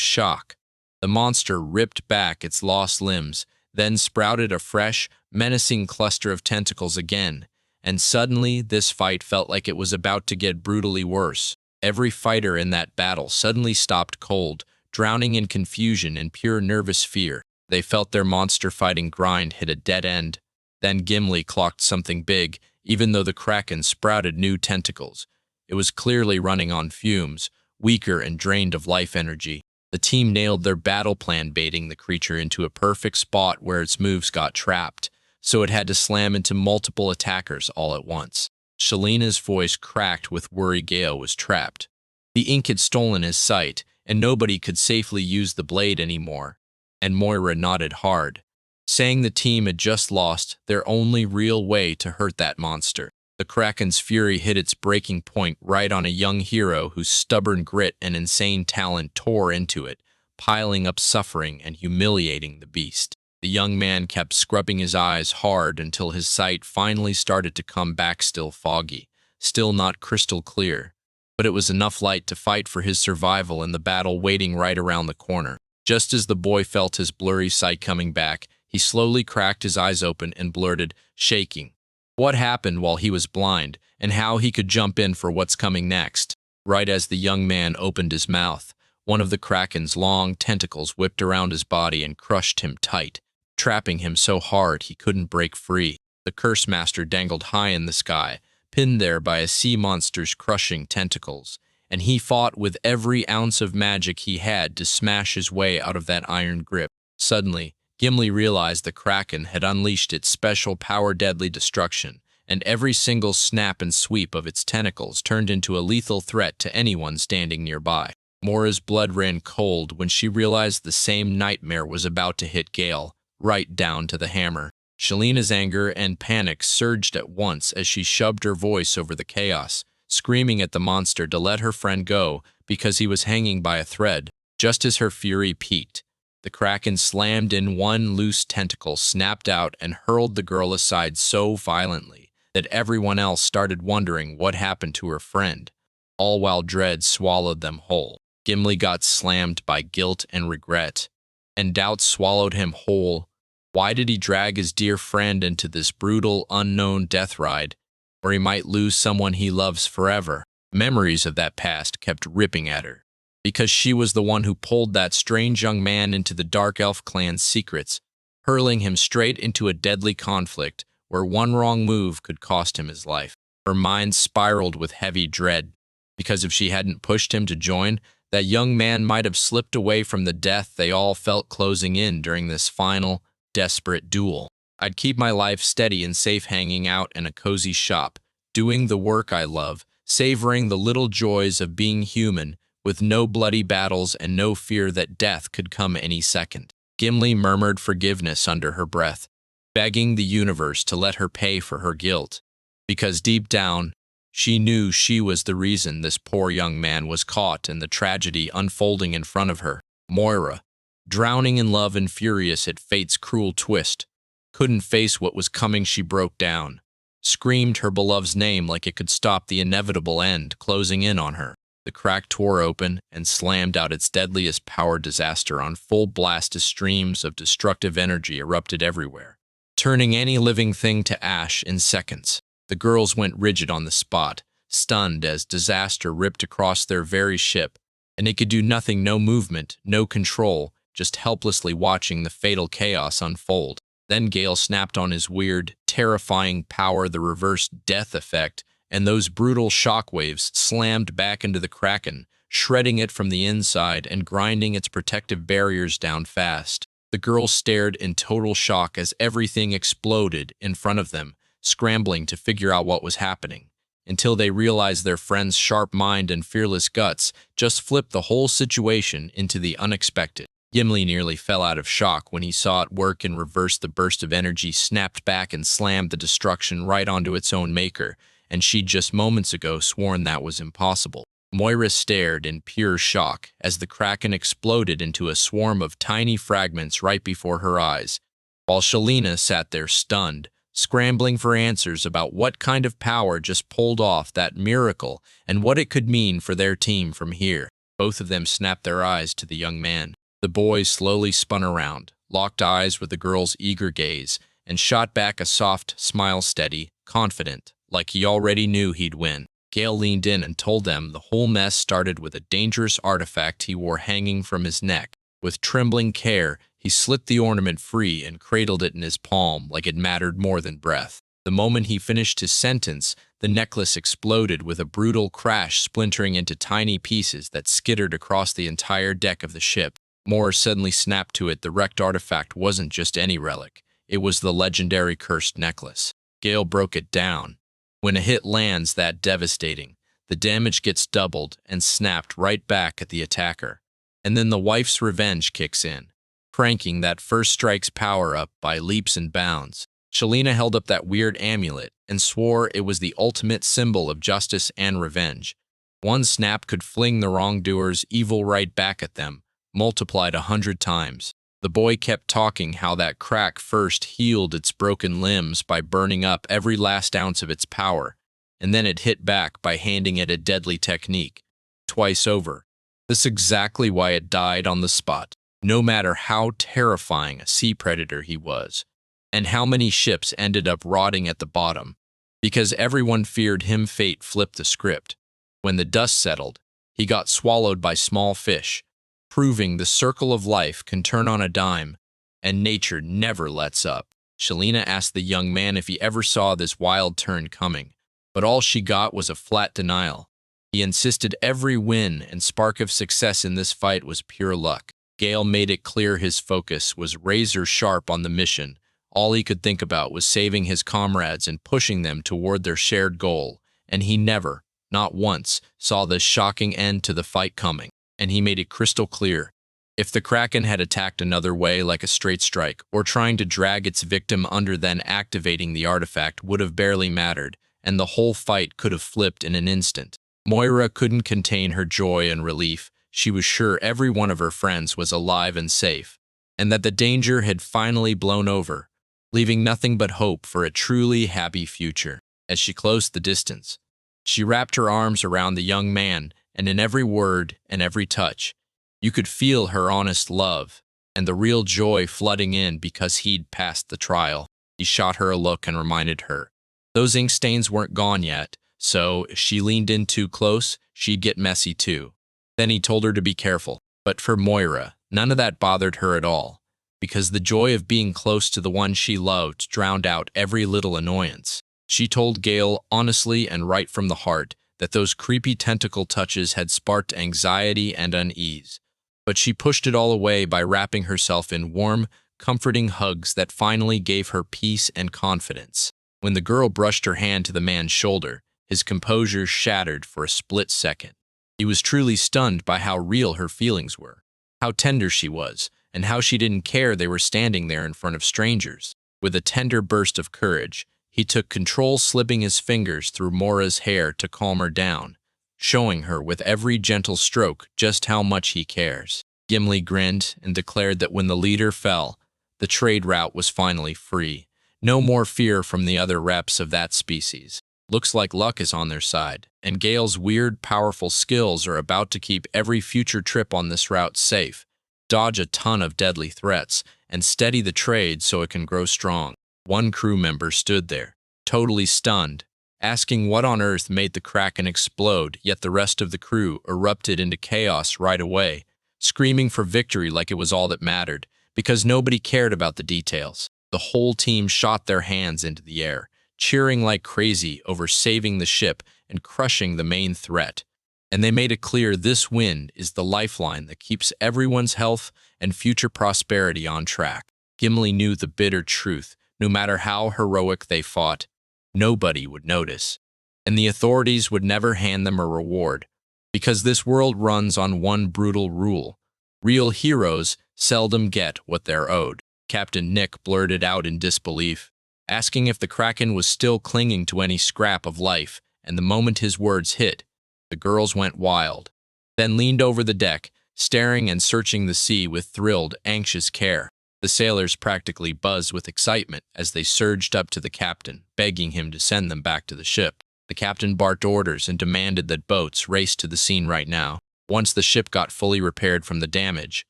shock, the monster ripped back its lost limbs, then sprouted a fresh, menacing cluster of tentacles again. And suddenly, this fight felt like it was about to get brutally worse. Every fighter in that battle suddenly stopped cold, drowning in confusion and pure nervous fear. They felt their monster fighting grind hit a dead end. Then Gimli clocked something big, even though the Kraken sprouted new tentacles. It was clearly running on fumes, weaker and drained of life energy. The team nailed their battle plan, baiting the creature into a perfect spot where its moves got trapped, so it had to slam into multiple attackers all at once. Shalina's voice cracked with worry. Gale was trapped. The ink had stolen his sight, and nobody could safely use the blade anymore. And Moira nodded hard, saying the team had just lost their only real way to hurt that monster. The Kraken's fury hit its breaking point right on a young hero whose stubborn grit and insane talent tore into it, piling up suffering and humiliating the beast. The young man kept scrubbing his eyes hard until his sight finally started to come back, still foggy, still not crystal clear. But it was enough light to fight for his survival in the battle waiting right around the corner. Just as the boy felt his blurry sight coming back, he slowly cracked his eyes open and blurted, shaking, what happened while he was blind, and how he could jump in for what's coming next. Right as the young man opened his mouth, one of the Kraken's long tentacles whipped around his body and crushed him tight, trapping him so hard he couldn't break free. The Curse Master dangled high in the sky, pinned there by a sea monster's crushing tentacles, and he fought with every ounce of magic he had to smash his way out of that iron grip. Suddenly, Gimli realized the Kraken had unleashed its special power, deadly destruction, and every single snap and sweep of its tentacles turned into a lethal threat to anyone standing nearby. Moira's blood ran cold when she realized the same nightmare was about to hit Gale, right down to the hammer. Shalina's anger and panic surged at once as she shoved her voice over the chaos, screaming at the monster to let her friend go because he was hanging by a thread. Just as her fury peaked, the Kraken slammed in. One loose tentacle snapped out and hurled the girl aside so violently that everyone else started wondering what happened to her friend, all while dread swallowed them whole. Gimli got slammed by guilt and regret, and doubt swallowed him whole. Why did he drag his dear friend into this brutal, unknown death ride, where he might lose someone he loves forever? Memories of that past kept ripping at her, because she was the one who pulled that strange young man into the Dark Elf clan's secrets, hurling him straight into a deadly conflict where one wrong move could cost him his life. Her mind spiraled with heavy dread, because if she hadn't pushed him to join, that young man might have slipped away from the death they all felt closing in during this final, desperate duel. I'd keep my life steady and safe, hanging out in a cozy shop, doing the work I love, savoring the little joys of being human, with no bloody battles and no fear that death could come any second. Gimli murmured forgiveness under her breath, begging the universe to let her pay for her guilt, because deep down, she knew she was the reason this poor young man was caught in the tragedy unfolding in front of her. Moira, drowning in love and furious at fate's cruel twist, couldn't face what was coming. She broke down, screamed her beloved's name like it could stop the inevitable end closing in on her. The crack tore open and slammed out its deadliest power. Disaster on full blast as streams of destructive energy erupted everywhere, turning any living thing to ash in seconds. The girls went rigid on the spot, stunned as disaster ripped across their very ship, and they could do nothing, no movement, no control, just helplessly watching the fatal chaos unfold. Then Gale snapped on his weird, terrifying power, the reverse death effect, and those brutal shockwaves slammed back into the Kraken, shredding it from the inside and grinding its protective barriers down fast. The girls stared in total shock as everything exploded in front of them, scrambling to figure out what was happening, until they realized their friend's sharp mind and fearless guts just flipped the whole situation into the unexpected. Gimli nearly fell out of shock when he saw it work in reverse. The burst of energy snapped back and slammed the destruction right onto its own maker, and she'd just moments ago sworn that was impossible. Moira stared in pure shock as the Kraken exploded into a swarm of tiny fragments right before her eyes, while Shalina sat there stunned, scrambling for answers about what kind of power just pulled off that miracle and what it could mean for their team from here. Both of them snapped their eyes to the young man. The boy slowly spun around, locked eyes with the girl's eager gaze, and shot back a soft smile, steady, confident, like he already knew he'd win. Gale leaned in and told them the whole mess started with a dangerous artifact he wore hanging from his neck. With trembling care, he slit the ornament free and cradled it in his palm like it mattered more than breath. The moment he finished his sentence, the necklace exploded with a brutal crash, splintering into tiny pieces that skittered across the entire deck of the ship. Moore suddenly snapped to it. The wrecked artifact wasn't just any relic. It was the legendary cursed necklace. Gale broke it down. When a hit lands that devastating, the damage gets doubled and snapped right back at the attacker. And then the wife's revenge kicks in, cranking that first strike's power up by leaps and bounds. Shalina held up that weird amulet and swore it was the ultimate symbol of justice and revenge. One snap could fling the wrongdoer's evil right back at them, multiplied 100 times. The boy kept talking how that crack first healed its broken limbs by burning up every last ounce of its power, and then it hit back by handing it a deadly technique, twice over. This is exactly why it died on the spot, no matter how terrifying a sea predator he was, and how many ships ended up rotting at the bottom, because everyone feared him. Fate flipped the script. When the dust settled, he got swallowed by small fish, proving the circle of life can turn on a dime, and nature never lets up. Shalina asked the young man if he ever saw this wild turn coming, but all she got was a flat denial. He insisted every win and spark of success in this fight was pure luck. Gale made it clear his focus was razor sharp on the mission. All he could think about was saving his comrades and pushing them toward their shared goal, and he never, not once, saw this shocking end to the fight coming. And he made it crystal clear. If the Kraken had attacked another way, like a straight strike, or trying to drag its victim under, then activating the artifact would have barely mattered, and the whole fight could have flipped in an instant. Moira couldn't contain her joy and relief. She was sure every one of her friends was alive and safe, and that the danger had finally blown over, leaving nothing but hope for a truly happy future. As she closed the distance, she wrapped her arms around the young man, and in every word and every touch, you could feel her honest love and the real joy flooding in because he'd passed the trial. He shot her a look and reminded her those ink stains weren't gone yet, so if she leaned in too close, she'd get messy too. Then he told her to be careful. But for Moira, none of that bothered her at all, because the joy of being close to the one she loved drowned out every little annoyance. She told Gale honestly and right from the heart that those creepy tentacle touches had sparked anxiety and unease, but she pushed it all away by wrapping herself in warm, comforting hugs that finally gave her peace and confidence. When the girl brushed her hand to the man's shoulder, his composure shattered for a split second. He was truly stunned by how real her feelings were, how tender she was, and how she didn't care they were standing there in front of strangers. With a tender burst of courage, he took control, slipping his fingers through Moira's hair to calm her down, showing her with every gentle stroke just how much he cares. Gimli grinned and declared that when the leader fell, the trade route was finally free. No more fear from the other reps of that species. Looks like luck is on their side, and Gale's weird, powerful skills are about to keep every future trip on this route safe, dodge a ton of deadly threats, and steady the trade so it can grow strong. One crew member stood there, totally stunned, asking what on earth made the Kraken explode, yet the rest of the crew erupted into chaos right away, screaming for victory like it was all that mattered, because nobody cared about the details. The whole team shot their hands into the air, cheering like crazy over saving the ship and crushing the main threat. And they made it clear this win is the lifeline that keeps everyone's health and future prosperity on track. Gimli knew the bitter truth. No matter how heroic they fought, nobody would notice, and the authorities would never hand them a reward, because this world runs on one brutal rule: real heroes seldom get what they're owed. Captain Nick blurted out in disbelief, asking if the Kraken was still clinging to any scrap of life, and the moment his words hit, The girls went wild, then leaned over the deck, staring and searching the sea with thrilled, anxious care. The sailors practically buzzed with excitement as they surged up to the captain, begging him to send them back to the ship. The captain barked orders and demanded that boats race to the scene right now. Once the ship got fully repaired from the damage,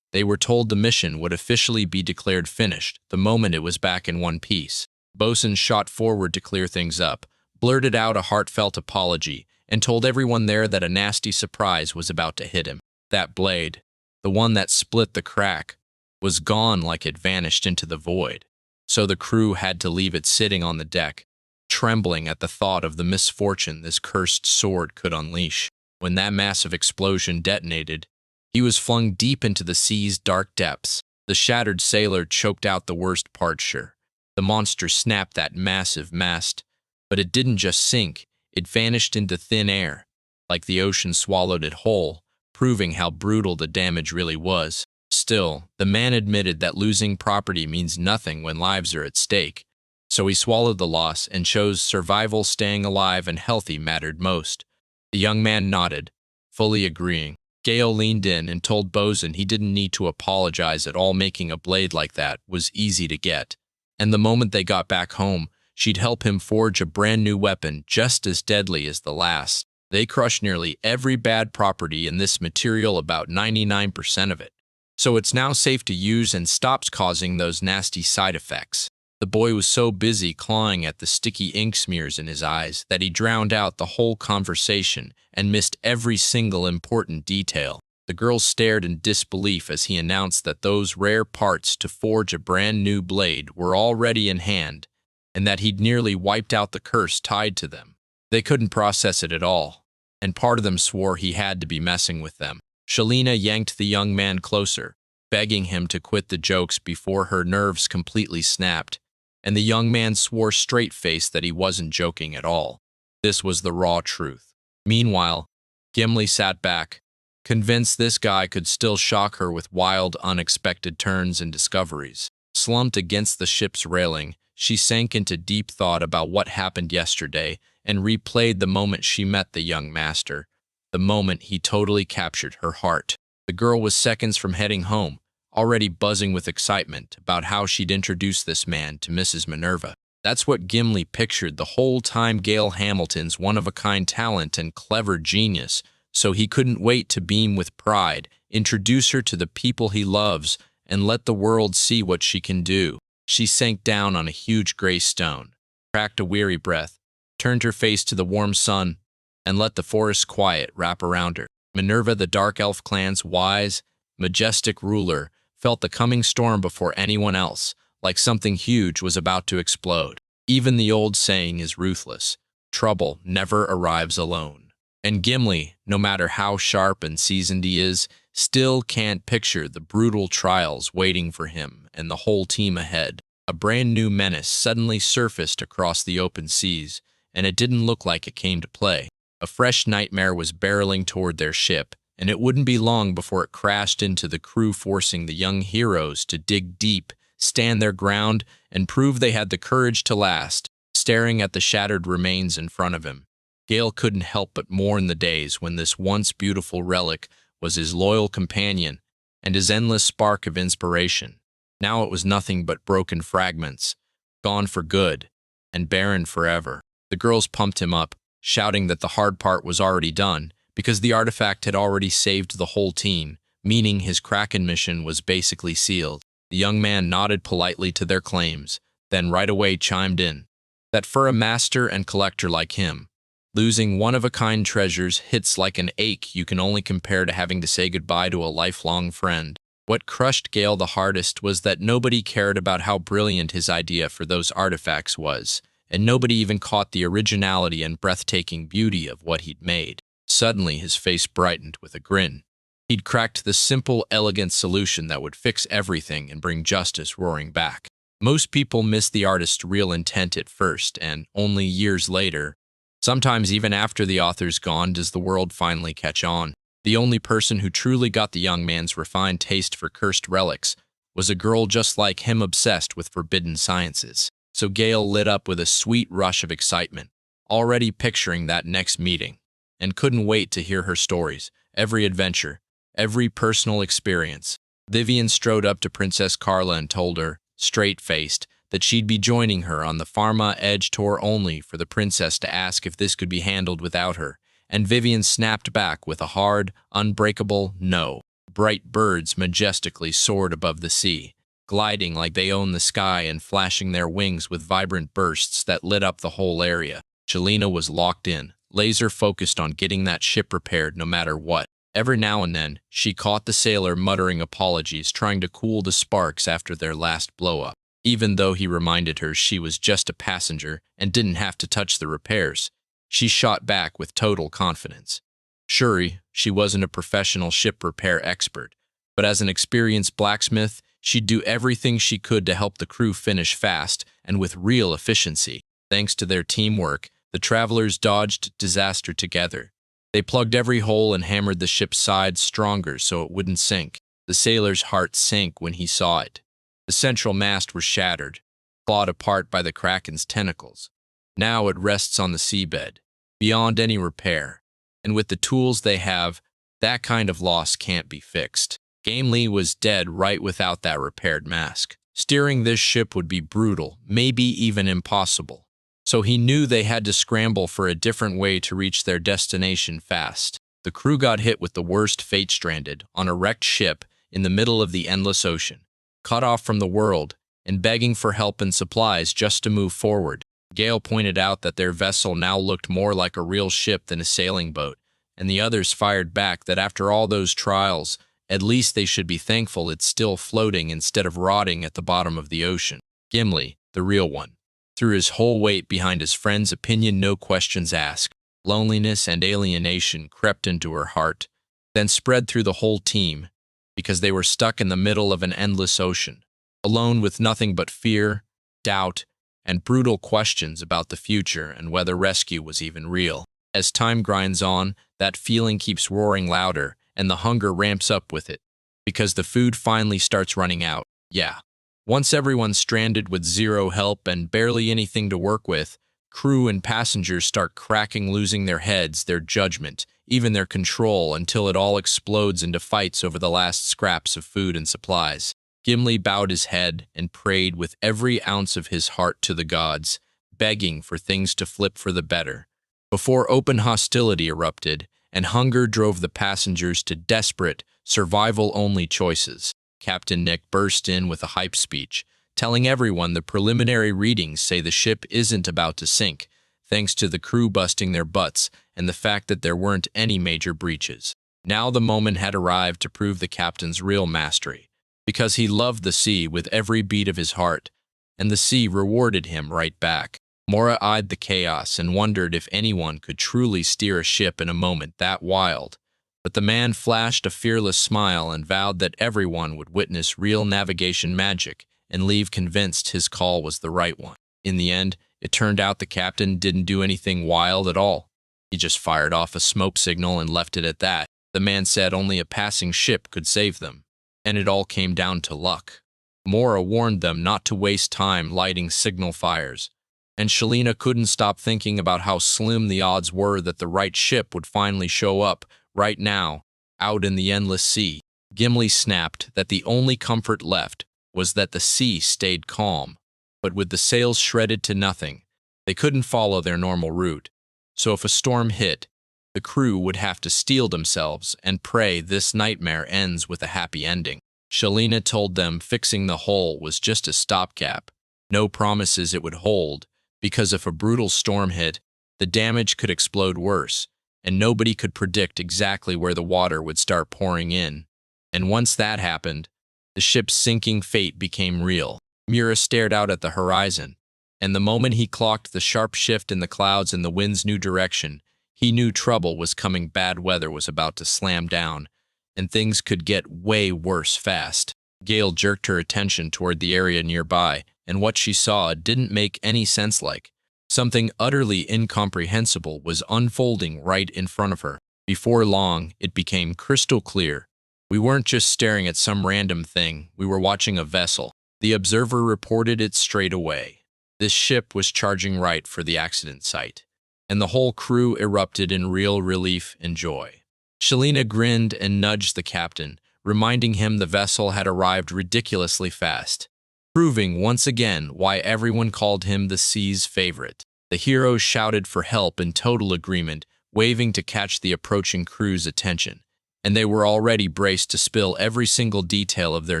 they were told the mission would officially be declared finished the moment it was back in one piece. Bosun shot forward to clear things up, blurted out a heartfelt apology, and told everyone there that a nasty surprise was about to hit him. That blade, the one that split the crack, was gone like it vanished into the void. So the crew had to leave it sitting on the deck, trembling at the thought of the misfortune this cursed sword could unleash. When that massive explosion detonated, he was flung deep into the sea's dark depths. The shattered sailor choked out the worst part, sure. The monster snapped that massive mast, but it didn't just sink, it vanished into thin air, like the ocean swallowed it whole, proving how brutal the damage really was. Still, the man admitted that losing property means nothing when lives are at stake, so he swallowed the loss and chose survival. Staying alive and healthy mattered most. The young man nodded, fully agreeing. Gale leaned in and told Bosun he didn't need to apologize at all. Making a blade like that was easy to get, and the moment they got back home, she'd help him forge a brand new weapon just as deadly as the last. They crushed nearly every bad property in this material, about 99% of it, so it's now safe to use and stops causing those nasty side effects. The boy was so busy clawing at the sticky ink smears in his eyes that he drowned out the whole conversation and missed every single important detail. The girls stared in disbelief as he announced that those rare parts to forge a brand new blade were already in hand, and that he'd nearly wiped out the curse tied to them. They couldn't process it at all, and part of them swore he had to be messing with them. Shalina yanked the young man closer, begging him to quit the jokes before her nerves completely snapped, and the young man swore straight-faced that he wasn't joking at all. This was the raw truth. Meanwhile, Gimli sat back, convinced this guy could still shock her with wild, unexpected turns and discoveries. Slumped against the ship's railing, she sank into deep thought about what happened yesterday and replayed the moment she met the young master, the moment he totally captured her heart. The girl was seconds from heading home, already buzzing with excitement about how she'd introduce this man to Mrs. Minerva. That's what Gimli pictured the whole time. Gale Hamilton's one-of-a-kind talent and clever genius, so he couldn't wait to beam with pride, introduce her to the people he loves, and let the world see what she can do. She sank down on a huge gray stone, cracked a weary breath, turned her face to the warm sun, and let the forest quiet wrap around her. Minerva, the Dark Elf clan's wise, majestic ruler, felt the coming storm before anyone else, like something huge was about to explode. Even the old saying is ruthless: trouble never arrives alone. And Gimli, no matter how sharp and seasoned he is, still can't picture the brutal trials waiting for him and the whole team ahead. A brand new menace suddenly surfaced across the open seas, and it didn't look like it came to play. A fresh nightmare was barreling toward their ship, and it wouldn't be long before it crashed into the crew, forcing the young heroes to dig deep, stand their ground, and prove they had the courage to last. Staring at the shattered remains in front of him, Gale couldn't help but mourn the days when this once beautiful relic was his loyal companion and his endless spark of inspiration. Now it was nothing but broken fragments, gone for good, and barren forever. The girls pumped him up, shouting that the hard part was already done, because the artifact had already saved the whole team, meaning his Kraken mission was basically sealed. The young man nodded politely to their claims, then right away chimed in that for a master and collector like him, losing one-of-a-kind treasures hits like an ache you can only compare to having to say goodbye to a lifelong friend. What crushed Gale the hardest was that nobody cared about how brilliant his idea for those artifacts was, and nobody even caught the originality and breathtaking beauty of what he'd made. Suddenly, his face brightened with a grin. He'd cracked the simple, elegant solution that would fix everything and bring justice roaring back. Most people miss the artist's real intent at first, and only years later, sometimes even after the author's gone, does the world finally catch on. The only person who truly got the young man's refined taste for cursed relics was a girl just like him, obsessed with forbidden sciences. So Gale lit up with a sweet rush of excitement, already picturing that next meeting. and couldn't wait to hear her stories, every adventure, every personal experience. Vivian strode up to Princess Carla and told her, straight-faced, that she'd be joining her on the Pharma Edge tour only for the princess to ask if this could be handled without her, and Vivian snapped back with a hard, unbreakable no. Bright birds majestically soared above the sea, gliding like they owned the sky and flashing their wings with vibrant bursts that lit up the whole area. Shelina was locked in, laser-focused on getting that ship repaired no matter what. Every now and then, she caught the sailor muttering apologies, trying to cool the sparks after their last blow-up. Even though he reminded her she was just a passenger and didn't have to touch the repairs, she shot back with total confidence. Sure, she wasn't a professional ship repair expert, but as an experienced blacksmith, she'd do everything she could to help the crew finish fast and with real efficiency. Thanks to their teamwork, the travelers dodged disaster together. They plugged every hole and hammered the ship's sides stronger so it wouldn't sink. The sailor's heart sank when he saw it. The central mast was shattered, clawed apart by the Kraken's tentacles. Now it rests on the seabed, beyond any repair. And with the tools they have, that kind of loss can't be fixed. Gamely was dead right without that repaired mast. Steering this ship would be brutal, maybe even impossible. So he knew they had to scramble for a different way to reach their destination fast. The crew got hit with the worst fate, stranded on a wrecked ship in the middle of the endless ocean, cut off from the world, and begging for help and supplies just to move forward. Gale pointed out that their vessel now looked more like a real ship than a sailing boat, and the others fired back that after all those trials, at least they should be thankful it's still floating instead of rotting at the bottom of the ocean. Gimli, the real one, threw his whole weight behind his friend's opinion, no questions asked. Loneliness and alienation crept into her heart, then spread through the whole team, because they were stuck in the middle of an endless ocean, alone with nothing but fear, doubt, and brutal questions about the future and whether rescue was even real. As time grinds on, that feeling keeps roaring louder, and the hunger ramps up with it, because the food finally starts running out. Yeah. Once everyone's stranded with zero help and barely anything to work with, crew and passengers start cracking, losing their heads, their judgment, even their control, until it all explodes into fights over the last scraps of food and supplies. Gimli bowed his head and prayed with every ounce of his heart to the gods, begging for things to flip for the better, before open hostility erupted and hunger drove the passengers to desperate, survival-only choices. Captain Nick burst in with a hype speech, telling everyone the preliminary readings say the ship isn't about to sink, thanks to the crew busting their butts and the fact that there weren't any major breaches. Now the moment had arrived to prove the captain's real mastery, because he loved the sea with every beat of his heart, and the sea rewarded him right back. Mora eyed the chaos and wondered if anyone could truly steer a ship in a moment that wild. But the man flashed a fearless smile and vowed that everyone would witness real navigation magic and leave convinced his call was the right one. In the end, it turned out the captain didn't do anything wild at all. He just fired off a smoke signal and left it at that. The man said only a passing ship could save them, and it all came down to luck. Mora warned them not to waste time lighting signal fires, and Shelina couldn't stop thinking about how slim the odds were that the right ship would finally show up right now, out in the endless sea. Gimli snapped that the only comfort left was that the sea stayed calm, but with the sails shredded to nothing, they couldn't follow their normal route. So if a storm hit, the crew would have to steel themselves and pray this nightmare ends with a happy ending. Shelina told them fixing the hull was just a stopgap, no promises it would hold, because if a brutal storm hit, the damage could explode worse, and nobody could predict exactly where the water would start pouring in. And once that happened, the ship's sinking fate became real. Mura stared out at the horizon, and the moment he clocked the sharp shift in the clouds and the wind's new direction, he knew trouble was coming. Bad weather was about to slam down, and things could get way worse fast. Gale jerked her attention toward the area nearby, and what she saw didn't make any sense. Like something utterly incomprehensible was unfolding right in front of her. Before long, it became crystal clear. We weren't just staring at some random thing, we were watching a vessel. The observer reported it straight away. This ship was charging right for the accident site. and the whole crew erupted in real relief and joy. Shalina grinned and nudged the captain, reminding him the vessel had arrived ridiculously fast, proving once again why everyone called him the sea's favorite. The heroes shouted for help in total agreement, waving to catch the approaching crew's attention, and they were already braced to spill every single detail of their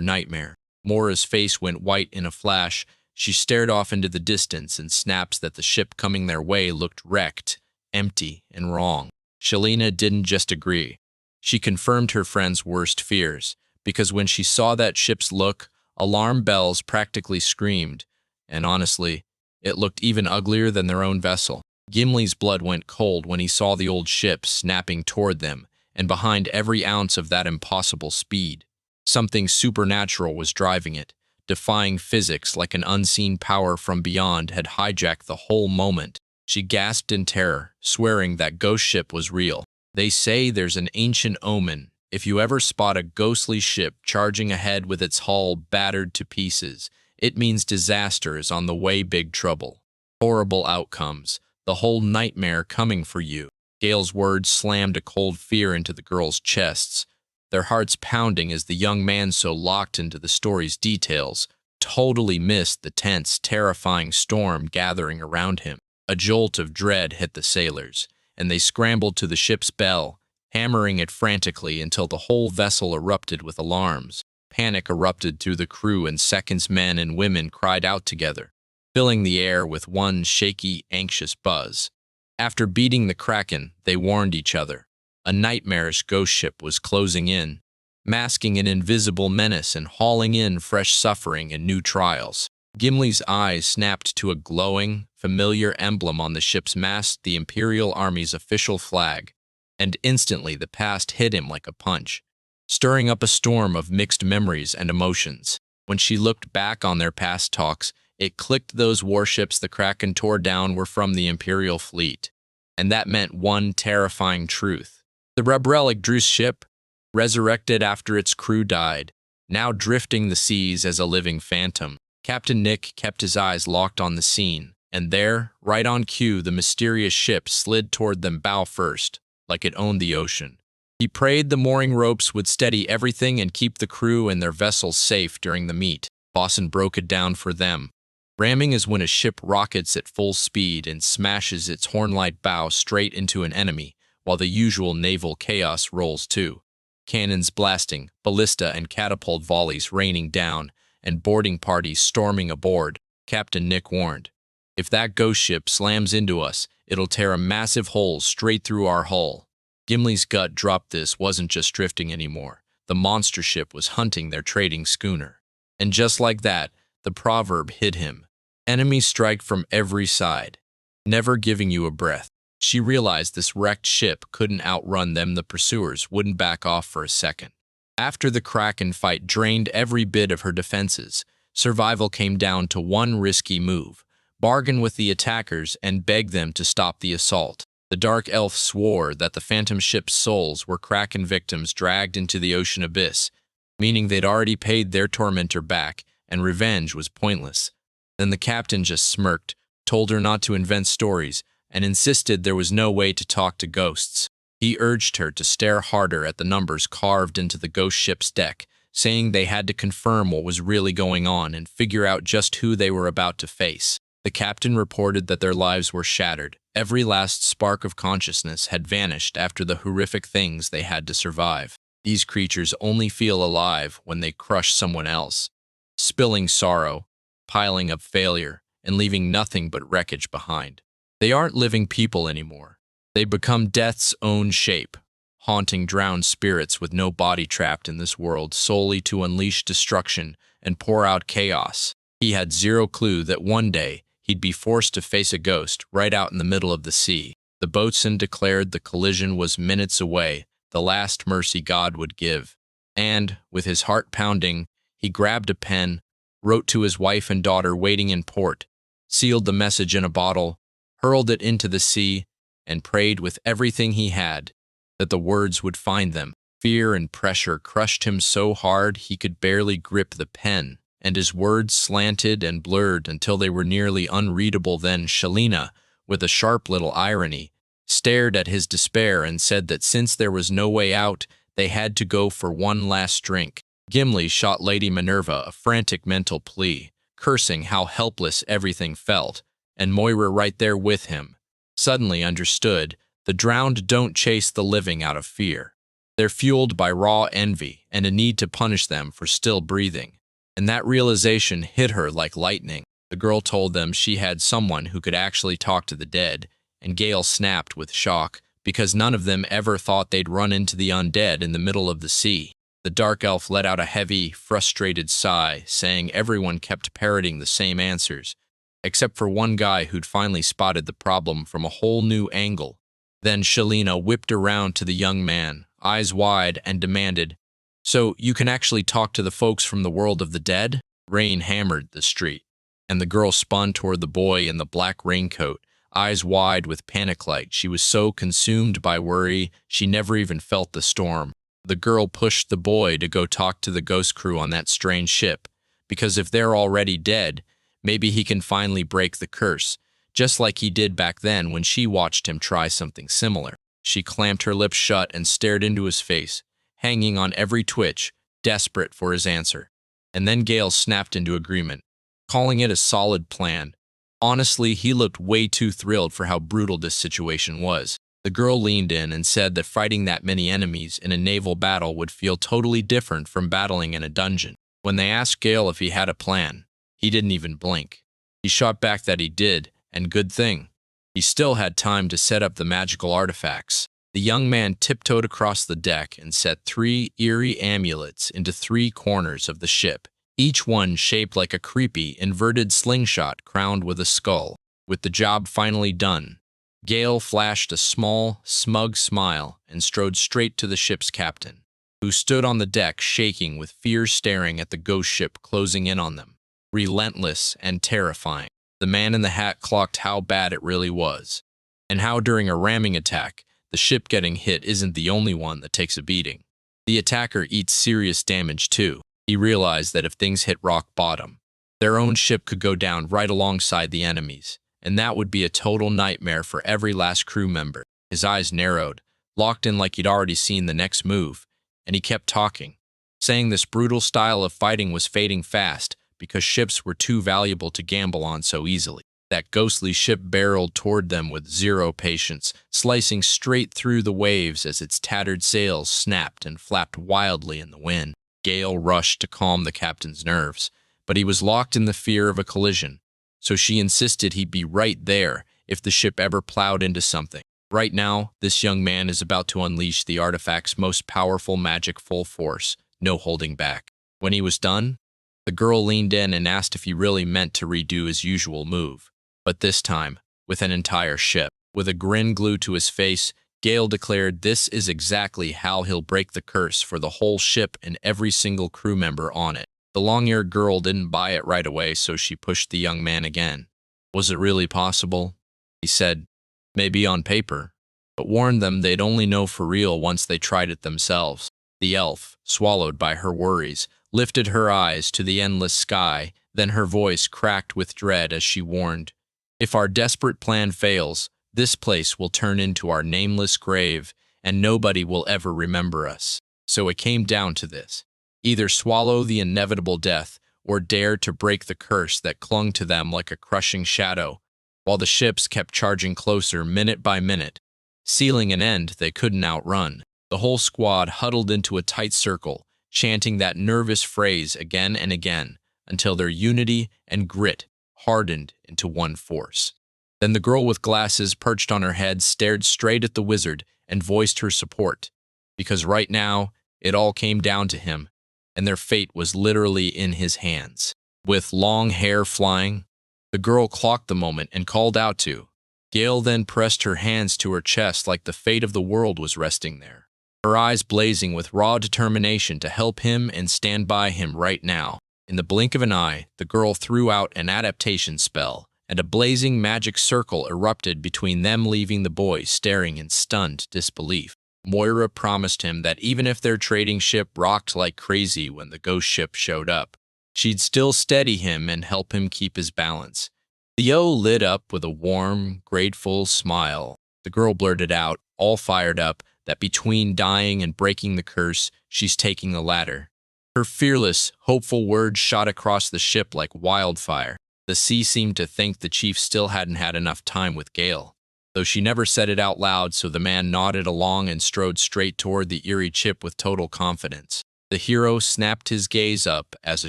nightmare. Mora's face went white in a flash. She stared off into the distance and snapped that the ship coming their way looked wrecked, empty, and wrong. Shalina didn't just agree. She confirmed her friend's worst fears, because when she saw that ship's look, alarm bells practically screamed, and honestly, it looked even uglier than their own vessel. Gimli's blood went cold when he saw the old ship snapping toward them, and behind every ounce of that impossible speed, something supernatural was driving it, defying physics like an unseen power from beyond had hijacked the whole moment. She gasped in terror, swearing that ghost ship was real. They say there's an ancient omen. If you ever spot a ghostly ship charging ahead with its hull battered to pieces, it means disaster is on the way, big trouble. Horrible outcomes, the whole nightmare coming for you. Gale's words slammed a cold fear into the girls' chests, their hearts pounding as the young man, so locked into the story's details, totally missed the tense, terrifying storm gathering around him. A jolt of dread hit the sailors, and they scrambled to the ship's bell, hammering it frantically until the whole vessel erupted with alarms. Panic erupted through the crew, and seconds men and women cried out together, filling the air with one shaky, anxious buzz. After beating the Kraken, they warned each other. A nightmarish ghost ship was closing in, masking an invisible menace and hauling in fresh suffering and new trials. Gimli's eyes snapped to a glowing, familiar emblem on the ship's mast, the Imperial Army's official flag, and instantly the past hit him like a punch, stirring up a storm of mixed memories and emotions. When she looked back on their past talks, it clicked: those warships the Kraken tore down were from the Imperial fleet, and that meant one terrifying truth. The Relic Drew's ship, resurrected after its crew died, now drifting the seas as a living phantom. Captain Nick kept his eyes locked on the scene, and there, right on cue, the mysterious ship slid toward them bow first, like it owned the ocean. He prayed the mooring ropes would steady everything and keep the crew and their vessels safe during the meet. Boston broke it down for them. Ramming is when a ship rockets at full speed and smashes its horn-like bow straight into an enemy, while the usual naval chaos rolls too. Cannons blasting, ballista and catapult volleys raining down, and boarding parties storming aboard. Captain Nick warned, "If that ghost ship slams into us, it'll tear a massive hole straight through our hull." Gimli's gut dropped. This wasn't just drifting anymore. The monster ship was hunting their trading schooner. And just like that, the proverb hit him. Enemies strike from every side, never giving you a breath. She realized this wrecked ship couldn't outrun them. The pursuers wouldn't back off for a second. After the Kraken fight drained every bit of her defenses, survival came down to one risky move: bargain with the attackers and beg them to stop the assault. The Dark Elf swore that the phantom ship's souls were Kraken victims dragged into the ocean abyss, meaning they'd already paid their tormentor back, and revenge was pointless. Then the captain just smirked, told her not to invent stories, and insisted there was no way to talk to ghosts. He urged her to stare harder at the numbers carved into the ghost ship's deck, saying they had to confirm what was really going on and figure out just who they were about to face. The captain reported that their lives were shattered. Every last spark of consciousness had vanished after the horrific things they had to survive. These creatures only feel alive when they crush someone else, spilling sorrow, piling up failure, and leaving nothing but wreckage behind. They aren't living people anymore. They become death's own shape, haunting drowned spirits with no body, trapped in this world solely to unleash destruction and pour out chaos. He had zero clue that one day he'd be forced to face a ghost right out in the middle of the sea. The boatswain declared the collision was minutes away, the last mercy God would give. And, with his heart pounding, he grabbed a pen, wrote to his wife and daughter waiting in port, sealed the message in a bottle, hurled it into the sea, and prayed with everything he had that the words would find them. Fear and pressure crushed him so hard he could barely grip the pen, and his words slanted and blurred until they were nearly unreadable. Then Shalina, with a sharp little irony, stared at his despair and said that since there was no way out, they had to go for one last drink. Gimli shot Lady Minerva a frantic mental plea, cursing how helpless everything felt, and Moira right there with him, suddenly understood the drowned don't chase the living out of fear. They're fueled by raw envy and a need to punish them for still breathing. And that realization hit her like lightning. The girl told them she had someone who could actually talk to the dead, and Gale snapped with shock because none of them ever thought they'd run into the undead in the middle of the sea. The dark elf let out a heavy, frustrated sigh, saying everyone kept parroting the same answers, except for one guy who'd finally spotted the problem from a whole new angle. Then Shalina whipped around to the young man, eyes wide, and demanded, "So you can actually talk to the folks from the world of the dead?" Rain hammered the street, and the girl spun toward the boy in the black raincoat, eyes wide with panic like she was so consumed by worry she never even felt the storm. The girl pushed the boy to go talk to the ghost crew on that strange ship, because if they're already dead, maybe he can finally break the curse, just like he did back then when she watched him try something similar. She clamped her lips shut and stared into his face, hanging on every twitch, desperate for his answer. And then Gale snapped into agreement, calling it a solid plan. Honestly, he looked way too thrilled for how brutal this situation was. The girl leaned in and said that fighting that many enemies in a naval battle would feel totally different from battling in a dungeon. When they asked Gale if he had a plan, he didn't even blink. He shot back that he did, and good thing. He still had time to set up the magical artifacts. The young man tiptoed across the deck and set 3 eerie amulets into 3 corners of the ship, each one shaped like a creepy, inverted slingshot crowned with a skull. With the job finally done, Gale flashed a small, smug smile and strode straight to the ship's captain, who stood on the deck shaking with fear, staring at the ghost ship closing in on them. Relentless and terrifying. The man in the hat clocked how bad it really was, and how during a ramming attack, the ship getting hit isn't the only one that takes a beating. The attacker eats serious damage too. He realized that if things hit rock bottom, their own ship could go down right alongside the enemy's, and that would be a total nightmare for every last crew member. His eyes narrowed, locked in like he'd already seen the next move, and he kept talking, saying this brutal style of fighting was fading fast because ships were too valuable to gamble on so easily. That ghostly ship barreled toward them with zero patience, slicing straight through the waves as its tattered sails snapped and flapped wildly in the wind. Gale rushed to calm the captain's nerves, but he was locked in the fear of a collision, so she insisted he'd be right there if the ship ever plowed into something. Right now, this young man is about to unleash the artifact's most powerful magic full force, no holding back. When he was done, the girl leaned in and asked if he really meant to redo his usual move, but this time, with an entire ship. With a grin glued to his face, Gale declared this is exactly how he'll break the curse for the whole ship and every single crew member on it. The long-haired girl didn't buy it right away, so she pushed the young man again. Was it really possible? He said, maybe on paper, but warned them they'd only know for real once they tried it themselves. The elf, swallowed by her worries, lifted her eyes to the endless sky, then her voice cracked with dread as she warned, "If our desperate plan fails, this place will turn into our nameless grave, and nobody will ever remember us." So it came down to this. Either swallow the inevitable death, or dare to break the curse that clung to them like a crushing shadow, while the ships kept charging closer minute by minute, sealing an end they couldn't outrun. The whole squad huddled into a tight circle, chanting that nervous phrase again and again, until their unity and grit hardened into one force. Then the girl with glasses perched on her head stared straight at the wizard and voiced her support, because right now, it all came down to him, and their fate was literally in his hands. With long hair flying, the girl clocked the moment and called out to. Gale then pressed her hands to her chest like the fate of the world was resting there, her eyes blazing with raw determination to help him and stand by him right now. In the blink of an eye, the girl threw out an adaptation spell, and a blazing magic circle erupted between them, leaving the boy staring in stunned disbelief. Moira promised him that even if their trading ship rocked like crazy when the ghost ship showed up, she'd still steady him and help him keep his balance. The O lit up with a warm, grateful smile. The girl blurted out, all fired up, that between dying and breaking the curse, she's taking the latter. Her fearless, hopeful words shot across the ship like wildfire. The sea seemed to think the chief still hadn't had enough time with Gale, though she never said it out loud, so the man nodded along and strode straight toward the eerie chip with total confidence. The hero snapped his gaze up as a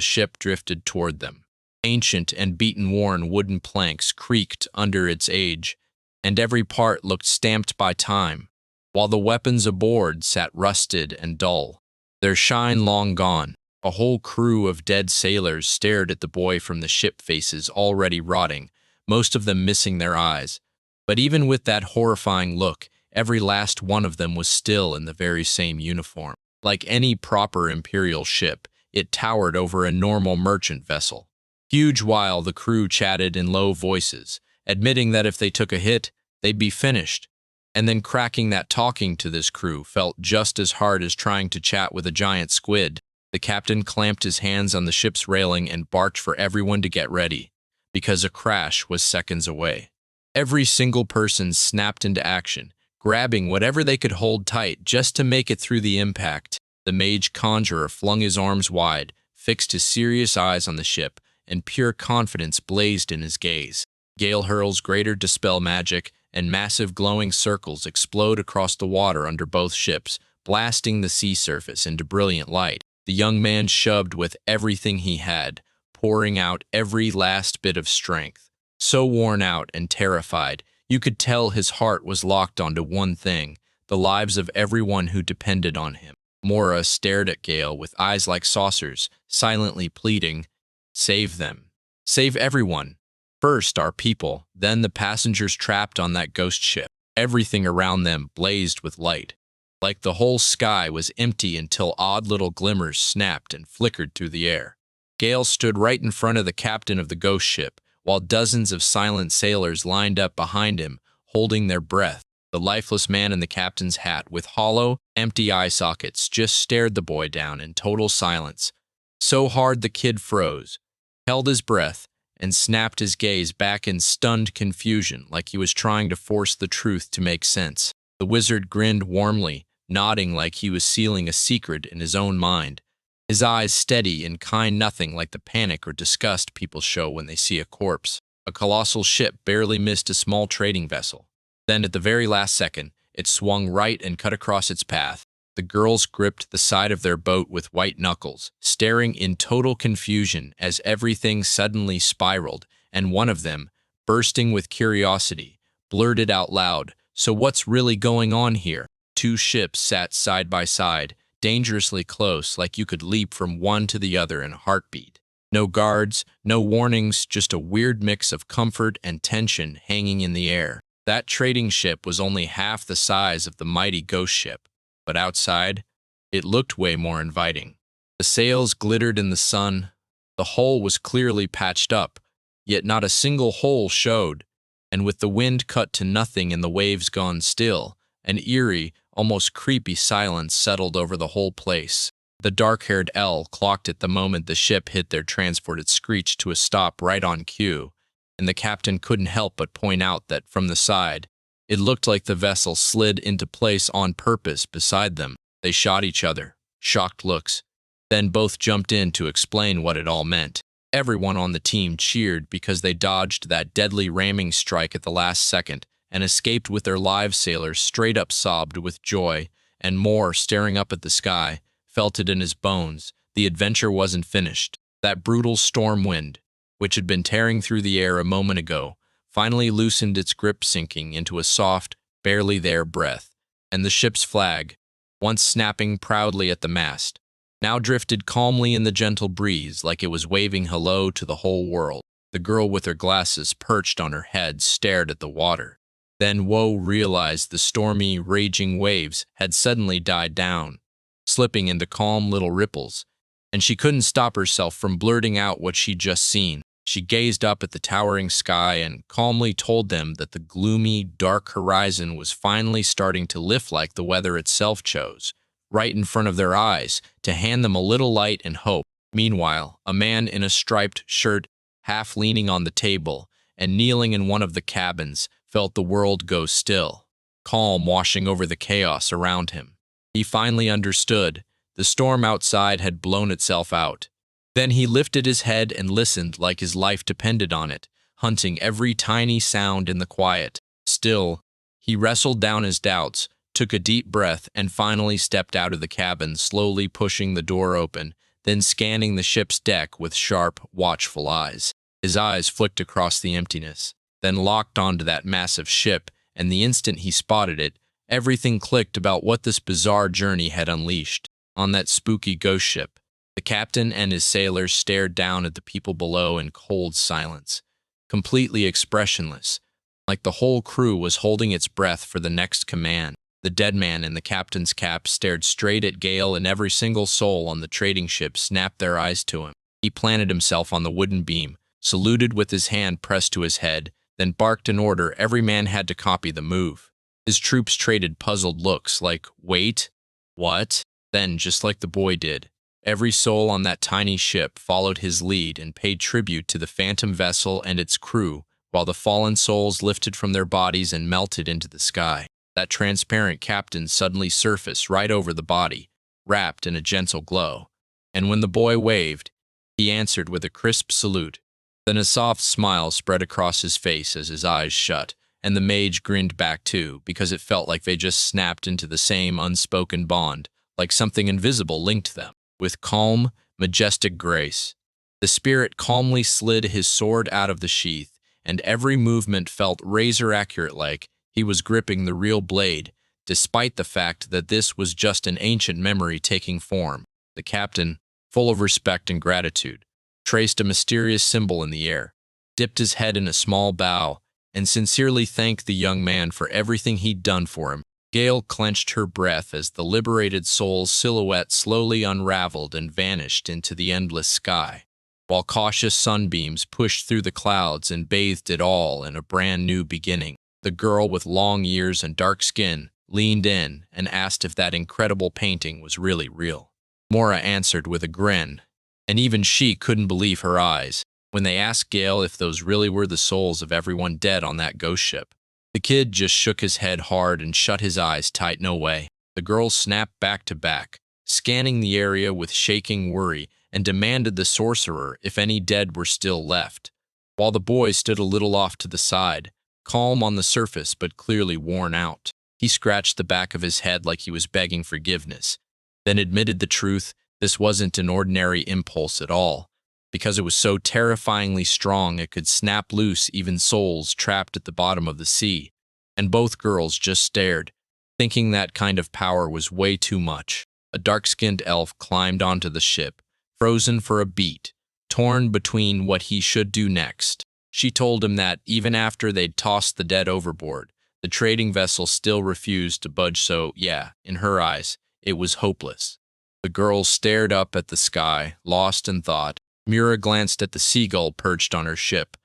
ship drifted toward them. Ancient and beaten-worn wooden planks creaked under its age, and every part looked stamped by time, while the weapons aboard sat rusted and dull, their shine long gone. A whole crew of dead sailors stared at the boy from the ship, faces already rotting, most of them missing their eyes. But even with that horrifying look, every last one of them was still in the very same uniform. Like any proper Imperial ship, it towered over a normal merchant vessel. Huge, while the crew chatted in low voices, admitting that if they took a hit, they'd be finished. And then cracking that talking to this crew felt just as hard as trying to chat with a giant squid. The captain clamped his hands on the ship's railing and barked for everyone to get ready, because a crash was seconds away. Every single person snapped into action, grabbing whatever they could hold tight just to make it through the impact. The mage conjurer flung his arms wide, fixed his serious eyes on the ship, and pure confidence blazed in his gaze. Gale hurls greater dispel magic, and massive glowing circles explode across the water under both ships, blasting the sea surface into brilliant light. The young man shoved with everything he had, pouring out every last bit of strength. So worn out and terrified, you could tell his heart was locked onto one thing, the lives of everyone who depended on him. Mora stared at Gale with eyes like saucers, silently pleading, "Save them. Save everyone. First our people, then the passengers trapped on that ghost ship." Everything around them blazed with light, like the whole sky was empty until odd little glimmers snapped and flickered through the air. Gale stood right in front of the captain of the ghost ship, while dozens of silent sailors lined up behind him, holding their breath. The lifeless man in the captain's hat, with hollow, empty eye sockets, just stared the boy down in total silence. So hard the kid froze, held his breath, and snapped his gaze back in stunned confusion, like he was trying to force the truth to make sense. The wizard grinned warmly, nodding like he was sealing a secret in his own mind, his eyes steady and kind, nothing like the panic or disgust people show when they see a corpse. A colossal ship barely missed a small trading vessel. Then, at the very last second, it swung right and cut across its path. The girls gripped the side of their boat with white knuckles, staring in total confusion as everything suddenly spiraled, and one of them, bursting with curiosity, blurted out loud, "So what's really going on here?" Two ships sat side by side, dangerously close, like you could leap from one to the other in a heartbeat. No guards, no warnings, just a weird mix of comfort and tension hanging in the air. That trading ship was only half the size of the mighty ghost ship, but outside, it looked way more inviting. The sails glittered in the sun, the hull was clearly patched up, yet not a single hole showed, and with the wind cut to nothing and the waves gone still, an eerie, almost creepy silence settled over the whole place. The dark-haired L clocked it the moment the ship hit their transport. It screeched to a stop right on cue, and the captain couldn't help but point out that from the side, it looked like the vessel slid into place on purpose beside them. They shot each other, shocked looks, then both jumped in to explain what it all meant. Everyone on the team cheered because they dodged that deadly ramming strike at the last second and escaped with their lives. Sailors straight up sobbed with joy, and Moore, staring up at the sky, felt it in his bones. The adventure wasn't finished. That brutal storm wind, which had been tearing through the air a moment ago, finally loosened its grip, sinking into a soft, barely there breath, and the ship's flag, once snapping proudly at the mast, now drifted calmly in the gentle breeze like it was waving hello to the whole world. The girl with her glasses perched on her head stared at the water. Then Woe realized the stormy, raging waves had suddenly died down, slipping into calm little ripples, and she couldn't stop herself from blurting out what she'd just seen. She gazed up at the towering sky and calmly told them that the gloomy, dark horizon was finally starting to lift like the weather itself chose, right in front of their eyes, to hand them a little light and hope. Meanwhile, a man in a striped shirt, half leaning on the table, and kneeling in one of the cabins, felt the world go still, calm washing over the chaos around him. He finally understood. The storm outside had blown itself out. Then he lifted his head and listened like his life depended on it, hunting every tiny sound in the quiet. Still, he wrestled down his doubts, took a deep breath, and finally stepped out of the cabin, slowly pushing the door open, then scanning the ship's deck with sharp, watchful eyes. His eyes flicked across the emptiness, then locked onto that massive ship, and the instant he spotted it, everything clicked about what this bizarre journey had unleashed. On that spooky ghost ship, the captain and his sailors stared down at the people below in cold silence, completely expressionless, like the whole crew was holding its breath for the next command. The dead man in the captain's cap stared straight at Gale, and every single soul on the trading ship snapped their eyes to him. He planted himself on the wooden beam, saluted with his hand pressed to his head, then barked an order. Every man had to copy the move. His troops traded puzzled looks like, "Wait, what?" Then, just like the boy did, every soul on that tiny ship followed his lead and paid tribute to the phantom vessel and its crew, while the fallen souls lifted from their bodies and melted into the sky. That transparent captain suddenly surfaced right over the body, wrapped in a gentle glow. And when the boy waved, he answered with a crisp salute. Then a soft smile spread across his face as his eyes shut, and the mage grinned back too, because it felt like they just snapped into the same unspoken bond, like something invisible linked them. With calm, majestic grace, the spirit calmly slid his sword out of the sheath, and every movement felt razor-accurate, like he was gripping the real blade, despite the fact that this was just an ancient memory taking form. The captain, full of respect and gratitude, traced a mysterious symbol in the air, dipped his head in a small bow, and sincerely thanked the young man for everything he'd done for him. Gale clenched her breath as the liberated soul's silhouette slowly unraveled and vanished into the endless sky, while cautious sunbeams pushed through the clouds and bathed it all in a brand new beginning. The girl with long ears and dark skin leaned in and asked if that incredible painting was really real. Mora answered with a grin, and even she couldn't believe her eyes when they asked Gale if those really were the souls of everyone dead on that ghost ship. The kid just shook his head hard and shut his eyes tight. No way. The girl snapped back to back, scanning the area with shaking worry, and demanded the sorcerer if any dead were still left, while the boy stood a little off to the side, calm on the surface but clearly worn out. He scratched the back of his head like he was begging forgiveness, then admitted the truth. This wasn't an ordinary impulse at all, because it was so terrifyingly strong it could snap loose even souls trapped at the bottom of the sea. And both girls just stared, thinking that kind of power was way too much. A dark-skinned elf climbed onto the ship, frozen for a beat, torn between what he should do next. She told him that, even after they'd tossed the dead overboard, the trading vessel still refused to budge, so, yeah, in her eyes, it was hopeless. The girls stared up at the sky, lost in thought. Mura glanced at the seagull perched on her ship,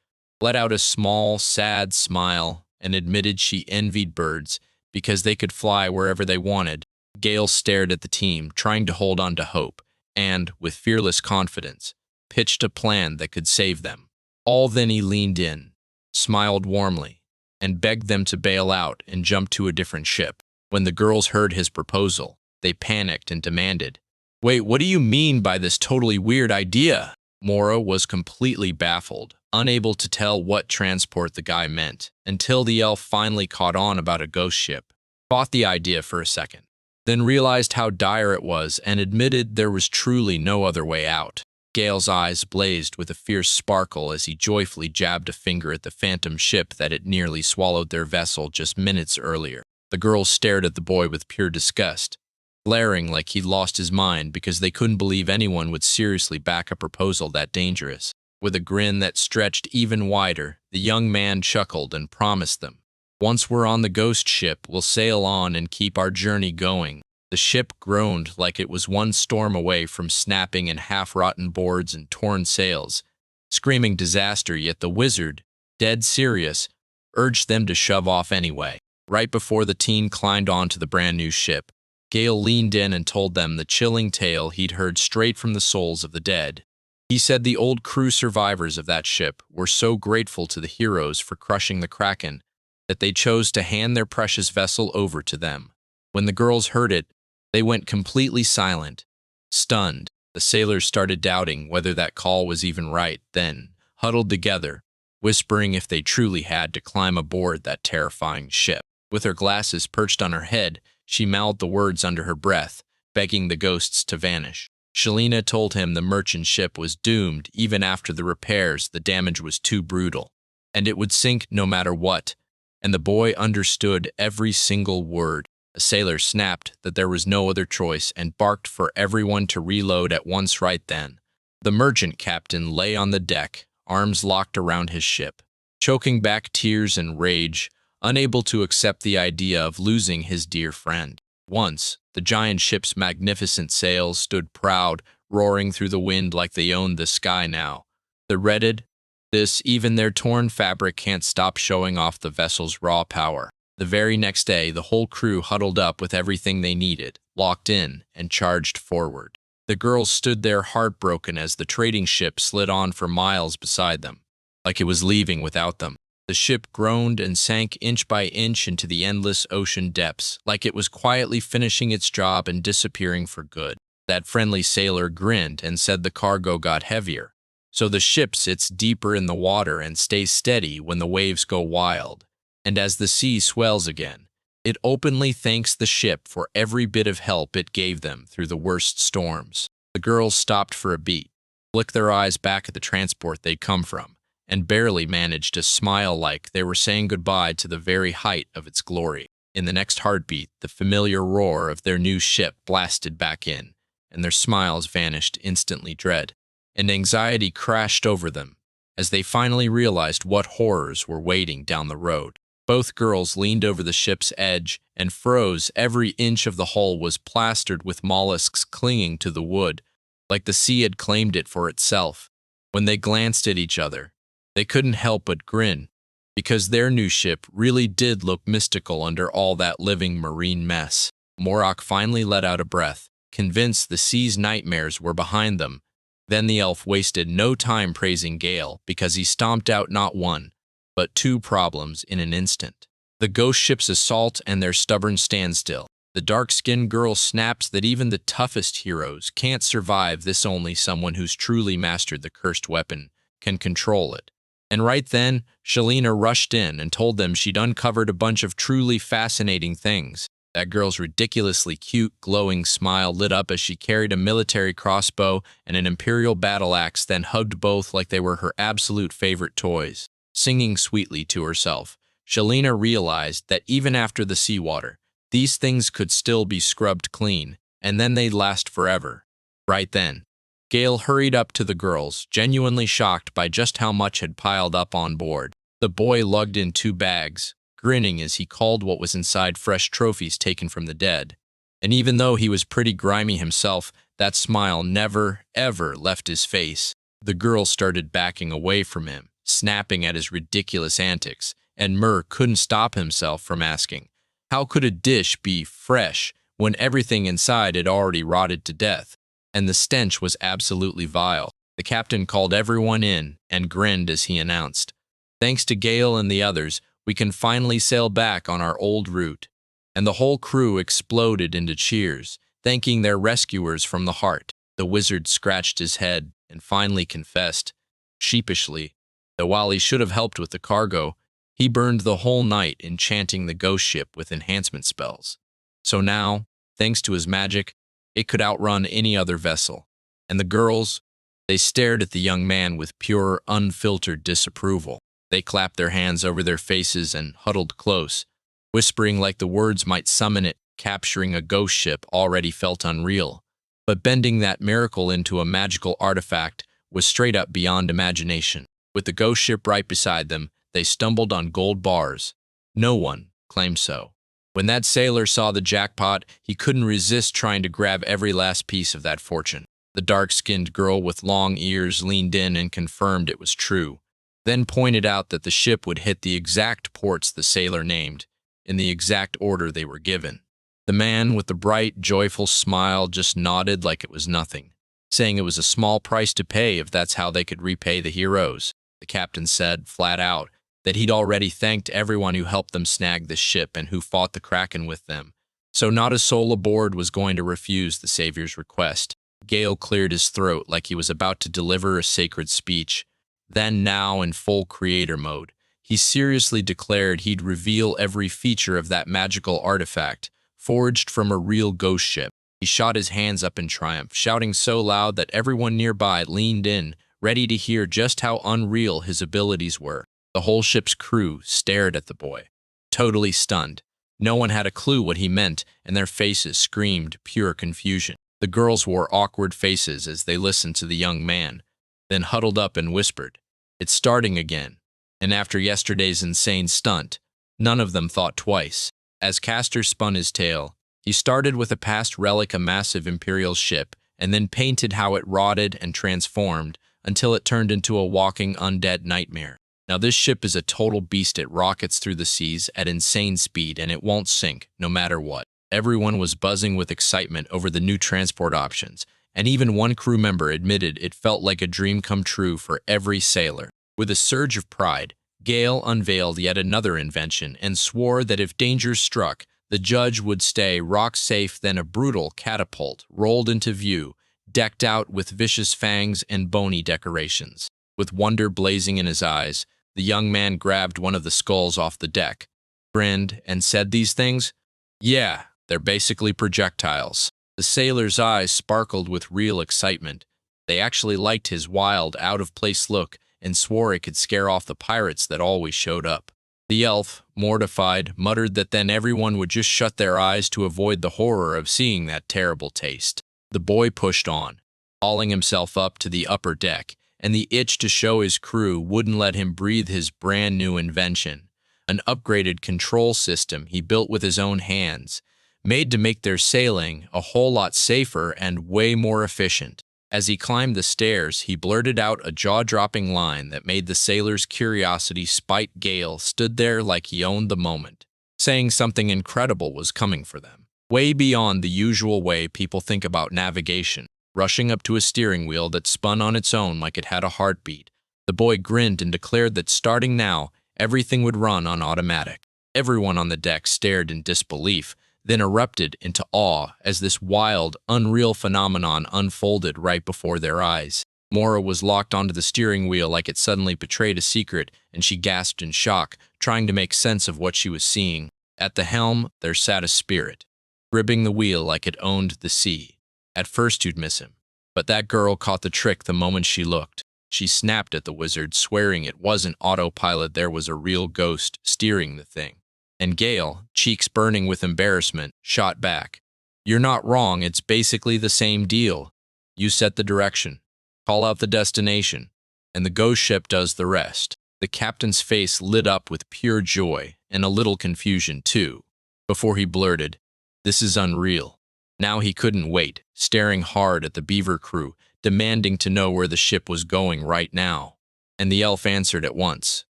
let out a small, sad smile, and admitted she envied birds because they could fly wherever they wanted. Gale stared at the team, trying to hold on to hope, and, with fearless confidence, pitched a plan that could save them. All then he leaned in, smiled warmly, and begged them to bail out and jump to a different ship. When the girls heard his proposal, they panicked and demanded, "Wait, what do you mean by this totally weird idea?" Mora was completely baffled, unable to tell what transport the guy meant, until the elf finally caught on about a ghost ship. Fought the idea for a second, then realized how dire it was and admitted there was truly no other way out. Gale's eyes blazed with a fierce sparkle as he joyfully jabbed a finger at the phantom ship that had nearly swallowed their vessel just minutes earlier. The girls stared at the boy with pure disgust, glaring like he'd lost his mind because they couldn't believe anyone would seriously back a proposal that dangerous. With a grin that stretched even wider, the young man chuckled and promised them, "Once we're on the ghost ship, we'll sail on and keep our journey going." The ship groaned like it was one storm away from snapping in half-rotten boards and torn sails, screaming disaster, yet the wizard, dead serious, urged them to shove off anyway. Right before the teen climbed onto the brand-new ship, Gale leaned in and told them the chilling tale he'd heard straight from the souls of the dead. He said the old crew survivors of that ship were so grateful to the heroes for crushing the Kraken that they chose to hand their precious vessel over to them. When the girls heard it, they went completely silent, stunned. The sailors started doubting whether that call was even right, then huddled together, whispering if they truly had to climb aboard that terrifying ship. With her glasses perched on her head, she mouthed the words under her breath, begging the ghosts to vanish. Shalina told him the merchant ship was doomed even after the repairs. The damage was too brutal, and it would sink no matter what, and the boy understood every single word. A sailor snapped that there was no other choice and barked for everyone to reload at once. Right then, the merchant captain lay on the deck, arms locked around his ship, choking back tears and rage, unable to accept the idea of losing his dear friend. Once, the giant ship's magnificent sails stood proud, roaring through the wind like they owned the sky now. The dreaded, this, even their torn fabric can't stop showing off the vessel's raw power. The very next day, the whole crew huddled up with everything they needed, locked in, and charged forward. The girls stood there heartbroken as the trading ship slid on for miles beside them, like it was leaving without them. The ship groaned and sank inch by inch into the endless ocean depths, like it was quietly finishing its job and disappearing for good. That friendly sailor grinned and said the cargo got heavier, so the ship sits deeper in the water and stays steady when the waves go wild. And as the sea swells again, it openly thanks the ship for every bit of help it gave them through the worst storms. The girls stopped for a beat, flicked their eyes back at the transport they'd come from, and barely managed to smile like they were saying goodbye to the very height of its glory. In the next heartbeat, the familiar roar of their new ship blasted back in, and their smiles vanished instantly. Dread and anxiety crashed over them as they finally realized what horrors were waiting down the road. Both girls leaned over the ship's edge and froze. Every inch of the hull was plastered with mollusks clinging to the wood, like the sea had claimed it for itself. When they glanced at each other, they couldn't help but grin, because their new ship really did look mystical under all that living marine mess. Morok finally let out a breath, convinced the sea's nightmares were behind them. Then the elf wasted no time praising Gale, because he stomped out not one, but two problems in an instant: the ghost ship's assault and their stubborn standstill. The dark-skinned girl snaps that even the toughest heroes can't survive this. Only someone who's truly mastered the cursed weapon can control it. And right then, Shalina rushed in and told them she'd uncovered a bunch of truly fascinating things. That girl's ridiculously cute, glowing smile lit up as she carried a military crossbow and an imperial battle axe, then hugged both like they were her absolute favorite toys. Singing sweetly to herself, Shalina realized that even after the seawater, these things could still be scrubbed clean, and then they'd last forever. Right then, Gale hurried up to the girls, genuinely shocked by just how much had piled up on board. The boy lugged in 2 bags, grinning as he called what was inside fresh trophies taken from the dead. And even though he was pretty grimy himself, that smile never, ever left his face. The girls started backing away from him, snapping at his ridiculous antics, and Mur couldn't stop himself from asking, how could a dish be fresh when everything inside had already rotted to death? And the stench was absolutely vile. The captain called everyone in and grinned as he announced, thanks to Gale and the others, we can finally sail back on our old route. And the whole crew exploded into cheers, thanking their rescuers from the heart. The wizard scratched his head and finally confessed, sheepishly, that while he should have helped with the cargo, he burned the whole night enchanting the ghost ship with enhancement spells. So now, thanks to his magic, it could outrun any other vessel. And the girls, they stared at the young man with pure, unfiltered disapproval. They clapped their hands over their faces and huddled close, whispering like the words might summon it. Capturing a ghost ship already felt unreal, but bending that miracle into a magical artifact was straight up beyond imagination. With the ghost ship right beside them, they stumbled on gold bars. No one claimed so. When that sailor saw the jackpot, he couldn't resist trying to grab every last piece of that fortune. The dark-skinned girl with long ears leaned in and confirmed it was true, then pointed out that the ship would hit the exact ports the sailor named, in the exact order they were given. The man with the bright, joyful smile just nodded like it was nothing. saying it was a small price to pay if that's how they could repay the heroes. The captain said, flat out, that he'd already thanked everyone who helped them snag the ship and who fought the Kraken with them. So not a soul aboard was going to refuse the Savior's request. Gale cleared his throat like he was about to deliver a sacred speech. Then, now in full creator mode, he seriously declared he'd reveal every feature of that magical artifact, forged from a real ghost ship. He shot his hands up in triumph, shouting so loud that everyone nearby leaned in, ready to hear just how unreal his abilities were. The whole ship's crew stared at the boy, totally stunned. No one had a clue what he meant, and their faces screamed pure confusion. The girls wore awkward faces as they listened to the young man, then huddled up and whispered, "It's starting again." And after yesterday's insane stunt, none of them thought twice. As Castor spun his tale, he started with a past relic, a massive Imperial ship, and then painted how it rotted and transformed until it turned into a walking undead nightmare. Now this ship is a total beast. It rockets through the seas at insane speed and it won't sink, no matter what. Everyone was buzzing with excitement over the new transport options, and even one crew member admitted it felt like a dream come true for every sailor. With a surge of pride, Gale unveiled yet another invention and swore that if danger struck, the judge would stay rock safe. Then a brutal catapult rolled into view, decked out with vicious fangs and bony decorations. With wonder blazing in his eyes, the young man grabbed one of the skulls off the deck, grinned, and said, "These things? Yeah, they're basically projectiles." The sailors' eyes sparkled with real excitement. They actually liked his wild, out-of-place look and swore it could scare off the pirates that always showed up. The elf, mortified, muttered that then everyone would just shut their eyes to avoid the horror of seeing that terrible taste. The boy pushed on, hauling himself up to the upper deck, and the itch to show his crew wouldn't let him breathe his brand new invention, an upgraded control system he built with his own hands, made to make their sailing a whole lot safer and way more efficient. As he climbed the stairs, he blurted out a jaw-dropping line that made the sailors' curiosity spike. Gale stood there like he owned the moment, saying something incredible was coming for them, way beyond the usual way people think about navigation. Rushing up to a steering wheel that spun on its own like it had a heartbeat, the boy grinned and declared that starting now, everything would run on automatic. Everyone on the deck stared in disbelief, then erupted into awe as this wild, unreal phenomenon unfolded right before their eyes. Mora was locked onto the steering wheel like it suddenly betrayed a secret, and she gasped in shock, trying to make sense of what she was seeing. At the helm, there sat a spirit, gripping the wheel like it owned the sea. At first you'd miss him, but that girl caught the trick the moment she looked. She snapped at the wizard, swearing it wasn't autopilot, there was a real ghost steering the thing. And Gale, cheeks burning with embarrassment, shot back, "You're not wrong, it's basically the same deal. You set the direction, call out the destination, and the ghost ship does the rest." The captain's face lit up with pure joy, and a little confusion too, before he blurted, "This is unreal." Now he couldn't wait, staring hard at the beaver crew, demanding to know where the ship was going right now. And the elf answered at once.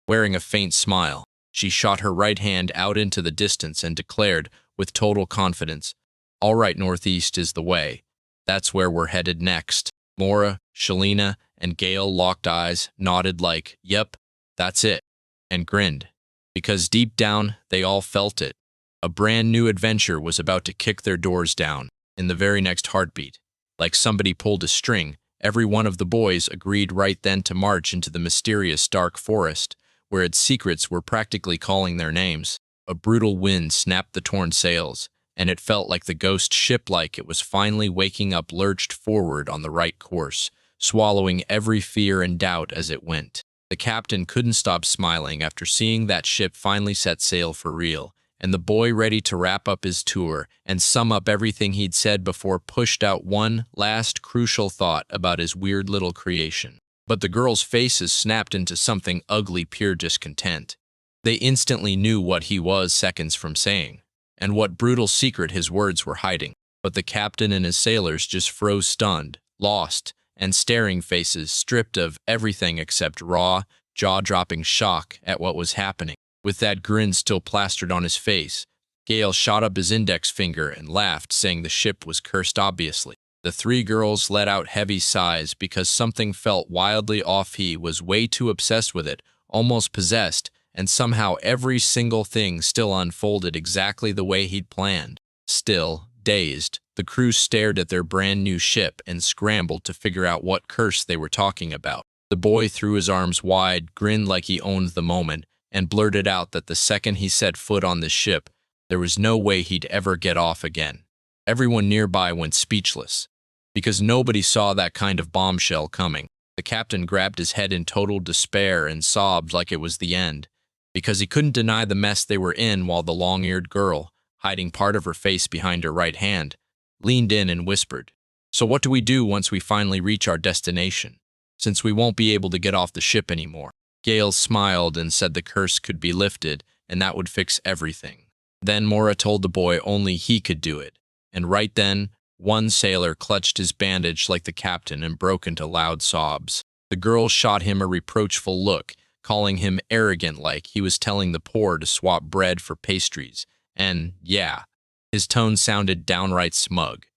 Wearing a faint smile, she shot her right hand out into the distance and declared, with total confidence, "All right, northeast is the way. That's where we're headed next." Mora, Shalina, and Gale locked eyes, nodded like, "Yep, that's it," and grinned, because deep down they all felt it. A brand new adventure was about to kick their doors down. In the very next heartbeat, like somebody pulled a string, every one of the boys agreed right then to march into the mysterious dark forest, where its secrets were practically calling their names. A brutal wind snapped the torn sails, and it felt like the ghost ship, like it was finally waking up, lurched forward on the right course, swallowing every fear and doubt as it went. The captain couldn't stop smiling after seeing that ship finally set sail for real, and the boy, ready to wrap up his tour and sum up everything he'd said before, pushed out one last crucial thought about his weird little creation. But the girls' faces snapped into something ugly, pure discontent. They instantly knew what he was seconds from saying, and what brutal secret his words were hiding. But the captain and his sailors just froze, stunned, lost, and staring faces stripped of everything except raw, jaw-dropping shock at what was happening. With that grin still plastered on his face, Gale shot up his index finger and laughed, saying the ship was cursed obviously. The three girls let out heavy sighs because something felt wildly off. He was way too obsessed with it, almost possessed, and somehow every single thing still unfolded exactly the way he'd planned. Still, dazed, the crew stared at their brand new ship and scrambled to figure out what curse they were talking about. The boy threw his arms wide, grinned like he owned the moment, and blurted out that the second he set foot on the ship, there was no way he'd ever get off again. Everyone nearby went speechless, because nobody saw that kind of bombshell coming. The captain grabbed his head in total despair and sobbed like it was the end, because he couldn't deny the mess they were in, while the long-eared girl, hiding part of her face behind her right hand, leaned in and whispered, "So what do we do once we finally reach our destination, since we won't be able to get off the ship anymore?" Gale smiled and said the curse could be lifted, and that would fix everything. Then Mora told the boy only he could do it, and right then, one sailor clutched his bandage like the captain and broke into loud sobs. The girl shot him a reproachful look, calling him arrogant like he was telling the poor to swap bread for pastries, and, yeah, his tone sounded downright smug.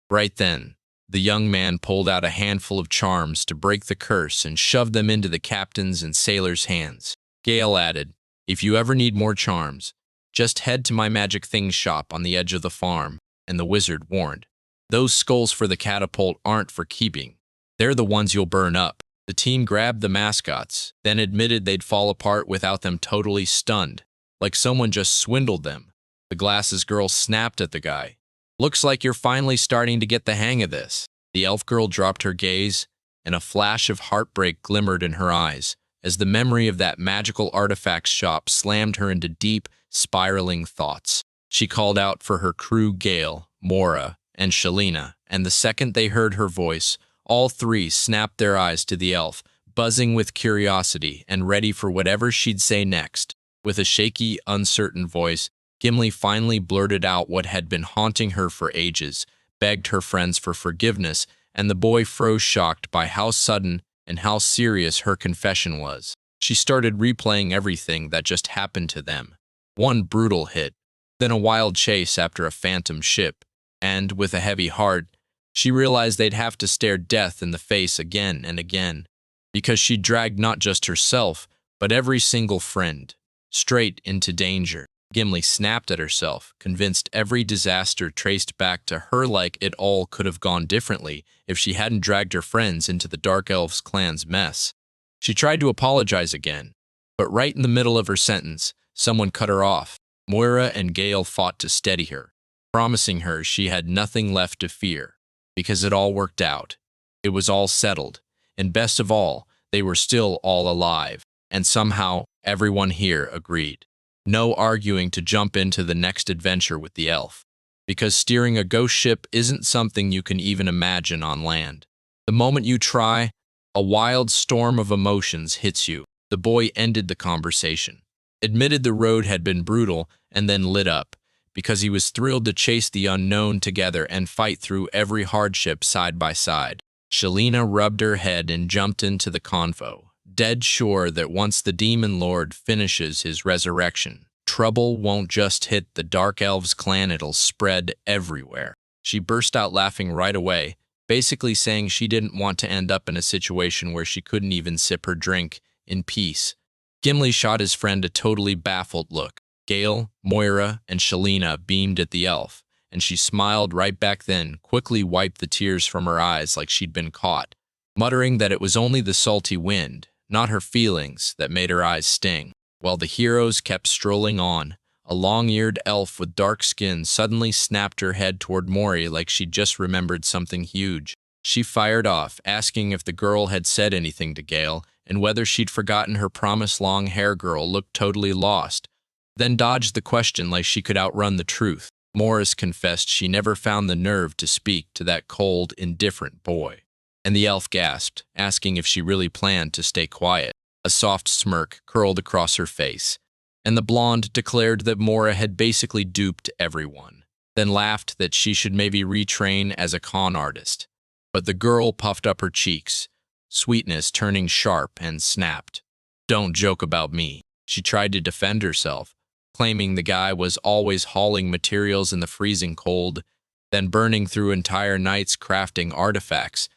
Right then, the young man pulled out a handful of charms to break the curse and shoved them into the captain's and sailor's hands. Gale added, "If you ever need more charms, just head to my magic things shop on the edge of the farm," and the wizard warned, "Those skulls for the catapult aren't for keeping. They're the ones you'll burn up." The team grabbed the mascots, then admitted they'd fall apart without them, totally stunned, like someone just swindled them. The glasses girl snapped at the guy. "Looks like you're finally starting to get the hang of this." The elf girl dropped her gaze, and a flash of heartbreak glimmered in her eyes as the memory of that magical artifacts shop slammed her into deep, spiraling thoughts. She called out for her crew, Gale, Mora, and Shalina, and the second they heard her voice, all three snapped their eyes to the elf, buzzing with curiosity and ready for whatever she'd say next. With a shaky, uncertain voice, Gimli finally blurted out what had been haunting her for ages, begged her friends for forgiveness, and the boy froze, shocked by how sudden and how serious her confession was. She started replaying everything that just happened to them. One brutal hit, then a wild chase after a phantom ship, and, with a heavy heart, she realized they'd have to stare death in the face again and again, because she dragged not just herself, but every single friend, straight into danger. Gimli snapped at herself, convinced every disaster traced back to her, like it all could have gone differently if she hadn't dragged her friends into the Dark Elves clan's mess. She tried to apologize again, but right in the middle of her sentence, someone cut her off. Moira and Gale fought to steady her, promising her she had nothing left to fear, because it all worked out. It was all settled, and best of all, they were still all alive, and somehow everyone here agreed. No arguing to jump into the next adventure with the elf, because steering a ghost ship isn't something you can even imagine on land. The moment you try, a wild storm of emotions hits you. The boy ended the conversation, admitted the road had been brutal, and then lit up, because he was thrilled to chase the unknown together and fight through every hardship side by side. Shalina rubbed her head and jumped into the convo, dead sure that once the Demon Lord finishes his resurrection, trouble won't just hit the Dark Elves clan, it'll spread everywhere. She burst out laughing right away, basically saying she didn't want to end up in a situation where she couldn't even sip her drink in peace. Gimli shot his friend a totally baffled look. Gale, Moira, and Shalina beamed at the elf, and she smiled right back then, quickly wiped the tears from her eyes like she'd been caught, muttering that it was only the salty wind, not her feelings, that made her eyes sting. While the heroes kept strolling on, a long-eared elf with dark skin suddenly snapped her head toward Mori like she'd just remembered something huge. She fired off, asking if the girl had said anything to Gale, and whether she'd forgotten her promise. Long-hair girl looked totally lost, then dodged the question like she could outrun the truth. Morris confessed she never found the nerve to speak to that cold, indifferent boy. And the elf gasped, asking if she really planned to stay quiet. A soft smirk curled across her face, and the blonde declared that Mora had basically duped everyone, then laughed that she should maybe retrain as a con artist. But the girl puffed up her cheeks, sweetness turning sharp, and snapped, "Don't joke about me." She tried to defend herself, claiming the guy was always hauling materials in the freezing cold, then burning through entire nights crafting artifacts,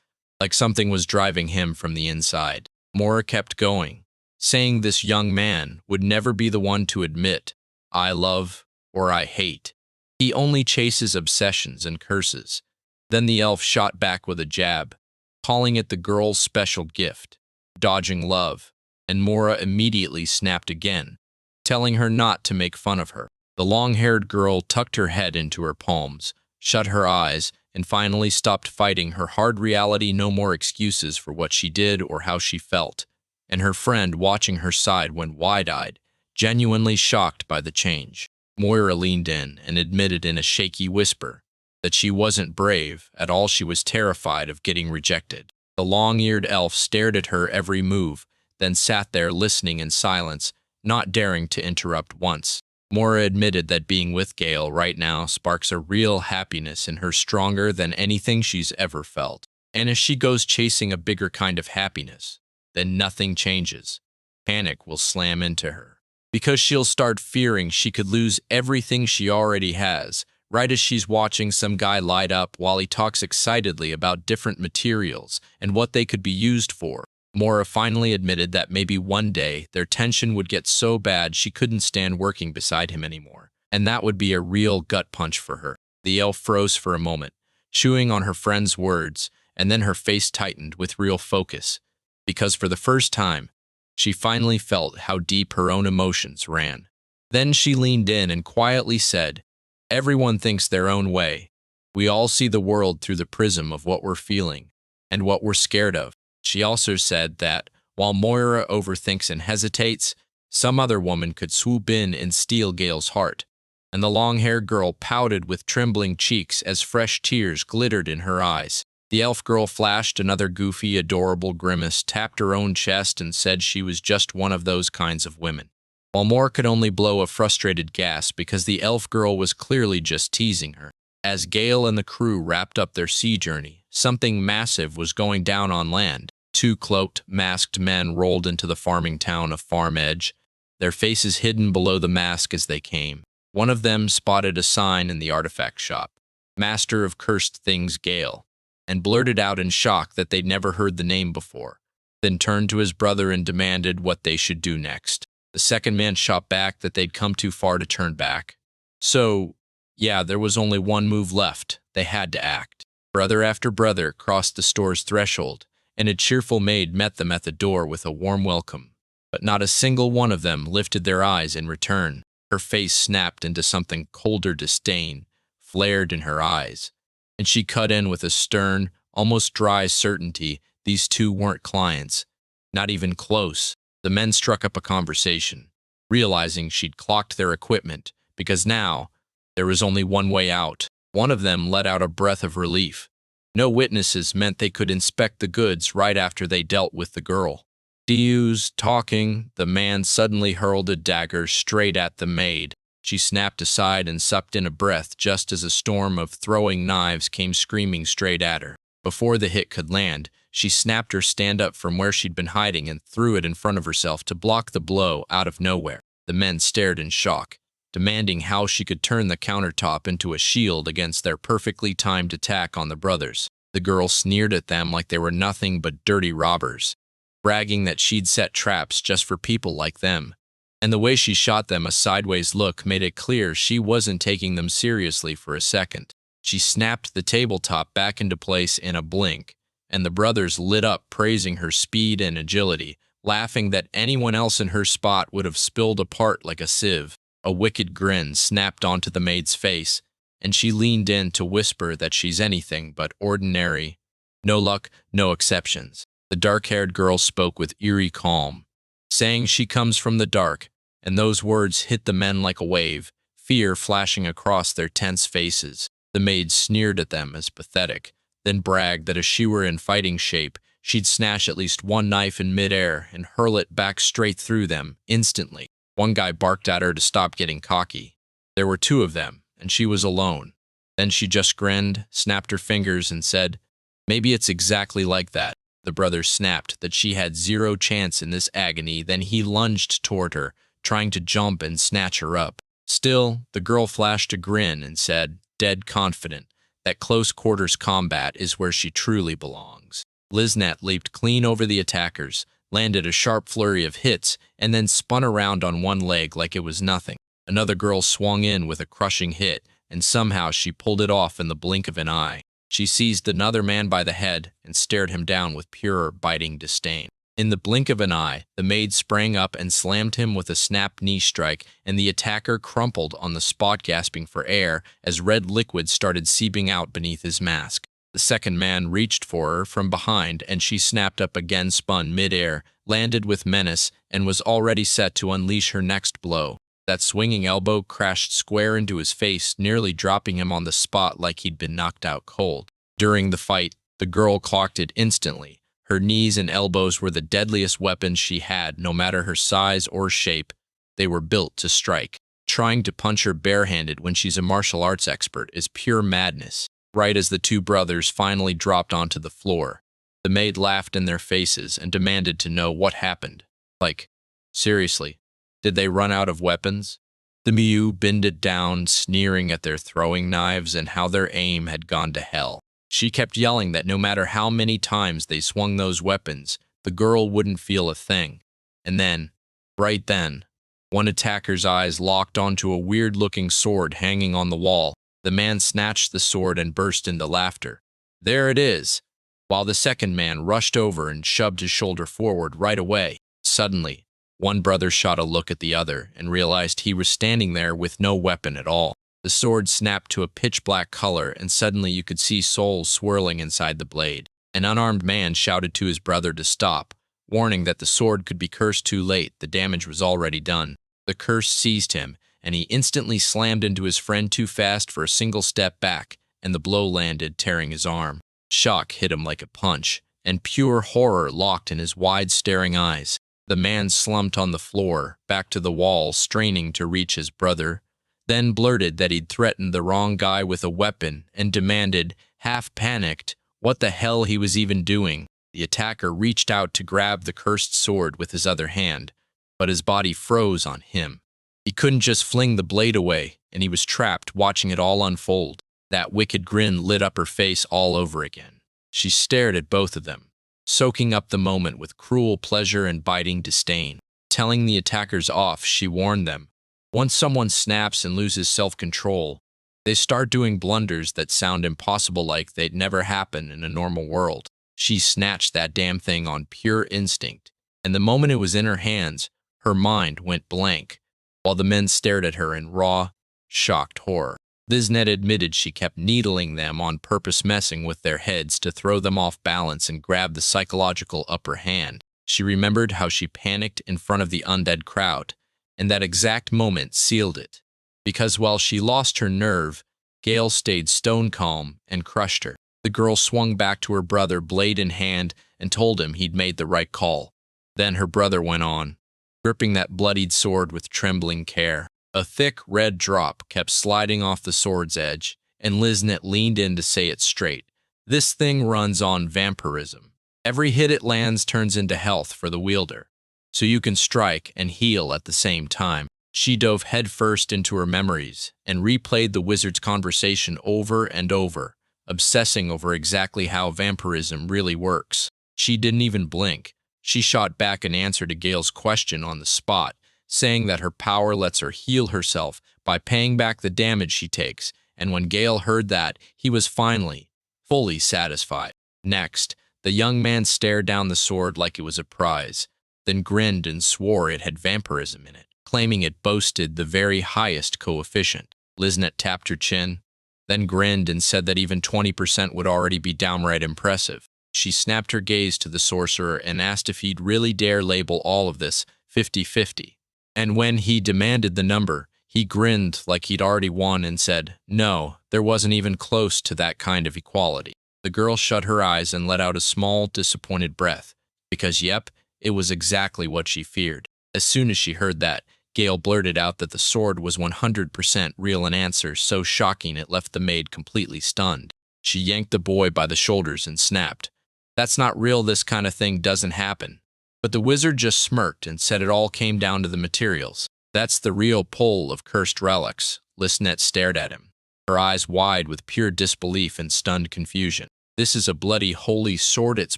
like something was driving him from the inside. Mora kept going, saying this young man would never be the one to admit, I love or I hate. He only chases obsessions and curses. Then the elf shot back with a jab, calling it the girl's special gift, dodging love, and Mora immediately snapped again, telling her not to make fun of her. The long-haired girl tucked her head into her palms, shut her eyes, and finally stopped fighting her hard reality. No more excuses for what she did or how she felt. And her friend, watching her side, went wide-eyed, genuinely shocked by the change. Moira leaned in and admitted in a shaky whisper that she wasn't brave at all. She was terrified of getting rejected. The long-eared elf stared at her every move, then sat there listening in silence, not daring to interrupt once. Mora admitted that being with Gale right now sparks a real happiness in her, stronger than anything she's ever felt. And as she goes chasing a bigger kind of happiness, then nothing changes. Panic will slam into her, because she'll start fearing she could lose everything she already has, right as she's watching some guy light up while he talks excitedly about different materials and what they could be used for. Mora finally admitted that maybe one day their tension would get so bad she couldn't stand working beside him anymore, and that would be a real gut punch for her. The elf froze for a moment, chewing on her friend's words, and then her face tightened with real focus, because for the first time, she finally felt how deep her own emotions ran. Then she leaned in and quietly said, Everyone thinks their own way. We all see the world through the prism of what we're feeling and what we're scared of. She also said that, while Moira overthinks and hesitates, some other woman could swoop in and steal Gale's heart. And the long-haired girl pouted with trembling cheeks as fresh tears glittered in her eyes. The elf girl flashed another goofy, adorable grimace, tapped her own chest, and said she was just one of those kinds of women. While Moore could only blow a frustrated gasp because the elf girl was clearly just teasing her. As Gale and the crew wrapped up their sea journey, something massive was going down on land. Two cloaked, masked men rolled into the farming town of Farm Edge, their faces hidden below the mask as they came. One of them spotted a sign in the artifact shop, Master of Cursed Things Gale, and blurted out in shock that they'd never heard the name before, then turned to his brother and demanded what they should do next. The second man shot back that they'd come too far to turn back. So, yeah, there was only one move left. They had to act. Brother after brother crossed the store's threshold, and a cheerful maid met them at the door with a warm welcome. But not a single one of them lifted their eyes in return. Her face snapped into something colder disdain, flared in her eyes, and she cut in with a stern, almost dry certainty these two weren't clients, not even close. The men struck up a conversation, realizing she'd clocked their equipment, because now there was only one way out. One of them let out a breath of relief. No witnesses meant they could inspect the goods right after they dealt with the girl. Diu's talking, the man suddenly hurled a dagger straight at the maid. She snapped aside and sucked in a breath just as a storm of throwing knives came screaming straight at her. Before the hit could land, she snapped her stand-up from where she'd been hiding and threw it in front of herself to block the blow out of nowhere. The men stared in shock, demanding how she could turn the countertop into a shield against their perfectly timed attack on the brothers. The girl sneered at them like they were nothing but dirty robbers, bragging that she'd set traps just for people like them. And the way she shot them a sideways look made it clear she wasn't taking them seriously for a second. She snapped the tabletop back into place in a blink, and the brothers lit up, praising her speed and agility, laughing that anyone else in her spot would have spilled apart like a sieve. A wicked grin snapped onto the maid's face, and she leaned in to whisper that she's anything but ordinary. No luck, no exceptions. The dark-haired girl spoke with eerie calm, saying she comes from the dark, and those words hit the men like a wave, fear flashing across their tense faces. The maid sneered at them as pathetic, then bragged that if she were in fighting shape, she'd snatch at least one knife in midair and hurl it back straight through them, instantly. One guy barked at her to stop getting cocky. There were two of them, and she was alone. Then she just grinned, snapped her fingers, and said, "Maybe it's exactly like that." The brother snapped that she had zero chance in this agony. Then he lunged toward her, trying to jump and snatch her up. Still, the girl flashed a grin and said, dead confident, That close quarters combat is where she truly belongs. Liznet leaped clean over the attackers, landed a sharp flurry of hits, and then spun around on one leg like it was nothing. Another girl swung in with a crushing hit, and somehow she pulled it off in the blink of an eye. She seized another man by the head and stared him down with pure, biting disdain. In the blink of an eye, the maid sprang up and slammed him with a snap knee strike, and the attacker crumpled on the spot, gasping for air as red liquid started seeping out beneath his mask. The second man reached for her from behind, and she snapped up again, spun mid-air, landed with menace, and was already set to unleash her next blow. That swinging elbow crashed square into his face, nearly dropping him on the spot like he'd been knocked out cold. During the fight, the girl clocked it instantly. Her knees and elbows were the deadliest weapons she had, no matter her size or shape. They were built to strike. Trying to punch her barehanded when she's a martial arts expert is pure madness. Right as the two brothers finally dropped onto the floor, the maid laughed in their faces and demanded to know what happened. Like, seriously, did they run out of weapons? The Miu bended down, sneering at their throwing knives and how their aim had gone to hell. She kept yelling that no matter how many times they swung those weapons, the girl wouldn't feel a thing. And then, right then, one attacker's eyes locked onto a weird-looking sword hanging on the wall. The man snatched the sword and burst into laughter. There it is! While the second man rushed over and shoved his shoulder forward right away. Suddenly, one brother shot a look at the other and realized he was standing there with no weapon at all. The sword snapped to a pitch-black color, and suddenly you could see souls swirling inside the blade. An unarmed man shouted to his brother to stop, warning that the sword could be cursed too late. The damage was already done. The curse seized him, and he instantly slammed into his friend too fast for a single step back, and the blow landed, tearing his arm. Shock hit him like a punch, and pure horror locked in his wide, staring eyes. The man slumped on the floor, back to the wall, straining to reach his brother, then blurted that he'd threatened the wrong guy with a weapon and demanded, half panicked, what the hell he was even doing. The attacker reached out to grab the cursed sword with his other hand, but his body froze on him. He couldn't just fling the blade away, and he was trapped watching it all unfold. That wicked grin lit up her face all over again. She stared at both of them, soaking up the moment with cruel pleasure and biting disdain. Telling the attackers off, she warned them, once someone snaps and loses self-control, they start doing blunders that sound impossible, like they'd never happen in a normal world. She snatched that damn thing on pure instinct, and the moment it was in her hands, her mind went blank, while the men stared at her in raw, shocked horror. Liznet admitted she kept needling them on purpose, messing with their heads to throw them off balance and grab the psychological upper hand. She remembered how she panicked in front of the undead crowd, and that exact moment sealed it. Because while she lost her nerve, Gale stayed stone calm and crushed her. The girl swung back to her brother, blade in hand, and told him he'd made the right call. Then her brother went on, gripping that bloodied sword with trembling care. A thick red drop kept sliding off the sword's edge, and Liznet leaned in to say it straight. This thing runs on vampirism. Every hit it lands turns into health for the wielder, so you can strike and heal at the same time. She dove headfirst into her memories and replayed the wizard's conversation over and over, obsessing over exactly how vampirism really works. She didn't even blink. She shot back an answer to Gale's question on the spot, saying that her power lets her heal herself by paying back the damage she takes, and when Gale heard that, he was finally, fully satisfied. Next, the young man stared down the sword like it was a prize, then grinned and swore it had vampirism in it, claiming it boasted the very highest coefficient. Liznet tapped her chin, then grinned and said that even 20% would already be downright impressive. She snapped her gaze to the sorcerer and asked if he'd really dare label all of this 50-50. And when he demanded the number, he grinned like he'd already won and said, no, there wasn't even close to that kind of equality. The girl shut her eyes and let out a small, disappointed breath, because yep, it was exactly what she feared. As soon as she heard that, Gale blurted out that the sword was 100% real, an answer so shocking it left the maid completely stunned. She yanked the boy by the shoulders and snapped, "That's not real, this kind of thing doesn't happen." But the wizard just smirked and said it all came down to the materials. That's the real pull of cursed relics. Liznet stared at him. her eyes wide with pure disbelief and stunned confusion. This is a bloody holy sword, its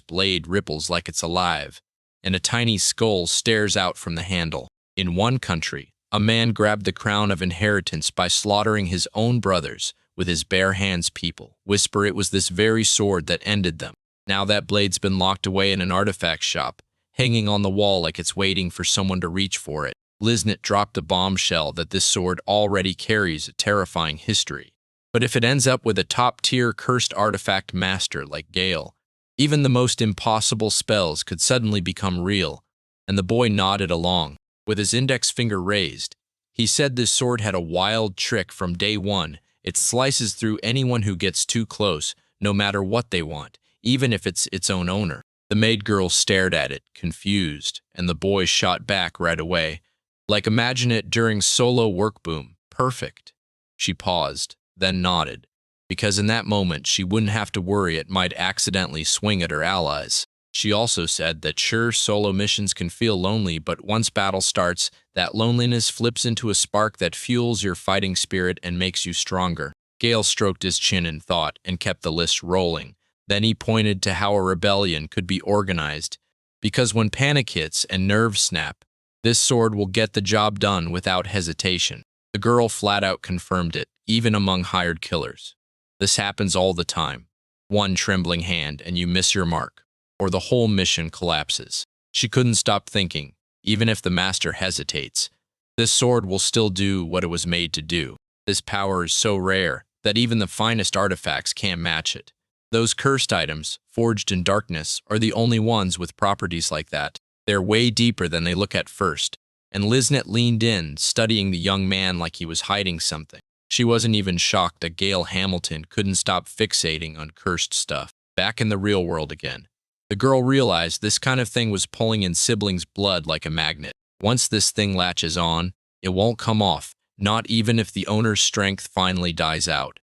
blade ripples like it's alive, and a tiny skull stares out from the handle. In one country, a man grabbed the crown of inheritance by slaughtering his own brothers with his bare hands. People whisper it was this very sword that ended them. Now that blade's been locked away in an artifact shop, hanging on the wall like it's waiting for someone to reach for it. Liznit dropped a bombshell that this sword already carries a terrifying history. But if it ends up with a top-tier cursed artifact master like Gale, even the most impossible spells could suddenly become real. And the boy nodded along, with his index finger raised. He said this sword had a wild trick from day one. It slices through anyone who gets too close, no matter what they want, even if it's its own owner. The maid girl stared at it, confused, and the boy shot back right away. Like, imagine it during solo work boom. Perfect. She paused, then nodded, because in that moment she wouldn't have to worry it might accidentally swing at her allies. She also said that sure, solo missions can feel lonely, but once battle starts, that loneliness flips into a spark that fuels your fighting spirit and makes you stronger. Gale stroked his chin in thought and kept the list rolling. Then he pointed to how a rebellion could be organized, because when panic hits and nerves snap, this sword will get the job done without hesitation. The girl flat out confirmed it, even among hired killers. This happens all the time. One trembling hand and you miss your mark, or the whole mission collapses. She couldn't stop thinking, even if the master hesitates, this sword will still do what it was made to do. This power is so rare that even the finest artifacts can't match it. Those cursed items, forged in darkness, are the only ones with properties like that. They're way deeper than they look at first. And Liznit leaned in, studying the young man like he was hiding something. She wasn't even shocked that Gale Hamilton couldn't stop fixating on cursed stuff. Back in the real world again, the girl realized this kind of thing was pulling in siblings' blood like a magnet. Once this thing latches on, it won't come off, not even if the owner's strength finally dies out.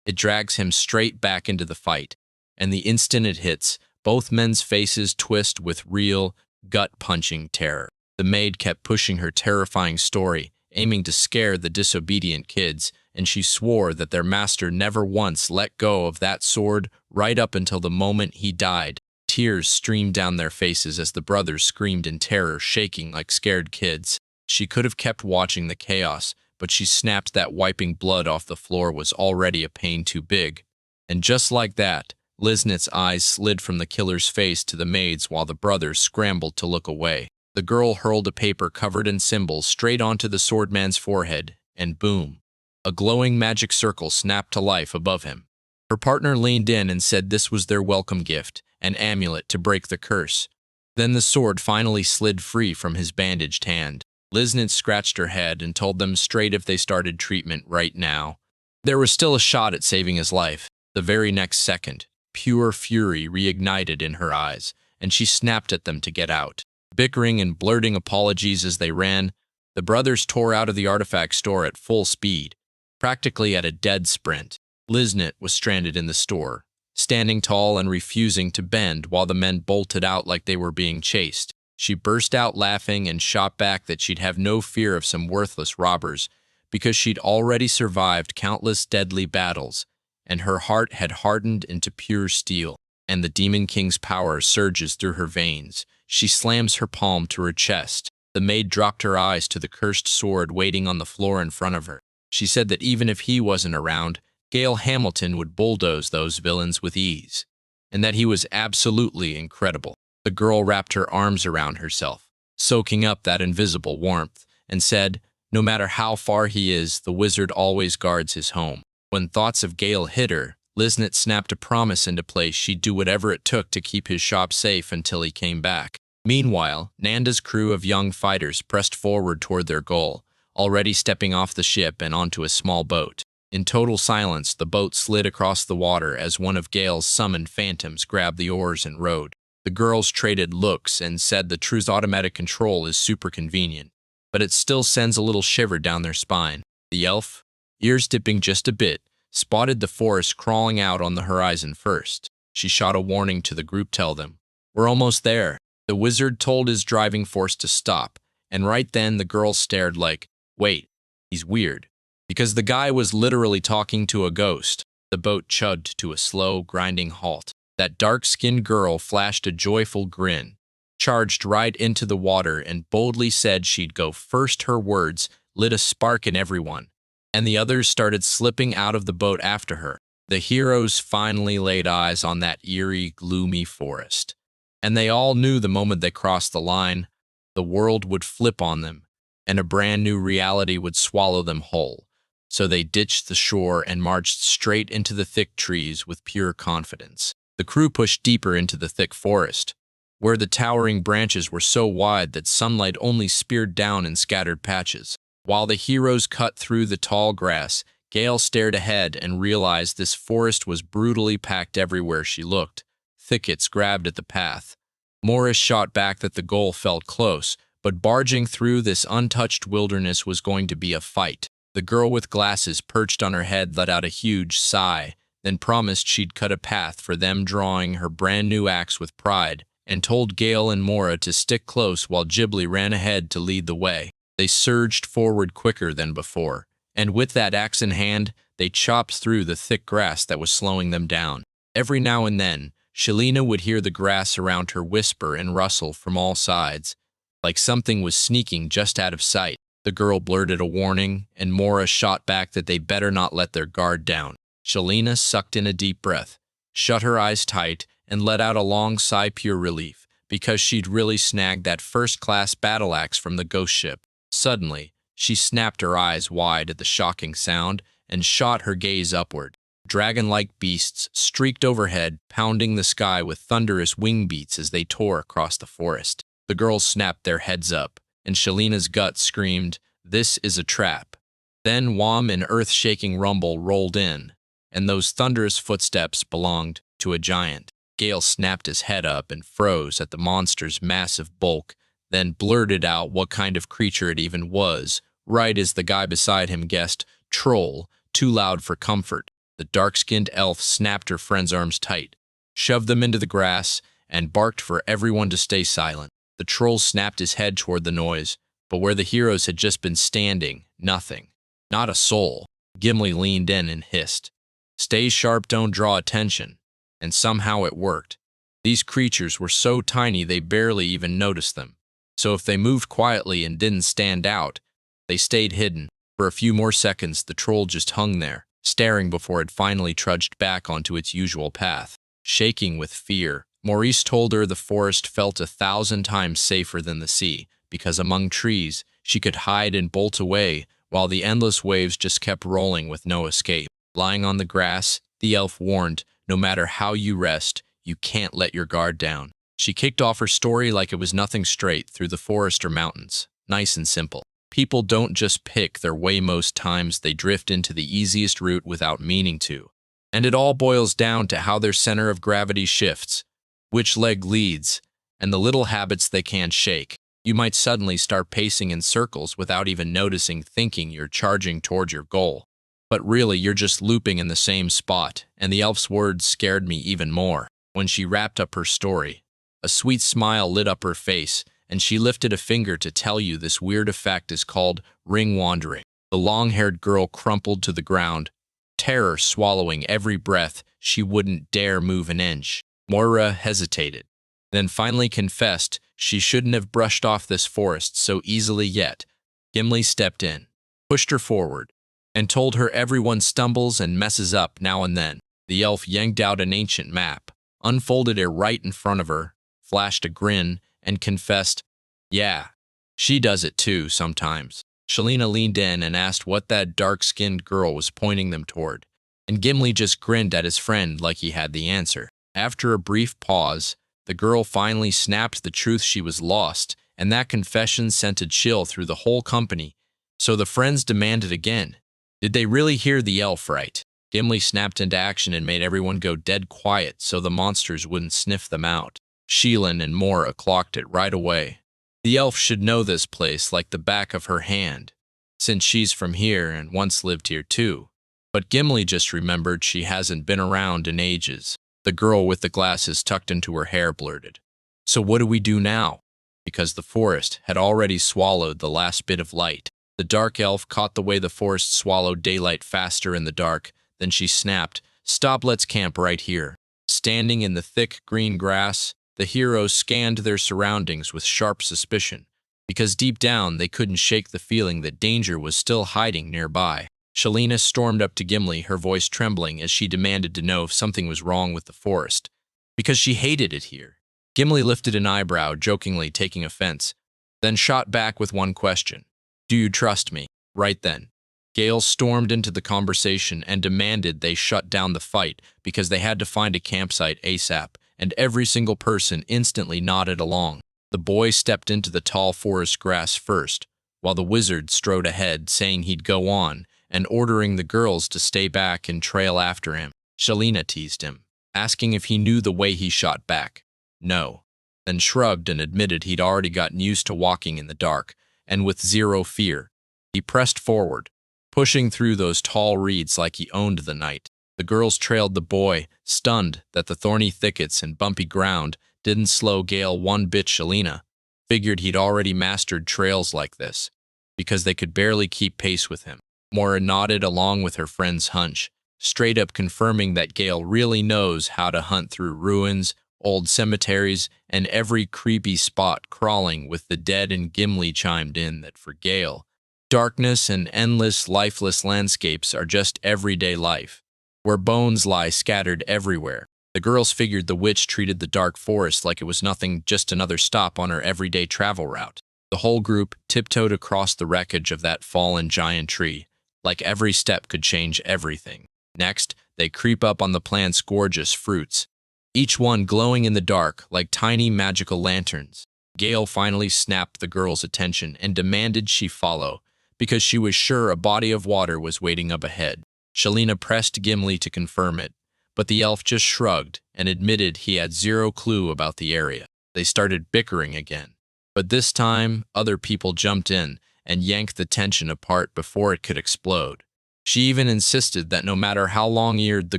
It drags him straight back into the fight, and the instant it hits, both men's faces twist with real, gut-punching terror. The maid kept pushing her terrifying story, aiming to scare the disobedient kids, and she swore that their master never once let go of that sword right up until the moment he died. Tears streamed down their faces as the brothers screamed in terror, shaking like scared kids. She could have kept watching the chaos, but she snapped that wiping blood off the floor was already a pain too big. And just like that, Liznit's eyes slid from the killer's face to the maid's while the brothers scrambled to look away. The girl hurled a paper covered in symbols straight onto the swordman's forehead, and boom, a glowing magic circle snapped to life above him. Her partner leaned in and said this was their welcome gift, an amulet to break the curse. Then the sword finally slid free from his bandaged hand. Liznit scratched her head and told them straight if they started treatment right now, there was still a shot at saving his life. The very next second, pure fury reignited in her eyes, and she snapped at them to get out. Bickering and blurting apologies as they ran, the brothers tore out of the artifact store at full speed, practically at a dead sprint. Liznit was stranded in the store, standing tall and refusing to bend while the men bolted out like they were being chased. She burst out laughing and shot back that she'd have no fear of some worthless robbers because she'd already survived countless deadly battles, and her heart had hardened into pure steel, and the Demon King's power surges through her veins. She slams her palm to her chest. The maid dropped her eyes to the cursed sword waiting on the floor in front of her. She said that even if he wasn't around, Gale Hamilton would bulldoze those villains with ease, and that he was absolutely incredible. The girl wrapped her arms around herself, soaking up that invisible warmth, and said, no matter how far he is, the wizard always guards his home. When thoughts of Gale hit her, Liznit snapped a promise into place she'd do whatever it took to keep his shop safe until he came back. Meanwhile, Nanda's crew of young fighters pressed forward toward their goal, already stepping off the ship and onto a small boat. In total silence, the boat slid across the water as one of Gale's summoned phantoms grabbed the oars and rowed. The girls traded looks and said the True's automatic control is super convenient, but it still sends a little shiver down their spine. The elf, ears dipping just a bit, spotted the forest crawling out on the horizon first. She shot a warning to the group, tell them, we're almost there. The wizard told his driving force to stop, and right then the girl stared like, wait, he's weird. because the guy was literally talking to a ghost. The boat chugged to a slow, grinding halt. That dark-skinned girl flashed a joyful grin, charged right into the water, and boldly said she'd go first. Her words lit a spark in everyone, and the others started slipping out of the boat after her. The heroes finally laid eyes on that eerie, gloomy forest, and they all knew the moment they crossed the line, the world would flip on them, and a brand new reality would swallow them whole. So they ditched the shore and marched straight into the thick trees with pure confidence. The crew pushed deeper into the thick forest, where the towering branches were so wide that sunlight only speared down in scattered patches. While the heroes cut through the tall grass, Gale stared ahead and realized this forest was brutally packed everywhere she looked. Thickets grabbed at the path. Morris shot back that the goal felt close, but barging through this untouched wilderness was going to be a fight. The girl with glasses perched on her head let out a huge sigh, then promised she'd cut a path for them, drawing her brand new axe with pride, and told Gale and Mora to stick close while Ghibli ran ahead to lead the way. They surged forward quicker than before, and with that axe in hand, they chopped through the thick grass that was slowing them down. Every now and then, Shalina would hear the grass around her whisper and rustle from all sides, like something was sneaking just out of sight. The girl blurted a warning, and Mora shot back that they better not let their guard down. Shalina sucked in a deep breath, shut her eyes tight, and let out a long sigh, pure relief, because she'd really snagged that first-class battle axe from the ghost ship. Suddenly, she snapped her eyes wide at the shocking sound and shot her gaze upward. Dragon-like beasts streaked overhead, pounding the sky with thunderous wing beats as they tore across the forest. The girls snapped their heads up, and Shalina's gut screamed, "This is a trap." Then wham, an earth-shaking rumble rolled in, and those thunderous footsteps belonged to a giant. Gale snapped his head up and froze at the monster's massive bulk, then blurted out what kind of creature it even was, right as the guy beside him guessed, troll, too loud for comfort. The dark-skinned elf snapped her friend's arms tight, shoved them into the grass, and barked for everyone to stay silent. The troll snapped his head toward the noise, but where the heroes had just been standing, nothing. Not a soul. Gimli leaned in and hissed, "Stay sharp, don't draw attention." And somehow it worked. These creatures were so tiny they barely even noticed them. So if they moved quietly and didn't stand out, they stayed hidden. For a few more seconds, the troll just hung there, staring before it finally trudged back onto its usual path. Shaking with fear, Maurice told her the forest felt 1,000 times safer than the sea, because among trees, she could hide and bolt away, while the endless waves just kept rolling with no escape. Lying on the grass, the elf warned, "No matter how you rest, you can't let your guard down." She kicked off her story like it was nothing, straight through the forest or mountains. Nice and simple. People don't just pick their way, most times they drift into the easiest route without meaning to. And it all boils down to how their center of gravity shifts, which leg leads, and the little habits they can't shake. You might suddenly start pacing in circles without even noticing, thinking you're charging towards your goal. But really, you're just looping in the same spot, and the elf's words scared me even more. When she wrapped up her story, a sweet smile lit up her face, and she lifted a finger to tell you this weird effect is called ring wandering. The long-haired girl crumpled to the ground, terror swallowing every breath. She wouldn't dare move an inch. Moira hesitated, then finally confessed she shouldn't have brushed off this forest so easily yet. Gimli stepped in, pushed her forward, and told her everyone stumbles and messes up now and then. The elf yanked out an ancient map, unfolded it right in front of her, flashed a grin, and confessed, "Yeah, she does it too sometimes." Shalina leaned in and asked what that dark-skinned girl was pointing them toward, and Gimli just grinned at his friend like he had the answer. After a brief pause, the girl finally snapped the truth: she was lost, and that confession sent a chill through the whole company. So the friends demanded again, did they really hear the elf right? Gimli snapped into action and made everyone go dead quiet so the monsters wouldn't sniff them out. Sheelin and Mora clocked it right away. The elf should know this place like the back of her hand, since she's from here and once lived here too. But Gimli just remembered she hasn't been around in ages. The girl with the glasses tucked into her hair blurted, "So what do we do now?" Because the forest had already swallowed the last bit of light. The dark elf caught the way the forest swallowed daylight faster in the dark. Then she snapped, "Stop, let's camp right here." Standing in the thick green grass, the heroes scanned their surroundings with sharp suspicion, because deep down they couldn't shake the feeling that danger was still hiding nearby. Shalina stormed up to Gimli, her voice trembling as she demanded to know if something was wrong with the forest, because she hated it here. Gimli lifted an eyebrow, jokingly taking offense, then shot back with one question. "Do you trust me?" Right then, Gale stormed into the conversation and demanded they shut down the fight because they had to find a campsite ASAP, and every single person instantly nodded along. The boy stepped into the tall forest grass first, while the wizard strode ahead, saying he'd go on, and ordering the girls to stay back and trail after him. Shalina teased him, asking if he knew the way he shot back. No, then shrugged and admitted he'd already gotten used to walking in the dark, and with zero fear, he pressed forward, pushing through those tall reeds like he owned the night. The girls trailed the boy, stunned that the thorny thickets and bumpy ground didn't slow Gale one bit. Shalina figured he'd already mastered trails like this, because they could barely keep pace with him. Mora nodded along with her friend's hunch, straight up confirming that Gale really knows how to hunt through ruins, old cemeteries, and every creepy spot crawling with the dead. And Gimli chimed in that for Gale, darkness and endless, lifeless landscapes are just everyday life, where bones lie scattered everywhere. The girls figured the witch treated the dark forest like it was nothing, just another stop on her everyday travel route. The whole group tiptoed across the wreckage of that fallen giant tree, like every step could change everything. Next, they creep up on the plant's gorgeous fruits, each one glowing in the dark like tiny magical lanterns. Gale finally snapped the girls' attention and demanded she follow, because she was sure a body of water was waiting up ahead. Shalina pressed Gimli to confirm it, but the elf just shrugged and admitted he had zero clue about the area. They started bickering again, but this time other people jumped in and yanked the tension apart before it could explode. She even insisted that no matter how long-eared the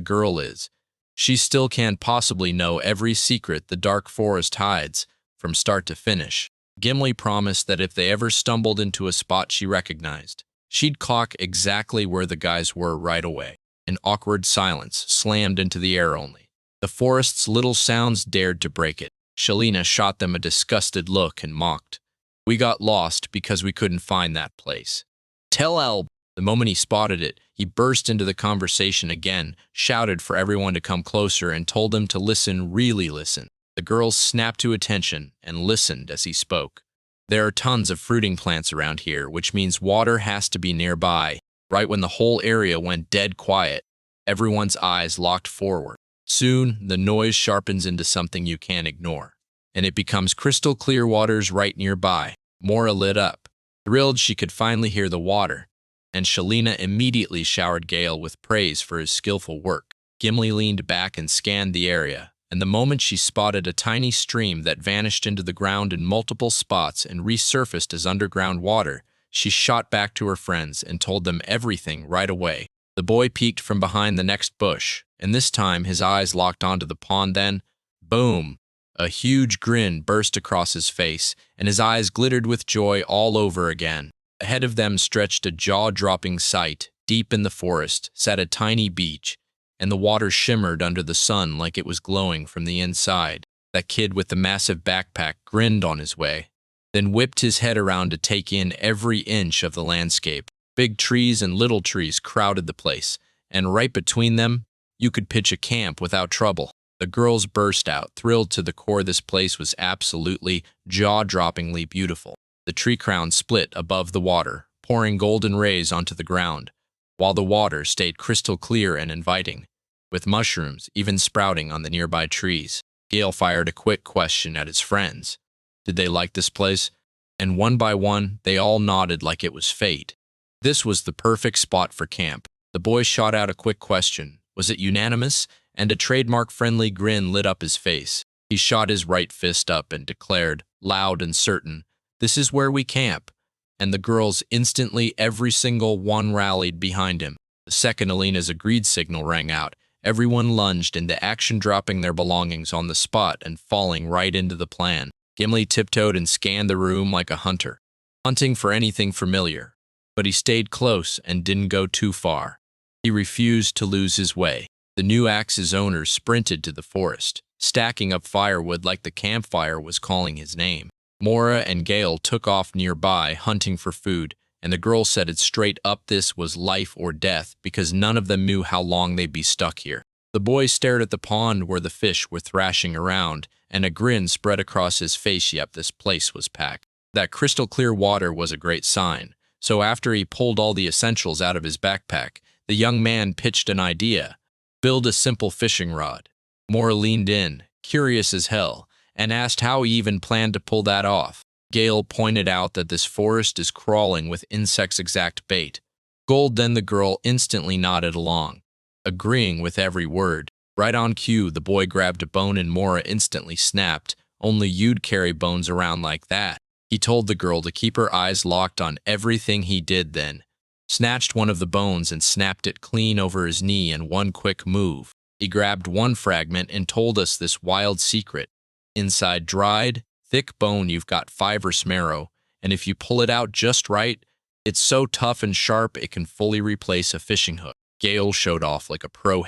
girl is, she still can't possibly know every secret the dark forest hides from start to finish. Gimli promised that if they ever stumbled into a spot she recognized, she'd clock exactly where the guys were right away. An awkward silence slammed into the air only. The forest's little sounds dared to break it. Shalina shot them a disgusted look and mocked, "We got lost because we couldn't find that place. Tell Al." The moment he spotted it, he burst into the conversation again, shouted for everyone to come closer, and told them to listen, really listen. The girls snapped to attention and listened as he spoke. "There are tons of fruiting plants around here, which means water has to be nearby." Right when the whole area went dead quiet, everyone's eyes locked forward. Soon, the noise sharpens into something you can't ignore, and it becomes crystal clear waters right nearby. Mora lit up, thrilled she could finally hear the water, and Shalina immediately showered Gale with praise for his skillful work. Gimli leaned back and scanned the area, and the moment she spotted a tiny stream that vanished into the ground in multiple spots and resurfaced as underground water, she shot back to her friends and told them everything right away. The boy peeked from behind the next bush, and this time his eyes locked onto the pond. Then, boom! A huge grin burst across his face, and his eyes glittered with joy all over again. Ahead of them stretched a jaw-dropping sight. Deep in the forest sat a tiny beach, and the water shimmered under the sun like it was glowing from the inside. That kid with the massive backpack grinned on his way, then whipped his head around to take in every inch of the landscape. Big trees and little trees crowded the place, and right between them, you could pitch a camp without trouble. The girls burst out, thrilled to the core. This place was absolutely jaw-droppingly beautiful. The tree crown split above the water, pouring golden rays onto the ground, while the water stayed crystal clear and inviting, with mushrooms even sprouting on the nearby trees. Gale fired a quick question at his friends. Did they like this place? And one by one, they all nodded like it was fate. This was the perfect spot for camp. The boy shot out a quick question. Was it unanimous? And a trademark-friendly grin lit up his face. He shot his right fist up and declared, loud and certain, "This is where we camp." And the girls instantly, every single one, rallied behind him. The second Alina's agreed signal rang out, everyone lunged into action, dropping their belongings on the spot and falling right into the plan. Gimli tiptoed and scanned the room like a hunter, hunting for anything familiar. but he stayed close and didn't go too far. He refused to lose his way. The new axe's owner sprinted to the forest, stacking up firewood like the campfire was calling his name. Mora and Gale took off nearby, hunting for food, and the girl said it straight up this was life or death because none of them knew how long they'd be stuck here. The boy stared at the pond where the fish were thrashing around, and a grin spread across his face. Yep, this place was packed. That crystal clear water was a great sign, so after he pulled all the essentials out of his backpack, the young man pitched an idea. Build a simple fishing rod. Mora leaned in, curious as hell, and asked how he even planned to pull that off. Gale pointed out that this forest is crawling with insects' exact bait. Gold. Then the girl instantly nodded along, agreeing with every word. Right on cue, the boy grabbed a bone and Mora instantly snapped. Only you'd carry bones around like that. He told the girl to keep her eyes locked on everything he did, then snatched one of the bones and snapped it clean over his knee in one quick move. He grabbed one fragment and told us this wild secret. Inside dried, thick bone you've got fiber marrow, and if you pull it out just right, it's so tough and sharp it can fully replace a fishing hook. Gale showed off like a pro.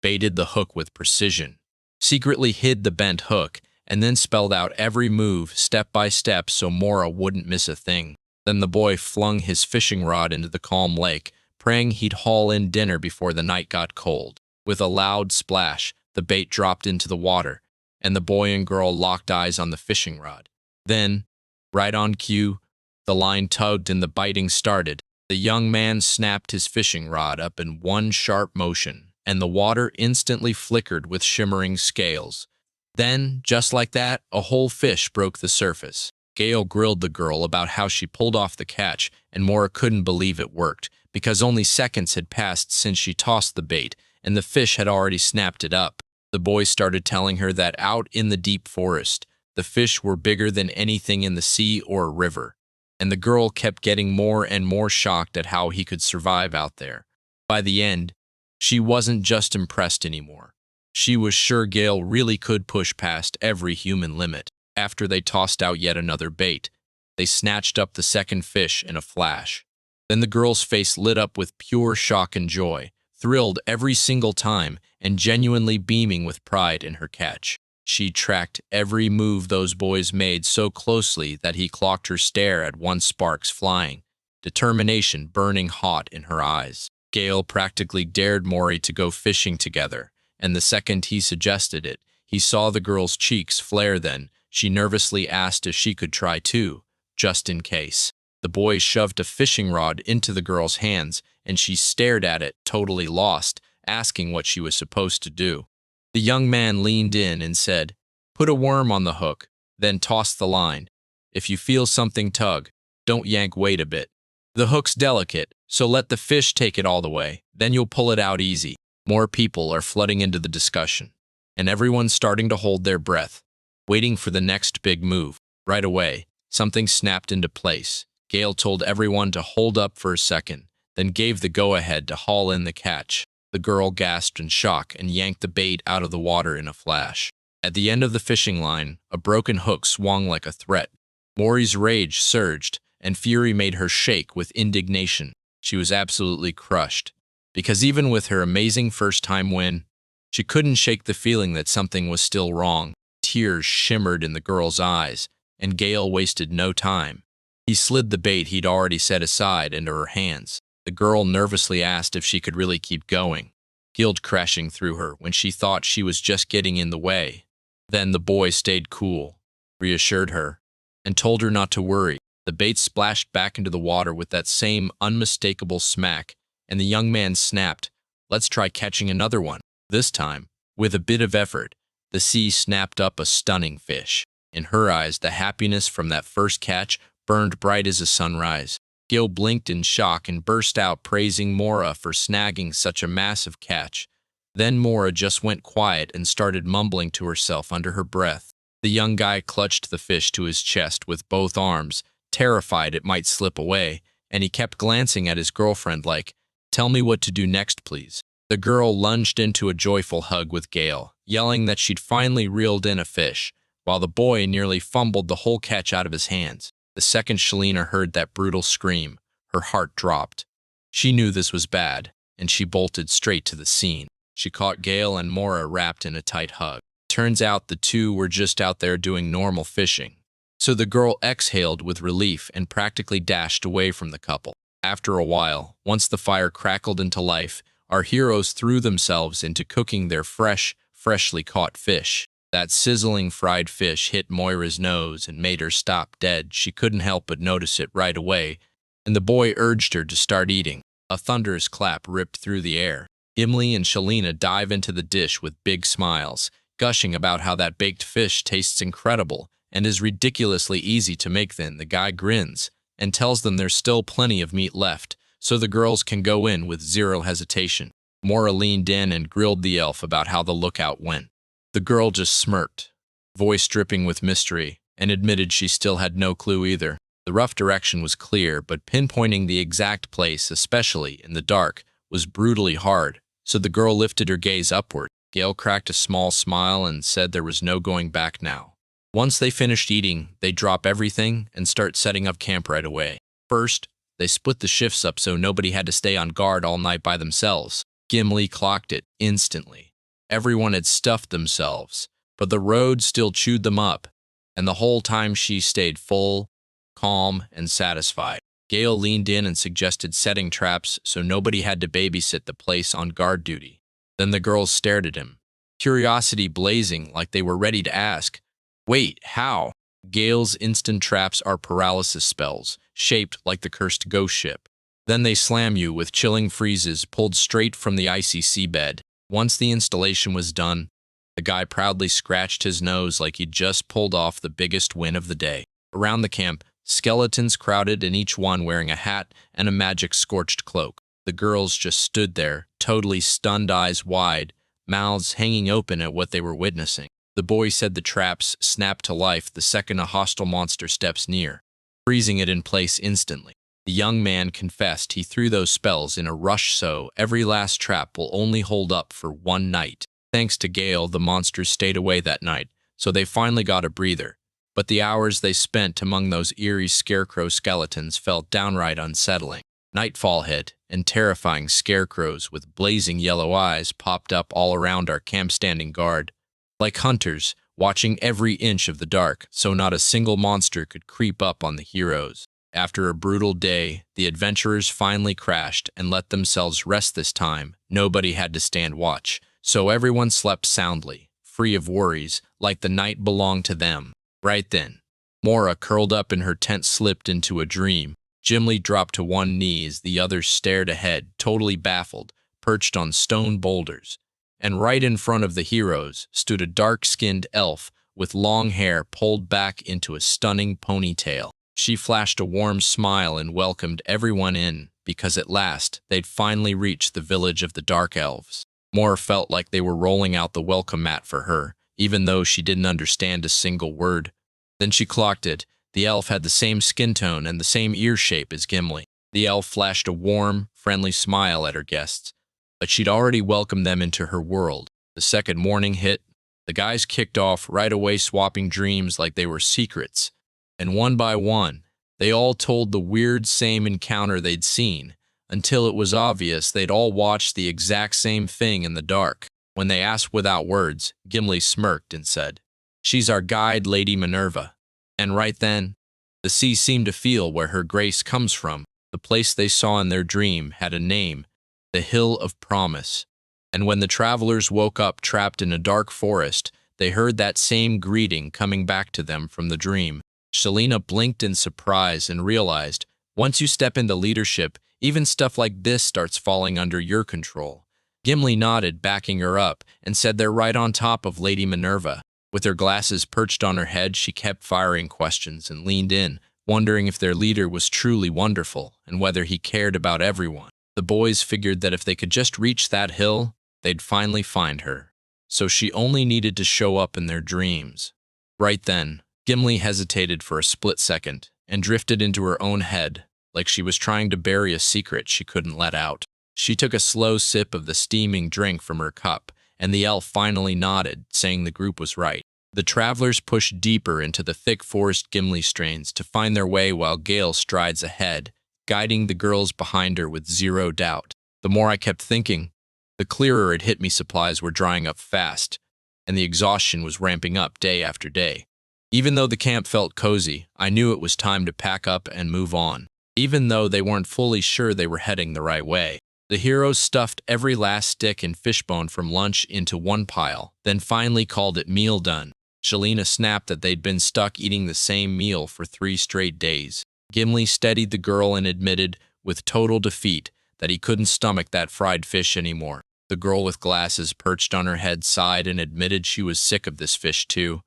Baited the hook with precision, secretly hid the bent hook, and then spelled out every move step by step so Mora wouldn't miss a thing. Then the boy flung his fishing rod into the calm lake, praying he'd haul in dinner before the night got cold. With a loud splash, the bait dropped into the water, and the boy and girl locked eyes on the fishing rod. Then, right on cue, the line tugged and the biting started. The young man snapped his fishing rod up in one sharp motion, and the water instantly flickered with shimmering scales. Then, just like that, a whole fish broke the surface. Gale grilled the girl about how she pulled off the catch, and Mora couldn't believe it worked, because only seconds had passed since she tossed the bait, and the fish had already snapped it up. The boy started telling her that out in the deep forest, the fish were bigger than anything in the sea or a river, and the girl kept getting more and more shocked at how he could survive out there. By the end, she wasn't just impressed anymore. She was sure Gale really could push past every human limit. After they tossed out yet another bait, they snatched up the second fish in a flash. Then the girl's face lit up with pure shock and joy, thrilled every single time and genuinely beaming with pride in her catch. She tracked every move those boys made so closely that he clocked her stare at one, sparks flying, determination burning hot in her eyes. Gale practically dared Mori to go fishing together, and the second he suggested it, he saw the girl's cheeks flare. Then she nervously asked if she could try too, just in case. The boy shoved a fishing rod into the girl's hands, and she stared at it, totally lost, asking what she was supposed to do. The young man leaned in and said, "Put a worm on the hook, then toss the line. If you feel something tug, don't yank, wait a bit. The hook's delicate, so let the fish take it all the way, then you'll pull it out easy." More people are flooding into the discussion, and everyone's starting to hold their breath, waiting for the next big move. Right away, something snapped into place. Gale told everyone to hold up for a second, then gave the go-ahead to haul in the catch. The girl gasped in shock and yanked the bait out of the water in a flash. At the end of the fishing line, a broken hook swung like a threat. Mori's rage surged, and fury made her shake with indignation. She was absolutely crushed, because even with her amazing first-time win, she couldn't shake the feeling that something was still wrong. Tears shimmered in the girl's eyes, and Gale wasted no time. He slid the bait he'd already set aside into her hands. The girl nervously asked if she could really keep going, guilt crashing through her when she thought she was just getting in the way. Then the boy stayed cool, reassured her, and told her not to worry. The bait splashed back into the water with that same unmistakable smack, and the young man snapped, "Let's try catching another one." This time, with a bit of effort, the sea snapped up a stunning fish. In her eyes, the happiness from that first catch burned bright as a sunrise. Gale blinked in shock and burst out praising Mora for snagging such a massive catch. Then Mora just went quiet and started mumbling to herself under her breath. The young guy clutched the fish to his chest with both arms, terrified it might slip away, and he kept glancing at his girlfriend like, "Tell me what to do next, please." The girl lunged into a joyful hug with Gale, yelling that she'd finally reeled in a fish, while the boy nearly fumbled the whole catch out of his hands. The second Shalina heard that brutal scream, Her heart dropped. She knew this was bad, and she bolted straight to the scene. She caught Gale and Mora wrapped in a tight hug. Turns out the two were just out there doing normal fishing. So the girl exhaled with relief and practically dashed away from the couple. After a while, once the fire crackled into life, our heroes threw themselves into cooking their freshly caught fish. That sizzling fried fish hit Moira's nose and made her stop dead. She couldn't help but notice it right away, and the boy urged her to start eating. A thunderous clap ripped through the air. Gimli and Shalina dive into the dish with big smiles, gushing about how that baked fish tastes incredible and is ridiculously easy to make. Then the guy grins and tells them there's still plenty of meat left, so the girls can go in with zero hesitation. Mora leaned in and grilled the elf about how the lookout went. The girl just smirked, voice dripping with mystery, and admitted she still had no clue either. The rough direction was clear, but pinpointing the exact place, especially in the dark, was brutally hard, so the girl lifted her gaze upward. Gale cracked a small smile and said there was no going back now. Once they finished eating, they drop everything and start setting up camp right away. First, they split the shifts up so nobody had to stay on guard all night by themselves. Gimli clocked it instantly. Everyone had stuffed themselves, but the road still chewed them up, and the whole time she stayed full, calm, and satisfied. Gale leaned in and suggested setting traps so nobody had to babysit the place on guard duty. Then the girls stared at him, curiosity blazing like they were ready to ask, "Wait, how?" Gale's instant traps are paralysis spells, shaped like the cursed ghost ship. Then they slam you with chilling freezes pulled straight from the icy seabed. Once the installation was done, the guy proudly scratched his nose like he'd just pulled off the biggest win of the day. Around the camp, skeletons crowded, and each one wearing a hat and a magic scorched cloak. The girls just stood there, totally stunned, eyes wide, mouths hanging open at what they were witnessing. The boy said the traps snapped to life the second a hostile monster steps near, freezing it in place instantly. The young man confessed he threw those spells in a rush, so every last trap will only hold up for one night. Thanks to Gale, the monsters stayed away that night, so they finally got a breather. But the hours they spent among those eerie scarecrow skeletons felt downright unsettling. Nightfall hit, and terrifying scarecrows with blazing yellow eyes popped up all around our camp, standing guard, like hunters, watching every inch of the dark, so not a single monster could creep up on the heroes. After a brutal day, the adventurers finally crashed and let themselves rest. This time, nobody had to stand watch, so everyone slept soundly, free of worries, like the night belonged to them. Right then, Mora, curled up in her tent, slipped into a dream. Gimli dropped to one knee as the others stared ahead, totally baffled, perched on stone boulders. And right in front of the heroes stood a dark-skinned elf with long hair pulled back into a stunning ponytail. She flashed a warm smile and welcomed everyone in, because at last they'd finally reached the village of the Dark Elves. Mora felt like they were rolling out the welcome mat for her, even though she didn't understand a single word. Then she clocked it. The elf had the same skin tone and the same ear shape as Gimli. The elf flashed a warm, friendly smile at her guests, but she'd already welcomed them into her world. The second morning hit. The guys kicked off right away, swapping dreams like they were secrets. And one by one, they all told the weird same encounter they'd seen, until it was obvious they'd all watched the exact same thing in the dark. When they asked without words, Gimli smirked and said, "She's our guide, Lady Minerva." And right then, the sea seemed to feel where her grace comes from. The place they saw in their dream had a name, the Hill of Promise. And when the travelers woke up trapped in a dark forest, they heard that same greeting coming back to them from the dream. Shalina blinked in surprise and realized, once you step into leadership, even stuff like this starts falling under your control. Gimli nodded, backing her up, and said they're right on top of Lady Minerva. With her glasses perched on her head, she kept firing questions and leaned in, wondering if their leader was truly wonderful and whether he cared about everyone. The boys figured that if they could just reach that hill, they'd finally find her. So she only needed to show up in their dreams. Right then, Gimli hesitated for a split second and drifted into her own head, like she was trying to bury a secret she couldn't let out. She took a slow sip of the steaming drink from her cup, and the elf finally nodded, saying the group was right. The travelers pushed deeper into the thick forest Gimli strains to find their way while Gale strides ahead, guiding the girls behind her with zero doubt. The more I kept thinking, the clearer it hit me supplies were drying up fast, and the exhaustion was ramping up day after day. Even though the camp felt cozy, I knew it was time to pack up and move on, even though they weren't fully sure they were heading the right way. The heroes stuffed every last stick and fishbone from lunch into one pile, then finally called it meal done. Shalina snapped that they'd been stuck eating the same meal for 3 straight days. Gimli steadied the girl and admitted, with total defeat, that he couldn't stomach that fried fish anymore. The girl with glasses perched on her head sighed and admitted she was sick of this fish too.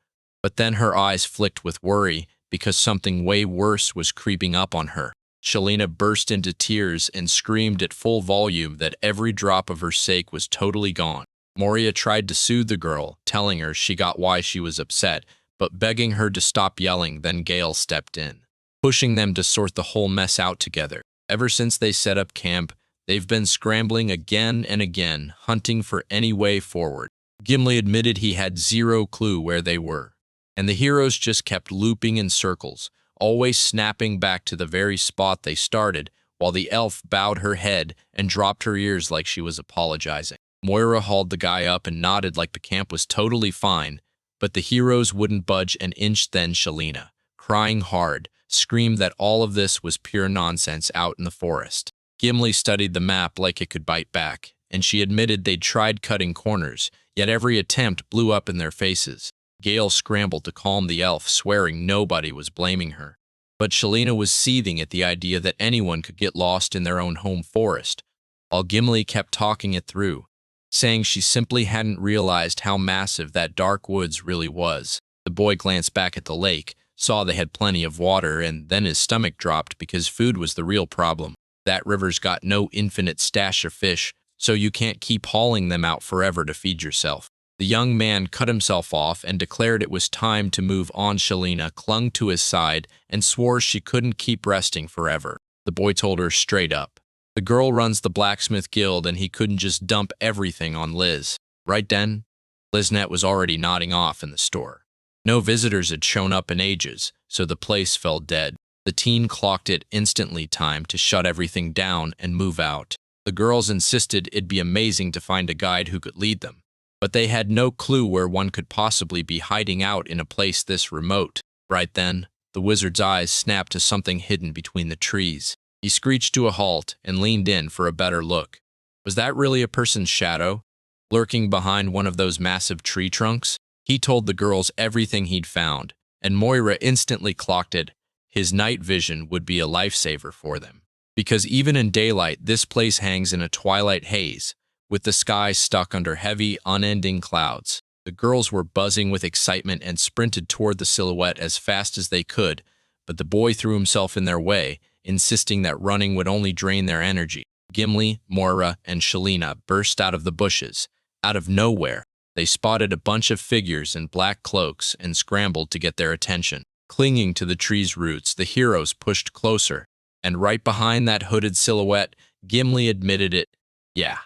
But then her eyes flicked with worry because something way worse was creeping up on her. Shalina burst into tears and screamed at full volume that every drop of her sake was totally gone. Moria tried to soothe the girl, telling her she got why she was upset, but begging her to stop yelling. Then Gale stepped in, pushing them to sort the whole mess out together. Ever since they set up camp, they've been scrambling again and again, hunting for any way forward. Gimli admitted he had zero clue where they were, and the heroes just kept looping in circles, always snapping back to the very spot they started, while the elf bowed her head and dropped her ears like she was apologizing. Moira hauled the guy up and nodded like the camp was totally fine, but the heroes wouldn't budge an inch. Then Shalina, crying hard, screamed that all of this was pure nonsense out in the forest. Gimli studied the map like it could bite back, and she admitted they'd tried cutting corners, yet every attempt blew up in their faces. Gale scrambled to calm the elf, swearing nobody was blaming her. But Shalina was seething at the idea that anyone could get lost in their own home forest, while Gimli kept talking it through, saying she simply hadn't realized how massive that dark woods really was. The boy glanced back at the lake, saw they had plenty of water, and then his stomach dropped because food was the real problem. That river's got no infinite stash of fish, so you can't keep hauling them out forever to feed yourself. The young man cut himself off and declared it was time to move on. Shalina clung to his side and swore she couldn't keep resting forever. The boy told her straight up, the girl runs the blacksmith guild and he couldn't just dump everything on Liz. Right then, Liznet was already nodding off in the store. No visitors had shown up in ages, so the place fell dead. The teen clocked it instantly time to shut everything down and move out. The girls insisted it'd be amazing to find a guide who could lead them, but they had no clue where one could possibly be hiding out in a place this remote. Right then, the wizard's eyes snapped to something hidden between the trees. He screeched to a halt and leaned in for a better look. Was that really a person's shadow, lurking behind one of those massive tree trunks? He told the girls everything he'd found, and Moira instantly clocked it. His night vision would be a lifesaver for them, because even in daylight, this place hangs in a twilight haze, with the sky stuck under heavy, unending clouds. The girls were buzzing with excitement and sprinted toward the silhouette as fast as they could, but the boy threw himself in their way, insisting that running would only drain their energy. Gimli, Moira, and Shalina burst out of the bushes. Out of nowhere, they spotted a bunch of figures in black cloaks and scrambled to get their attention. Clinging to the tree's roots, the heroes pushed closer, and right behind that hooded silhouette, Gimli admitted it. Yeah,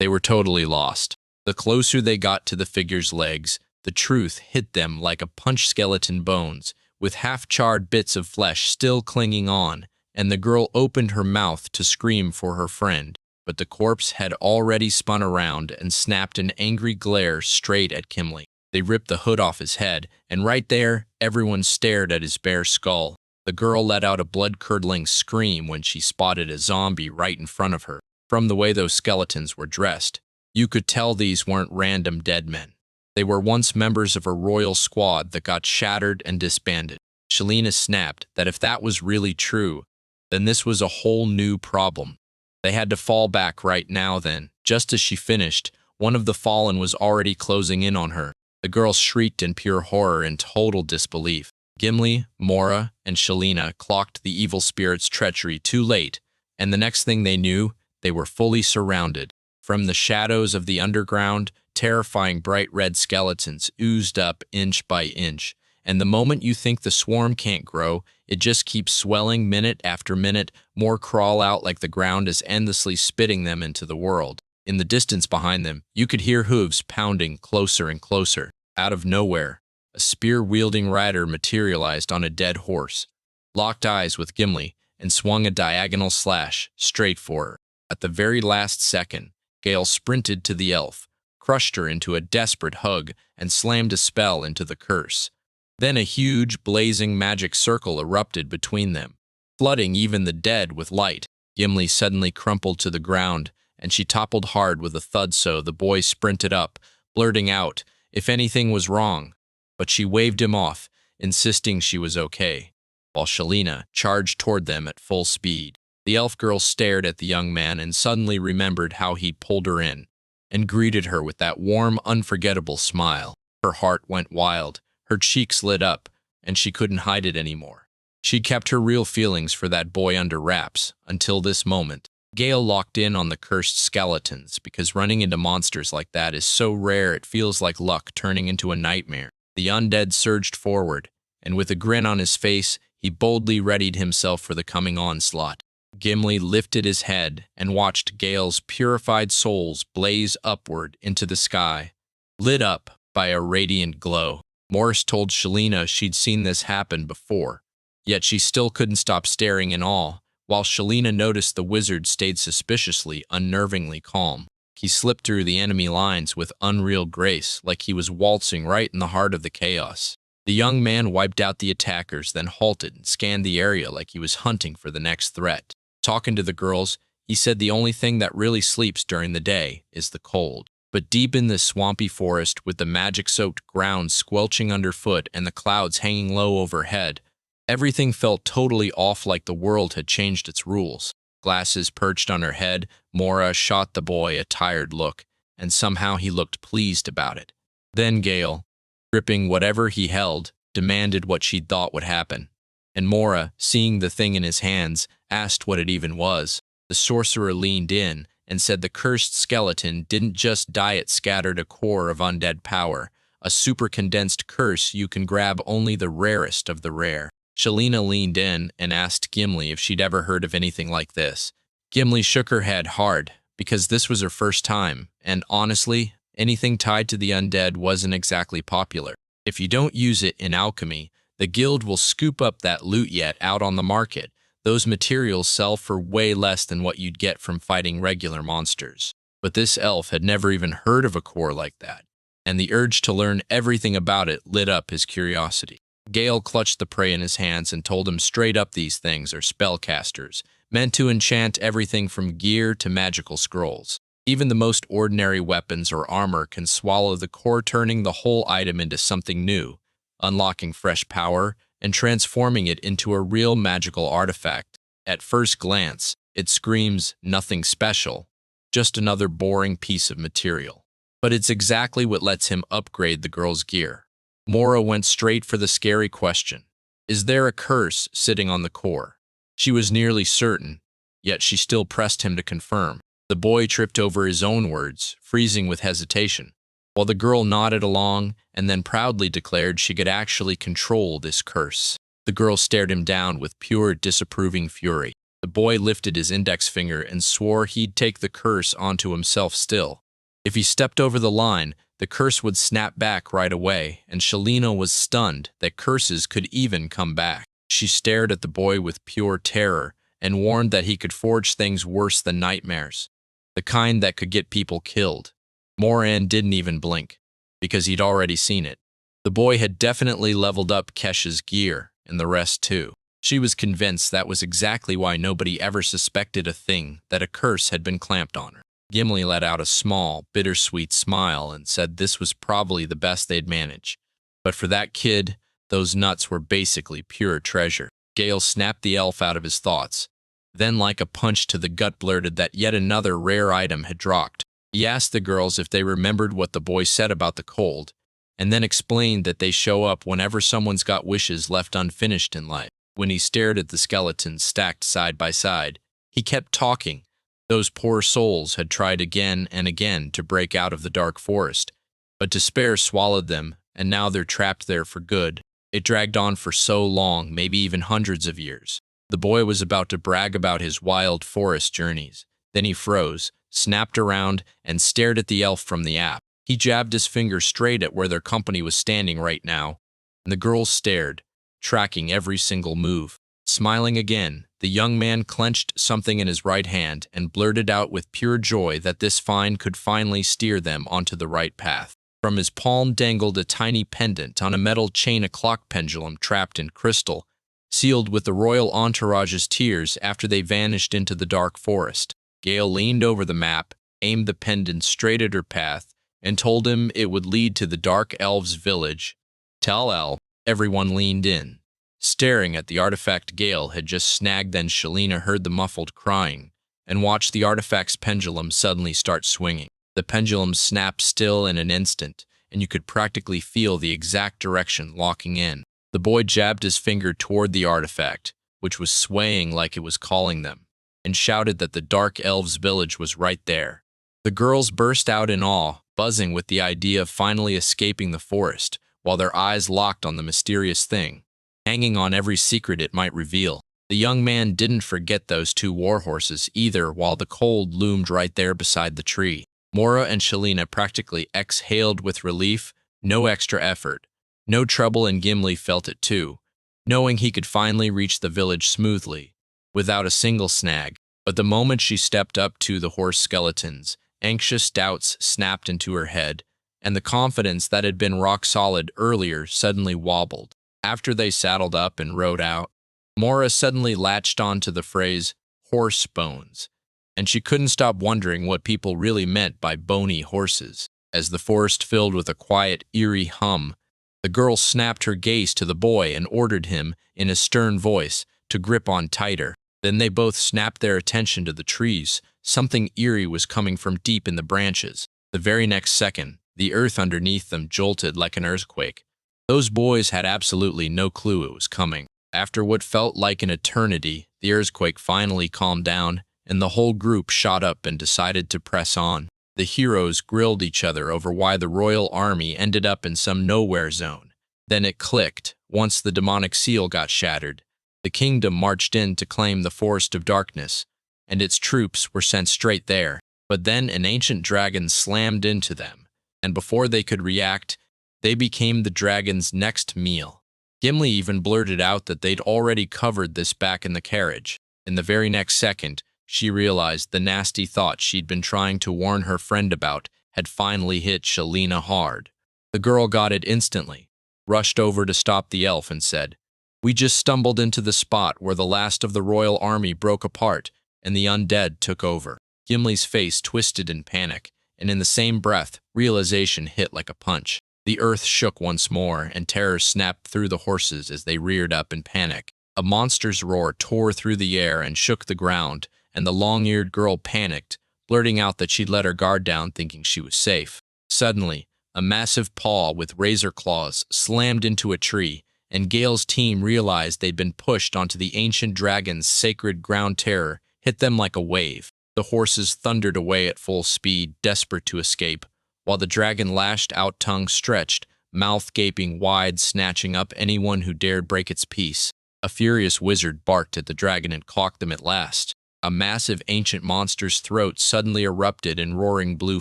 they were totally lost. The closer they got to the figure's legs, the truth hit them like a punch. Skeleton bones, with half-charred bits of flesh still clinging on, and the girl opened her mouth to scream for her friend, but the corpse had already spun around and snapped an angry glare straight at Gimli. They ripped the hood off his head, and right there, everyone stared at his bare skull. The girl let out a blood-curdling scream when she spotted a zombie right in front of her. From the way those skeletons were dressed, you could tell these weren't random dead men. They were once members of a royal squad that got shattered and disbanded. Shalina snapped that if that was really true, then this was a whole new problem. They had to fall back right now. Then, just as she finished, one of the fallen was already closing in on her. The girl shrieked in pure horror and total disbelief. Gimli, Moira, and Shalina clocked the evil spirit's treachery too late, and the next thing they knew, they were fully surrounded. From the shadows of the underground, terrifying bright red skeletons oozed up inch by inch, and the moment you think the swarm can't grow, it just keeps swelling minute after minute. More crawl out like the ground is endlessly spitting them into the world. In the distance behind them, you could hear hooves pounding closer and closer. Out of nowhere, a spear-wielding rider materialized on a dead horse. Locked eyes with Gimli, and swung a diagonal slash straight for her. At the very last second, Gale sprinted to the elf, crushed her into a desperate hug, and slammed a spell into the curse. Then a huge, blazing magic circle erupted between them, flooding even the dead with light. Gimli suddenly crumpled to the ground, and she toppled hard with a thud. So the boy sprinted up, blurting out if anything was wrong, but she waved him off, insisting she was okay, while Shalina charged toward them at full speed. The elf girl stared at the young man and suddenly remembered how he'd pulled her in, and greeted her with that warm, unforgettable smile. Her heart went wild, her cheeks lit up, and she couldn't hide it anymore. She'd kept her real feelings for that boy under wraps until this moment. Gale locked in on the cursed skeletons because running into monsters like that is so rare it feels like luck turning into a nightmare. The undead surged forward, and with a grin on his face, he boldly readied himself for the coming onslaught. Gimli lifted his head and watched Gale's purified souls blaze upward into the sky, lit up by a radiant glow. Morris told Shalina she'd seen this happen before, yet she still couldn't stop staring in awe, while Shalina noticed the wizard stayed suspiciously, unnervingly calm. He slipped through the enemy lines with unreal grace, like he was waltzing right in the heart of the chaos. The young man wiped out the attackers, then halted and scanned the area like he was hunting for the next threat. Talking to the girls, he said the only thing that really sleeps during the day is the cold. But deep in this swampy forest, with the magic-soaked ground squelching underfoot and the clouds hanging low overhead, everything felt totally off, like the world had changed its rules. Glasses perched on her head, Mora shot the boy a tired look, and somehow he looked pleased about it. Then Gale, gripping whatever he held, demanded what she'd thought would happen. And Mora, seeing the thing in his hands, asked what it even was. The sorcerer leaned in and said the cursed skeleton didn't just die, it scattered a core of undead power, a super-condensed curse you can grab only the rarest of the rare. Shalina leaned in and asked Gimli if she'd ever heard of anything like this. Gimli shook her head hard, because this was her first time, and honestly, anything tied to the undead wasn't exactly popular. If you don't use it in alchemy, the guild will scoop up that loot yet out on the market. Those materials sell for way less than what you'd get from fighting regular monsters. But this elf had never even heard of a core like that, and the urge to learn everything about it lit up his curiosity. Gale clutched the prey in his hands and told him straight up these things are spellcasters, meant to enchant everything from gear to magical scrolls. Even the most ordinary weapons or armor can swallow the core, turning the whole item into something new, unlocking fresh power, and transforming it into a real magical artifact. At first glance, it screams nothing special, just another boring piece of material. But it's exactly what lets him upgrade the girl's gear. Mora went straight for the scary question. Is there a curse sitting on the core? She was nearly certain, yet she still pressed him to confirm. The boy tripped over his own words, freezing with hesitation, while the girl nodded along and then proudly declared she could actually control this curse. The girl stared him down with pure disapproving fury. The boy lifted his index finger and swore he'd take the curse onto himself still. If he stepped over the line, the curse would snap back right away, and Shalina was stunned that curses could even come back. She stared at the boy with pure terror and warned that he could forge things worse than nightmares, the kind that could get people killed. Moran didn't even blink, because he'd already seen it. The boy had definitely leveled up Kesha's gear, and the rest too. She was convinced that was exactly why nobody ever suspected a thing, that a curse had been clamped on her. Gimli let out a small, bittersweet smile and said this was probably the best they'd manage. But for that kid, those nuts were basically pure treasure. Gale snapped the elf out of his thoughts, then like a punch to the gut blurted that yet another rare item had dropped. He asked the girls if they remembered what the boy said about the cold, and then explained that they show up whenever someone's got wishes left unfinished in life. When he stared at the skeletons stacked side by side, he kept talking. Those poor souls had tried again and again to break out of the dark forest, but despair swallowed them, and now they're trapped there for good. It dragged on for so long, maybe even hundreds of years. The boy was about to brag about his wild forest journeys. Then he froze, snapped around, and stared at the elf from the app. He jabbed his finger straight at where their company was standing right now, and the girls stared, tracking every single move. Smiling again, the young man clenched something in his right hand and blurted out with pure joy that this find could finally steer them onto the right path. From his palm dangled a tiny pendant on a metal chain, a clock pendulum trapped in crystal, sealed with the royal entourage's tears after they vanished into the dark forest. Gale leaned over the map, aimed the pendant straight at her path, and told him it would lead to the Dark Elves' village. Tell El. Everyone leaned in, staring at the artifact Gale had just snagged. Then Shalina heard the muffled crying and watched the artifact's pendulum suddenly start swinging. The pendulum snapped still in an instant, and you could practically feel the exact direction locking in. The boy jabbed his finger toward the artifact, which was swaying like it was calling them, and shouted that the Dark Elves' village was right there. The girls burst out in awe, buzzing with the idea of finally escaping the forest, while their eyes locked on the mysterious thing, hanging on every secret it might reveal. The young man didn't forget those two warhorses either, while the cold loomed right there beside the tree. Mora and Shalina practically exhaled with relief, no extra effort, no trouble, and Gimli felt it too, knowing he could finally reach the village smoothly, without a single snag. But the moment she stepped up to the horse skeletons, anxious doubts snapped into her head, and the confidence that had been rock solid earlier suddenly wobbled. After they saddled up and rode out, Mora suddenly latched on to the phrase, horse bones, and she couldn't stop wondering what people really meant by bony horses. As the forest filled with a quiet, eerie hum, the girl snapped her gaze to the boy and ordered him, in a stern voice, to grip on tighter. Then they both snapped their attention to the trees. Something eerie was coming from deep in the branches. The very next second, the earth underneath them jolted like an earthquake. Those boys had absolutely no clue it was coming. After what felt like an eternity, the earthquake finally calmed down, and the whole group shot up and decided to press on. The heroes grilled each other over why the royal army ended up in some nowhere zone. Then it clicked. Once the demonic seal got shattered, the kingdom marched in to claim the Forest of Darkness, and its troops were sent straight there. But then an ancient dragon slammed into them, and before they could react, they became the dragon's next meal. Gimli even blurted out that they'd already covered this back in the carriage. In the very next second, she realized the nasty thought she'd been trying to warn her friend about had finally hit Shalina hard. The girl got it instantly, rushed over to stop the elf, and said, "We just stumbled into the spot where the last of the royal army broke apart and the undead took over." Gimli's face twisted in panic, and in the same breath, realization hit like a punch. The earth shook once more, and terror snapped through the horses as they reared up in panic. A monster's roar tore through the air and shook the ground, and the long-eared girl panicked, blurting out that she'd let her guard down thinking she was safe. Suddenly, a massive paw with razor claws slammed into a tree, and Gale's team realized they'd been pushed onto the ancient dragon's sacred ground. Terror hit them like a wave. The horses thundered away at full speed, desperate to escape, while the dragon lashed out, tongue stretched, mouth gaping wide, snatching up anyone who dared break its peace. A furious wizard barked at the dragon and clocked them at last. A massive ancient monster's throat suddenly erupted in roaring blue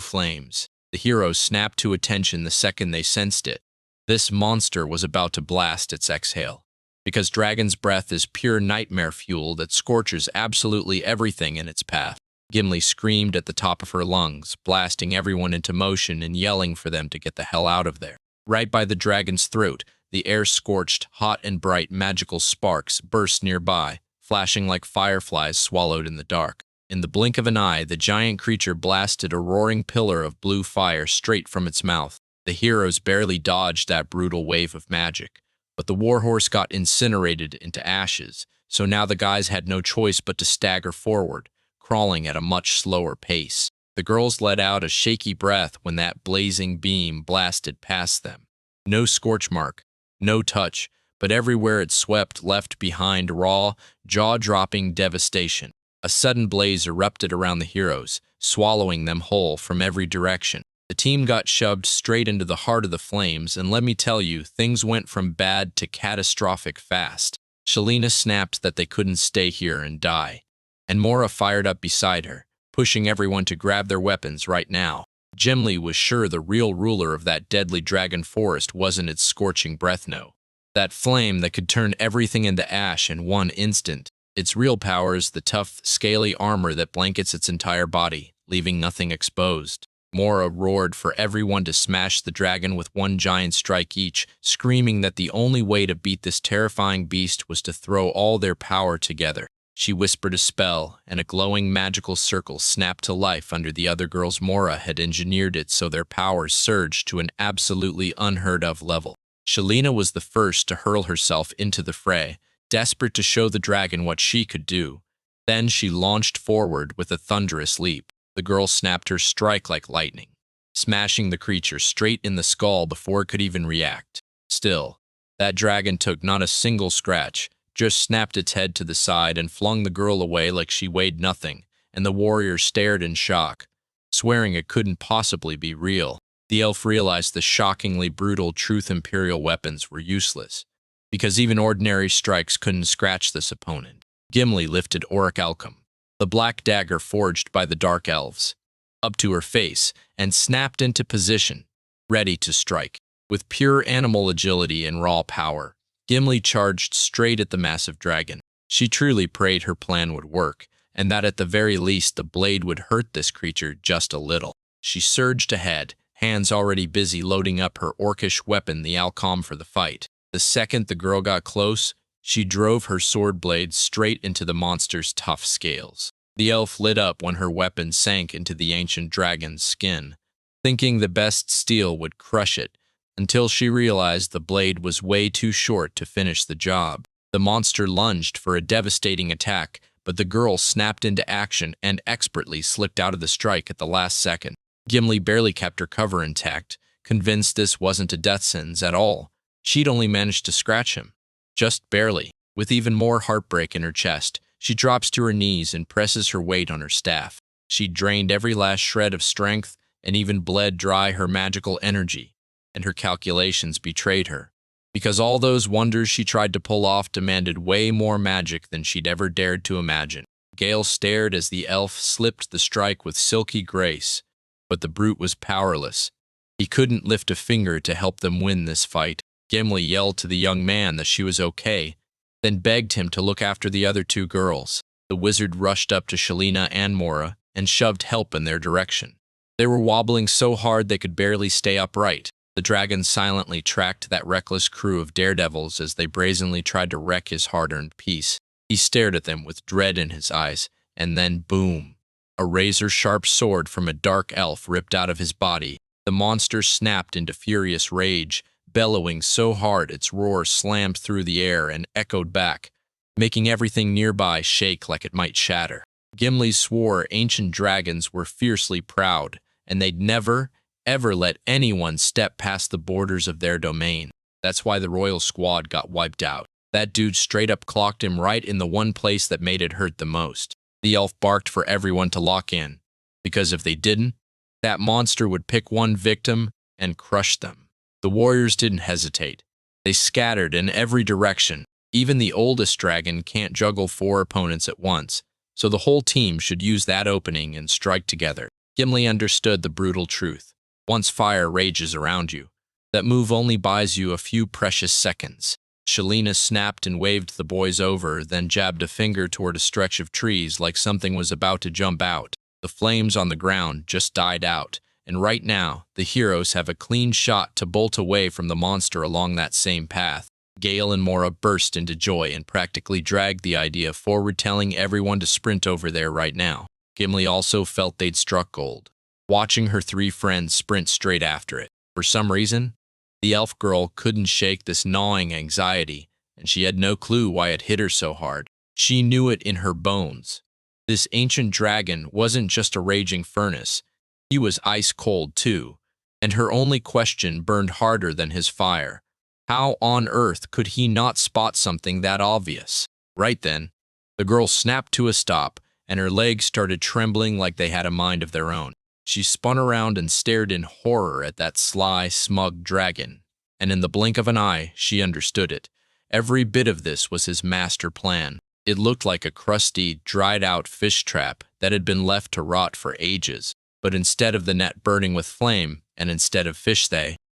flames. The heroes snapped to attention the second they sensed it. This monster was about to blast its exhale, because dragon's breath is pure nightmare fuel that scorches absolutely everything in its path. Gimli screamed at the top of her lungs, blasting everyone into motion and yelling for them to get the hell out of there. Right by the dragon's throat, the air scorched, hot and bright magical sparks burst nearby, flashing like fireflies swallowed in the dark. In the blink of an eye, the giant creature blasted a roaring pillar of blue fire straight from its mouth. The heroes barely dodged that brutal wave of magic, but the warhorse got incinerated into ashes, so now the guys had no choice but to stagger forward, crawling at a much slower pace. The girls let out a shaky breath when that blazing beam blasted past them. No scorch mark, no touch, but everywhere it swept left behind raw, jaw-dropping devastation. A sudden blaze erupted around the heroes, swallowing them whole from every direction. The team got shoved straight into the heart of the flames, and let me tell you, things went from bad to catastrophic fast. Shalina snapped that they couldn't stay here and die, and Mora fired up beside her, pushing everyone to grab their weapons right now. Gimli was sure the real ruler of that deadly dragon forest wasn't its scorching breath, no. That flame that could turn everything into ash in one instant. Its real power is the tough, scaly armor that blankets its entire body, leaving nothing exposed. Mora roared for everyone to smash the dragon with one giant strike each, screaming that the only way to beat this terrifying beast was to throw all their power together. She whispered a spell, and a glowing magical circle snapped to life under the other girls. Mora had engineered it so their powers surged to an absolutely unheard-of level. Shalina was the first to hurl herself into the fray, desperate to show the dragon what she could do. Then she launched forward with a thunderous leap. The girl snapped her strike like lightning, smashing the creature straight in the skull before it could even react. Still, that dragon took not a single scratch, just snapped its head to the side and flung the girl away like she weighed nothing, and the warrior stared in shock, swearing it couldn't possibly be real. The elf realized the shockingly brutal truth imperial weapons were useless, because even ordinary strikes couldn't scratch this opponent. Gimli lifted orichalcum, the black dagger forged by the dark elves, up to her face and snapped into position, ready to strike. With pure animal agility and raw power, Gimli charged straight at the massive dragon. She truly prayed her plan would work, and that at the very least the blade would hurt this creature just a little. She surged ahead, hands already busy loading up her orcish weapon, the alcom, for the fight. The second the girl got close, she drove her sword blade straight into the monster's tough scales. The elf lit up when her weapon sank into the ancient dragon's skin, thinking the best steel would crush it, until she realized the blade was way too short to finish the job. The monster lunged for a devastating attack, but the girl snapped into action and expertly slipped out of the strike at the last second. Gimli barely kept her cover intact, convinced this wasn't a death sentence at all. She'd only managed to scratch him. Just barely. With even more heartbreak in her chest, she drops to her knees and presses her weight on her staff. She drained every last shred of strength and even bled dry her magical energy, and her calculations betrayed her, because all those wonders she tried to pull off demanded way more magic than she'd ever dared to imagine. Gale stared as the elf slipped the strike with silky grace, but the brute was powerless. He couldn't lift a finger to help them win this fight. Gimli yelled to the young man that she was okay, then begged him to look after the other two girls. The wizard rushed up to Shalina and Mora and shoved help in their direction. They were wobbling so hard they could barely stay upright. The dragon silently tracked that reckless crew of daredevils as they brazenly tried to wreck his hard-earned peace. He stared at them with dread in his eyes, and then boom! A razor-sharp sword from a dark elf ripped out of his body. The monster snapped into furious rage, bellowing so hard its roar slammed through the air and echoed back, making everything nearby shake like it might shatter. Gimli swore ancient dragons were fiercely proud, and they'd never, ever let anyone step past the borders of their domain. That's why the royal squad got wiped out. That dude straight up clocked him right in the one place that made it hurt the most. The elf barked for everyone to lock in, because if they didn't, that monster would pick one victim and crush them. The warriors didn't hesitate. They scattered in every direction. Even the oldest dragon can't juggle 4 opponents at once, so the whole team should use that opening and strike together. Gimli understood the brutal truth. Once fire rages around you, that move only buys you a few precious seconds. Shalina snapped and waved the boys over, then jabbed a finger toward a stretch of trees like something was about to jump out. The flames on the ground just died out, and right now, the heroes have a clean shot to bolt away from the monster along that same path. Gale and Mora burst into joy and practically dragged the idea forward, telling everyone to sprint over there right now. Gimli also felt they'd struck gold, watching her 3 friends sprint straight after it. For some reason, the elf girl couldn't shake this gnawing anxiety, and she had no clue why it hit her so hard. She knew it in her bones. This ancient dragon wasn't just a raging furnace. He was ice cold too, and her only question burned harder than his fire. How on earth could he not spot something that obvious? Right then, the girl snapped to a stop, and her legs started trembling like they had a mind of their own. She spun around and stared in horror at that sly, smug dragon, and in the blink of an eye, she understood it. Every bit of this was his master plan. It looked like a crusty, dried-out fish trap that had been left to rot for ages. But instead of the net burning with flame, and instead of fish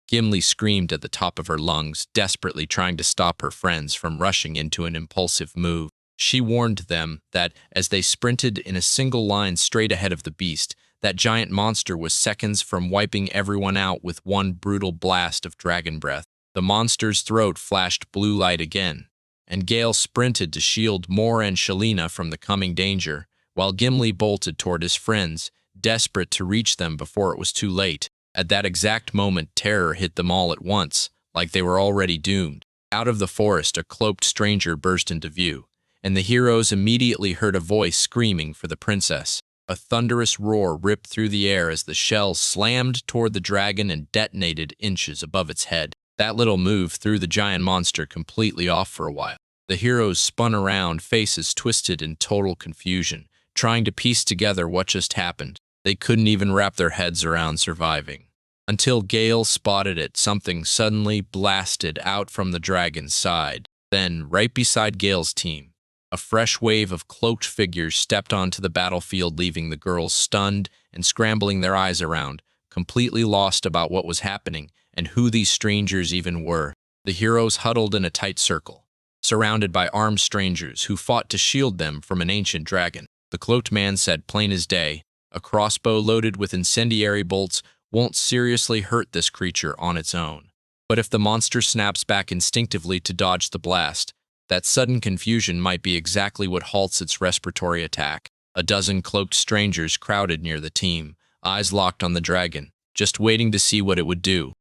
Gimli screamed at the top of her lungs, desperately trying to stop her friends from rushing into an impulsive move. She warned them that, as they sprinted in a single line straight ahead of the beast, that giant monster was seconds from wiping everyone out with one brutal blast of dragon breath. The monster's throat flashed blue light again, and Gale sprinted to shield Mor and Shalina from the coming danger, while Gimli bolted toward his friends, desperate to reach them before it was too late. At that exact moment, terror hit them all at once, like they were already doomed. Out of the forest, a cloaked stranger burst into view, and the heroes immediately heard a voice screaming for the princess. A thunderous roar ripped through the air as the shell slammed toward the dragon and detonated inches above its head. That little move threw the giant monster completely off for a while. The heroes spun around, faces twisted in total confusion, trying to piece together what just happened. They couldn't even wrap their heads around surviving. Until Gale spotted it, something suddenly blasted out from the dragon's side. Then, right beside Gale's team, a fresh wave of cloaked figures stepped onto the battlefield, leaving the girls stunned and scrambling their eyes around, completely lost about what was happening and who these strangers even were. The heroes huddled in a tight circle, surrounded by armed strangers who fought to shield them from an ancient dragon. The cloaked man said plain as day, "A crossbow loaded with incendiary bolts won't seriously hurt this creature on its own. But if the monster snaps back instinctively to dodge the blast, that sudden confusion might be exactly what halts its respiratory attack." A dozen cloaked strangers crowded near the team, eyes locked on the dragon, just waiting to see what it would do.